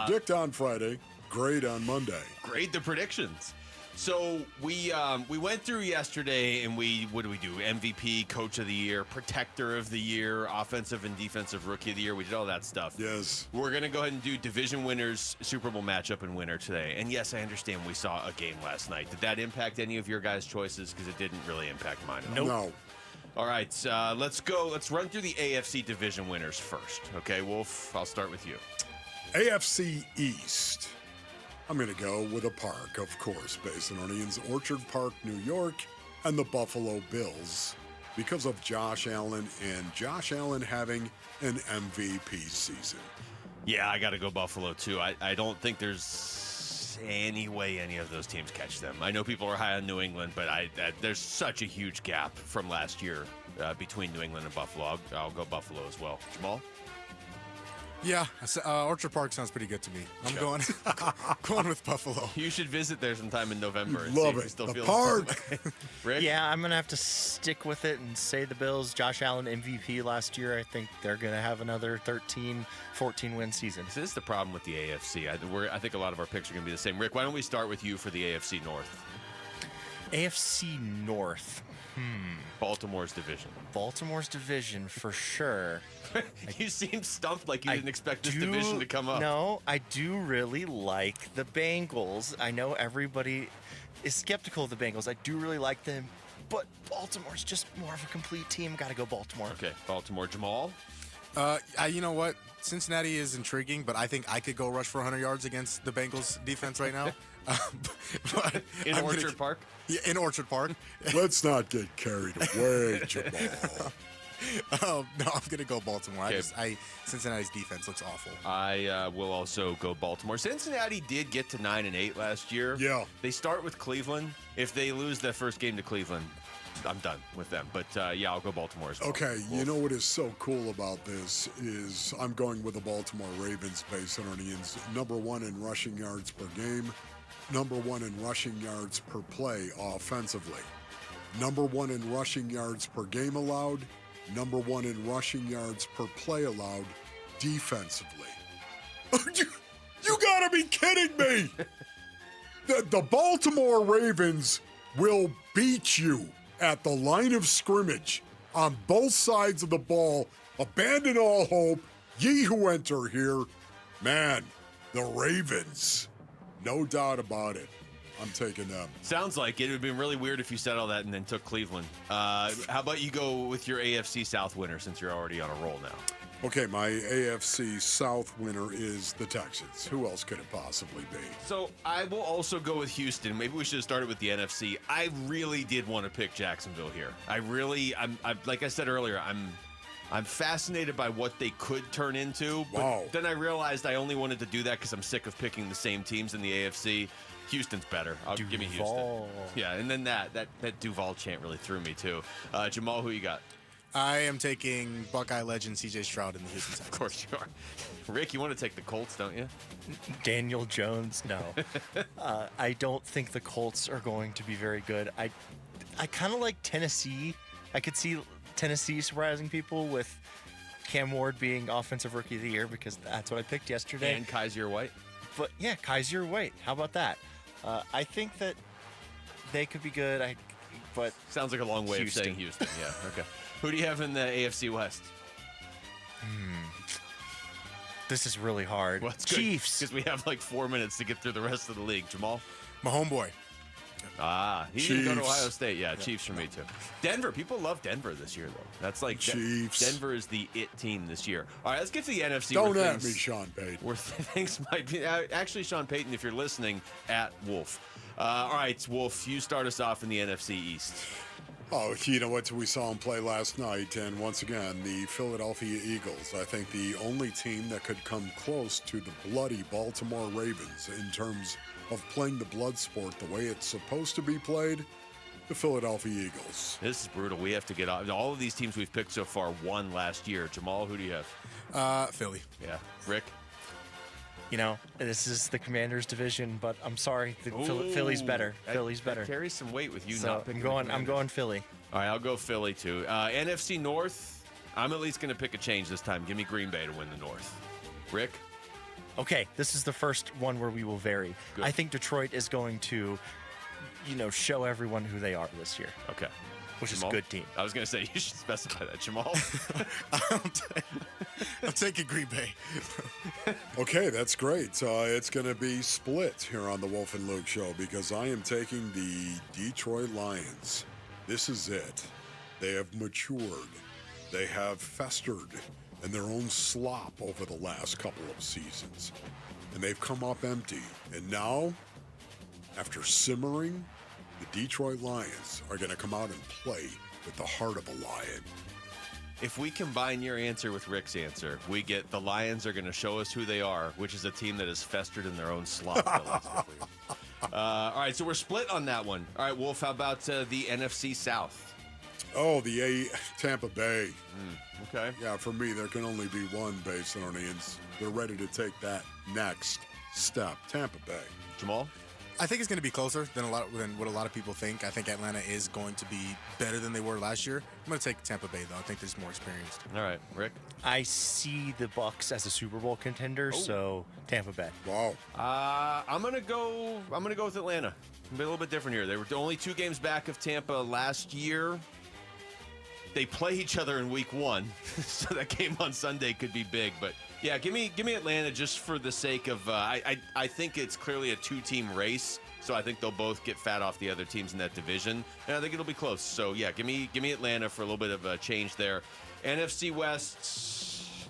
Predict on Friday. Grade on Monday. Grade the predictions. So we went through yesterday, and what do? MVP, Coach of the Year, Protector of the Year, Offensive and Defensive Rookie of the Year. We did all that stuff. Yes. We're going to go ahead and do division winners, Super Bowl matchup, and winner today. And yes, I understand we saw a game last night. Did that impact any of your guys' choices? Because it didn't really impact mine at all. No. All right, let's go. Let's run through the AFC division winners first. Okay, Wolf, I'll start with you. AFC East. I'm going to go with a park, of course, based on Orleans, Orchard Park, New York, and the Buffalo Bills because of Josh Allen and Josh Allen having an MVP season. Yeah, I got to go Buffalo, too. I don't think there's any way any of those teams catch them. I know people are high on New England, but there's such a huge gap from last year between New England and Buffalo. I'll go Buffalo as well. Jamal? Yeah, Orchard Park sounds pretty good to me. I'm going with Buffalo. You should visit there sometime in November. And Love see if it. you still The feel park. Rick? Yeah, I'm going to have to stick with it and say the Bills. Josh Allen MVP last year. I think they're going to have another 13, 14-win season. This is the problem with the AFC. I think a lot of our picks are going to be the same. Rick, why don't we start with you for the AFC North? AFC North. Baltimore's division. Baltimore's division for sure. You seem stumped like you didn't expect this division to come up. No, I do really like the Bengals. I know everybody is skeptical of the Bengals. I do really like them, but Baltimore's just more of a complete team. Got to go Baltimore. Okay, Baltimore. Jamal? You know what? Cincinnati is intriguing, but I think I could go rush for 100 yards against the Bengals defense right now. But in Orchard Park? Yeah, in Orchard Park. Let's not get carried away, Jamal. No, I'm going to go Baltimore. Okay. Cincinnati's defense looks awful. I will also go Baltimore. Cincinnati did get to 9-8 last year. Yeah. They start with Cleveland. If they lose their first game to Cleveland, I'm done with them. But, yeah, I'll go Baltimore as well. Okay, you know what is so cool about this is I'm going with the Baltimore Ravens based on Orleans. Number 1 in rushing yards per game. Number 1 in rushing yards per play offensively. Number 1 in rushing yards per game allowed. Number 1 in rushing yards per play allowed defensively. You gotta be kidding me! The Baltimore Ravens will beat you at the line of scrimmage on both sides of the ball. Abandon all hope. Ye who enter here. Man, the Ravens. No doubt about it. I'm taking them. Sounds like it. It would have been really weird if you said all that and then took Cleveland. How about you go with your AFC South winner since you're already on a roll now? Okay, my AFC South winner is the Texans. Who else could it possibly be? So I will also go with Houston. Maybe we should have started with the NFC. I really did want to pick Jacksonville here. I'm like I said earlier, I'm fascinated by what they could turn into. But then I realized I only wanted to do that because I'm sick of picking the same teams in the AFC. Houston's better. Give me Houston. Yeah, and then that Duval chant really threw me too. Jamal, who you got? I am taking Buckeye legend C.J. Stroud in the Houston Texans. Of course you are. Rick, you want to take the Colts, don't you? Daniel Jones, no. I don't think the Colts are going to be very good. I kind of like Tennessee. I could see Tennessee surprising people with Cam Ward being Offensive Rookie of the Year because that's what I picked yesterday. And Kaiser White. But yeah, Kaiser White. How about that? I think that they could be good. But sounds like a long way of saying Houston. Yeah. Okay. Who do you have in the AFC West? This is really hard. Well, Chiefs. Because we have like 4 minutes to get through the rest of the league. Jamal? My homeboy. He didn't go to Ohio State. Yeah, Chiefs for me too. Denver. People love Denver this year, though. That's like Chiefs. Denver is the it team this year. All right, let's get to the NFC. Don't at me, Sean Payton. Where things might be. Actually, Sean Payton, if you're listening, at Wolf. All right, Wolf, you start us off in the NFC East. Oh, you know what? We saw him play last night, and once again, the Philadelphia Eagles. I think the only team that could come close to the bloody Baltimore Ravens in terms of playing the blood sport the way it's supposed to be played, the Philadelphia Eagles. This is brutal. We have to get off. All of these teams we've picked so far won last year. Jamal, who do you have? Philly. Yeah. Rick? You know, this is the Commanders division, but I'm sorry, Philly's better. Philly's better. That carries some weight with you So not picking I'm going Philly. All right, I'll go Philly too. NFC North, I'm at least going to pick a change this time. Give me Green Bay to win the North. Rick? Okay, this is the first one where we will vary. Good. I think Detroit is going to, show everyone who they are this year. Okay. Which Jamal? is a good team. I was going to say, you should specify that. Jamal? I'm taking Green Bay. Okay, that's great. It's going to be split here on the Wolf and Luke show because I am taking the Detroit Lions. This is it. They have matured. They have festered in their own slop over the last couple of seasons. And they've come up empty. And now, after simmering, the Detroit Lions are going to come out and play with the heart of a lion. If we combine your answer with Rick's answer, we get the Lions are going to show us who they are, which is a team that is festered in their own slop. All right, so we're split on that one. All right, Wolf, how about the NFC South? Oh, Tampa Bay. Okay. Yeah, for me, there can only be one Basinonians. They're ready to take that next step. Tampa Bay. Jamal? I think it's going to be closer than what a lot of people think. I think Atlanta is going to be better than they were last year. I'm going to take Tampa Bay, though. I think they're more experienced. All right, Rick? I see the Bucs as a Super Bowl contender, so Tampa Bay. Wow. I'm gonna go with Atlanta. A little bit different here. They were only 2 games back of Tampa last year. They play each other in week 1, so that game on Sunday could be big. But yeah, give me Atlanta just for the sake of I think it's clearly a 2-team race, so I think they'll both get fat off the other teams in that division, and I think it'll be close. So yeah, give me Atlanta for a little bit of a change there. NFC West.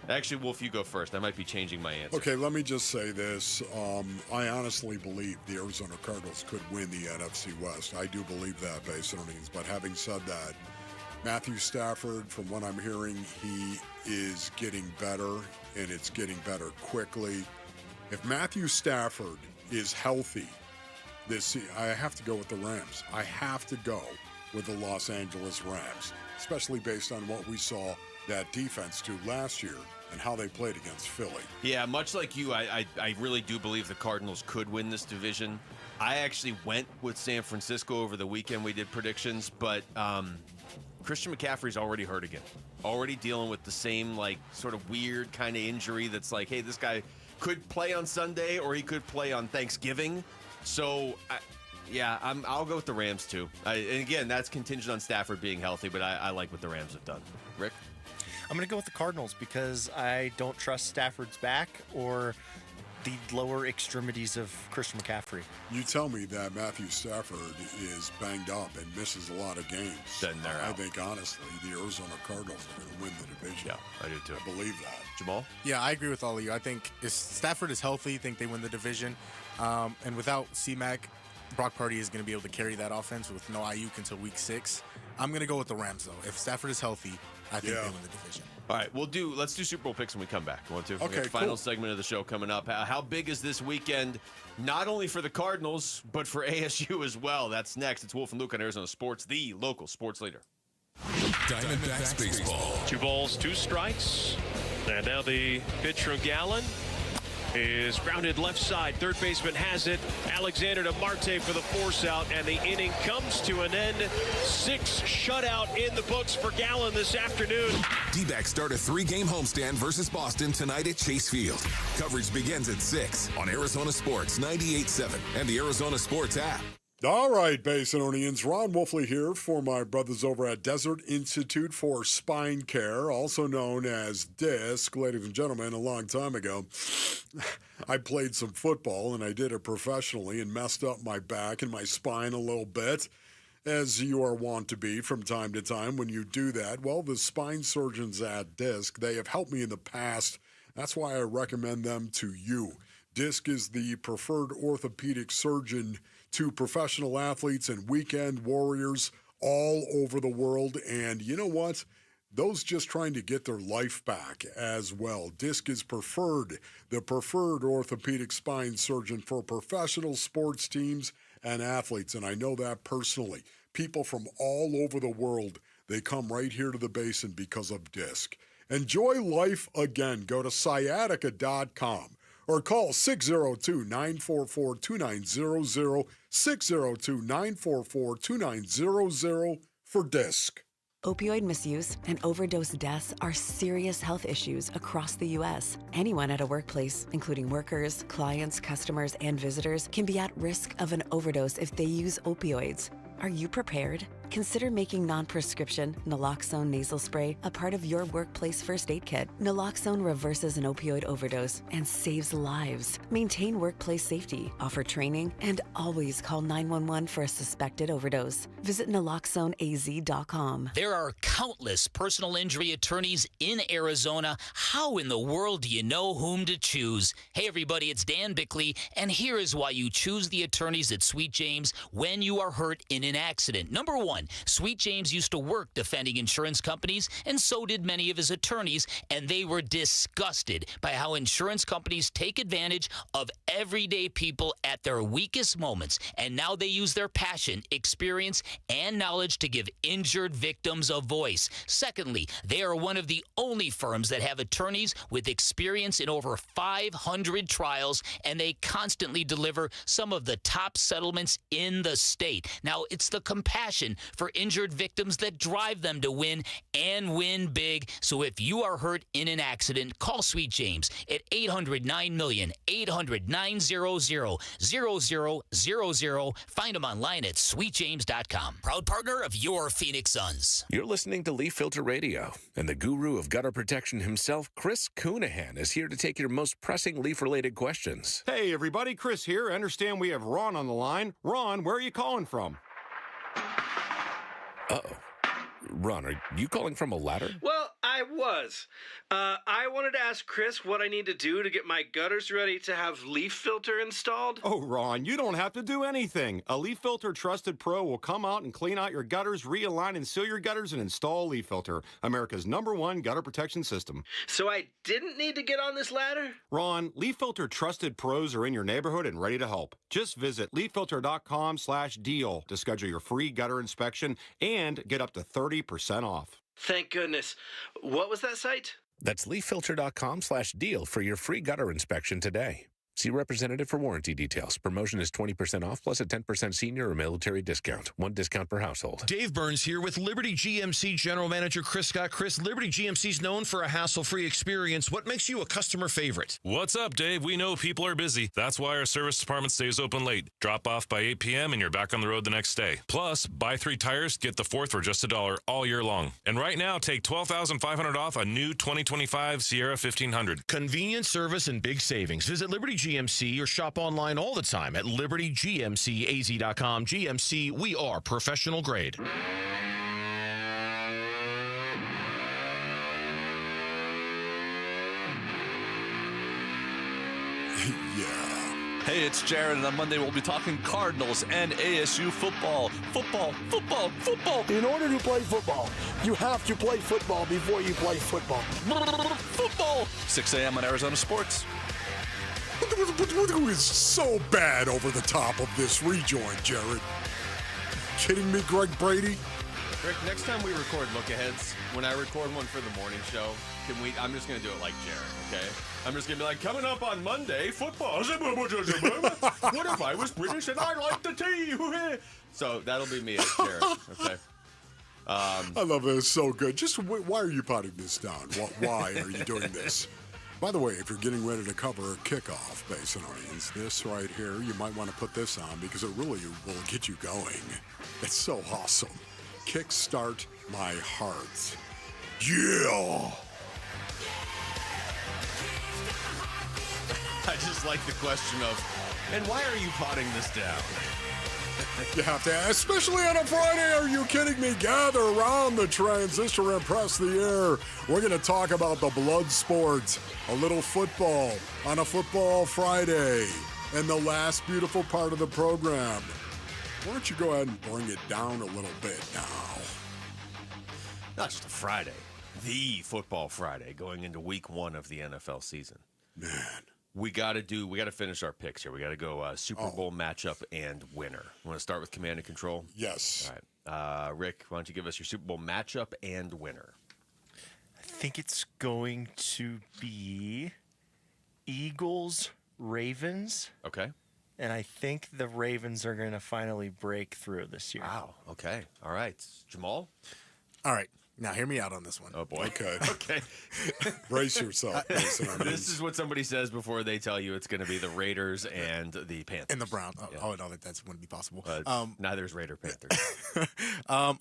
Actually, Wolf, you go first. I might be changing my answer. Okay, let me just say this. I honestly believe the Arizona Cardinals could win the NFC West. I do believe that based on earnings. But having said that, Matthew Stafford, from what I'm hearing, he is getting better, and it's getting better quickly. If Matthew Stafford is healthy I have to go with the Rams. I have to go with the Los Angeles Rams, especially based on what we saw that defense do last year and how they played against Philly. Yeah, much like you, I really do believe the Cardinals could win this division. I actually went with San Francisco over the weekend. We did predictions, but Christian McCaffrey's already hurt again. Already dealing with the same, sort of weird kind of injury that's like, hey, this guy could play on Sunday or he could play on Thanksgiving. So, I'll go with the Rams, too. And again, that's contingent on Stafford being healthy, but I like what the Rams have done. Rick? I'm going to go with the Cardinals because I don't trust Stafford's back or the lower extremities of Christian McCaffrey. You tell me that Matthew Stafford is banged up and misses a lot of games. Then they're I out. think, honestly, the Arizona Cardinals are going to win the division. Yeah, I do, too. I believe that. Jamal? Yeah, I agree with all of you. I think if Stafford is healthy, I think they win the division. And without C-Mac, Brock Purdy is going to be able to carry that offense with no Ayuk until week 6. I'm going to go with the Rams, though. If Stafford is healthy, I think they win the division. All right, let's do Super Bowl picks when we come back. You want to? Okay, final segment of the show coming up. How big is this weekend, not only for the Cardinals, but for ASU as well? That's next. It's Wolf and Luke on Arizona Sports, the local sports leader. Diamondbacks baseball. 2 balls, 2 strikes. And now the pitch from Gallen is grounded left side. Third baseman has it. Alexander to Marte for the force out, and the inning comes to an end. 6 shutout in the books for Gallen this afternoon. D-backs start a 3-game homestand versus Boston tonight at Chase Field. Coverage begins at 6 on Arizona Sports 98.7 and the Arizona Sports app. All right, Basinonians, Ron Wolfley here for my brothers over at Desert Institute for Spine Care, also known as DISC. Ladies and gentlemen, a long time ago, I played some football, and I did it professionally and messed up my back and my spine a little bit, as you are wont to be from time to time when you do that. Well, the spine surgeons at DISC, they have helped me in the past. That's why I recommend them to you. DISC is the preferred orthopedic surgeon to professional athletes and weekend warriors all over the world. And you know what? Those just trying to get their life back as well. DISC is the preferred orthopedic spine surgeon for professional sports teams and athletes. And I know that personally. People from all over the world, they come right here to the Basin because of DISC. Enjoy life again. Go to sciatica.com. or call 602-944-2900, 602-944-2900 for DISC. Opioid misuse and overdose deaths are serious health issues across the U.S. Anyone at a workplace, including workers, clients, customers, and visitors, can be at risk of an overdose if they use opioids. Are you prepared? Consider making non-prescription naloxone nasal spray a part of your workplace first aid kit. Naloxone reverses an opioid overdose and saves lives. Maintain workplace safety, offer training, and always call 911 for a suspected overdose. Visit naloxoneaz.com. There are countless personal injury attorneys in Arizona. How in the world do you know whom to choose? Hey everybody, it's Dan Bickley, and here is why you choose the attorneys at Sweet James when you are hurt in an accident. Number 1, Sweet James used to work defending insurance companies, and so did many of his attorneys, and they were disgusted by how insurance companies take advantage of everyday people at their weakest moments, and now they use their passion, experience, and knowledge to give injured victims a voice. Secondly, they are one of the only firms that have attorneys with experience in over 500 trials, and they constantly deliver some of the top settlements in the state. Now, it's the compassion for injured victims that drive them to win and win big. So if you are hurt in an accident, call Sweet James at 800-9-million, 800-900-0000. Find them online at sweetjames.com. Proud partner of your Phoenix Suns. You're listening to Leaf Filter Radio, and the guru of gutter protection himself, Chris Coonahan, is here to take your most pressing leaf-related questions. Hey, everybody, Chris here. I understand we have Ron on the line. Ron, where are you calling from? Uh-oh. Ron, are you calling from a ladder? Well, I was. I wanted to ask Chris what I need to do to get my gutters ready to have leaf filter installed. Oh, Ron, you don't have to do anything. A Leaf Filter Trusted Pro will come out and clean out your gutters, realign and seal your gutters, and install Leaf Filter, America's #1 gutter protection system. So I didn't need to get on this ladder? Ron, Leaf Filter Trusted Pros are in your neighborhood and ready to help. Just visit leaffilter.com/deal to schedule your free gutter inspection and get up to 30% off. Thank goodness. What was that site? That's leaffilter.com/deal for your free gutter inspection today. See representative for warranty details. Promotion is 20% off plus a 10% senior or military discount. One discount per household. Dave Burns here with Liberty GMC General Manager Chris Scott. Chris, Liberty GMC is known for a hassle-free experience. What makes you a customer favorite? What's up, Dave? We know people are busy. That's why our service department stays open late. Drop off by 8 p.m. and you're back on the road the next day. Plus, buy 3 tires, get the 4th for just $1 all year long. And right now, take $12,500 off a new 2025 Sierra 1500. Convenient service and big savings. Visit Liberty GMC or shop online all the time at libertygmcaz.com. GMC, we are professional grade. Hey, it's Jared, and on Monday we'll be talking Cardinals and ASU football. Football. In order to play football, you have to play football before you play football. Football! 6 a.m. on Arizona Sports. Who is so bad over the top of this rejoin, Jared? Kidding me, Greg Brady? Rick, next time we record look-aheads, when I record one for the morning show, I'm just going to do it like Jared, okay? I'm just going to be like, coming up on Monday, football. What if I was British and I liked the tea? So that'll be me as Jared, okay? I love it. It's so good. Just why are you potting this down? Why are you doing this? By the way, if you're getting ready to cover a kickoff, Basin Onions, this right here, you might want to put this on because it really will get you going. It's so awesome. Kickstart my heart. Yeah! I just like the question of, and why are you potting this down? You have to, especially on a Friday. Are you kidding me? Gather around the transistor and press the air. We're going to talk about the blood sport, a little football on a football Friday, and the last beautiful part of the program. Why don't you go ahead and bring it down a little bit now? Not just a Friday, the football Friday going into week 1 of the NFL season. Man. We got to finish our picks here. We got to go Super Bowl matchup and winner. Want to start with command and control? Yes. All right. Rick, why don't you give us your Super Bowl matchup and winner? I think it's going to be Eagles-Ravens. Okay. And I think the Ravens are going to finally break through this year. Wow. Okay. All right. Jamal? All right. Now, hear me out on this one. Oh, boy. Okay. Okay. Brace yourself. This is what somebody says before they tell you it's going to be the Raiders and the Panthers. And the Browns. Yeah. Oh, no, that wouldn't be possible. Neither is Raider Panthers.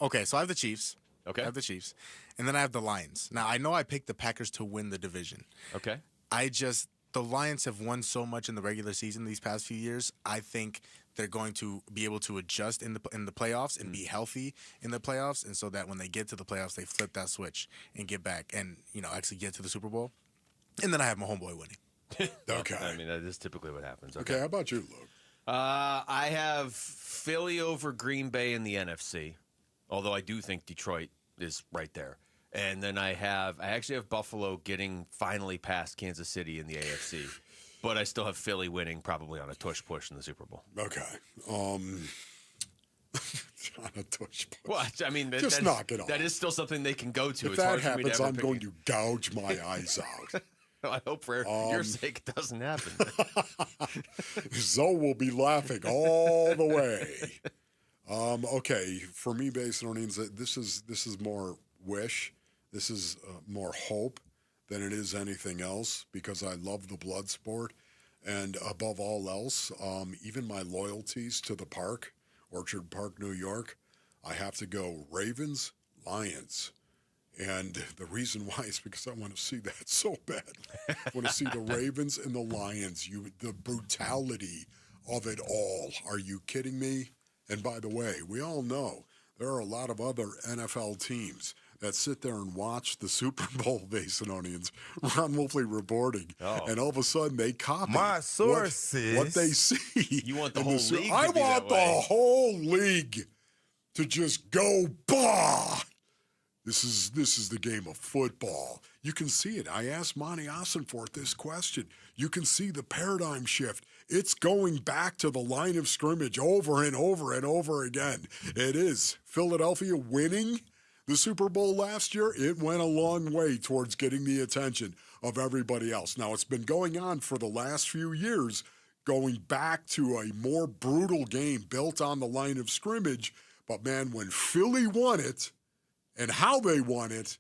Okay, so I have the Chiefs. Okay. I have the Chiefs. And then I have the Lions. Now, I know I picked the Packers to win the division. Okay. The Lions have won so much in the regular season these past few years. I think they're going to be able to adjust in the playoffs and be healthy in the playoffs, and so that when they get to the playoffs, they flip that switch and get back and actually get to the Super Bowl. And then I have my homeboy winning. Okay. I mean, that is typically what happens. Okay, how about you, Luke? I have Philly over Green Bay in the NFC, although I do think Detroit is right there. And then I actually have Buffalo getting finally past Kansas City in the AFC. But I still have Philly winning probably on a tush push in the Super Bowl. Okay. On a tush push. What? I mean, just knock it off. That is still something they can go to. If that happens, I'm going to gouge my eyes out. I hope for your sake it doesn't happen. Zoe will be laughing all the way. Okay, for me, Basin Onions, this is more wish. This is more hope than it is anything else because I love the blood sport. And above all else, even my loyalties to the park, Orchard Park, New York, I have to go Ravens, Lions. And the reason why is because I want to see that so bad. I want to see the Ravens and the Lions, the brutality of it all. Are you kidding me? And by the way, we all know there are a lot of other NFL teams that sit there and watch the Super Bowl, Basin Onions, Ron Wolfley reporting, and all of a sudden they copy my sources what they see. You want the whole league? I want the whole league to just go bah. This is the game of football. You can see it. I asked Monty Ossenfort this question. You can see the paradigm shift. It's going back to the line of scrimmage over and over and over again. It is. Philadelphia winning the Super Bowl last year, it went a long way towards getting the attention of everybody else. Now, it's been going on for the last few years, going back to a more brutal game built on the line of scrimmage. But, man, when Philly won it and how they won it,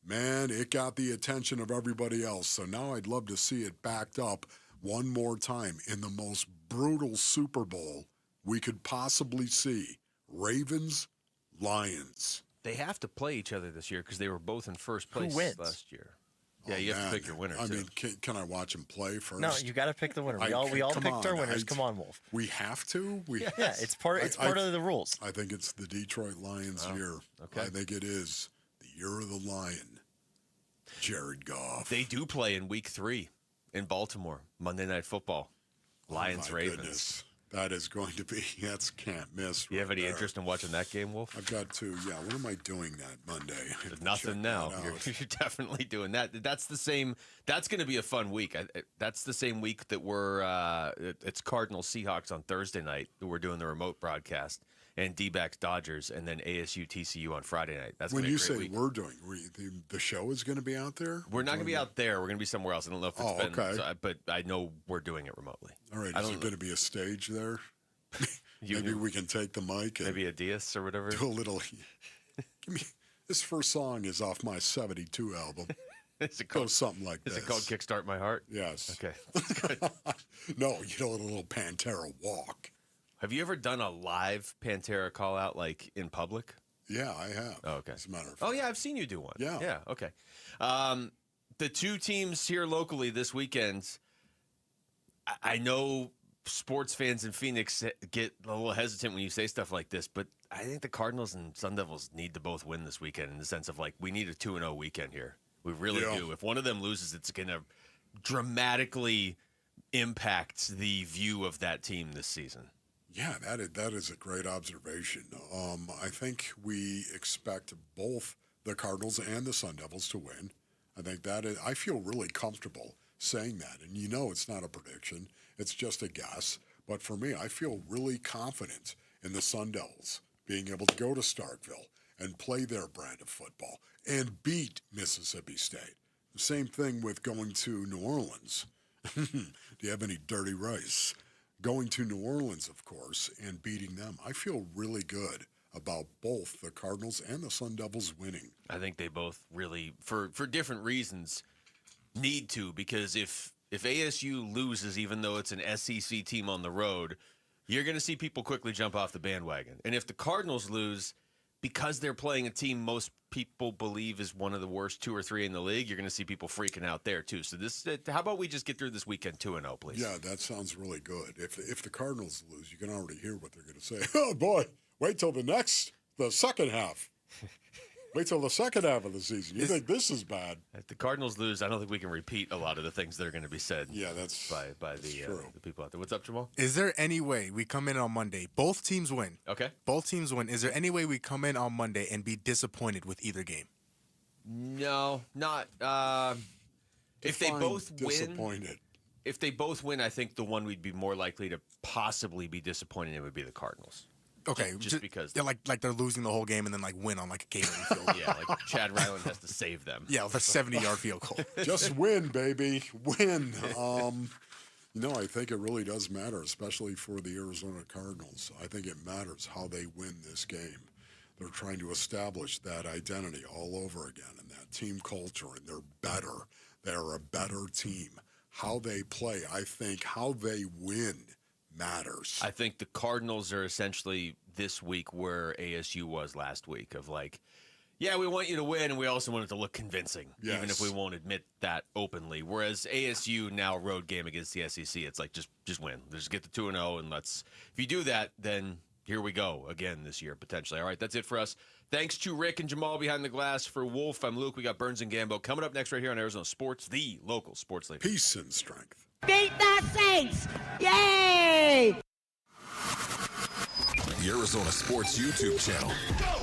man, it got the attention of everybody else. So now I'd love to see it backed up one more time in the most brutal Super Bowl we could possibly see. Ravens, Lions. They have to play each other this year because they were both in first place last year. Yeah, you have to pick your winner, I too. mean, can I watch them play first? No, you got to pick the winner. We all picked our winners. Come on, Wolf. We have to? Yeah, it's part of the rules. I think it's the Detroit Lions year. Okay. I think it is the year of the Lion. Jared Goff. They do play in week 3 in Baltimore, Monday Night Football. Lions, Ravens. Goodness. That is going to be, that's can't miss. You have any interest in watching that game, Wolf? I've got to, yeah. What am I doing that Monday? Nothing now. You're definitely doing that. That's the same. That's going to be a fun week. That's the same week that it's Cardinals Seahawks on Thursday night. We're doing the remote broadcast, and D-backs Dodgers, and then ASU TCU on Friday night. That's when gonna be you a great say week. we're doing, the show is going to be out there. We're not going to be out there. We're going to be somewhere else. I don't know if it's been, okay. but I know we're doing it remotely. All right. Is there going to be a stage there? Maybe we can take the mic. And maybe a Diaz or whatever. Do a little. Give me this first song is off my '72 album. Is it called something like this? Is it called "Kickstart My Heart"? Yes. Okay. That's good. No, you know, a little Pantera walk. Have you ever done a live Pantera call out like in public? Yeah, I have. Oh, okay. As a matter of fact. Oh, yeah, I've seen you do one. Yeah. Yeah, okay. The two teams here locally this weekend, I know sports fans in Phoenix get a little hesitant when you say stuff like this, but I think the Cardinals and Sun Devils need to both win this weekend in the sense of like we need a 2-0 weekend here. We really do. If one of them loses, it's going to dramatically impact the view of that team this season. Yeah, that is a great observation. I think we expect both the Cardinals and the Sun Devils to win. I think I feel really comfortable saying that. And you know it's not a prediction. It's just a guess. But for me, I feel really confident in the Sun Devils being able to go to Starkville and play their brand of football and beat Mississippi State. The same thing with going to New Orleans. Do you have any dirty rice? Going to New Orleans, of course, and beating them. I feel really good about both the Cardinals and the Sun Devils winning. I think they both really, for different reasons, need to, because if ASU loses, even though it's an SEC team on the road, you're going to see people quickly jump off the bandwagon. And if the Cardinals lose, because they're playing a team most people believe is one of the worst 2 or 3 in the league, you're going to see people freaking out there too. So how about we just get through this weekend 2-0, please? Yeah, that sounds really good. If the Cardinals lose, you can already hear what they're going to say. Oh boy, wait till the second half. Wait till the second half of the season. You think this is bad? If the Cardinals lose, I don't think we can repeat a lot of the things that are going to be said. Yeah, that's by the people out there. What's up, Jamal? Is there any way we come in on Monday, both teams win? Okay. Both teams win. Is there any way we come in on Monday and be disappointed with either game? No, not. If they both win, if they both win, I think the one we'd be more likely to possibly be disappointed in would be the Cardinals. Okay, just because they're like they're losing the whole game and then like win on like a game-winning field goal. Yeah, like Chad Ryland has to save them. Yeah, with a 70-yard field goal. Just win, baby, win. I think it really does matter, especially for the Arizona Cardinals. I think it matters how they win this game. They're trying to establish that identity all over again and that team culture, and they're better. They're a better team. How they play, I think how they win matters. I think the Cardinals are essentially this week where ASU was last week of like, yeah, we want you to win, and we also want it to look convincing, even if we won't admit that openly. Whereas ASU now road game against the SEC, it's like just win. Just get the 2-0, and if you do that, then here we go again this year potentially. All right, that's it for us. Thanks to Rick and Jamal behind the glass. For Wolf, I'm Luke. We got Burns and Gambo coming up next right here on Arizona Sports, the local sports leader. Peace and strength. Beat the Saints! Yay! The Arizona Sports YouTube channel.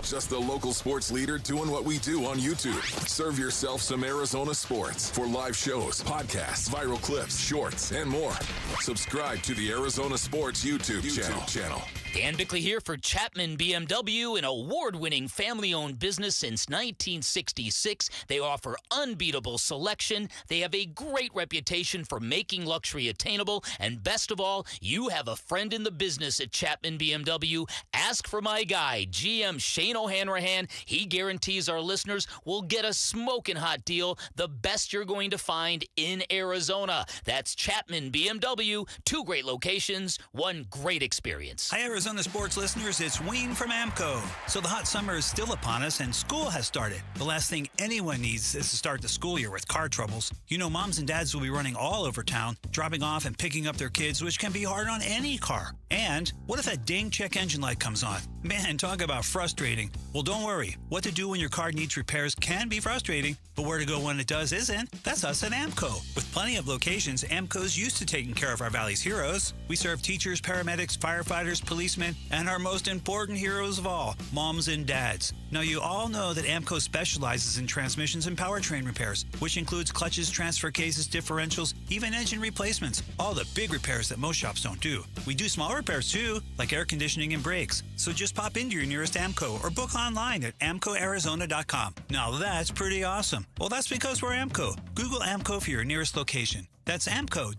Just the local sports leader doing what we do on YouTube. Serve yourself some Arizona sports for live shows, podcasts, viral clips, shorts, and more. Subscribe to the Arizona Sports YouTube channel. Dan Bickley here for Chapman BMW, an award-winning family-owned business since 1966. They offer unbeatable selection. They have a great reputation for making luxury attainable. And best of all, you have a friend in the business at Chapman BMW. Ask for my guy, GM Shane O'Hanrahan. He guarantees our listeners will get a smoking hot deal, the best you're going to find in Arizona. That's Chapman BMW. 2 great locations, 1 great experience. Hi, Arizona sports listeners, it's Wayne from AMCO. So the hot summer is still upon us and school has started. The last thing anyone needs is to start the school year with car troubles. You know, moms and dads will be running all over town, dropping off and picking up their kids, which can be hard on any car. And what if that dang check engine light comes on? Man, talk about frustrating. Well, don't worry. What to do when your car needs repairs can be frustrating, but where to go when it does isn't. That's us at AMCO. With plenty of locations, AMCO's used to taking care of our Valley's heroes. We serve teachers, paramedics, firefighters, policemen, and our most important heroes of all, moms and dads. Now, you all know that AMCO specializes in transmissions and powertrain repairs, which includes clutches, transfer cases, differentials, even engine replacements. All the big repairs that most shops don't do. We do small repairs too, like air conditioning and brakes. So just pop into your nearest AMCO or book online at AMCOArizona.com. Now that's pretty awesome. Well, that's because we're AMCO. Google AMCO for your nearest location. That's AMCO,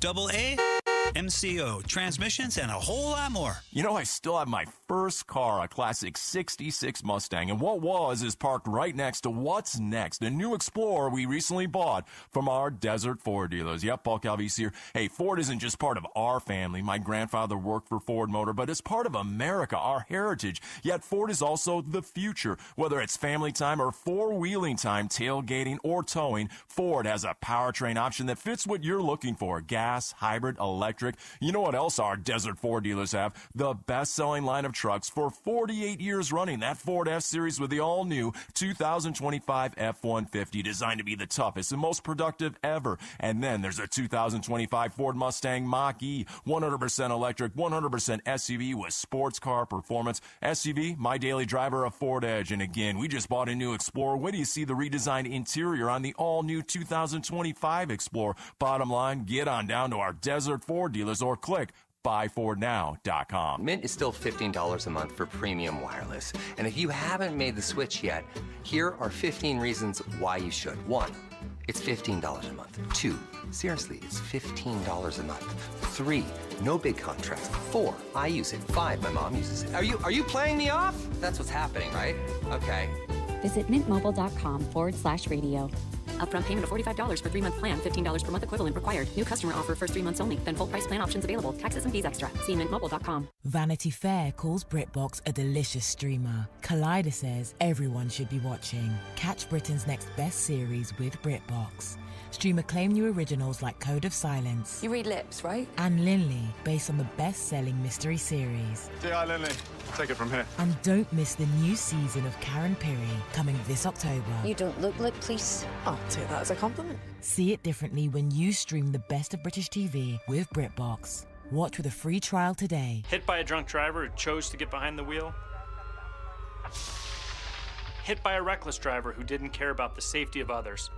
MCO, transmissions, and a whole lot more. You know, I still have my first car, a classic 66 Mustang, and what was is parked right next to what's next, a new Explorer we recently bought from our Desert Ford dealers. Yep, Paul Calvise here. Hey, Ford isn't just part of our family. My grandfather worked for Ford Motor, but it's part of America, our heritage. Yet Ford is also the future. Whether it's family time or four-wheeling time, tailgating or towing, Ford has a powertrain option that fits what you're looking for. Gas, hybrid, electric. You know what else our Desert Ford dealers have? The best-selling line of trucks for 48 years running. That Ford F-Series with the all-new 2025 F-150, designed to be the toughest and most productive ever. And then there's a 2025 Ford Mustang Mach-E, 100% electric, 100% SUV with sports car performance. SUV, my daily driver, a Ford Edge. And again, we just bought a new Explorer. When do you see the redesigned interior on the all-new 2025 Explorer? Bottom line, get on down to our Desert Ford dealers or click buyfordnow.com. Mint is still $15 a month for premium wireless. And if you haven't made the switch yet, here are 15 reasons why you should. 1, it's $15 a month. 2, seriously, it's $15 a month. 3, no big contracts. 4, I use it. 5, my mom uses it. Are you playing me off? That's what's happening, right? Okay. Visit mintmobile.com/radio. Upfront payment of $45 for 3-month plan, $15 per month equivalent required. New customer offer first 3 months only. Then full price plan options available. Taxes and fees extra. See mintmobile.com. Vanity Fair calls BritBox a delicious streamer. Collider says everyone should be watching. Catch Britain's next best series with BritBox. Stream acclaimed new originals like Code of Silence. You read lips, right? And Linley, based on the best-selling mystery series. Say hi, Linley. Take it from here. And don't miss the new season of Karen Piri, coming this October. You don't look like police. I'll take that as a compliment. See it differently when you stream the best of British TV with BritBox. Watch with a free trial today. Hit by a drunk driver who chose to get behind the wheel. Hit by a reckless driver who didn't care about the safety of others.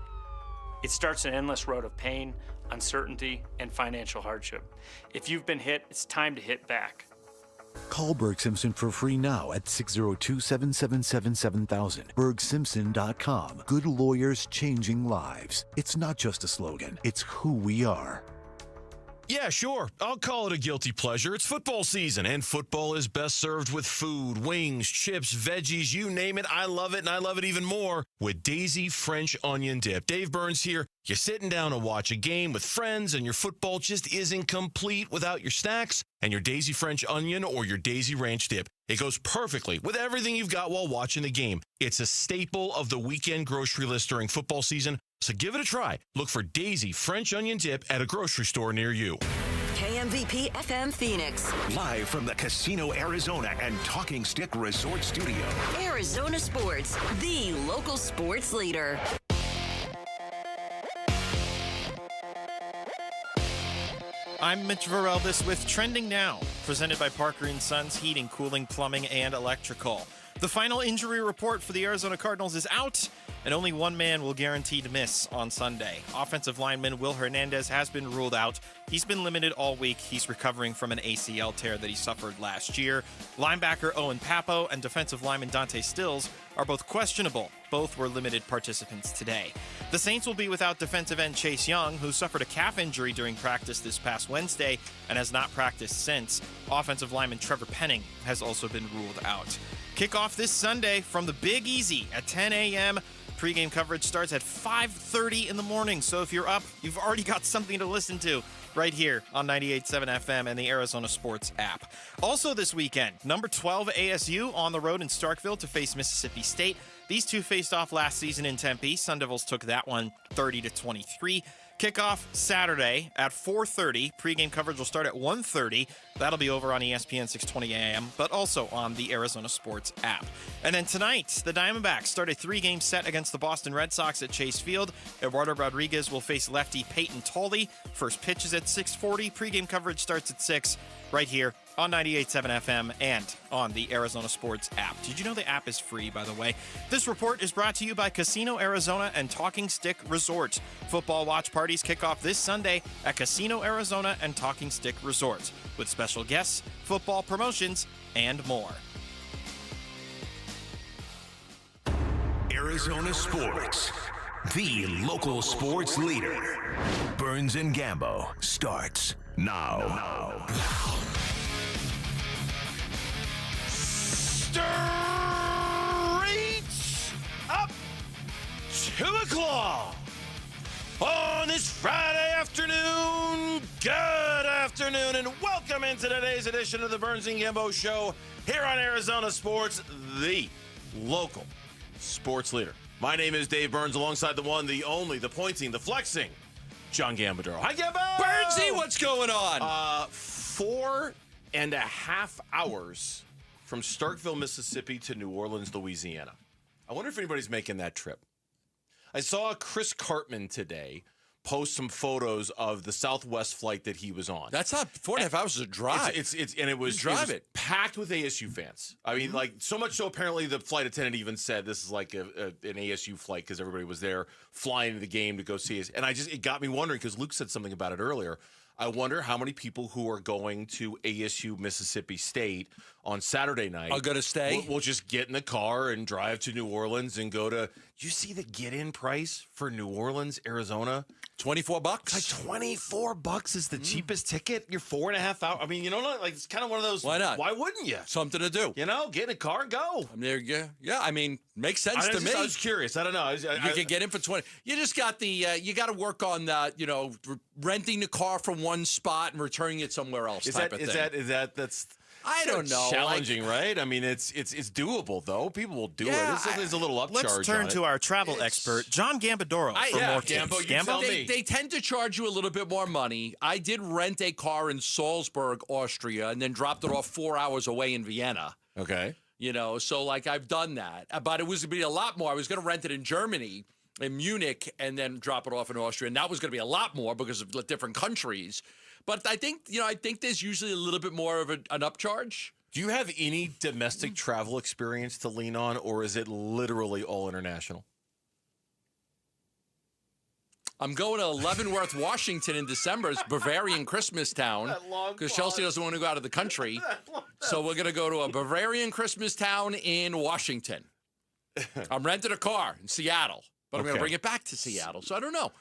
It starts an endless road of pain, uncertainty, and financial hardship. If you've been hit, it's time to hit back. Call Berg Simpson for free now at 602-777-7000. BergSimpson.com. Good lawyers changing lives. It's not just a slogan, it's who we are. Yeah, sure. I'll call it a guilty pleasure. It's football season, and football is best served with food, wings, chips, veggies, you name it. I love it, and I love it even more with Daisy French Onion Dip. Dave Burns here. You're sitting down to watch a game with friends, and your football just isn't complete without your snacks and your Daisy French Onion or your Daisy Ranch Dip. It goes perfectly with everything you've got while watching the game. It's a staple of the weekend grocery list during football season, so give it a try. Look for Daisy French Onion Dip at a grocery store near you. KMVP FM Phoenix. Live from the Casino Arizona and Talking Stick Resort Studio. Arizona Sports, the local sports leader. I'm Mitch Vareldis with Trending Now, presented by Parker & Sons Heating, Cooling, Plumbing, and Electrical. The final injury report for the Arizona Cardinals is out, and only one man will guaranteed miss on Sunday. Offensive lineman Will Hernandez has been ruled out. He's been limited all week. He's recovering from an ACL tear that he suffered last year. Linebacker Owen Papo and defensive lineman Dante Stills are both questionable. Both were limited participants today. The Saints will be without defensive end Chase Young, who suffered a calf injury during practice this past Wednesday and has not practiced since. Offensive lineman Trevor Penning has also been ruled out. Kickoff this Sunday from the Big Easy at 10 a.m. Pre-game coverage starts at 5:30 in the morning, so if you're up, you've already got something to listen to right here on 98.7 FM and the Arizona Sports app. Also this weekend, number 12 ASU on the road in Starkville to face Mississippi State. These two faced off last season in Tempe. Sun Devils took that one 30-23. Kickoff Saturday at 4:30. Pre-game coverage will start at 1:30. That'll be over on ESPN 620 AM, but also on the Arizona Sports app. And then tonight, the Diamondbacks start a 3-game set against the Boston Red Sox at Chase Field. Eduardo Rodriguez will face lefty Peyton Tolley. First pitch is at 6:40. Pre-game coverage starts at 6 right here on 98.7 FM and on the Arizona Sports app. Did you know the app is free, by the way? This report is brought to you by Casino Arizona and Talking Stick Resort. Football watch parties kick off this Sunday at Casino Arizona and Talking Stick Resort with special guests, football promotions, and more. Arizona Sports, the local sports leader. Burns and Gambo starts now. Straight up to the claw on this Friday afternoon. Good afternoon and welcome into today's edition of the Burns and Gambo Show here on Arizona Sports, the local sports leader. My name is Dave Burns, alongside the one, the only, the pointing, the flexing, John Gambadoro. Hi, Gambo! Burnsy, what's going on? 4.5 hours from Starkville, Mississippi to New Orleans, Louisiana. I wonder if anybody's making that trip. I saw Chris Cartman today post some photos of the Southwest flight that he was on. That's not 4.5 hours of a drive. It was packed with ASU fans. I mean, like, so much so apparently the flight attendant even said this is like an ASU flight because everybody was there flying to the game to go see us. And it got me wondering, because Luke said something about it earlier. I wonder how many people who are going to ASU Mississippi State on Saturday night are going to stay. We'll just get in the car and drive to New Orleans and go to. Do you see the get-in price for New Orleans, Arizona? $24. It's like $24 is the cheapest ticket. You're 4.5 hours. I mean, like it's kind of one of those. Why not? Why wouldn't you? Something to do. Get in a car, go. I'm there. Yeah. I mean, makes sense to me. I was curious. I don't know. You can get in for 20. You just got you got to work on renting the car from one spot and returning it somewhere else. That's I don't know. Challenging, right? I mean, it's doable though. People will do it. It's a little upcharge. Let's turn to our travel expert, John Gambadoro, for more tips. Gambo, they tend to charge you a little bit more money. I did rent a car in Salzburg, Austria, and then dropped it off 4 hours away in Vienna. Okay. So like I've done that, but it was going to be a lot more. I was going to rent it in Germany, in Munich, and then drop it off in Austria, and that was going to be a lot more because of different countries. But I think there's usually a little bit more of an upcharge. Do you have any domestic travel experience to lean on, or is it literally all international? I'm going to Leavenworth, Washington in December. It's Bavarian Christmas town because Chelsea doesn't want to go out of the country. So we're going to go to a Bavarian Christmas town in Washington. I'm renting a car in Seattle, but I'm going to bring it back to Seattle. So I don't know.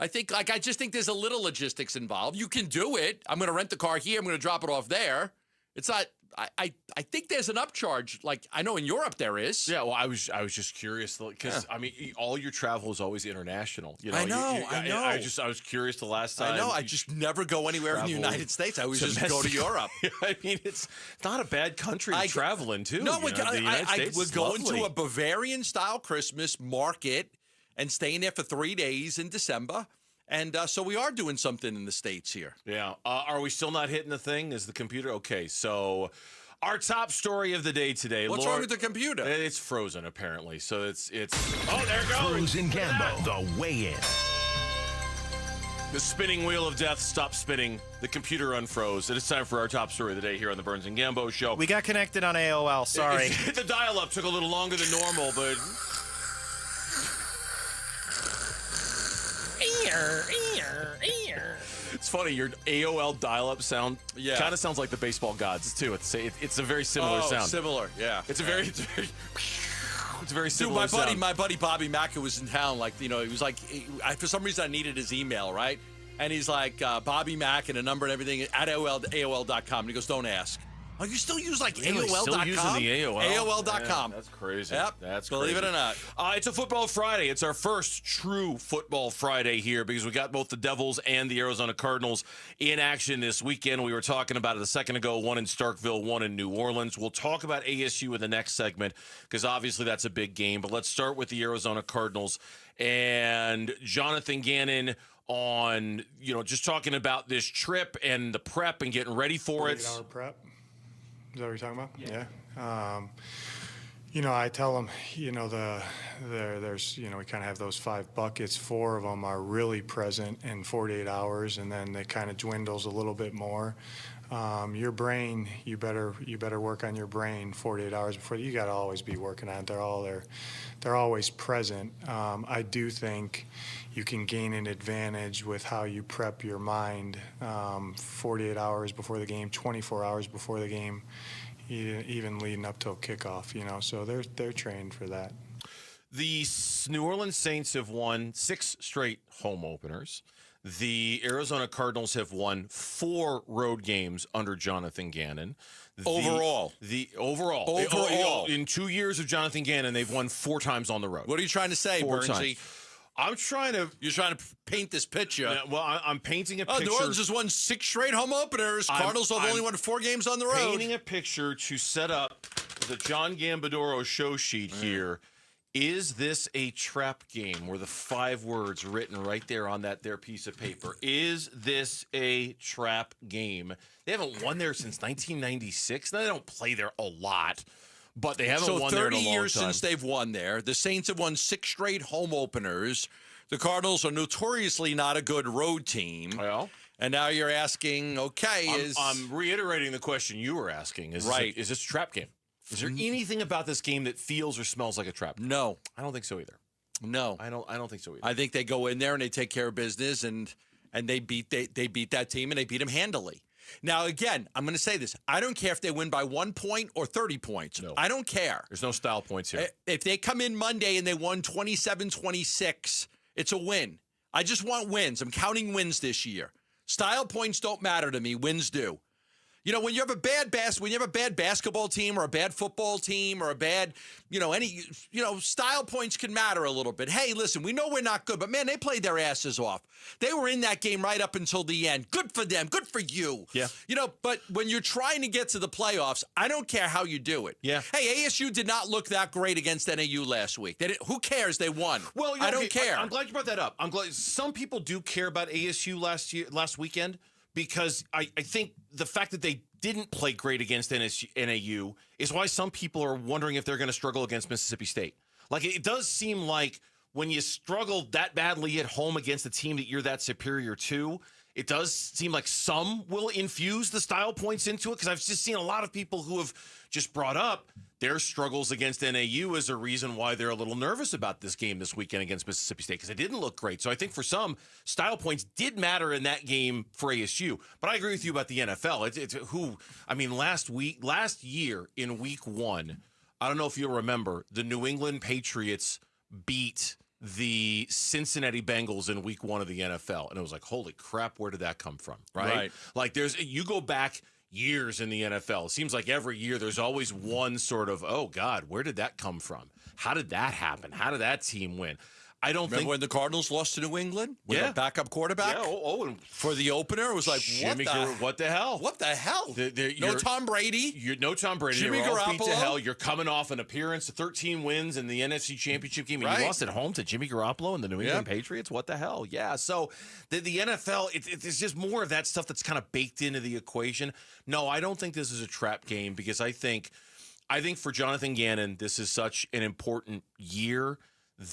I just think there's a little logistics involved. You can do it. I'm going to rent the car here. I'm going to drop it off there. It's not. I think there's an upcharge. Like I know in Europe there is. Yeah. Well, I was just curious because I mean, all your travel is always international. I know. I was curious the last time. I know. I just never go anywhere in the United States. I always just go to Europe. I mean, it's not a bad country to travel into. No, we're going to a Bavarian style Christmas market and staying there for 3 days in December. And so we are doing something in the States here. Yeah. Are we still not hitting the thing? Is the computer? Okay, so our top story of the day today. What's wrong with the computer? It's frozen, apparently. So it's oh, there it goes. Burns and Gambo, the weigh-in. The spinning wheel of death stopped spinning. The computer unfroze. It is time for our top story of the day here on the Burns and Gambo Show. We got connected on AOL. Sorry. The dial-up took a little longer than normal, but It's funny, your AOL dial-up sound kind of sounds like the baseball gods, too. It's a very similar sound. Similar, yeah. It's a very similar sound. My buddy Bobby Mack, who was in town, he was like, for some reason I needed his email, right? And he's like, Bobby Mack and a number and everything at AOL.com. And he goes, don't ask. Oh, you still use Really? AOL.com? Still using the AOL? AOL.com. Man, that's crazy. Yep. That's Believe crazy. it or not. It's a Football Friday. It's our first true Football Friday here because we got both the Devils and the Arizona Cardinals in action this weekend. We were talking about it a second ago, one in Starkville, one in New Orleans. We'll talk about ASU in the next segment because obviously that's a big game. But let's start with the Arizona Cardinals and Jonathan Gannon on, just talking about this trip and the prep and getting ready for it. 8-hour prep. Is that what you're talking about? Yeah. I tell them, there's, we kind of have those 5 buckets. 4 of them are really present in 48 hours, and then it kind of dwindles a little bit more. Your brain, you better work on your brain 48 hours before. You got to always be working on it. They're always present. I do think you can gain an advantage with how you prep your mind 48 hours before the game, 24 hours before the game, even leading up till kickoff. So they're trained for that. The New Orleans Saints have won 6 straight home openers. The Arizona Cardinals have won 4 road games under Jonathan Gannon. Overall, in 2 years of Jonathan Gannon, they've won 4 times on the road. What are you trying to say, Bernsey? You're trying to paint this picture. Yeah, well, I'm painting a picture. New Orleans has won 6 straight home openers. Cardinals have only won 4 games on the road. Painting a picture to set up the John Gambadoro show sheet here. Is this a trap game? Were the 5 words written right there on their piece of paper? Is this a trap game? They haven't won there since 1996. Now, they don't play there a lot, but they haven't won there in a long time. 30 years since they've won there. The Saints have won 6 straight home openers. The Cardinals are notoriously not a good road team. Well, and now you're asking, I'm reiterating the question you were asking. Is this a trap game? Is there anything about this game that feels or smells like a trap? No. I don't think so either. No. I don't think so either. I think they go in there and they take care of business and they beat that team and they beat them handily. Now, again, I'm going to say this. I don't care if they win by 1 point or 30 points. No. I don't care. There's no style points here. If they come in Monday and they won 27-26, it's a win. I just want wins. I'm counting wins this year. Style points don't matter to me. Wins do. When you have a bad basketball team or a bad football team or a bad, style points can matter a little bit. Hey, listen, we know we're not good, but man, they played their asses off. They were in that game right up until the end. Good for them. Good for you. Yeah. But when you're trying to get to the playoffs, I don't care how you do it. Yeah. Hey, ASU did not look that great against NAU last week. Who cares? They won. Well, I don't care. I'm glad you brought that up. I'm glad some people do care about ASU last weekend. Because I think the fact that they didn't play great against NAU is why some people are wondering if they're going to struggle against Mississippi State. It does seem like when you struggle that badly at home against a team that you're that superior to, it does seem like some will infuse the style points into it. Because I've just seen a lot of people who have just brought up their struggles against NAU as a reason why they're a little nervous about this game this weekend against Mississippi State because it didn't look great. So I think for some, style points did matter in that game for ASU. But I agree with you about the NFL. Last year in week 1, I don't know if you'll remember, the New England Patriots beat the Cincinnati Bengals in week 1 of the NFL. And it was like, holy crap, where did that come from? Right. You go back years in the NFL. It seems like every year there's always one sort of, oh, God, where did that come from? How did that happen? How did that team win? I don't think when the Cardinals lost to New England with a backup quarterback. Yeah, and for the opener, it was like, what the hell? What the hell? No Tom Brady. No Tom Brady. Jimmy Garoppolo. Beat to hell. Garoppolo. You're coming off an appearance of 13 wins in the NFC Championship game, and you lost at home to Jimmy Garoppolo and the New England Patriots. What the hell? Yeah. So the NFL, it's just more of that stuff that's kind of baked into the equation. No, I don't think this is a trap game because I think for Jonathan Gannon, this is such an important year.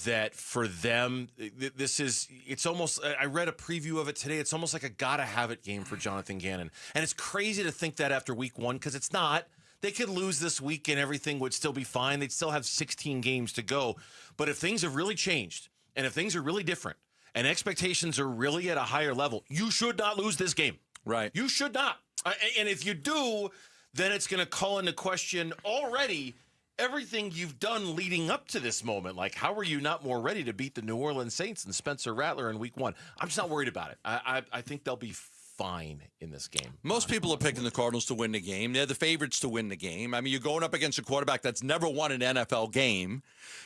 That for them, it's almost, I read a preview of it today. It's almost like a gotta have it game for Jonathan Gannon. And it's crazy to think that after week 1, because it's not. They could lose this week and everything would still be fine. They'd still have 16 games to go. But if things have really changed and if things are really different and expectations are really at a higher level, you should not lose this game. Right. You should not. And if you do, then it's going to call into question already everything you've done leading up to this moment. Like, how are you not more ready to beat the New Orleans Saints and Spencer Rattler in week 1? I'm just not worried about it. I think they'll be fine in this game. Most people are picking the Cardinals to win the game. They're the favorites to win the game. I mean, you're going up against a quarterback that's never won an NFL game.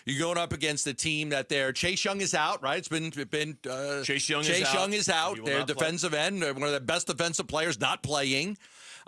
You're going up against a team that Chase Young is out, right? It's been Chase Young is out. Their defensive end, one of the best defensive players, not playing.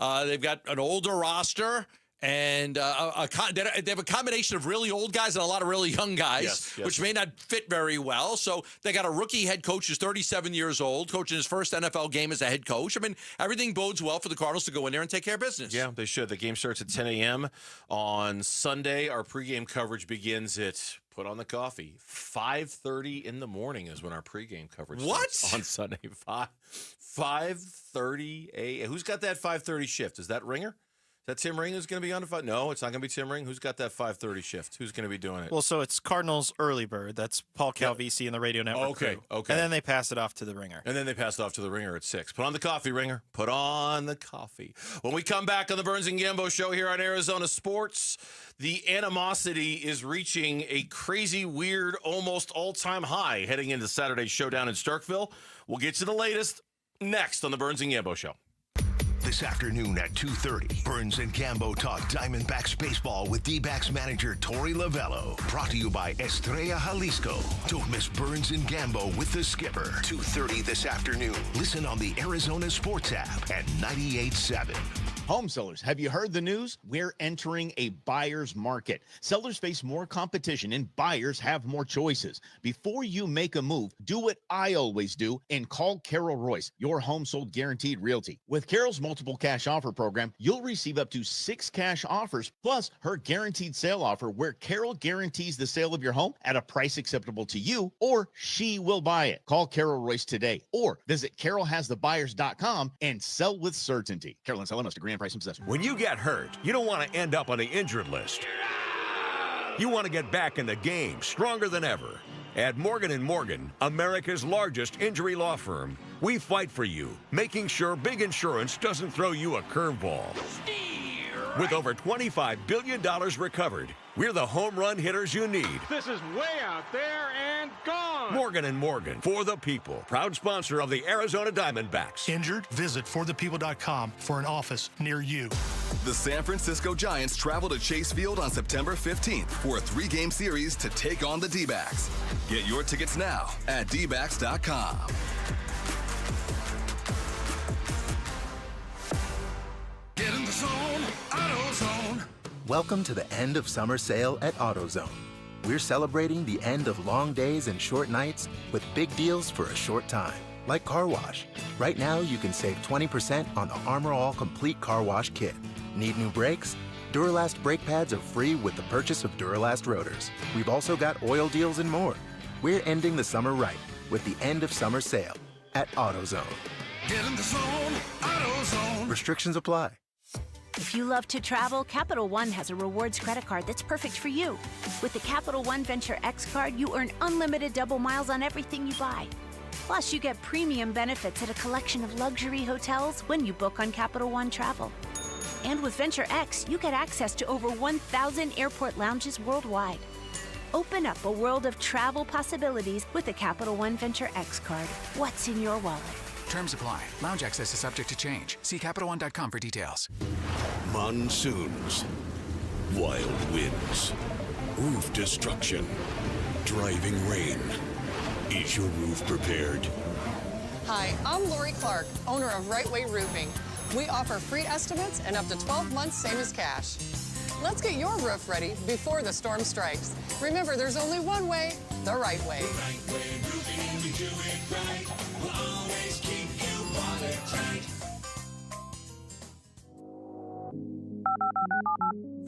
They've got an older roster. And they have a combination of really old guys and a lot of really young guys, which may not fit very well. So they got a rookie head coach who's 37 years old, coaching his first NFL game as a head coach. I mean, everything bodes well for the Cardinals to go in there and take care of business. Yeah, they should. The game starts at 10 a.m. on Sunday. Our pregame coverage begins at, put on the coffee, 5:30 in the morning is when our pregame coverage starts on Sunday. 5:30 a.m. Who's got that 5:30 shift? Is that Ringer? Is that Tim Ring who's going to be on the fight? No, it's not going to be Tim Ring. Who's got that 5:30 shift? Who's going to be doing it? Well, so it's Cardinals Early Bird. That's Paul Calvisi and the Radio Network crew. Okay. And then they pass it off to the Ringer. And then they pass it off to the Ringer at 6. Put on the coffee, Ringer. Put on the coffee. When we come back on the Burns and Gambo show here on Arizona Sports, the animosity is reaching a crazy, weird, almost all-time high heading into Saturday's showdown in Starkville. We'll get you the latest next on the Burns and Gambo show. This afternoon at 2:30, Burns and Gambo talk Diamondbacks baseball with D-backs manager Torey Lovello. Brought to you by Estrella Jalisco. Don't miss Burns and Gambo with the skipper. 2:30 this afternoon. Listen on the Arizona Sports app at 98.7. Home sellers, have you heard the news? We're entering a buyer's market. Sellers face more competition and buyers have more choices. Before you make a move, do what I always do and call Carol Royce, your home sold guaranteed realty. With Carol's multiple cash offer program, you'll receive up to 6 cash offers plus her guaranteed sale offer where Carol guarantees the sale of your home at a price acceptable to you or she will buy it. Call Carol Royce today or visit carolhasthebuyers.com and sell with certainty. Carol and seller must agree on price and possession. When you get hurt, you don't want to end up on the injured list. You want to get back in the game stronger than ever. At Morgan & Morgan, America's largest injury law firm, we fight for you, making sure big insurance doesn't throw you a curveball. With over $25 billion recovered, we're the home run hitters you need. This is way out there and gone. Morgan & Morgan, for the people. Proud sponsor of the Arizona Diamondbacks. Injured? Visit forthepeople.com for an office near you. The San Francisco Giants travel to Chase Field on September 15th for a 3-game series to take on the D-backs. Get your tickets now at dbacks.com. Get in the zone, AutoZone. Welcome to the end of summer sale at AutoZone. We're celebrating the end of long days and short nights with big deals for a short time, like car wash. Right now, you can save 20% on the Armor All Complete Car Wash Kit. Need new brakes? Duralast brake pads are free with the purchase of Duralast rotors. We've also got oil deals and more. We're ending the summer right with the end of summer sale at AutoZone. Get in the zone, AutoZone. Restrictions apply. If you love to travel, Capital One has a rewards credit card that's perfect for you. With the Capital One Venture X card, you earn unlimited double miles on everything you buy. Plus, you get premium benefits at a collection of luxury hotels when you book on Capital One Travel. And with Venture X, you get access to over 1,000 airport lounges worldwide. Open up a world of travel possibilities with the Capital One Venture X card. What's in your wallet? Terms apply. Lounge access is subject to change. See CapitalOne.com for details. Monsoons, wild winds, roof destruction, driving rain. Is your roof prepared? Hi, I'm Lori Clark, owner of Right Way Roofing. We offer free estimates and up to 12 months, same as cash. Let's get your roof ready before the storm strikes. Remember, there's only one way, the right way. The right way roofing, we do it right. We'll always keep you watertight.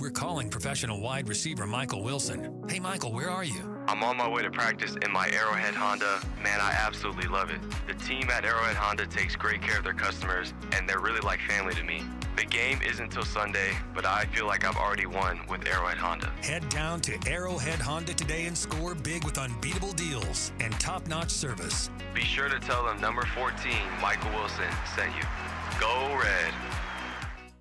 We're calling professional wide receiver Michael Wilson. Hey, Michael, where are you? I'm on my way to practice in my Arrowhead Honda. Man, I absolutely love it. The team at Arrowhead Honda takes great care of their customers, and they're really like family to me. The game isn't until Sunday, but I feel like I've already won with Arrowhead Honda. Head down to Arrowhead Honda today and score big with unbeatable deals and top-notch service. Be sure to tell them number 14, Michael Wilson, sent you. Go Red.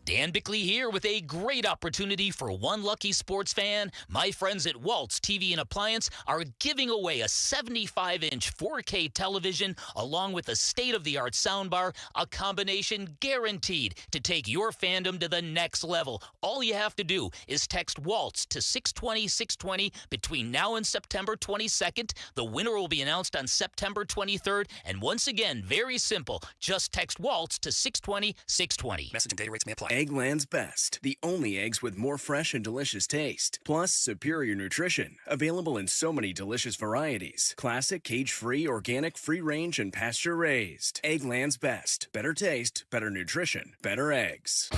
Dan Bickley here with a great opportunity for one lucky sports fan. My friends at Waltz TV and Appliance are giving away a 75-inch 4K television along with a state-of-the-art soundbar, a combination guaranteed to take your fandom to the next level. All you have to do is text Waltz to 620-620 between now and September 22nd. The winner will be announced on September 23rd. And once again, very simple. Just text Waltz to 620-620. Message and data rates may apply. Eggland's Best, the only eggs with more fresh and delicious taste, plus superior nutrition, available in so many delicious varieties. Classic, cage-free, organic, free-range, and pasture-raised. Eggland's Best. Better taste, better nutrition, better eggs.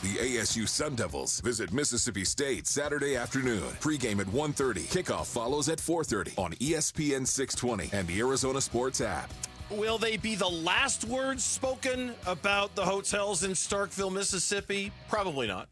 The ASU Sun Devils visit Mississippi State Saturday afternoon. Pregame at 1:30. Kickoff follows at 4:30 on ESPN 620 and the Arizona Sports app. Will they be the last words spoken about the hotels in Starkville, Mississippi? Probably not.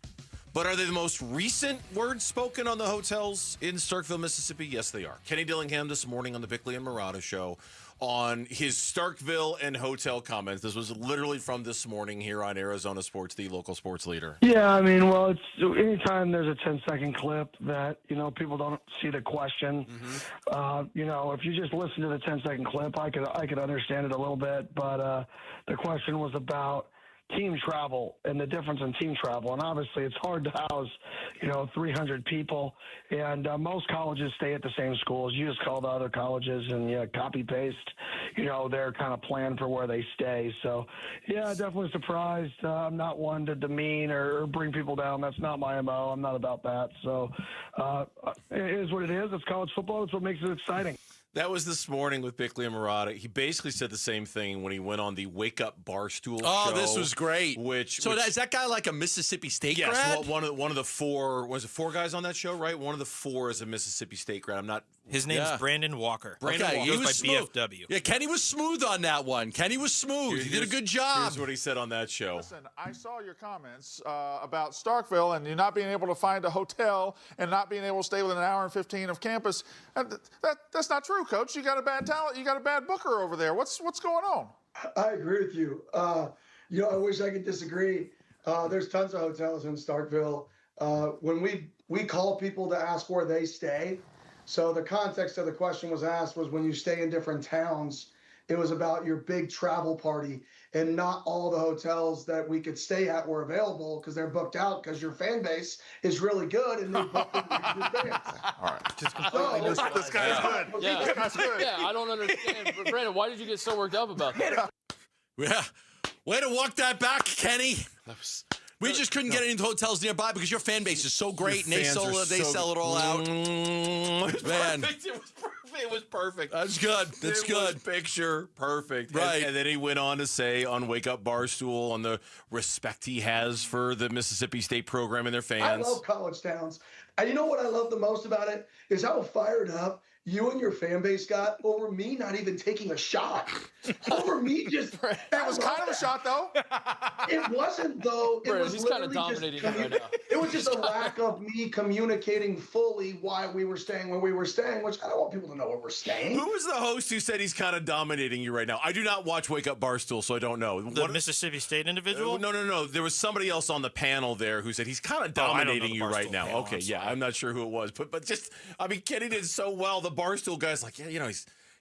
But are they the most recent words spoken on the hotels in Starkville, Mississippi? Yes, they are. Kenny Dillingham this morning on the Bickley and Murata show on his Starkville and hotel comments. This was literally from this morning here on Arizona Sports, the local sports leader. Yeah, I mean, well, it's anytime there's a 10-second clip that, people don't see the question. If you just listen to the 10-second clip, I could understand it a little bit, but the question was about team travel and the difference in team travel. And obviously it's hard to house, 300 people. And most colleges stay at the same schools. You just call the other colleges and copy paste, their kind of plan for where they stay. So yeah, definitely surprised. I'm not one to demean or bring people down. That's not my MO. I'm not about that. So it is what it is. It's college football. It's what makes it exciting. That was this morning with Bickley and Murata. He basically said the same thing when he went on the Wake Up Barstool show. Oh, this was great. So is that guy like a Mississippi State grad? Yes, one of the four, was it four guys on that show, right? One of the four is a Mississippi State grad. His name's Brandon Walker. Brandon Walker. He goes was by smooth. BFW. Yeah, Kenny was smooth on that one. He did a good job. Here's what he said on that show. Listen, I saw your comments about Starkville and you not being able to find a hotel and not being able to stay within an hour and 15 of campus. And that's not true, Coach. You got a bad talent. You got a bad booker over there. What's going on? I agree with you. I wish I could disagree. There's tons of hotels in Starkville. When we call people to ask where they stay, so the context of the question was asked was when you stay in different towns, it was about your big travel party, and not all the hotels that we could stay at were available because they're booked out because your fan base is really good and they booked your fans. All right. Just completely this guy's good. Yeah. This guy's good. Yeah, I don't understand. But Brandon, why did you get so worked up about that? Yeah. Way to walk that back, Kenny. We just couldn't get into hotels nearby because your fan base is so great and they sell it all out. Man. It was perfect. That's good. That's good. Picture perfect. Right. And then he went on to say on Wake Up Barstool on the respect he has for the Mississippi State program and their fans. I love college towns. And you know what I love the most about it is how fired up you and your fan base got over me not even taking a shot. Over me just... That was kind of a shot, though. It wasn't, though. It was he's kind of dominating right now. It was just a lack of me communicating fully why we were staying where we were staying, which I don't want people to know where we're staying. Who was the host who said he's kind of dominating you right now? I do not watch Wake Up Barstool, so I don't know. The Mississippi State individual? No. There was somebody else on the panel there who said he's kind of dominating you right now. Panel, okay, yeah, I'm not sure who it was, but just, I mean, Kenny did so well. The Barstool guy's like, yeah,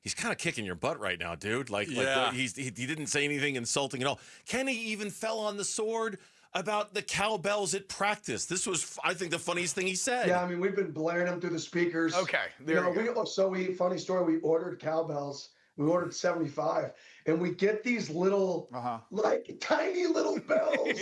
he's kind of kicking your butt right now, dude. Like he didn't say anything insulting at all. Kenny even fell on the sword about the cowbells at practice. This was, I think, the funniest thing he said. Yeah, I mean, we've been blaring them through the speakers. Okay, funny story, we ordered cowbells. We ordered 75, and we get these little, like tiny little bells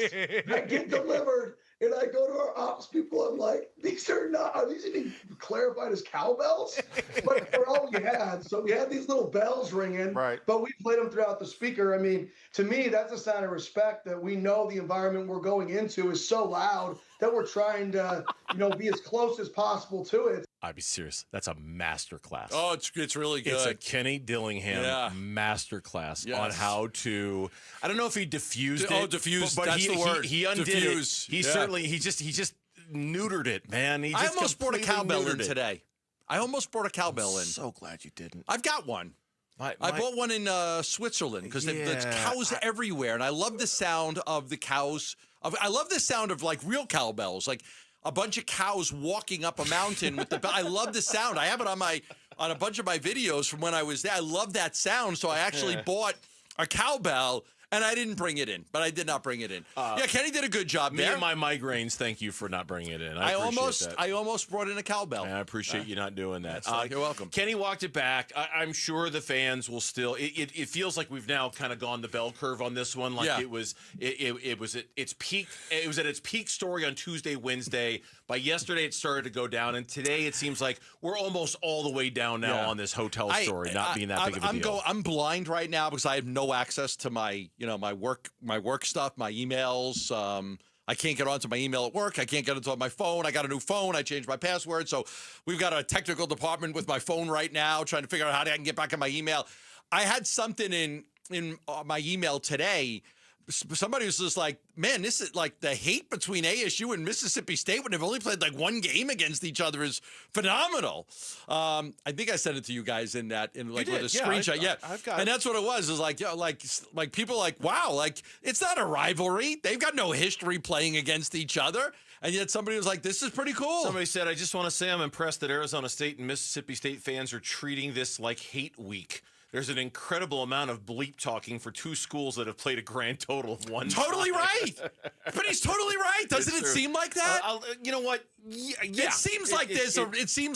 that get delivered. And I go to our ops people, I'm like, are these even clarified as cowbells? But they're all we had. So we had these little bells ringing, right? But we played them throughout the speaker. I mean, to me, that's a sign of respect that we know the environment we're going into is so loud that we're trying to, be as close as possible to it. I'd be serious. That's a master class. Oh, it's really good. It's a Kenny Dillingham master class on how to. I don't know if he diffused it. Oh, diffused. But that's the word. He undid Diffuse. it. He certainly. He just neutered it, man. He just I almost brought a cowbell in it. today. I almost brought a cowbell in. So glad you didn't. I've got one. I bought one in Switzerland because there's cows everywhere, and I love the sound of the cows. I love the sound of like real cowbells, like a bunch of cows walking up a mountain with the bell. I love the sound. I have it on a bunch of my videos from when I was there. I love that sound, so I actually bought a cowbell. And I didn't bring it in, but I did not bring it in. Kenny did a good job me there. and my migraines, thank you for not bringing it in. I almost brought in a cowbell. I appreciate you not doing that. You're welcome. Kenny walked it back. I'm sure the fans will still. It feels like we've now kind of gone the bell curve on this one. Like it was at its peak. It was at its peak story on Tuesday, Wednesday. By yesterday, it started to go down, and today it sems like we're almost all the way down now on this hotel story, not being that big of a deal. I'm blind right now because I have no access to my work stuff, my emails. I can't get onto my email at work. I can't get onto my phone. I got a new phone. I changed my password. So we've got a technical department with my phone right now trying to figure out how I can get back in my email. I had something in my email today. Somebody was just like, man, this is like the hate between ASU and Mississippi State when they've only played like one game against each other is phenomenal. I think I sent it to you guys with a screenshot. I've got and that's what it was. Is like, like people like, wow, like it's not a rivalry. They've got no history playing against each other. And yet somebody was like, this is pretty cool. Somebody said, I just want to say I'm impressed that Arizona State and Mississippi State fans are treating this like hate week. There's an incredible amount of bleep talking for two schools that have played a grand total of one. Totally right. But he's totally right. Doesn't it seem like that? You know what? Yeah. It seems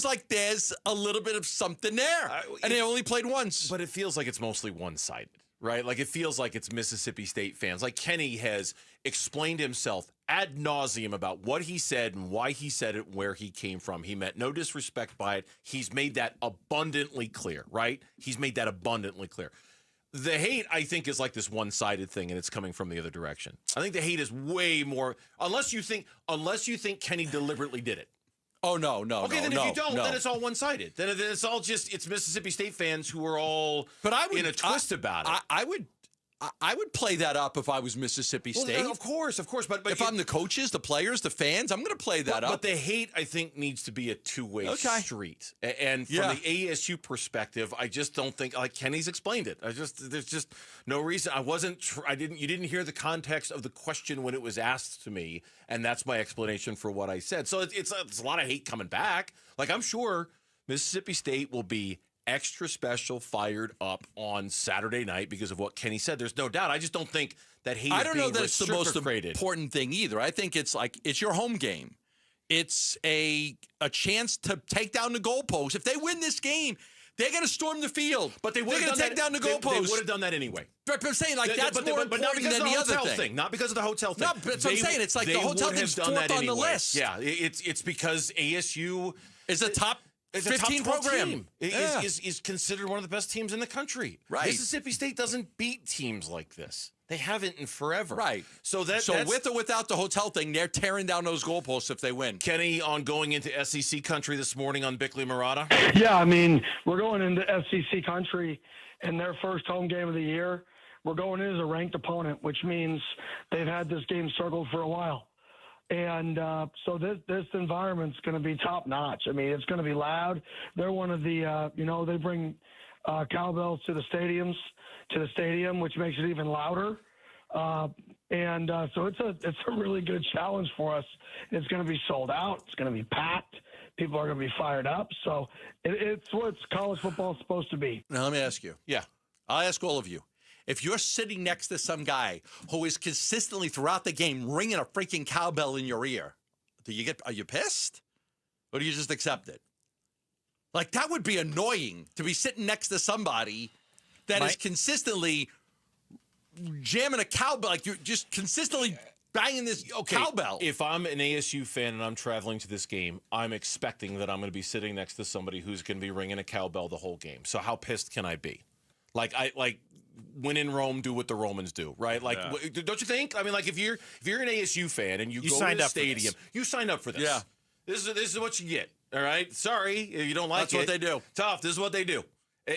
like there's a little bit of something there. And they only played once. But it feels like it's mostly one-sided, right? Like it feels like it's Mississippi State fans. Like Kenny has explained himself ad nauseum about what he said and why he said it, where he came from. He meant no disrespect by it. He's made that abundantly clear, right? He's made that abundantly clear. The hate, I think, is like this one-sided thing, and it's coming from the other direction. I think the hate is way more, unless you think Kenny deliberately did it. Oh, no. Okay, then if you don't, then it's all one-sided. Then it's all just, it's Mississippi State fans who are all in a twist about it. I would play that up if I was Mississippi State. Well, of course. But if I'm the coaches, the players, the fans, I'm going to play that up. But the hate, I think, needs to be a two-way street. And from the ASU perspective, I just don't think, like Kenny's explained it. There's just no reason. You didn't hear the context of the question when it was asked to me, and that's my explanation for what I said. So it's a lot of hate coming back. Like, I'm sure Mississippi State will be extra special fired up on Saturday night because of what Kenny said. There's no doubt. I just don't think that hate I don't know that it's the most important thing either. I think it's like it's your home game. It's a chance to take down the goalpost. If they win this game, they're going to storm the field. But they're going to take down the goalpost. They would have done that anyway. But I'm saying that's more important not because than of the other hotel thing. Not because of the hotel thing. No, but I'm saying it's like the hotel thing's fourth on the list. Yeah, it's because ASU is a top. It's 15 a top program. Team. Is considered one of the best teams in the country. Right. Mississippi State doesn't beat teams like this. They haven't in forever. Right. So that's with or without the hotel thing, they're tearing down those goalposts if they win. Kenny, on going into SEC country this morning on Bickley Murata? Yeah, I mean, we're going into SEC country in their first home game of the year. We're going in as a ranked opponent, which means they've had this game circled for a while. And so this environment's going to be top notch. I mean, it's going to be loud. They're one of the, they bring cowbells to the stadium, which makes it even louder. So it's a really good challenge for us. It's going to be sold out. It's going to be packed. People are going to be fired up. So it's what college football is supposed to be. Now, let me ask you. Yeah. I'll ask all of you. If you're sitting next to some guy who is consistently throughout the game ringing a freaking cowbell in your ear, are you pissed? Or do you just accept it? Like, that would be annoying to be sitting next to somebody that is consistently jamming a cowbell, like you're just consistently banging this cowbell. If I'm an ASU fan and I'm traveling to this game, I'm expecting that I'm going to be sitting next to somebody who's going to be ringing a cowbell the whole game. So how pissed can I be? when in Rome, do what the Romans do, right? Like, don't you think? I mean, like if you're an ASU fan and you go to the stadium, you signed up for this. Yeah, this is what you get. All right, sorry if you don't like That's what they do. Tough. This is what they do.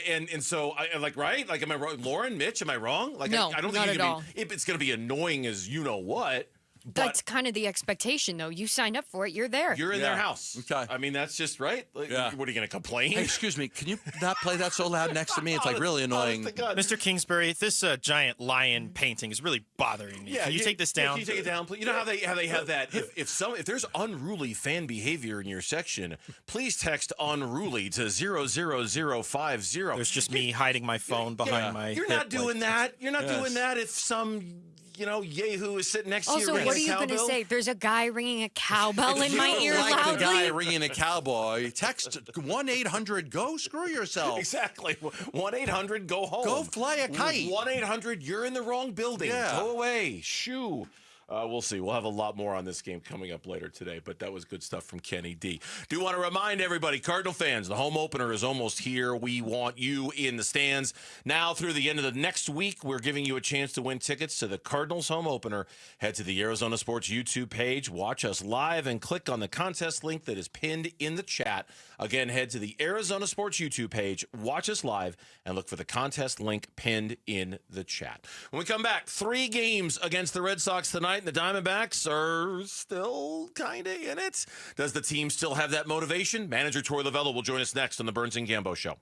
And so I like, right? Like, am I wrong? Lauren, Mitch, am I wrong? Like, no, I don't not think at all. It's going to be annoying as you know what. That's kind of the expectation, though. You signed up for it. You're there. You're in their house. Okay. I mean, that's just right. Like, what are you going to complain? Hey, excuse me. Can you not play that so loud next to me? It's like really annoying. Mr. Kingsbury, this giant lion painting is really bothering me. Yeah, can you take this down? Can you take it down, please? You know how they have that. If there's unruly fan behavior in your section, please text unruly to 00050. There's just me hiding my phone behind my. You're not doing that. You're not doing that. If some yahoo is sitting next to you. Also, what are you going to say? There's a guy ringing a cowbell in my ear like loudly. the guy ringing a cowboy. Text 1-800-GO. Screw yourself. Exactly. 1-800-GO home. Go fly a kite. 1-800. You're in the wrong building. Yeah. Go away. Shoo. We'll see. We'll have a lot more on this game coming up later today, but that was good stuff from Kenny D. Do want to remind everybody, Cardinal fans, the home opener is almost here. We want you in the stands. Now through the end of the next week, we're giving you a chance to win tickets to the Cardinals home opener. Head to the Arizona Sports YouTube page, watch us live, and click on the contest link that is pinned in the chat. Again, head to the Arizona Sports YouTube page, watch us live, and look for the contest link pinned in the chat. When we come back, 3 games against the Red Sox tonight. The Diamondbacks are still kind of in it. Does the team still have that motivation? Manager Troy Lavello will join us next on the Burns and Gambo Show.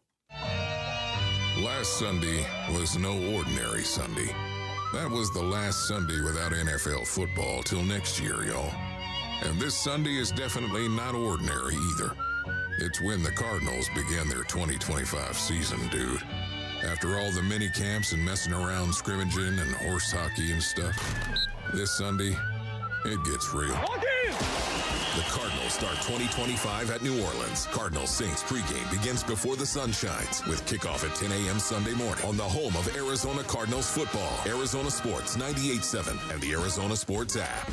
Last Sunday was no ordinary Sunday. That was the last Sunday without NFL football till next year, y'all. And this Sunday is definitely not ordinary either. It's when the Cardinals begin their 2025 season, dude. After all the mini camps and messing around scrimmaging and horse hockey and stuff, this Sunday, it gets real. The Cardinals start 2025 at New Orleans. Cardinals Saints pregame begins before the sun shines with kickoff at 10 a.m. Sunday morning on the home of Arizona Cardinals football, Arizona Sports 98.7 and the Arizona Sports app.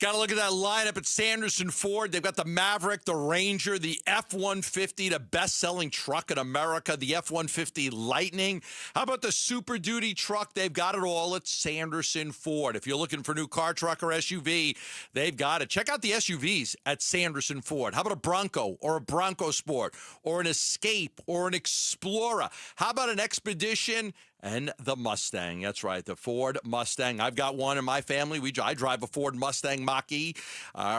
Got to look at that lineup at Sanderson Ford. They've got the Maverick, the Ranger, the F-150, the best-selling truck in America, the F-150 Lightning. How about the Super Duty truck? They've got it all at Sanderson Ford. If you're looking for a new car, truck, or SUV, they've got it. Check out the SUVs at Sanderson Ford. How about a Bronco or a Bronco Sport or an Escape or an Explorer? How about an Expedition? And the Mustang. That's right, the Ford Mustang. I've got one in my family. I drive a Ford Mustang Mach-E.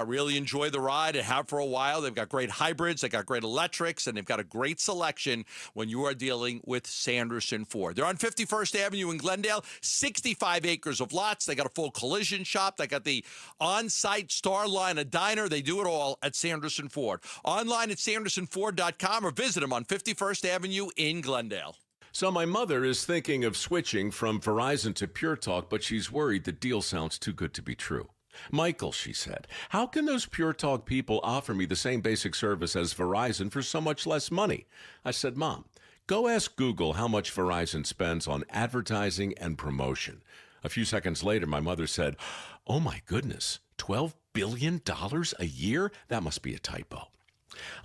Really enjoy the ride and have for a while. They've got great hybrids. They've got great electrics, and they've got a great selection when you are dealing with Sanderson Ford. They're on 51st Avenue in Glendale, 65 acres of lots. They got a full collision shop. They got the on-site Starliner diner. They do it all at Sanderson Ford. Online at sandersonford.com or visit them on 51st Avenue in Glendale. So my mother is thinking of switching from Verizon to Pure Talk, but she's worried the deal sounds too good to be true. Michael, she said, how can those Pure Talk people offer me the same basic service as Verizon for so much less money? I said, Mom, go ask Google how much Verizon spends on advertising and promotion. A few seconds later, my mother said, oh my goodness, $12 billion a year? That must be a typo.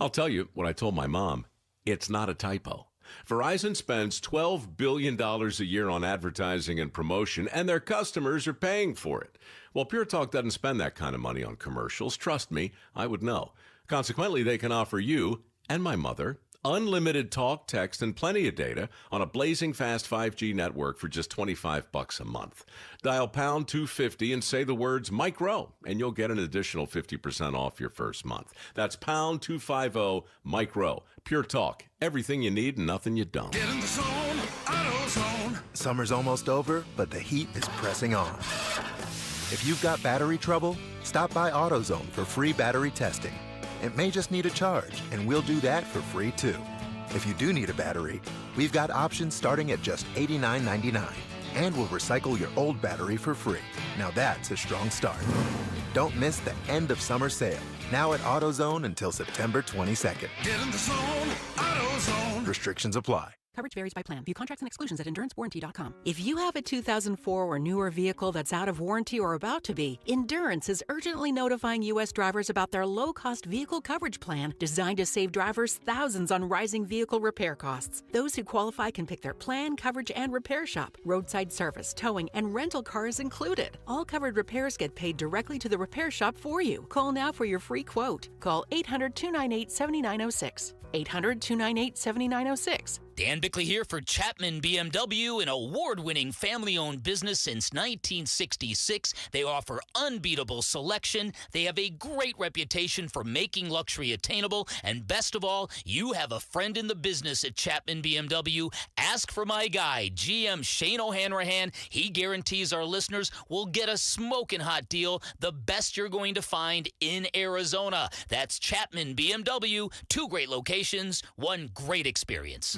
I'll tell you what I told my mom. It's not a typo. Verizon spends $12 billion a year on advertising and promotion, and their customers are paying for it. Well, Pure Talk doesn't spend that kind of money on commercials. Trust me, I would know. Consequently, they can offer you and my mother unlimited talk, text, and plenty of data on a blazing fast 5G network for just $25 a month. Dial pound 250 and say the words Mike Rowe, and you'll get an additional 50% off your first month. That's pound 250 Mike Rowe. Pure Talk. Everything you need and nothing you don't. Get in the zone, AutoZone. Summer's almost over, but the heat is pressing on. If you've got battery trouble, stop by AutoZone for free battery testing. It may just need a charge, and we'll do that for free too. If you do need a battery, we've got options starting at just $89.99. And we'll recycle your old battery for free. Now that's a strong start. Don't miss the end of summer sale. Now at AutoZone until September 22nd. Get in the zone, AutoZone. Restrictions apply. Coverage varies by plan. View contracts and exclusions at endurancewarranty.com. If you have a 2004 or newer vehicle that's out of warranty or about to be, Endurance is urgently notifying U.S. drivers about their low-cost vehicle coverage plan designed to save drivers thousands on rising vehicle repair costs. Those who qualify can pick their plan, coverage, and repair shop. Roadside service, towing, and rental cars included. All covered repairs get paid directly to the repair shop for you. Call now for your free quote. Call 800-298-7906. 800-298-7906. Dan Bickley here for Chapman BMW, an award-winning family-owned business since 1966. They offer unbeatable selection. They have a great reputation for making luxury attainable. And best of all, you have a friend in the business at Chapman BMW. Ask for my guy, GM Shane O'Hanrahan. He guarantees our listeners will get a smoking hot deal, the best you're going to find in Arizona. That's Chapman BMW. 2 great locations, 1 great experience.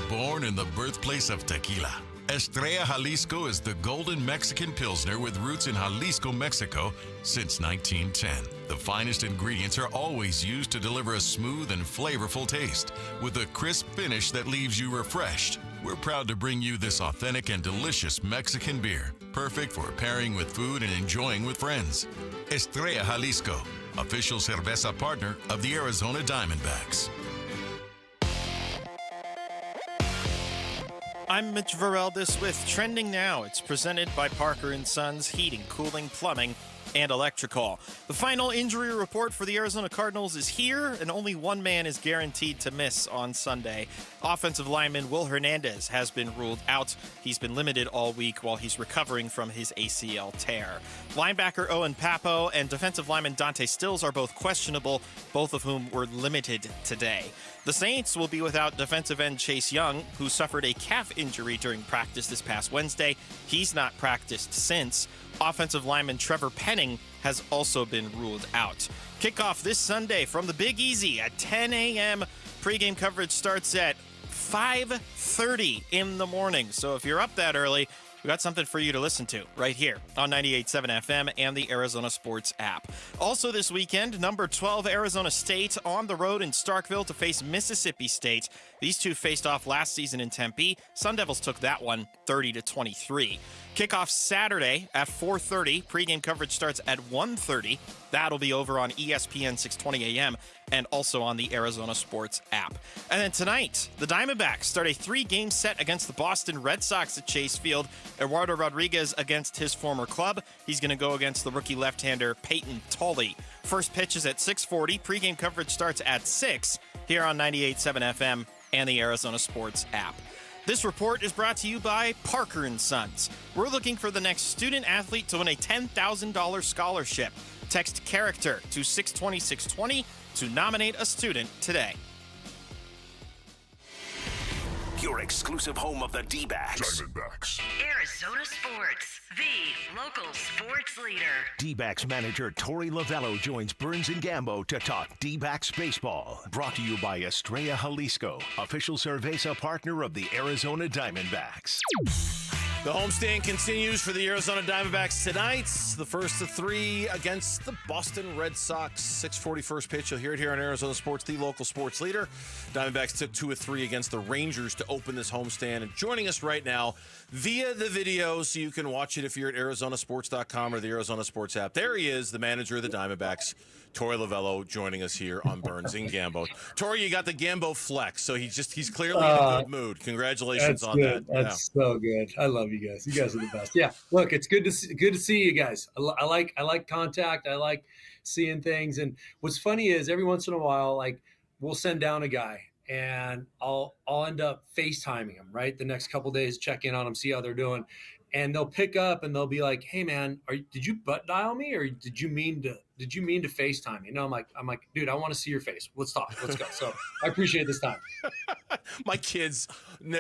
Born in the birthplace of tequila, Estrella Jalisco is the golden Mexican Pilsner with roots in Jalisco, Mexico since 1910. The finest ingredients are always used to deliver a smooth and flavorful taste with a crisp finish that leaves you refreshed. We're proud to bring you this authentic and delicious Mexican beer, perfect for pairing with food and enjoying with friends. Estrella Jalisco, official cerveza partner of the Arizona Diamondbacks. I'm Mitch Vareldes with Trending Now. It's presented by Parker & Sons Heating, Cooling, Plumbing, and Electrical. The final injury report for the Arizona Cardinals is here, and only one man is guaranteed to miss on Sunday. Offensive lineman Will Hernandez has been ruled out. He's been limited all week while he's recovering from his ACL tear. Linebacker Owen Papo and defensive lineman Dante Stills are both questionable, both of whom were limited today. The Saints will be without defensive end Chase Young, who suffered a calf injury during practice this past Wednesday. He's not practiced since. Offensive lineman Trevor Penning has also been ruled out. Kickoff this Sunday from the Big Easy at 10 a.m. Pre-game coverage starts at 5:30 in the morning. So if you're up that early, we got something for you to listen to right here on 98.7 FM and the Arizona Sports app. Also this weekend, number 12 Arizona State on the road in Starkville to face Mississippi State. These two faced off last season in Tempe. Sun Devils took that one 30-23. Kickoff Saturday at 4:30. Pre-game coverage starts at 1:30. That'll be over on ESPN 620 AM and also on the Arizona Sports app. And then tonight, the Diamondbacks start a 3-game set against the Boston Red Sox at Chase Field. Eduardo Rodriguez against his former club. He's going to go against the rookie left-hander Peyton Tully. First pitch is at 6:40. Pre-game coverage starts at 6 here on 98.7 FM and the Arizona Sports app. This report is brought to you by Parker & Sons. We're looking for the next student-athlete to win a $10,000 scholarship. Text CHARACTER to 620-620 to nominate a student today. Your exclusive home of the D-backs. Diamondbacks. Arizona Sports, the local sports leader. D-backs manager Tori Lavello joins Burns and Gambo to talk D-backs baseball. Brought to you by Estrella Jalisco, official cerveza partner of the Arizona Diamondbacks. The homestand continues for the Arizona Diamondbacks tonight. The first of 3 against the Boston Red Sox. 6:40 first pitch. You'll hear it here on Arizona Sports, the local sports leader. Diamondbacks took 2 of 3 against the Rangers to open this homestand. And joining us right now via the video, so you can watch it if you're at ArizonaSports.com or the Arizona Sports app. There he is, the manager of the Diamondbacks, Tori Lavello, joining us here on Burns and Gambo. Tori, you got the Gambo flex, so he's clearly in a good mood. Congratulations on good. that. That's so good. I love you guys. You guys are the best. Yeah, look, it's good to see you guys. I like contact. I like seeing things. And what's funny is every once in a while, like we'll send down a guy and I'll end up FaceTiming him, right? The next couple of days, check in on them, see how they're doing. And they'll pick up and they'll be like, "Hey man, did you butt dial me or did you mean to FaceTime me?" No, I'm like, dude, I want to see your face. Let's talk. Let's go. So I appreciate this time. My kids,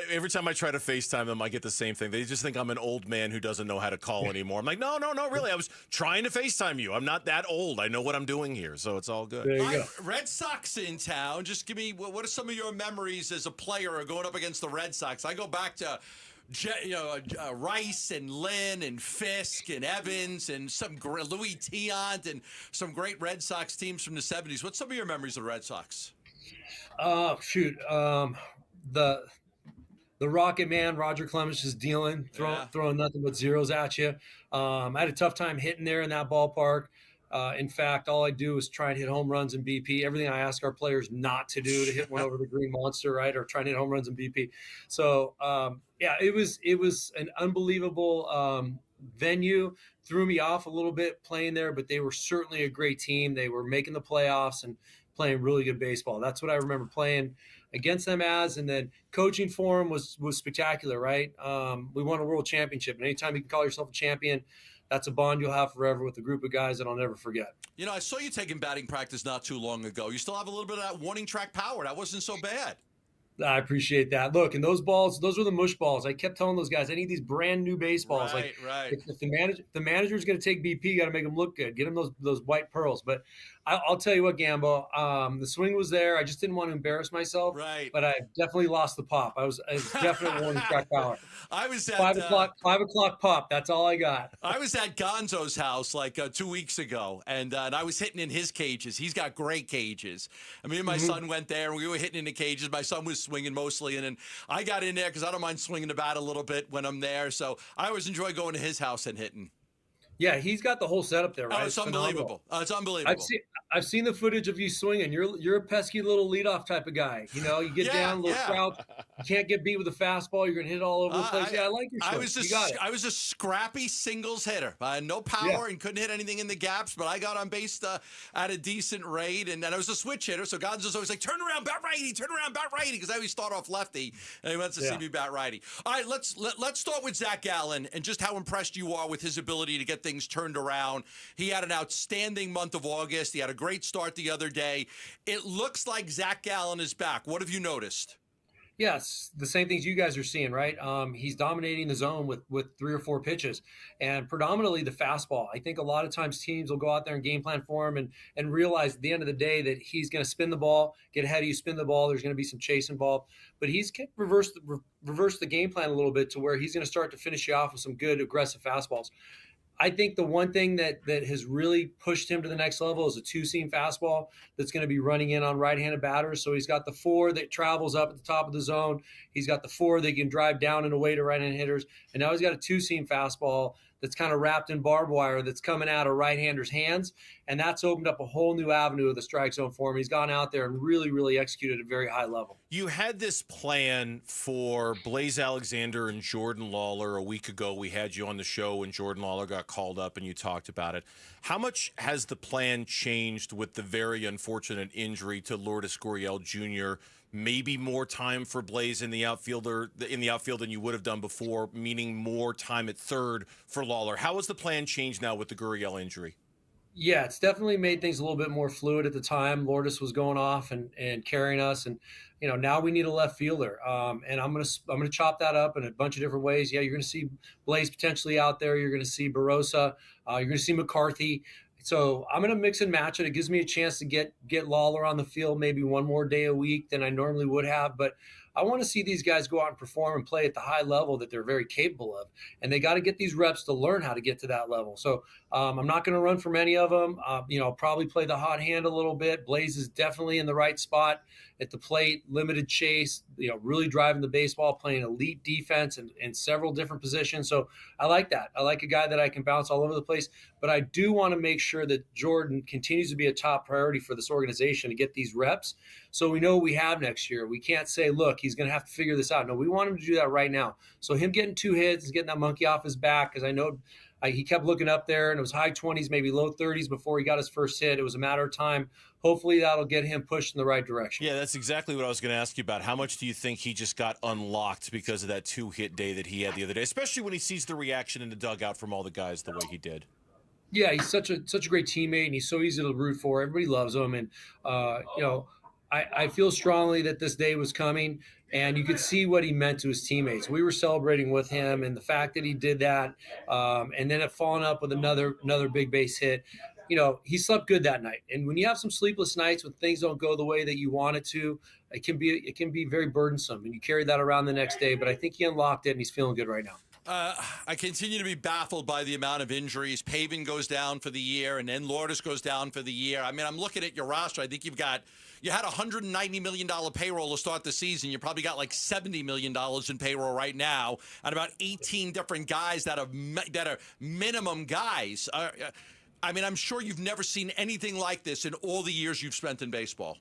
every time I try to FaceTime them, I get the same thing. They just think I'm an old man who doesn't know how to call anymore. I'm like, no, really. I was trying to FaceTime you. I'm not that old. I know what I'm doing here, so it's all good. There you go. Red Sox in town. Just give me, what are some of your memories as a player going up against the Red Sox? I go back to Rice and Lynn and Fisk and Evans and Louis Tiant and some great Red Sox teams from the 70s. What's some of your memories of the Red Sox? Shoot. the Rocket Man, Roger Clemens, is dealing, throwing nothing but zeros at you. I had a tough time hitting there in that ballpark. In fact, all I do is try and hit home runs in BP. Everything I ask our players not to do, to hit one over the green monster, right, or try and hit home runs in BP. So it was an unbelievable venue. Threw me off a little bit playing there, but they were certainly a great team. They were making the playoffs and playing really good baseball. That's what I remember playing against them as. And then coaching for them was spectacular, right? We won a world championship, and anytime you can call yourself a champion, that's a bond you'll have forever with a group of guys that I'll never forget. You know, I saw you taking batting practice not too long ago. You still have a little bit of that warning track power. That wasn't so bad. I appreciate that. Look, and those balls, those were the mush balls. I kept telling those guys, I need these brand new baseballs. Right. If the manager's going to take BP, you got to make them look good. Get them those white pearls. But I'll tell you what, Gambo, the swing was there. I just didn't want to embarrass myself. Right. But I definitely lost the pop. I was definitely warning track power. I was at 5 o'clock pop. That's all I got. I was at Gonzo's house like 2 weeks ago, and I was hitting in his cages. He's got great cages. I mean, my son went there, and we were hitting in the cages. My son was swinging mostly, and then I got in there because I don't mind swinging the bat a little bit when I'm there. So I always enjoy going to his house and hitting. Yeah, he's got the whole setup there, right? Oh, it's unbelievable. It's unbelievable. I've seen the footage of you swinging. You're a pesky little leadoff type of guy. You know, you get down a little crouch. You can't get beat with a fastball. You're gonna hit it all over the place. I like your swing. I was a scrappy singles hitter. No power and couldn't hit anything in the gaps, but I got on base at a decent rate. And then I was a switch hitter, so Gonzo's always like, turn around, bat righty, because I always start off lefty, and he wants to see me bat righty. All right, let's start with Zach Gallen and just how impressed you are with his ability to get things turned around. He had an outstanding month of August. He had a great start the other day. It looks like Zach Gallen is back. What have you noticed? Yes, the same things you guys are seeing, right? He's dominating the zone with 3 or 4 pitches, and predominantly the fastball. I think a lot of times teams will go out there and game plan for him and realize at the end of the day that he's going to spin the ball, get ahead of you, spin the ball. There's going to be some chase involved, but he's reversed the game plan a little bit to where he's going to start to finish you off with some good aggressive fastballs. I think the one thing that has really pushed him to the next level is a 2-seam fastball that's going to be running in on right-handed batters. So he's got the 4 that travels up at the top of the zone. He's got the 4 that can drive down and away to right-handed hitters. And now he's got a 2-seam fastball that's kind of wrapped in barbed wire that's coming out of right-handers' hands. And that's opened up a whole new avenue of the strike zone for him. He's gone out there and really, really executed at a very high level. You had this plan for Blaze Alexander and Jordan Lawler a week ago. We had you on the show when Jordan Lawler got called up and you talked about it. How much has the plan changed with the very unfortunate injury to Lourdes Gurriel Jr.? Maybe more time for Blaze in the outfield than you would have done before, meaning more time at third for Lawler. How has the plan changed now with the Gurriel injury? Yeah, it's definitely made things a little bit more fluid at the time. Lourdes was going off and carrying us, and now we need a left fielder. And I'm gonna chop that up in a bunch of different ways. Yeah, you're gonna see Blaze potentially out there. You're gonna see Barossa. You're gonna see McCarthy. So I'm going to mix and match it. It gives me a chance to get Lawler on the field maybe one more day a week than I normally would have. But I want to see these guys go out and perform and play at the high level that they're very capable of. And they got to get these reps to learn how to get to that level. So I'm not going to run from any of them. I'll probably play the hot hand a little bit. Blaze is definitely in the right spot at the plate, limited chase, really driving the baseball, playing elite defense in several different positions. So I like that. I like a guy that I can bounce all over the place. But I do want to make sure that Jordan continues to be a top priority for this organization to get these reps. So we know what we have next year. We can't say, look, he's going to have to figure this out. No, we want him to do that right now. So him getting 2 hits is getting that monkey off his back, because I know he kept looking up there, and it was high 20s, maybe low 30s before he got his first hit. It was a matter of time. Hopefully that'll get him pushed in the right direction. Yeah, that's exactly what I was going to ask you about. How much do you think he just got unlocked because of that 2-hit day that he had the other day, especially when he sees the reaction in the dugout from all the guys the way he did? Yeah, he's such a great teammate, and he's so easy to root for. Everybody loves him, and I feel strongly that this day was coming, and you could see what he meant to his teammates. We were celebrating with him, and the fact that he did that, and then it following up with another big base hit. He slept good that night. And when you have some sleepless nights when things don't go the way that you want it to, it can be very burdensome, and you carry that around the next day. But I think he unlocked it, and he's feeling good right now. I continue to be baffled by the amount of injuries. Pavin goes down for the year, and then Lourdes goes down for the year. I mean, I'm looking at your roster. I think you had a $190 million payroll to start the season. You probably got like $70 million in payroll right now, and about 18 different guys that are minimum guys. I mean, I'm sure you've never seen anything like this in all the years you've spent in baseball.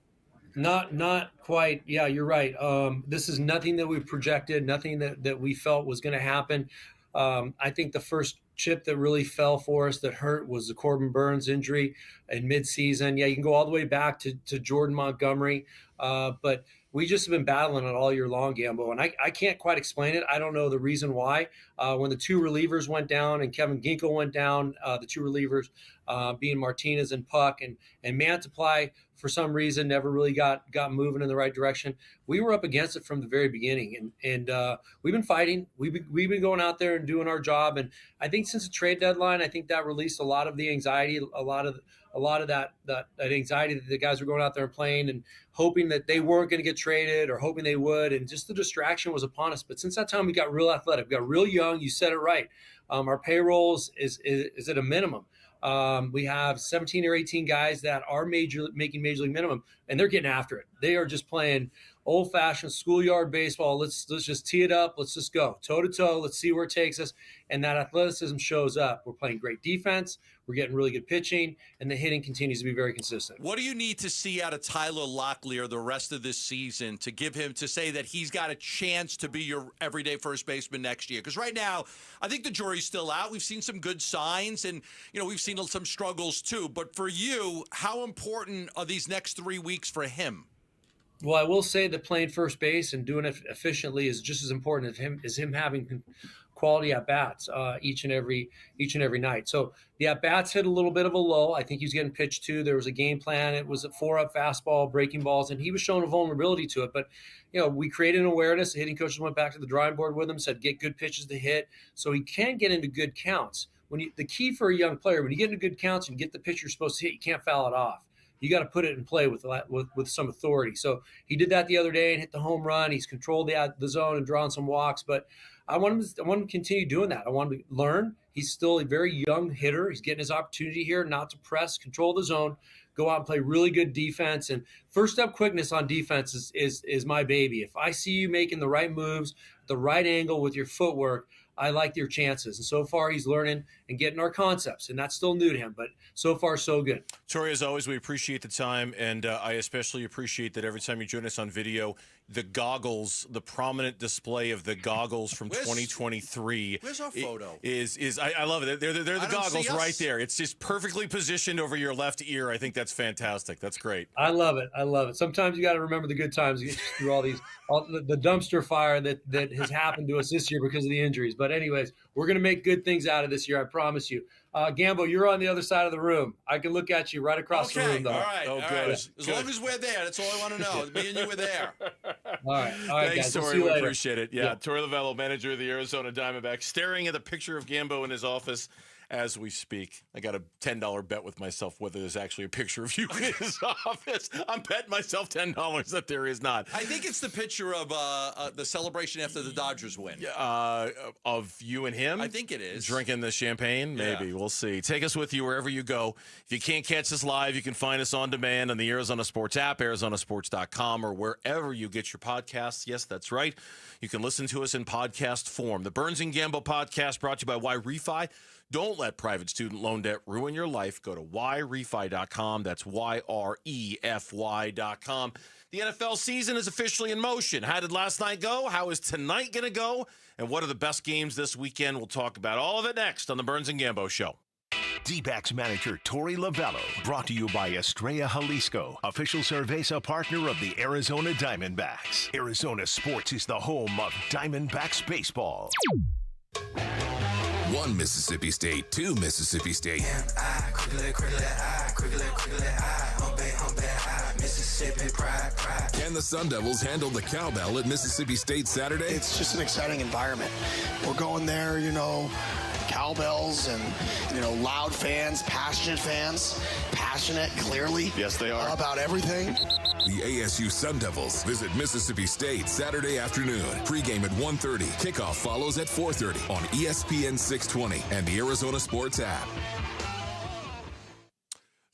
Not quite. Yeah, you're right. This is nothing that we projected, nothing that we felt was going to happen. I think the first chip that really fell for us that hurt was the Corbin Burns injury in midseason. Yeah, you can go all the way back to Jordan Montgomery, but we just have been battling it all year long, Gambo, and I can't quite explain it. I don't know the reason why. When the two relievers went down and Kevin Ginkel went down, the two relievers being Martinez and Puck, and Mantiply for some reason never really got moving in the right direction. We were up against it from the very beginning, and we've been fighting. We've been going out there and doing our job, and I think since the trade deadline, I think that released a lot of the anxiety, a lot of that anxiety that the guys were going out there and playing and hoping that they weren't going to get traded or hoping they would, and just the distraction was upon us. But since that time, we got real athletic, we got real young. You said it right. Our payrolls is at a minimum. We have 17 or 18 guys that are making major league minimum, and they're getting after it. They are just playing old-fashioned schoolyard baseball. Let's just tee it up. Let's just go toe-to-toe. Let's see where it takes us. And that athleticism shows up. We're playing great defense. We're getting really good pitching, and the hitting continues to be very consistent. What do you need to see out of Tyler Locklear the rest of this season to give him to say that he's got a chance to be your everyday first baseman next year? Because right now, I think the jury's still out. We've seen some good signs, and we've seen some struggles too. But for you, how important are these next 3 weeks for him? Well, I will say that playing first base and doing it efficiently is just as important as him having quality at bats each and every night. So the at bats hit a little bit of a lull. I think he was getting pitched to. There was a game plan. It was a 4-up fastball, breaking balls, and he was showing a vulnerability to it. But we created an awareness. The hitting coaches went back to the drawing board with him, said get good pitches to hit, so he can get into good counts. The key for a young player, when you get into good counts and you get the pitch you're supposed to hit, you can't foul it off. You got to put it in play with some authority. So he did that the other day and hit the home run. He's controlled the zone and drawn some walks. But I want him to continue doing that. I want him to learn. He's still a very young hitter. He's getting his opportunity here not to press, control the zone, go out and play really good defense. And first step quickness on defense is my baby. If I see you making the right moves, the right angle with your footwork, I like your chances. And so far, he's learning and getting our concepts, and that's still new to him, but so far, so good. Tori, as always, we appreciate the time, and I especially appreciate that every time you join us on video, the goggles, the prominent display of the goggles from 2023. Where's our photo? I love it. They're the goggles right there. It's just perfectly positioned over your left ear. I think that's fantastic. That's great. I love it. Sometimes you got to remember the good times to get through all the dumpster fire that has happened to us this year because of the injuries. But anyways, we're going to make good things out of this year. I promise you. Gambo, you're on the other side of the room. I can look at you right across the room, though. All right. Oh, all good. Right. As long as we're there, that's all I want to know. Me and you were there. All right, thanks, guys. Tori. We'll we appreciate it. Yeah, Tori Lavello, manager of the Arizona Diamondbacks, staring at the picture of Gambo in his office as we speak. I got a $10 bet with myself whether there's actually a picture of you in his office. I'm betting myself $10 that there is not. I think it's the picture of the celebration after the Dodgers win. Of you and him? I think it is. Drinking the champagne? Maybe. We'll see. Take us with you wherever you go. If you can't catch us live, you can find us on demand on the Arizona Sports app, arizonasports.com, or wherever you get your podcasts. Yes, that's right. You can listen to us in podcast form. The Burns and Gambo podcast brought to you by Y Refi. Don't let private student loan debt ruin your life. Go to yrefi.com. That's YREFY.com. The NFL season is officially in motion. How did last night go? How is tonight going to go? And what are the best games this weekend? We'll talk about all of it next on the Burns and Gambo Show. D-backs manager Tori Lavello, brought to you by Estrella Jalisco, official Cerveza partner of the Arizona Diamondbacks. Arizona sports is the home of Diamondbacks baseball. One Mississippi State, two Mississippi State. Mississippi pride. Can the Sun Devils handle the cowbell at Mississippi State Saturday? It's just an exciting environment. We're going there, cowbells and, loud fans, passionate, clearly. Yes, they are. About everything. The ASU Sun Devils visit Mississippi State Saturday afternoon. Pregame at 1:30. Kickoff follows at 4:30 on ESPN 620 and the Arizona Sports app.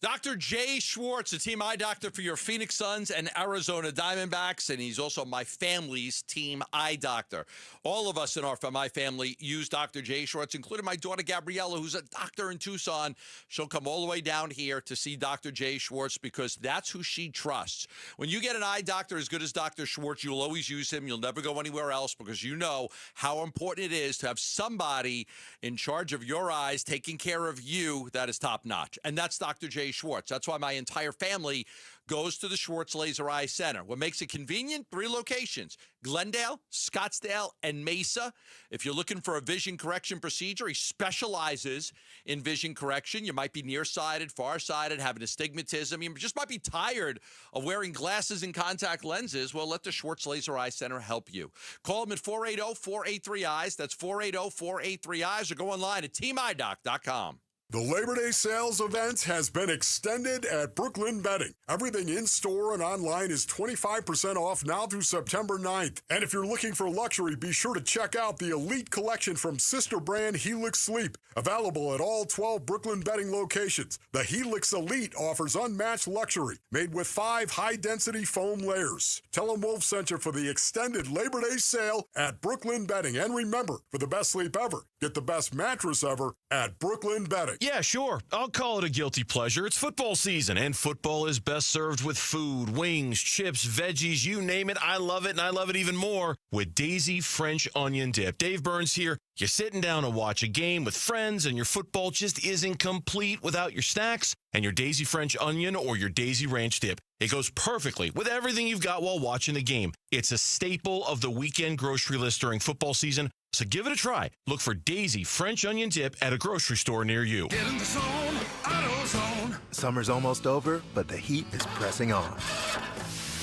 Dr. Jay Schwartz, the team eye doctor for your Phoenix Suns and Arizona Diamondbacks, and he's also my family's team eye doctor. All of us in my family use Dr. Jay Schwartz, including my daughter Gabriella, who's a doctor in Tucson. She'll come all the way down here to see Dr. Jay Schwartz because that's who she trusts. When you get an eye doctor as good as Dr. Schwartz, you'll always use him. You'll never go anywhere else because you know how important it is to have somebody in charge of your eyes taking care of you that is top-notch, and that's Dr. Jay Schwartz. That's why my entire family goes to the Schwartz Laser Eye Center. What makes it convenient? 3 locations: Glendale, Scottsdale, and Mesa. If you're looking for a vision correction procedure, he specializes in vision correction. You might be nearsighted, farsighted, having astigmatism. You just might be tired of wearing glasses and contact lenses. Well, let the Schwartz Laser Eye Center help you. Call them at 480-483-EYES. That's 480-483-EYES, or go online at teamidoc.com. The Labor Day sales event has been extended at Brooklyn Bedding. Everything in-store and online is 25% off now through September 9th. And if you're looking for luxury, be sure to check out the Elite Collection from sister brand Helix Sleep. Available at all 12 Brooklyn Bedding locations. The Helix Elite offers unmatched luxury, made with 5 high-density foam layers. Tell them Wolf sent you for the extended Labor Day sale at Brooklyn Bedding. And remember, for the best sleep ever, get the best mattress ever at Brooklyn Bedding. Yeah, sure. I'll call it a guilty pleasure. It's football season, and football is best served with food, wings, chips, veggies, you name it. I love it, and I love it even more with Daisy French Onion Dip. Dave Burns here. You're sitting down to watch a game with friends, and your football just isn't complete without your snacks and your Daisy French Onion or your Daisy Ranch Dip. It goes perfectly with everything you've got while watching the game. It's a staple of the weekend grocery list during football season, so give it a try. Look for Daisy French Onion Dip at a grocery store near you. Get in the zone, AutoZone. Summer's almost over, but the heat is pressing on.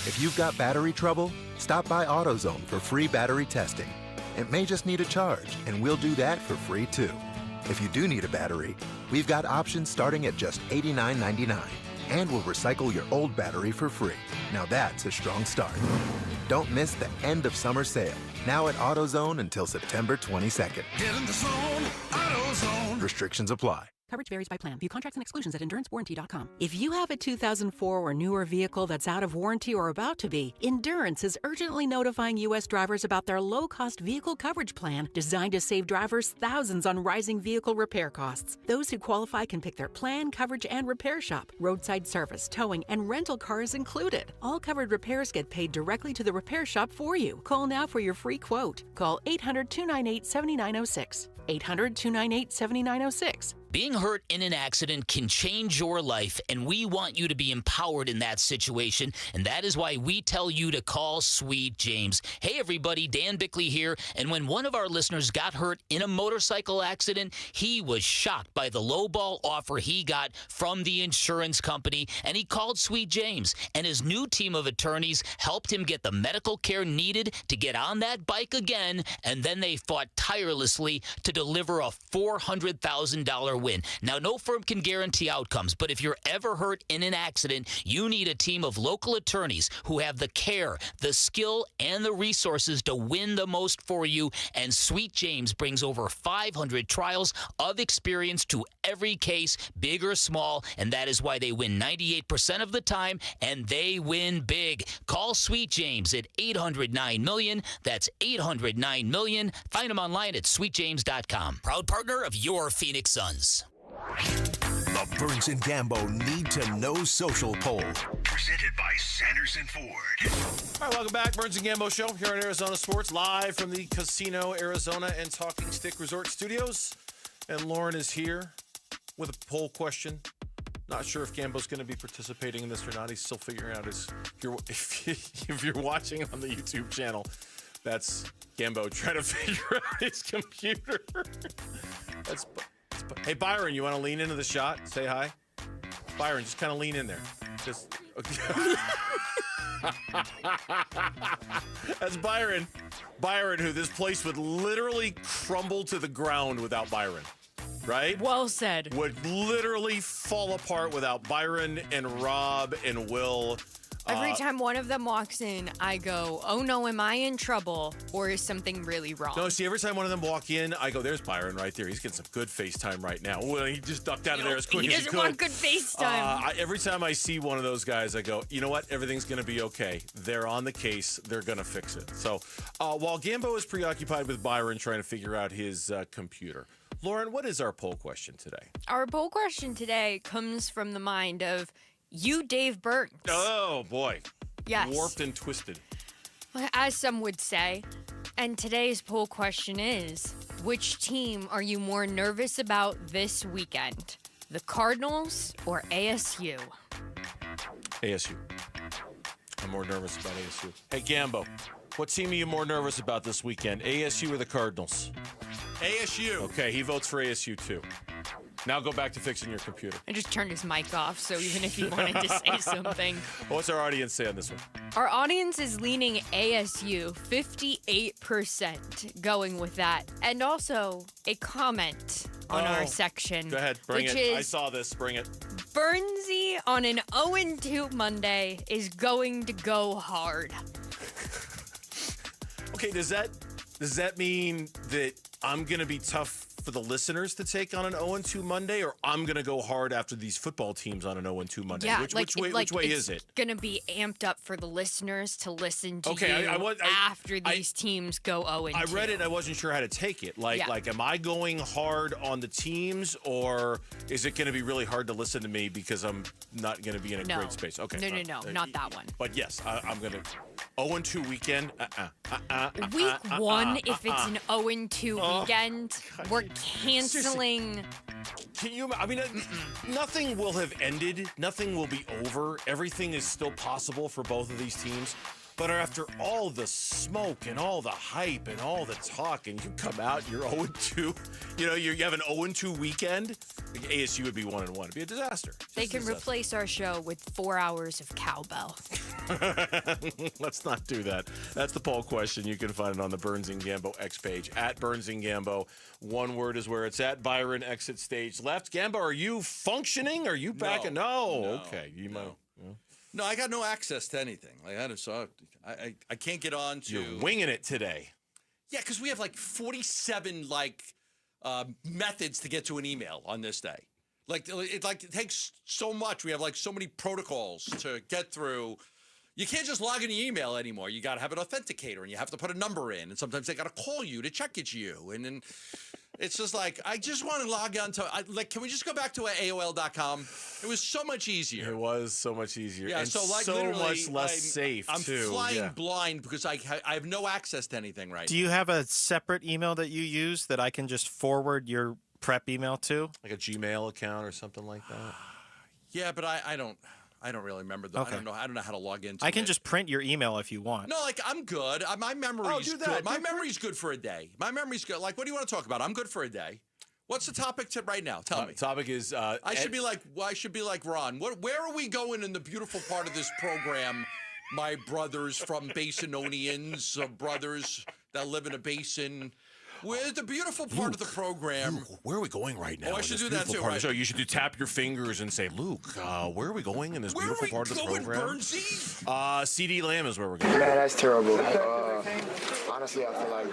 If you've got battery trouble, stop by AutoZone for free battery testing. It may just need a charge, and we'll do that for free too. If you do need a battery, we've got options starting at just $89.99. And we'll recycle your old battery for free. Now that's a strong start. Don't miss the end of summer sale. Now at AutoZone until September 22nd. Get in the zone, AutoZone. Restrictions apply. Coverage varies by plan. View contracts and exclusions at endurancewarranty.com. If you have a 2004 or newer vehicle that's out of warranty or about to be, Endurance is urgently notifying U.S. drivers about their low-cost vehicle coverage plan designed to save drivers thousands on rising vehicle repair costs. Those who qualify can pick their plan, coverage, and repair shop. Roadside service, towing, and rental cars included. All covered repairs get paid directly to the repair shop for you. Call now for your free quote. Call 800-298-7906. 800-298-7906. Being hurt in an accident can change your life, and we want you to be empowered in that situation, and that is why we tell you to call Sweet James. Hey, everybody, Dan Bickley here, and when one of our listeners got hurt in a motorcycle accident, he was shocked by the lowball offer he got from the insurance company, and he called Sweet James, and his new team of attorneys helped him get the medical care needed to get on that bike again, and then they fought tirelessly to deliver a $400,000 win. Now, no firm can guarantee outcomes, but if you're ever hurt in an accident, you need a team of local attorneys who have the care, the skill, and the resources to win the most for you, and Sweet James brings over 500 trials of experience to every case, big or small, and that is why they win 98% of the time, and they win big. Call Sweet James at 800-9-MILLION. That's 800-9-MILLION. Find them online at sweetjames.com. Proud partner of your Phoenix Suns. The Burns and Gambo Need to Know Social Poll, presented by Sanderson Ford. All right, welcome back. Burns and Gambo Show here on Arizona Sports, live from the Casino Arizona and Talking Stick Resort Studios. And Lauren is here with a poll question. Not sure if Gambo's going to be participating in this or not. He's still figuring out if you're watching on the YouTube channel, that's Gambo trying to figure out his computer. Hey, Byron, you want to lean into the shot? Say hi. Byron, just kind of lean in there. Just okay. That's Byron. Byron, who this place would literally crumble to the ground without Byron. Right? Well said. Would literally fall apart without Byron and Rob and Will. Every time one of them walks in, I go, oh no, am I in trouble? Or is something really wrong? No, see, every time one of them walk in, I go, there's Byron right there. He's getting some good FaceTime right now. Well, he just ducked out of there as quick as he could. He doesn't want good FaceTime. Every time I see one of those guys, I go, you know what? Everything's going to be okay. They're on the case. They're going to fix it. So while Gambo is preoccupied with Byron trying to figure out his computer, Lauren, what is our poll question today? Our poll question today comes from the mind of you, Dave Burns. Oh, boy. Yes. Warped and twisted. As some would say. And today's poll question is, which team are you more nervous about this weekend? The Cardinals or ASU? ASU. I'm more nervous about ASU. Hey, Gambo, what team are you more nervous about this weekend? ASU or the Cardinals? ASU. Okay, he votes for ASU too. Now go back to fixing your computer. I just turned his mic off, so even if he wanted to say something. What's our audience say on this one? Our audience is leaning ASU, 58% going with that. And also a comment on our section. Go ahead, bring which it. Is I saw this, bring it. Burnsy on an 0-2 Monday is going to go hard. Okay, does that mean that I'm going to be tough for the listeners to take on an 0-2 Monday, or I'm going to go hard after these football teams on an 0-2 Monday? Yeah, which way is it? It's going to be amped up for the listeners to listen to Okay, you after these teams go 0-2. I read it and I wasn't sure how to take it. Like, am I going hard on the teams, or is it going to be really hard to listen to me because I'm not going to be in a great space? Okay. No, not that one. But yes, I'm going to 0-2 weekend. Week 1, if it's an 0-2 weekend, we're canceling. Can you? I mean, nothing will have ended. Nothing will be over. Everything is still possible for both of these teams. But after all the smoke and all the hype and all the talk, and you come out, you're 0-2. You know, you have an 0-2 weekend. ASU would be 1-1. It'd be a disaster. They can replace our show with 4 hours of cowbell. Let's not do that. That's the poll question. You can find it on the Burns and Gambo X page, at Burns and Gambo. One word is where it's at. Byron, exit stage left. Gambo, are you functioning? Are you back? No. Okay. You might. No, I got no access to anything. Like I can't get on to. You're winging it today. Yeah, because we have like 47 methods to get to an email on this day. It takes so much. We have like so many protocols to get through. You can't just log in your email anymore. You got to have an authenticator, and you have to put a number in, and sometimes they got to call you to check it's you, and then. It's just like, I just want to log on to, can we just go back to AOL.com? It was so much easier. It was so much easier. Yeah, and so much less safe, I'm too. I'm flying blind because I have no access to anything right now. Do you have a separate email that you use that I can just forward your prep email to? Like a Gmail account or something like that? Yeah, but I don't really remember that. Okay. I don't know how to log into I can just print your email if you want. No, I'm good. My memory's good. My memory's good for a day. My memory's good. Like, what do you want to talk about? I'm good for a day. What's the topic right now? Tell me. The topic is I should be like Ron. Where are we going in the beautiful part of this program? My brothers from Basinonians, brothers that live in a basin. Where's the beautiful part of the program? Luke, where are we going right now? Oh, I should do that too, right? So you should tap your fingers and say, Luke, where are we going in this beautiful part of the program? CD Lamb is where we're going. Man, that's terrible. Honestly, I feel like,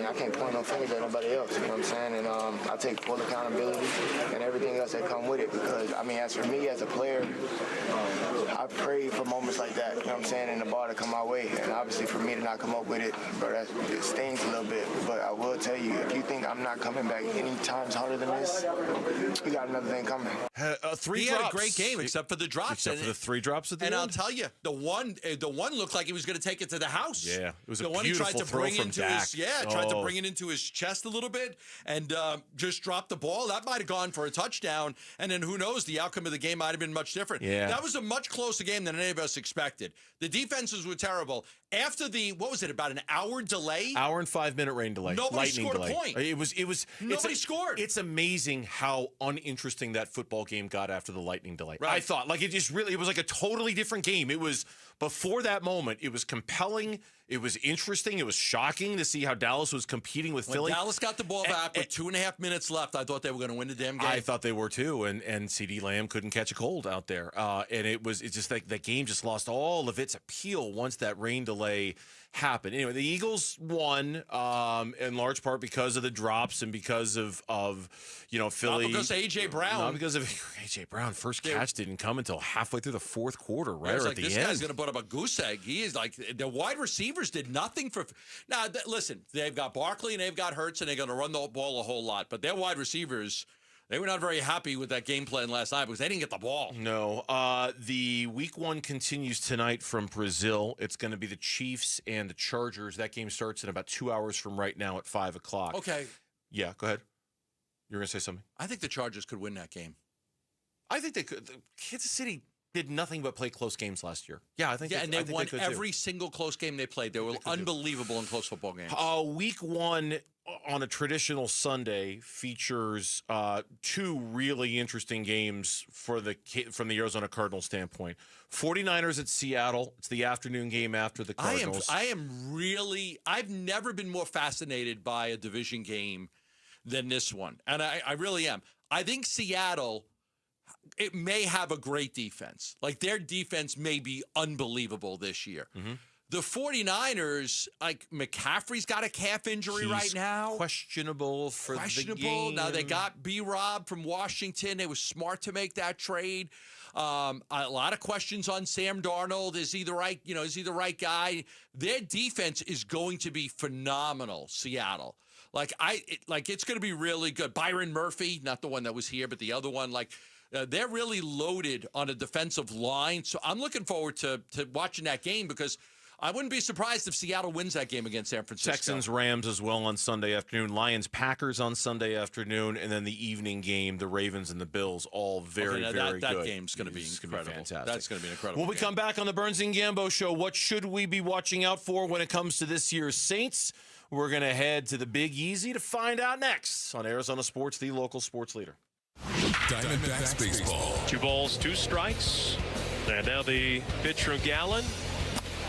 I can't point no fingers at nobody else, you know what I'm saying? And I take full accountability and everything else that come with it because, as for me as a player, I prayed for moments like that, you know what I'm saying, and the ball to come my way. And obviously for me to not come up with it, bro, it stings a little bit. But I will tell you, if you think I'm not coming back any times harder than this, we got another thing coming. He had a great game, except for the drops. Except for the 3 drops at the end. And I'll tell you, the one looked like he was going to take it to the house. Yeah, it was the a one he tried to throw bring from into Dak. tried to bring it into his chest a little bit and just dropped the ball. That might have gone for a touchdown, and then who knows? The outcome of the game might have been much different. Yeah. That was a much closer game than any of us expected. The defenses were terrible. After what was it, about an hour delay? Hour and 5-minute rain delay. Nobody lightning scored delay. a point. Nobody scored. It's amazing how uninteresting that football game got after the lightning delay. Right. I thought, it was like a totally different game. It was, before that moment, it was compelling. It was interesting. It was shocking to see how Dallas was competing with Philly. When Dallas got the ball back with 2.5 minutes left, I thought they were going to win the damn game. I thought they were too, and CeeDee Lamb couldn't catch a cold out there. And it's just like that game just lost all of its appeal once that rain delay happened. Anyway, the Eagles won in large part because of the drops and because of Philly. Not because of A.J. Brown. Not because of A.J. Brown. First catch didn't come until halfway through the fourth quarter, right? Or Or at at the this end. guy's going to put up a goose egg. He is like, the wide receivers did nothing for. Now, listen, they've got Barkley and they've got Hurts, and they're going to run the ball a whole lot. But their wide receivers, they were not very happy with that game plan last night because they didn't get the ball. No. The week 1 continues tonight from Brazil. It's going to be the Chiefs and the Chargers. That game starts in about 2 hours from right now at 5 o'clock. Okay. Yeah, go ahead. You're going to say something? I think the Chargers could win that game. I think they could. Kansas City did nothing but play close games last year. Yeah, I think. Yeah, and they won could every single close game they played. They were unbelievable in close football games. Week 1 on a traditional Sunday features 2 really interesting games from the Arizona Cardinals standpoint. 49ers at Seattle. It's the afternoon game after the Cardinals. I've never been more fascinated by a division game than this one. And I really am. I think Seattle, it may have a great defense. Like, their defense may be unbelievable this year. Mm-hmm. The 49ers, like, McCaffrey's got a calf injury right now. Questionable for the game. Now, they got B-Rob from Washington. They were smart to make that trade. A lot of questions on Sam Darnold. Is he the right guy? Their defense is going to be phenomenal, Seattle. It's going to be really good. Byron Murphy, not the one that was here, but the other one, they're really loaded on a defensive line. So I'm looking forward to watching that game because I wouldn't be surprised if Seattle wins that game against San Francisco. Texans, Rams as well on Sunday afternoon. Lions, Packers on Sunday afternoon. And then the evening game, the Ravens and the Bills, all very good. That game's going to be incredible. Fantastic. That's going to be an incredible When we come back on the Burns and Gambo Show, what should we be watching out for when it comes to this year's Saints? We're going to head to the Big Easy to find out next on Arizona Sports, the local sports leader. Diamondbacks baseball. 2 balls, 2 strikes. And now the pitch from Gallen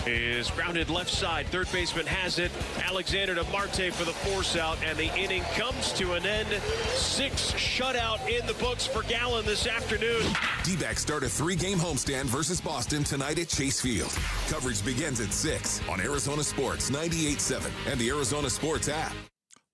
is grounded left side. Third baseman has it. Alexander to Marte for the force out, and the inning comes to an end. 6 shutout in the books for Gallen this afternoon. D-backs start a 3-game homestand versus Boston tonight at Chase Field. Coverage begins at 6 on Arizona Sports 98.7 and the Arizona Sports app.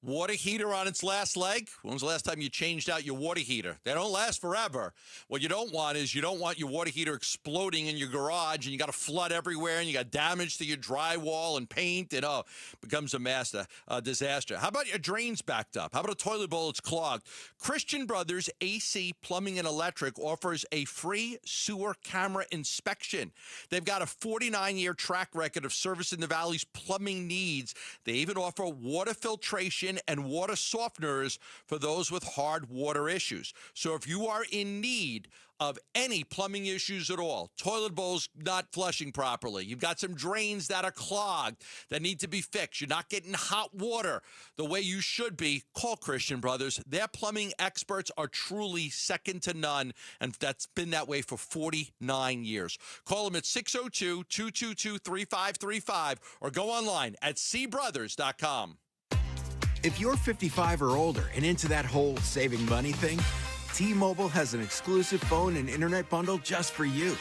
Water heater on its last leg. When was the last time you changed out your water heater? They don't last forever. What you don't want is your water heater exploding in your garage and you got a flood everywhere and you got damage to your drywall and paint and it becomes a disaster. How about your drains backed up? How about a toilet bowl that's clogged? Christian Brothers AC Plumbing and Electric offers a free sewer camera inspection. They've got a 49-year track record of servicing the Valley's plumbing needs. They even offer water filtration and water softeners for those with hard water issues. So if you are in need of any plumbing issues at all, toilet bowls not flushing properly, you've got some drains that are clogged that need to be fixed, you're not getting hot water the way you should be, call Christian Brothers. Their plumbing experts are truly second to none, and that's been that way for 49 years. Call them at 602-222-3535 or go online at cbrothers.com. If you're 55 or older and into that whole saving money thing, T-Mobile has an exclusive phone and internet bundle just for you.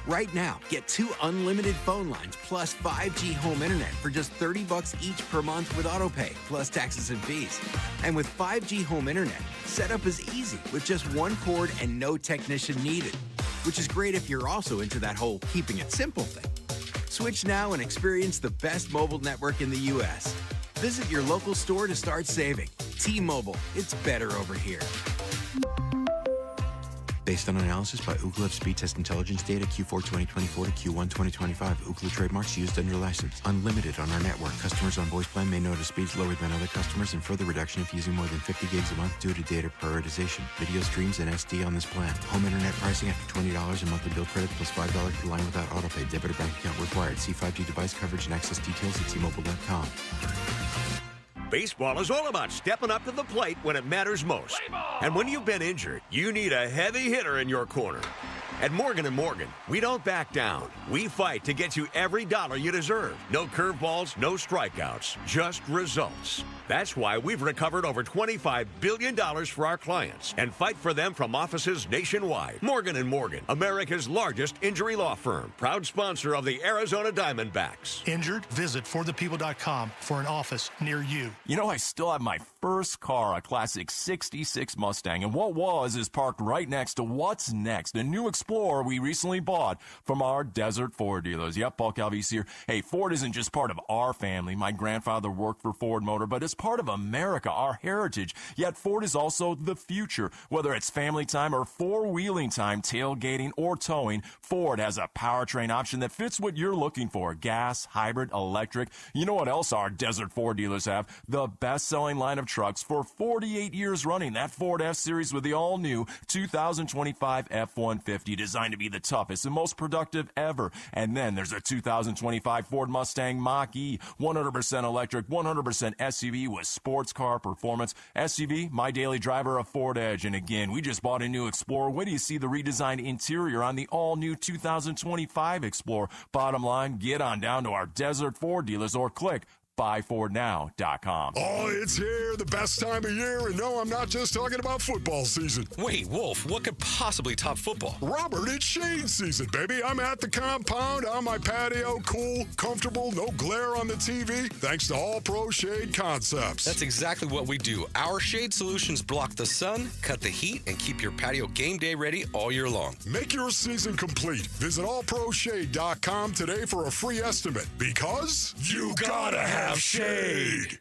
Right now, get 2 unlimited phone lines plus 5G home internet for just $30 each per month with autopay, plus taxes and fees. And with 5G home internet, setup is easy with just 1 cord and no technician needed, which is great if you're also into that whole keeping it simple thing. Switch now and experience the best mobile network in the U.S. Visit your local store to start saving. T-Mobile, it's better over here. Based on analysis by Ookla of speed test intelligence data Q4 2024 to Q1 2025. Ookla trademarks used under license. Unlimited on our network. Customers on voice plan may notice speeds lower than other customers and further reduction if using more than 50 gigs a month due to data prioritization. Video streams and SD on this plan. Home internet pricing after $20 a monthly bill credit plus $5 per line without autopay. Debit or bank account required. See 5G device coverage and access details at T-Mobile.com. Baseball is all about stepping up to the plate when it matters most. And when you've been injured, you need a heavy hitter in your corner. At Morgan & Morgan, we don't back down. We fight to get you every dollar you deserve. No curveballs, no strikeouts, just results. That's why we've recovered over $25 billion for our clients and fight for them from offices nationwide. Morgan & Morgan, America's largest injury law firm, proud sponsor of the Arizona Diamondbacks. Injured? Visit forthepeople.com for an office near you. You know, I still have my first car, a classic 66 Mustang, and what was is parked right next to what's next, a new Explorer we recently bought from our Desert Ford dealers. Yep, Paul Calvise here. Hey, Ford isn't just part of our family. My grandfather worked for Ford Motor, but it's part of America, our heritage. Yet Ford is also the future. Whether it's family time or four-wheeling time, tailgating or towing, Ford has a powertrain option that fits what you're looking for. Gas, hybrid, electric. You know what else our Desert Ford dealers have? The best-selling line of trucks for 48 years running. That Ford F-Series with the all-new 2025 F-150, designed to be the toughest and most productive ever. And then there's a 2025 Ford Mustang Mach-E, 100% electric, 100% SUV with sports car performance. SUV, my daily driver, a Ford Edge. And again, we just bought a new Explorer. Wait till you see the redesigned interior on the all-new 2025 Explorer. Bottom line, get on down to our Desert Ford dealers or click buyfordnow.com. Oh, it's here, the best time of year, and no, I'm not just talking about football season. Wait, Wolf, what could possibly top football? Robert, it's shade season, baby. I'm at the compound, on my patio, cool, comfortable, no glare on the TV, thanks to All Pro Shade Concepts. That's exactly what we do. Our shade solutions block the sun, cut the heat, and keep your patio game day ready all year long. Make your season complete. Visit allproshade.com today for a free estimate, because you gotta have shade.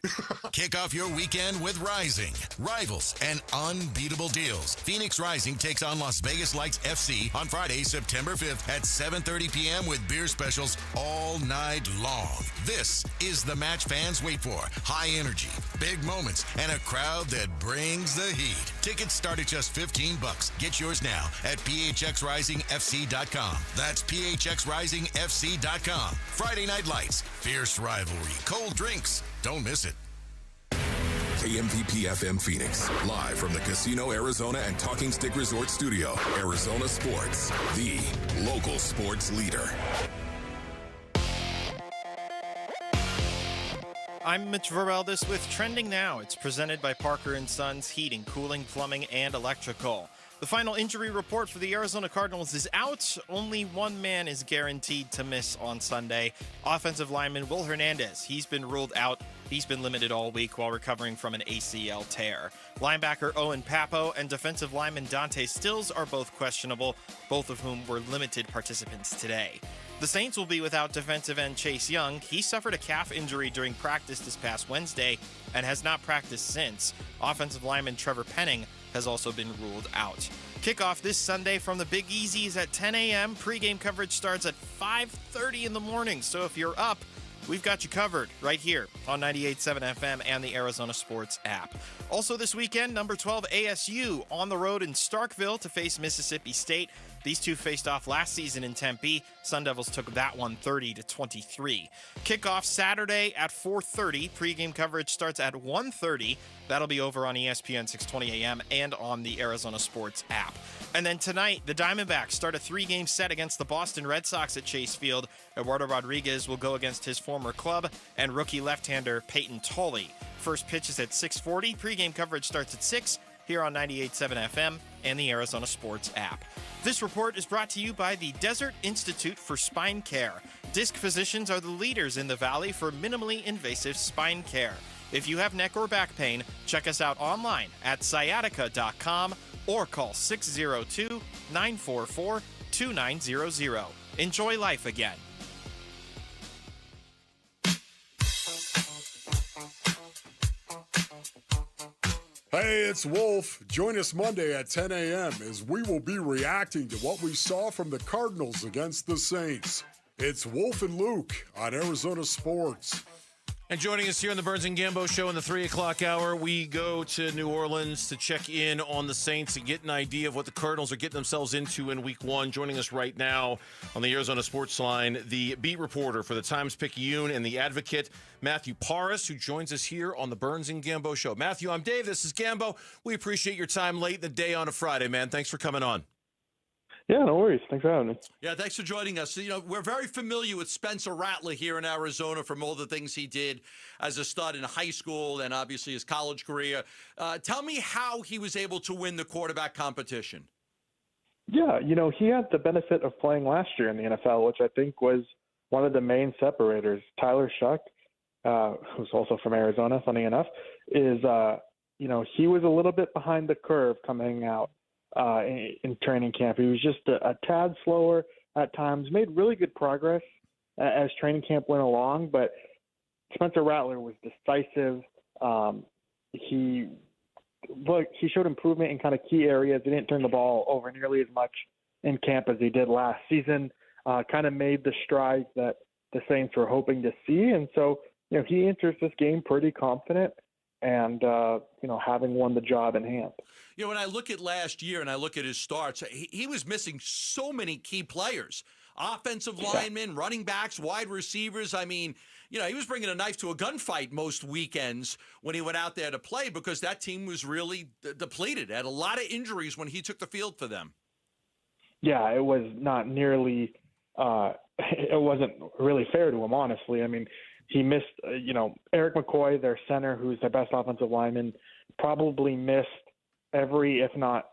Kick off your weekend with Rising. Rivals and unbeatable deals. Phoenix Rising takes on Las Vegas Lights FC on Friday, September 5th at 7:30 p.m. with beer specials all night long. This is the match fans wait for. High energy, big moments, and a crowd that brings the heat. Tickets start at just $15. Get yours now at phxrisingfc.com. That's phxrisingfc.com. Friday Night Lights, fierce rivalry, cold drinks. Don't miss it. KMVP FM Phoenix, live from the Casino Arizona and Talking Stick Resort Studio. Arizona Sports, the local sports leader. I'm Mitch Verbeldis with Trending Now. It's presented by Parker & Sons Heating, Cooling, Plumbing, and Electrical. The final injury report for the Arizona Cardinals is out. Only one man is guaranteed to miss on Sunday. Offensive lineman Will Hernandez. He's been ruled out. He's been limited all week while recovering from an ACL tear. Linebacker Owen Papo and defensive lineman Dante Stills are both questionable, both of whom were limited participants today. The Saints will be without defensive end Chase Young. He suffered a calf injury during practice this past Wednesday and has not practiced since. Offensive lineman Trevor Penning has also been ruled out. Kickoff this Sunday from the Big Easy is at 10 a.m. Pre-game coverage starts at 5:30 in the morning. So if you're up, we've got you covered right here on 98.7 FM and the Arizona Sports app. Also this weekend, number 12 ASU on the road in Starkville to face Mississippi State. These two faced off last season in Tempe. Sun Devils took that one 30-23. Kickoff Saturday at 4:30. Pre-game coverage starts at 1:30. That'll be over on ESPN 620 AM and on the Arizona Sports app. And then tonight, the Diamondbacks start a 3-game set against the Boston Red Sox at Chase Field. Eduardo Rodriguez will go against his former club and rookie left-hander Peyton Tolley. First pitch is at 6:40. Pre-game coverage starts at 6 here on 98.7 FM and the Arizona Sports app. This report is brought to you by the Desert Institute for Spine Care. Disc physicians are the leaders in the valley for minimally invasive spine care. If you have neck or back pain, check us out online at sciatica.com or call 602-944-2900. Enjoy life again. Hey, it's Wolf. Join us Monday at 10 a.m. as we will be reacting to what we saw from the Cardinals against the Saints. It's Wolf and Luke on Arizona Sports. And joining us here on the Burns and Gambo Show in the 3 o'clock hour, we go to New Orleans to check in on the Saints and get an idea of what the Cardinals are getting themselves into in Week 1. Joining us right now on the Arizona Sports Line, the beat reporter for the Times-Picayune and the Advocate, Matthew Paris, who joins us here on the Burns and Gambo Show. Matthew, I'm Dave. This is Gambo. We appreciate your time late in the day on a Friday, man. Thanks for coming on. Yeah, no worries. Thanks for having me. Yeah, thanks for joining us. You know, we're very familiar with Spencer Rattler here in Arizona from all the things he did as a stud in high school and obviously his college career. Tell me how he was able to win the quarterback competition. Yeah, he had the benefit of playing last year in the NFL, which I think was one of the main separators. Tyler Shuck, who's also from Arizona, funny enough, is, he was a little bit behind the curve coming out in training camp. He was just a tad slower at times, made really good progress as training camp went along, but Spencer Rattler was decisive. He showed improvement in kind of key areas. He didn't turn the ball over nearly as much in camp as he did last season, kind of made the strides that the Saints were hoping to see. And so, he enters this game pretty confident and, having won the job in hand. When I look at last year and I look at his starts, he was missing so many key players, offensive linemen, running backs, wide receivers. I mean, he was bringing a knife to a gunfight most weekends when he went out there to play because that team was really depleted. Had a lot of injuries when he took the field for them. Yeah, it was not nearly it wasn't really fair to him, honestly. I mean, he missed, Eric McCoy, their center, who's their best offensive lineman, probably missed every, if not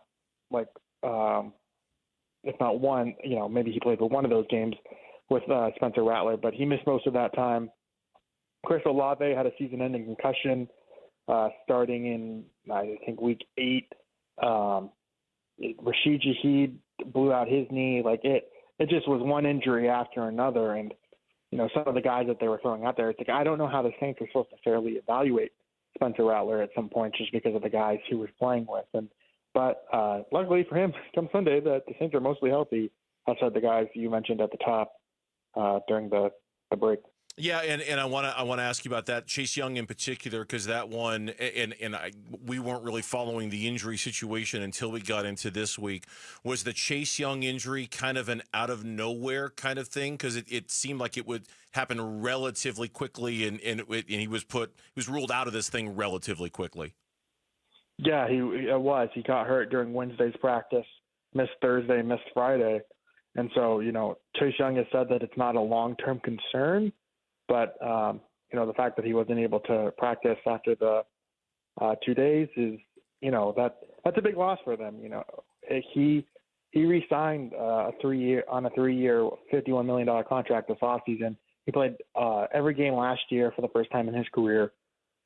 one, maybe he played for one of those games with Spencer Rattler, but he missed most of that time. Chris Olave had a season-ending concussion starting in, I think, week 8. Rashid Shaheed blew out his knee. It just was one injury after another. And, some of the guys that they were throwing out there, it's like, I don't know how the Saints are supposed to fairly evaluate Spencer Rattler at some point just because of the guys he was playing with. But luckily for him, come Sunday, the Saints are mostly healthy outside the guys you mentioned at the top during the break. Yeah, and I want to ask you about that, Chase Young in particular, because that one, we weren't really following the injury situation until we got into this week. Was the Chase Young injury kind of an out of nowhere kind of thing? Because it seemed like it would happen relatively quickly, and he was ruled out of this thing relatively quickly. Yeah, he got hurt during Wednesday's practice, missed Thursday, missed Friday, and so Chase Young has said that it's not a long-term concern. But, the fact that he wasn't able to practice after the 2 days is, that's a big loss for them. He re-signed on a 3-year, $51 million contract this offseason. He played every game last year for the first time in his career.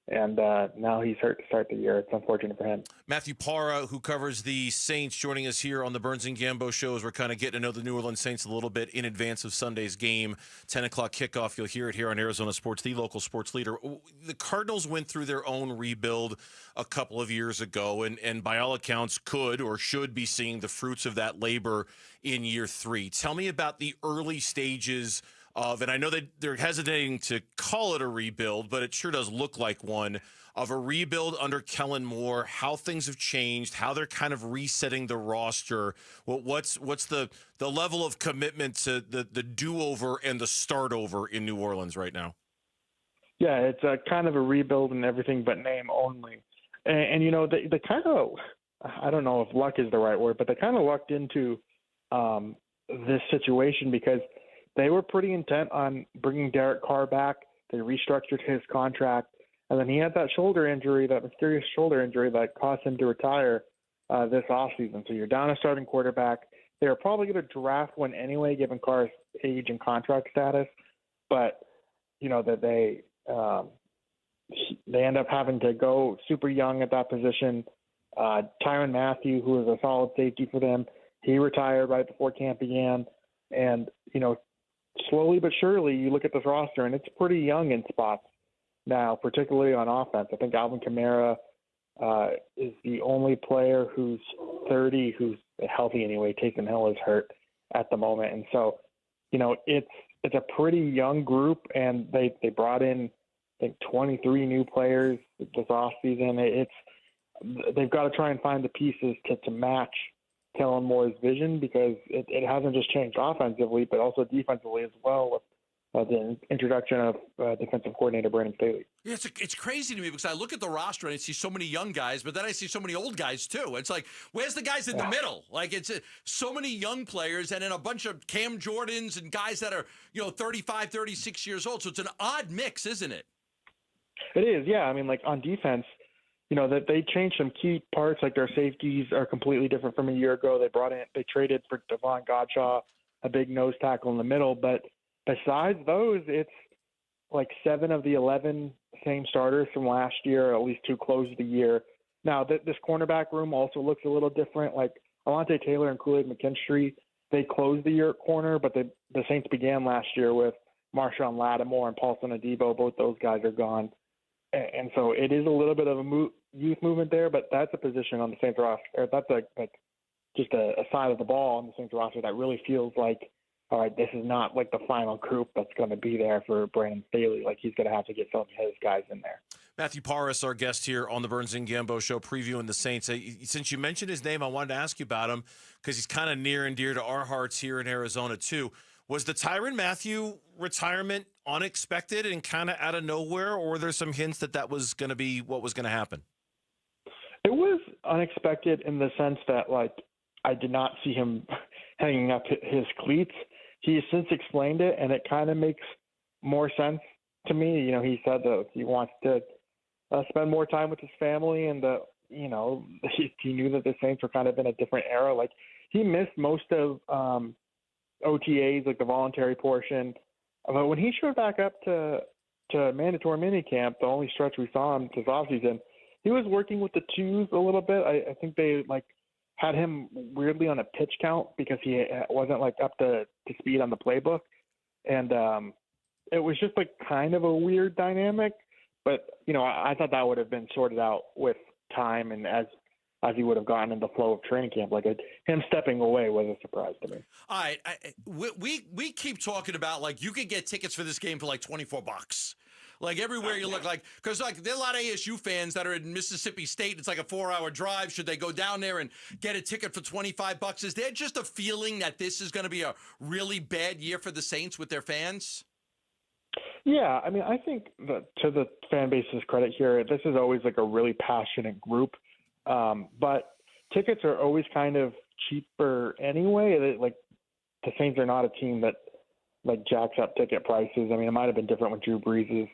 And now he's hurt to start the year. It's unfortunate for him. Matthew Parra, who covers the Saints, joining us here on the Burns and Gambo show as we're kind of getting to know the New Orleans Saints a little bit in advance of Sunday's game. 10 o'clock kickoff. You'll hear it here on Arizona Sports, the local sports leader. The Cardinals went through their own rebuild a couple of years ago, and by all accounts could or should be seeing the fruits of that labor in year 3. Tell me about the early stages of, and I know that they're hesitating to call it a rebuild, but it sure does look like one, of a rebuild under Kellen Moore, how things have changed, how they're kind of resetting the roster. What's the level of commitment to the do-over and the start-over in New Orleans right now? Yeah, it's a kind of a rebuild and everything but name only. And they kind of, I don't know if luck is the right word, but they kind of lucked into this situation because they were pretty intent on bringing Derek Carr back. They restructured his contract, and then he had that shoulder injury, that mysterious shoulder injury that caused him to retire this offseason. So you're down a starting quarterback. They were probably going to draft one anyway, given Carr's age and contract status, but that they end up having to go super young at that position. Tyrann Mathieu, who was a solid safety for them, he retired right before camp began, and slowly but surely, you look at this roster, and it's pretty young in spots now, particularly on offense. I think Alvin Kamara is the only player who's 30 who's healthy anyway. Taysom Hill is hurt at the moment. And so, it's a pretty young group, and they brought in, I think, 23 new players this offseason. They've got to try and find the pieces to match Kellen Moore's vision because it hasn't just changed offensively, but also defensively as well with the introduction of defensive coordinator Brandon Staley. Yeah, it's crazy to me because I look at the roster and I see so many young guys, but then I see so many old guys too. It's like, where's the guys in the middle? Like, it's so many young players and then a bunch of Cam Jordans and guys that are, 35, 36 years old. So it's an odd mix, isn't it? It is, yeah. I mean, like on defense, that they changed some key parts, like their safeties are completely different from a year ago. They traded for Devon Godshaw, a big nose tackle in the middle. But besides those, it's like 7 of the 11 same starters from last year, at least 2 closed the year. Now, this cornerback room also looks a little different. Like Alontae Taylor and Kool-Aid McKinstry, they closed the year at corner, but the Saints began last year with Marshawn Lattimore and Paulson Adebo. Both those guys are gone. And so it is a little bit of a youth movement there, but that's a position on the Saints roster. That's just a side of the ball on the Saints roster that really feels like, all right, this is not like the final group that's going to be there for Brandon Staley. Like he's going to have to get some of his guys in there. Matthew Parris, our guest here on the Burns and Gambo Show, previewing the Saints. Since you mentioned his name, I wanted to ask you about him because he's kind of near and dear to our hearts here in Arizona too. Was the Tyrann Mathieu retirement unexpected and kind of out of nowhere, or were there some hints that was going to be what was going to happen? It was unexpected in the sense that, like, I did not see him hanging up his cleats. He has since explained it, and it kind of makes more sense to me. He said that he wants to spend more time with his family, and he knew that the Saints were kind of in a different era. Like, he missed most of OTAs, like the voluntary portion. But when he showed back up to mandatory minicamp, the only stretch we saw him this offseason, he was working with the twos a little bit. I think they had him weirdly on a pitch count because he wasn't up to speed on the playbook, and it was just kind of a weird dynamic. But I thought that would have been sorted out with time and as he would have gotten in the flow of training camp. Him stepping away was a surprise to me. All right, we keep talking about you could get tickets for this game for $24. Everywhere you look, because there are a lot of ASU fans that are in Mississippi State. It's like a 4-hour drive. Should they go down there and get a ticket for $25? Is there just a feeling that this is going to be a really bad year for the Saints with their fans? Yeah, I mean, I think that to the fan base's credit here, this is always a really passionate group. But tickets are always kind of cheaper anyway. The Saints are not a team that jacks up ticket prices. I mean, it might have been different when Drew Brees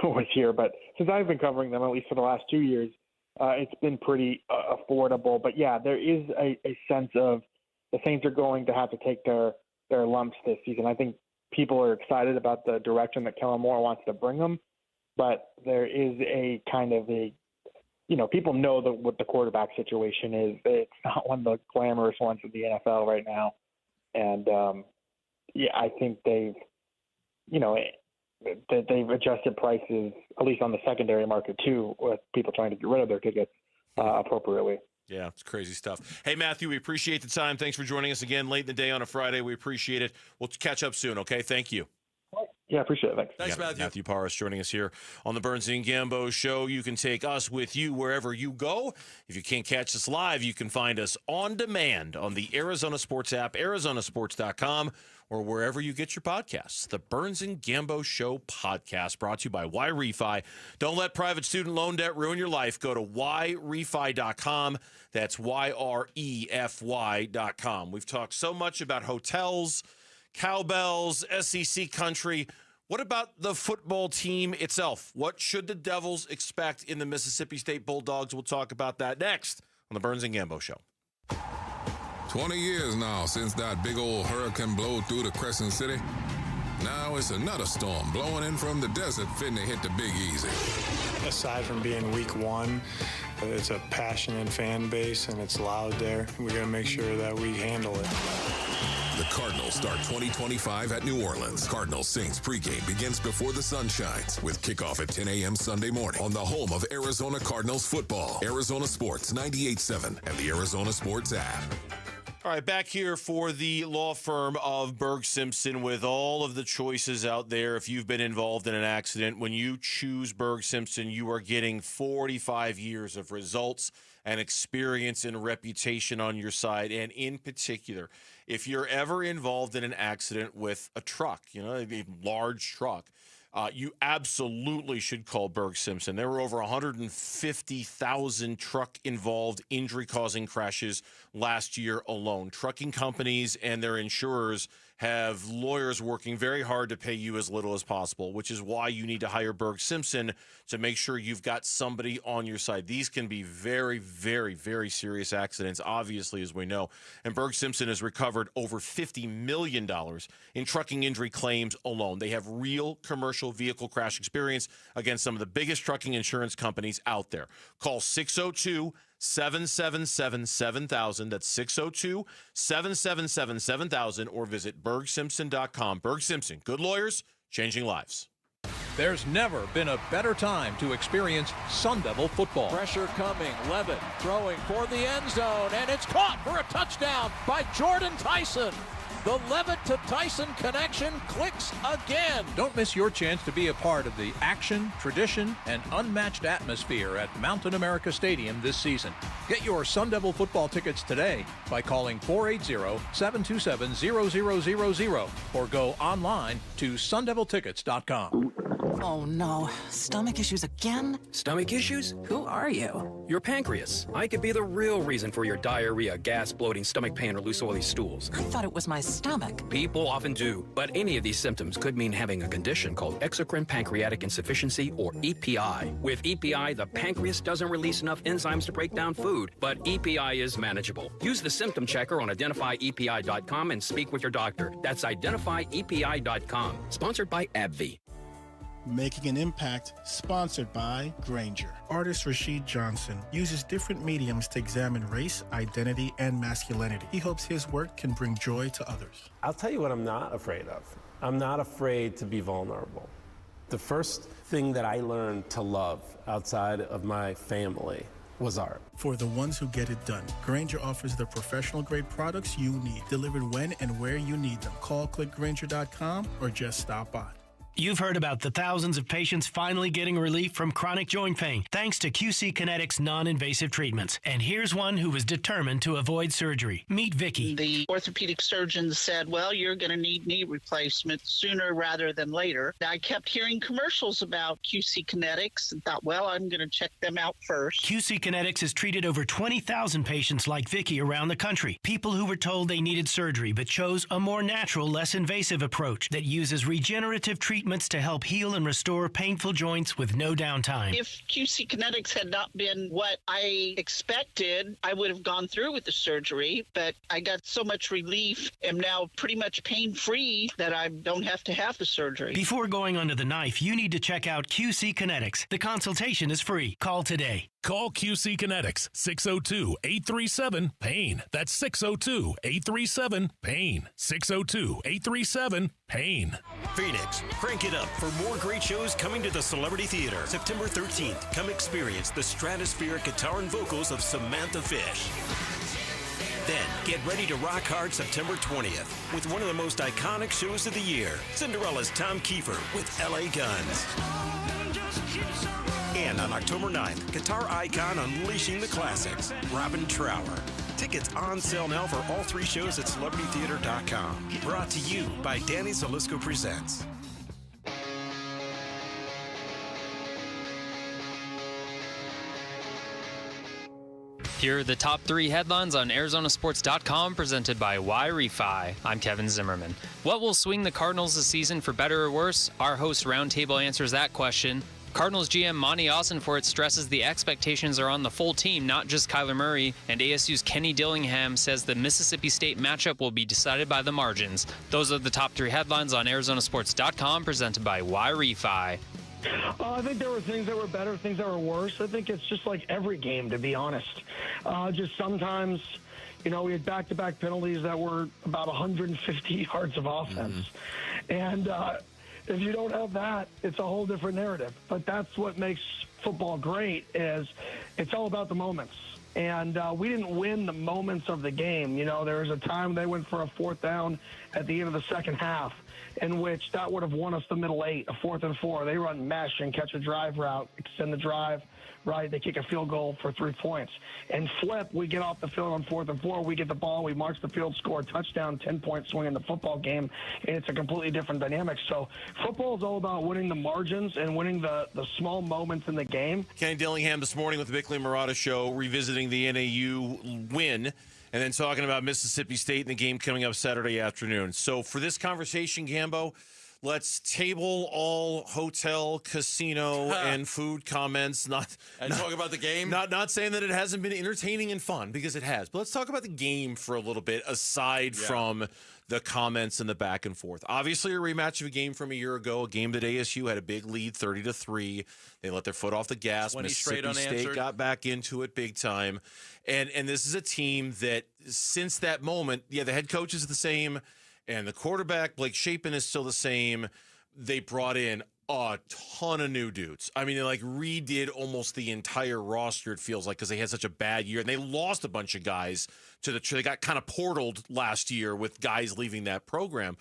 was here, but since I've been covering them, at least for the last 2 years, it's been pretty affordable. But yeah, there is a sense of the Saints are going to have to take their lumps this season. I think people are excited about the direction that Kellen Moore wants to bring them, but there is a kind of people know what the quarterback situation is. It's not one of the glamorous ones of the NFL right now. And, I think they've adjusted prices, at least on the secondary market too, with people trying to get rid of their tickets appropriately. Yeah, it's crazy stuff. Hey, Matthew, we appreciate the time. Thanks for joining us again late in the day on a Friday. We appreciate it. We'll catch up soon, okay? Thank you. Yeah, appreciate it. Thanks, Matthew. Matthew Parris joining us here on the Burns and Gambo Show. You can take us with you wherever you go. If you can't catch us live, you can find us on demand on the Arizona Sports app, arizonasports.com, or wherever you get your podcasts. The Burns and Gambo Show podcast brought to you by YRefi. Don't let private student loan debt ruin your life. Go to YRefi.com. That's YREFY.com. We've talked so much about hotels, cowbells, SEC country. What about the football team itself? What should the Devils expect in the Mississippi State Bulldogs? We'll talk about that next on the Burns and Gambo Show. 20 years now since that big old hurricane blowed through the Crescent City. Now it's another storm blowing in from the desert fitting to hit the Big Easy. Aside from being week one, it's a passionate fan base and it's loud there. We got to make sure that we handle it. The Cardinals start 2025 at New Orleans. Cardinals Saints pregame begins before the sun shines with kickoff at 10 a.m. Sunday morning on the home of Arizona Cardinals football. Arizona Sports 98.7 and the Arizona Sports app. All right, back here for the law firm of Berg Simpson with all of the choices out there. If you've been involved in an accident, when you choose Berg Simpson, you are getting 45 years of results and experience and reputation on your side. And in particular, if you're ever involved in an accident with a truck, a large truck, you absolutely should call Berg Simpson. There were over 150,000 truck-involved injury-causing crashes last year alone. Trucking companies and their insurers have lawyers working very hard to pay you as little as possible, which is why you need to hire Berg Simpson to make sure you've got somebody on your side. These can be very, very, very serious accidents, obviously, as we know. And Berg Simpson has recovered over $50 million in trucking injury claims alone. They have real commercial vehicle crash experience against some of the biggest trucking insurance companies out there. Call 602-777-7000. That's 602-777-7000, or visit bergsimpson.com. Berg Simpson, good lawyers, changing lives. There's never been a better time to experience Sun Devil football. Pressure coming. Levitt throwing for the end zone, and it's caught for a touchdown by Jordan Tyson. The Levitt to Tyson connection clicks again. Don't miss your chance to be a part of the action, tradition, and unmatched atmosphere at Mountain America Stadium this season. Get your Sun Devil football tickets today by calling 480-727-0000 or go online to sundeviltickets.com. Oh no, stomach issues again? Stomach issues? Who are you? Your pancreas. I could be the real reason for your diarrhea, gas, bloating, stomach pain, or loose oily stools. I thought it was my stomach. People often do, but any of these symptoms could mean having a condition called exocrine pancreatic insufficiency, or EPI. With EPI, the pancreas doesn't release enough enzymes to break down food, but EPI is manageable. Use the symptom checker on identifyepi.com and speak with your doctor. That's identifyepi.com. Sponsored by AbbVie. Making an Impact, sponsored by Grainger. Artist Rashid Johnson uses different mediums to examine race, identity, and masculinity. He hopes his work can bring joy to others. I'll tell you what I'm not afraid of. I'm not afraid to be vulnerable. The first thing that I learned to love outside of my family was art. For the ones who get it done, Grainger offers the professional-grade products you need, delivered when and where you need them. Call clickgrainger.com or just stop by. You've heard about the thousands of patients finally getting relief from chronic joint pain thanks to QC Kinetics non-invasive treatments. And here's one who was determined to avoid surgery. Meet Vicky. The orthopedic surgeon said, well, you're going to need knee replacement sooner rather than later. I kept hearing commercials about QC Kinetics and thought, well, I'm going to check them out first. QC Kinetics has treated over 20,000 patients like Vicky around the country. People who were told they needed surgery but chose a more natural, less invasive approach that uses regenerative treatments to help heal and restore painful joints with no downtime. If QC Kinetics had not been what I expected, I would have gone through with the surgery, but I got so much relief, am now pretty much pain-free that I don't have to have the surgery. Before going under the knife, you need to check out QC Kinetics. The consultation is free. Call today. Call QC Kinetics, 602-837-PAIN. That's 602-837-PAIN. 602-837-PAIN. Phoenix, crank it up for more great shows coming to the Celebrity Theater. September 13th, come experience the stratospheric guitar and vocals of Samantha Fish. Then, get ready to rock hard September 20th with one of the most iconic shows of the year, Cinderella's Tom Kiefer with LA Guns. And on October 9th, guitar icon unleashing the classics, Robin Trower. Tickets on sale now for all three shows at CelebrityTheater.com. Brought to you by Danny Zalisco Presents. Here are the top 3 headlines on ArizonaSports.com, presented by Y-Refi. I'm Kevin Zimmerman. What will swing the Cardinals this season, for better or worse? Our host Roundtable answers that question. Cardinals GM Monty Ossenfort stresses the expectations are on the full team, not just Kyler Murray, and ASU's Kenny Dillingham says the Mississippi State matchup will be decided by the margins. Those are the top 3 headlines on ArizonaSports.com, presented by Y-Refi. I think there were things that were better, things that were worse. I think it's just like every game, to be honest. Just sometimes, we had back-to-back penalties that were about 150 yards of offense. And if you don't have that, it's a whole different narrative. But that's what makes football great, is it's all about the moments. And we didn't win the moments of the game. You know, there was a time they went for a 4th down at the end of the second half, in which that would have won us the middle 8, a 4th and 4. They run mesh and catch a drive route, extend the drive, right? They kick a field goal for 3 points. And flip, we get off the field on 4th and 4. We get the ball, we march the field, score a touchdown, 10-point swing in the football game, and it's a completely different dynamic. So football is all about winning the margins and winning the small moments in the game. Kenny Dillingham this morning with the Bickley and Murata Show, revisiting the NAU win, and then talking about Mississippi State and the game coming up Saturday afternoon. So for this conversation, Gambo, let's table all hotel, casino, and food comments. Not talk about the game. Not saying that it hasn't been entertaining and fun, because it has. But let's talk about the game for a little bit, aside from the comments and the back and forth. Obviously, a rematch of a game from a year ago, a game that ASU had a big lead, 30-3. They let their foot off the gas. Mississippi State got back into it big time. And this is a team that, since that moment, the head coach is the same, and the quarterback, Blake Shapen, is still the same. They brought in a ton of new dudes. I mean, they redid almost the entire roster, it feels like, because they had such a bad year. And they lost a bunch of guys they got kind of portaled last year with guys leaving that program.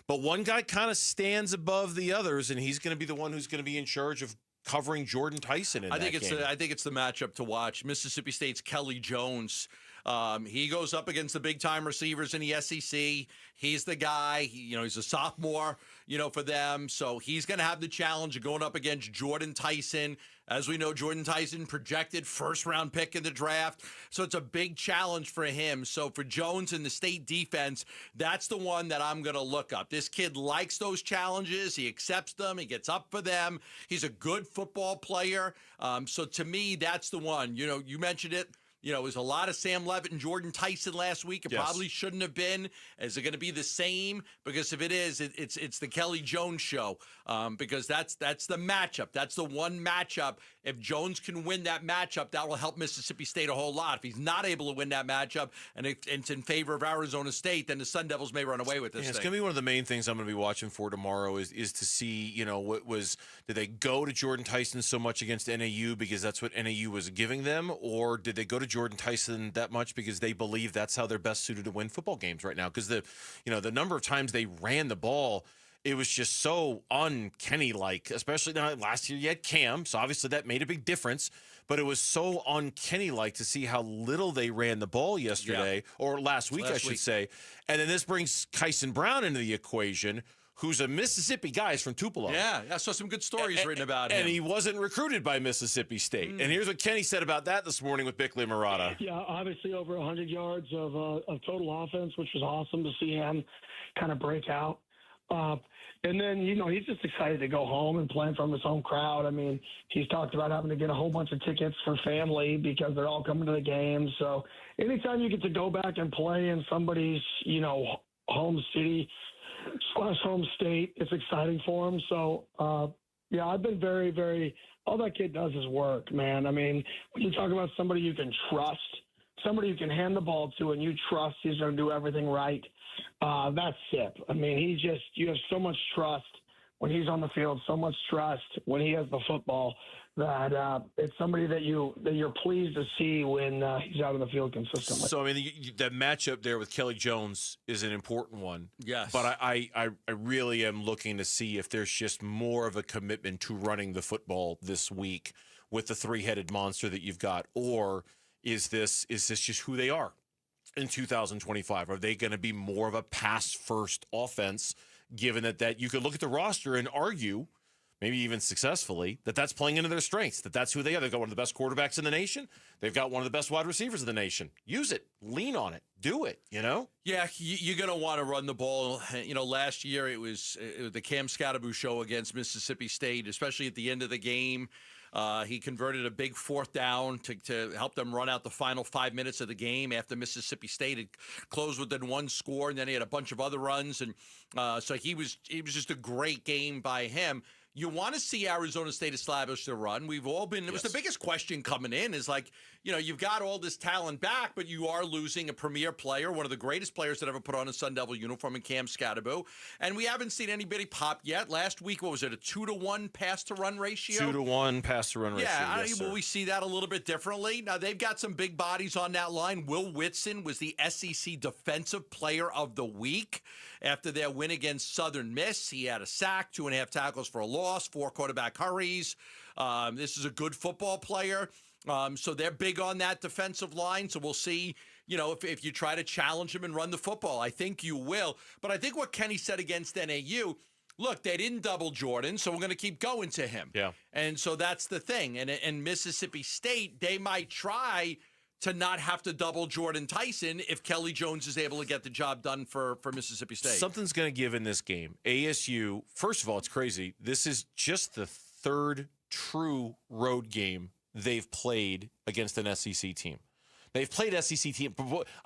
But one guy kind of stands above the others, and he's going to be the one who's going to be in charge of covering Jordan Tyson in I think game. I think it's the matchup to watch. Mississippi State's Kelly Jones. He goes up against the big-time receivers in the SEC. He's the guy. He's a sophomore, for them. So he's going to have the challenge of going up against Jordan Tyson. As we know, Jordan Tyson projected first-round pick in the draft. So it's a big challenge for him. So for Jones and the State defense, that's the one that I'm going to look up. This kid likes those challenges. He accepts them. He gets up for them. He's a good football player. So to me, that's the one. You mentioned it. It was a lot of Sam Levitt and Jordan Tyson last week. It probably shouldn't have been. Is it going to be the same? Because if it is, it's the Kelly Jones show. Because that's the matchup. That's the one matchup. If Jones can win that matchup, that will help Mississippi State a whole lot. If he's not able to win that matchup and it's in favor of Arizona State, then the Sun Devils may run away with this thing. It's going to be one of the main things I'm going to be watching for tomorrow is to see, did they go to Jordan Tyson so much against NAU because that's what NAU was giving them, or did they go to Jordan Tyson that much because they believe that's how they're best suited to win football games right now? Because the number of times they ran the ball, it was just so unkenny-like, especially now last year you had Cam, so obviously that made a big difference, but it was so unkenny-like to see how little they ran the ball yesterday, or last week, I should say. And then this brings Kyson Brown into the equation, who's a Mississippi guy. He's from Tupelo. Yeah, I saw some good stories written about him. And he wasn't recruited by Mississippi State. And here's what Kenny said about that this morning with Bickley and Murata. Yeah, obviously over 100 yards of total offense, which was awesome to see him kind of break out. And then, he's just excited to go home and play from his home crowd. I mean, he's talked about having to get a whole bunch of tickets for family because they're all coming to the games. So anytime you get to go back and play in somebody's, home city / home state, it's exciting for him. So, I've been very, very – all that kid does is work, man. I mean, when you talk about somebody you can trust, somebody you can hand the ball to and you trust he's going to do everything right, that's Sept. I mean, you have so much trust when he's on the field, so much trust when he has the football that it's somebody that you're pleased to see when he's out on the field consistently. So, I mean, that matchup there with Kelly Jones is an important one. Yes. But I really am looking to see if there's just more of a commitment to running the football this week with the three-headed monster that you've got, or is this just who they are in 2025? Are they going to be more of a pass-first offense, given that you could look at the roster and argue, maybe even successfully, that's playing into their strengths, that's who they are. They've got one of the best quarterbacks in the nation. They've got one of the best wide receivers in the nation. Use it. Lean on it. Do it, Yeah, you're going to want to run the ball. Last year it was the Cam Scatteraboo show against Mississippi State, especially at the end of the game. He converted a big 4th down to help them run out the final 5 minutes of the game after Mississippi State had closed within one score, and then he had a bunch of other runs. And so he was just a great game by him. You want to see Arizona State establish their run. We've all been, it was the biggest question coming in is like, you've got all this talent back, but you are losing a premier player, one of the greatest players that ever put on a Sun Devil uniform in Cam Scatterbo. And we haven't seen anybody pop yet. Last week, what was it, a 2-to-1 pass-to-run ratio? 2-to-1 pass-to-run ratio. Yeah, yes, will we see that a little bit differently? Now, they've got some big bodies on that line. Will Whitson was the SEC Defensive Player of the Week after their win against Southern Miss. He had a sack, 2.5 tackles for a loss, 4 quarterback hurries. This is a good football player. So they're big on that defensive line. So we'll see, if you try to challenge him and run the football. I think you will. But I think what Kenny said against NAU, look, they didn't double Jordan, so we're going to keep going to him. Yeah. And so that's the thing. And Mississippi State, they might try to not have to double Jordan Tyson if Kelly Jones is able to get the job done for Mississippi State. Something's going to give in this game. ASU, first of all, it's crazy. This is just the third true road game they've played against an SEC team. They've played SEC team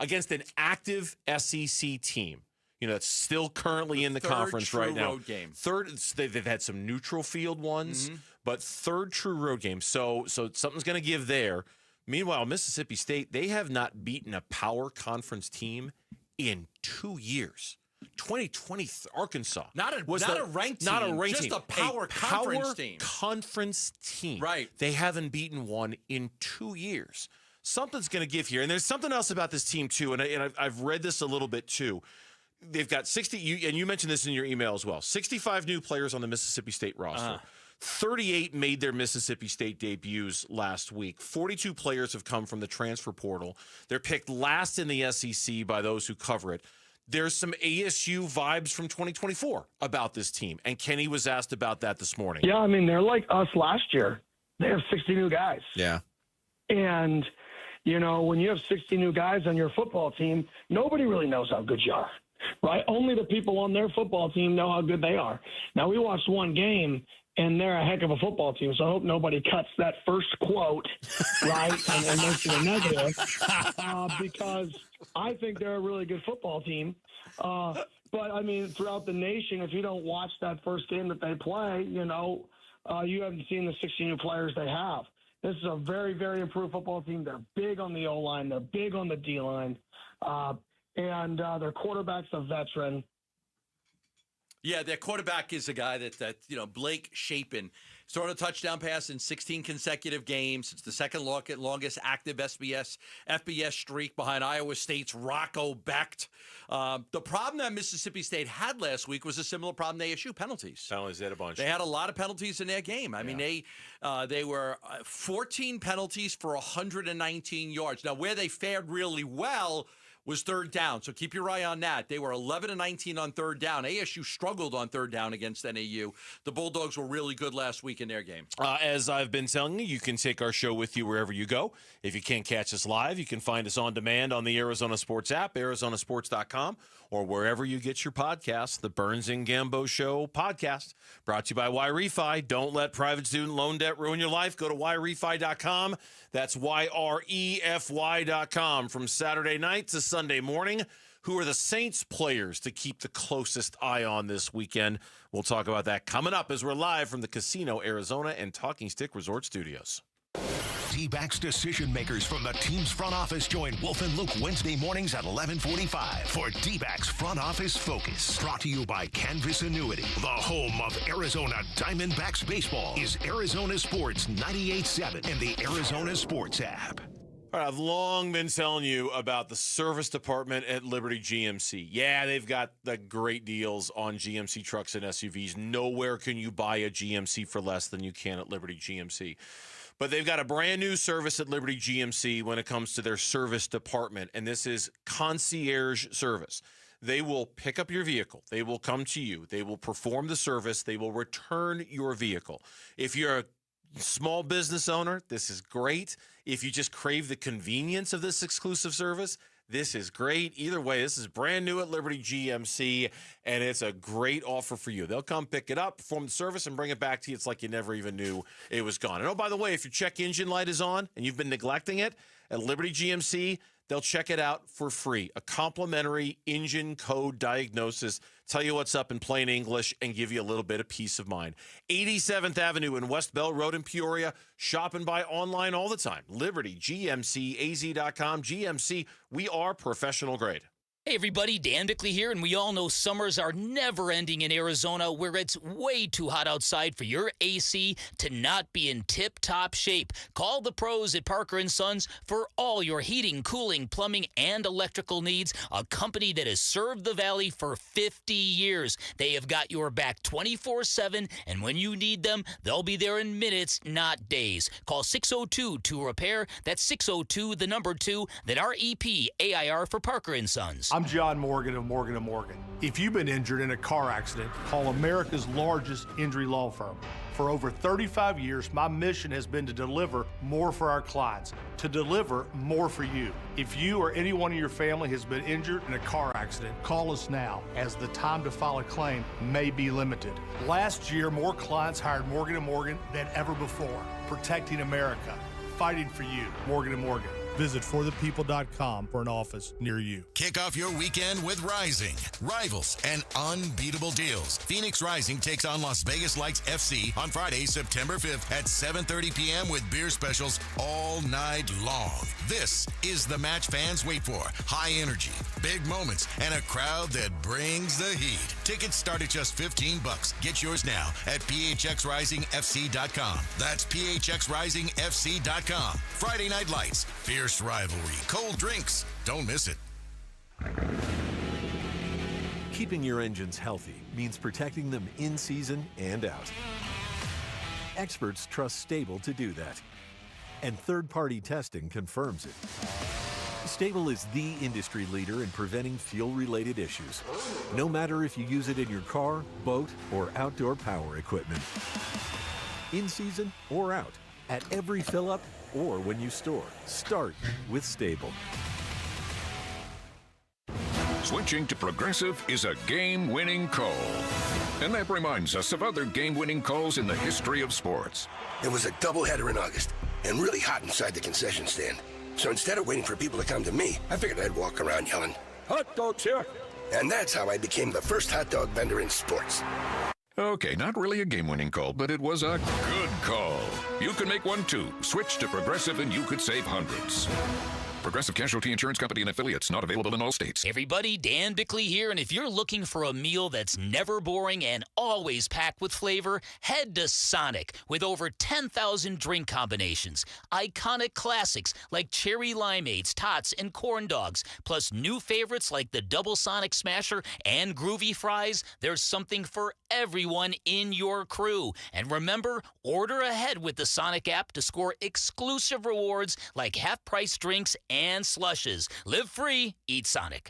against an active SEC team. That's still currently in the conference right now. Road game. Third, they've had some neutral field ones, but third true road game. So something's going to give there. Meanwhile, Mississippi State, they have not beaten a power conference team in 2 years. 2020 Arkansas not a ranked team, not a ranked just team, a power conference team. Conference team. Right. They haven't beaten one in 2 years. Something's going to give here, and there's something else about this team too. And I've read this a little bit too. They've got 60, and you mentioned this in your email as well. 65 new players on the Mississippi State roster. 38 made their Mississippi State debuts last week. 42 players have come from the transfer portal. They're picked last in the SEC by those who cover it. There's some ASU vibes from 2024 about this team, and Kenny was asked about that this morning. Yeah, I mean, they're like us last year. They have 60 new guys. Yeah. And, when you have 60 new guys on your football team, nobody really knows how good you are, right? Only the people on their football team know how good they are. Now, we watched one game, and they're a heck of a football team, so I hope nobody cuts that first quote, right, and makes it a negative, because I think they're a really good football team. But, I mean, throughout the nation, if you don't watch that first game that they play, you haven't seen the 60 new players they have. This is a very, very improved football team. They're big on the O-line. They're big on the D-line. And their quarterback's a veteran. Yeah, their quarterback is a guy that Blake Shapen, thrown a touchdown pass in 16 consecutive games. It's the second longest active FBS streak behind Iowa State's Rocco Becht. The problem that Mississippi State had last week was a similar problem to ASU, penalties. Penalties, they had a bunch. They had a lot of penalties in their game. I mean, they were 14 penalties for 119 yards. Now, where they fared really well was third down. So keep your eye on that. They were 11-19 on third down. ASU struggled on third down against NAU. The Bulldogs were really good last week in their game. As I've been telling you, you can take our show with you wherever you go. If you can't catch us live, you can find us on demand on the Arizona Sports app, arizonasports.com, or wherever you get your podcasts. The Burns and Gambo Show podcast, brought to you by YRefi. Don't let private student loan debt ruin your life. Go to YRefi.com. That's YREFY.com. From Saturday night to Sunday morning, who are the Saints players to keep the closest eye on this weekend? We'll talk about that coming up as we're live from the Casino Arizona and Talking Stick Resort Studios. D-backs decision makers from the team's front office join Wolf and Luke Wednesday mornings at 11:45 for D-backs Front Office Focus. Brought to you by Canvas Annuity. The home of Arizona Diamondbacks baseball is Arizona Sports 98.7 and the Arizona Sports app. All right, I've long been telling you about the service department at Liberty GMC. Yeah, they've got the great deals on GMC trucks and SUVs. Nowhere can you buy a GMC for less than you can at Liberty GMC. But they've got a brand new service at Liberty GMC when it comes to their service department, and this is concierge service. They will pick up your vehicle. They will come to you. They will perform the service. They will return your vehicle. If you're a small business owner, this is great. If you just crave the convenience of this exclusive service, this is great. Either way, this is brand new at Liberty GMC, and it's a great offer for you. They'll come pick it up, perform the service, and bring it back to you. It's like you never even knew it was gone. And oh, by the way, if your check engine light is on and you've been neglecting it, at Liberty GMC, they'll check it out for free. A complimentary engine code diagnosis, tell you what's up in plain English, and give you a little bit of peace of mind. 87th Avenue and West Bell Road in Peoria. Shop and buy online all the time. Liberty, GMCAZ.com. GMC, we are professional grade. Hey everybody, Dan Bickley here, and we all know summers are never ending in Arizona, where it's way too hot outside for your AC to not be in tip-top shape. Call the pros at Parker & Sons for all your heating, cooling, plumbing, and electrical needs, a company that has served the Valley for 50 years. They have got your back 24/7, and when you need them, they'll be there in minutes, not days. Call 602-2-REPAIR. That's 602, the number 2, then REP AIR for Parker & Sons. I'm John Morgan of Morgan & Morgan. If you've been injured in a car accident, call America's largest injury law firm. For over 35 years, my mission has been to deliver more for our clients, to deliver more for you. If you or anyone in your family has been injured in a car accident, call us now, as the time to file a claim may be limited. Last year, more clients hired Morgan & Morgan than ever before, protecting America, fighting for you. Morgan & Morgan. Visit forthepeople.com for an office near you. Kick off your weekend with Rising. Rivals and unbeatable deals. Phoenix Rising takes on Las Vegas Lights FC on Friday, September 5th at 7:30 p.m. with beer specials all night long. This is the match fans wait for. High energy, big moments, and a crowd that brings the heat. Tickets start at just $15. Get yours now at phxrisingfc.com. That's phxrisingfc.com. Friday Night Lights. Fierce rivalry, cold drinks. Don't miss it. Keeping your engines healthy means protecting them in season and out. Experts trust Stable to do that, and third-party testing confirms it. Stable is the industry leader in preventing fuel-related issues, no matter if you use it in your car, boat, or outdoor power equipment. In season or out, at every fill-up, or when you store. Start with Stable. Switching to Progressive is a game-winning call. And that reminds us of other game-winning calls in the history of sports. It was a doubleheader in August and really hot inside the concession stand. So instead of waiting for people to come to me, I figured I'd walk around yelling, "Hot dogs here!" And that's how I became the first hot dog vendor in sports. Okay, not really a game-winning call, but it was a good call. You can make one too. Switch to Progressive and you could save hundreds. Progressive Casualty Insurance Company and affiliates, not available in all states. Everybody, Dan Bickley here, and if you're looking for a meal that's never boring and always packed with flavor, head to Sonic with over 10,000 drink combinations. Iconic classics like cherry limeades, tots, and corn dogs, plus new favorites like the Double Sonic Smasher and Groovy Fries. There's something for everyone in your crew. And remember, order ahead with the Sonic app to score exclusive rewards like half-price drinks and slushes. Live free, eat Sonic.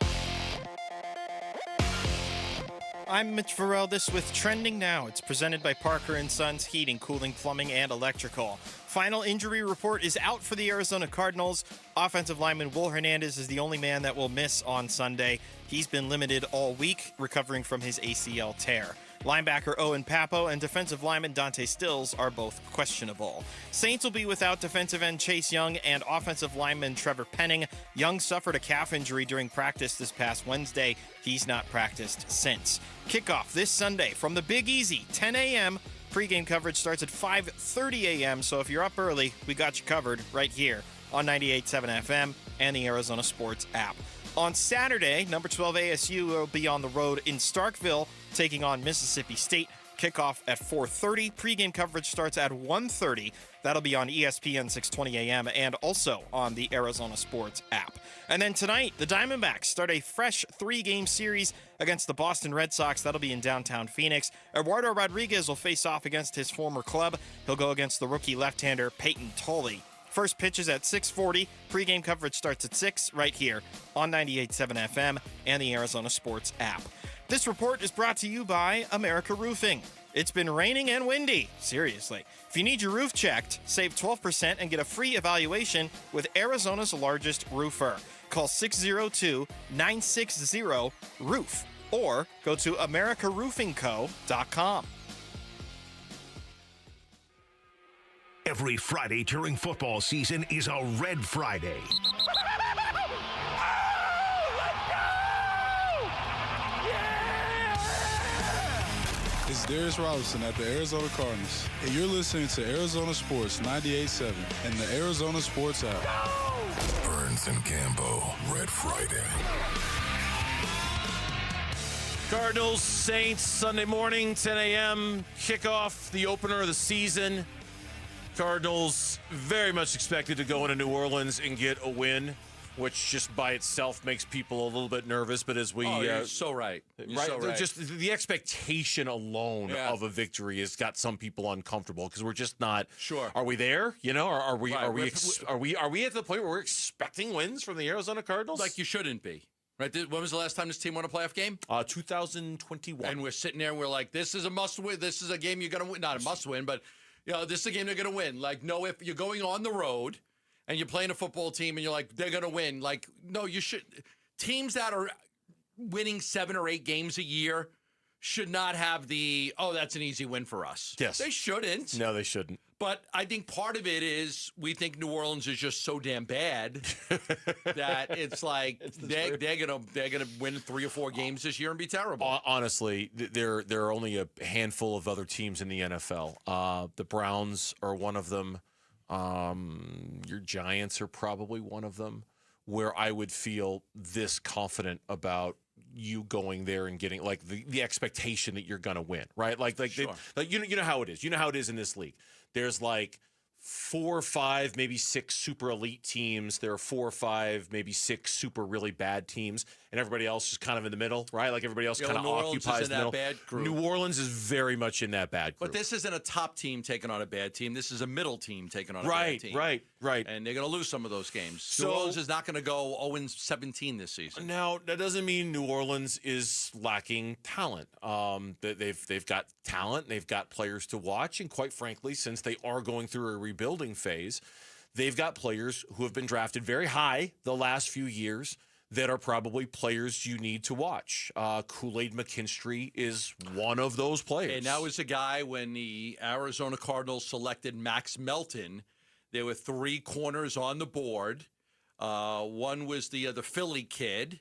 I'm Mitch Varel. This with Trending Now. It's presented by Parker & Sons Heating, Cooling, Plumbing, and Electrical. Final injury report is out for the Arizona Cardinals. Offensive lineman Will Hernandez is the only man that will miss on Sunday. He's been limited all week, recovering from his ACL tear. Linebacker Owen Papo and defensive lineman Dante Stills are both questionable. Saints will be without defensive end Chase Young and offensive lineman Trevor Penning. Young suffered a calf injury during practice this past Wednesday. He's not practiced since. Kickoff this Sunday from the Big Easy, 10 a.m. Pre-game coverage starts at 5:30 a.m., so if you're up early, we got you covered right here on 98.7 FM and the Arizona Sports app. On Saturday, number 12 ASU will be on the road in Starkville, taking on Mississippi State. Kickoff at 4:30. Pre-game coverage starts at 1:30. That'll be on ESPN 620 AM and also on the Arizona Sports app. And then tonight, the Diamondbacks start a fresh 3-game series against the Boston Red Sox. That'll be in downtown Phoenix. Eduardo Rodriguez will face off against his former club. He'll go against the rookie left-hander Peyton Tolley. First pitch is at 6:40. Pre-game coverage starts at 6 right here on 98.7 FM and the Arizona Sports app. This report is brought to you by America Roofing. It's been raining and windy. Seriously. If you need your roof checked, save 12% and get a free evaluation with Arizona's largest roofer. Call 602-960-ROOF or go to americaroofingco.com. Every Friday during football season is a Red Friday. It's Darius Robinson at the Arizona Cardinals, and you're listening to Arizona Sports 98.7 and the Arizona Sports app. Burns and Gambo, Red Friday. Cardinals, Saints, Sunday morning, 10 a.m. Kickoff, the opener of the season. Cardinals very much expected to go into New Orleans and get a win, which just by itself makes people a little bit nervous. But as we, you're so right. You're right, so right. just the expectation alone of a victory has got some people uncomfortable because we're just not sure. Are we there? You know, are we Right. are we at the point where we're expecting wins from the Arizona Cardinals? Like you shouldn't be. Right? When was the last time this team won a playoff game? 2021. And we're sitting there and we're like, this is a must-win. This is a game you're going to win. Not a must-win, but this is a game they're going to win. Like, no, if you're going on the road and you're playing a football team and you're like, they're going to win. Like, no, you should. Teams that are winning 7 or 8 games a year should not have that's an easy win for us. Yes. They shouldn't. No, they shouldn't. But I think part of it is we think New Orleans is just so damn bad that it's like they're gonna win 3 or 4 games this year and be terrible. Honestly, there are only a handful of other teams in the NFL. The Browns are one of them. Your Giants are probably one of them, where I would feel this confident about you going there and getting like the expectation that you're going to win, right? Sure. You know how it is. You know how it is in this league. There's like 4 or 5, maybe 6 super elite teams. There are 4 or 5, maybe 6 super really bad teams, and everybody else is kind of in the middle, right? Like everybody else kind of occupies the middle. Bad group. New Orleans is very much in that bad group. But this isn't a top team taking on a bad team. This is a middle team taking on a bad team. Right. And they're going to lose some of those games. New Orleans is not going to go 0-17 this season. Now, that doesn't mean New Orleans is lacking talent. They've got talent. They've got players to watch. And quite frankly, since they are going through a rebuilding phase, they've got players who have been drafted very high the last few years that are probably players you need to watch. Kool-Aid McKinstry is one of those players. And that was a guy when the Arizona Cardinals selected Max Melton. There were 3 corners on the board. One was the Philly kid,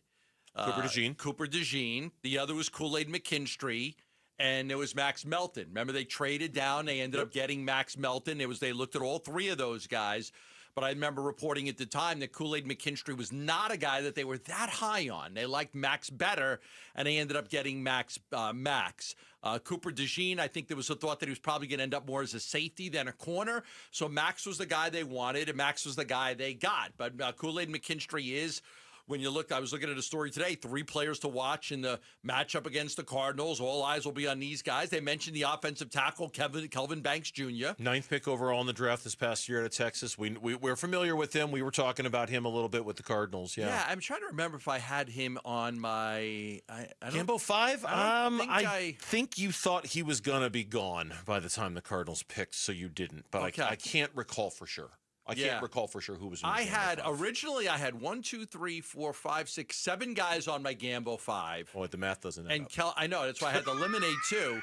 Cooper DeJean. The other was Kool-Aid McKinstry. And there was Max Melton. Remember, they traded down. They ended up getting Max Melton. They looked at all 3 of those guys. But I remember reporting at the time that Kool-Aid McKinstry was not a guy that they were that high on. They liked Max better, and they ended up getting Max. Cooper DeJean, I think there was a thought that he was probably going to end up more as a safety than a corner. So Max was the guy they wanted, and Max was the guy they got. But Kool-Aid McKinstry is... When you look, I was looking at a story today, 3 players to watch in the matchup against the Cardinals. All eyes will be on these guys. They mentioned the offensive tackle, Kelvin Banks Jr. 9th pick overall in the draft this past year out of Texas. We're familiar with him. We were talking about him a little bit with the Cardinals. Yeah, I'm trying to remember if I had him on my Gambo 5. I think you thought he was gonna be gone by the time the Cardinals picked, so you didn't. But okay. I can't recall for sure. I can't recall for sure who was in the originally I had 1, 2, 3, 4, 5, 6, 7 guys on my Gambo 5. Oh, the math doesn't add up. I know, that's why I had to eliminate 2.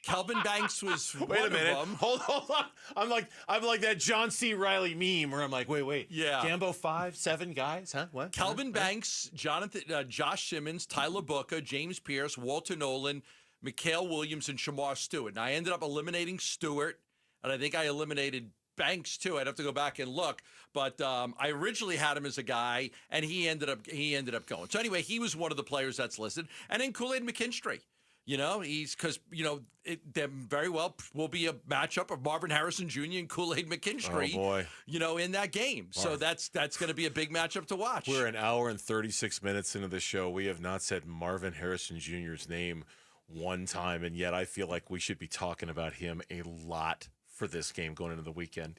Kelvin Banks was wait one a minute. of them. Hold on. I'm like that John C. Reilly meme where I'm like, wait. Yeah. Gambo 5, 7 guys, huh? What? Kelvin Banks, Josh Simmons, Tyler Booker, James Pierce, Walter Nolan, Mikhail Williams, and Shamar Stewart. And I ended up eliminating Stewart, and I think I eliminated Banks too. I'd have to go back and look, but I originally had him as a guy, and he ended up going. So anyway, he was one of the players that's listed, and then Kool-Aid McKinstry. He's because there very well will be a matchup of Marvin Harrison Jr. and Kool-Aid McKinstry. Oh boy, in that game. So that's going to be a big matchup to watch. We're an hour and 36 minutes into the show. We have not said Marvin Harrison Jr.'s name one time, and yet I feel like we should be talking about him a lot for this game going into the weekend.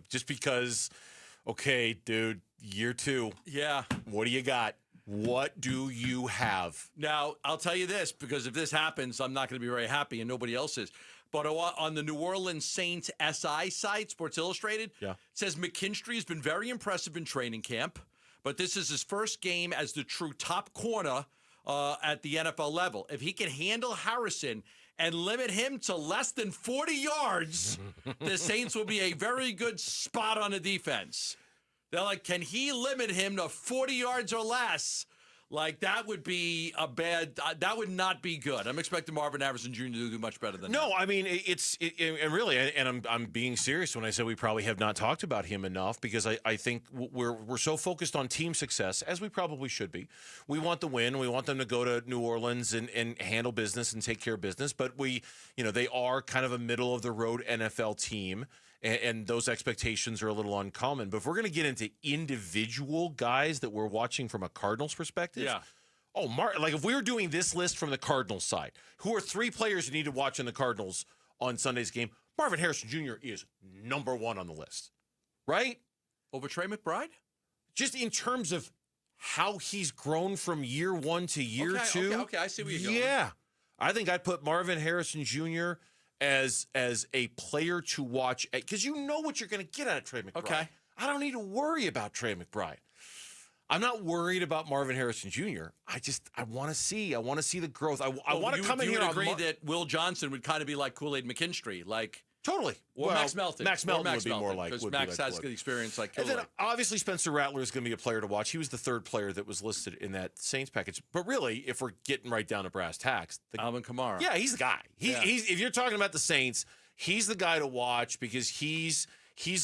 Just because, okay, dude, year 2. Yeah. What do you got? What do you have? Now, I'll tell you this, because if this happens, I'm not going to be very happy, and nobody else is. But on the New Orleans Saints SI site, Sports Illustrated, it says McKinstry has been very impressive in training camp, but this is his first game as the true top corner at the NFL level. If he can handle Harrison and limit him to less than 40 yards, the Saints will be a very good spot on the defense. They're like, can he limit him to 40 yards or less? Like, that would be a bad that would not be good. I'm expecting Marvin Harrison Jr. to do much better than that. No, I mean, and really, and I'm being serious when I say we probably have not talked about him enough, because I think we're so focused on team success, as we probably should be. We want the win. We want them to go to New Orleans and handle business and take care of business. But they are kind of a middle of the road NFL team. And those expectations are a little uncommon. But if we're going to get into individual guys that we're watching from a Cardinals perspective, yeah. Oh, like if we were doing this list from the Cardinals side, who are 3 players you need to watch in the Cardinals on Sunday's game? Marvin Harrison Jr. is number 1 on the list, right? Over Trey McBride? Just in terms of how he's grown from year 1 to year 2. Okay, I see where you're going. Yeah. I think I'd put Marvin Harrison Jr. as a player to watch, because you know what you're going to get out of Trey McBride. Okay. I don't need to worry about Trey McBride. I'm not worried about Marvin Harrison Jr. I want to see the growth. I want to come in here. You would agree that Will Johnson would kind of be like Kool-Aid McKinstry, like totally. Or Max Melton. Max Melton would be more like, because Max has good experience like Kool-Aid. And then obviously Spencer Rattler is going to be a player to watch. He was the 3rd player that was listed in that Saints package. But really, if we're getting right down to brass tacks, Alvin Kamara. Yeah, he's the guy. He's if you're talking about the Saints, he's the guy to watch, because he's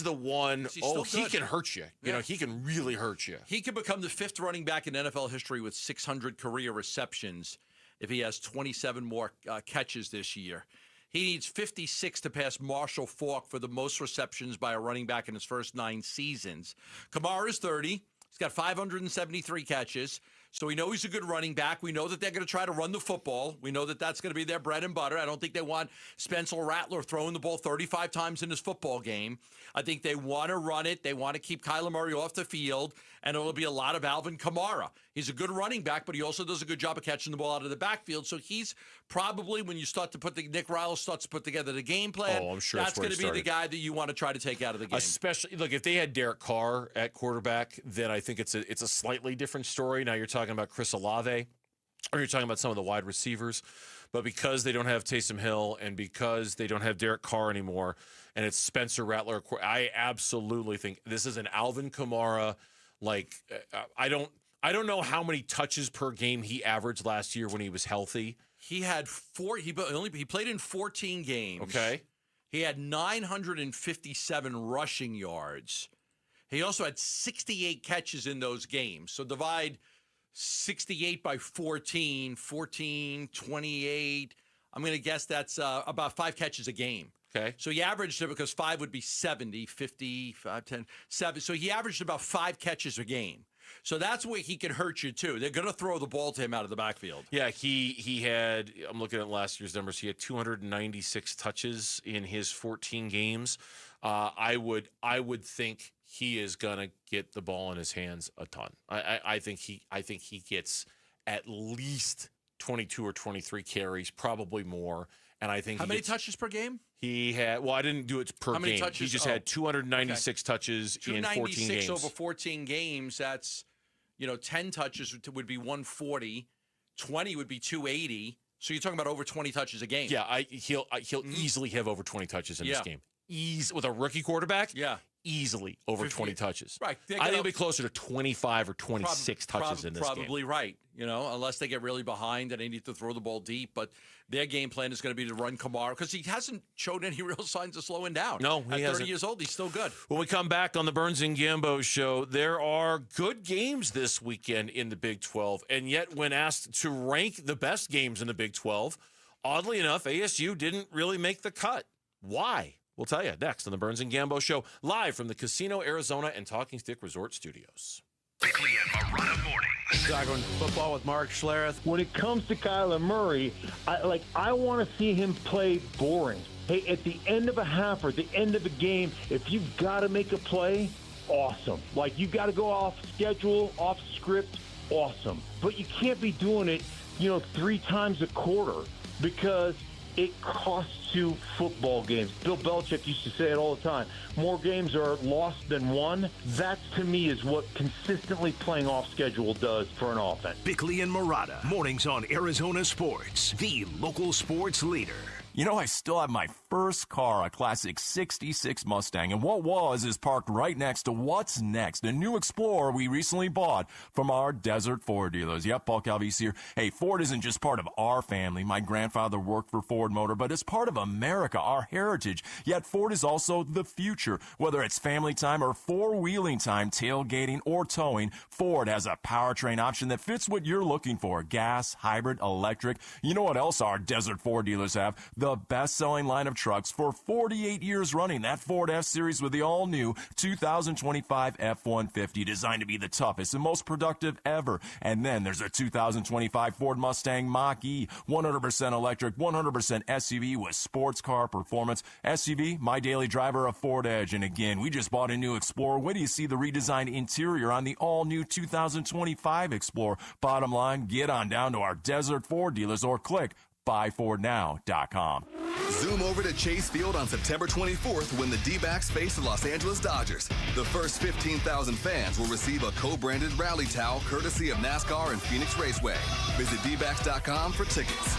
the one. He can hurt you. You know, he can really hurt you. He could become the 5th running back in NFL history with 600 career receptions if he has 27 more catches this year. He needs 56 to pass Marshall Faulk for the most receptions by a running back in his first 9 seasons. Kamara is 30. He's got 573 catches. So we know he's a good running back. We know that they're going to try to run the football. We know that that's going to be their bread and butter. I don't think they want Spencer Rattler throwing the ball 35 times in his football game. I think they want to run it. They want to keep Kyler Murray off the field, and it'll be a lot of Alvin Kamara. He's a good running back, but he also does a good job of catching the ball out of the backfield. So he's probably, when you start to put Nick Riles starts to put together the game plan, I'm sure that's going to be the guy that you want to try to take out of the game. Especially, look, if they had Derek Carr at quarterback, then I think it's a slightly different story. Now you're talking about Chris Olave, or you're talking about some of the wide receivers. But because they don't have Taysom Hill, and because they don't have Derek Carr anymore, and it's Spencer Rattler, I absolutely think this is an Alvin Kamara. Like, I don't know how many touches per game he averaged last year when he was healthy. He had 4. He played in 14 games. Okay. He had 957 rushing yards. He also had 68 catches in those games. So divide 68 by 14, 28. I'm going to guess that's about 5 catches a game. Okay. So he averaged it, because 5 would be 70, 50, 5, 10, 7. So he averaged about 5 catches a game. So that's where he can hurt you, too. They're going to throw the ball to him out of the backfield. Yeah, he had, I'm looking at last year's numbers, he had 296 touches in his 14 games. I would think he is going to get the ball in his hands a ton. I think he gets at least 22 or 23 carries, probably more. And I think how many touches per game? He had, well, I didn't do it per how many game. Touches? He just had 296 touches in 14 games. 296 over 14 games, that's, 10 touches would be 140, 20 would be 280. So you're talking about over 20 touches a game. Yeah, he'll easily have over 20 touches in this game. With a rookie quarterback? Yeah. Easily over 20 touches. Right. I think it'll be closer to 25 or 26 touches in this game. Probably right. Unless they get really behind and they need to throw the ball deep. But their game plan is going to be to run Kamara, because he hasn't shown any real signs of slowing down. No, he hasn't. At 30 years old, he's still good. When we come back on the Burns and Gambo show, there are good games this weekend in the Big 12. And yet, when asked to rank the best games in the Big 12, oddly enough, ASU didn't really make the cut. Why? We'll tell you next on the Burns and Gambo show, live from the Casino Arizona and Talking Stick Resort Studios. Bickley and Marotta mornings. Talking football with Mark Schlereth. When it comes to Kyler Murray, I want to see him play boring. Hey, at the end of a half or at the end of a game, if you've got to make a play, awesome. Like, you got to go off schedule, off script, awesome. But you can't be doing it, 3 times a quarter, because it costs you football games. Bill Belichick used to say it all the time. More games are lost than won. That, to me, is what consistently playing off schedule does for an offense. Bickley and Marotta, mornings on Arizona Sports, the local sports leader. You know, I still have my first car, a classic 66 Mustang, and what was is parked right next to what's next, a new Explorer we recently bought from our Desert Ford dealers. Yep, Paul Calvise here. Hey, Ford isn't just part of our family. My grandfather worked for Ford Motor, but it's part of America, our heritage. Yet Ford is also the future. Whether it's family time or four-wheeling time, tailgating or towing, Ford has a powertrain option that fits what you're looking for. Gas, hybrid, electric. You know what else our Desert Ford dealers have? The best-selling line of trucks for 48 years running. That Ford F-Series with the all-new 2025 F-150, designed to be the toughest and most productive ever. And then there's a 2025 Ford Mustang Mach-E, 100% electric, 100% SUV with sports car performance. SUV, my daily driver, a Ford Edge. And again, we just bought a new Explorer. When do you see the redesigned interior on the all-new 2025 Explorer? Bottom line, get on down to our Desert Ford dealers or click buyfordnow.com. Zoom over to Chase Field on September 24th when the D-backs face the Los Angeles Dodgers. The first 15,000 fans will receive a co-branded rally towel courtesy of NASCAR and Phoenix Raceway. Visit dbacks.com for tickets.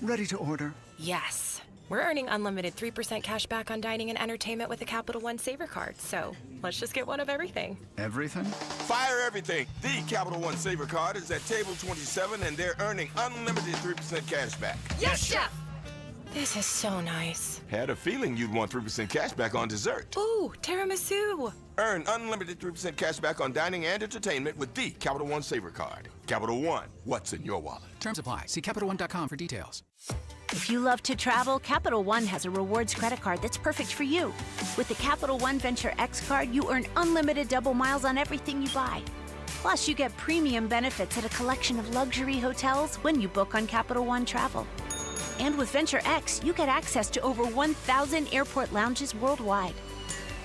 Ready to order? Yes. We're earning unlimited 3% cash back on dining and entertainment with the Capital One Saver card, so let's just get one of everything. Everything? Fire everything. The Capital One Saver card is at table 27, and they're earning unlimited 3% cash back. Yes, Chef! This is so nice. Had a feeling you'd want 3% cash back on dessert. Ooh, tiramisu. Earn unlimited 3% cash back on dining and entertainment with the Capital One Saver card. Capital One, what's in your wallet? Terms apply. See CapitalOne.com for details. If you love to travel, Capital One has a rewards credit card that's perfect for you. With the Capital One Venture X card, you earn unlimited double miles on everything you buy. Plus, you get premium benefits at a collection of luxury hotels when you book on Capital One Travel. And with Venture X, you get access to over 1,000 airport lounges worldwide.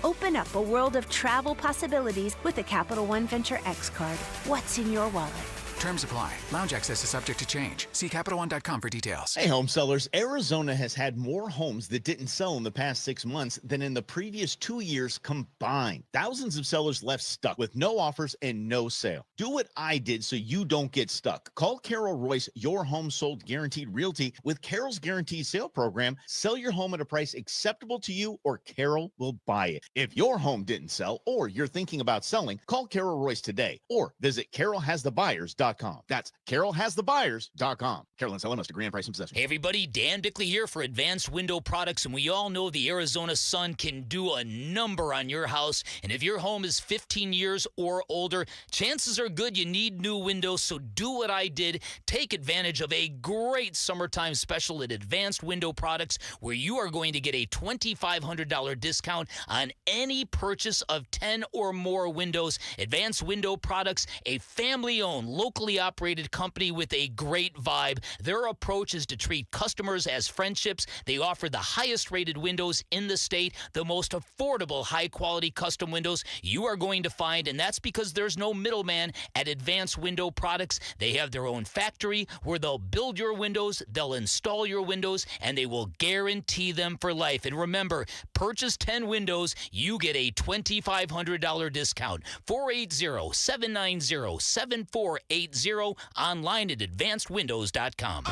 Open up a world of travel possibilities with the Capital One Venture X card. What's in your wallet? Terms apply. Lounge access is subject to change. See CapitalOne.com for details. Hey, home sellers. Arizona has had more homes that didn't sell in the past 6 months than in the previous 2 years combined. Thousands of sellers left stuck with no offers and no sale. Do what I did so you don't get stuck. Call Carol Royce, your home sold guaranteed realty. With Carol's Guaranteed Sale program, sell your home at a price acceptable to you or Carol will buy it. If your home didn't sell or you're thinking about selling, call Carol Royce today or visit carolhasthebuyers.com. That's carolhasthebuyers.com. Carolyn Selling must agree on price and possession. Hey everybody, Dan Bickley here for Advanced Window Products, and we all know the Arizona sun can do a number on your house. And if your home is 15 years or older, chances are good you need new windows. So do what I did. Take advantage of a great summertime special at Advanced Window Products, where you are going to get a $2,500 discount on any purchase of 10 or more windows. Advanced Window Products, a family-owned, locally operated company with a great vibe. Their approach is to treat customers as friendships. They offer the highest rated windows in the state, the most affordable, high-quality custom windows you are going to find, and that's because there's no middleman at Advanced Window Products. They have their own factory where they'll build your windows, they'll install your windows, and they will guarantee them for life. And remember, purchase 10 windows, you get a $2,500 discount. 480-790-7480, online at advancedwindows.com.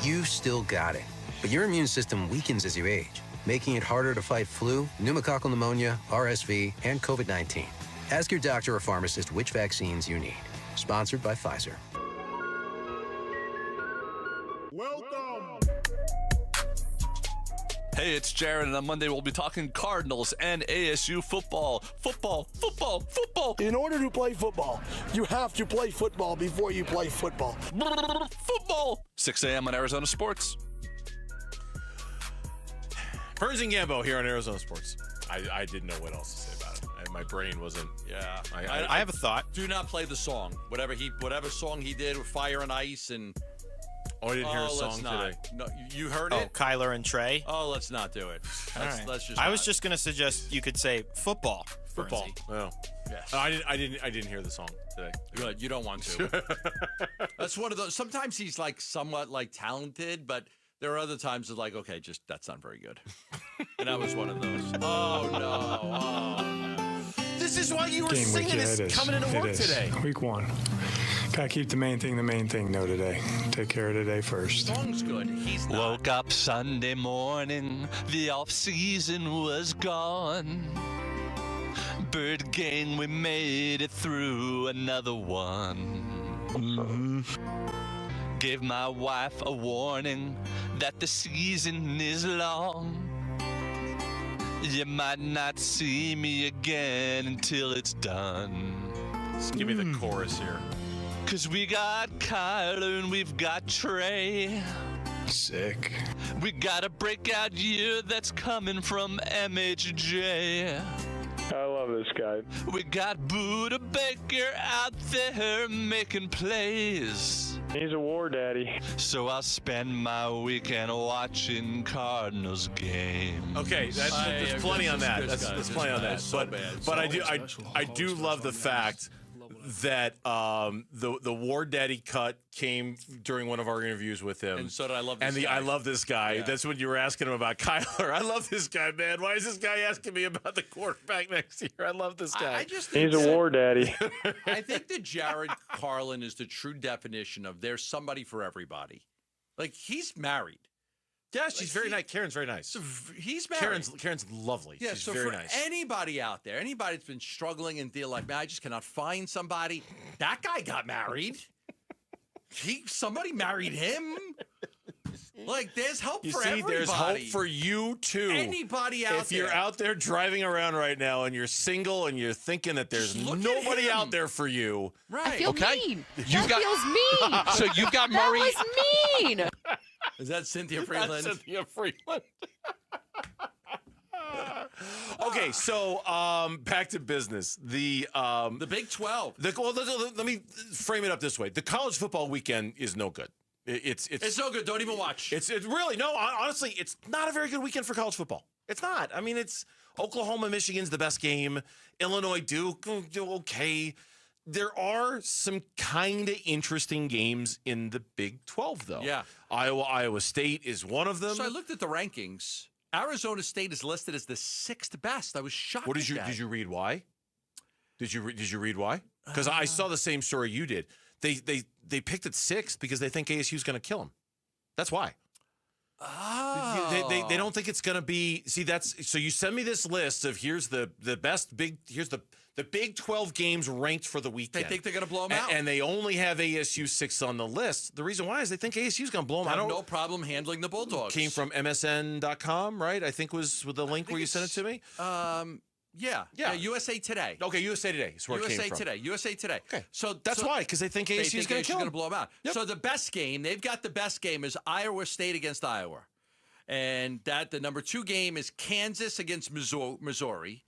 You still got it, but your immune system weakens as you age, making it harder to fight flu, pneumococcal pneumonia, RSV, and COVID-19. Ask your doctor or pharmacist which vaccines you need. Sponsored by Pfizer. Welcome. Hey, it's Jared, and on Monday we'll be talking Cardinals and ASU football. Football. In order to play football, you have to play football before you play football. Football. 6 a.m. on Arizona Sports. Burns and Gambo here on Arizona Sports. I didn't know what else to say about it. My brain wasn't. Yeah. I have a thought. Do not play the song. Whatever song he did with Fire and Ice and. Oh, I didn't hear a song today. No, you heard Oh, it? Kyler and Trey. Oh, let's not do it. Let's just. I was just gonna suggest you could say football. Football. Oh. Yes. I didn't hear the song today. Good. You don't want to. That's one of those. Sometimes he's like somewhat like talented, but there are other times it's like, okay, just that's not very good. And that was one of those. Oh no. This is why you were Game week, singing yeah, this it is. coming into It work is. today. Week 1. Gotta keep the main thing though today. Take care of today first. Song's good. He's not. Woke up Sunday morning, the off season was gone. Bird gang, we made it through another one. Gave my wife a warning that the season is long. You might not see me again until it's done. Just give me the chorus here. 'Cause we got Kyler and we've got Trey. Sick. We got a breakout year that's coming from MHJ. I love this guy. We got Buda Baker out there making plays. He's a war daddy. So I'll spend my weekend watching Cardinals game. Okay, there's plenty on that. That's plenty on that. But I do love the fact that the War Daddy cut came during one of our interviews with him. And so did I love this and guy. I love this guy. Yeah. That's when you were asking him about Kyler. I love this guy, man. Why is this guy asking me about the quarterback next year? I love this guy. I just think He's a war daddy. I think that Jared Carlin is the true definition of there's somebody for everybody. Like, he's married. Yeah, she's very nice. Karen's very nice. So he's married. Karen's lovely. Yeah, She's so very for nice. anybody out there, anybody that's been struggling and feel like, man, I just cannot find somebody. That guy got married. Somebody married him. Like, there's hope for everybody. There's hope for you too. Anybody out there. If you're out there driving around right now and you're single and you're thinking that there's nobody out there for you, right? I feel okay. mean. You That feels mean. So you got Murray. That was mean. Is that Cynthia Freeland? That's Cynthia Freeland. Okay, so back to business. The Big 12. Let me frame it up this way: the college football weekend is no good. It's no good. Don't even watch. It's really no. Honestly, it's not a very good weekend for college football. It's not. I mean, it's Oklahoma, Michigan's the best game. Illinois, Duke, okay. There are some kind of interesting games in the Big 12, though. Yeah. Iowa State is one of them. So I looked at the rankings. Arizona State is listed as the 6th best. I was shocked. Did you read why? Did you read why? Because I saw the same story you did. They picked it 6th because they think ASU is going to kill them. That's why. Oh. They don't think it's going to be. See, so you send me this list of here's the Big 12 games ranked for the weekend. They think they're going to blow them out. And they only have ASU 6th on the list. The reason why is they think ASU is going to blow them out. I have no problem handling the Bulldogs. Came from MSN.com, right? I think was with the link where you sent it to me. Yeah. USA Today. Okay, USA Today is where it came from. USA Today. Okay, so that's why, because they think ASU is going to kill them. blow them out. Yep. So the best game, they've got the best game is Iowa State against Iowa. And the number 2 game is Kansas against Missouri.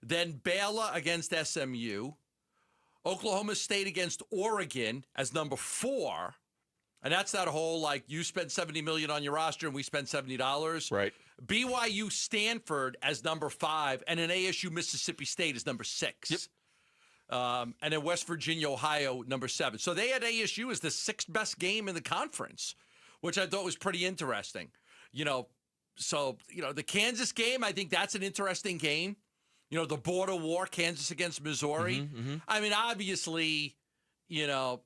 Then Baylor against SMU. Oklahoma State against Oregon as number 4. And that's that whole, like, you spend $70 million on your roster and we spend $70. Right. BYU Stanford as number 5. And then ASU Mississippi State as number 6. Yep. And then West Virginia, Ohio, number 7. So they had ASU as the 6th best game in the conference, which I thought was pretty interesting. The Kansas game, I think that's an interesting game. The border war, Kansas against Missouri. I mean, obviously, the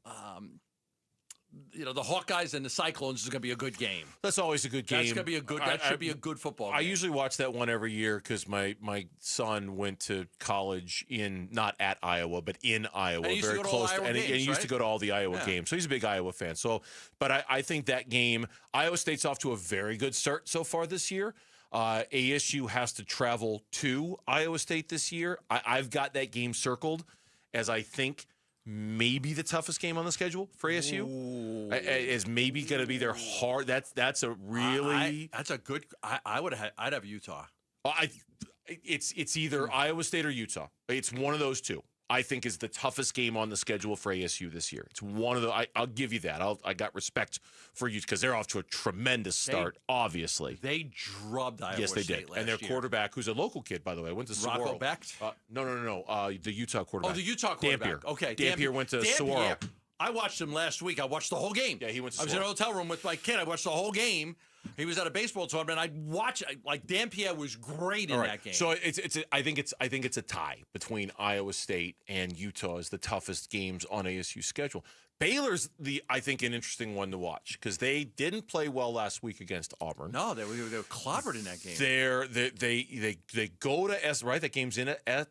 Hawkeyes and the Cyclones is going to be a good game. That's always a good game. That's going to be a good. That should be a good football game. I usually watch that one every year because my son went to college not at Iowa, but in Iowa, and he used very to go close. To Iowa and games, he used right? to go to all the Iowa games, so he's a big Iowa fan. So, but I think that game, Iowa State's off to a very good start so far this year. ASU has to travel to Iowa State this year. I've got that game circled as I think maybe the toughest game on the schedule for ASU. Is maybe going to be their hard. That's a really that's a good. I'd have Utah. It's either Iowa State or Utah. It's one of those two. I think is the toughest game on the schedule for ASU this year. It's one of the. I'll give you that. I got respect for you because they're off to a tremendous start. Obviously, they drubbed Iowa Yes, they State did. last and their year. quarterback, who's a local kid by the way, went to Saguaro. Rocco Becht? No. The Utah quarterback. Oh, the Utah quarterback. Dampier. Okay, Dampier went to Saguaro. I watched him last week. I watched the whole game. Yeah, he went to I was in a hotel room with my kid. I watched the whole game. He was at a baseball tournament. I'd watch. Like Dan Pierre was great in that game. So I think it's a tie between Iowa State and Utah as the toughest games on ASU's schedule. Baylor's I think an interesting one to watch because they didn't play well last week against Auburn. No, they were clobbered in that game. They go to right. That game's in at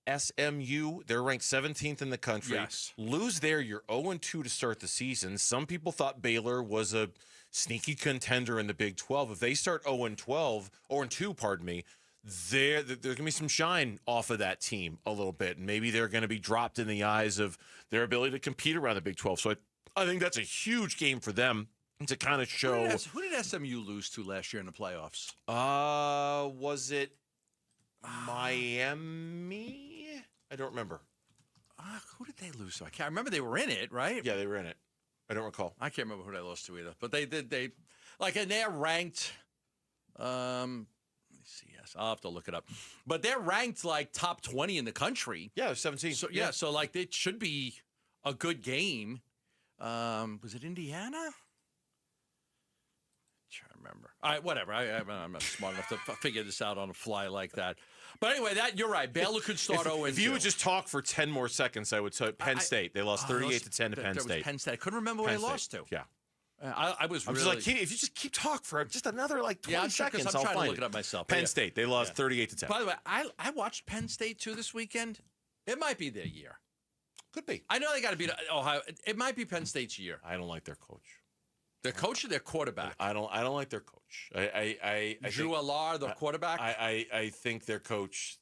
SMU. They're ranked 17th in the country. Yes. Lose there, you're 0-2 to start the season. Some people thought Baylor was a sneaky contender in the Big 12. If they start 0-2, pardon me, there's going to be some shine off of that team a little bit. And maybe they're going to be dropped in the eyes of their ability to compete around the Big 12. So I think that's a huge game for them to kind of show. Who did SMU lose to last year in the playoffs? Was it Miami? I don't remember. Who did they lose to? I can't remember. They were in it, right? Yeah, they were in it. I don't recall. I can't remember who they lost to either. But they did. And they're ranked. Let me see. Yes, I'll have to look it up. But they're ranked like top 20 in the country. Yeah, 17. So so like it should be a good game. Was it Indiana? I'm trying to remember. All right, whatever. I'm not smart enough to figure this out on the fly like that. But anyway, you're right. Baylor could start 0-2. If you would just talk for 10 more seconds, I would say Penn State. They lost 38-10 to Penn State. Penn State. I couldn't remember who they lost to. Yeah. I was I'm really... just like, if you just keep talking for just another 20 seconds, I'm I'll trying find to look it up myself. Penn State. They lost 38-10. By the way, I watched Penn State too this weekend. It might be their year. Could be. I know they got to beat Ohio. It might be Penn State's year. I don't like their coach. Their coach or their quarterback? I don't like their coach. I Drew Allard, the quarterback? I think their coach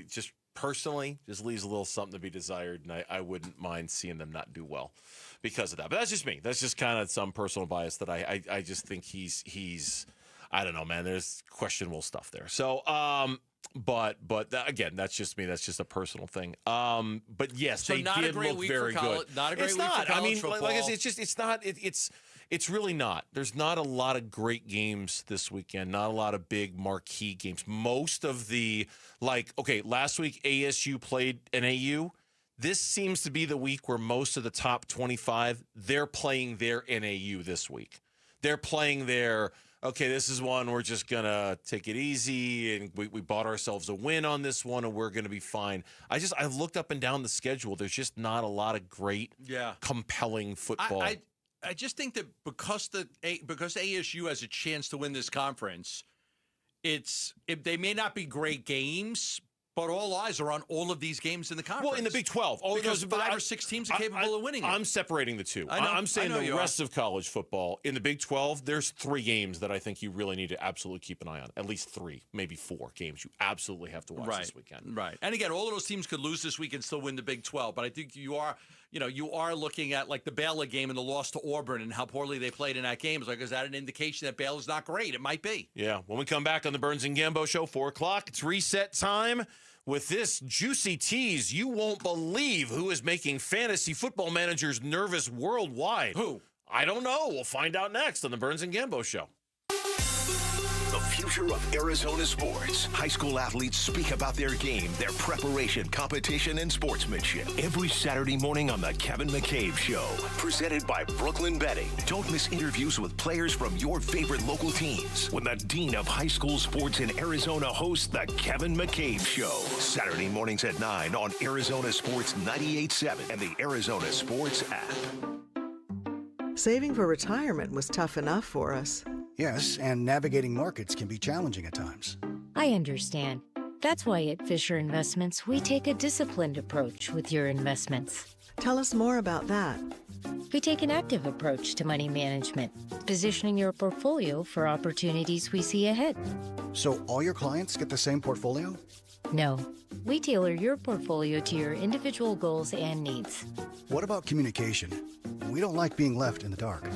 just personally just leaves a little something to be desired, and I wouldn't mind seeing them not do well because of that. But that's just me. That's just kind of some personal bias that I just think he's I don't know, man. There's questionable stuff there. So but again, that's just me. That's just a personal thing. But yes, so they not did a great look week very for good. Not a great week for college I mean, football. like I said, it's not. It's really not. There's not a lot of great games this weekend. Not a lot of big marquee games. Most of the last week ASU played an AU. This seems to be the week where most of the top 25 they're playing their NAU this week. They're playing their. Okay, this is one we're just going to take it easy, and we bought ourselves a win on this one, and we're going to be fine. I looked up and down the schedule. There's just not a lot of great, compelling football. I just think that because ASU has a chance to win this conference, they may not be great games, but all eyes are on all of these games in the conference. Well, in the Big 12. Because 5 or 6 teams are capable of winning it. I'm separating the two. I know, I'm saying I know the rest of college football. In the Big 12, there's 3 games that I think you really need to absolutely keep an eye on. At least 3, maybe 4 games you absolutely have to watch this weekend. Right. And again, all of those teams could lose this week and still win the Big 12. But I think you are looking at like the Baylor game and the loss to Auburn and how poorly they played in that game. It's like, is that an indication that Baylor's not great? It might be. Yeah. When we come back on the Burns and Gambo Show, 4 o'clock, it's reset time. With this juicy tease, you won't believe who is making fantasy football managers nervous worldwide. Who? I don't know. We'll find out next on the Burns and Gambo Show. The future of Arizona sports. High school athletes speak about their game, their preparation, competition, and sportsmanship. Every Saturday morning on the Kevin McCabe Show. Presented by Brooklyn Betting. Don't miss interviews with players from your favorite local teams when the Dean of High School Sports in Arizona hosts the Kevin McCabe Show. Saturday mornings at 9 on Arizona Sports 98.7 and the Arizona Sports app. Saving for retirement was tough enough for us. Yes, and navigating markets can be challenging at times. I understand. That's why at Fisher Investments, we take a disciplined approach with your investments. Tell us more about that. We take an active approach to money management, positioning your portfolio for opportunities we see ahead. So all your clients get the same portfolio? No, we tailor your portfolio to your individual goals and needs. What about communication? We don't like being left in the dark.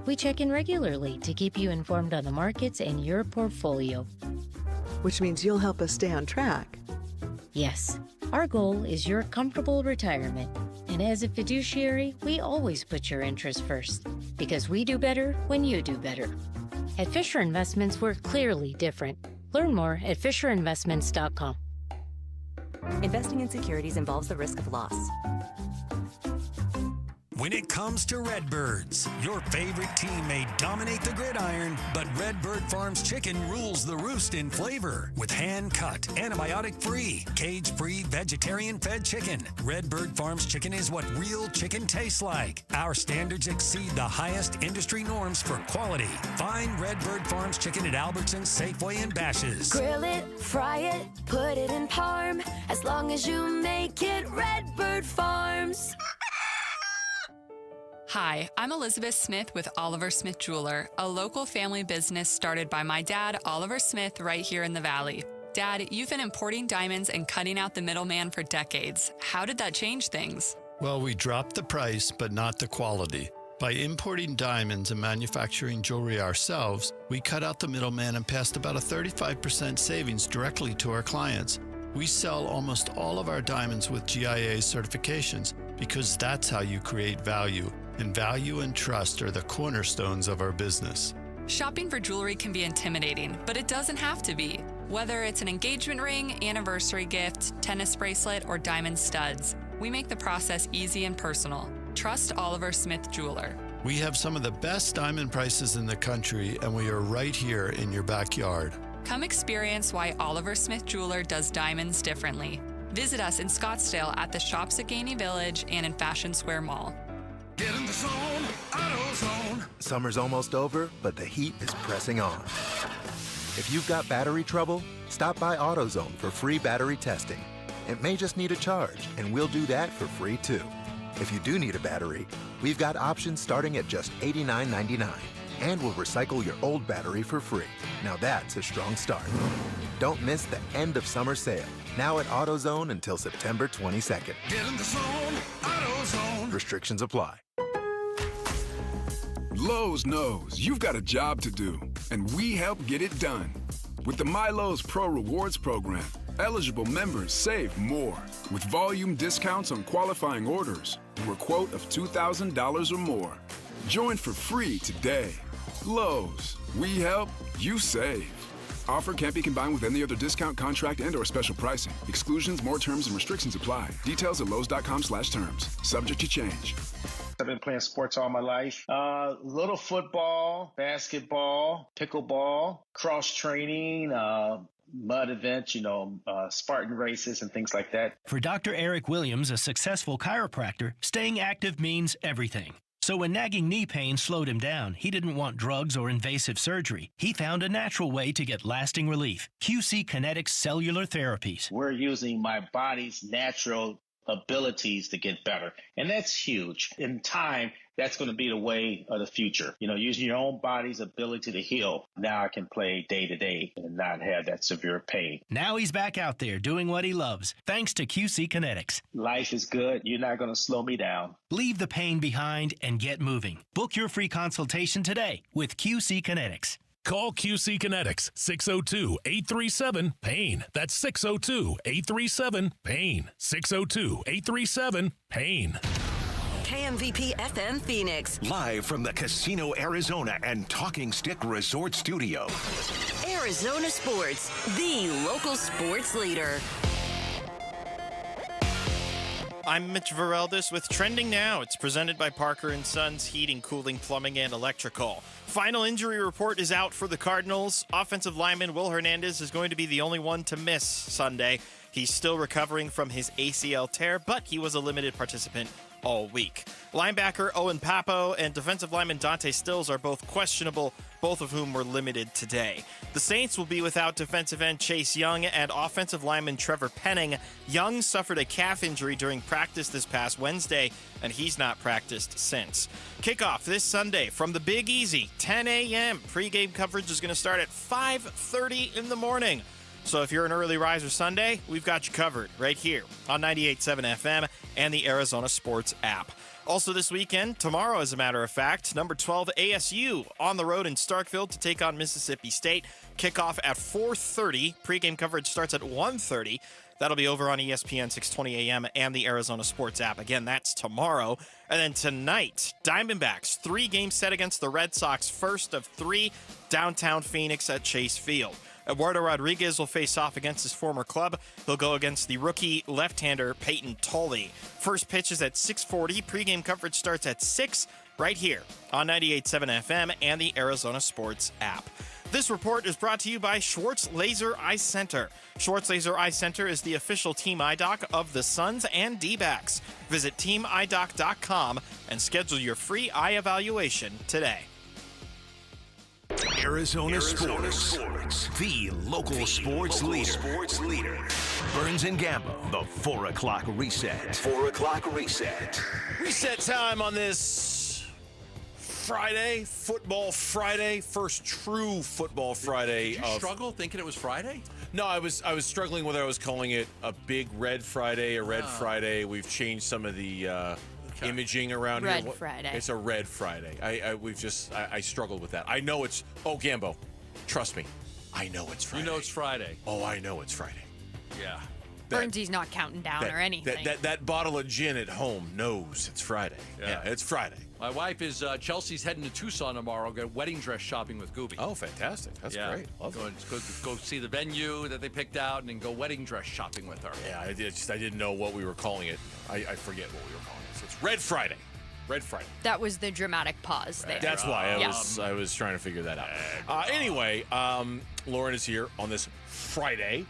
We check in regularly to keep you informed on the markets and your portfolio. Which means you'll help us stay on track. Yes, our goal is your comfortable retirement. And as a fiduciary, we always put your interests first, because we do better when you do better. At Fisher Investments, we're clearly different. Learn more at FisherInvestments.com. Investing in securities involves the risk of loss. when it comes to Redbirds. Your favorite team may dominate the gridiron, but Redbird Farms chicken rules the roost in flavor. With hand-cut, antibiotic-free, cage-free, vegetarian-fed chicken, Redbird Farms chicken is what real chicken tastes like. Our standards exceed the highest industry norms for quality. Find Redbird Farms chicken at Albertsons, Safeway, and Bash's. Grill it, fry it, put it in parm. As long as you make it Redbird Farms. Hi, I'm Elizabeth Smith with Oliver Smith Jeweler, a local family business started by my dad, Oliver Smith, right here in the Valley. Dad, you've been importing diamonds and cutting out the middleman for decades. How did that change things? Well, we dropped the price, but not the quality. By importing diamonds and manufacturing jewelry ourselves, we cut out the middleman and passed about a 35% savings directly to our clients. We sell almost all of our diamonds with GIA certifications because that's how you create value. And value and trust are the cornerstones of our business. Shopping for jewelry can be intimidating, but it doesn't have to be. Whether it's an engagement ring, anniversary gift, tennis bracelet, or diamond studs, we make the process easy and personal. Trust Oliver Smith Jeweler. We have some of the best diamond prices in the country, and we are right here in your backyard. Come experience why Oliver Smith Jeweler does diamonds differently. Visit us in Scottsdale at the Shops at Gainey Village and in Fashion Square Mall. Get in the zone, AutoZone. Summer's almost over, but the heat is pressing on. If you've got battery trouble, stop by AutoZone for free battery testing. It may just need a charge, and we'll do that for free too. If you do need a battery, we've got options starting at just $89.99, and we'll recycle your old battery for free. Now that's a strong start. Don't miss the end of summer sale, now at AutoZone until September 22nd. Get in the zone, AutoZone. Restrictions apply. Lowe's knows you've got a job to do, and we help get it done. With the MyLowe's Pro Rewards program, eligible members save more with volume discounts on qualifying orders or a quote of $2,000 or more. Join for free today. Lowe's, we help, you save. Offer can't be combined with any other discount, contract, and/or special pricing. Exclusions, more terms, and restrictions apply. Details at lowes.com/terms. Subject to change. I've been playing sports all my life. Little football, basketball, pickleball, cross training, mud events, Spartan races and things like that. For Dr. Eric Williams, a successful chiropractor, staying active means everything. So when nagging knee pain slowed him down, he didn't want drugs or invasive surgery. He found a natural way to get lasting relief. QC Kinetics Cellular Therapies. We're using my body's natural abilities to get better. And that's huge. In time, that's going to be the way of the future. Using your own body's ability to heal. Now I can play day to day and not have that severe pain. Now he's back out there doing what he loves, thanks to QC Kinetics. Life is good. You're not going to slow me down. Leave the pain behind and get moving. Book your free consultation today with QC Kinetics. Call QC Kinetics, 602-837-PAIN. That's 602-837-PAIN. 602-837-PAIN. KMVP FM Phoenix. Live from the Casino Arizona and Talking Stick Resort Studio. Arizona Sports, the local sports leader. I'm Mitch Vareldis with Trending Now. It's presented by Parker & Sons Heating, Cooling, Plumbing, and Electrical. Final injury report is out for the Cardinals. Offensive lineman Will Hernandez is going to be the only one to miss Sunday. He's still recovering from his ACL tear, but he was a limited participant all week. Linebacker Owen Papo and defensive lineman Dante Stills are both questionable, both of whom were limited today. The Saints will be without defensive end Chase Young and offensive lineman Trevor Penning. Young suffered a calf injury during practice this past Wednesday, and he's not practiced since. Kickoff this Sunday from the Big Easy, 10 a.m. Pre-game coverage is going to start at 5:30 in the morning. So if you're an early riser Sunday, we've got you covered right here on 98.7 FM and the Arizona Sports app. Also this weekend, tomorrow as a matter of fact, number 12 ASU on the road in Starkville to take on Mississippi State. Kickoff at 4:30. Pre-game coverage starts at 1:30. That'll be over on ESPN 620 AM and the Arizona Sports app. Again, that's tomorrow. And then tonight, Diamondbacks, 3-game set against the Red Sox, first of 3, downtown Phoenix at Chase Field. Eduardo Rodriguez will face off against his former club. He'll go against the rookie left-hander Peyton Tully. First pitch is at 6:40. Pre-game coverage starts at 6 right here on 98.7 FM and the Arizona Sports app. This report is brought to you by Schwartz Laser Eye Center. Schwartz Laser Eye Center is the official team eye doc of the Suns and D-backs. Visit teamidoc.com and schedule your free eye evaluation today. Arizona Sports, the local sports leader. Burns and Gambo, the 4 o'clock reset. 4 o'clock reset. Reset time on this Friday, Football Friday, first true Football Friday. Did you struggle thinking it was Friday? No, I was struggling whether I was calling it a big red Friday, a red Friday. We've changed some of the imaging around Red here. Friday. It's a red Friday. I struggled with that. I know it's Gambo, trust me, I know it's Friday. You know it's Friday. Oh, I know it's Friday. Yeah. Burnsy's not counting down or anything. That bottle of gin at home knows it's Friday. Yeah, it's Friday. My wife is Chelsea's heading to Tucson tomorrow. Go wedding dress shopping with Gooby. Oh, fantastic! That's great. Love go see the venue that they picked out, and then go wedding dress shopping with her. Yeah, I didn't know what we were calling it. I forget what we were calling it. So it's Red Friday. Red Friday. That was the dramatic pause there. That's why I was trying to figure that out. Anyway, Lauren is here on this Friday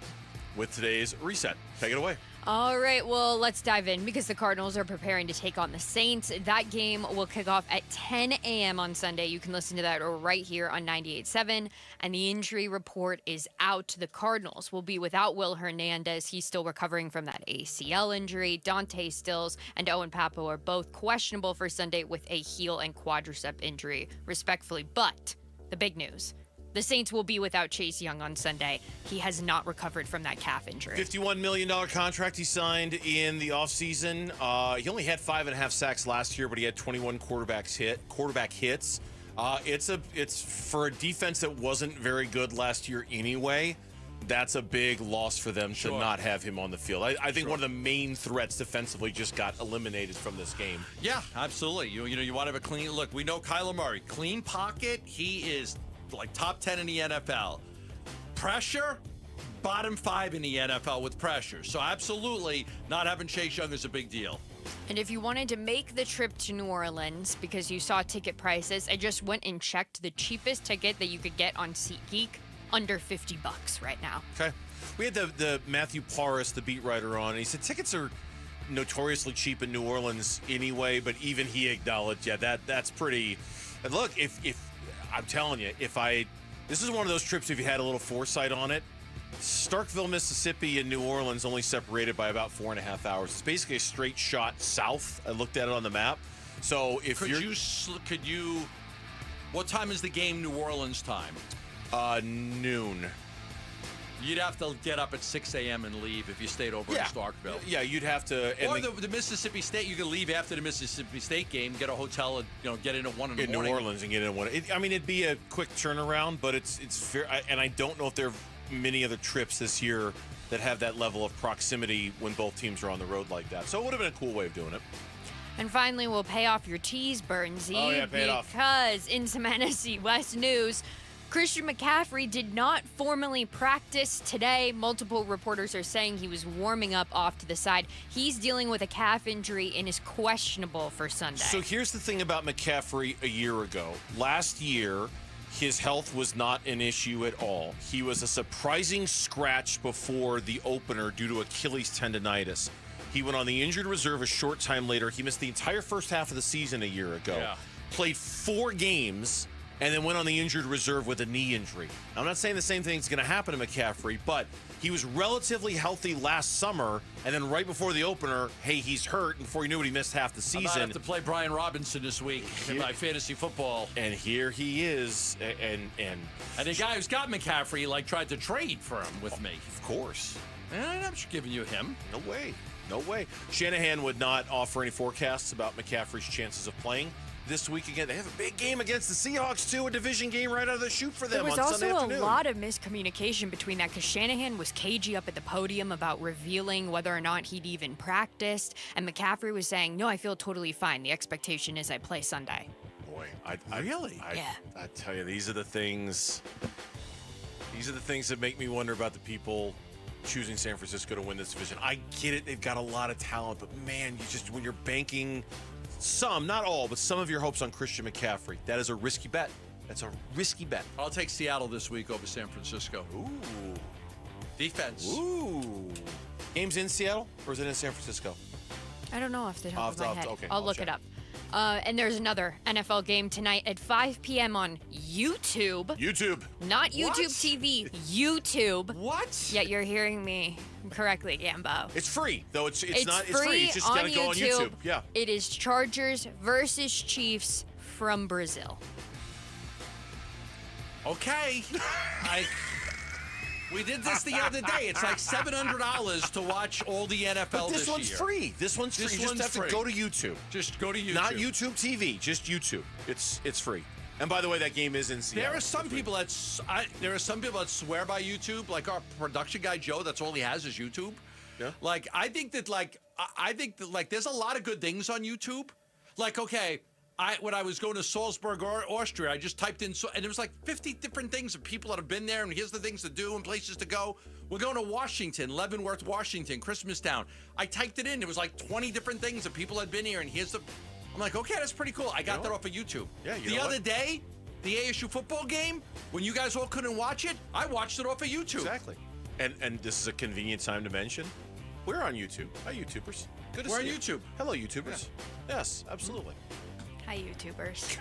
with today's reset. Take it away. All right, well, let's dive in because the Cardinals are preparing to take on the Saints. That game will kick off at 10 a.m. on Sunday. You can listen to that right here on 98.7. And the injury report is out. The Cardinals will be without Will Hernandez. He's still recovering from that ACL injury. Dante Stills and Owen Papo are both questionable for Sunday with a heel and quadricep injury, respectfully. But the big news: the Saints will be without Chase Young on Sunday. He has not recovered from that calf injury. $51 million contract he signed in the offseason. He only had 5.5 sacks last year, but he had 21 quarterback hits. It's for a defense that wasn't very good last year anyway. That's a big loss for them to not have him on the field. I think one of the main threats defensively just got eliminated from this game. Yeah, absolutely. You want to have a clean look. We know Kyler Murray, clean pocket. He is like top 10 in the NFL. Pressure, bottom 5 in the NFL with pressure. So absolutely, not having Chase Young is a big deal. And if you wanted to make the trip to New Orleans because you saw ticket prices, I just went and checked the cheapest ticket that you could get on SeatGeek, under $50 right now. Okay. We had the Matthew Paris, the beat writer, on, and he said tickets are notoriously cheap in New Orleans anyway, but even he acknowledged, that's pretty. And look, if I'm telling you, this is one of those trips, if you had a little foresight on it, Starkville, Mississippi and New Orleans only separated by about 4.5 hours. It's basically a straight shot south. I looked at it on the map. So if could you, what time is the game New Orleans time? Noon. You'd have to get up at 6 a.m. and leave if you stayed over in Starkville. Yeah, you'd have to. Or the Mississippi State, you could leave after the Mississippi State game, get a hotel, and get in at 1 in the morning. In New Orleans and get in at 1. It'd be a quick turnaround, but it's fair. And I don't know if there are many other trips this year that have that level of proximity when both teams are on the road like that. So it would have been a cool way of doing it. And finally, we'll pay off your teas, Burnsy. Oh, yeah, pay it off. Because in some NFC West news, Christian McCaffrey did not formally practice today. Multiple reporters are saying he was warming up off to the side. He's dealing with a calf injury and is questionable for Sunday. So here's the thing about McCaffrey a year ago. Last year, his health was not an issue at all. He was a surprising scratch before the opener due to Achilles tendonitis. He went on the injured reserve a short time later. He missed the entire first half of the season a year ago. Yeah. Played 4 games and then went on the injured reserve with a knee injury. I'm not saying the same thing's going to happen to McCaffrey, but he was relatively healthy last summer, and then right before the opener, hey, he's hurt, and before you knew it, he missed half the season. I have to play Brian Robinson this week in my fantasy football. And here he is, and the guy who's got McCaffrey, tried to trade for him with me. Of course. And I'm just giving you him. No way. No way. Shanahan would not offer any forecasts about McCaffrey's chances of playing this week again. They have a big game against the Seahawks, too, a division game right out of the chute for them on Sunday afternoon. There was also a lot of miscommunication between that because Shanahan was cagey up at the podium about revealing whether or not he'd even practiced, and McCaffrey was saying, no, I feel totally fine. The expectation is I play Sunday. Boy, really? Yeah. I tell you, these are the things These are the things that make me wonder about the people choosing San Francisco to win this division. I get it. They've got a lot of talent, but man, when you're banking some, not all, but some of your hopes on Christian McCaffrey, that is a risky bet. That's a risky bet. I'll take Seattle this week over San Francisco. Ooh. Defense. Ooh. Game's in Seattle, or is it in San Francisco? I don't know off the top of my head. Okay, I'll look check. it up. And there's another NFL game tonight at 5 p.m. on YouTube. YouTube. Not YouTube TV, YouTube. What? Yeah, you're hearing me correctly, Gambo. It's free, though. It's free. It's just on gotta go on YouTube. Yeah. It is Chargers versus Chiefs from Brazil. Okay. We did this the other day. It's like $700 to watch all the NFL But this one's year. free. This one's free. You just have to go to YouTube. Just go to YouTube. Not YouTube TV, just YouTube. It's free. And by the way, that game is in Seattle. There are some people that swear by YouTube, like our production guy Joe. That's all he has is YouTube. Yeah. Like I think that there's a lot of good things on YouTube. Like okay. When I was going to Salzburg, Austria, I just typed in, and there was like 50 different things of people that have been there, and here's the things to do and places to go. We're going to Washington, Leavenworth, Washington, Christmastown. I typed it in. There was like 20 different things that people had been here, and I'm like, okay, that's pretty cool. I got that off of YouTube. Yeah, the other day, the ASU football game, when you guys all couldn't watch it, I watched it off of YouTube. Exactly. And this is a convenient time to mention, we're on YouTube. Hi, YouTubers. Good to We're see on you. YouTube. Hello, YouTubers. Yeah. Yes, absolutely. Hi, YouTubers.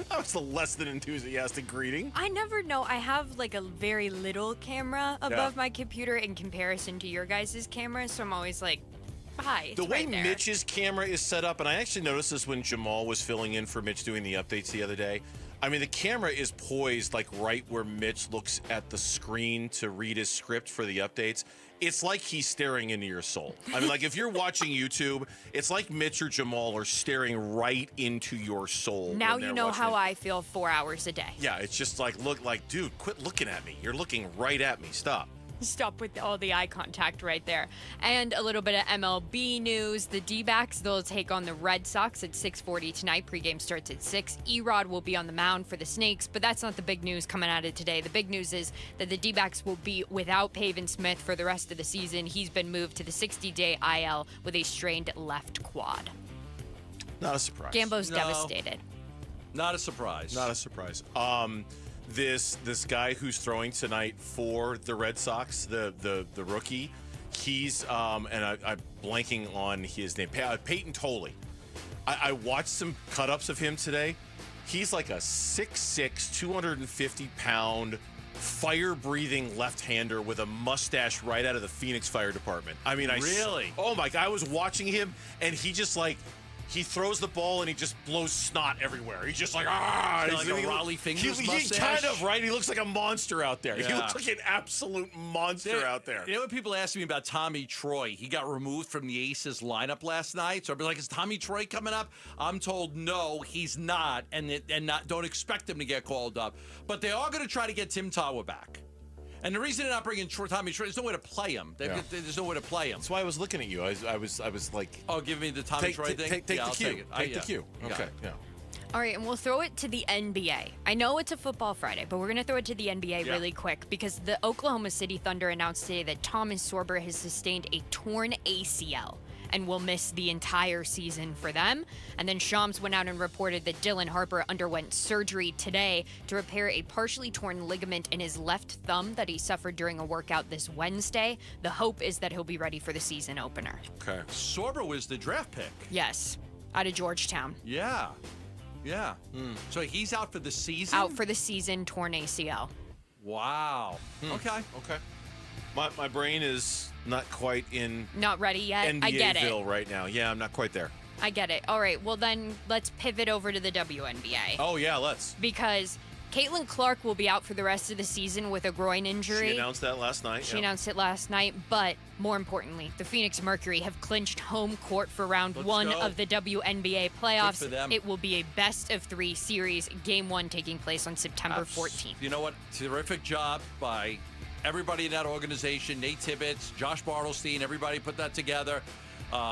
That was a less than enthusiastic greeting. I never know. I have like a very little camera above my computer in comparison to your guys' camera, so I'm always like, hi. It's The way right there. Mitch's camera is set up, and I actually noticed this when Jamal was filling in for Mitch doing the updates the other day. I mean, the camera is poised like right where Mitch looks at the screen to read his script for the updates. It's like he's staring into your soul. I mean, like if you're watching YouTube, it's like Mitch or Jamal are staring right into your soul. Now when you they're know watching how it. I feel 4 hours a day. Yeah, it's just like, dude, quit looking at me. You're looking right at me. Stop. Stop with all the eye contact right there. And a little bit of MLB news. The D-backs, they'll take on the Red Sox at 6:40 tonight. Pregame starts at 6. Erod will be on the mound for the Snakes, but that's not the big news coming out of today. The big news is that the D-backs will be without Pavin Smith for the rest of the season. He's been moved to the 60-day IL with a strained left quad. Not a surprise. Gambo's devastated. Not a surprise. Not a surprise. This guy who's throwing tonight for the Red Sox, the rookie, he's and I'm blanking on his name, Peyton Tolley. I watched some cut-ups of him today. He's like a 6'6", 250-pound, fire-breathing left-hander with a mustache right out of the Phoenix Fire Department. I mean, Really? Oh my God! I was watching him, and he just like. He throws the ball and he just blows snot everywhere. He's just like, ah! Like a Raleigh Fingers He mustache? kind of, right? He looks like a monster out there. He Yeah. looks like an absolute monster out there. You know what people ask me about Tommy Troy? He got removed from the Aces lineup last night. So I'll be like, is Tommy Troy coming up? I'm told no, he's not, and don't expect him to get called up. But they are going to try to get Tim Tawa back. And the reason they're not bringing Tommy Troy, there's no way to play him. There's no way to play him. That's why I was looking at you. I was like, oh, give me the Tommy Troy thing. Take I'll the cue. take it. Take the cue. Okay. Yeah. All right, and we'll throw it to the NBA. I know it's a football Friday, but we're going to throw it to the NBA really quick because the Oklahoma City Thunder announced today that Thomas Sorber has sustained a torn ACL and will miss the entire season for them. And then Shams went out and reported that Dylan Harper underwent surgery today to repair a partially torn ligament in his left thumb that he suffered during a workout this Wednesday. The hope is that he'll be ready for the season opener. Okay. Sorber was the draft pick. Yes, out of Georgetown. Yeah. So he's out for the season? Out for the season, torn ACL. Wow. Okay. My brain is not quite in Not ready yet. I get it. NBAville right now. Yeah, I'm not quite there. I get it. All right, well then let's pivot over to the WNBA. Oh yeah, let's. Because Caitlin Clark will be out for the rest of the season with a groin injury. She announced that last night. She announced it last night, but more importantly, the Phoenix Mercury have clinched home court for round one of the WNBA playoffs. Good for them. It will be a best-of-3 series, Game 1 taking place on September 14th. You know what? Terrific job by everybody in that organization, Nate Tibbetts, Josh Bartlestein, everybody put that together.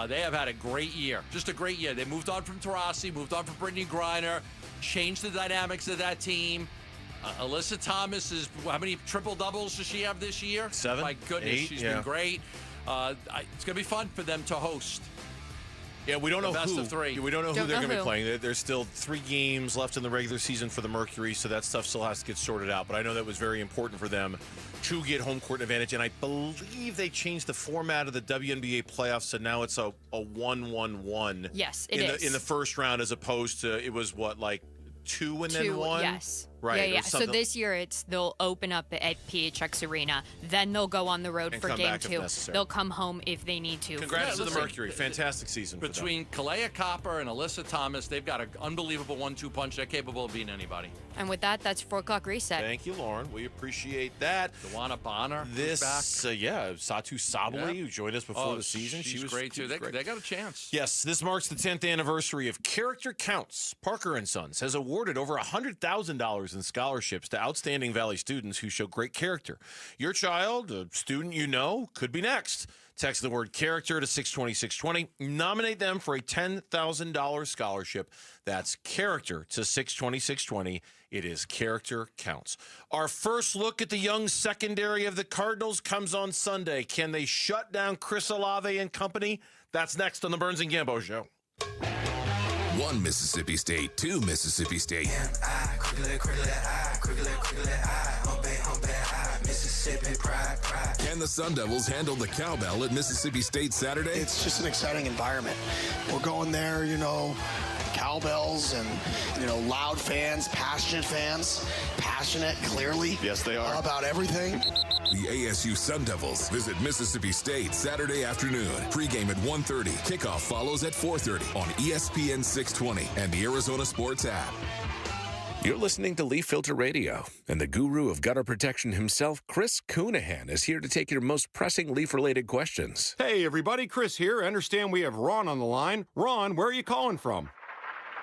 They have had a great year, just a great year. They moved on from Taurasi, moved on from Brittany Griner, changed the dynamics of that team. Alyssa Thomas is, how many triple doubles does she have this year? 7. My goodness, 8, she's been great. It's going to be fun for them to host. Yeah, we don't know best who. of 3. We don't know who they're going to be playing. There's still 3 games left in the regular season for the Mercury, so that stuff still has to get sorted out. But I know that was very important for them to get home court advantage. And I believe they changed the format of the WNBA playoffs, so now it's a 1-1-1. Yes, it is. In the first round, as opposed to, it was what, like 2 and then 1? Yes. Right. Yeah. So this year they'll open up at PHX Arena, then they'll go on the road And for come game back if 2. necessary. They'll come home if they need to. Congrats to the Mercury. Fantastic season for them. Between Kalea Copper and Alyssa Thomas, they've got an unbelievable 1-2 punch. They're capable of beating anybody. And with that, that's 4 o'clock reset. Thank you, Lauren. We appreciate that. Dewana Bonner. This, Satu Sabali, who joined us before the season. She was great, too. They got a chance. Yes, this marks the 10th anniversary of Character Counts. Parker & Sons has awarded over $100,000 in scholarships to outstanding Valley students who show great character. Your child, a student you know, could be next. Text the word character to 620-620. Nominate them for a $10,000 scholarship. That's character to 620-620. It is Character Counts. Our first look at the young secondary of the Cardinals comes on Sunday. Can they shut down Chris Olave and company? That's next on the Burns and Gambo Show. 1 Mississippi State, 2 Mississippi State. Mississippi pride. Can the Sun Devils handle the cowbell at Mississippi State Saturday? It's just an exciting environment. We're going there, cowbells and, loud fans, passionate fans. Passionate, clearly. Yes, they are. About everything. The ASU Sun Devils visit Mississippi State Saturday afternoon. Pregame at 1:30. Kickoff follows at 4:30 on ESPN 620 and the Arizona Sports app. You're listening to Leaf Filter Radio, and the guru of gutter protection himself, Chris Coonahan, is here to take your most pressing leaf-related questions. Hey, everybody, Chris here. I understand we have Ron on the line. Ron, where are you calling from?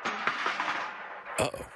Uh-oh.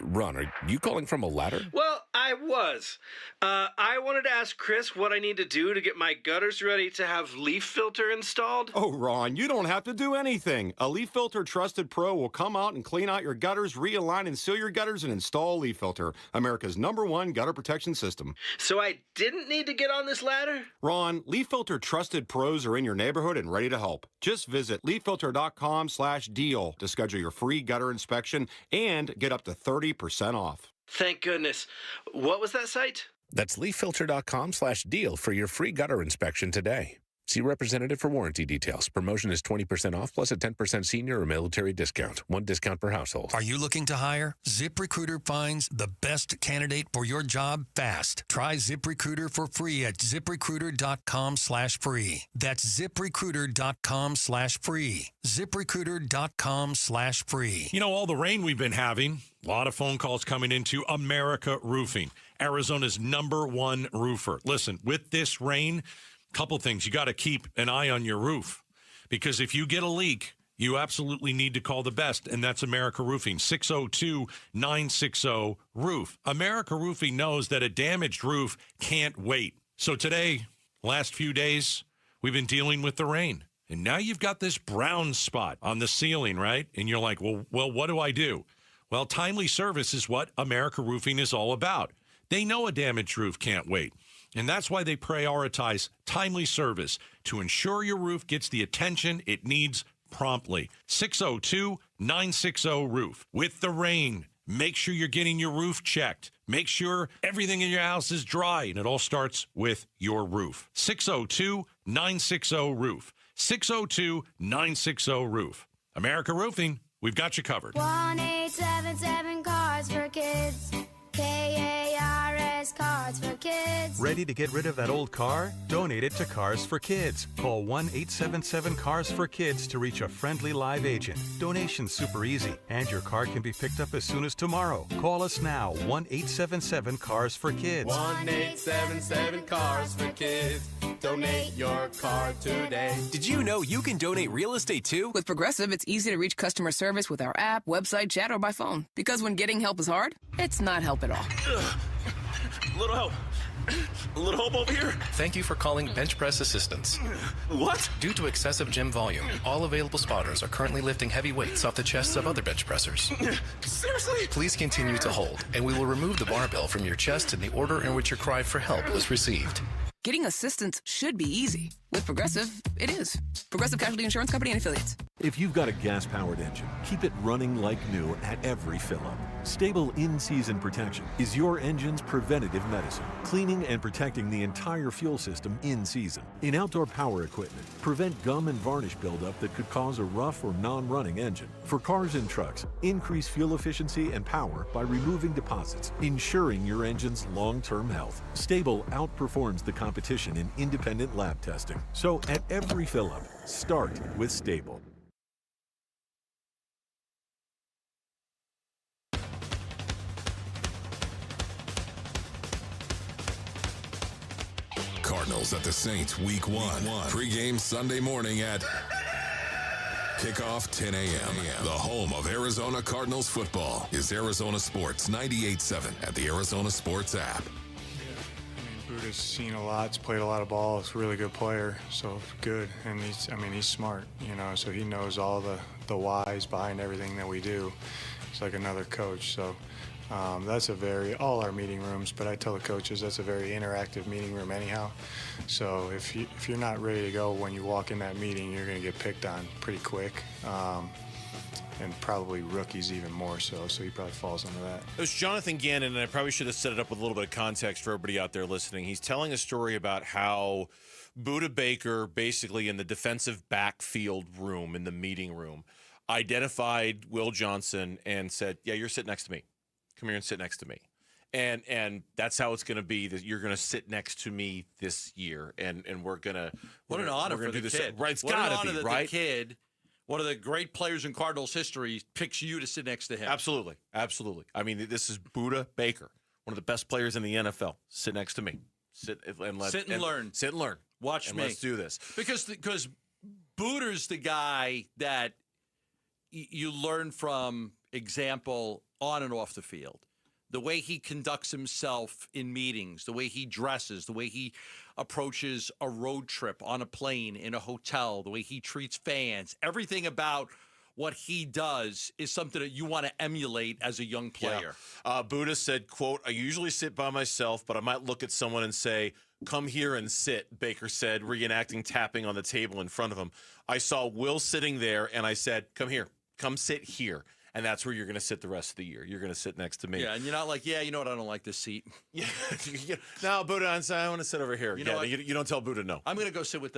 Ron, are you calling from a ladder? Well, I was. I wanted to ask Chris what I need to do to get my gutters ready to have leaf filter installed. Oh, Ron, you don't have to do anything. A Leaf Filter Trusted Pro will come out and clean out your gutters, realign and seal your gutters, and install Leaf Filter, America's #1 gutter protection system. So I didn't need to get on this ladder? Ron, Leaf Filter Trusted Pros are in your neighborhood and ready to help. Just visit leaffilter.com/deal to schedule your free gutter inspection and get up to 30% off. Thank goodness. What was that site? That's leaffilter.com/deal for your free gutter inspection today. See representative for warranty details. Promotion is 20% off plus a 10% senior or military discount. 1 discount per household. Are you looking to hire? ZipRecruiter finds the best candidate for your job fast. Try ZipRecruiter for free at ZipRecruiter.com/free. That's ZipRecruiter.com/free. ZipRecruiter.com/free. You know, all the rain we've been having, a lot of phone calls coming into America Roofing, Arizona's #1 roofer. Listen, with this rain, couple things. You got to keep an eye on your roof, because if you get a leak, you absolutely need to call the best, and that's America Roofing, 602-960-ROOF. America Roofing knows that a damaged roof can't wait. So today, last few days, we've been dealing with the rain, and now you've got this brown spot on the ceiling, right? And you're like, well, what do I do? Well, timely service is what America Roofing is all about. They know a damaged roof can't wait. And that's why they prioritize timely service to ensure your roof gets the attention it needs promptly. 602-960-ROOF. With the rain, make sure you're getting your roof checked. Make sure everything in your house is dry, and it all starts with your roof. 602-960-ROOF. 602-960-ROOF. America Roofing, we've got you covered. 1-877 Cars for Kids. KARS Cars for Kids. Ready to get rid of that old car? Donate it to Cars for Kids. Call 1-877 Cars for Kids to reach a friendly live agent. Donation's super easy, and your car can be picked up as soon as tomorrow. Call us now, 1-877 Cars for Kids. 1-877 Cars for Kids. Donate your car today. Did you know you can donate real estate too? With Progressive, it's easy to reach customer service with our app, website, chat, or by phone. Because when getting help is hard, it's not help at all. Little help. Little hope over here. Thank you for calling Bench Press Assistance. What? Due to excessive gym volume, all available spotters are currently lifting heavy weights off the chests of other bench pressers. Seriously? Please continue to hold, and we will remove the barbell from your chest in the order in which your cry for help was received. Getting assistance should be easy. With Progressive, it is. Progressive Casualty Insurance Company and Affiliates. If you've got a gas-powered engine, keep it running like new at every fill-up. Stable in-season protection is your engine's preventative medicine, cleaning and protecting the entire fuel system in season. In outdoor power equipment, prevent gum and varnish buildup that could cause a rough or non-running engine. For cars and trucks, increase fuel efficiency and power by removing deposits, ensuring your engine's long-term health. Stable outperforms the competition in independent lab testing. So at every fill-up, start with Stable. Cardinals at the Saints Week 1. Pre-game Sunday morning at kickoff 10 a.m. The home of Arizona Cardinals football is Arizona Sports 98.7 at the Arizona Sports app. Buda's seen a lot, he's played a lot of ball, he's a really good player, so good, and he's smart, so he knows all the whys behind everything that we do. He's like another coach, so that's all our meeting rooms, but I tell the coaches that's a very interactive meeting room anyhow, so if you're not ready to go when you walk in that meeting, you're going to get picked on pretty quick. And probably rookies even more so he probably falls under that. It was Jonathan Gannon, and I probably should have set it up with a little bit of context for everybody out there listening. He's telling a story about how Buda Baker, basically in the defensive backfield room, in the meeting room, identified Will Johnson and said, yeah, you're sitting next to me. Come here and sit next to me. And that's how it's going to be, that you're going to sit next to me this year, and we're going to – What an honor for the kid. Right, it's got to be, right? The kid – one of the great players in Cardinals history picks you to sit next to him. Absolutely. I mean, this is Buda Baker, one of the best players in the NFL. Sit next to me. Sit and learn. Sit and learn. Watch me. Let's do this. Because Buda's the guy that you learn from, example, on and off the field. The way he conducts himself in meetings, the way he dresses, the way he approaches a road trip on a plane, in a hotel, the way he treats fans, everything about what he does is something that you want to emulate as a young player. Yeah. Buda said, quote, I usually sit by myself, but I might look at someone and say, come here and sit, Baker said, reenacting tapping on the table in front of him. I saw Will sitting there, and I said, come here, come sit here. And that's where you're going to sit the rest of the year. You're going to sit next to me. Yeah, and you're not like, you know what, I don't like this seat. Yeah, no, Buddha, I want to sit over here. You know what? You don't tell Buddha no. I'm going to go sit with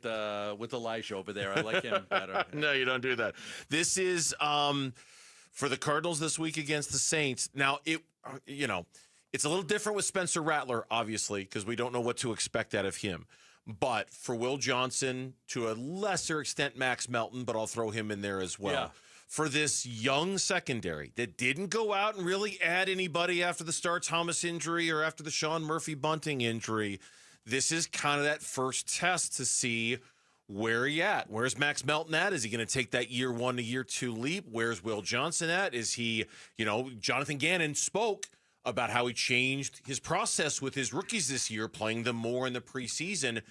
Elijah over there. I like him better. No, you don't do that. This is for the Cardinals this week against the Saints. Now, it's a little different with Spencer Rattler, obviously, because we don't know what to expect out of him. But for Will Johnson, to a lesser extent, Max Melton, but I'll throw him in there as well. Yeah. For this young secondary that didn't go out and really add anybody after the Star Thomas injury or after the Sean Murphy Bunting injury, this is kind of that first test to see where he at. Where's Max Melton at? Is he going to take that year 1 to year 2 leap? Where's Will Johnson at? Is he, Jonathan Gannon spoke about how he changed his process with his rookies this year, playing them more in the preseason.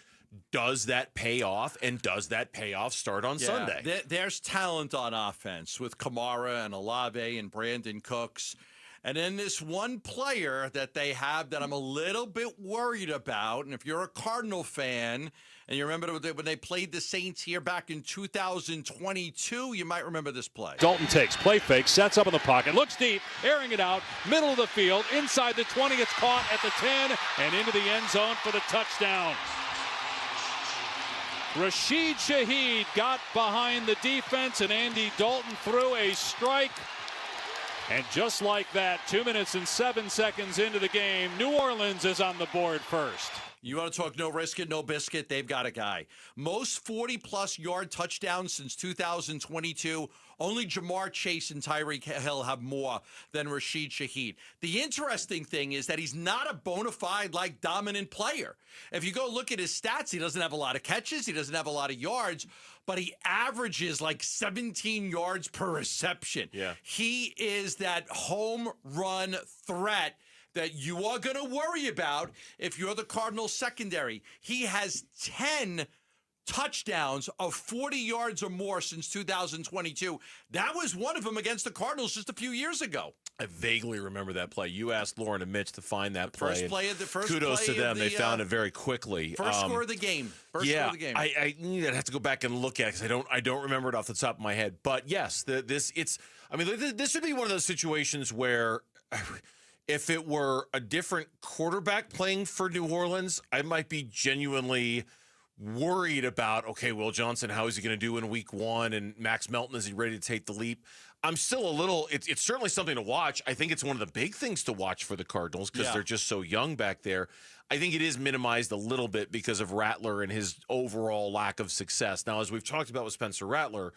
Does that pay off, and does that payoff start on Sunday? There's talent on offense with Kamara and Olave and Brandon Cooks. And then this one player that they have that I'm a little bit worried about, and if you're a Cardinal fan, and you remember when they played the Saints here back in 2022, you might remember this play. Dalton takes, play fake, sets up in the pocket, looks deep, airing it out, middle of the field, inside the 20, it's caught at the 10, and into the end zone for the touchdown. Rashid Shaheed got behind the defense, and Andy Dalton threw a strike. And just like that, 2 minutes and 7 seconds into the game, New Orleans is on the board first. You want to talk no risk it, no biscuit? They've got a guy. Most 40-plus yard touchdowns since 2022. Only Jamar Chase and Tyreek Hill have more than Rashid Shaheed. The interesting thing is that he's not a bona fide, dominant player. If you go look at his stats, he doesn't have a lot of catches. He doesn't have a lot of yards. But he averages 17 yards per reception. Yeah. He is that home run threat that you are going to worry about if you're the Cardinals secondary. He has 10 touchdowns of 40 yards or more since 2022. That was one of them against the Cardinals just a few years ago. I vaguely remember that play. You asked Lauren and Mitch to find that play. First kudos play to them. of They found it very quickly. First score of the game. Score of the game. I have to go back and look at it because I don't remember it off the top of my head. But yes, this would be one of those situations where if it were a different quarterback playing for New Orleans, I might be genuinely worried about, okay, Will Johnson, how is he going to do in week 1? And Max Melton, is he ready to take the leap? I'm still a little, it's certainly something to watch. I think it's one of the big things to watch for the Cardinals because they're just so young back there. I think it is minimized a little bit because of Rattler and his overall lack of success. Now, as we've talked about with Spencer Rattler,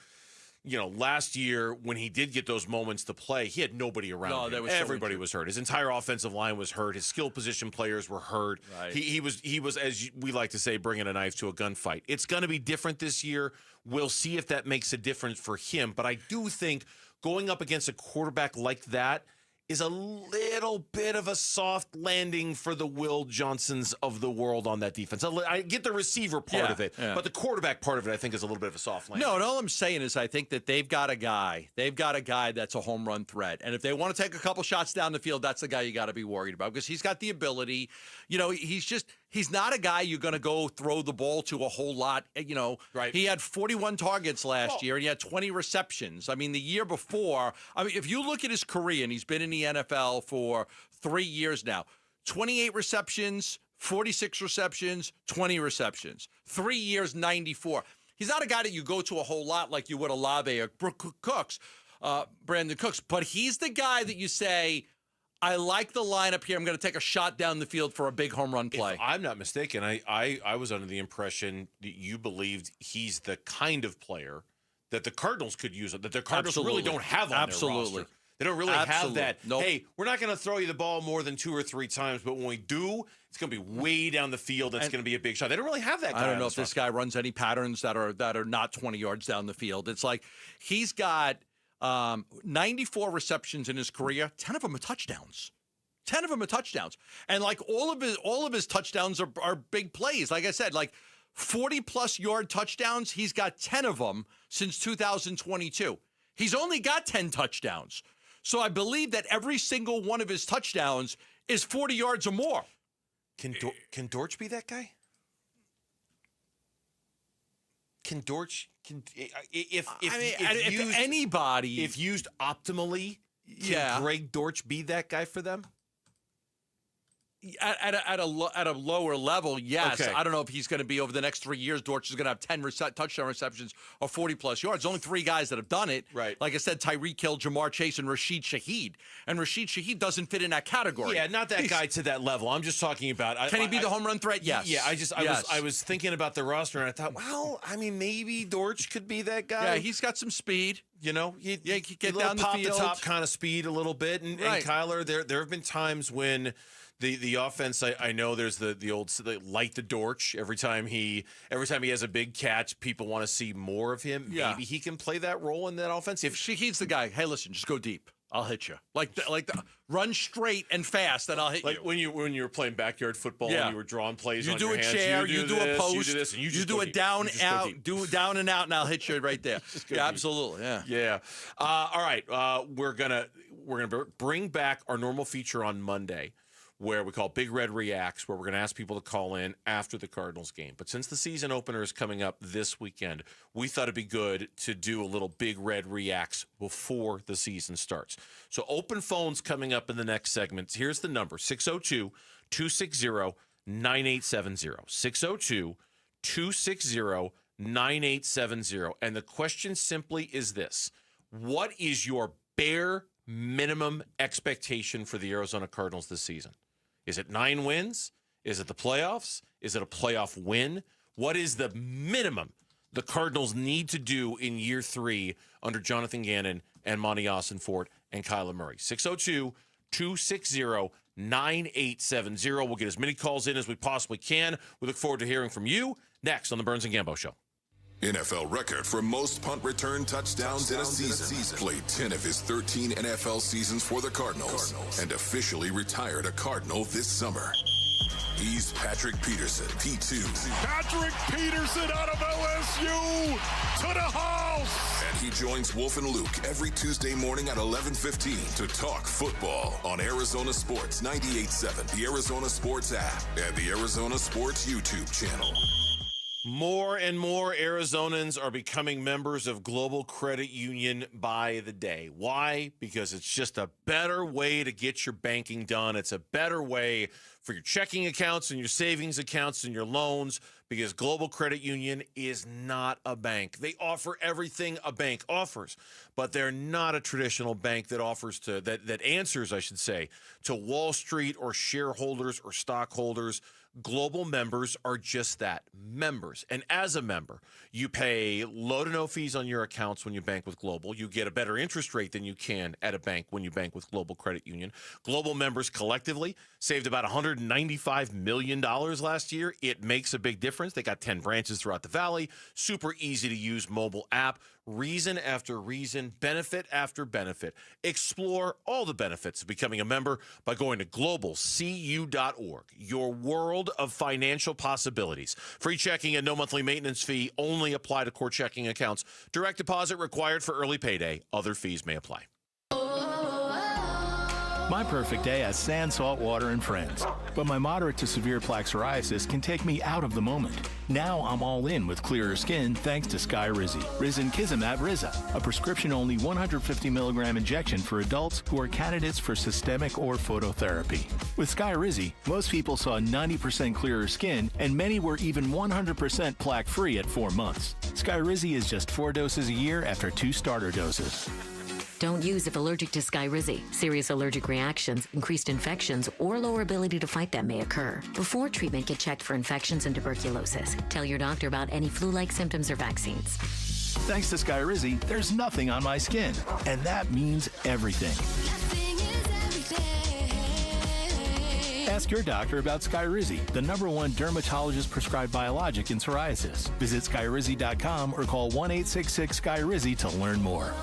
last year when he did get those moments to play, he had nobody around him. Everybody was hurt. His entire offensive line was hurt. His skill position players were hurt. Right. He was, as we like to say, bringing a knife to a gunfight. It's going to be different this year. We'll see if that makes a difference for him. But I do think going up against a quarterback like that is a little bit of a soft landing for the Will Johnsons of the world on that defense. I get the receiver part of it, but the quarterback part of it, I think, is a little bit of a soft landing. No, and all I'm saying is I think that they've got a guy that's a home run threat. And if they want to take a couple shots down the field, that's the guy you got to be worried about because he's got the ability. He's not a guy you're going to go throw the ball to a whole lot. Right. He had 41 targets last year, and he had 20 receptions. I mean, the year before, if you look at his career, and he's been in the NFL for 3 years now, 28 receptions, 46 receptions, 20 receptions. 3 years, 94. He's not a guy that you go to a whole lot like you would Olave or Brandon Cooks, but he's the guy that you say, I like the lineup here. I'm going to take a shot down the field for a big home run play. If I'm not mistaken, I was under the impression that you believed he's the kind of player that the Cardinals could use, that the Cardinals really don't have on their roster. They don't really have that, hey, we're not going to throw you the ball more than 2 or 3 times, but when we do, it's going to be way down the field. It's going to be a big shot. They don't really have that guy. I don't know if this guy runs any patterns that are not 20 yards down the field. It's like he's got 94 receptions in his career, 10 of them are touchdowns. 10 of them are touchdowns. And like all of his touchdowns are big plays. Like I said, like 40-plus yard touchdowns, he's got 10 of them since 2022. He's only got 10 touchdowns. So I believe that every single one of his touchdowns is 40 yards or more. Can Dortch be that guy? Can Dortch if used optimally, can Greg Dortch be that guy for them? At a lower level, yes. Okay. I don't know if he's going to be over the next 3 years. Dortch is going to have 10 touchdown receptions or 40-plus yards. Only 3 guys that have done it. Right. Like I said, Tyreek Hill, Jamar Chase, and Rashid Shaheed. And Rashid Shaheed doesn't fit in that category. Yeah, not that guy to that level. I'm just talking about. Can he be the home run threat? Yes. Yeah, I was thinking about the roster and I thought, well, I mean, maybe Dortch could be that guy. Yeah, he's got some speed. He could get down the field. Pop the top kind of speed a little bit. And Kyler, there have been times when the offense, I know there's the old light the Dortch. Every time he has a big catch, people want to see more of him. Yeah. Maybe he can play that role in that offense. If Shaheed's the guy, hey, listen, just go deep. I'll hit you. Run straight and fast, and I'll hit you. Like when you were playing backyard football and you were drawing plays you on do your a hands. chair, you do a post, you do this, and you do a down out, do down and out, and I'll hit you right there. Yeah, absolutely. Yeah. All right, we're gonna bring back our normal feature on Monday, where we call Big Red Reacts, where we're going to ask people to call in after the Cardinals game. But since the season opener is coming up this weekend, we thought it'd be good to do a little Big Red Reacts before the season starts. So open phones coming up in the next segment. Here's the number, 602-260-9870. 602-260-9870. And the question simply is this: what is your bare minimum expectation for the Arizona Cardinals this season? Is it 9 wins? Is it the playoffs? Is it a playoff win? What is the minimum the Cardinals need to do in year 3 under Jonathan Gannon and Monty Ossenfort and Kyler Murray? 602-260-9870. We'll get as many calls in as we possibly can. We look forward to hearing from you next on the Burns and Gambo Show. NFL record for most punt return touchdowns in a season. Played 10 of his 13 NFL seasons for the Cardinals and officially retired a Cardinal this summer. He's Patrick Peterson, P2. Patrick Peterson out of LSU to the house. And he joins Wolf and Luke every Tuesday morning at 11:15 to talk football on Arizona Sports 98.7, the Arizona Sports app, and the Arizona Sports YouTube channel. More and more Arizonans are becoming members of Global Credit Union by the day. Why? Because it's just a better way to get your banking done. It's a better way for your checking accounts and your savings accounts and your loans, because Global Credit Union is not a bank. They offer everything a bank offers, but they're not a traditional bank that offers that answers, I should say, to Wall Street or shareholders or stockholders. Global members are just that, members. And as a member, you pay low to no fees on your accounts when you bank with Global. You get a better interest rate than you can at a bank when you bank with Global Credit Union. Global members collectively saved about $195 million last year. It makes a big difference. They got 10 branches throughout the valley, super easy to use mobile app. Reason after reason, benefit after benefit. Explore all the benefits of becoming a member by going to globalcu.org. Your world of financial possibilities. Free checking and no monthly maintenance fee only apply to core checking accounts. Direct deposit required for early payday. Other fees may apply. My perfect day has sand, salt water, and friends. But my moderate to severe plaque psoriasis can take me out of the moment. Now I'm all in with clearer skin thanks to Skyrizi. Risankizumab Riza, a prescription-only 150 milligram injection for adults who are candidates for systemic or phototherapy. With Skyrizi, most people saw 90% clearer skin, and many were even 100% plaque-free at 4 months. Skyrizi is just 4 doses a year after 2 starter doses. Don't use if allergic to Skyrizi. Serious allergic reactions, increased infections, or lower ability to fight them may occur. Before treatment, get checked for infections and tuberculosis. Tell your doctor about any flu-like symptoms or vaccines. Thanks to Skyrizi, there's nothing on my skin, and that means everything. Ask your doctor about Skyrizi, the #1 dermatologist-prescribed biologic in psoriasis. Visit Skyrizi.com or call 1-866-SKYRIZI to learn more.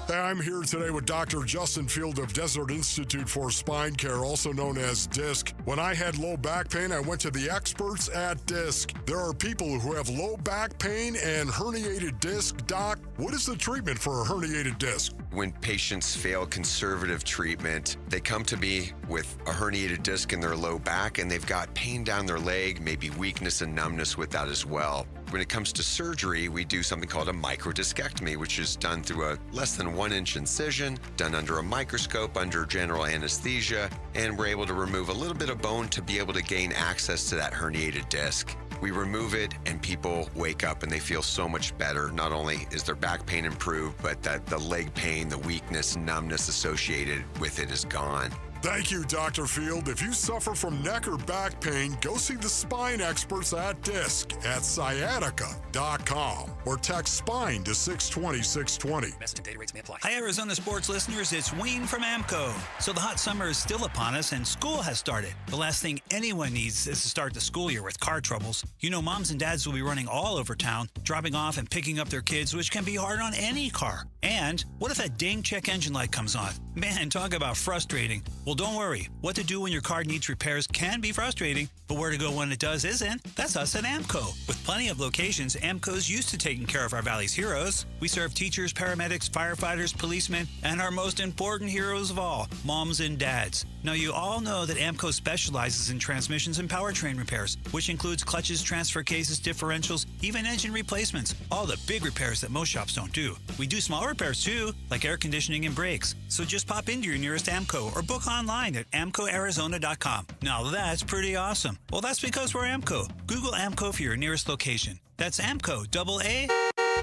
Hey, I'm here today with Dr. Justin Field of Desert Institute for Spine Care, also known as DISC. When I had low back pain, I went to the experts at DISC. There are people who have low back pain and herniated disc. Doc, what is the treatment for a herniated disc? When patients fail conservative treatment, they come to me with a herniated disc in their low back, and they've got pain down their leg, maybe weakness and numbness with that as well. When it comes to surgery, we do something called a microdiscectomy, which is done through a less than 1-inch incision, done under a microscope, under general anesthesia, and we're able to remove a little bit of bone to be able to gain access to that herniated disc. We remove it, and people wake up and they feel so much better. Not only is their back pain improved, but that the leg pain, the weakness, numbness associated with it is gone. Thank you, Dr. Field. If you suffer from neck or back pain, go see the spine experts at DISC at sciatica.com or text SPINE to 620-620. Message and data rates may apply. Hi, Arizona sports listeners. It's Wayne from AMCO. So the hot summer is still upon us and school has started. The last thing anyone needs is to start the school year with car troubles. You know, moms and dads will be running all over town, dropping off and picking up their kids, which can be hard on any car. And what if that dang check engine light comes on? Man, talk about frustrating. Well, don't worry. What to do when your car needs repairs can be frustrating, but where to go when it does isn't. That's us at AMCO. With plenty of locations, AMCO's used to taking care of our Valley's heroes. We serve teachers, paramedics, firefighters, policemen, and our most important heroes of all, moms and dads. Now, you all know that AMCO specializes in transmissions and powertrain repairs, which includes clutches, transfer cases, differentials, even engine replacements. All the big repairs that most shops don't do. We do small repairs too, like air conditioning and brakes. So just pop into your nearest AMCO or book online at amcoarizona.com. Now that's pretty awesome. Well, that's because we're AMCO. Google AMCO for your nearest location. That's AMCO,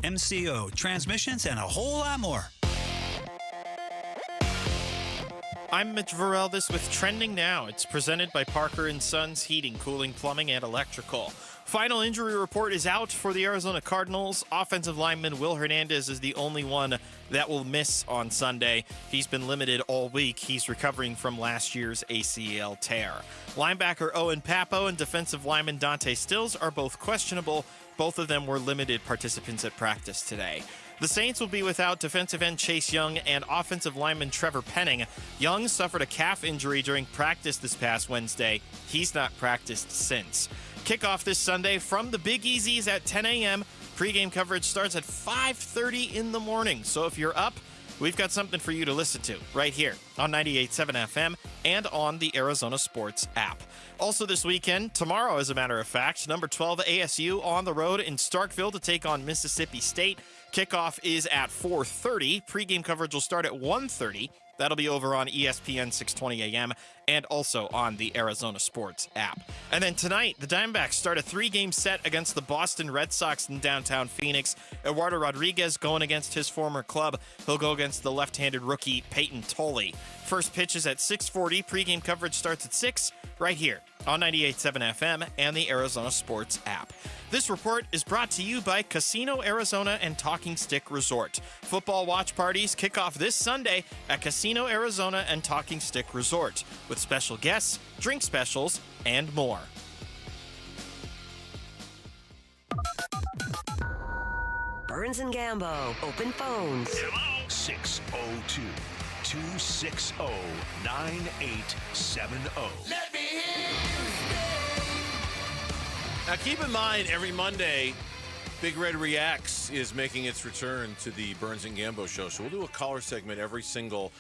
AAMCO, transmissions, and a whole lot more. I'm Mitch Varelvis with Trending Now. It's presented by Parker & Sons Heating, Cooling, Plumbing, and Electrical. Final injury report is out for the Arizona Cardinals. Offensive lineman Will Hernandez is the only one that will miss on Sunday. He's been limited all week. He's recovering from last year's ACL tear. Linebacker Owen Papo and defensive lineman Dante Stills are both questionable. Both of them were limited participants at practice today. The Saints will be without defensive end Chase Young and offensive lineman Trevor Penning. Young suffered a calf injury during practice this past Wednesday. He's not practiced since. Kickoff this Sunday from the Big Easies at 10 a.m. Pre-game coverage starts at 5:30 in the morning. So if you're up, we've got something for you to listen to right here on 98.7 FM and on the Arizona Sports app. Also this weekend, tomorrow as a matter of fact, number 12 ASU on the road in Starkville to take on Mississippi State. Kickoff is at 4:30. Pre-game coverage will start at 1:30. That'll be over on ESPN 620 AM and also on the Arizona Sports app. And then tonight, the Diamondbacks start a 3-game set against the Boston Red Sox in downtown Phoenix. Eduardo Rodriguez going against his former club. He'll go against the left-handed rookie Peyton Tolley. First pitch is at 6:40. Pre-game coverage starts at 6 right here on 98.7 FM and the Arizona Sports app. This report is brought to you by Casino Arizona and Talking Stick Resort. Football watch parties kick off this Sunday at Casino Arizona and Talking Stick Resort with special guests, drink specials, and more. Burns and Gambo, open phones. 602-260-9870. Let me hear. Now, keep in mind, every Monday, Big Red Reacts is making its return to the Burns and Gambo show. So we'll do a caller segment every single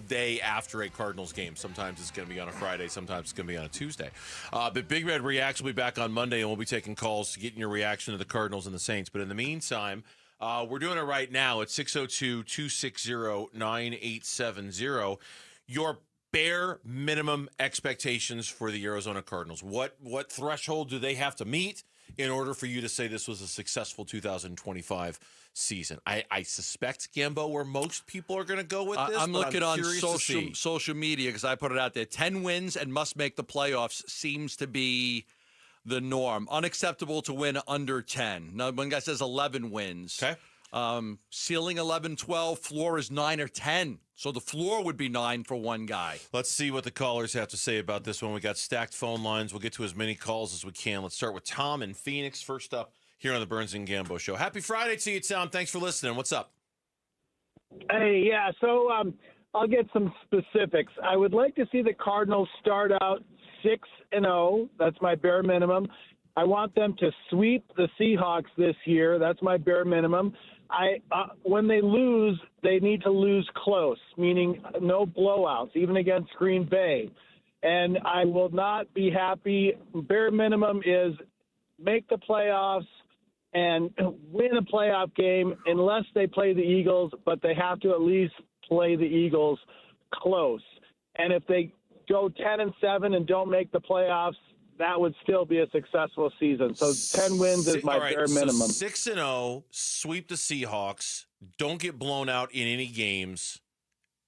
day after a Cardinals game. Sometimes it's going to be on a Friday. Sometimes it's going to be on a Tuesday. But Big Red Reacts will be back on Monday, and we'll be taking calls to get your reaction to the Cardinals and the Saints. But in the meantime, we're doing it right now at 602-260-9870. Your bare minimum expectations for the Arizona Cardinals. What threshold do they have to meet in order for you to say this was a successful 2025 season? I suspect, Gambo, where most people are going to go with this. I'm looking on social media because I put it out there. 10 wins and must make the playoffs seems to be the norm. Unacceptable to win under 10. Now, one guy says 11 wins. Okay. Ceiling 11, 12, floor is 9 or 10. So the floor would be 9 for one guy. Let's see what the callers have to say about this one. We got stacked phone lines. We'll get to as many calls as we can. Let's start with Tom in Phoenix first up here on the Burns and Gambo show. Happy Friday to you, Tom. Thanks for listening. What's up? Hey, yeah. So I'll get some specifics. I would like to see the Cardinals start out 6-0. That's my bare minimum. I want them to sweep the Seahawks this year. That's my bare minimum. When they lose, they need to lose close, meaning no blowouts, even against Green Bay. And I will not be happy. Bare minimum is make the playoffs and win a playoff game unless they play the Eagles, but they have to at least play the Eagles close. And if they go 10-7 and don't make the playoffs, that would still be a successful season. So 10 wins is my bare minimum. So 6-0, sweep the Seahawks, don't get blown out in any games,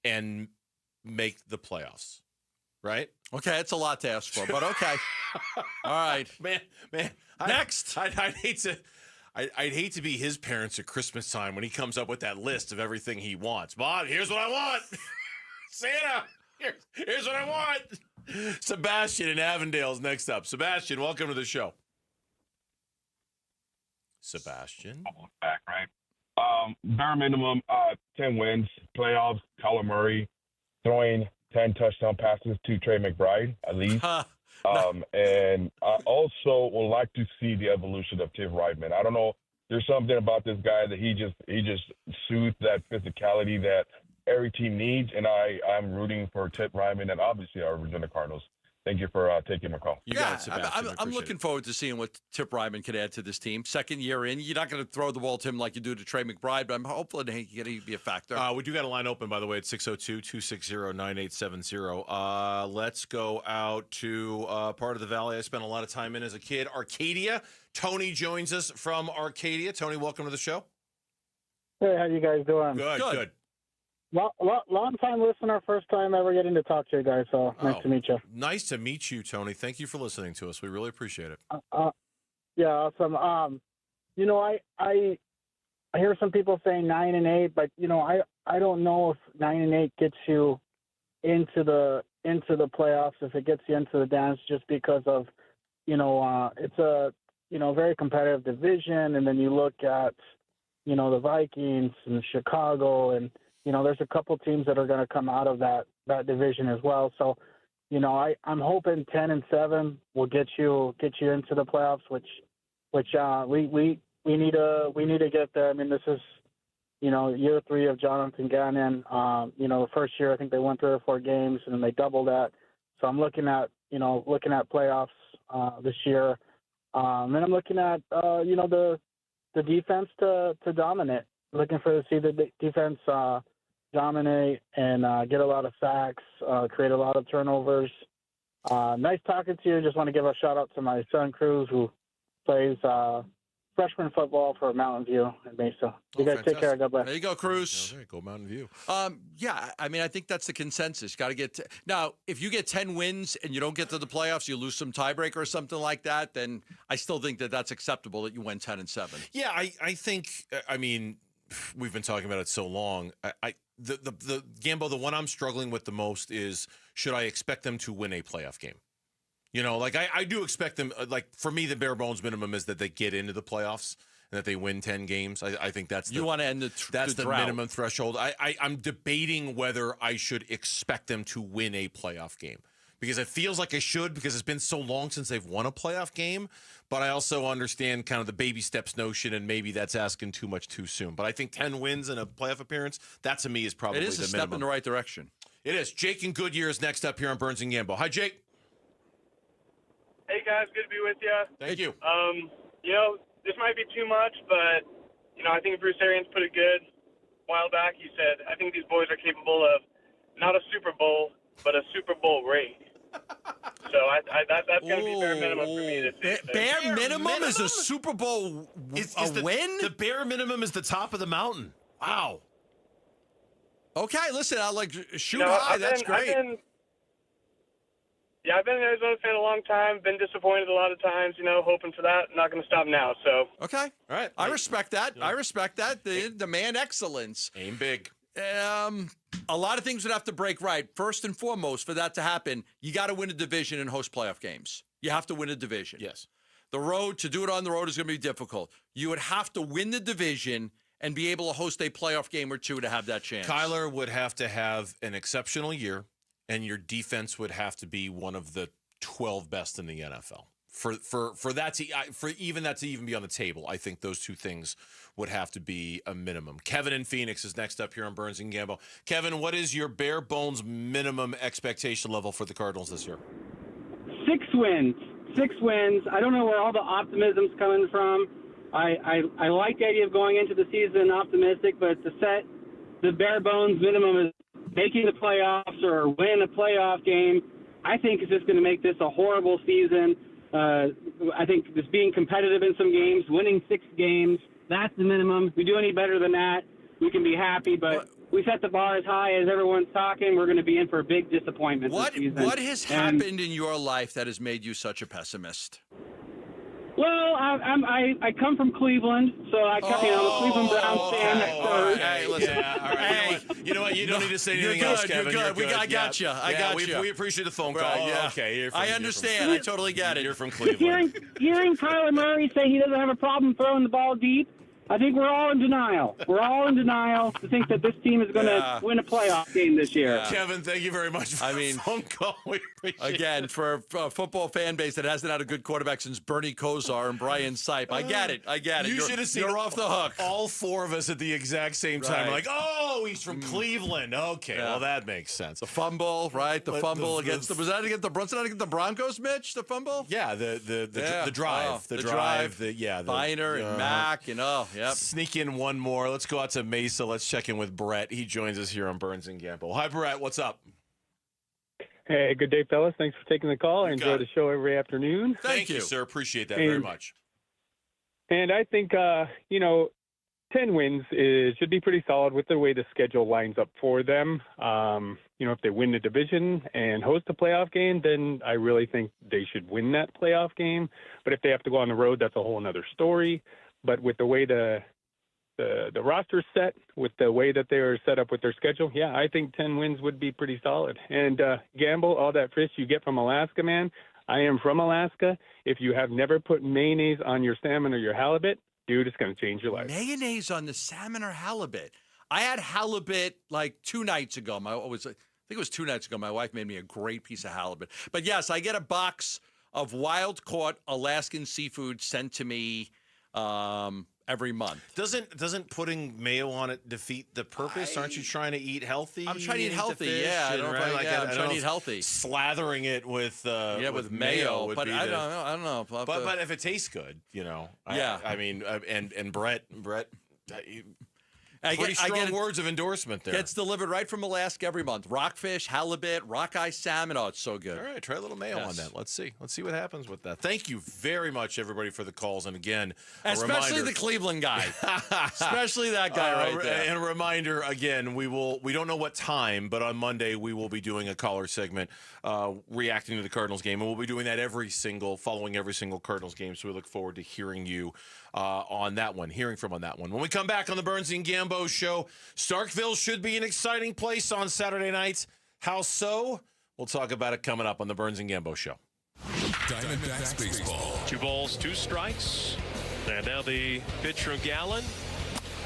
and make the playoffs. Right? Okay, that's a lot to ask for, but okay. All right. Man. Next. I'd hate to be his parents at Christmas time when he comes up with that list of everything he wants. Bob, here's what I want. Santa, here's what I want. Sebastian in Avondale's next up. Sebastian, welcome to the show. Sebastian. Back, right? Bare minimum, 10 wins, playoffs, Kyler Murray, throwing 10 touchdown passes to Trey McBride, at least. And I also would like to see the evolution of Tiff Reitman. I don't know. There's something about this guy that he just soothes that physicality that every team needs, and I'm rooting for Tiff Reitman and obviously our Arizona Cardinals. Thank you for taking my call. You got it, Sebastian. I'm looking forward to seeing what Tiff Reitman could add to this team. Second year in, you're not going to throw the ball to him like you do to Trey McBride, but I'm hopeful that he can be a factor. We do got a line open, by the way, at 602-260-9870. Let's go out to part of the valley I spent a lot of time in as a kid, Arcadia. Tony joins us from Arcadia. Tony, welcome to the show. Hey, how you guys doing? Good. Long time listener, first time ever getting to talk to you guys, so nice to meet you. Nice to meet you, Tony. Thank you for listening to us. We really appreciate it. Yeah, awesome. You know, I hear some people saying 9-8, but you know, I don't know if 9-8 gets you into the playoffs, if it gets you into the dance, just because of, you know, it's a, you know, very competitive division, and then you look at, you know, the Vikings and Chicago, and you know, there's a couple teams that are going to come out of that division as well. So, you know, I'm hoping 10-7 will get you into the playoffs, which we need to get there. I mean, this is, you know, year 3 of Jonathan Gannon. You know, the first year I think they won 3 or 4 games, and then they doubled that. So I'm looking at playoffs this year. Then I'm looking at you know, the defense to dominate. Looking for to see the defense dominate and get a lot of sacks, create a lot of turnovers. Nice talking to you. Just want to give a shout out to my son Cruz, who plays freshman football for Mountain View in Mesa. You guys take care. God bless. There you go, Cruz. There you go, Mountain View. Yeah, I mean, I think that's the consensus. Got to get now. If you get 10 wins and you don't get to the playoffs, you lose some tiebreaker or something like that. Then I still think that that's acceptable that you win 10-7. Yeah, I think. I mean, we've been talking about it so long. The Gambo, the one I'm struggling with the most is, should I expect them to win a playoff game? You know, like I do expect them, like for me, the bare bones minimum is that they get into the playoffs and that they win 10 games. I think that's you want to end that's the drought. minimum threshold. I'm debating whether I should expect them to win a playoff game, because it feels like I should, because it's been so long since they've won a playoff game. But I also understand kind of the baby steps notion, and maybe that's asking too much too soon. But I think 10 wins and a playoff appearance, that to me is probably the minimum. It is a step in the right direction. It is. Jake in Goodyear is next up here on Burns and Gambo. Hi, Jake. Hey guys, good to be with you. Thank you. You know, this might be too much, but you know, I think Bruce Arians put it good a while back. He said, "I think these boys are capable of not a Super Bowl, but a Super Bowl ring." So that's going to be bare minimum for me this season. Bare minimum is a Super Bowl win? The bare minimum is the top of the mountain. Wow. Okay, listen, I like shoot You know, high. That's great. I've been an Arizona fan a long time. Been disappointed a lot of times, you know, hoping for that. Not going to stop now. So okay, all right. I respect that. I respect that. The demand excellence. Aim big. A lot of things would have to break right. First and foremost, for that to happen, you got to win a division and host playoff games. You have to win a division. Yes. The road to do it on the road is going to be difficult. You would have to win the division and be able to host a playoff game or two to have that chance. Kyler would have to have an exceptional year, and your defense would have to be one of the 12 best in the NFL. For that to even be on the table, I think those two things would have to be a minimum. Kevin in Phoenix is next up here on Burns and Gambo. Kevin, what is your bare bones minimum expectation level for the Cardinals this year? 6 wins. 6 wins. I don't know where all the optimism's coming from. I like the idea of going into the season optimistic, but to set the bare bones minimum is making the playoffs or win a playoff game, I think is just going to make this a horrible season. I think just being competitive in some games, winning 6 games, that's the minimum. If we do any better than that, we can be happy. But we set the bar as high as everyone's talking. We're going to be in for a big disappointment this season. What has happened in your life that has made you such a pessimist? Well, I come from Cleveland, so I'm a Cleveland Browns fan. Hey, listen. All right. Hey, you know what? You don't need to say anything else, Kevin. You're good. I got you. I got you. We appreciate the phone call. Right, yeah. Okay. I understand. I totally get it. You're from Cleveland. Hearing Kyler Murray say he doesn't have a problem throwing the ball deep, I think we're all in denial. We're all in denial to think that this team is going to win a playoff game this year. Kevin, thank you very much for the phone call. We appreciate Again, it. for a football fan base that hasn't had a good quarterback since Bernie Kosar and Brian Sipe, I get it. You should have seen you're off the hook. All 4 of us at the exact same time. Right. Like, oh, he's from Cleveland. Okay, well, that makes sense. The fumble, right? The fumble against was that against the Brunson? Against the Broncos, Mitch? The fumble? Yeah, the drive. The drive. Biner and Mack and Sneak in one more. Let's go out to Mesa. Let's check in with Brett. He joins us here on Burns and Gamble. Hi, Brett. What's up? Hey, good day, fellas. Thanks for taking the call. I enjoy the show every afternoon. Thank you, sir. Appreciate that very much. And I think, 10 wins should be pretty solid with the way the schedule lines up for them. If they win the division and host a playoff game, then I really think they should win that playoff game. But if they have to go on the road, that's a whole other story. But with the way the roster's set, with the way that they're set up with their schedule, yeah, I think 10 wins would be pretty solid. And gamble, all that fish you get from Alaska, man. I am from Alaska. If you have never put mayonnaise on your salmon or your halibut, dude, it's going to change your life. Mayonnaise on the salmon or halibut. I had halibut like 2 nights ago. I think it was 2 nights ago. My wife made me a great piece of halibut. But yes, I get a box of wild-caught Alaskan seafood sent to me every month. Doesn't putting mayo on it defeat the purpose? Aren't you trying to eat healthy? I'm trying to eat healthy. Yeah, I'm trying to eat healthy. Slathering it with mayo, would but be I don't know. But if it tastes good, Yeah. I mean, and Brett. Pretty strong words of endorsement there. Gets delivered right from Alaska every month. Rockfish, halibut, rockeye salmon. Oh, it's so good. All right, try a little mayo on that. Let's see what happens with that. Thank you very much, everybody, for the calls. And again, especially the Cleveland guy, especially that guy right there. And a reminder again, we don't know what time, but on Monday we will be doing a caller segment reacting to the Cardinals game, and we'll be doing that following every single Cardinals game. So we look forward to hearing you on that one, hearing from on that one. When we come back on the Burns and Gambo Show, Starkville should be an exciting place on Saturday night. How so? We'll talk about it coming up on the Burns and Gambo Show. Diamondbacks baseball. 2 balls, 2 strikes. And now the pitch from Gallen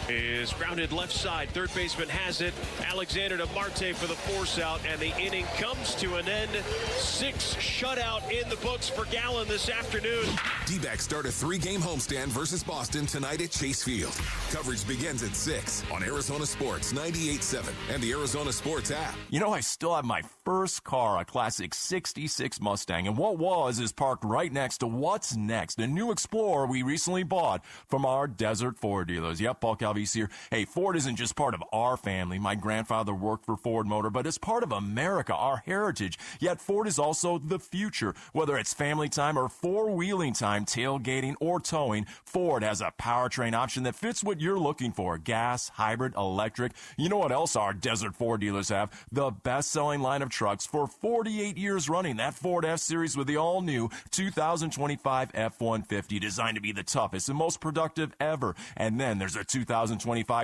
is grounded left side. Third baseman has it. Alexander to Marte for the force out, and the inning comes to an end. 6 shutout in the books for Gallen this afternoon. D-backs start a 3-game homestand versus Boston tonight at Chase Field. Coverage begins at 6 on Arizona Sports 98.7 and the Arizona Sports app. I still have my first car, a classic 66 Mustang, and what is parked right next to what's next, a new Explorer we recently bought from our Desert Ford dealers. Yep, Paul Calvi here. Hey, Ford isn't just part of our family. My grandfather worked for Ford Motor, but it's part of America, our heritage. Yet Ford is also the future. Whether it's family time or four-wheeling time, tailgating or towing, Ford has a powertrain option that fits what you're looking for. Gas, hybrid, electric. You know what else our Desert Ford dealers have? The best-selling line of trucks for 48 years running. That Ford F-Series with the all-new 2025 F-150, designed to be the toughest and most productive ever. And then there's a 2025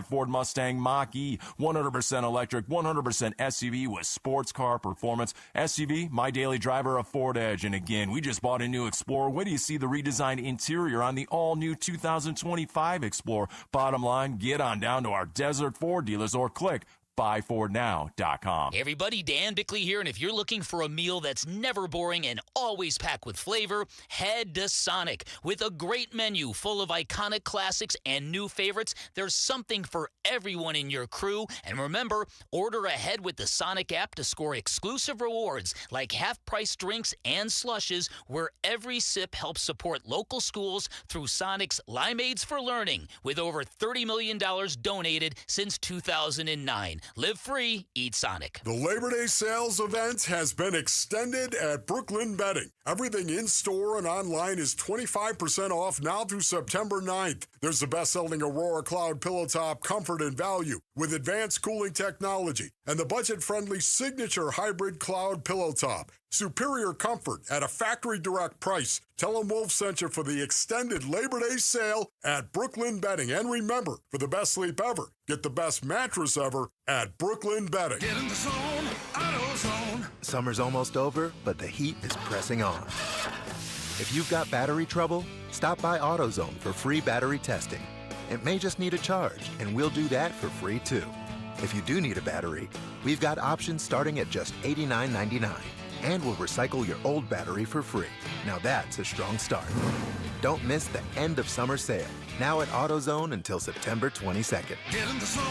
Ford Mustang Mach-E, 100% electric, 100% SUV with sports car performance. SUV, my daily driver, a Ford Edge. And again, we just bought a new Explorer. Wait till you see the redesigned interior on the all-new 2025 Explorer. Bottom line, get on down to our Desert Ford dealers or click buyfordnow.com. Hey everybody, Dan Bickley here, and if you're looking for a meal that's never boring and always packed with flavor, head to Sonic. With a great menu full of iconic classics and new favorites, there's something for everyone in your crew. And remember, order ahead with the Sonic app to score exclusive rewards like half-price drinks and slushes, where every sip helps support local schools through Sonic's Limeades for Learning, with over $30 million donated since 2009. Live free, eat Sonic. The Labor Day sales event has been extended at Brooklyn Bedding. Everything in-store and online is 25% off now through September 9th. There's the best-selling Aurora Cloud Pillow Top Comfort and Value with advanced cooling technology and the budget-friendly Signature Hybrid Cloud Pillow Top. Superior comfort at a factory direct price. Tell them Wolf sent you for the extended Labor Day sale at Brooklyn Bedding. And remember, for the best sleep ever, get the best mattress ever at Brooklyn Bedding. Get in the zone, AutoZone. Summer's almost over, but the heat is pressing on. If you've got battery trouble, stop by AutoZone for free battery testing. It may just need a charge, and we'll do that for free too. If you do need a battery, we've got options starting at just $89.99. And we'll recycle your old battery for free. Now that's a strong start. Don't miss the end of summer sale. Now at AutoZone until September 22nd. Get in the zone,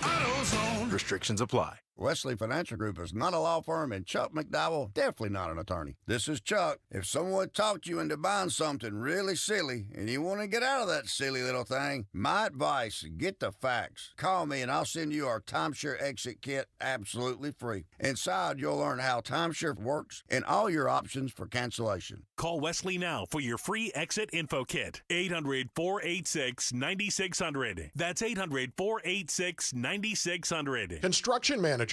AutoZone. Restrictions apply. Wesley Financial Group is not a law firm, and Chuck McDowell definitely not an attorney. This is Chuck. If someone talked you into buying something really silly and you want to get out of that silly little thing, my advice, get the facts. Call me and I'll send you our timeshare exit kit absolutely free. Inside, you'll learn how timeshare works and all your options for cancellation. Call Wesley now for your free exit info kit. 800-486-9600. That's 800-486-9600. Construction managers.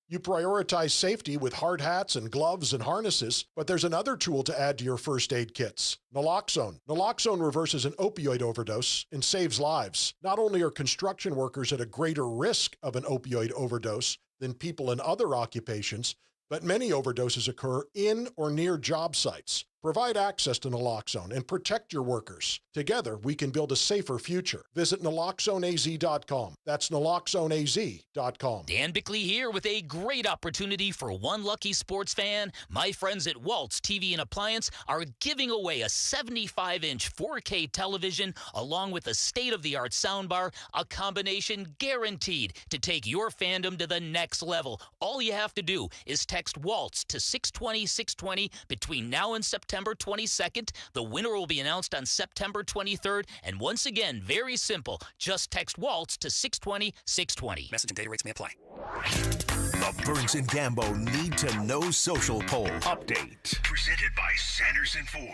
You prioritize safety with hard hats and gloves and harnesses, but there's another tool to add to your first aid kits, naloxone. Naloxone reverses an opioid overdose and saves lives. Not only are construction workers at a greater risk of an opioid overdose than people in other occupations, but many overdoses occur in or near job sites. Provide access to naloxone and protect your workers. Together, we can build a safer future. Visit naloxoneaz.com. That's naloxoneaz.com. Dan Bickley here with a great opportunity for one lucky sports fan. My friends at Waltz TV and Appliance are giving away a 75-inch 4K television along with a state-of-the-art soundbar, a combination guaranteed to take your fandom to the next level. All you have to do is text Waltz to 620-620 between now and September 22nd. The winner will be announced on September 23rd. And once again, very simple. Just text Waltz to 620-620. Message and data rates may apply. The Burns and Gambo Need to Know Social Poll Update. Presented by Sanderson Ford.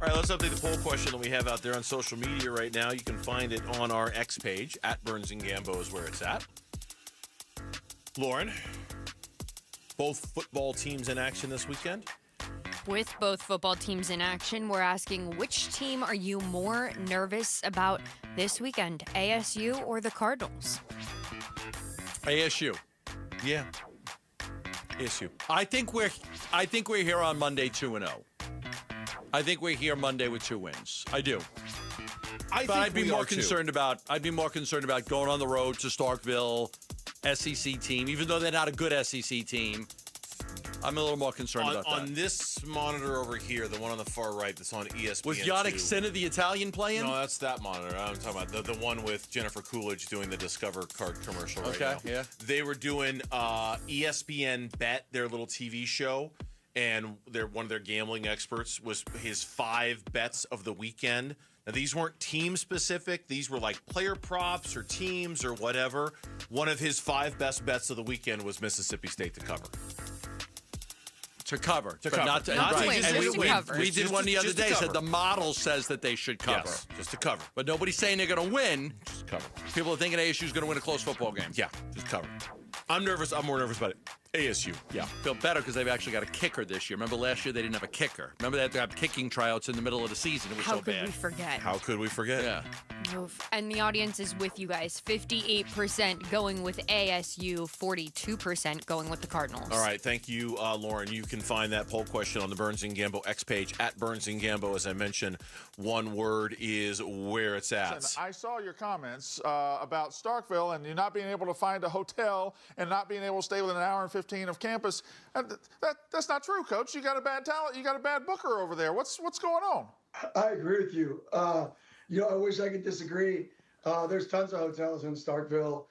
All right, let's update the poll question that we have out there on social media right now. You can find it on our X page. At Burns and Gambo is where it's at. Lauren, both football teams in action this weekend? With both football teams in action, we're asking which team are you more nervous about this weekend, ASU or the Cardinals? ASU. Yeah. ASU. I think we're here on Monday 2-0. I think we're here Monday with 2 wins. I do. I'd be more concerned about going on the road to Starkville, SEC team, even though they're not a good SEC team. I'm a little more concerned about that. On this monitor over here, the one on the far right that's on ESPN. Was Yannick Sinner the Italian playing? No, that's that monitor. I'm talking about the one with Jennifer Coolidge doing the Discover card commercial right now. Okay, yeah. They were doing ESPN Bet, their little TV show, and one of their gambling experts was his 5 bets of the weekend. Now, these weren't team-specific. These were like player props or teams or whatever. One of his 5 best bets of the weekend was Mississippi State to cover. To cover. To cover. Not to win, and just to cover. We did one the other day, said the model says that they should cover. Yes, just to cover. But nobody's saying they're going to win. Just cover. People are thinking ASU's going to win a close football game. Yeah, just cover. I'm nervous. I'm more nervous about it. ASU. Yeah. Feel better because they've actually got a kicker this year. Remember last year they didn't have a kicker. Remember they had to have kicking tryouts in the middle of the season. It was How so could bad. we forget? How could we forget? Yeah. Oof. And the audience is with you guys. 58% going with ASU, 42% going with the Cardinals. All right. Thank you, Lauren. You can find that poll question on the Burns and Gambo X page at Burns and Gambo. As I mentioned, one word is where it's at. I saw your comments about Starkville and you not being able to find a hotel and not being able to stay within an hour and 15 of campus. And that's not true, Coach. You got a bad talent. You got a bad booker over there. What's going on? I agree with you. I wish I could disagree. There's tons of hotels in Starkville.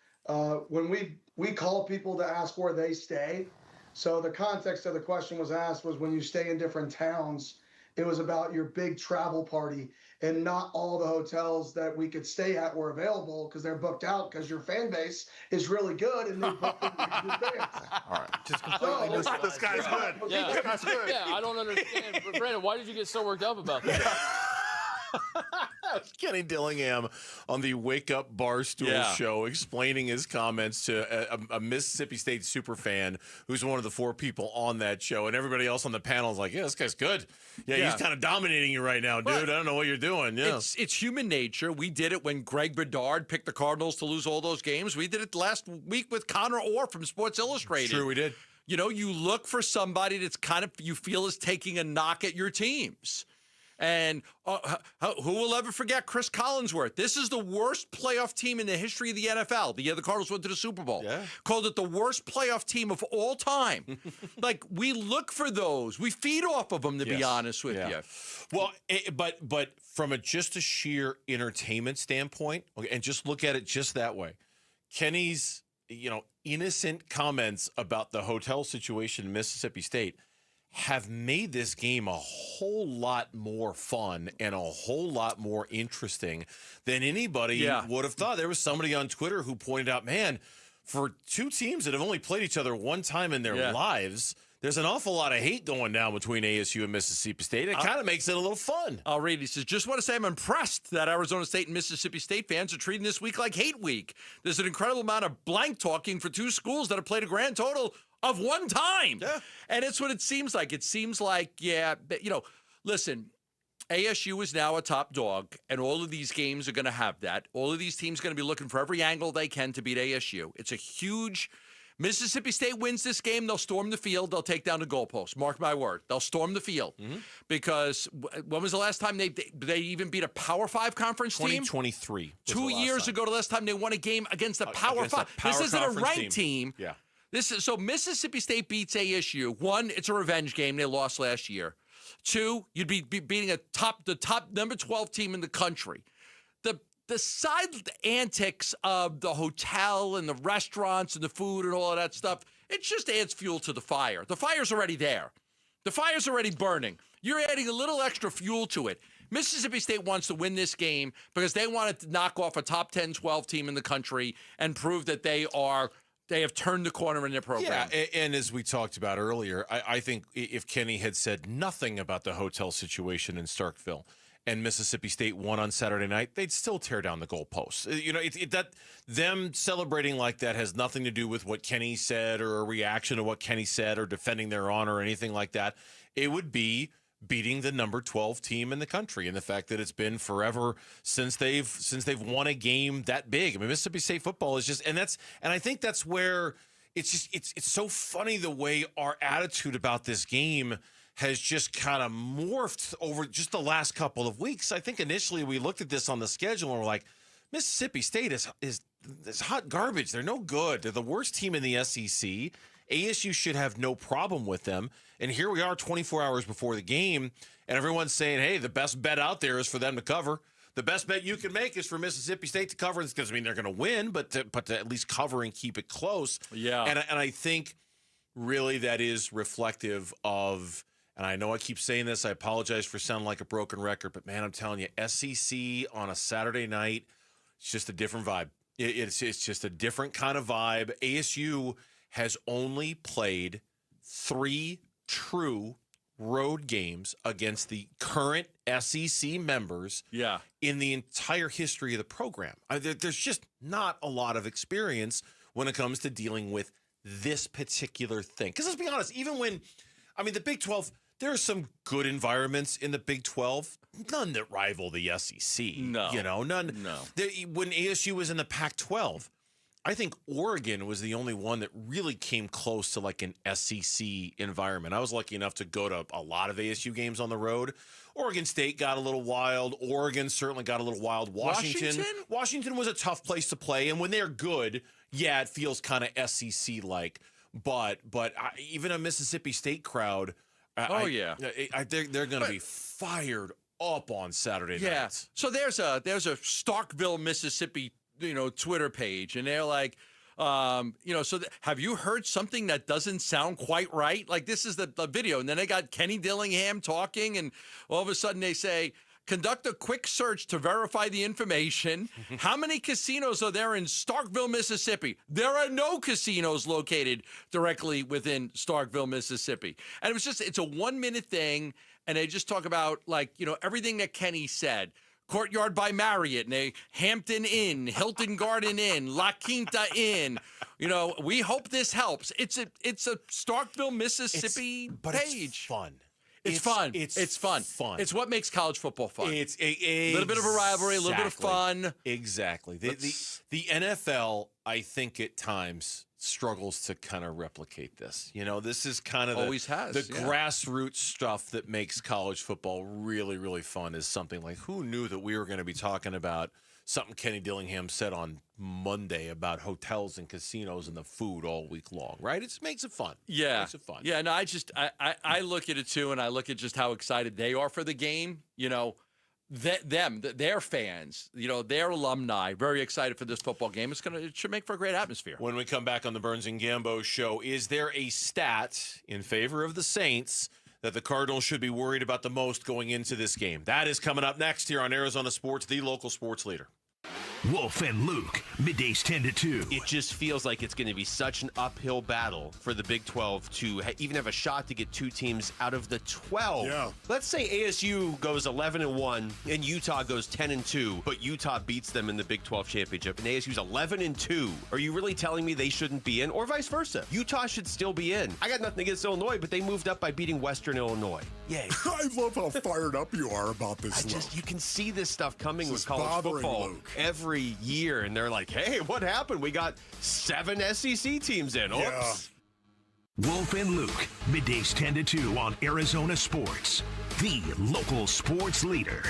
When we call people to ask where they stay, so the context of the question was asked was when you stay in different towns, it was about your big travel party, and not all the hotels that we could stay at were available because they're booked out because your fan base is really good and they booked your fans. All right. Just completely this guy's good. Yeah. This guy's good. Yeah, I don't understand. But Brandon, why did you get so worked up about that? Kenny Dillingham on the Wake Up Barstool show explaining his comments to a Mississippi State superfan who's one of the 4 people on that show. And everybody else on the panel is like, yeah, this guy's good. Yeah, he's kind of dominating you right now, dude. I don't know what you're doing. Yeah. It's human nature. We did it when Greg Bedard picked the Cardinals to lose all those games. We did it last week with Connor Orr from Sports Illustrated. True, we did. You look for somebody that's kind of you feel is taking a knock at your teams. And who will ever forget Chris Collinsworth? This is the worst playoff team in the history of the NFL. The year the Cardinals went to the Super Bowl. Yeah. Called it the worst playoff team of all time. Like, we look for those. We feed off of them, to be honest with you. Well, but from just a sheer entertainment standpoint, okay, and just look at it just that way, Kenny's innocent comments about the hotel situation in Mississippi State have made this game a whole lot more fun and a whole lot more interesting than anybody would have thought. There was somebody on Twitter who pointed out, man, for two teams that have only played each other one time in their lives, there's an awful lot of hate going down between ASU and Mississippi State. It kind of makes it a little fun. I'll read. He says, just want to say I'm impressed that Arizona State and Mississippi State fans are treating this week like hate week. There's an incredible amount of blank talking for two schools that have played a grand total of one time. Yeah. And it's what it seems like. It seems like, listen, ASU is now a top dog, and all of these games are going to have that. All of these teams are going to be looking for every angle they can to beat ASU. It's a huge... Mississippi State wins this game, they'll storm the field, they'll take down the goalpost. Mark my word. They'll storm the field. Because when was the last time they even beat a Power 5 conference team? 2023. 2 years ago, the last time they won a game against a Power 5. This isn't a ranked team. Yeah. So Mississippi State beats ASU. One, it's a revenge game. They lost last year. Two, you'd be beating the top number 12 team in the country. The side antics of the hotel and the restaurants and the food and all of that stuff, it just adds fuel to the fire. The fire's already there. The fire's already burning. You're adding a little extra fuel to it. Mississippi State wants to win this game because they want to knock off a top 10, 12 team in the country and prove that they have turned the corner in their program. Yeah, and as we talked about earlier, I think if Kenny had said nothing about the hotel situation in Starkville and Mississippi State won on Saturday night, they'd still tear down the goalposts. That them celebrating like that has nothing to do with what Kenny said or a reaction to what Kenny said or defending their honor or anything like that. It would be beating the number 12 team in the country, and the fact that it's been forever since they've won a game that big. I mean, Mississippi State football is just, and I think that's where it's so funny the way our attitude about this game has just kind of morphed over just the last couple of weeks. I think initially we looked at this on the schedule and we're like, Mississippi State is hot garbage. They're no good. They're the worst team in the SEC. ASU should have no problem with them. And here we are 24 hours before the game, and everyone's saying, hey, the best bet out there is for them to cover. The best bet you can make is for Mississippi State to cover. This doesn't mean they're going to win, but to at least cover and keep it close. Yeah. And I think really that is reflective of, and I know I keep saying this, I apologize for sounding like a broken record, but man, I'm telling you, SEC on a Saturday night, it's just a different vibe. It's just a different kind of vibe. ASU has only played 3 true road games against the current SEC members in the entire history of the program. There's just not a lot of experience when it comes to dealing with this particular thing. Because let's be honest, even when, the Big 12, there are some good environments in the Big 12, none that rival the SEC. No. None. No. When ASU was in the Pac-12, I think Oregon was the only one that really came close to like an SEC environment. I was lucky enough to go to a lot of ASU games on the road. Oregon State got a little wild. Oregon certainly got a little wild. Washington was a tough place to play, and when they're good, it feels kind of SEC-like. But even a Mississippi State crowd, they're going to be fired up on Saturday nights. So there's a Starkville, Mississippi, Twitter page, and they're like, have you heard something that doesn't sound quite right? Like, this is the video, and then they got Kenny Dillingham talking, and all of a sudden they say, conduct a quick search to verify the information. How many casinos are there in Starkville, Mississippi? There are no casinos located directly within Starkville, Mississippi. And it's a 1-minute thing, and they just talk about, everything that Kenny said. Courtyard by Marriott, and a Hampton Inn, Hilton Garden Inn, La Quinta Inn. We hope this helps. It's a Starkville, Mississippi page. It's fun. It's fun. It's fun. It's what makes college football fun. It's a little bit of a rivalry, a little bit of fun. Exactly. The NFL, I think, at times struggles to kind of replicate this. This is kind of the grassroots stuff that makes college football really, really fun. Is something like, who knew that we were going to be talking about something Kenny Dillingham said on Monday about hotels and casinos and the food all week long, right? It makes it fun. Yeah. It makes it fun. Yeah, no, I look at it too, and I look at just how excited they are for the game. their fans, their alumni, very excited for this football game. It should make for a great atmosphere. When we come back on the Burns and Gambo show, is there a stat in favor of the Saints that the Cardinals should be worried about the most going into this game? That is coming up next here on Arizona Sports, the local sports leader. Wolf and Luke, middays 10 to 2. It just feels like it's going to be such an uphill battle for the Big 12 to even have a shot to get two teams out of the 12. Yeah. Let's say ASU goes 11-1 and Utah goes 10-2, but Utah beats them in the Big 12 championship and ASU's 11-2. Are you really telling me they shouldn't be in, or vice versa? Utah should still be in. I got nothing against Illinois, but they moved up by beating Western Illinois. Yay. I love how fired up you are about this. You can see this stuff coming This with is college bothering football Luke. every year, and they're like, hey, what happened? We got 7 SEC teams in. Oops. Yeah. Wolf and Luke, middays 10 to 2 on Arizona Sports, the local sports leader.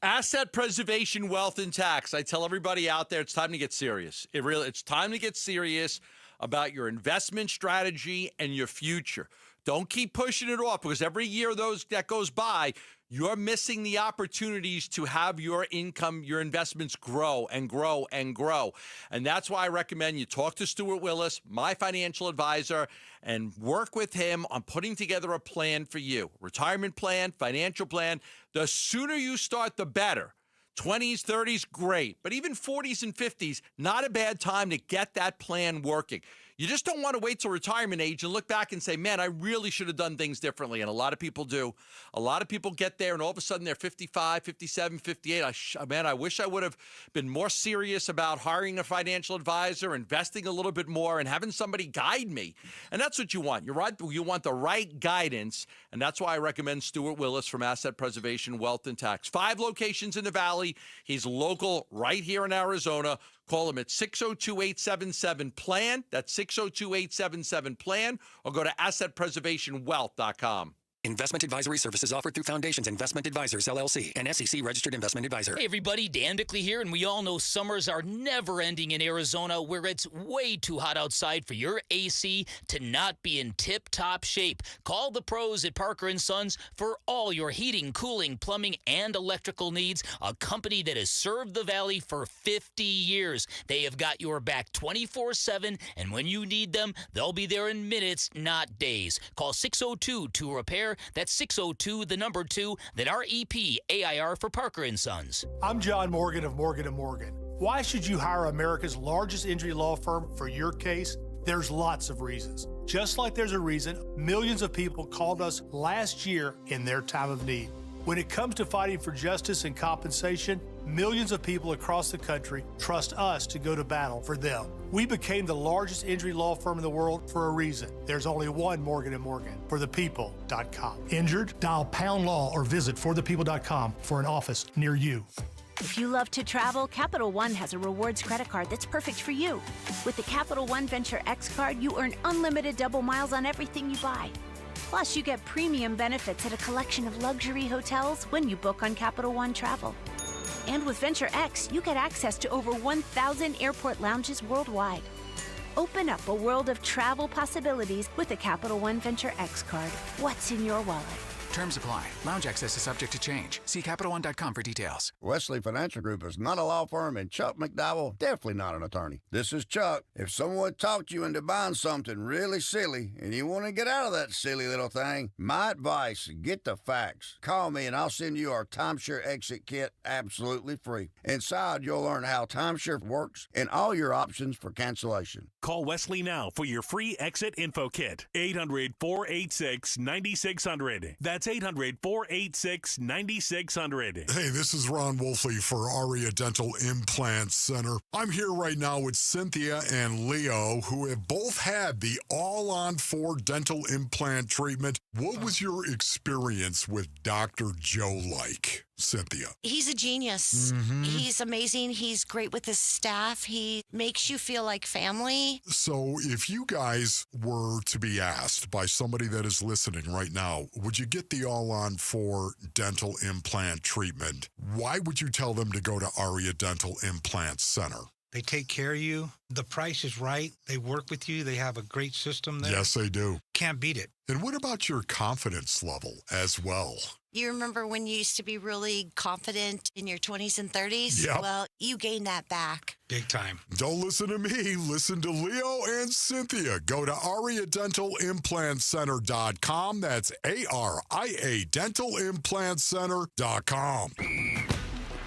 Asset preservation, wealth, and tax. I tell everybody out there, it's time to get serious. It's time to get serious about your investment strategy and your future. Don't keep pushing it off, because every year that goes by, you're missing the opportunities to have your income, your investments grow and grow and grow. And that's why I recommend you talk to Stuart Willis, my financial advisor, and work with him on putting together a plan for you. Retirement plan, financial plan. The sooner you start, the better. 20s, 30s, great. But even 40s and 50s, not a bad time to get that plan working. You just don't want to wait till retirement age and look back and say, man, I really should have done things differently. And a lot of people do. A lot of people get there and all of a sudden they're 55, 57, 58. I wish I would have been more serious about hiring a financial advisor, investing a little bit more, and having somebody guide me. And that's what you want. You're right. You want the right guidance. And that's why I recommend Stuart Willis from Asset Preservation, Wealth, and Tax. 5 locations in the Valley. He's local right here in Arizona. Call him at 602-877-PLAN. That's 602-877-PLAN. Or go to assetpreservationwealth.com. Investment advisory services offered through Foundations Investment Advisors, LLC, an SEC-registered investment advisor. Hey, everybody, Dan Bickley here, and we all know summers are never ending in Arizona, where it's way too hot outside for your AC to not be in tip-top shape. Call the pros at Parker & Sons for all your heating, cooling, plumbing, and electrical needs, a company that has served the Valley for 50 years. They have got your back 24/7, and when you need them, they'll be there in minutes, not days. Call 602-2-REPAIR. That's 602, the number 2, then REP AIR for Parker & Sons. I'm John Morgan of Morgan & Morgan. Why should you hire America's largest injury law firm for your case? There's lots of reasons. Just like there's a reason millions of people called us last year in their time of need. When it comes to fighting for justice and compensation, millions of people across the country trust us to go to battle for them. We became the largest injury law firm in the world for a reason. There's only one Morgan & Morgan, forthepeople.com. Injured? Dial #law or visit forthepeople.com for an office near you. If you love to travel, Capital One has a rewards credit card that's perfect for you. With the Capital One Venture X card, you earn unlimited double miles on everything you buy. Plus, you get premium benefits at a collection of luxury hotels when you book on Capital One Travel. And with Venture X, you get access to over 1,000 airport lounges worldwide. Open up a world of travel possibilities with a Capital One Venture X card. What's in your wallet? Terms apply. Lounge access is subject to change. See CapitalOne.com for details. Wesley Financial Group is not a law firm, and Chuck McDowell, definitely not an attorney. This is Chuck. If someone talked you into buying something really silly and you want to get out of that silly little thing, my advice, get the facts. Call me and I'll send you our timeshare exit kit absolutely free. Inside, you'll learn how timeshare works and all your options for cancellation. Call Wesley now for your free exit info kit. 800-486-9600. That's 800-486-9600. Hey, this is Ron Wolfley for Aria Dental Implant Center. I'm here right now with Cynthia and Leo, who have both had the all-on-4 dental implant treatment. What was your experience with Dr. Joe like? Cynthia. He's a genius. Mm-hmm. He's amazing. He's great with his staff. He makes you feel like family. So if you guys were to be asked by somebody that is listening right now, would you get the all-on-4 dental implant treatment? Why would you tell them to go to Aria Dental Implant Center? They take care of you. The price is right. They work with you. They have a great system there. Yes, they do. Can't beat it. And what about your confidence level as well? You remember when you used to be really confident in your 20s and 30s? Yep. Well, you gained that back. Big time. Don't listen to me. Listen to Leo and Cynthia. Go to AriaDentalImplantCenter.com. That's ARIA DentalImplantCenter.com.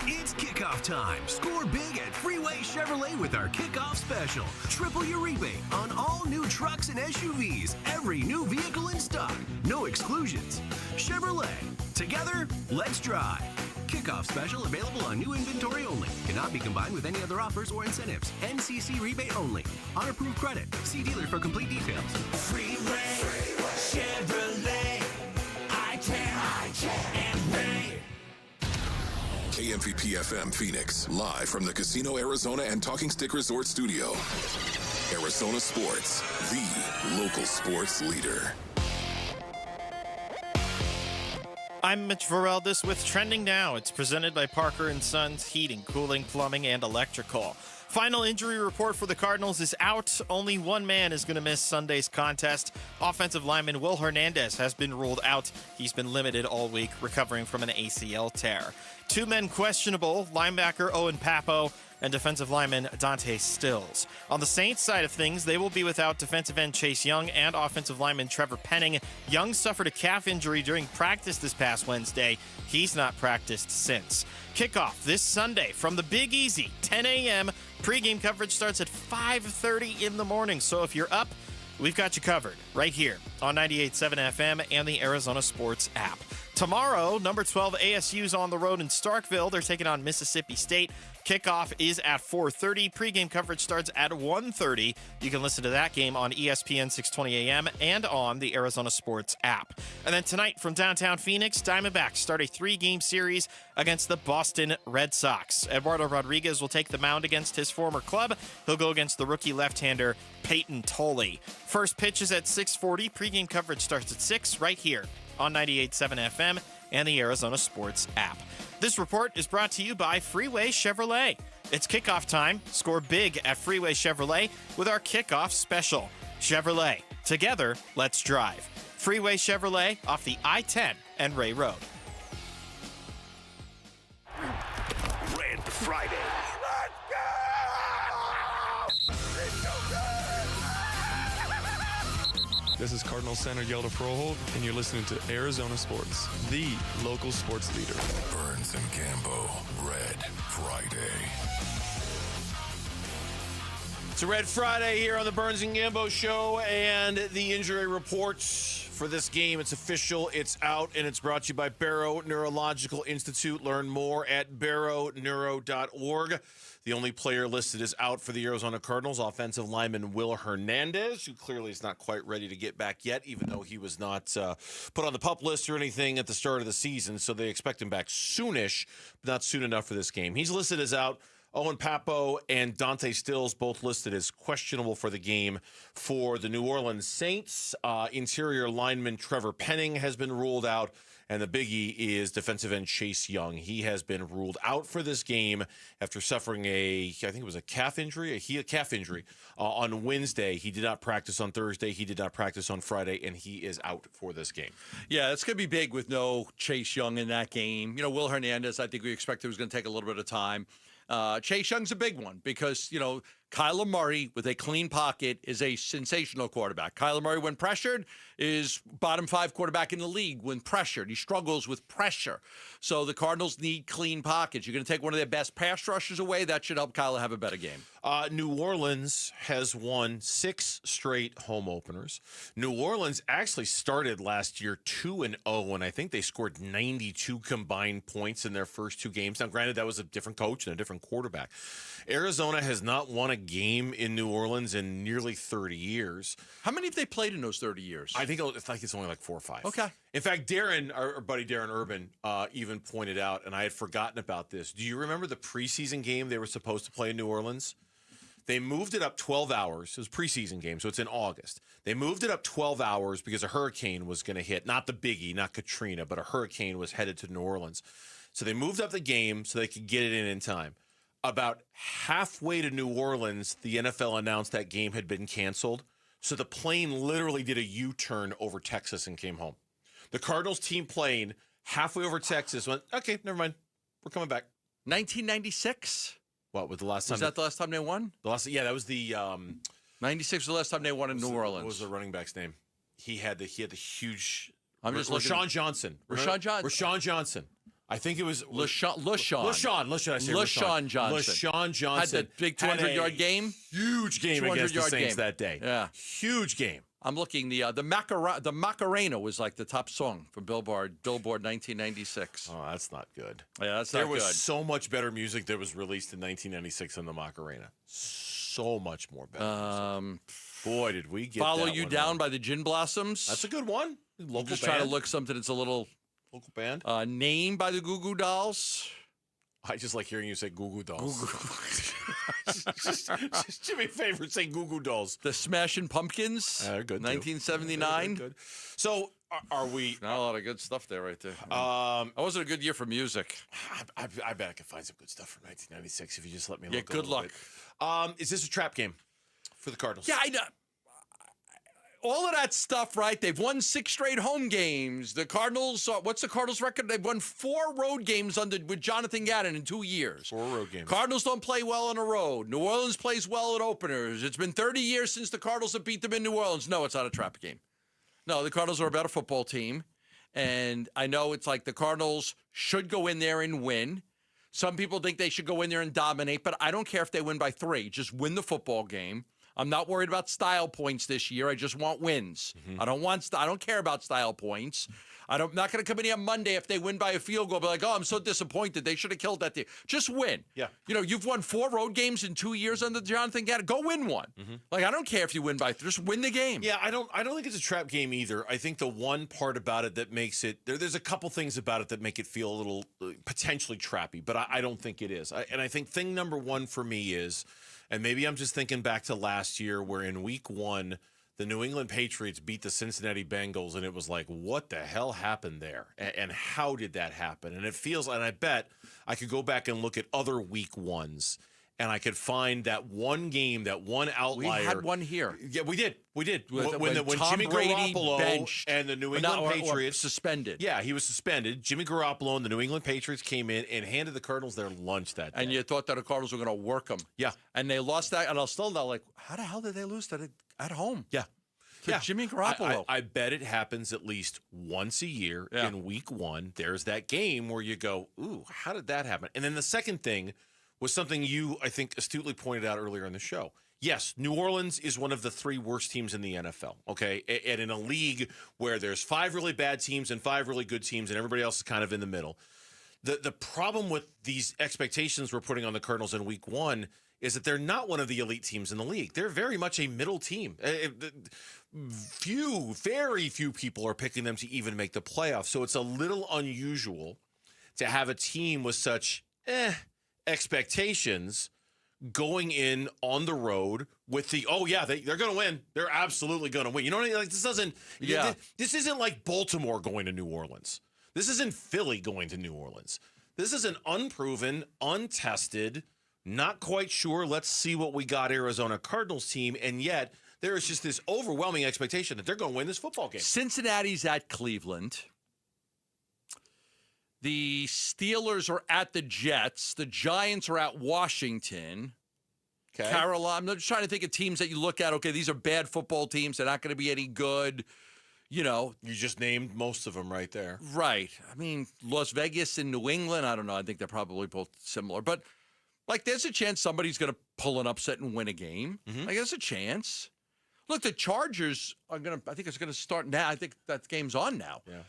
It's kickoff time. Score big at Freeway Chevrolet with our kickoff special. Triple your rebate on all new trucks and SUVs. Every new vehicle in stock. No exclusions. Chevrolet. Together, let's drive. Kickoff special available on new inventory only. Cannot be combined with any other offers or incentives. NCC rebate only. On approved credit. See dealer for complete details. Freeway Chevrolet. I-10 and Ray. KMVP FM Phoenix, live from the Casino Arizona and Talking Stick Resort Studio. Arizona Sports, the local sports leader. I'm Mitch Vareldes with Trending Now. It's presented by Parker & Sons Heating, Cooling, Plumbing, and Electrical. Final injury report for the Cardinals is out. Only one man is going to miss Sunday's contest. Offensive lineman Will Hernandez has been ruled out. He's been limited all week, recovering from an ACL tear. Two men questionable, linebacker Owen Papo and defensive lineman Dante Stills. On the Saints side of things, they will be without defensive end Chase Young and offensive lineman Trevor Penning. Young suffered a calf injury during practice this past Wednesday. He's not practiced since. Kickoff this Sunday from the Big Easy, 10 a.m. Pre-game coverage starts at 5:30 in the morning. So if you're up, we've got you covered right here on 98.7 FM and the Arizona Sports app. Tomorrow, number 12 ASU's on the road in Starkville. They're taking on Mississippi State. Kickoff is at 4:30. Pre-game coverage starts at 1:30. You can listen to that game on ESPN 620 AM and on the Arizona Sports app. And then tonight from downtown Phoenix, Diamondbacks start a 3-game series against the Boston Red Sox. Eduardo Rodriguez will take the mound against his former club. He'll go against the rookie left-hander Peyton Tolley. First pitch is at 6:40. Pre-game coverage starts at 6 right here on 98.7 FM and the Arizona Sports app. This report is brought to you by Freeway Chevrolet. It's kickoff time. Score big at Freeway Chevrolet with our kickoff special. Chevrolet. Together, let's drive. Freeway Chevrolet off the I-10 and Ray Road. Red Friday. This is Cardinal center Yelda Froholt, and you're listening to Arizona Sports, the local sports leader. Burns and Gambo, Red Friday. It's a Red Friday here on the Burns and Gambo Show, and the injury reports for this game. It's official, it's out, and it's brought to you by Barrow Neurological Institute. Learn more at barrowneuro.org. The only player listed is out for the Arizona Cardinals, offensive lineman Will Hernandez, who clearly is not quite ready to get back yet, even though he was not put on the PUP list or anything at the start of the season. So they expect him back soonish, but not soon enough for this game. He's listed as out. Owen Papo and Dante Stills both listed as questionable for the game for the New Orleans Saints. Interior lineman Trevor Penning has been ruled out. And the biggie is defensive end Chase Young. He has been ruled out for this game after suffering I think it was a calf injury, on Wednesday. He did not practice on Thursday. He did not practice on Friday, and he is out for this game. Yeah, it's going to be big with no Chase Young in that game. You know, Will Hernandez, I think we expected was going to take a little bit of time. Chase Young's a big one because, you know, Kyler Murray with a clean pocket is a sensational quarterback. Kyler Murray, when pressured, is bottom 5 quarterback in the league when pressured. He struggles with pressure. So the Cardinals need clean pockets. You're going to take one of their best pass rushers away. That should help Kyler have a better game. New Orleans has won 6 straight home openers. New Orleans actually started last year 2-0, and I think they scored 92 combined points in their first 2 games. Now, granted, that was a different coach and a different quarterback. Arizona has not won a game in New Orleans in nearly 30 years. How many have they played in those 30 years? I think it's only like 4 or 5. Okay. In fact, our buddy Darren Urban even pointed out, and I had forgotten about this. Do you remember the preseason game they were supposed to play in New Orleans? They moved it up 12 hours. It was a preseason game, so it's in August. They moved it up 12 hours because a hurricane was going to hit. Not the biggie, not Katrina, but a hurricane was headed to New Orleans. So they moved up the game so they could get it in time. About halfway to New Orleans, the NFL announced that game had been canceled. So the plane literally did a U-turn over Texas and came home. The Cardinals team plane halfway over Texas. Went, okay, never mind. We're coming back. 1996. What was the last time? Was that the last time they won? Yeah, that was the 96 was the last time they won in New Orleans. What was the running back's name? He had the huge. I'm just Rashawn Johnson. Rashawn Johnson. I think it was LaShawn. LaShawn Johnson. LaShawn Johnson had that big 200-yard game. Huge game against the Saints that day. Yeah, huge game. I'm looking the Macarena was like the top song for Billboard 1996. Oh, that's not good. Yeah, that's there not good. There was so much better music that was released in 1996 than the Macarena. So much more better. Boy, did we get Follow that You one Down right. by the Gin Blossoms. That's a good one. Local I'm just band. trying to look something that's a little local band. Name by the Goo Goo Dolls. I just like hearing you say Goo Goo Dolls. just do me a favor, say Goo Goo Dolls. The Smashing Pumpkins. They're good. 1979. Good. So are we? Not a lot of good stuff there, right there. That wasn't a good year for music. I bet I could find some good stuff from 1996 if you just let me. Yeah, look good luck. Is this a trap game for the Cardinals? Yeah, I know. All of that stuff, right? They've won 6 straight home games. The Cardinals, what's the Cardinals' record? They've won 4 road games with Jonathan Gannon in 2 years. 4 road games. Cardinals don't play well on the road. New Orleans plays well at openers. It's been 30 years since the Cardinals have beat them in New Orleans. No, it's not a trap game. No, the Cardinals are a better football team. And I know it's like the Cardinals should go in there and win. Some people think they should go in there and dominate, but I don't care if they win by 3. Just win the football game. I'm not worried about style points this year. I just want wins. Mm-hmm. I don't care about style points. I'm not going to come in here Monday if they win by a field goal. Be like, oh, I'm so disappointed. They should have killed that team. Just win. Yeah. You know, you've won 4 road games in 2 years under Jonathan Gannon. Go win one. Mm-hmm. Like, I don't care if you win by 3. Just win the game. Yeah, I don't think it's a trap game either. I think the one part about it that makes it there's a couple things about it that make it feel a little potentially trappy, but I don't think it is. And I think thing number one for me is, and maybe I'm just thinking back to last year where in week 1, the New England Patriots beat the Cincinnati Bengals, and it was like, what the hell happened there? And how did that happen? And it feels, and I bet I could go back and look at other week 1s, and I could find that one game, that one outlier. We had one here. Yeah, we did. We did. When Tom Jimmy Brady Garoppolo benched, and the New England Patriots suspended. Yeah, he was suspended. Jimmy Garoppolo and the New England Patriots came in and handed the Cardinals their lunch that day. And you thought that the Cardinals were going to work them. Yeah. And they lost that. And I'm still not like, how the hell did they lose that at home? Yeah. To Jimmy Garoppolo. I bet it happens at least once a year in week 1. There's that game where you go, ooh, how did that happen? And then the second thing was something you, I think, astutely pointed out earlier in the show. Yes, New Orleans is one of the 3 worst teams in the NFL, okay? And in a league where there's 5 really bad teams and 5 really good teams and everybody else is kind of in the middle. The problem with these expectations we're putting on the Cardinals in week 1 is that they're not one of the elite teams in the league. They're very much a middle team. Very few people are picking them to even make the playoffs. So it's a little unusual to have a team with such expectations going in on the road with the, they're going to win. They're absolutely going to win. You know what I mean? Like, this isn't like Baltimore going to New Orleans. This isn't Philly going to New Orleans. This is an unproven, untested, not quite sure, let's see what we got Arizona Cardinals team, and yet there is just this overwhelming expectation that they're going to win this football game. Cincinnati's at Cleveland. The Steelers are at the Jets. The Giants are at Washington. Okay. Carolina. I'm just trying to think of teams that you look at. Okay, these are bad football teams. They're not going to be any good. You know. You just named most of them right there. Right. I mean, Las Vegas and New England, I don't know. I think they're probably both similar. But, like, there's a chance somebody's going to pull an upset and win a game. Mm-hmm. Like, there's a chance. Look, the Chargers are going to – I think it's going to start now. I think that game's on now. Yeah.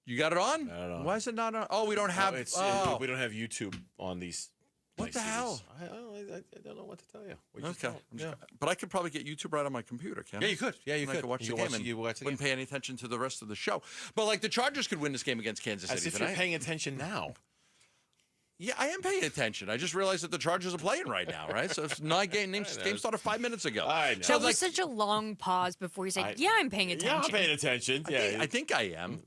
You got it on? I don't know. Why is it not on? Oh, we don't have. We don't have YouTube on these. What the hell? I don't know what to tell you. Okay, but I could probably get YouTube right on my computer, can't I? Yeah, you could. Yeah, you could. I could watch the game and wouldn't pay any attention to the rest of the show. But like the Chargers could win this game against Kansas City. As if you're paying attention now. Yeah, I am paying attention. I just realized that the Chargers are playing right now, right? So it's game started 5 minutes ago. I know. So that was such a long pause before you said, "Yeah, I'm paying attention." Yeah, I'm paying attention. I think I am.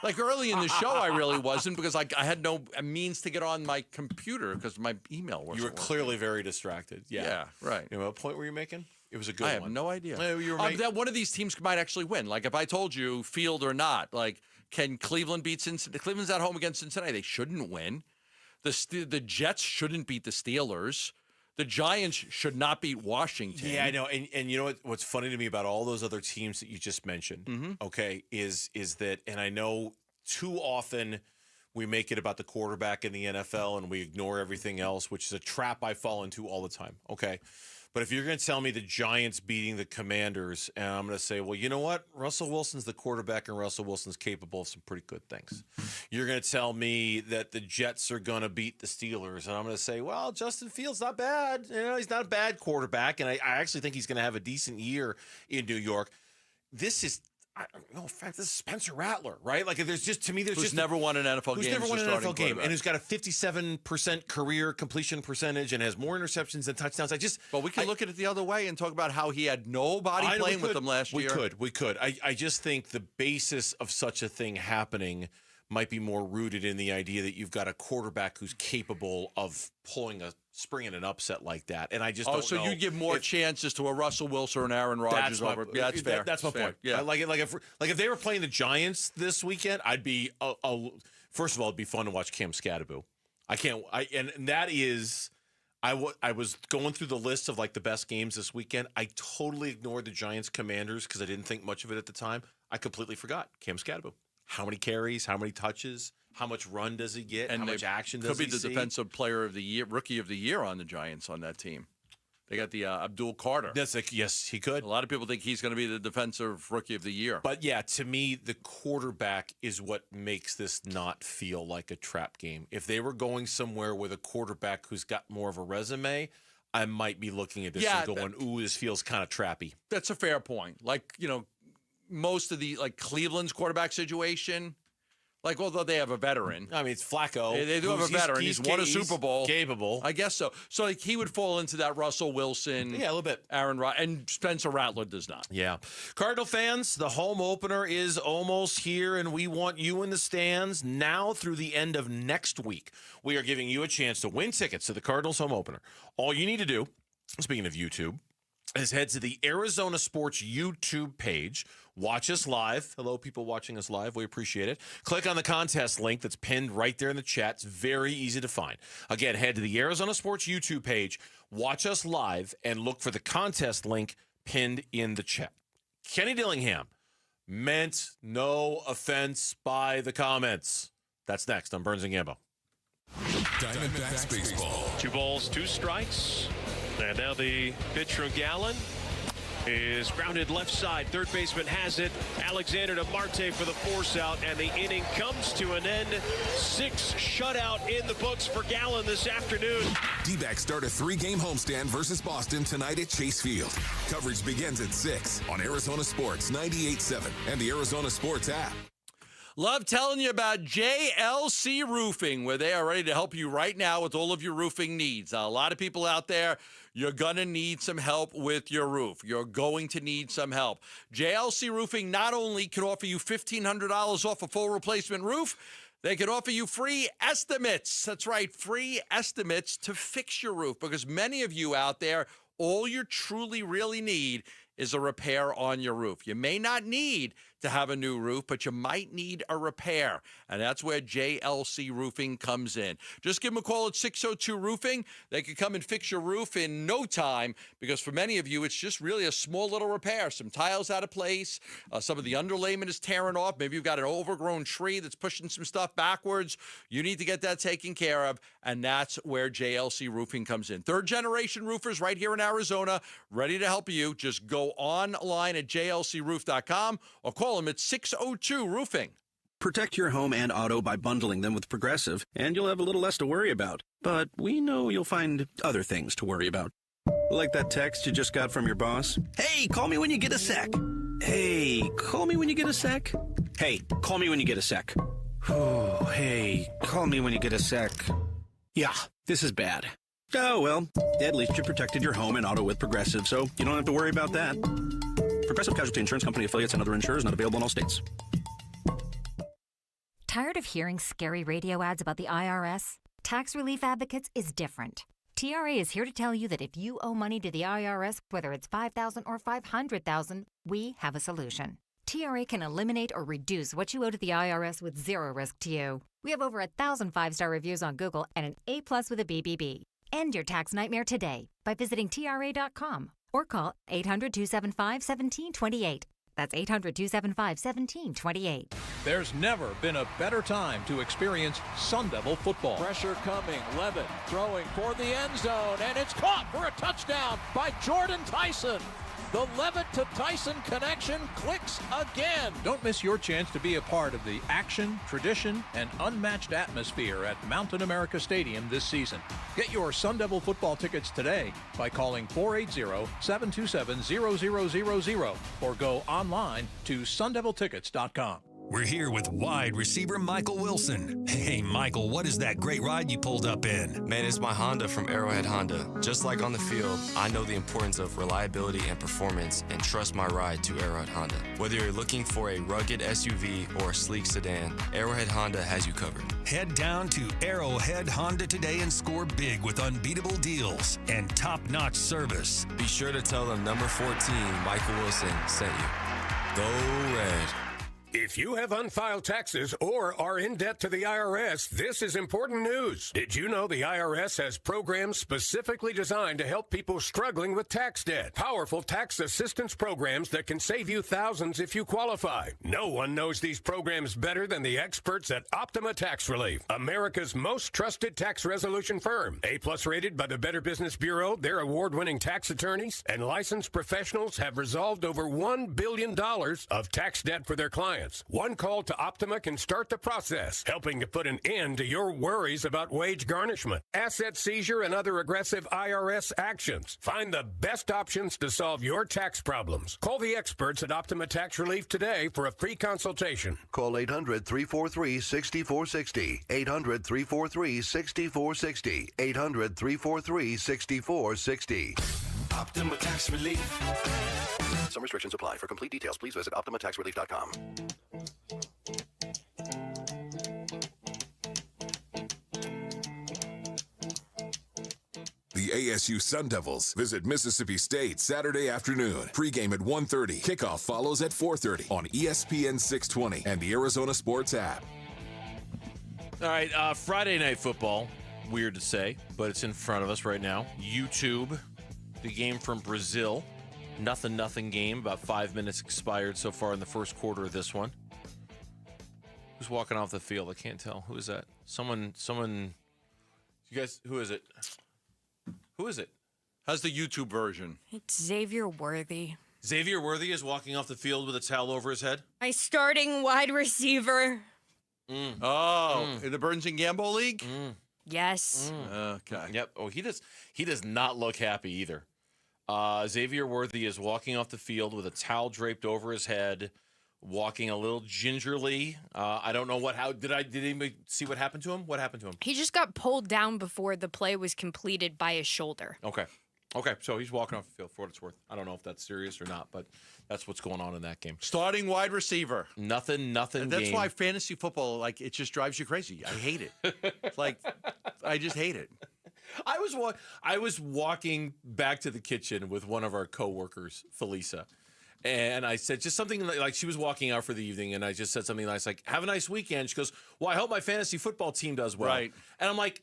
Like early in the show, I really wasn't because I had no means to get on my computer because my email wasn't. You were clearly very distracted. Yeah, right. You know what point were you making? It was a good one. I have no idea. No, That one of these teams might actually win. Like if I told you field or not, like Can Cleveland beat Cincinnati? Cleveland's at home against Cincinnati. They shouldn't win. The Jets shouldn't beat the Steelers. The Giants should not beat Washington. Yeah, I know. And you know what's funny to me about all those other teams that you just mentioned, okay, is that, and I know too often we make it about the quarterback in the NFL and we ignore everything else, which is a trap I fall into all the time, okay? But if you're going to tell me the Giants beating the Commanders, and I'm going to say, well, you know what? Russell Wilson's the quarterback, and Russell Wilson's capable of some pretty good things. You're going to tell me that the Jets are going to beat the Steelers, and I'm going to say, well, Justin Fields not bad. You know, he's not a bad quarterback, and I actually think he's going to have a decent year in New York. This is. In fact, this is Spencer Rattler, right? Like, there's just, to me, there's who's just never won an NFL game. Who's never won an NFL game, and who's got a 57% career completion percentage and has more interceptions than touchdowns. But we can look at it the other way and talk about how he had nobody playing with him last year. We could. I just think the basis of such a thing happening might be more rooted in the idea that you've got a quarterback who's capable of springing an upset like that. And I just don't know. So you give more chances to a Russell Wilson or an Aaron Rodgers over. Yeah, that's fair. That's my point. Yeah. Like if they were playing the Giants this weekend, I'd be first of all, it'd be fun to watch Cam Scatterbo. And that is I was going through the list of like the best games this weekend. I totally ignored the Giants Commanders because I didn't think much of it at the time. I completely forgot Cam Scatterbo. How many carries? How many touches? How much run does he get? And how much action does he see? Could be the defensive player of the year, rookie of the year on the Giants on that team. They got the Abdul Carter. Yes, he could. A lot of people think he's going to be the defensive rookie of the year. But yeah, to me, the quarterback is what makes this not feel like a trap game. If they were going somewhere with a quarterback who's got more of a resume, I might be looking at this and going, ooh, this feels kind of trappy. That's a fair point. Like, you know, most of the, like, Cleveland's quarterback situation, like, although they have a veteran. I mean, it's Flacco. They do have a veteran. He's won a Super Bowl. Capable. I guess so. So, like, he would fall into that Russell Wilson. Yeah, a little bit. Aaron Rodgers. And Spencer Rattler does not. Yeah. Cardinal fans, the home opener is almost here, and we want you in the stands now through the end of next week. We are giving you a chance to win tickets to the Cardinals home opener. All you need to do, speaking of YouTube, is head to the Arizona Sports YouTube page. Watch us live. Hello, people watching us live. We appreciate it. Click on the contest link that's pinned right there in the chat. It's very easy to find. Again, head to the Arizona Sports YouTube page. Watch us live and look for the contest link pinned in the chat. Kenny Dillingham meant no offense by the comments. That's next on Burns and Gambo. Diamondbacks baseball. 2 balls, 2 strikes. And now the pitch from Gallen is grounded left side. Third baseman has it. Alexander to Marte for the force out, and the inning comes to an end. 6 shutout in the books for Gallen this afternoon. D-backs start a 3-game homestand versus Boston tonight at Chase Field. Coverage begins at 6 on Arizona Sports 98.7 and the Arizona Sports app. Love telling you about JLC Roofing, where they are ready to help you right now with all of your roofing needs. Now, a lot of people out there, you're going to need some help with your roof. You're going to need some help. JLC Roofing not only can offer you $1,500 off a full replacement roof, they can offer you free estimates. That's right, free estimates to fix your roof, because many of you out there, all you truly really need is a repair on your roof. You may not need to have a new roof, but you might need a repair, and that's where JLC Roofing comes in. Just give them a call at 602-ROOFING. They can come and fix your roof in no time, because for many of you, it's just really a small little repair. Some tiles out of place, some of the underlayment is tearing off. Maybe you've got an overgrown tree that's pushing some stuff backwards. You need to get that taken care of, and that's where JLC Roofing comes in. Third-generation roofers right here in Arizona, ready to help you. Just go online at jlcroof.com or call them at 602-ROOFING. Protect your home and auto by bundling them with Progressive, and you'll have a little less to worry about. But we know you'll find other things to worry about. Like that text you just got from your boss. Hey, call me when you get a sec. Hey, call me when you get a sec. Hey, call me when you get a sec. Oh, hey, call me when you get a sec. Yeah, this is bad. Oh, well, at least you protected your home and auto with Progressive, so you don't have to worry about that. Progressive Casualty Insurance Company affiliates and other insurers not available in all states. Tired of hearing scary radio ads about the IRS? Tax Relief Advocates is different. TRA is here to tell you that if you owe money to the IRS, whether it's $5,000 or $500,000, we have a solution. TRA can eliminate or reduce what you owe to the IRS with zero risk to you. We have over 1,000 5-star reviews on Google and an A+ with a BBB. End your tax nightmare today by visiting TRA.com or call 800-275-1728. That's 800-275-1728. There's never been a better time to experience Sun Devil football. Pressure coming. Levin throwing for the end zone, and it's caught for a touchdown by Jordan Tyson. The Levitt to Tyson connection clicks again. Don't miss your chance to be a part of the action, tradition, and unmatched atmosphere at Mountain America Stadium this season. Get your Sun Devil football tickets today by calling 480-727-0000 or go online to sundeviltickets.com. We're here with wide receiver Michael Wilson. Hey, Michael, what is that great ride you pulled up in? Man, it's my Honda from Arrowhead Honda. Just like on the field, I know the importance of reliability and performance and trust my ride to Arrowhead Honda. Whether you're looking for a rugged SUV or a sleek sedan, Arrowhead Honda has you covered. Head down to Arrowhead Honda today and score big with unbeatable deals and top-notch service. Be sure to tell them number 14, Michael Wilson, sent you. Go Red. If you have unfiled taxes or are in debt to the IRS, this is important news. Did you know the IRS has programs specifically designed to help people struggling with tax debt? Powerful tax assistance programs that can save you thousands if you qualify. No one knows these programs better than the experts at Optima Tax Relief, America's most trusted tax resolution firm. A+ rated by the Better Business Bureau, their award-winning tax attorneys and licensed professionals have resolved over $1 billion of tax debt for their clients. One call to Optima can start the process, helping to put an end to your worries about wage garnishment, asset seizure, and other aggressive IRS actions. Find the best options to solve your tax problems. Call the experts at Optima Tax Relief today for a free consultation. Call 800-343-6460. 800-343-6460. 800-343-6460. Optima Tax Relief. Some restrictions apply. For complete details, please visit OptimaTaxRelief.com. The ASU Sun Devils visit Mississippi State Saturday afternoon. Pregame at 1:30. Kickoff follows at 4:30 on ESPN 620 and the Arizona Sports app. All right, Friday Night Football. Weird to say, but it's in front of us right now. YouTube, the game from Brazil. Nothing game. About 5 minutes expired so far in the first quarter of this one. Who's walking off the field? I can't tell. Who is that? Someone. You guys, who is it? Who is it? How's the YouTube version? It's Xavier Worthy. Xavier Worthy is walking off the field with a towel over his head? My starting wide receiver. In the Burns and Gamble League? Yes. Okay. Yep. Oh, he does not look happy either. Xavier Worthy is walking off the field with a towel draped over his head, walking a little gingerly. I don't know did anybody see what happened to him? What happened to him? He just got pulled down before the play was completed by his shoulder. Okay, so he's walking off the field for what it's worth. I don't know if that's serious or not, but that's what's going on in that game. Starting wide receiver. Nothing. That's why fantasy football, it just drives you crazy. I hate it. I just hate it. I was walking back to the kitchen with one of our coworkers, Felisa, and I said just something like she was walking out for the evening, and I just said something nice like, "Have a nice weekend." She goes, "Well, I hope my fantasy football team does well." Right. And I'm like,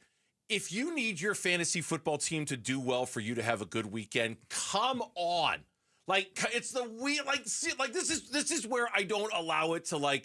if you need your fantasy football team to do well for you to have a good weekend, come on. It's the this is where I don't allow it to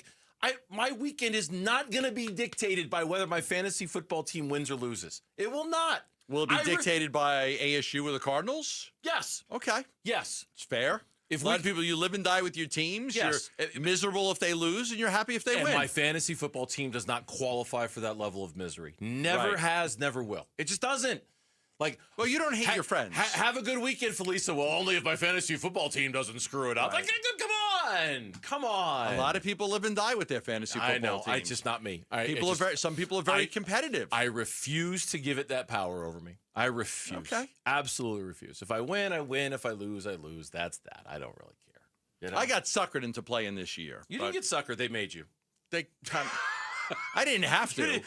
my weekend is not going to be dictated by whether my fantasy football team wins or loses. It will not. Will it be dictated by ASU or the Cardinals? Yes. Okay. Yes. It's fair. If a lot of people, you live and die with your teams. Yes. You're miserable if they lose, and you're happy if they win. My fantasy football team does not qualify for that level of misery. Never has, never will. It just doesn't. Well, you don't hate your friends. Have a good weekend, Felisa. Well, only if my fantasy football team doesn't screw it up. Right. Come on. A lot of people live and die with their fantasy football I know. teams. It's just not me. Some people are very competitive. I refuse to give it that power over me. I refuse. Okay. Absolutely refuse. If I win, I win. If I lose, I lose. That's that. I don't really care. I got suckered into playing this year. You didn't get suckered. They made you. I didn't have to.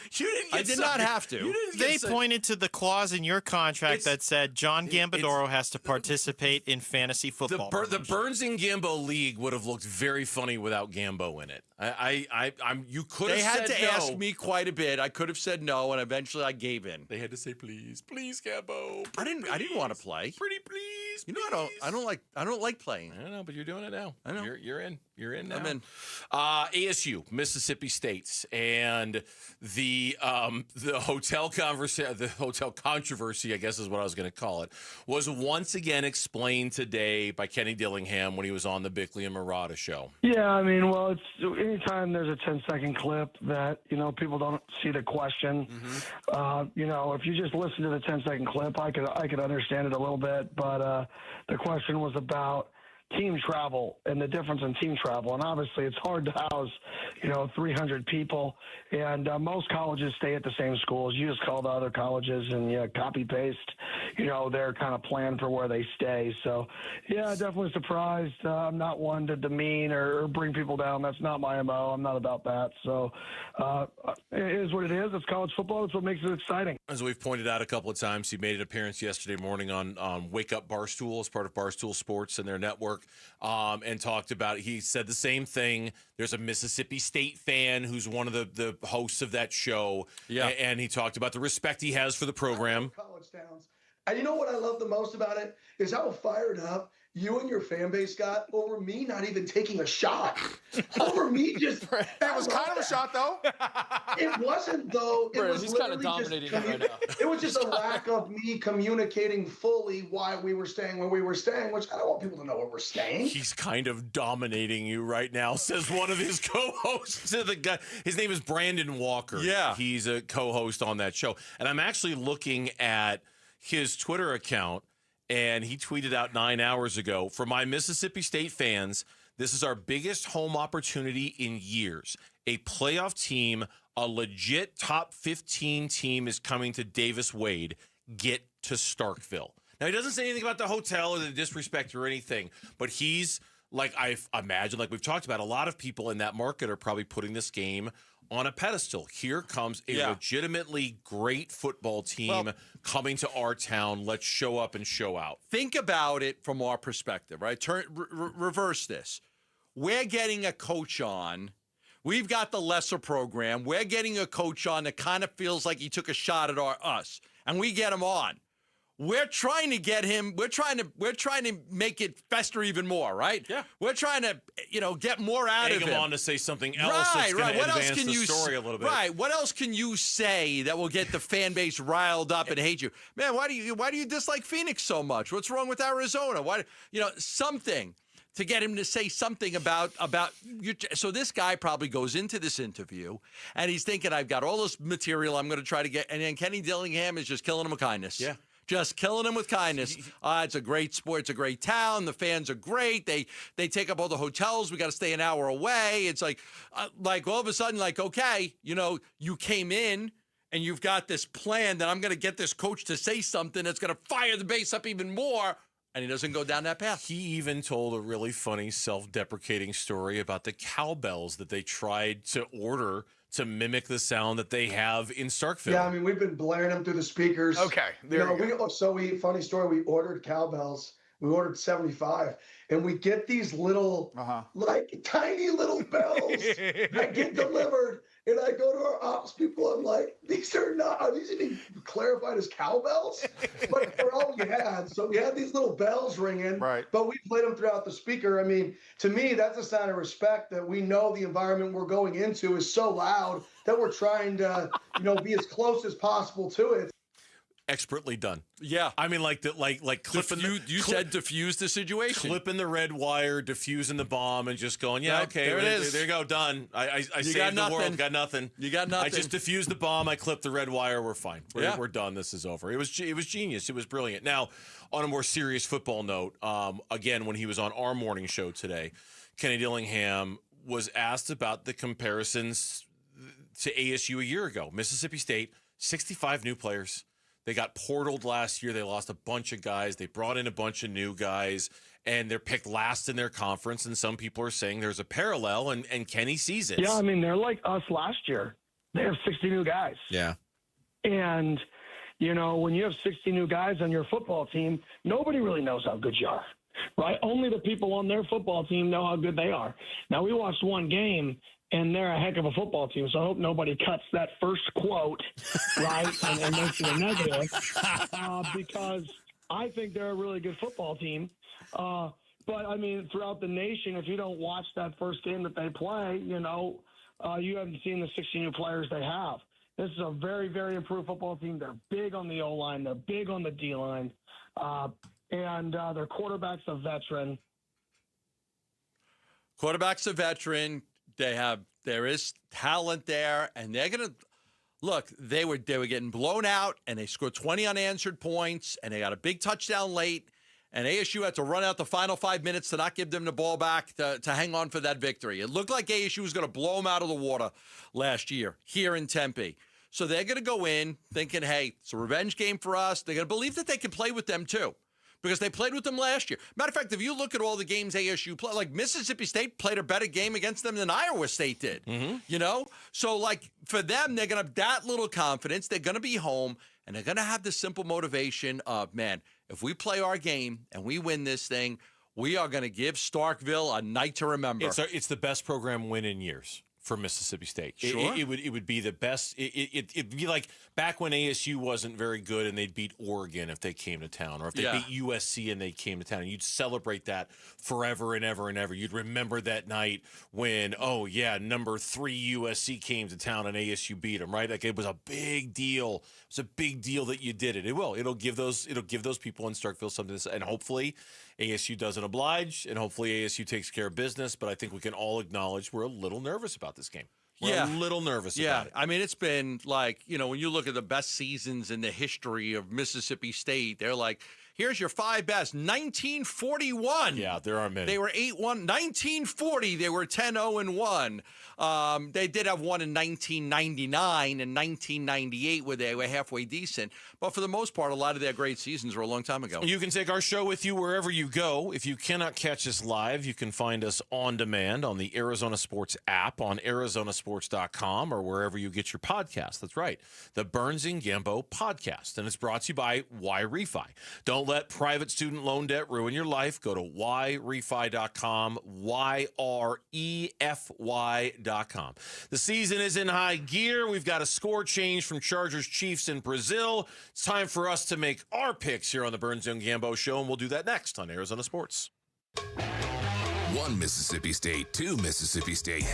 I did not have to. They pointed to the clause in your contract that said John Gambadoro has to participate in fantasy football. The Burns and Gambo League would have looked very funny without Gambo in it. You could have said no. They had to ask me quite a bit. I could have said no, and eventually I gave in. They had to say, please, Gambo. I didn't want to play. Pretty please. You know, I don't like playing. I don't know, but you're doing it now. I know. You're in. You're in now. I'm in. ASU, Mississippi State, and the hotel controversy, I guess is what I was going to call it, was once again explained today by Kenny Dillingham when he was on the Bickley and Murata show. Yeah, I mean, well, it's anytime there's a 10-second clip that, people don't see the question. If you just listen to the 10-second clip, I could understand it a little bit, but the question was about team travel and the difference in team travel. And obviously it's hard to house, 300 people. And most colleges stay at the same schools. You just call the other colleges and copy paste, their kind of plan for where they stay. So yeah, definitely surprised. I'm not one to demean or bring people down. That's not my MO. I'm not about that. So it is what it is. It's college football. It's what makes it exciting. As we've pointed out a couple of times, he made an appearance yesterday morning on Wake Up Barstool as part of Barstool Sports and their network. And talked about it. He said the same thing. There's a Mississippi State fan who's one of the hosts of that show. Yeah. And he talked about the respect he has for the program. College towns. And you know what I love the most about it is how fired up you and your fan base got over me not even taking a shot. Over me just... It was kind of a shot, though. It wasn't, though. It was he's kind of dominating it right now. It was just a lack of me communicating fully why we were staying where we were staying, which I don't want people to know where we're staying. He's kind of dominating you right now, says one of his co-hosts. His name is Brandon Walker. Yeah. He's a co-host on that show. And I'm actually looking at his Twitter account, and he tweeted out 9 hours ago, for my Mississippi State fans, this is our biggest home opportunity in years. A playoff team, a legit top 15 team is coming to Davis Wade. Get to Starkville. Now, he doesn't say anything about the hotel or the disrespect or anything, but he's, like I imagine, like we've talked about, a lot of people in that market are probably putting this game on a pedestal. Here comes a legitimately great football team coming to our town. Let's show up and show out. Think about it from our perspective, right? Reverse this. We're getting a coach on. We've got the lesser program. We're getting a coach on that kind of feels like he took a shot at us, and we get him on. We're trying to get him. We're trying to make it fester even more, right? Yeah. We're trying to, get more out of him. On to say something else that's going to advance the story a little bit. Right. What else can you say that will get the fan base riled up and hate you? Man, why do you dislike Phoenix so much? What's wrong with Arizona? Why, something to get him to say something about you. So this guy probably goes into this interview and he's thinking, I've got all this material I'm going to try to get, and then Kenny Dillingham is just killing him with kindness. Yeah. Just killing them with kindness. It's a great sport. It's a great town. The fans are great. They take up all the hotels. We got to stay an hour away. It's like all of a sudden, okay, you came in and you've got this plan that I'm going to get this coach to say something that's going to fire the base up even more. And he doesn't go down that path. He even told a really funny self-deprecating story about the cowbells that they tried to order to mimic the sound that they have in Starkville. Yeah, I mean, we've been blaring them through the speakers. Okay, funny story, we ordered cowbells. We ordered 75, and we get these little, tiny little bells that get delivered. And I go to our ops people, I'm like, are these even clarified as cowbells? But they're all we had. So we had these little bells ringing, but we played them throughout the speaker. I mean, to me, that's a sign of respect that we know the environment we're going into is so loud that we're trying to, be as close as possible to it. Expertly done. Yeah. I mean, like clipping you said diffuse the situation. Clipping the red wire, diffusing the bomb, and just going, okay, there it is. There you go, done. I saved the world, got nothing. You got nothing. I just diffused the bomb, I clipped the red wire, we're fine. We're done, this is over. It was genius, it was brilliant. Now, on a more serious football note, again, when he was on our morning show today, Kenny Dillingham was asked about the comparisons to ASU a year ago. Mississippi State, 65 new players. They got portaled last year. They lost a bunch of guys. They brought in a bunch of new guys, and they're picked last in their conference. And some people are saying there's a parallel, and Kenny sees it. Yeah, I mean, they're like us last year. they have 60 new guys. Yeah. And, you know, when you have 60 new guys on your football team, nobody really knows how good you are, right? Only the people on their football team know how good they are. Now, we watched one game, and they're a heck of a football team, so I hope nobody cuts that first quote, right, and makes it a negative, because I think they're a really good football team. But, I mean, throughout the nation, if you don't watch that first game that they play, you know, you haven't seen the 60 new players they have. This is a very, very improved football team. They're big on the O-line. They're big on the D-line. And their quarterback's a veteran. Quarterback's a veteran. There is talent there, and they're going to look. They were getting blown out, and they scored 20 unanswered points, and they got a big touchdown late. And ASU had to run out the final 5 minutes to not give them the ball back to hang on for that victory. It looked like ASU was going to blow them out of the water last year here in Tempe. So they're going to go in thinking, hey, it's a revenge game for us. They're going to believe that they can play with them too, because they played with them last year. Matter of fact, if you look at all the games ASU played, like Mississippi State played a better game against them than Iowa State did, you know? So, like, for them, they're going to have that little confidence. They're going to be home, and they're going to have the simple motivation of, man, if we play our game and we win this thing, we are going to give Starkville a night to remember. It's the best program win in years for Mississippi State. Sure. It would be the best. It'd be like back when ASU wasn't very good and they'd beat Oregon if they came to town, or if they beat USC and they came to town. And you'd celebrate that forever and ever and ever. You'd remember that night when, oh yeah, number 3 USC came to town and ASU beat them, right? Like, it was a big deal. It was a big deal that you did it. It will. It'll give those people in Starkville something to say, and hopefully ASU doesn't oblige, and hopefully ASU takes care of business. But I think we can all acknowledge we're a little nervous about this game. We're a little nervous about it. I mean, it's been like, you know, when you look at the best seasons in the history of Mississippi State, they're like, here's your 5 best. 1941. Yeah, there are many. They were 8-1. 1940, they were 10-0-1. They did have one in 1999 and 1998 where they were halfway decent. But for the most part, a lot of their great seasons were a long time ago. You can take our show with you wherever you go. If you cannot catch us live, you can find us on demand on the Arizona Sports app, on arizonasports.com, or wherever you get your podcast. That's right, the Burns and Gambo podcast. And it's brought to you by Y-Refi. Don't let private student loan debt ruin your life. Go to yrefi.com, YREFY.com. The season is in high gear. We've got a score change from Chargers Chiefs in Brazil. It's time for us to make our picks here on the Burns and Gambo Show, and we'll do that next on Arizona Sports. 1 Mississippi State, 2 Mississippi State.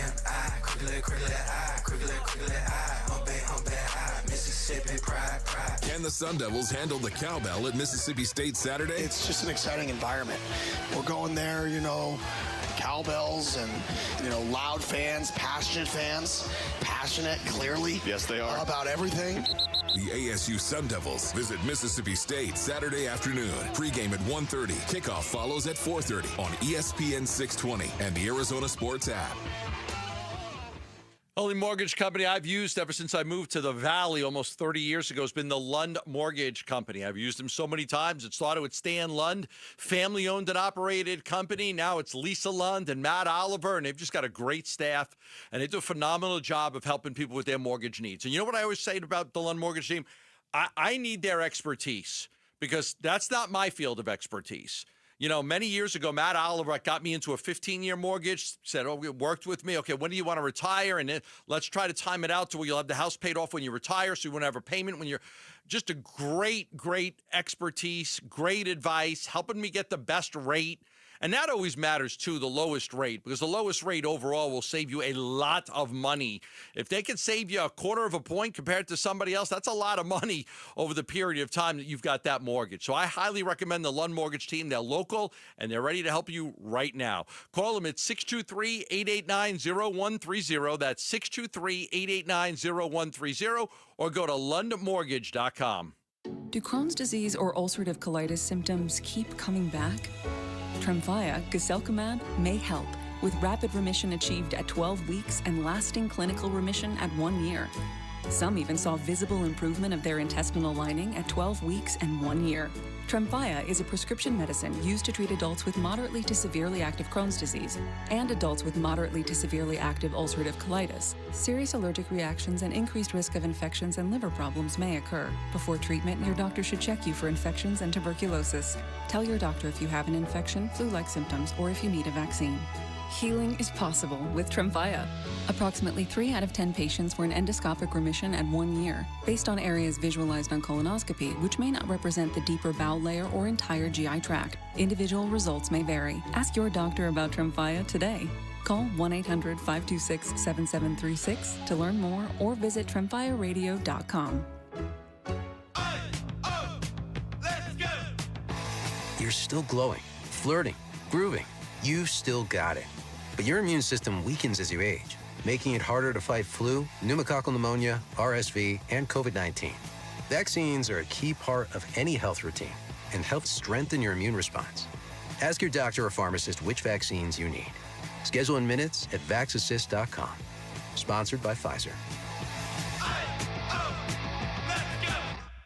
Can the Sun Devils handle the cowbell at Mississippi State Saturday? It's just an exciting environment. We're going there, you know, cowbells and, you know, loud fans, passionate, clearly. Yes, they are. About everything. The ASU Sun Devils visit Mississippi State Saturday afternoon. Pregame at 1:30. Kickoff follows at 4:30 on ESPN 620 and the Arizona Sports app. Only mortgage company I've used ever since I moved to the Valley almost 30 years ago has been the Lund Mortgage Company. I've used them so many times. It started with Stan Lund, family-owned and operated company. Now it's Lisa Lund and Matt Oliver, and they've just got a great staff, and they do a phenomenal job of helping people with their mortgage needs. And you know what I always say about the Lund Mortgage team? I need their expertise, because that's not my field of expertise. You know, many years ago, Matt Oliver got me into a 15-year mortgage, said, worked with me. Okay, when do you want to retire? And then let's try to time it out to where you'll have the house paid off when you retire, so you won't have a payment when you're just a great expertise, great advice, helping me get the best rate. And that always matters, too, the lowest rate, because the lowest rate overall will save you a lot of money. If they can save you a 1/4 point compared to somebody else, that's a lot of money over the period of time that you've got that mortgage. So I highly recommend the Lund Mortgage team. They're local, and they're ready to help you right now. Call them at 623-889-0130. That's 623-889-0130, or go to lundmortgage.com. Do Crohn's disease or ulcerative colitis symptoms keep coming back? Tremfya, guselkumab, may help, with rapid remission achieved at 12 weeks and lasting clinical remission at 1 year. Some even saw visible improvement of their intestinal lining at 12 weeks and 1 year. Tremfya is a prescription medicine used to treat adults with moderately to severely active Crohn's disease and adults with moderately to severely active ulcerative colitis. Serious allergic reactions and increased risk of infections and liver problems may occur. Before treatment, your doctor should check you for infections and tuberculosis. Tell your doctor if you have an infection, flu-like symptoms, or if you need a vaccine. Healing is possible with Tremfya. Approximately 3 out of 10 patients were in endoscopic remission at 1 year, based on areas visualized on colonoscopy, which may not represent the deeper bowel layer or entire GI tract. Individual results may vary. Ask your doctor about Tremfya today. Call 1-800-526-7736 to learn more or visit tremfyaradio.com. You're still glowing, flirting, grooving. You've still got it. But your immune system weakens as you age, making it harder to fight flu, pneumococcal pneumonia, RSV, and COVID-19. Vaccines are a key part of any health routine and help strengthen your immune response. Ask your doctor or pharmacist which vaccines you need. Schedule in minutes at vaxassist.com. Sponsored by Pfizer.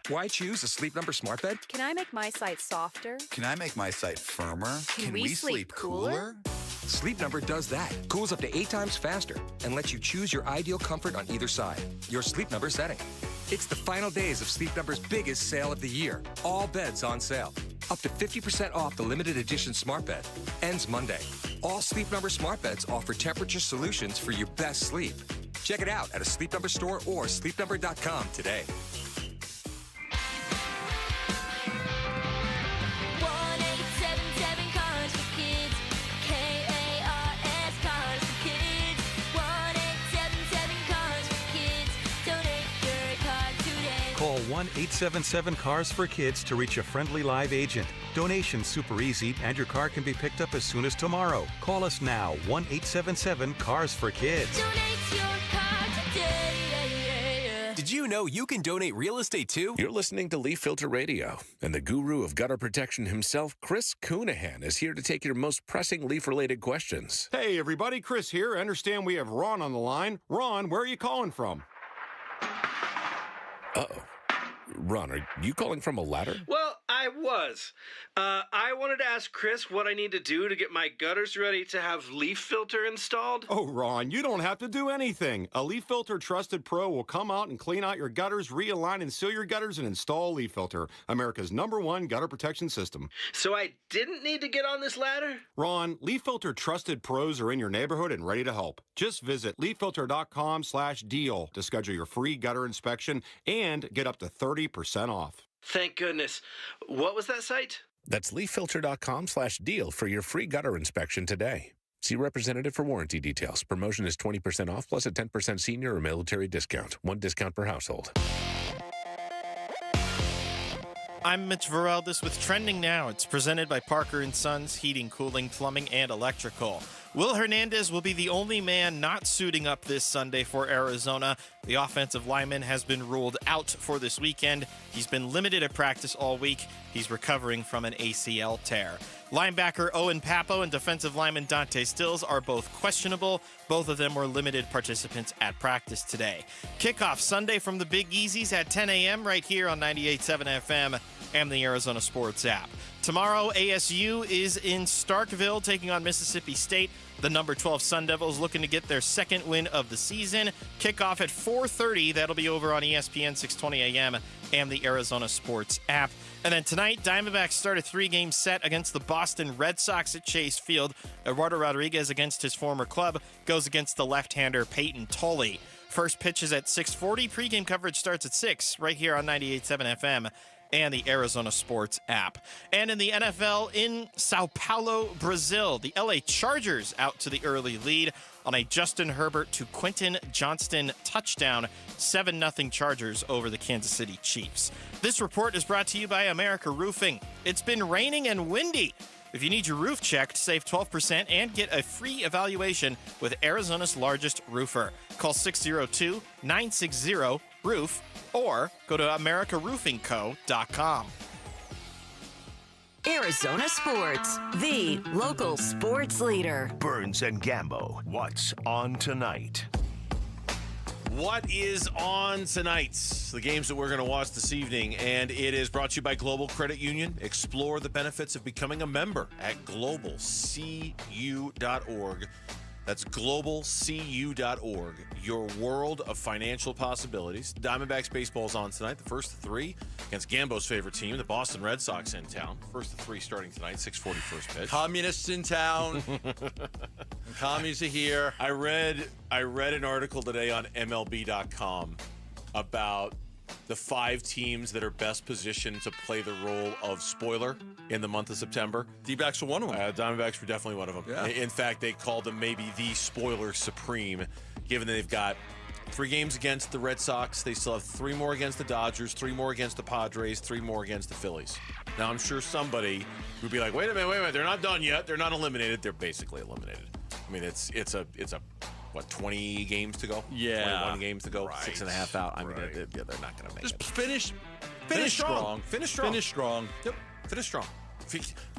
Why choose a Sleep Number smart bed? Can I make my site softer? Can I make my site firmer? Can we sleep cooler? Sleep Number does that. Cools up to 8 times faster and lets you choose your ideal comfort on either side. Your Sleep Number setting. It's the final days of Sleep Number's biggest sale of the year. All beds on sale. Up to 50% off the limited edition smart bed. Ends Monday. All Sleep Number smart beds offer temperature solutions for your best sleep. Check it out at a Sleep Number store or sleepnumber.com today. Call 1-877-CARS-FOR-KIDS to reach a friendly live agent. Donation's super easy, and your car can be picked up as soon as tomorrow. Call us now, 1-877-CARS-FOR-KIDS. Donate your car today. Did you know you can donate real estate too? You're listening to Leaf Filter Radio, and the guru of gutter protection himself, Chris Coonahan, is here to take your most pressing leaf-related questions. Hey, everybody, Chris here. I understand we have Ron on the line. Ron, where are you calling from? Uh-oh. Ron, are you calling from a ladder? Well, I was. I wanted to ask Chris what I need to do to get my gutters ready to have Leaf Filter installed. Oh, Ron, you don't have to do anything. A Leaf Filter Trusted Pro will come out and clean out your gutters, realign and seal your gutters, and install Leaf Filter, America's #1 gutter protection system. So I didn't need to get on this ladder? Ron, Leaf Filter Trusted Pros are in your neighborhood and ready to help. Just visit leaffilter.com/deal to schedule your free gutter inspection and get up to 30% off. Thank goodness. What was that site? That's leaffilter.com/deal for your free gutter inspection today. See representative for warranty details. Promotion is 20% off plus a 10% senior or military discount. 1 discount per household. I'm Mitch Varaldis with Trending Now. It's presented by Parker & Sons Heating, Cooling, Plumbing, and Electrical. Will Hernandez will be the only man not suiting up this Sunday for Arizona. The offensive lineman has been ruled out for this weekend. He's been limited at practice all week. He's recovering from an ACL tear. Linebacker Owen Papo and defensive lineman Dante Stills are both questionable. Both of them were limited participants at practice today. Kickoff Sunday from the Big Easies at 10 a.m. right here on 98.7 FM and the Arizona Sports app. Tomorrow, ASU is in Starkville taking on Mississippi State. The number 12 Sun Devils looking to get their second win of the season. Kickoff at 4:30. That'll be over on ESPN 620 AM and the Arizona Sports app. And then tonight, Diamondbacks start a 3-game set against the Boston Red Sox at Chase Field. Eduardo Rodriguez, against his former club, goes against the left-hander Peyton Tolley. First pitch is at 6:40. Pre-game coverage starts at 6 right here on 98.7 FM. And the Arizona Sports app. And in the NFL, in Sao Paulo, Brazil, the LA Chargers out to the early lead on a Justin Herbert to Quentin Johnston touchdown. 7-0 Chargers over the Kansas City Chiefs. This report is brought to you by America Roofing. It's been raining and windy. If you need your roof checked, save 12% and get a free evaluation with Arizona's largest roofer. Call 602-960-ROOF or go to americaroofingco.com. Arizona Sports, the local sports leader. Burns and Gambo, what's on tonight? What is on tonight? The games that we're going to watch this evening, and it is brought to you by Global Credit Union. Explore the benefits of becoming a member at globalcu.org. That's globalcu.org. Your world of financial possibilities. Diamondbacks baseball's on tonight. The first of three against Gambo's favorite team, the Boston Red Sox, in town. First of three starting tonight, 6:40 first pitch. Communists in town. Commies are here. I read an article today on MLB.com about the 5 teams that are best positioned to play the role of spoiler in the month of September. D-backs were one of them. Diamondbacks were definitely one of them. Yeah. In fact, they called them maybe the spoiler supreme, given that they've got 3 games against the Red Sox. They still have 3 more against the Dodgers, 3 more against the Padres, 3 more against the Phillies. Now, I'm sure somebody would be like, wait a minute. They're not done yet. They're not eliminated. They're basically eliminated. I mean, it's a what, 20 games to go? Yeah. 21 games to go, Right. 6.5 out. I mean, Right. they're not going to make Just it. finish strong. Finish strong. Finish strong. Yep. Finish strong.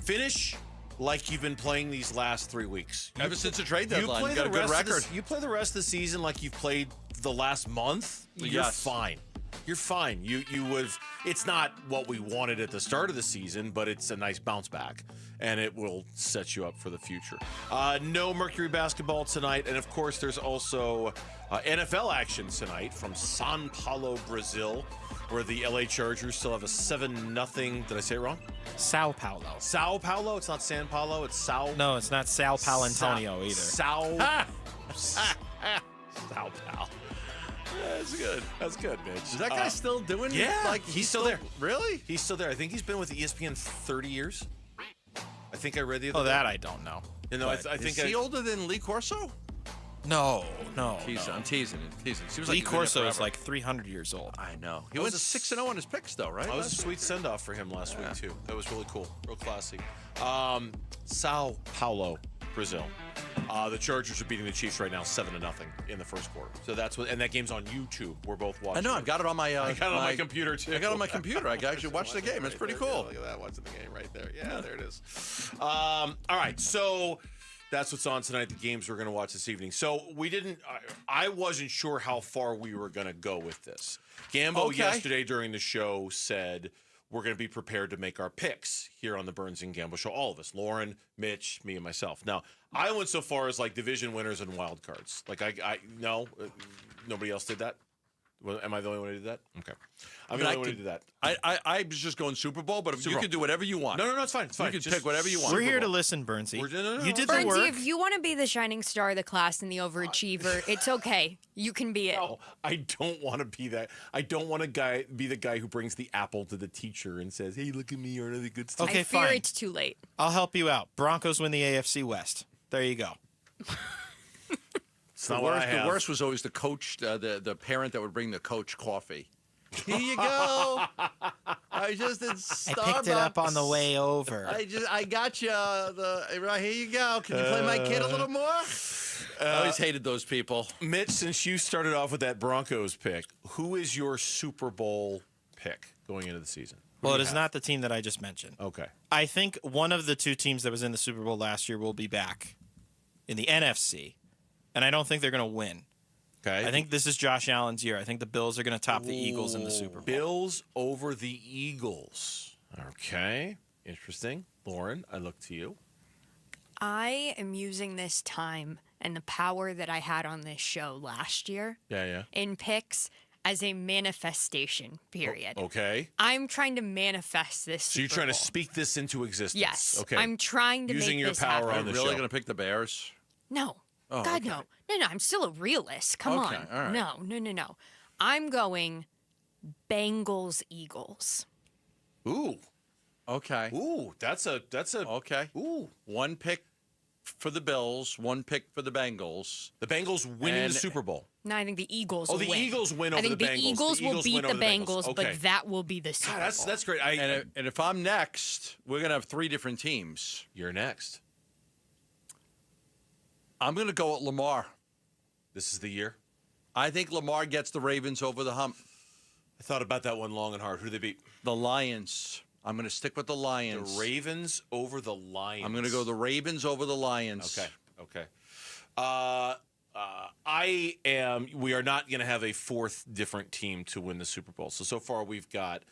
Finish like you've been playing these last 3 weeks. Ever since the trade deadline, you got a good record. You play the rest of the season like you've played the last month. You're Yes. fine. You're fine. You would. It's not what we wanted at the start of the season, but it's a nice bounce back, and it will set you up for the future. No Mercury basketball tonight, and of course, there's also NFL action tonight from São Paulo, Brazil, where the LA Chargers still have a 7-0. Did I say it wrong? Sao Paulo. Sao Paulo. It's not San Paulo. It's Sao. No, it's not Sao Palantonio either. Sao. Sao Paulo. That's good. That's good, Mitch. Is that guy still doing it? Yeah, Like, he's still there. Really? He's still there. I think he's been with ESPN 30 years. I think I read the other Oh, day. that I don't know. You know, I think Is he older than Lee Corso? No. I'm teasing. Seems Lee like he's been there Corso is forever. like 300 years old. I know. He went 6-0 on his picks, though, right? That was a sweet send-off for him last week, too. That was really cool. Real classy. Sao Paulo, Brazil. The Chargers are beating the Chiefs right now 7-0 in the first quarter. So that's what, and that game's on YouTube. We're both watching. I know. I've got it on my. I got it on my computer too. I got it on my computer. I can actually watch the game. It's pretty cool. Yeah, look at that. Watching the game right there. Yeah, there it is. All right. So that's what's on tonight. The games we're going to watch this evening. So we didn't. I wasn't sure how far we were going to go with this. Gambo yesterday during the show said we're going to be prepared to make our picks here on the Burns and Gambo Show. All of us, Lauren, Mitch, me, and myself. Now, I went so far as like division winners and wild cards. Like no, nobody else did that. Well, am I the only one who did that? Okay. I'm the only one who did that. I was just going Super Bowl, but you can do whatever you want. No, it's fine. It's fine. You can pick whatever you want. We're here to listen, Bernsey. You did the Bernsey, work. if you want to be the shining star of the class and the overachiever, it's okay. You can be it. No, I don't want to be that. I don't want to be the guy who brings the apple to the teacher and says, "Hey, look at me, aren't I the good stuff?" Okay, I fear fine. it's too late. I'll help you out. Broncos win the AFC West. There you go. The worst was always the coach, the parent that would bring the coach coffee. Here you go. I just did Starbucks. I picked it up on the way over. I got you. Right here you go. Can you play my kid a little more? I always hated those people. Mitch, since you started off with that Broncos pick, who is your Super Bowl pick going into the season? Well, it is not the team that I just mentioned. Okay. I think one of the 2 teams that was in the Super Bowl last year will be back in the NFC, and I don't think they're going to win. Okay. I think this is Josh Allen's year. I think the Bills are going to top the Eagles in the Super Bowl. Bills over the Eagles. Okay. Interesting. Lauren, I look to you. I am using this time and the power that I had on this show last year in picks as a manifestation period. Okay. I'm trying to manifest this. So you're trying to speak this into existence. Yes. Okay. I'm trying to using make your this power happen. on the Really show. going to pick the Bears? No. Oh, God, okay. no. No, I'm still a realist. Come Okay, on. all right. No. I'm going Bengals Eagles. Ooh. Okay. Ooh, that's a Okay. Ooh. One pick for the Bills, one pick for the Bengals. The Bengals winning the Super Bowl. No, I think the Eagles Oh, will the win. Eagles win I over think the the Bengals. Eagles The will Eagles beat win the over the Bengals. Bengals, Okay. but that will be the Super Bowl. That's great. And if I'm next, we're going to have 3 different teams. You're next. I'm going to go at Lamar. This is the year? I think Lamar gets the Ravens over the hump. I thought about that one long and hard. Who do they beat? The Lions. I'm going to stick with the Lions. The Ravens over the Lions. I'm going to go the Ravens over the Lions. Okay. We are not going to have a fourth different team to win the Super Bowl. So far we've got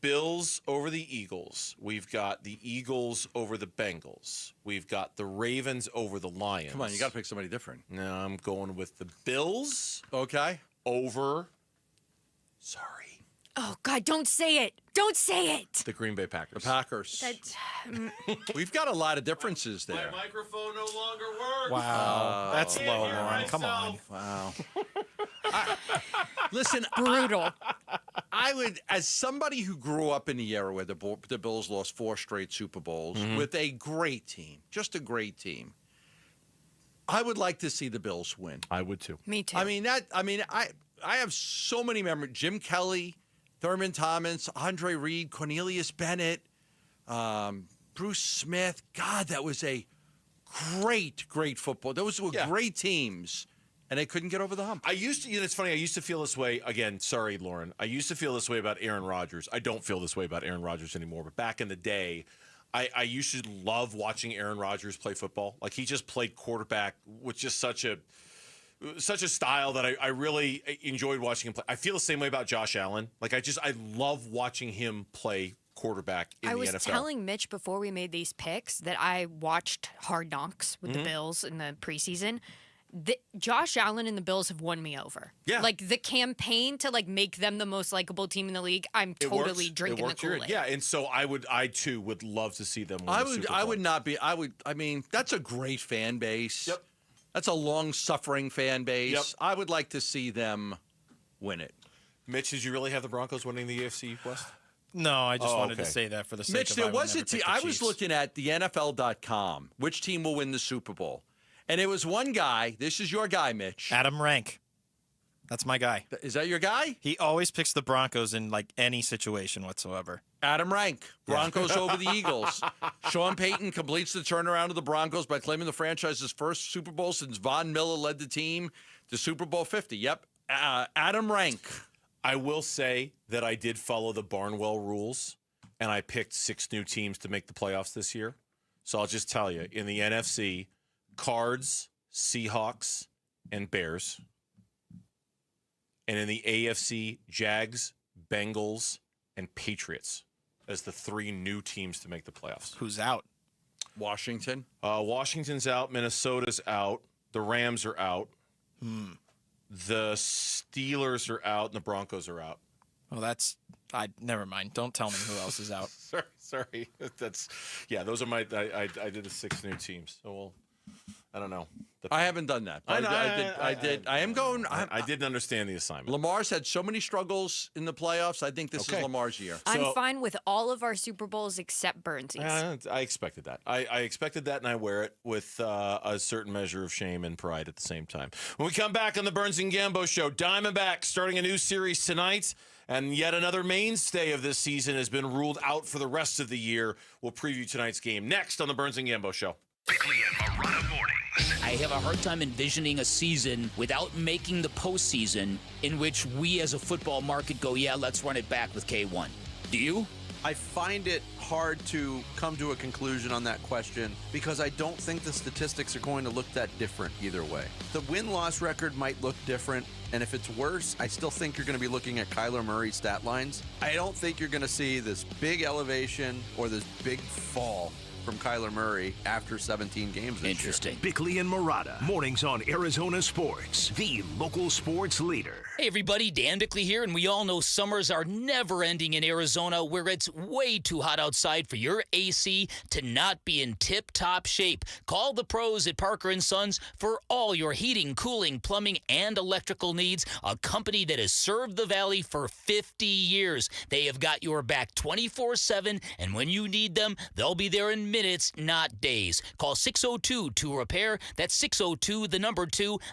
Bills over the Eagles. We've got the Eagles over the Bengals. We've got the Ravens over the Lions. Come on, you got to pick somebody different. No, I'm going with the Bills. Okay. Over. Oh, God, don't say it. Don't say it. The Green Bay Packers. The Packers. We've got a lot of differences there. My microphone no longer works. Wow. That's low, Lauren. Come on. Wow. Listen, brutal. I would, as somebody who grew up in the era where the Bills lost 4 straight Super Bowls with a great team, just a great team, I would like to see the Bills win. I would too. Me too. I have so many memories. Jim Kelly, Thurman Thomas, Andre Reed, Cornelius Bennett, Bruce Smith. God, that was a great football. Those were great teams, and they couldn't get over the hump. It's funny, I used to feel this way. Again, sorry, Lauren. I used to feel this way about Aaron Rodgers. I don't feel this way about Aaron Rodgers anymore, but back in the day, I used to love watching Aaron Rodgers play football. Like, he just played quarterback with just such a style that I really enjoyed watching him play. I feel the same way about Josh Allen. Like, I love watching him play quarterback in the NFL. I was telling Mitch before we made these picks that I watched Hard Knocks with the Bills in the preseason. Josh Allen and the Bills have won me over. Yeah. Like, the campaign to, like, make them the most likable team in the league, I'm totally drinking the Kool-Aid. Yeah, and so I too would love to see them win the Super Bowl. I would not be. I mean, that's a great fan base. Yep. That's a long-suffering fan base. Yep. I would like to see them win it. Mitch, did you really have the Broncos winning the AFC West? No, I just wanted to say that for the sake Mitch, of there was a team. I was looking at the NFL.com, which team will win the Super Bowl. And it was one guy. This is your guy, Mitch. Adam Rank. That's my guy. Is that your guy? He always picks the Broncos in, like, any situation whatsoever. Adam Rank. Broncos over the Eagles. Sean Payton completes the turnaround of the Broncos by claiming the franchise's first Super Bowl since Von Miller led the team to Super Bowl 50. Yep. Adam Rank. I will say that I did follow the Barnwell rules, and I picked 6 new teams to make the playoffs this year. So I'll just tell you, in the NFC, Cards, Seahawks, and Bears. And in the AFC, Jags, Bengals, and Patriots as the 3 new teams to make the playoffs. Who's out? Washington. Washington's out. Minnesota's out. The Rams are out. The Steelers are out, and the Broncos are out. Oh, never mind. Don't tell me who else is out. Sorry. Those are my. I did the 6 new teams. So I don't know. I haven't done that. I did. I am going. I didn't understand the assignment. Lamar's had so many struggles in the playoffs. I think this is Lamar's year. I'm fine with all of our Super Bowls except Burnsy's. I expected that. I expected that, and I wear it with a certain measure of shame and pride at the same time. When we come back on the Burns and Gambo Show, Diamondbacks starting a new series tonight, and yet another mainstay of this season has been ruled out for the rest of the year. We'll preview tonight's game next on the Burns and Gambo Show. Bickley and Morana mornings. I have a hard time envisioning a season without making the postseason in which we as a football market go, yeah, let's run it back with K1. Do you? I find it hard to come to a conclusion on that question because I don't think the statistics are going to look that different either way. The win-loss record might look different, and if it's worse, I still think you're going to be looking at Kyler Murray's stat lines. I don't think you're going to see this big elevation or this big fall from Kyler Murray after 17 games this Interesting. year. Bickley and Morana, mornings on Arizona Sports, the local sports leader. Hey everybody, Dan Bickley here, and we all know summers are never ending in Arizona, where it's way too hot outside for your AC to not be in tip-top shape. Call the pros at Parker & Sons for all your heating, cooling, plumbing, and electrical needs, a company that has served the Valley for 50 years. They have got your back 24/7, and when you need them, they'll be there in minutes, not days. Call 602-2-REPAIR. That's 602-2,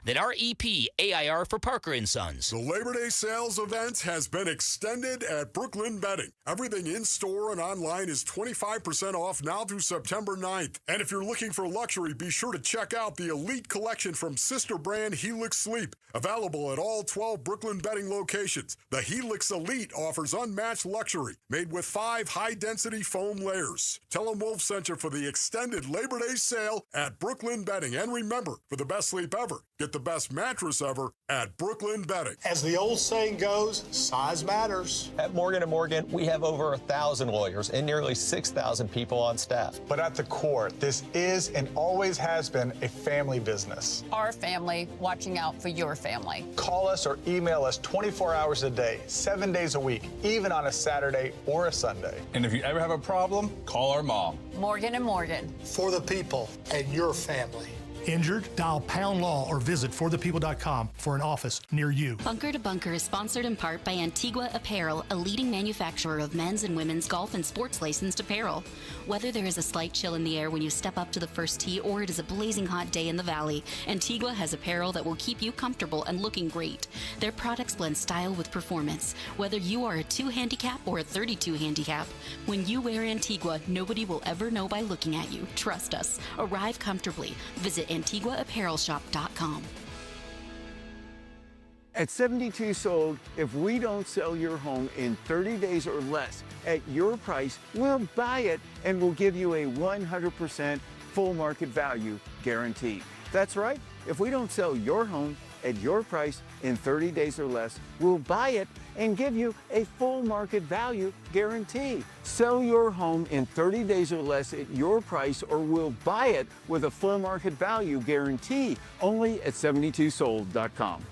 then REPAIR for Parker & Sons. The Labor Day sales event has been extended at Brooklyn Bedding. Everything in-store and online is 25% off now through September 9th. And if you're looking for luxury, be sure to check out the Elite Collection from sister brand Helix Sleep. Available at all 12 Brooklyn Bedding locations. The Helix Elite offers unmatched luxury, made with 5 high-density foam layers. Tell them Wolf sent you for the extended Labor Day sale at Brooklyn Bedding. And remember, for the best sleep ever, Get the best mattress ever at Brooklyn Bedding. As the old saying goes, size matters. At Morgan & Morgan, we have over 1,000 lawyers and nearly 6,000 people on staff. But at the core, this is and always has been a family business. Our family watching out for your family. Call us or email us 24 hours a day, 7 days a week, even on a Saturday or a Sunday. And if you ever have a problem, call our mom. Morgan & Morgan. For the people and your family. Injured? Dial Pound Law or visit forthepeople.com for an office near you. Bunker to Bunker is sponsored in part by Antigua Apparel, a leading manufacturer of men's and women's golf and sports licensed apparel. Whether there is a slight chill in the air when you step up to the first tee or it is a blazing hot day in the valley, Antigua has apparel that will keep you comfortable and looking great. Their products blend style with performance. Whether you are a 2 handicap or a 32 handicap, when you wear Antigua, nobody will ever know by looking at you. Trust us. Arrive comfortably. Visit AntiguaApparelShop.com. At 72 Sold, if we don't sell your home in 30 days or less at your price, we'll buy it and we'll give you a 100% full market value guarantee. That's right. If we don't sell your home at your price in 30 days or less, we'll buy it and give you a full market value guarantee. Sell your home in 30 days or less at your price or we'll buy it with a full market value guarantee only at 72sold.com.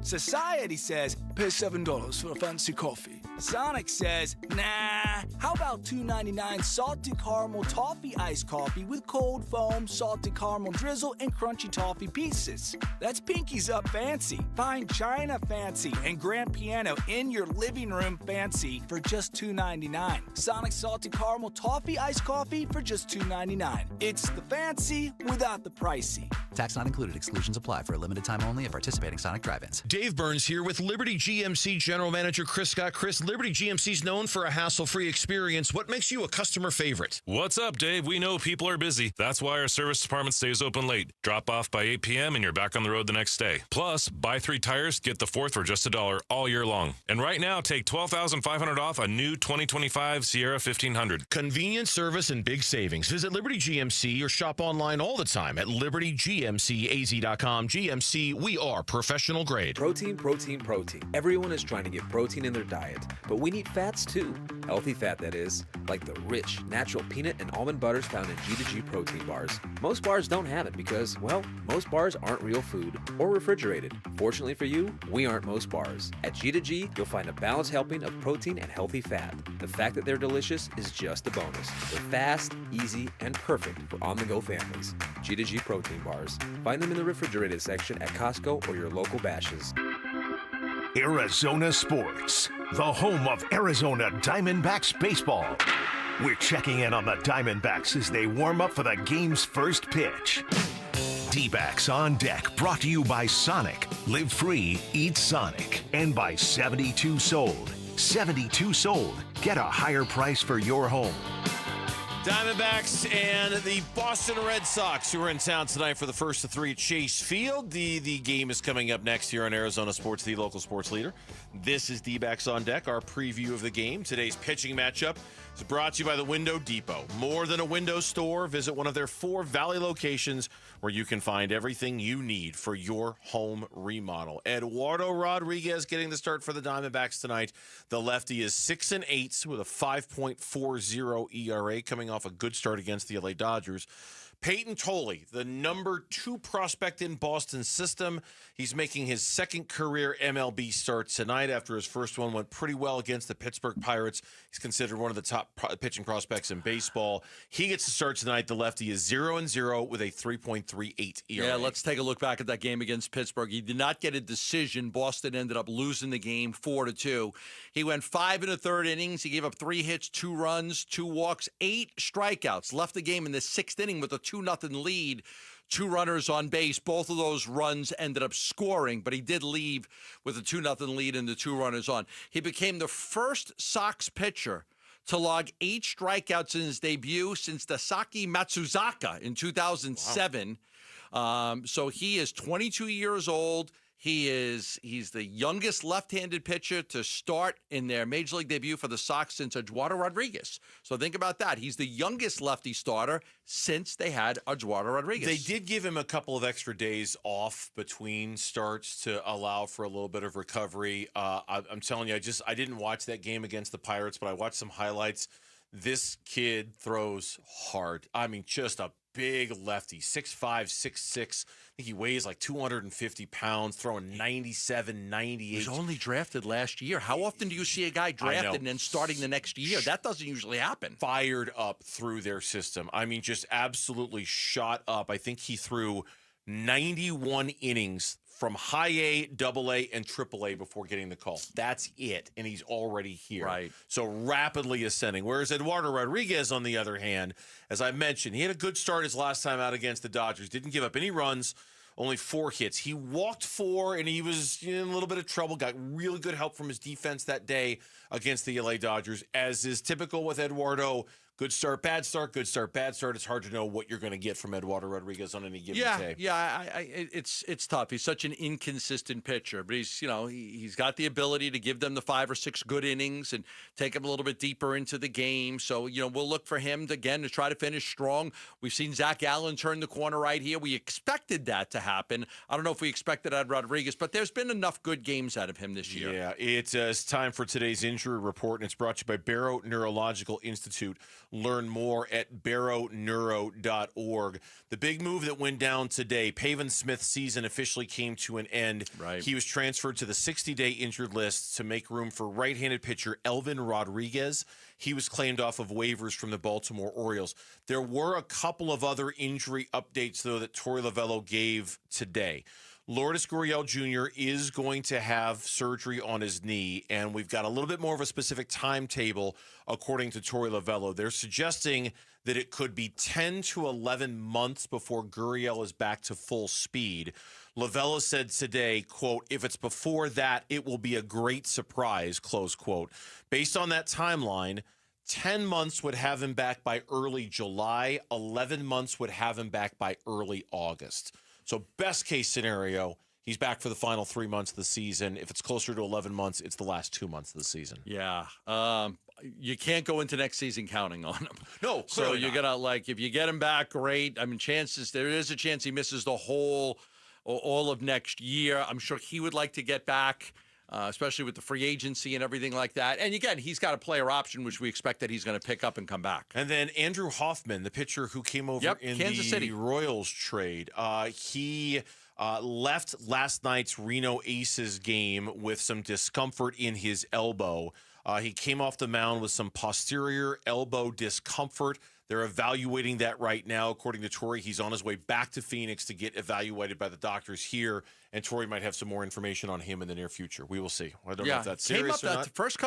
Society says pay $7 for a fancy coffee. Sonic says, nah, how about $2.99 salted caramel toffee iced coffee with cold foam, salted caramel drizzle, and crunchy toffee pieces. That's Pinky's Up fancy, fine china fancy, and grand piano in your living room fancy for just $2.99. Sonic salted caramel toffee iced coffee for just $2.99. It's the fancy without the pricey. Tax not included. Exclusions apply for a limited time only at participating Sonic drive-ins. Dave Burns here with Liberty GMC General Manager Chris Scott. Chris, Liberty GMC is known for a hassle-free experience. What makes you a customer favorite? What's up, Dave? We know people are busy. That's why our service department stays open late. Drop off by 8 p.m. and you're back on the road the next day. Plus, buy 3 tires, get the 4th for just $1 all year long. And right now, take $12,500 off a new 2025 Sierra 1500. Convenient service and big savings. Visit Liberty GMC or shop online all the time at libertygmcaz.com. GMC, we are professional grade. Protein, protein, protein. Everyone is trying to get protein in their diet, but we need fats too. Healthy fat, that is, like the rich, natural peanut and almond butters found in G2G protein bars. Most bars don't have it because, well, most bars aren't real food or refrigerated. Fortunately for you, we aren't most bars. At G2G, you'll find a balanced helping of protein and healthy fat. The fact that they're delicious is just a bonus. They're fast, easy, and perfect for on-the-go families. G2G protein bars. Find them in the refrigerated section at Costco or your local Bashes. Arizona Sports, the home of Arizona Diamondbacks baseball. We're checking in on the Diamondbacks as they warm up for the game's first pitch. D-backs on deck, brought to you by Sonic. Live free, eat Sonic. And by 72 Sold. 72 Sold. Get a higher price for your home. Diamondbacks and the Boston Red Sox, who are in town tonight for the first of 3 at Chase Field. The game is coming up next here on Arizona Sports, the local sports leader. This is D-backs on deck, our preview of the game. Today's pitching matchup is brought to you by the Window Depot. More than a window store, visit one of their 4 Valley locations where you can find everything you need for your home remodel. Eduardo Rodriguez getting the start for the Diamondbacks tonight. The lefty is 6-8 with a 5.40 ERA, coming off a good start against the LA Dodgers. Peyton Tolley, the number 2 prospect in Boston's system. He's making his second career MLB start tonight after his first one went pretty well against the Pittsburgh Pirates. He's considered one of the top pitching prospects in baseball. He gets to start tonight. The lefty is 0-0 with a 3.38 ERA. Yeah, let's take a look back at that game against Pittsburgh. He did not get a decision. Boston ended up losing the game 4-2. He went 5 1/3 innings. He gave up 3 hits, 2 runs, 2 walks, 8 strikeouts. Left the game in the 6th inning with a 2-0 lead. 2 runners on base. Both of those runs ended up scoring, but he did leave with a 2-0 lead and the 2 runners on. He became the first Sox pitcher to log 8 strikeouts in his debut since Dasaki Matsuzaka in 2007. Wow. So he is 22 years old. He's the youngest left-handed pitcher to start in their major league debut for the Sox since Eduardo Rodriguez. So think about that. He's the youngest lefty starter since they had Eduardo Rodriguez. They did give him a couple of extra days off between starts to allow for a little bit of recovery. I'm telling you, I didn't watch that game against the Pirates, but I watched some highlights. This kid throws hard. I mean, just a big lefty, 6'5", 6'6". I think he weighs like 250 pounds, throwing 97, 98. He was only drafted last year. How often do you see a guy drafted and then starting the next year? That doesn't usually happen. Fired up through their system. I mean, just absolutely shot up. I think he threw 91 innings from high A, double A, and triple A before getting the call. That's it, and he's already here. Right. So rapidly ascending. Whereas Eduardo Rodriguez, on the other hand, as I mentioned, he had a good start his last time out against the Dodgers. Didn't give up any runs, only 4 hits. He walked 4, and he was in a little bit of trouble. Got really good help from his defense that day against the LA Dodgers. As is typical with Eduardo, good start, bad start, good start, bad start. It's hard to know what you're going to get from Eduardo Rodriguez on any given day. It's tough. He's such an inconsistent pitcher, but he's got the ability to give them the 5 or 6 good innings and take them a little bit deeper into the game. So we'll look for him to try to finish strong. We've seen Zach Allen turn the corner right here. We expected that to happen. I don't know if we expected Ed Rodriguez, but there's been enough good games out of him this year. Yeah, it's time for today's injury report, and it's brought to you by Barrow Neurological Institute. Learn more at barrowneuro.org. The big move that went down today, Pavin Smith's season officially came to an end. Right. He was transferred to the 60-day injured list to make room for right-handed pitcher Elvin Rodriguez. He was claimed off of waivers from the Baltimore Orioles. There were a couple of other injury updates, though, that Torey Lovullo gave today. Lourdes Gurriel Jr. is going to have surgery on his knee, and we've got a little bit more of a specific timetable, according to Torey Lovullo. They're suggesting that it could be 10 to 11 months before Gurriel is back to full speed. Lovullo said today, quote, "If it's before that, it will be a great surprise," close quote. Based on that timeline, 10 months would have him back by early July. 11 months would have him back by early August. So best case scenario, he's back for the final 3 months of the season. If it's closer to 11 months, it's the last 2 months of the season. Yeah. You can't go into next season counting on him. No, so you're going to, if you get him back, great. I mean, there is a chance he misses all of next year. I'm sure he would like to get back, especially with the free agency and everything like that. And again, he's got a player option, which we expect that he's going to pick up and come back. And then Andrew Hoffman, the pitcher who came over in Kansas City Royals trade, he left last night's Reno Aces game with some discomfort in his elbow. He came off the mound with some posterior elbow discomfort. They're evaluating that right now. According to Torey, he's on his way back to Phoenix to get evaluated by the doctors here, and Torey might have some more information on him in the near future. We will see. I don't know if that's serious or not. The first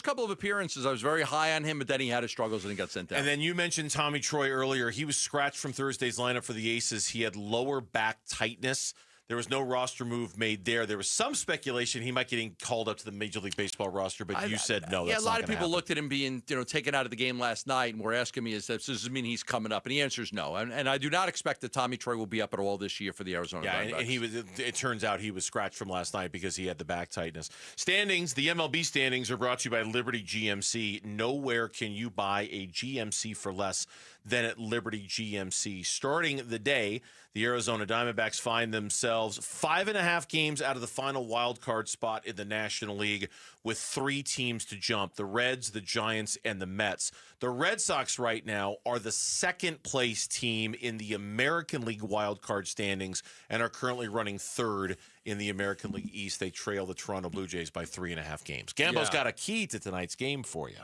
couple of appearances, I was very high on him, but then he had his struggles and he got sent down. And then you mentioned Tommy Troy earlier. He was scratched from Thursday's lineup for the Aces. He had lower back tightness. There was no roster move made there. There was some speculation he might get called up to the Major League Baseball roster, but you said no. Yeah, a lot of people looked at him being, taken out of the game last night, and were asking me, does this mean he's coming up? And the answer is no. And I do not expect that Tommy Troy will be up at all this year for the Arizona Diamondbacks. Yeah, and he was. It turns out he was scratched from last night because he had the back tightness. Standings, the MLB standings are brought to you by Liberty GMC. Nowhere can you buy a GMC for less than at Liberty GMC. Starting the day, the Arizona Diamondbacks find themselves 5.5 games out of the final wild card spot in the National League with 3 teams to jump, the Reds, the Giants, and the Mets. The Red Sox right now are the second-place team in the American League wild card standings and are currently running third in the American League East. They trail the Toronto Blue Jays by 3.5 games. Gambo's got a key to tonight's game for you.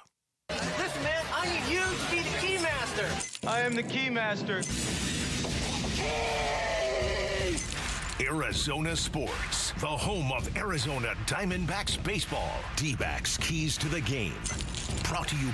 Listen, man, I need you to be the key master. I am the key master. Arizona Sports, the home of Arizona Diamondbacks baseball. D-backs keys to the game. Brought to you